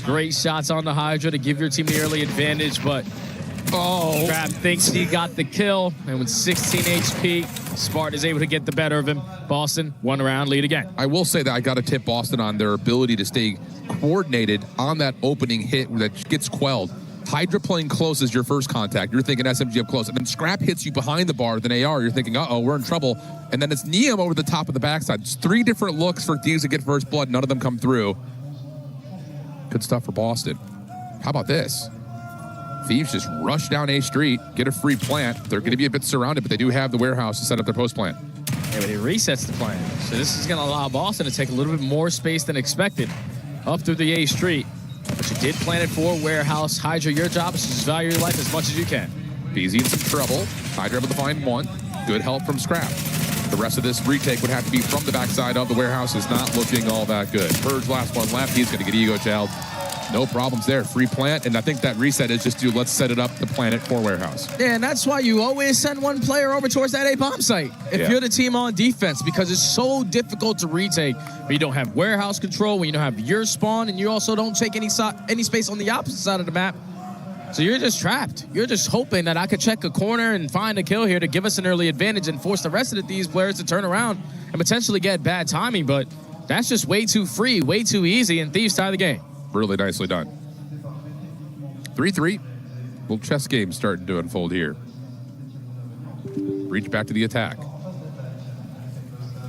Great shots on the Hydra to give your team the early advantage, but Scrap thinks he got the kill, and with 16 HP, Smart is able to get the better of him. Boston, 1-round lead again. I will say that I got to tip Boston on their ability to stay coordinated on that opening hit that gets quelled. Hydra playing close is your first contact. You're thinking SMG up close. And then Scrap hits you behind the bar with an AR. You're thinking, uh-oh, we're in trouble. And then it's Neum over the top of the backside. It's 3 different looks for Thieves to get first blood. None of them come through. Good stuff for Boston. How about this? Thieves just rush down A Street, get a free plant. They're going to be a bit surrounded, but they do have the warehouse to set up their post plant. Yeah, but he resets the plant. So this is going to allow Boston to take a little bit more space than expected up through the A Street. But you did plant it for warehouse. Hydra, your job is to just value your life as much as you can. BZ in some trouble. Hydra able to find 1. Good help from Scrap. The rest of this retake would have to be from the backside of the warehouse. Is not looking all that good. Purge last one left. He's going to get Ego Child. No problems there. Free plant. And I think that reset is just let's set it up to plant it for warehouse. Yeah, and that's why you always send one player over towards that A bomb site if you're the team on defense, because it's so difficult to retake when you don't have warehouse control, when you don't have your spawn, and you also don't take any space on the opposite side of the map. So you're just trapped. You're just hoping that I could check a corner and find a kill here to give us an early advantage and force the rest of these players to turn around and potentially get bad timing, but that's just way too free, way too easy, and Thieves tie the game. Really nicely done. 3-3. Little chess game starting to unfold here. Reach back to the attack.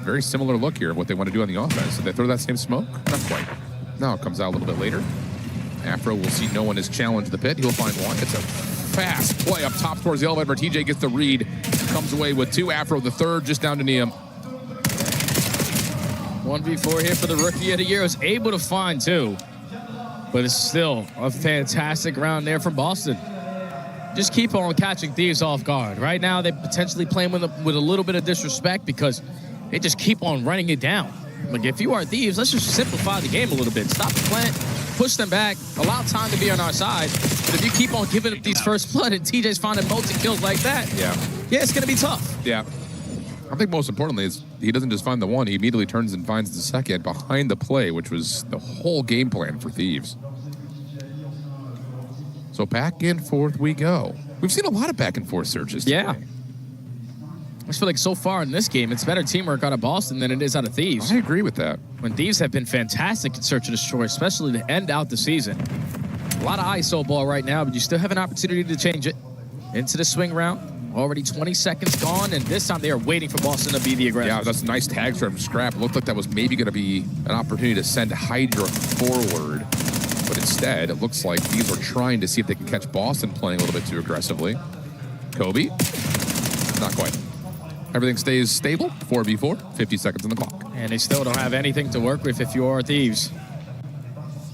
Very similar look here of what they want to do on the offense. Did they throw that same smoke? Not quite. Now it comes out a little bit later. Afro will see no one has challenged the pit. He'll find 1. It's a fast play up top towards the elevator. TJ gets the read. Comes away with 2. Afro the third just down to Neum. 1v4 here for the Rookie of the Year. Was able to find 2. But it's still a fantastic round there from Boston. Just keep on catching Thieves off guard. Right now, they're potentially playing with a little bit of disrespect because they just keep on running it down. Like, if you are Thieves, let's just simplify the game a little bit. Stop the plant, push them back, allow time to be on our side. But if you keep on giving up these first blood and TJ's finding multi-kills like that, yeah, it's going to be tough. Yeah. I think most importantly is he doesn't just find the 1, he immediately turns and finds the second behind the play, which was the whole game plan for Thieves. So back and forth we go. We've seen a lot of back and forth searches today. Yeah. I just feel like so far in this game, it's better teamwork out of Boston than it is out of Thieves. I agree with that. When Thieves have been fantastic at Search and Destroy, especially to end out the season. A lot of ISO ball right now, but you still have an opportunity to change it. Into the swing round. Already 20 seconds gone, and this time they are waiting for Boston to be the aggressor. Yeah, that's a nice tag from Scrap. It looked like that was maybe going to be an opportunity to send Hydra forward. But instead, it looks like these are trying to see if they can catch Boston playing a little bit too aggressively. Kobe, not quite. Everything stays stable, 4v4, 50 seconds on the clock. And they still don't have anything to work with if you are Thieves.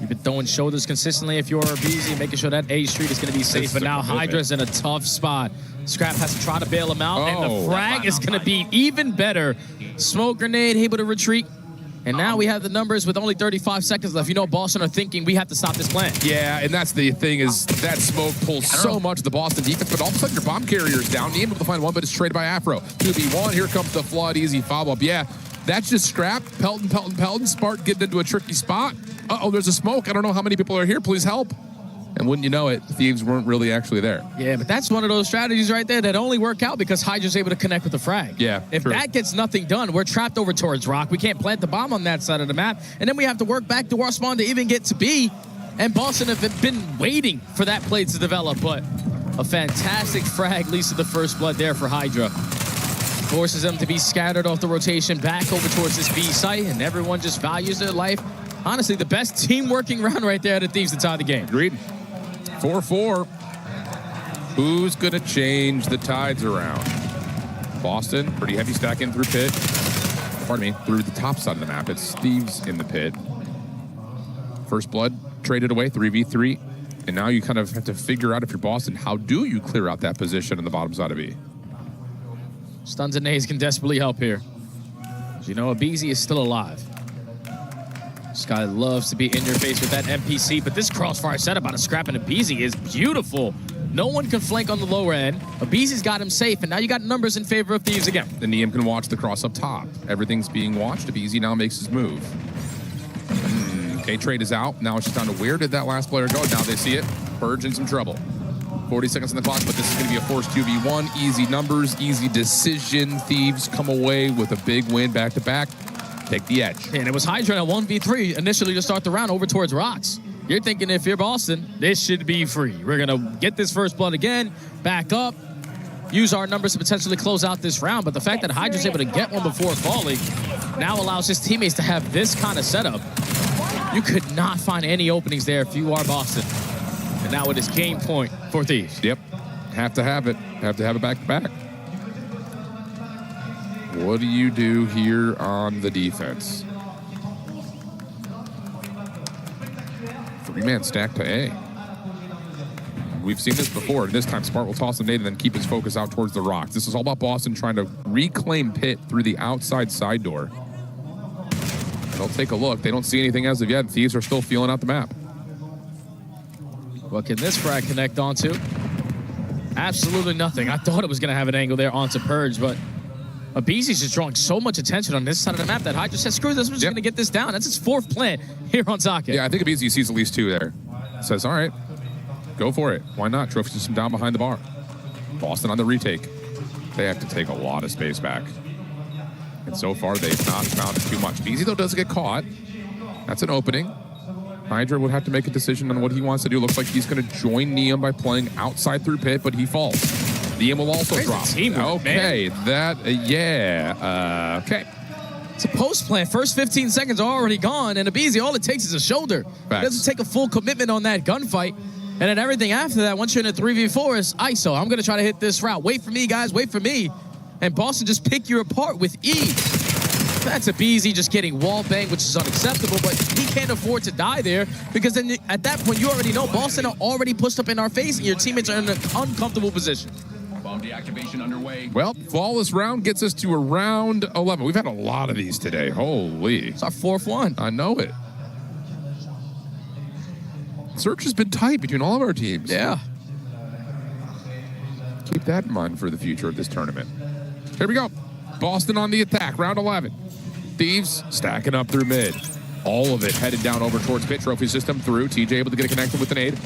You've been throwing shoulders consistently if you're BZ, making sure that A Street is going to be safe. But now Hydra's in a tough spot. Scrap has to try to bail him out, and the frag is going to be even better. Smoke grenade, able to retreat. And now we have the numbers with only 35 seconds left. You know, Boston are thinking we have to stop this plan. Yeah, and that's the thing is that smoke pulls so much of the Boston defense, but all of a sudden your bomb carrier's down. Able to find 1, but it's traded by Afro. 2v1, here comes the flood, easy follow-up. Yeah, that's just Scrap, Pelton, Spark getting into a tricky spot. Uh-oh, there's a smoke. I don't know how many people are here. Please help. And wouldn't you know it, Thieves weren't really actually there. Yeah, but that's one of those strategies right there that only work out because Hydra's able to connect with the frag. Yeah, if that gets nothing done, we're trapped over towards Rock. We can't plant the bomb on that side of the map. And then we have to work back to our spawn to even get to B. And Boston have been waiting for that play to develop. But a fantastic frag leads to the first blood there for Hydra. Forces them to be scattered off the rotation back over towards this B site. And everyone just values their life. Honestly, the best team working round right there at the Thieves to tie the game. Agreed. 4-4. Who's going to change the tides around? Boston, pretty heavy stack in through pit. Pardon me, through the top side of the map. It's Thieves in the pit. First blood traded away, 3v3. And now you kind of have to figure out if you're Boston, how do you clear out that position on the bottom side of B? Stuns and nades can desperately help here. As you know, Abizi is still alive. This guy loves to be in your face with that NPC, but this crossfire setup out of Scrap and Abizi is beautiful. No one can flank on the lower end. Abizi's got him safe, and now you got numbers in favor of Thieves again. The Neum can watch the cross up top. Everything's being watched. Abizi now makes his move. Okay, trade is out. Now it's just down to where did that last player go? Now they see it. Purge in some trouble. 40 seconds on the clock, but this is going to be a forced 2v1. Easy numbers, easy decision. Thieves come away with a big win back-to-back. Take the edge. And it was Hydra at 1v3 initially to start the round over towards Rocks. You're thinking if you're Boston, this should be free. We're going to get this first blood again, back up, use our numbers to potentially close out this round. But the fact that Hydra's able to get one before falling now allows his teammates to have this kind of setup. You could not find any openings there if you are Boston. And now it is game point for Thieves. Yep. Have to have it. Have to have it back-to-back. What do you do here on the defense? 3-man stack to A. We've seen this before. This time, Smart will toss the nade and then keep his focus out towards the rocks. This is all about Boston trying to reclaim pit through the outside side door. They'll take a look. They don't see anything as of yet. Thieves are still feeling out the map. What can this frag connect onto? Absolutely nothing. I thought it was going to have an angle there onto Purge, but Abizi's just drawing so much attention on this side of the map that Hydra said, screw this, we're just going to get this down. That's his 4th plant here on Socket. Yeah, I think Abizi sees at least 2 there. Says, all right, go for it. Why not? Trophy system down behind the bar. Boston on the retake. They have to take a lot of space back. And so far, they've not found too much. Abizi, though, does get caught. That's an opening. Hydra would have to make a decision on what he wants to do. Looks like he's going to join Neum by playing outside through pit, but he falls. Neum will also drop. Okay, that, yeah, okay. It's a post plant. First 15 seconds are already gone, and Abizi, all it takes is a shoulder. It doesn't take a full commitment on that gunfight. And then everything after that, once you're in a 3v4, is ISO. I'm going to try to hit this route. Wait for me, guys. Wait for me. And Boston just pick you apart with ease. That's Abizi just getting wall banged, which is unacceptable, but he can't afford to die there because then at that point, you already know Boston are already pushed up in our face and your teammates are in an uncomfortable position. Bomb deactivation underway. Well, flawless round gets us to a round 11. We've had a lot of these today. Holy. It's our 4th one. I know it. Search has been tight between all of our teams. Yeah. Keep that in mind for the future of this tournament. Here we go. Boston on the attack, round 11. Thieves stacking up through mid. All of it headed down over towards pit. Trophy system through. TJ able to get a connection with the nade.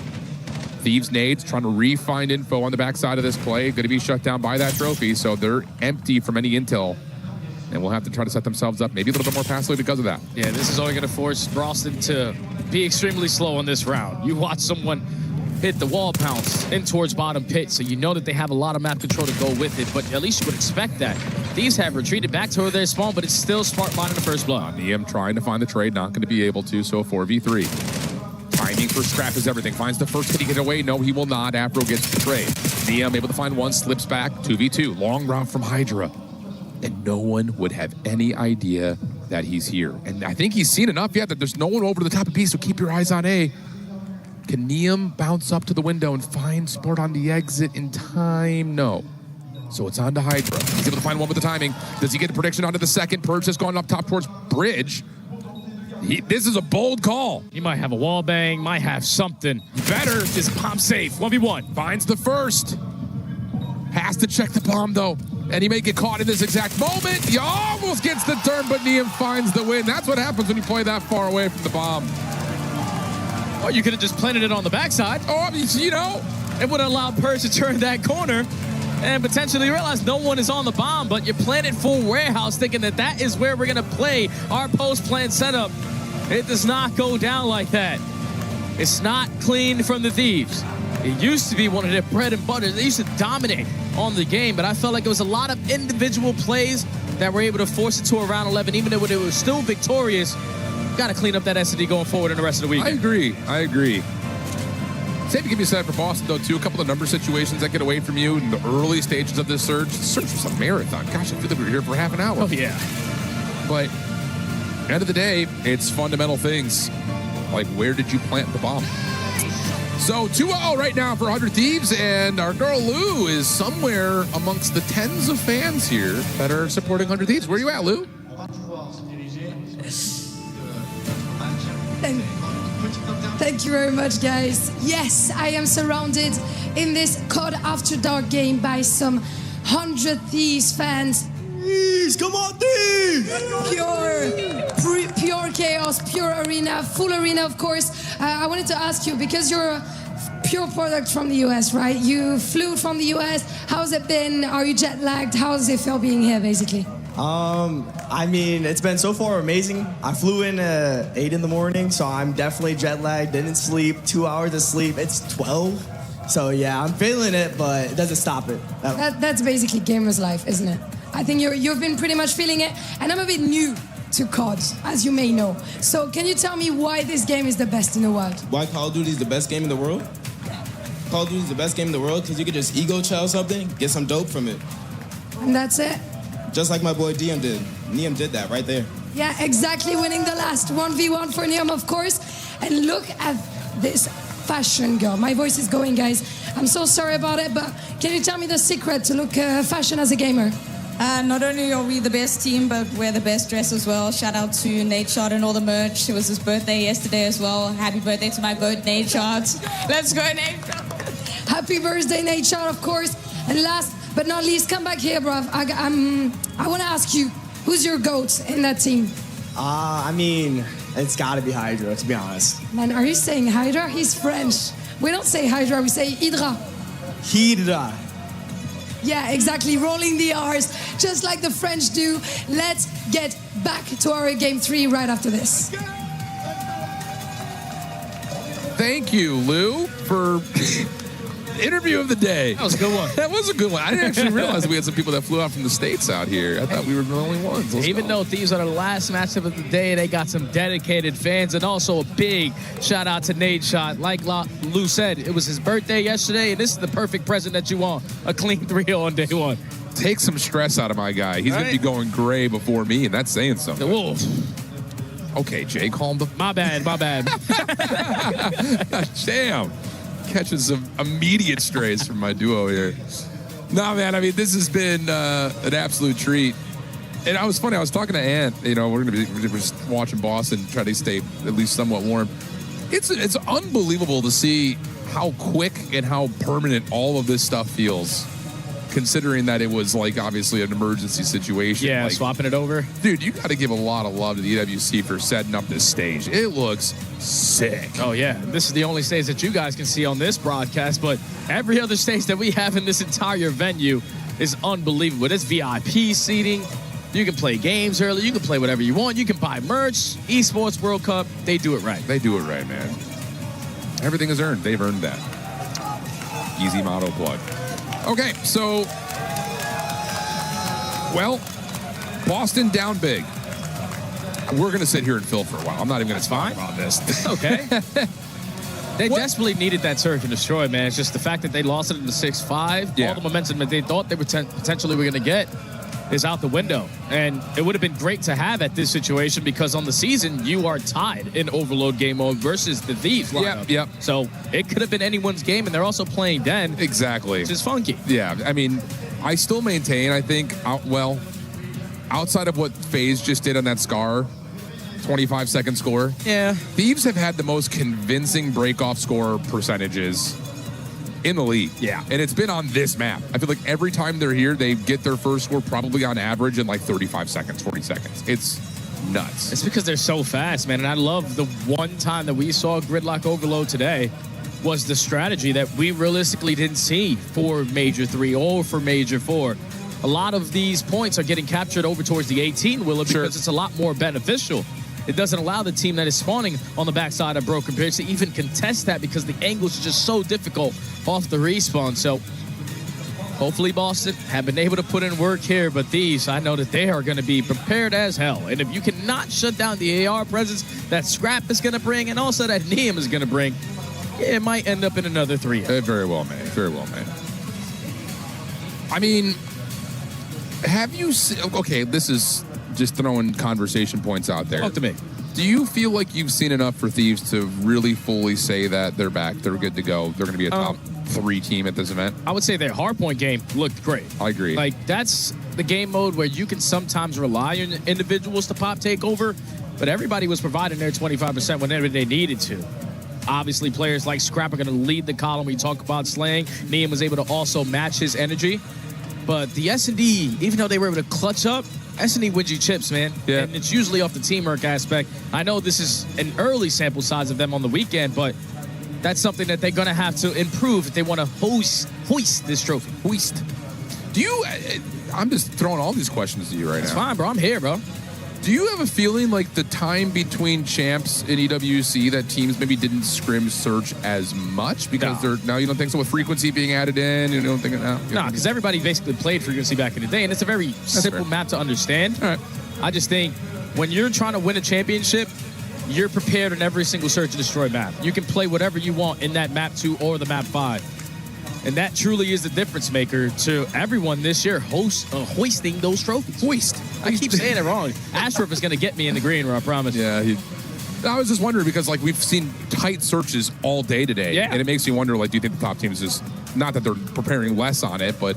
Thieves nades trying to re-find info on the backside of this play. Going to be shut down by that trophy, so they're empty from any intel. And we'll have to try to set themselves up maybe a little bit more passively because of that. Yeah, this is only going to force Boston to be extremely slow on this round. You watch someone hit the wall pounce in towards bottom pit, so you know that they have a lot of map control to go with it, but at least you would expect that. These have retreated back to their spawn, but it's still Smart buying the first blood. Neum trying to find the trade, not going to be able to, so 4v3. Timing for Scrap is everything. Finds the first hit, he get away. No, he will not. Afro gets the trade. Neum able to find one, slips back, 2v2. Long round from Hydra. And no one would have any idea that he's here. And I think he's seen enough yet that there's no one over to the top of B, so keep your eyes on A. Can Neum bounce up to the window and find Sport on the exit in time? No. So it's on to Hydra. He's able to find one with the timing. Does he get a prediction onto the second? Purge has gone up top towards Bridge. This is a bold call. He might have a wall bang, might have something. Better is bomb safe. 1v1. Finds the first. Has to check the bomb, though. And he may get caught in this exact moment. He almost gets the turn, but Neum finds the win. That's what happens when you play that far away from the bomb. Or you could have just planted it on the backside. Oh, you know. It would have allowed Purge to turn that corner and potentially realize no one is on the bomb, but you planted full warehouse thinking that that is where we're going to play our post-plant setup. It does not go down like that. It's not clean from the Thieves. It used to be one of their bread and butter. They used to dominate on the game, but I felt like it was a lot of individual plays that were able to force it to a round 11, even though it was still victorious. Got to clean up that S&D going forward in the rest of the week. I agree. Same to give you a set for Boston, though, too. A couple of number situations that get away from you in the early stages of this surge. The surge was a marathon. Gosh, I feel like we were here for half an hour. Oh, yeah. But end of the day, it's fundamental things. Like, where did you plant the bomb? So 2-0 right now for 100 Thieves, and our girl Lou is somewhere amongst the tens of fans here that are supporting 100 Thieves. Where are you at, Lou? Thank you very much, guys. Yes, I am surrounded in this COD After Dark game by some 100 Thieves fans. Thieves, come on, Thieves! Pure chaos, pure arena, full arena, of course. I wanted to ask you, because you're pure product from the US, right? You flew from the US. How's it been? Are you jet lagged? How does it feel being here, basically? I mean, it's been so far amazing. I flew in at 8 in the morning, so I'm definitely jet lagged. Didn't sleep. 2 hours of sleep. It's 12. So yeah, I'm feeling it, but it doesn't stop it. That's basically gamer's life, isn't it? I think you've been pretty much feeling it, and I'm a bit new to COD, as you may know. So can you tell me why this game is the best in the world? Why Call of Duty is the best game in the world? Call of Duty is the best game in the world because you could just ego chow something, get some dope from it. And that's it? Just like my boy Diem did. Niem did that right there. Yeah, exactly, winning the last 1v1 for Niem, of course. And look at this fashion girl. My voice is going, guys. I'm so sorry about it, but can you tell me the secret to look fashion as a gamer? Not only are we the best team, but we're the best dressed as well. Shout out to Nate Shot and all the merch. It was his birthday yesterday as well. Happy birthday to my goat, Nate Shot. Let's go, Nate. Happy birthday, Nate Shot, of course. And last but not least, come back here, bruv. I want to ask you, who's your goat in that team? I mean, it's got to be Hydra, to be honest. Man, are you saying Hydra? He's French. We don't say Hydra, we say Hydra. Hydra. Yeah, exactly. Rolling the R's, just like the French do. Let's get back to our Game 3 right after this. Thank you, Lou, for interview of the day. That was a good one. That was a good one. I didn't actually realize we had some people that flew out from the States out here. I thought we were the only ones. Even though Thieves are the last matchup of the day, they got some dedicated fans, and also a big shout out to Nate Shot. Like Lou said, it was his birthday yesterday, and this is the perfect present that you want. A clean 3-0 on day one. Take some stress out of my guy. He's going to be going gray before me, and that's saying something. Whoa. Okay, Jay, calm the... My bad. Damn. Catching some immediate strays from my duo here. No, man, I mean, this has been an absolute treat. And I was talking to Ant, you know, we're just watching Boston, try to stay at least somewhat warm. It's unbelievable to see how quick and how permanent all of this stuff feels, considering that it was, like, obviously an emergency situation. Yeah, like, swapping it over. Dude, you got to give a lot of love to the EWC for setting up this stage. It looks sick. Oh, yeah. This is the only stage that you guys can see on this broadcast, but every other stage that we have in this entire venue is unbelievable. It's VIP seating. You can play games early. You can play whatever you want. You can buy merch. Esports World Cup, they do it right. They do it right, man. Everything is earned. They've earned that. Easy motto plug. Okay, so, well, Boston down big. We're going to sit here and fill for a while. I'm not even going to talk about this. Okay. They desperately needed that search and destroy, man. It's just the fact that they lost it in the 6-5. Yeah. All the momentum that they thought they were potentially were going to get is out the window. And it would have been great to have at this situation because on the season, you are tied in overload game mode versus the Thieves lineup. Yep. So it could have been anyone's game, and they're also playing Den. Exactly. Which is funky. Yeah, I mean, I still maintain, I think, outside of what FaZe just did on that Scar 25-second score, yeah, Thieves have had the most convincing break-off score percentages in the league. Yeah. And it's been on this map. I feel like every time they're here, they get their first score probably on average in like 35 seconds, 40 seconds. It's nuts. It's because they're so fast, man. And I love the one time that we saw Gridlock Overload today was the strategy that we realistically didn't see for Major 3 or for Major 4. A lot of these points are getting captured over towards the 18 Willa because it's a lot more beneficial. It doesn't allow the team that is spawning on the backside of Broken Bridge to even contest that because the angles are just so difficult off the respawn. So hopefully Boston have been able to put in work here, but these, I know that they are going to be prepared as hell. And if you cannot shut down the AR presence that Scrap is going to bring and also that Niem is going to bring, it might end up in another 3. Very well, man. Very well, man. I mean, have you seen... Okay, this is just throwing conversation points out there. Talk to me. Do you feel like you've seen enough for Thieves to really fully say that they're back, they're good to go, they're going to be a top 3 team at this event? I would say their hardpoint game looked great. I agree. Like, that's the game mode where you can sometimes rely on individuals to pop takeover, but everybody was providing their 25% whenever they needed to. Obviously, players like Scrap are going to lead the column. We talk about slaying. Niem was able to also match his energy. But the S&D, even though they were able to clutch up, S&D wins you chips, man. Yeah. And it's usually off the teamwork aspect. I know this is an early sample size of them on the weekend, but that's something that they're going to have to improve if they want to hoist this trophy. Hoist. Do you... I'm just throwing all these questions to you right now. It's fine, bro. I'm here, bro. Do you have a feeling like the time between champs in EWC that teams maybe didn't scrim search as much because now you don't think so with frequency being added in? You don't think now? No, because everybody basically played frequency back in the day, and it's a very simple map to understand. All right. I just think when you're trying to win a championship, you're prepared on every single search and destroy map. You can play whatever you want in that map 2 or the map 5. And that truly is the difference maker to everyone this year hoisting those trophies. Hoist. I keep saying it wrong. Ashraf is going to get me in the green room, I promise. Yeah, I was just wondering because like we've seen tight searches all day today. Yeah. And it makes me wonder, like, do you think the top teams is not that they're preparing less on it, but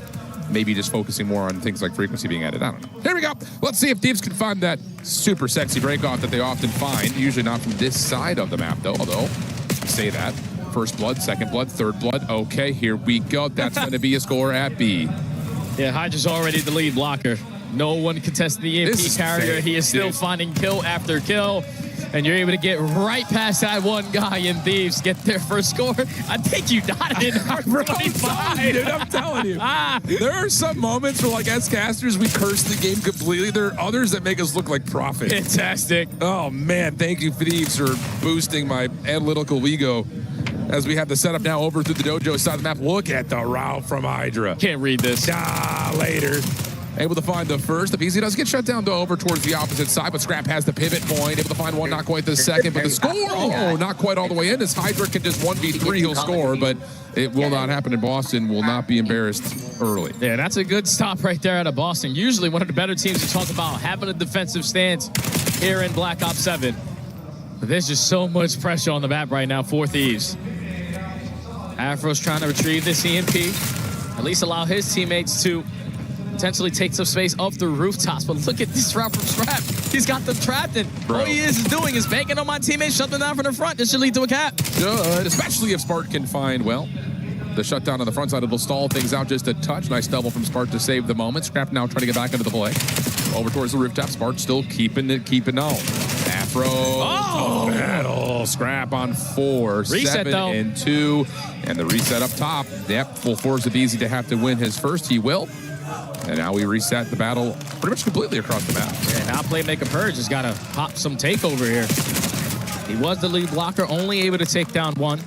maybe just focusing more on things like frequency being added. I don't know. Here we go. Let's see if Thieves can find that super sexy breakoff that they often find. Usually not from this side of the map, though, although say that. First blood, second blood, third blood. Okay, here we go. That's going to be a score at B. Yeah, Hydra's already the lead blocker. No one contested the EMP carrier. He is still finding kill after kill. And you're able to get right past that one guy in Thieves, get their first score. I think you got it. Dude, I'm telling you. There are some moments where, like, as casters, we curse the game completely. There are others that make us look like profit. Fantastic. Oh, man. Thank you, Thieves, for boosting my analytical ego. As we have the setup now over through the dojo side of the map. Look at the route from Hydra. Can't read this. Later. Able to find the first. The PZ does get shut down, though, over towards the opposite side, but Scrap has the pivot point. Able to find one, not quite the second, but the score, not quite all the way in. As Hydra can just 1v3, he'll score, but it will not happen in Boston. Will not be embarrassed early. Yeah, that's a good stop right there out of Boston. Usually one of the better teams to talk about having a defensive stance here in Black Ops 7. But there's just so much pressure on the map right now for Thieves. Afro's trying to retrieve this EMP, at least allow his teammates to potentially take some space up the rooftops. But look at this route from Scrap. He's got them trapped, and all he is doing is banking on my teammates, shut them down from the front. This should lead to a cap. Good, especially if Spark can find, well, the shutdown on the front side. It'll stall things out just a touch. Nice double from Spark to save the moment. Scrap now trying to get back into the play. Over towards the rooftop. Spark still keeping on. Afro. Oh! Battle. Scrap on 4. Reset, 7 though. and 2. And the reset up top. Yep, full force of Easy to have to win his first. He will. And now we reset the battle pretty much completely across the map. Yeah, now Playmaker Purge has got to hop some takeover here. He was the lead blocker, only able to take down one.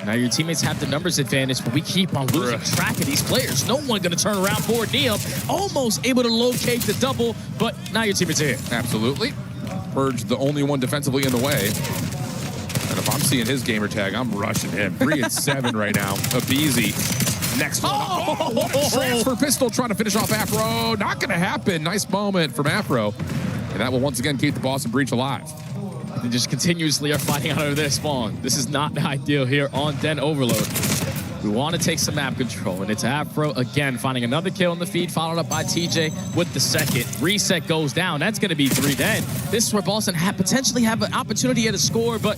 Now your teammates have the numbers advantage, but we keep on losing track of these players. No one going to turn around for Neom. Almost able to locate the double, but now your teammates are here. Absolutely. Purge the only one defensively in the way. And if I'm seeing his gamer tag, I'm rushing him. 3 and 7 right now. Abeezy. Next one. What a transfer pistol trying to finish off Afro. Not going to happen. Nice moment from Afro. And that will once again keep the Boston Breach alive. They just continuously are fighting out of their spawn. This is not ideal here on Den Overload. We want to take some map control, and it's Afro again finding another kill in the feed, followed up by TJ with the second. Reset goes down. That's going to be 3 dead. This is where Boston potentially have an opportunity at a score, but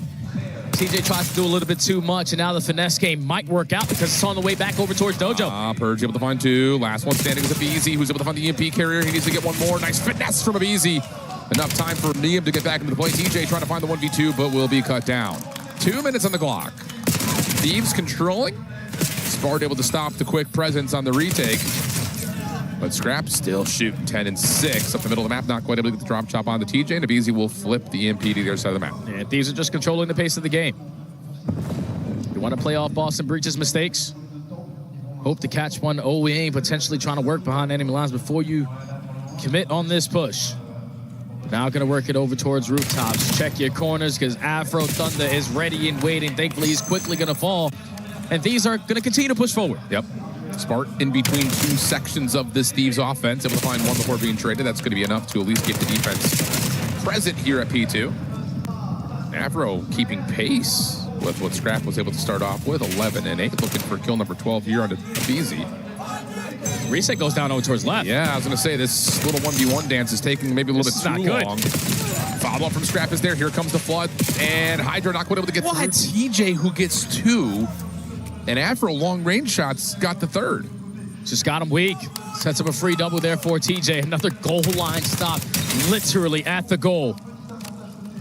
TJ tries to do a little bit too much, and now the finesse game might work out because it's on the way back over towards Dojo. Purge able to find 2. Last one standing is Abeezy, who's able to find the EMP carrier. He needs to get one more. Nice finesse from Abeezy. Enough time for Neom to get back into the play. TJ trying to find the 1v2, but will be cut down. 2 minutes on the clock. Thieves controlling. Spart able to stop the quick presence on the retake. But Scrap still shooting 10 and 6 up the middle of the map. Not quite able to get the drop chop on the TJ. And Abeezy will flip the EMP to the other side of the map. And Thieves are just controlling the pace of the game. You want to play off Boston Breach's mistakes? Hope to catch one OE, potentially trying to work behind enemy lines before you commit on this push. Now going to work it over towards rooftops. Check your corners because Afro Thunder is ready and waiting. Thankfully, he's quickly going to fall. And these are going to continue to push forward. Yep. Spart in between 2 sections of this Thieves offense. Able to find one before being traded. That's going to be enough to at least get the defense present here at P2. Afro keeping pace with what Scrap was able to start off with. 11 and 8. Looking for kill number 12 here on Abeezy. Reset goes down over towards left. Yeah, I was going to say, this little 1v1 dance is taking maybe a little bit too long. Follow up from Scrap is there. Here comes the flood. And Hydra not quite able to get through. TJ who gets 2. And Afro long range shots got the 3rd. Just got him weak. Sets up a free double there for TJ. Another goal line stop literally at the goal.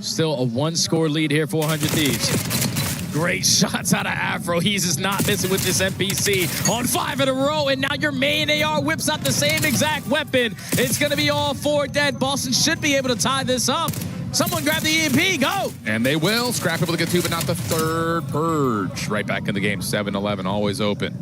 Still a 1-score lead here for 100 Thieves. Great shots out of Afro. He's just not missing with this NPC on 5 in a row. And now your main AR whips out the same exact weapon. It's going to be all 4 dead. Boston should be able to tie this up. Someone grab the EMP, go! And they will. Scrap able to get 2, but not the 3rd. Purge right back in the game. 7-11, always open.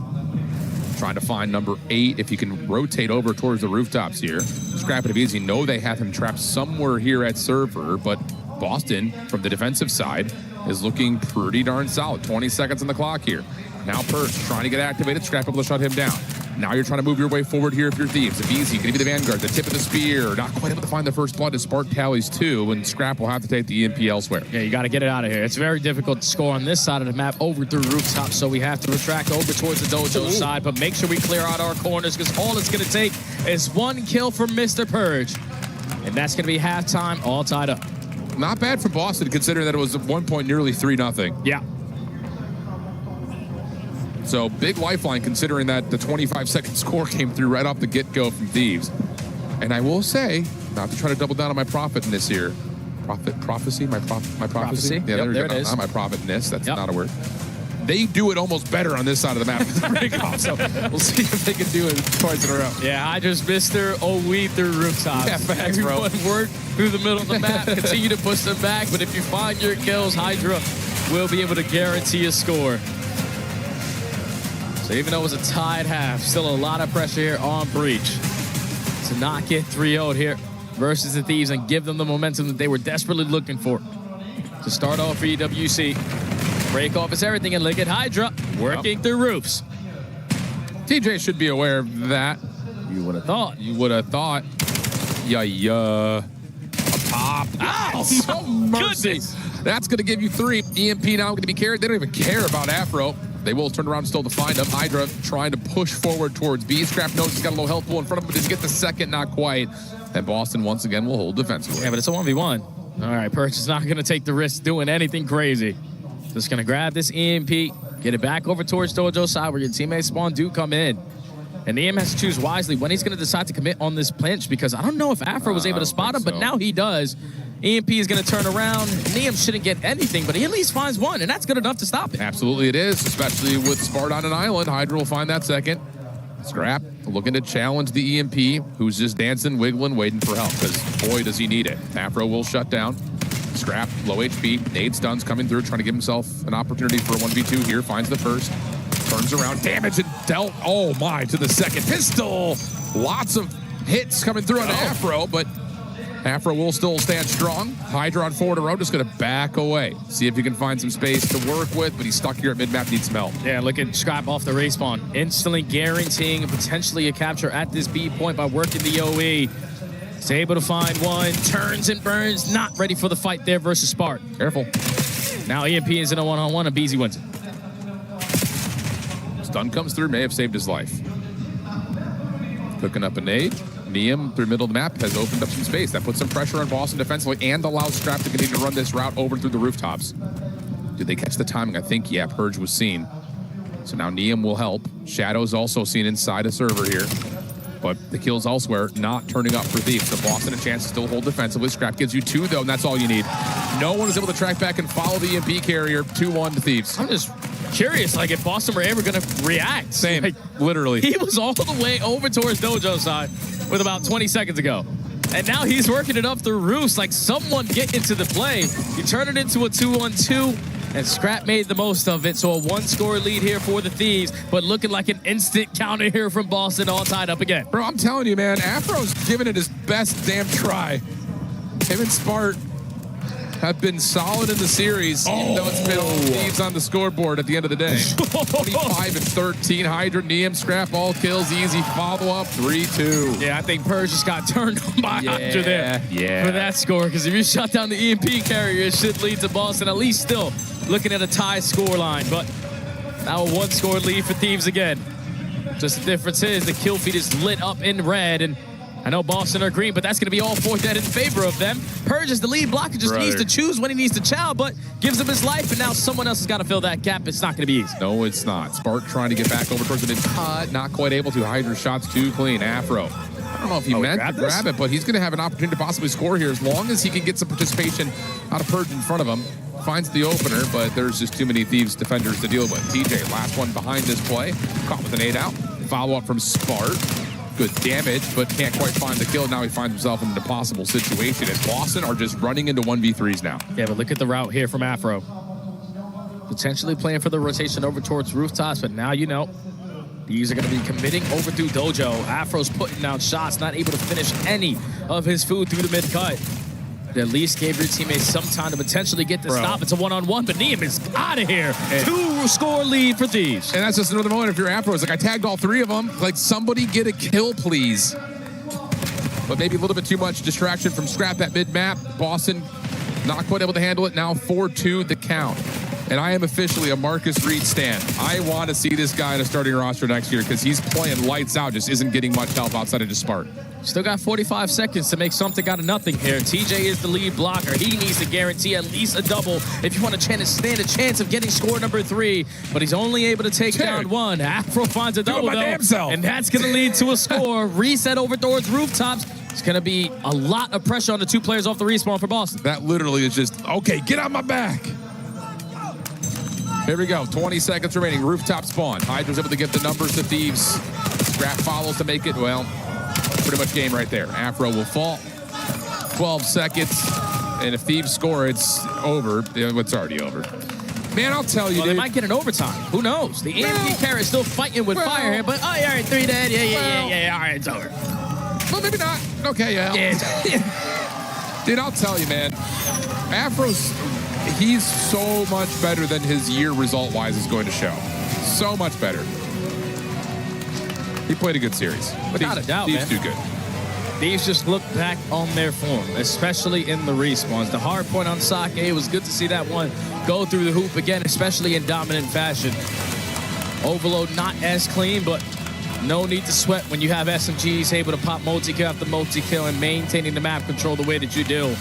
Trying to find number 8 if you can rotate over towards the rooftops here. Scrap it easy. Know they have him trapped somewhere here at server, but Boston, from the defensive side, is looking pretty darn solid. 20 seconds on the clock here. Now Purge trying to get activated. Scrap able to shut him down. Now you're trying to move your way forward here if you're Thieves. If easy, going to be the Vanguard, the tip of the spear. Not quite able to find the first blood as Spark tallies 2, and Scrap will have to take the EMP elsewhere. Yeah, you got to get it out of here. It's very difficult to score on this side of the map over through rooftops, so we have to retract over towards the dojo side, but make sure we clear out our corners because all it's going to take is 1 kill from Mr. Purge, and that's going to be halftime, all tied up. Not bad for Boston, considering that it was at one point nearly 3-0. Yeah. So big lifeline, considering that the 25-second score came through right off the get-go from Thieves. And I will say, not to try to double down on my prophet in this here. Prophecy? My prophecy? Yeah, yep, there it is. Not my prophet in this. That's not a word. They do it almost better on this side of the map than the breakoff. So we'll see if they can do it twice in a row. Yeah, I just missed her. Oh, we through rooftops. Yeah, facts, bro. Everyone work through the middle of the map. Continue to push them back. But if you find your kills, Hydra will be able to guarantee a score. So even though it was a tied half, still a lot of pressure here on Breach to not get 3-0'd here versus the Thieves and give them the momentum that they were desperately looking for to start off for EWC. Break off is everything, and look at Hydra working through roofs. TJ should be aware of that. You would have thought. You would have thought. A pop. Oh, so mercy. That's going to give you 3. EMP now going to be carried. They don't even care about Afro. They will turn around still to find him. Hydra trying to push forward towards B. Scrap knows he's got a low health pool in front of him, but does he get the second? Not quite. And Boston once again will hold defensively. Yeah, but it's a 1v1. All right, Perch is not going to take the risk doing anything crazy. Just going to grab this EMP, get it back over towards Dojo side where your teammates spawn do come in. And EM has to choose wisely when he's going to decide to commit on this pinch because I don't know if Afro was able to spot him, but now he does. EMP is going to turn around. Neem shouldn't get anything, but he at least finds 1, and that's good enough to stop it. Absolutely it is, especially with Spart on an island. Hydra will find that second. Scrap looking to challenge the EMP, who's just dancing, wiggling, waiting for help, because boy, does he need it. Afro will shut down. Scrap, low HP, nade stuns coming through, trying to give himself an opportunity for a 1v2 here. Finds the first, turns around, damage and dealt, oh my, to the second. Pistol, lots of hits coming through on Afro, but Afro will still stand strong. Hydra on 4 in a row, just going to back away. See if he can find some space to work with, but he's stuck here at mid-map, needs some help. Yeah, look at Scrap off the respawn. Instantly guaranteeing potentially a capture at this B point by working the OE. He's able to find 1, turns and burns, not ready for the fight there versus Spark. Careful. Now EMP is in a 1-on-1, and BZ wins it. Stun comes through, may have saved his life. Cooking up a nade. Neem through middle of the map has opened up some space. That puts some pressure on Boston defensively and allows Scrap to continue to run this route over through the rooftops. Did they catch the timing? I think, yeah, Purge was seen. So now Neem will help. Shadow's also seen inside a server here. But the kills elsewhere not turning up for Thieves. So Boston a chance to still hold defensively. Scrap gives you 2, though, and that's all you need. No one is able to track back and follow the EMP carrier. 2-1 to Thieves. I'm just curious, like, if Boston were ever going to react. Same, like, literally. He was all the way over towards Dojo side with about 20 seconds ago. And now he's working it up through roofs. Like, someone get into the play. You turn it into a 2-on-2. And Scrap made the most of it, so a 1-score lead here for the Thieves, but looking like an instant counter here from Boston, all tied up again. Bro, I'm telling you, man, Afro's giving it his best damn try. Him and Spart have been solid in the series, even though it's been Thieves on the scoreboard at the end of the day. 25 and 13, Hydra, Neem, Scrap, all kills, easy follow-up, 3-2. Yeah, I think Purge just got turned on by Hydra there for that score, because if you shut down the EMP carrier, it should lead to Boston, at least still looking at a tie score line, but now a 1-score lead for Thieves again. Just the difference is the kill feed is lit up in red, and I know Boston are green, but that's going to be all 4 dead in favor of them. Purge is the lead blocker, just needs to choose when he needs to chow, but gives him his life, and now someone else has got to fill that gap. It's not going to be easy. No, it's not. Spark trying to get back over towards the cut, not quite able to. Hydra shots too clean. Afro. I don't know if he meant to grab it, but he's going to have an opportunity to possibly score here as long as he can get some participation out of Purge in front of him. finds the opener, but there's just too many Thieves defenders to deal with. TJ, last one behind this play, caught with an 8-out. Follow-up from Spart. Good damage, but can't quite find the kill. Now he finds himself in an impossible situation, and Boston are just running into 1v3s now. Yeah, but look at the route here from Afro. Potentially playing for the rotation over towards Rooftops, but now you know. These are going to be committing over through Dojo. Afro's putting down shots, not able to finish any of his food through the mid-cut. At least gave your teammates some time to potentially get the stop. It's a one-on-one, but Neum is out of here. 2-score lead for Thieves. And that's just another moment if you're Afro. It's like, I tagged all 3 of them. Like, somebody get a kill, please. But maybe a little bit too much distraction from Scrap at mid-map. Boston not quite able to handle it. Now 4-2 the count. And I am officially a Marcus Reed stan. I want to see this guy in a starting roster next year because he's playing lights out, just isn't getting much help outside of just Spart. Still got 45 seconds to make something out of nothing here. TJ is the lead blocker. He needs to guarantee at least a double if you want to stand a chance of getting score number 3. But he's only able to take down 1. Afro finds a double, though, and that's going to lead to a score. Reset over towards Rooftops. It's going to be a lot of pressure on the 2 players off the respawn for Boston. That literally is just, okay, get on my back. Here we go, 20 seconds remaining. Rooftop spawn. Hydra's able to get the numbers to Thieves. Scrap follows to make it, well, pretty much game right there. Afro will fall. 12 seconds. And if Thieves score, it's over. It's already over. Man, I'll tell you, they might get an overtime. Who knows? The EMP carrot is still fighting with fire here, but, oh, yeah, all right, 3 dead. Yeah, all right, it's over. Well, maybe not. Okay, yeah. Dude, I'll tell you, man. Afro's... He's so much better than his year result-wise is going to show. So much better. He played a good series. Without a doubt, Thieves do good. Thieves just look back on their form, especially in the respawns. The hard point on Sake, it was good to see that one go through the hoop again, especially in dominant fashion. Overload not as clean, but no need to sweat when you have SMGs able to pop multi-kill after multi-kill and maintaining the map control the way that you do.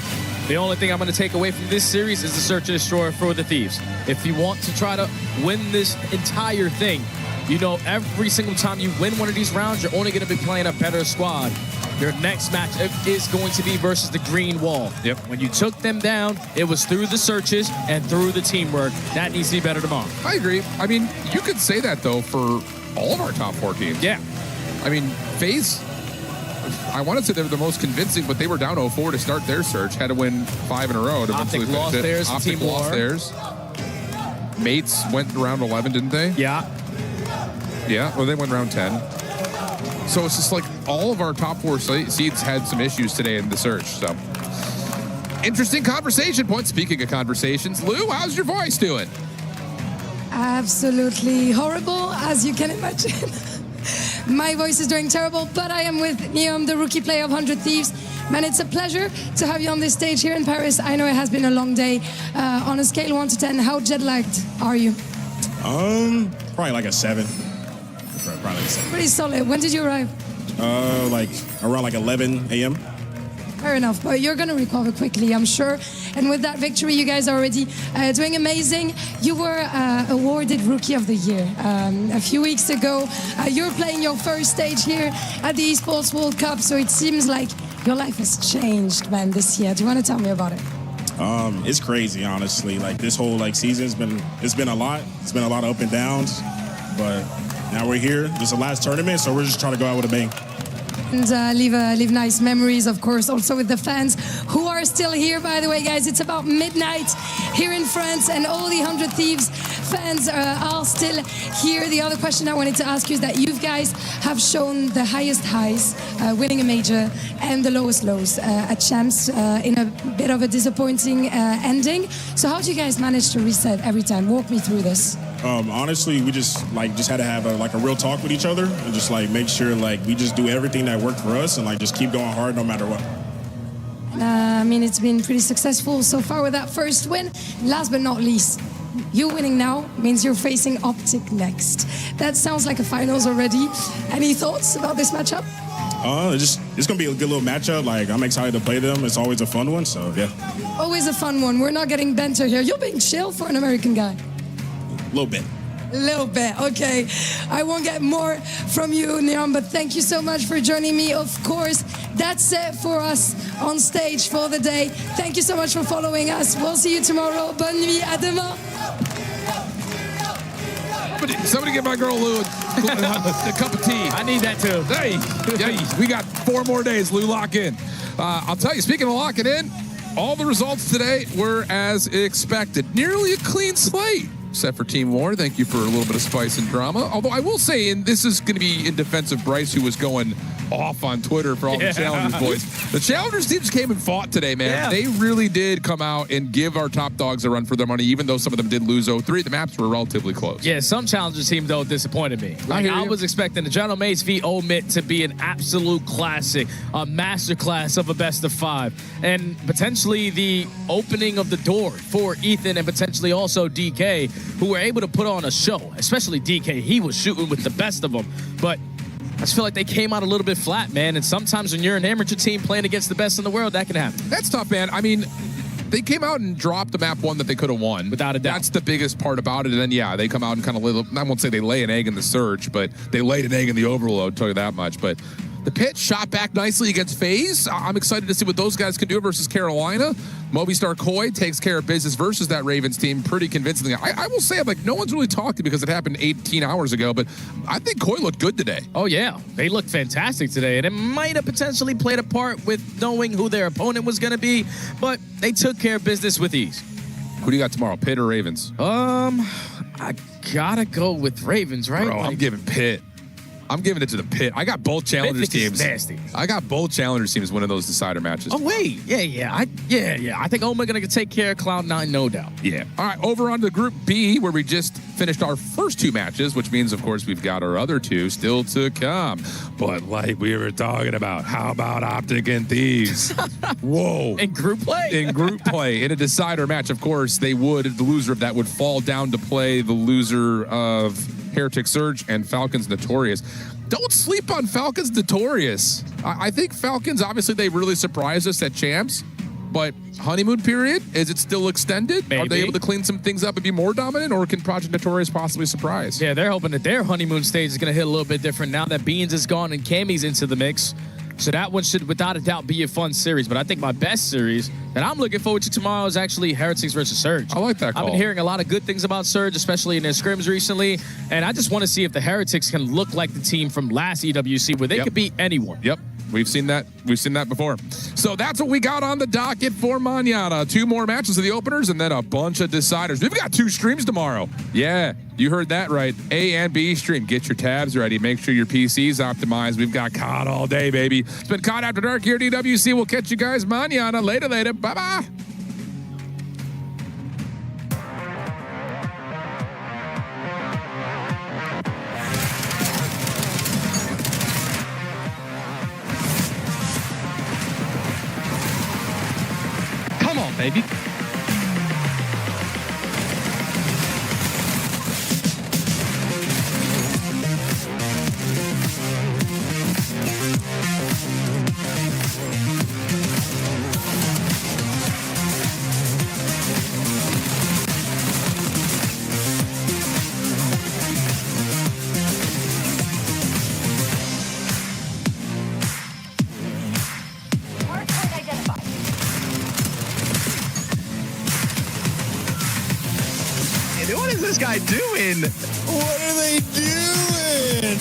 The only thing I'm going to take away from this series is the search and destroy for the Thieves. If you want to try to win this entire thing, you know every single time you win one of these rounds, you're only going to be playing a better squad. Your next match is going to be versus the Green Wall. Yep. When you took them down, it was through the searches and through the teamwork. That needs to be better tomorrow. I agree. I mean, you could say that, though, for all of our top 4 teams. Yeah. I mean, FaZe... I want to say they were the most convincing, but they were down 0-4 to start their search. Had to win 5 in a row. To Optic lost theirs. Optic lost theirs. Mates went round 11, didn't they? Yeah. Yeah, well, they went round 10. So it's just like all of our top 4 seeds had some issues today in the search. So interesting conversation point. Speaking of conversations, Lou, how's your voice doing? Absolutely horrible, as you can imagine. My voice is doing terrible, but I am with Neum, the rookie player of 100 Thieves. Man, it's a pleasure to have you on this stage here in Paris. I know it has been a long day. On a scale 1 to 10, how jet-lagged are you? Probably like a 7. Probably like a 7. Pretty solid. When did you arrive? Like around like 11 a.m. Fair enough, but you're going to recover quickly, I'm sure. And with that victory, you guys are already doing amazing. You were awarded Rookie of the Year a few weeks ago. You're playing your first stage here at the Esports World Cup, so it seems like your life has changed, man, this year. Do you want to tell me about it? It's crazy, honestly. Like this whole season's been a lot. It's been a lot of up and downs, but now we're here. This is the last tournament, so we're just trying to go out with a bang. And leave nice memories, of course, also with the fans who are still here, by the way, guys. It's about midnight here in France, and all the 100 Thieves fans are still here. The other question I wanted to ask you is that you guys have shown the highest highs, winning a major, and the lowest lows at Champs in a bit of a disappointing ending. So how do you guys manage to reset every time? Walk me through this. Honestly, we just had to have a real talk with each other and just make sure we just do everything that worked for us and just keep going hard no matter what. I mean, it's been pretty successful so far with that first win. Last but not least, you winning now means you're facing Optic next. That sounds like a finals already. Any thoughts about this matchup? It's gonna be a good little matchup. I'm excited to play them. It's always a fun one, so yeah. Always a fun one. We're not getting banter here. You're being chill for an American guy. A little bit. A little bit, okay. I won't get more from you, Neon, but thank you so much for joining me. Of course, that's it for us on stage for the day. Thank you so much for following us. We'll see you tomorrow. Bonne nuit, à demain. Somebody get my girl Lou a cup of tea. I need that too. Hey, we got 4 more days, Lou, lock in. I'll tell you, speaking of locking in, all the results today were as expected. Nearly a clean slate, except for Team War. Thank you for a little bit of spice and drama. Although I will say, and this is going to be in defense of Bryce, who was going off on Twitter for all the Challengers boys. The Challengers teams came and fought today, man. Yeah. They really did come out and give our top dogs a run for their money, even though some of them did lose 0-3. The maps were relatively close. Yeah, some Challengers teams, though, disappointed me. Like, I was expecting the General Mates v. Omit to be an absolute classic, a masterclass of a best of 5, and potentially the opening of the door for Ethan and potentially also DK, who were able to put on a show, especially DK. He was shooting with the best of them, but I just feel like they came out a little bit flat, man. And sometimes when you're an amateur team playing against the best in the world, that can happen. That's tough, man. I mean, they came out and dropped the map 1 that they could have won. Without a doubt. That's the biggest part about it. And then, yeah, they come out and kind of, I won't say they lay an egg in the Surge, but they laid an egg in the Overload, tell you that much. But the Pit shot back nicely against FaZe. I'm excited to see what those guys can do versus Carolina. Movistar Koi takes care of business versus that Ravens team pretty convincingly. I will say, like, no one's really talking because it happened 18 hours ago, but I think Koi looked good today. Oh, yeah. They looked fantastic today, and it might have potentially played a part with knowing who their opponent was going to be, but they took care of business with ease. Who do you got tomorrow, Pit or Ravens? I gotta go with Ravens, right? Bro, I'm giving Pit. I'm giving it to the Pit. I got both Challengers teams. Nasty. I got both Challengers teams winning those decider matches. Oh wait, yeah. I think Oma gonna take care of Cloud9, no doubt. Yeah. All right, over on to Group B, where we just finished our first 2 matches, which means, of course, we've got our other 2 still to come. But like we were talking about, how about Optic and Thieves? Whoa. In group play? In group play. In a decider match, of course, the loser of that would fall down to play the loser of Heretic Surge and Falcons Notorious. Don't sleep on Falcons Notorious. I think Falcons, obviously, they really surprised us at Champs, but honeymoon period, is it still extended? Maybe. Are they able to clean some things up and be more dominant, or can Project Notorious possibly surprise? Yeah, they're hoping that their honeymoon stage is going to hit a little bit different now that Beans is gone and Cammy's into the mix. So that one should, without a doubt, be a fun series. But I think my best series that I'm looking forward to tomorrow is actually Heretics versus Surge. I like that call. I've been hearing a lot of good things about Surge, especially in their scrims recently. And I just want to see if the Heretics can look like the team from last EWC, where they could beat anyone. Yep. We've seen that. We've seen that before. So that's what we got on the docket for mañana. 2 more matches of the openers and then a bunch of deciders. We've got 2 streams tomorrow. Yeah, you heard that right. A and B stream. Get your tabs ready. Make sure your PC's optimized. We've got COD all day, baby. It's been COD After Dark here at EWC. We'll catch you guys mañana. Later. Bye-bye. Baby. What is this guy doing? What are they doing?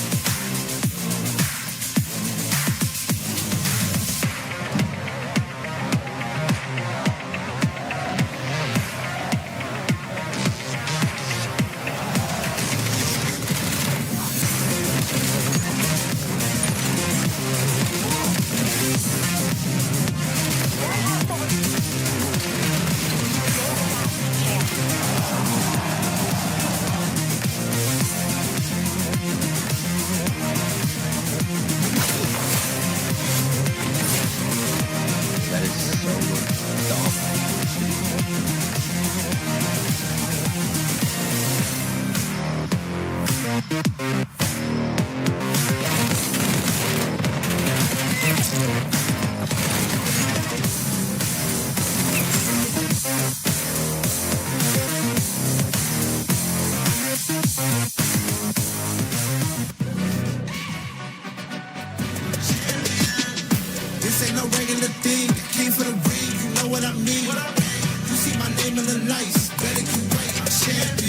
This ain't no regular thing. Came for the ring, you know what I mean. You see my name in the lights. Better keep right, I'm champion.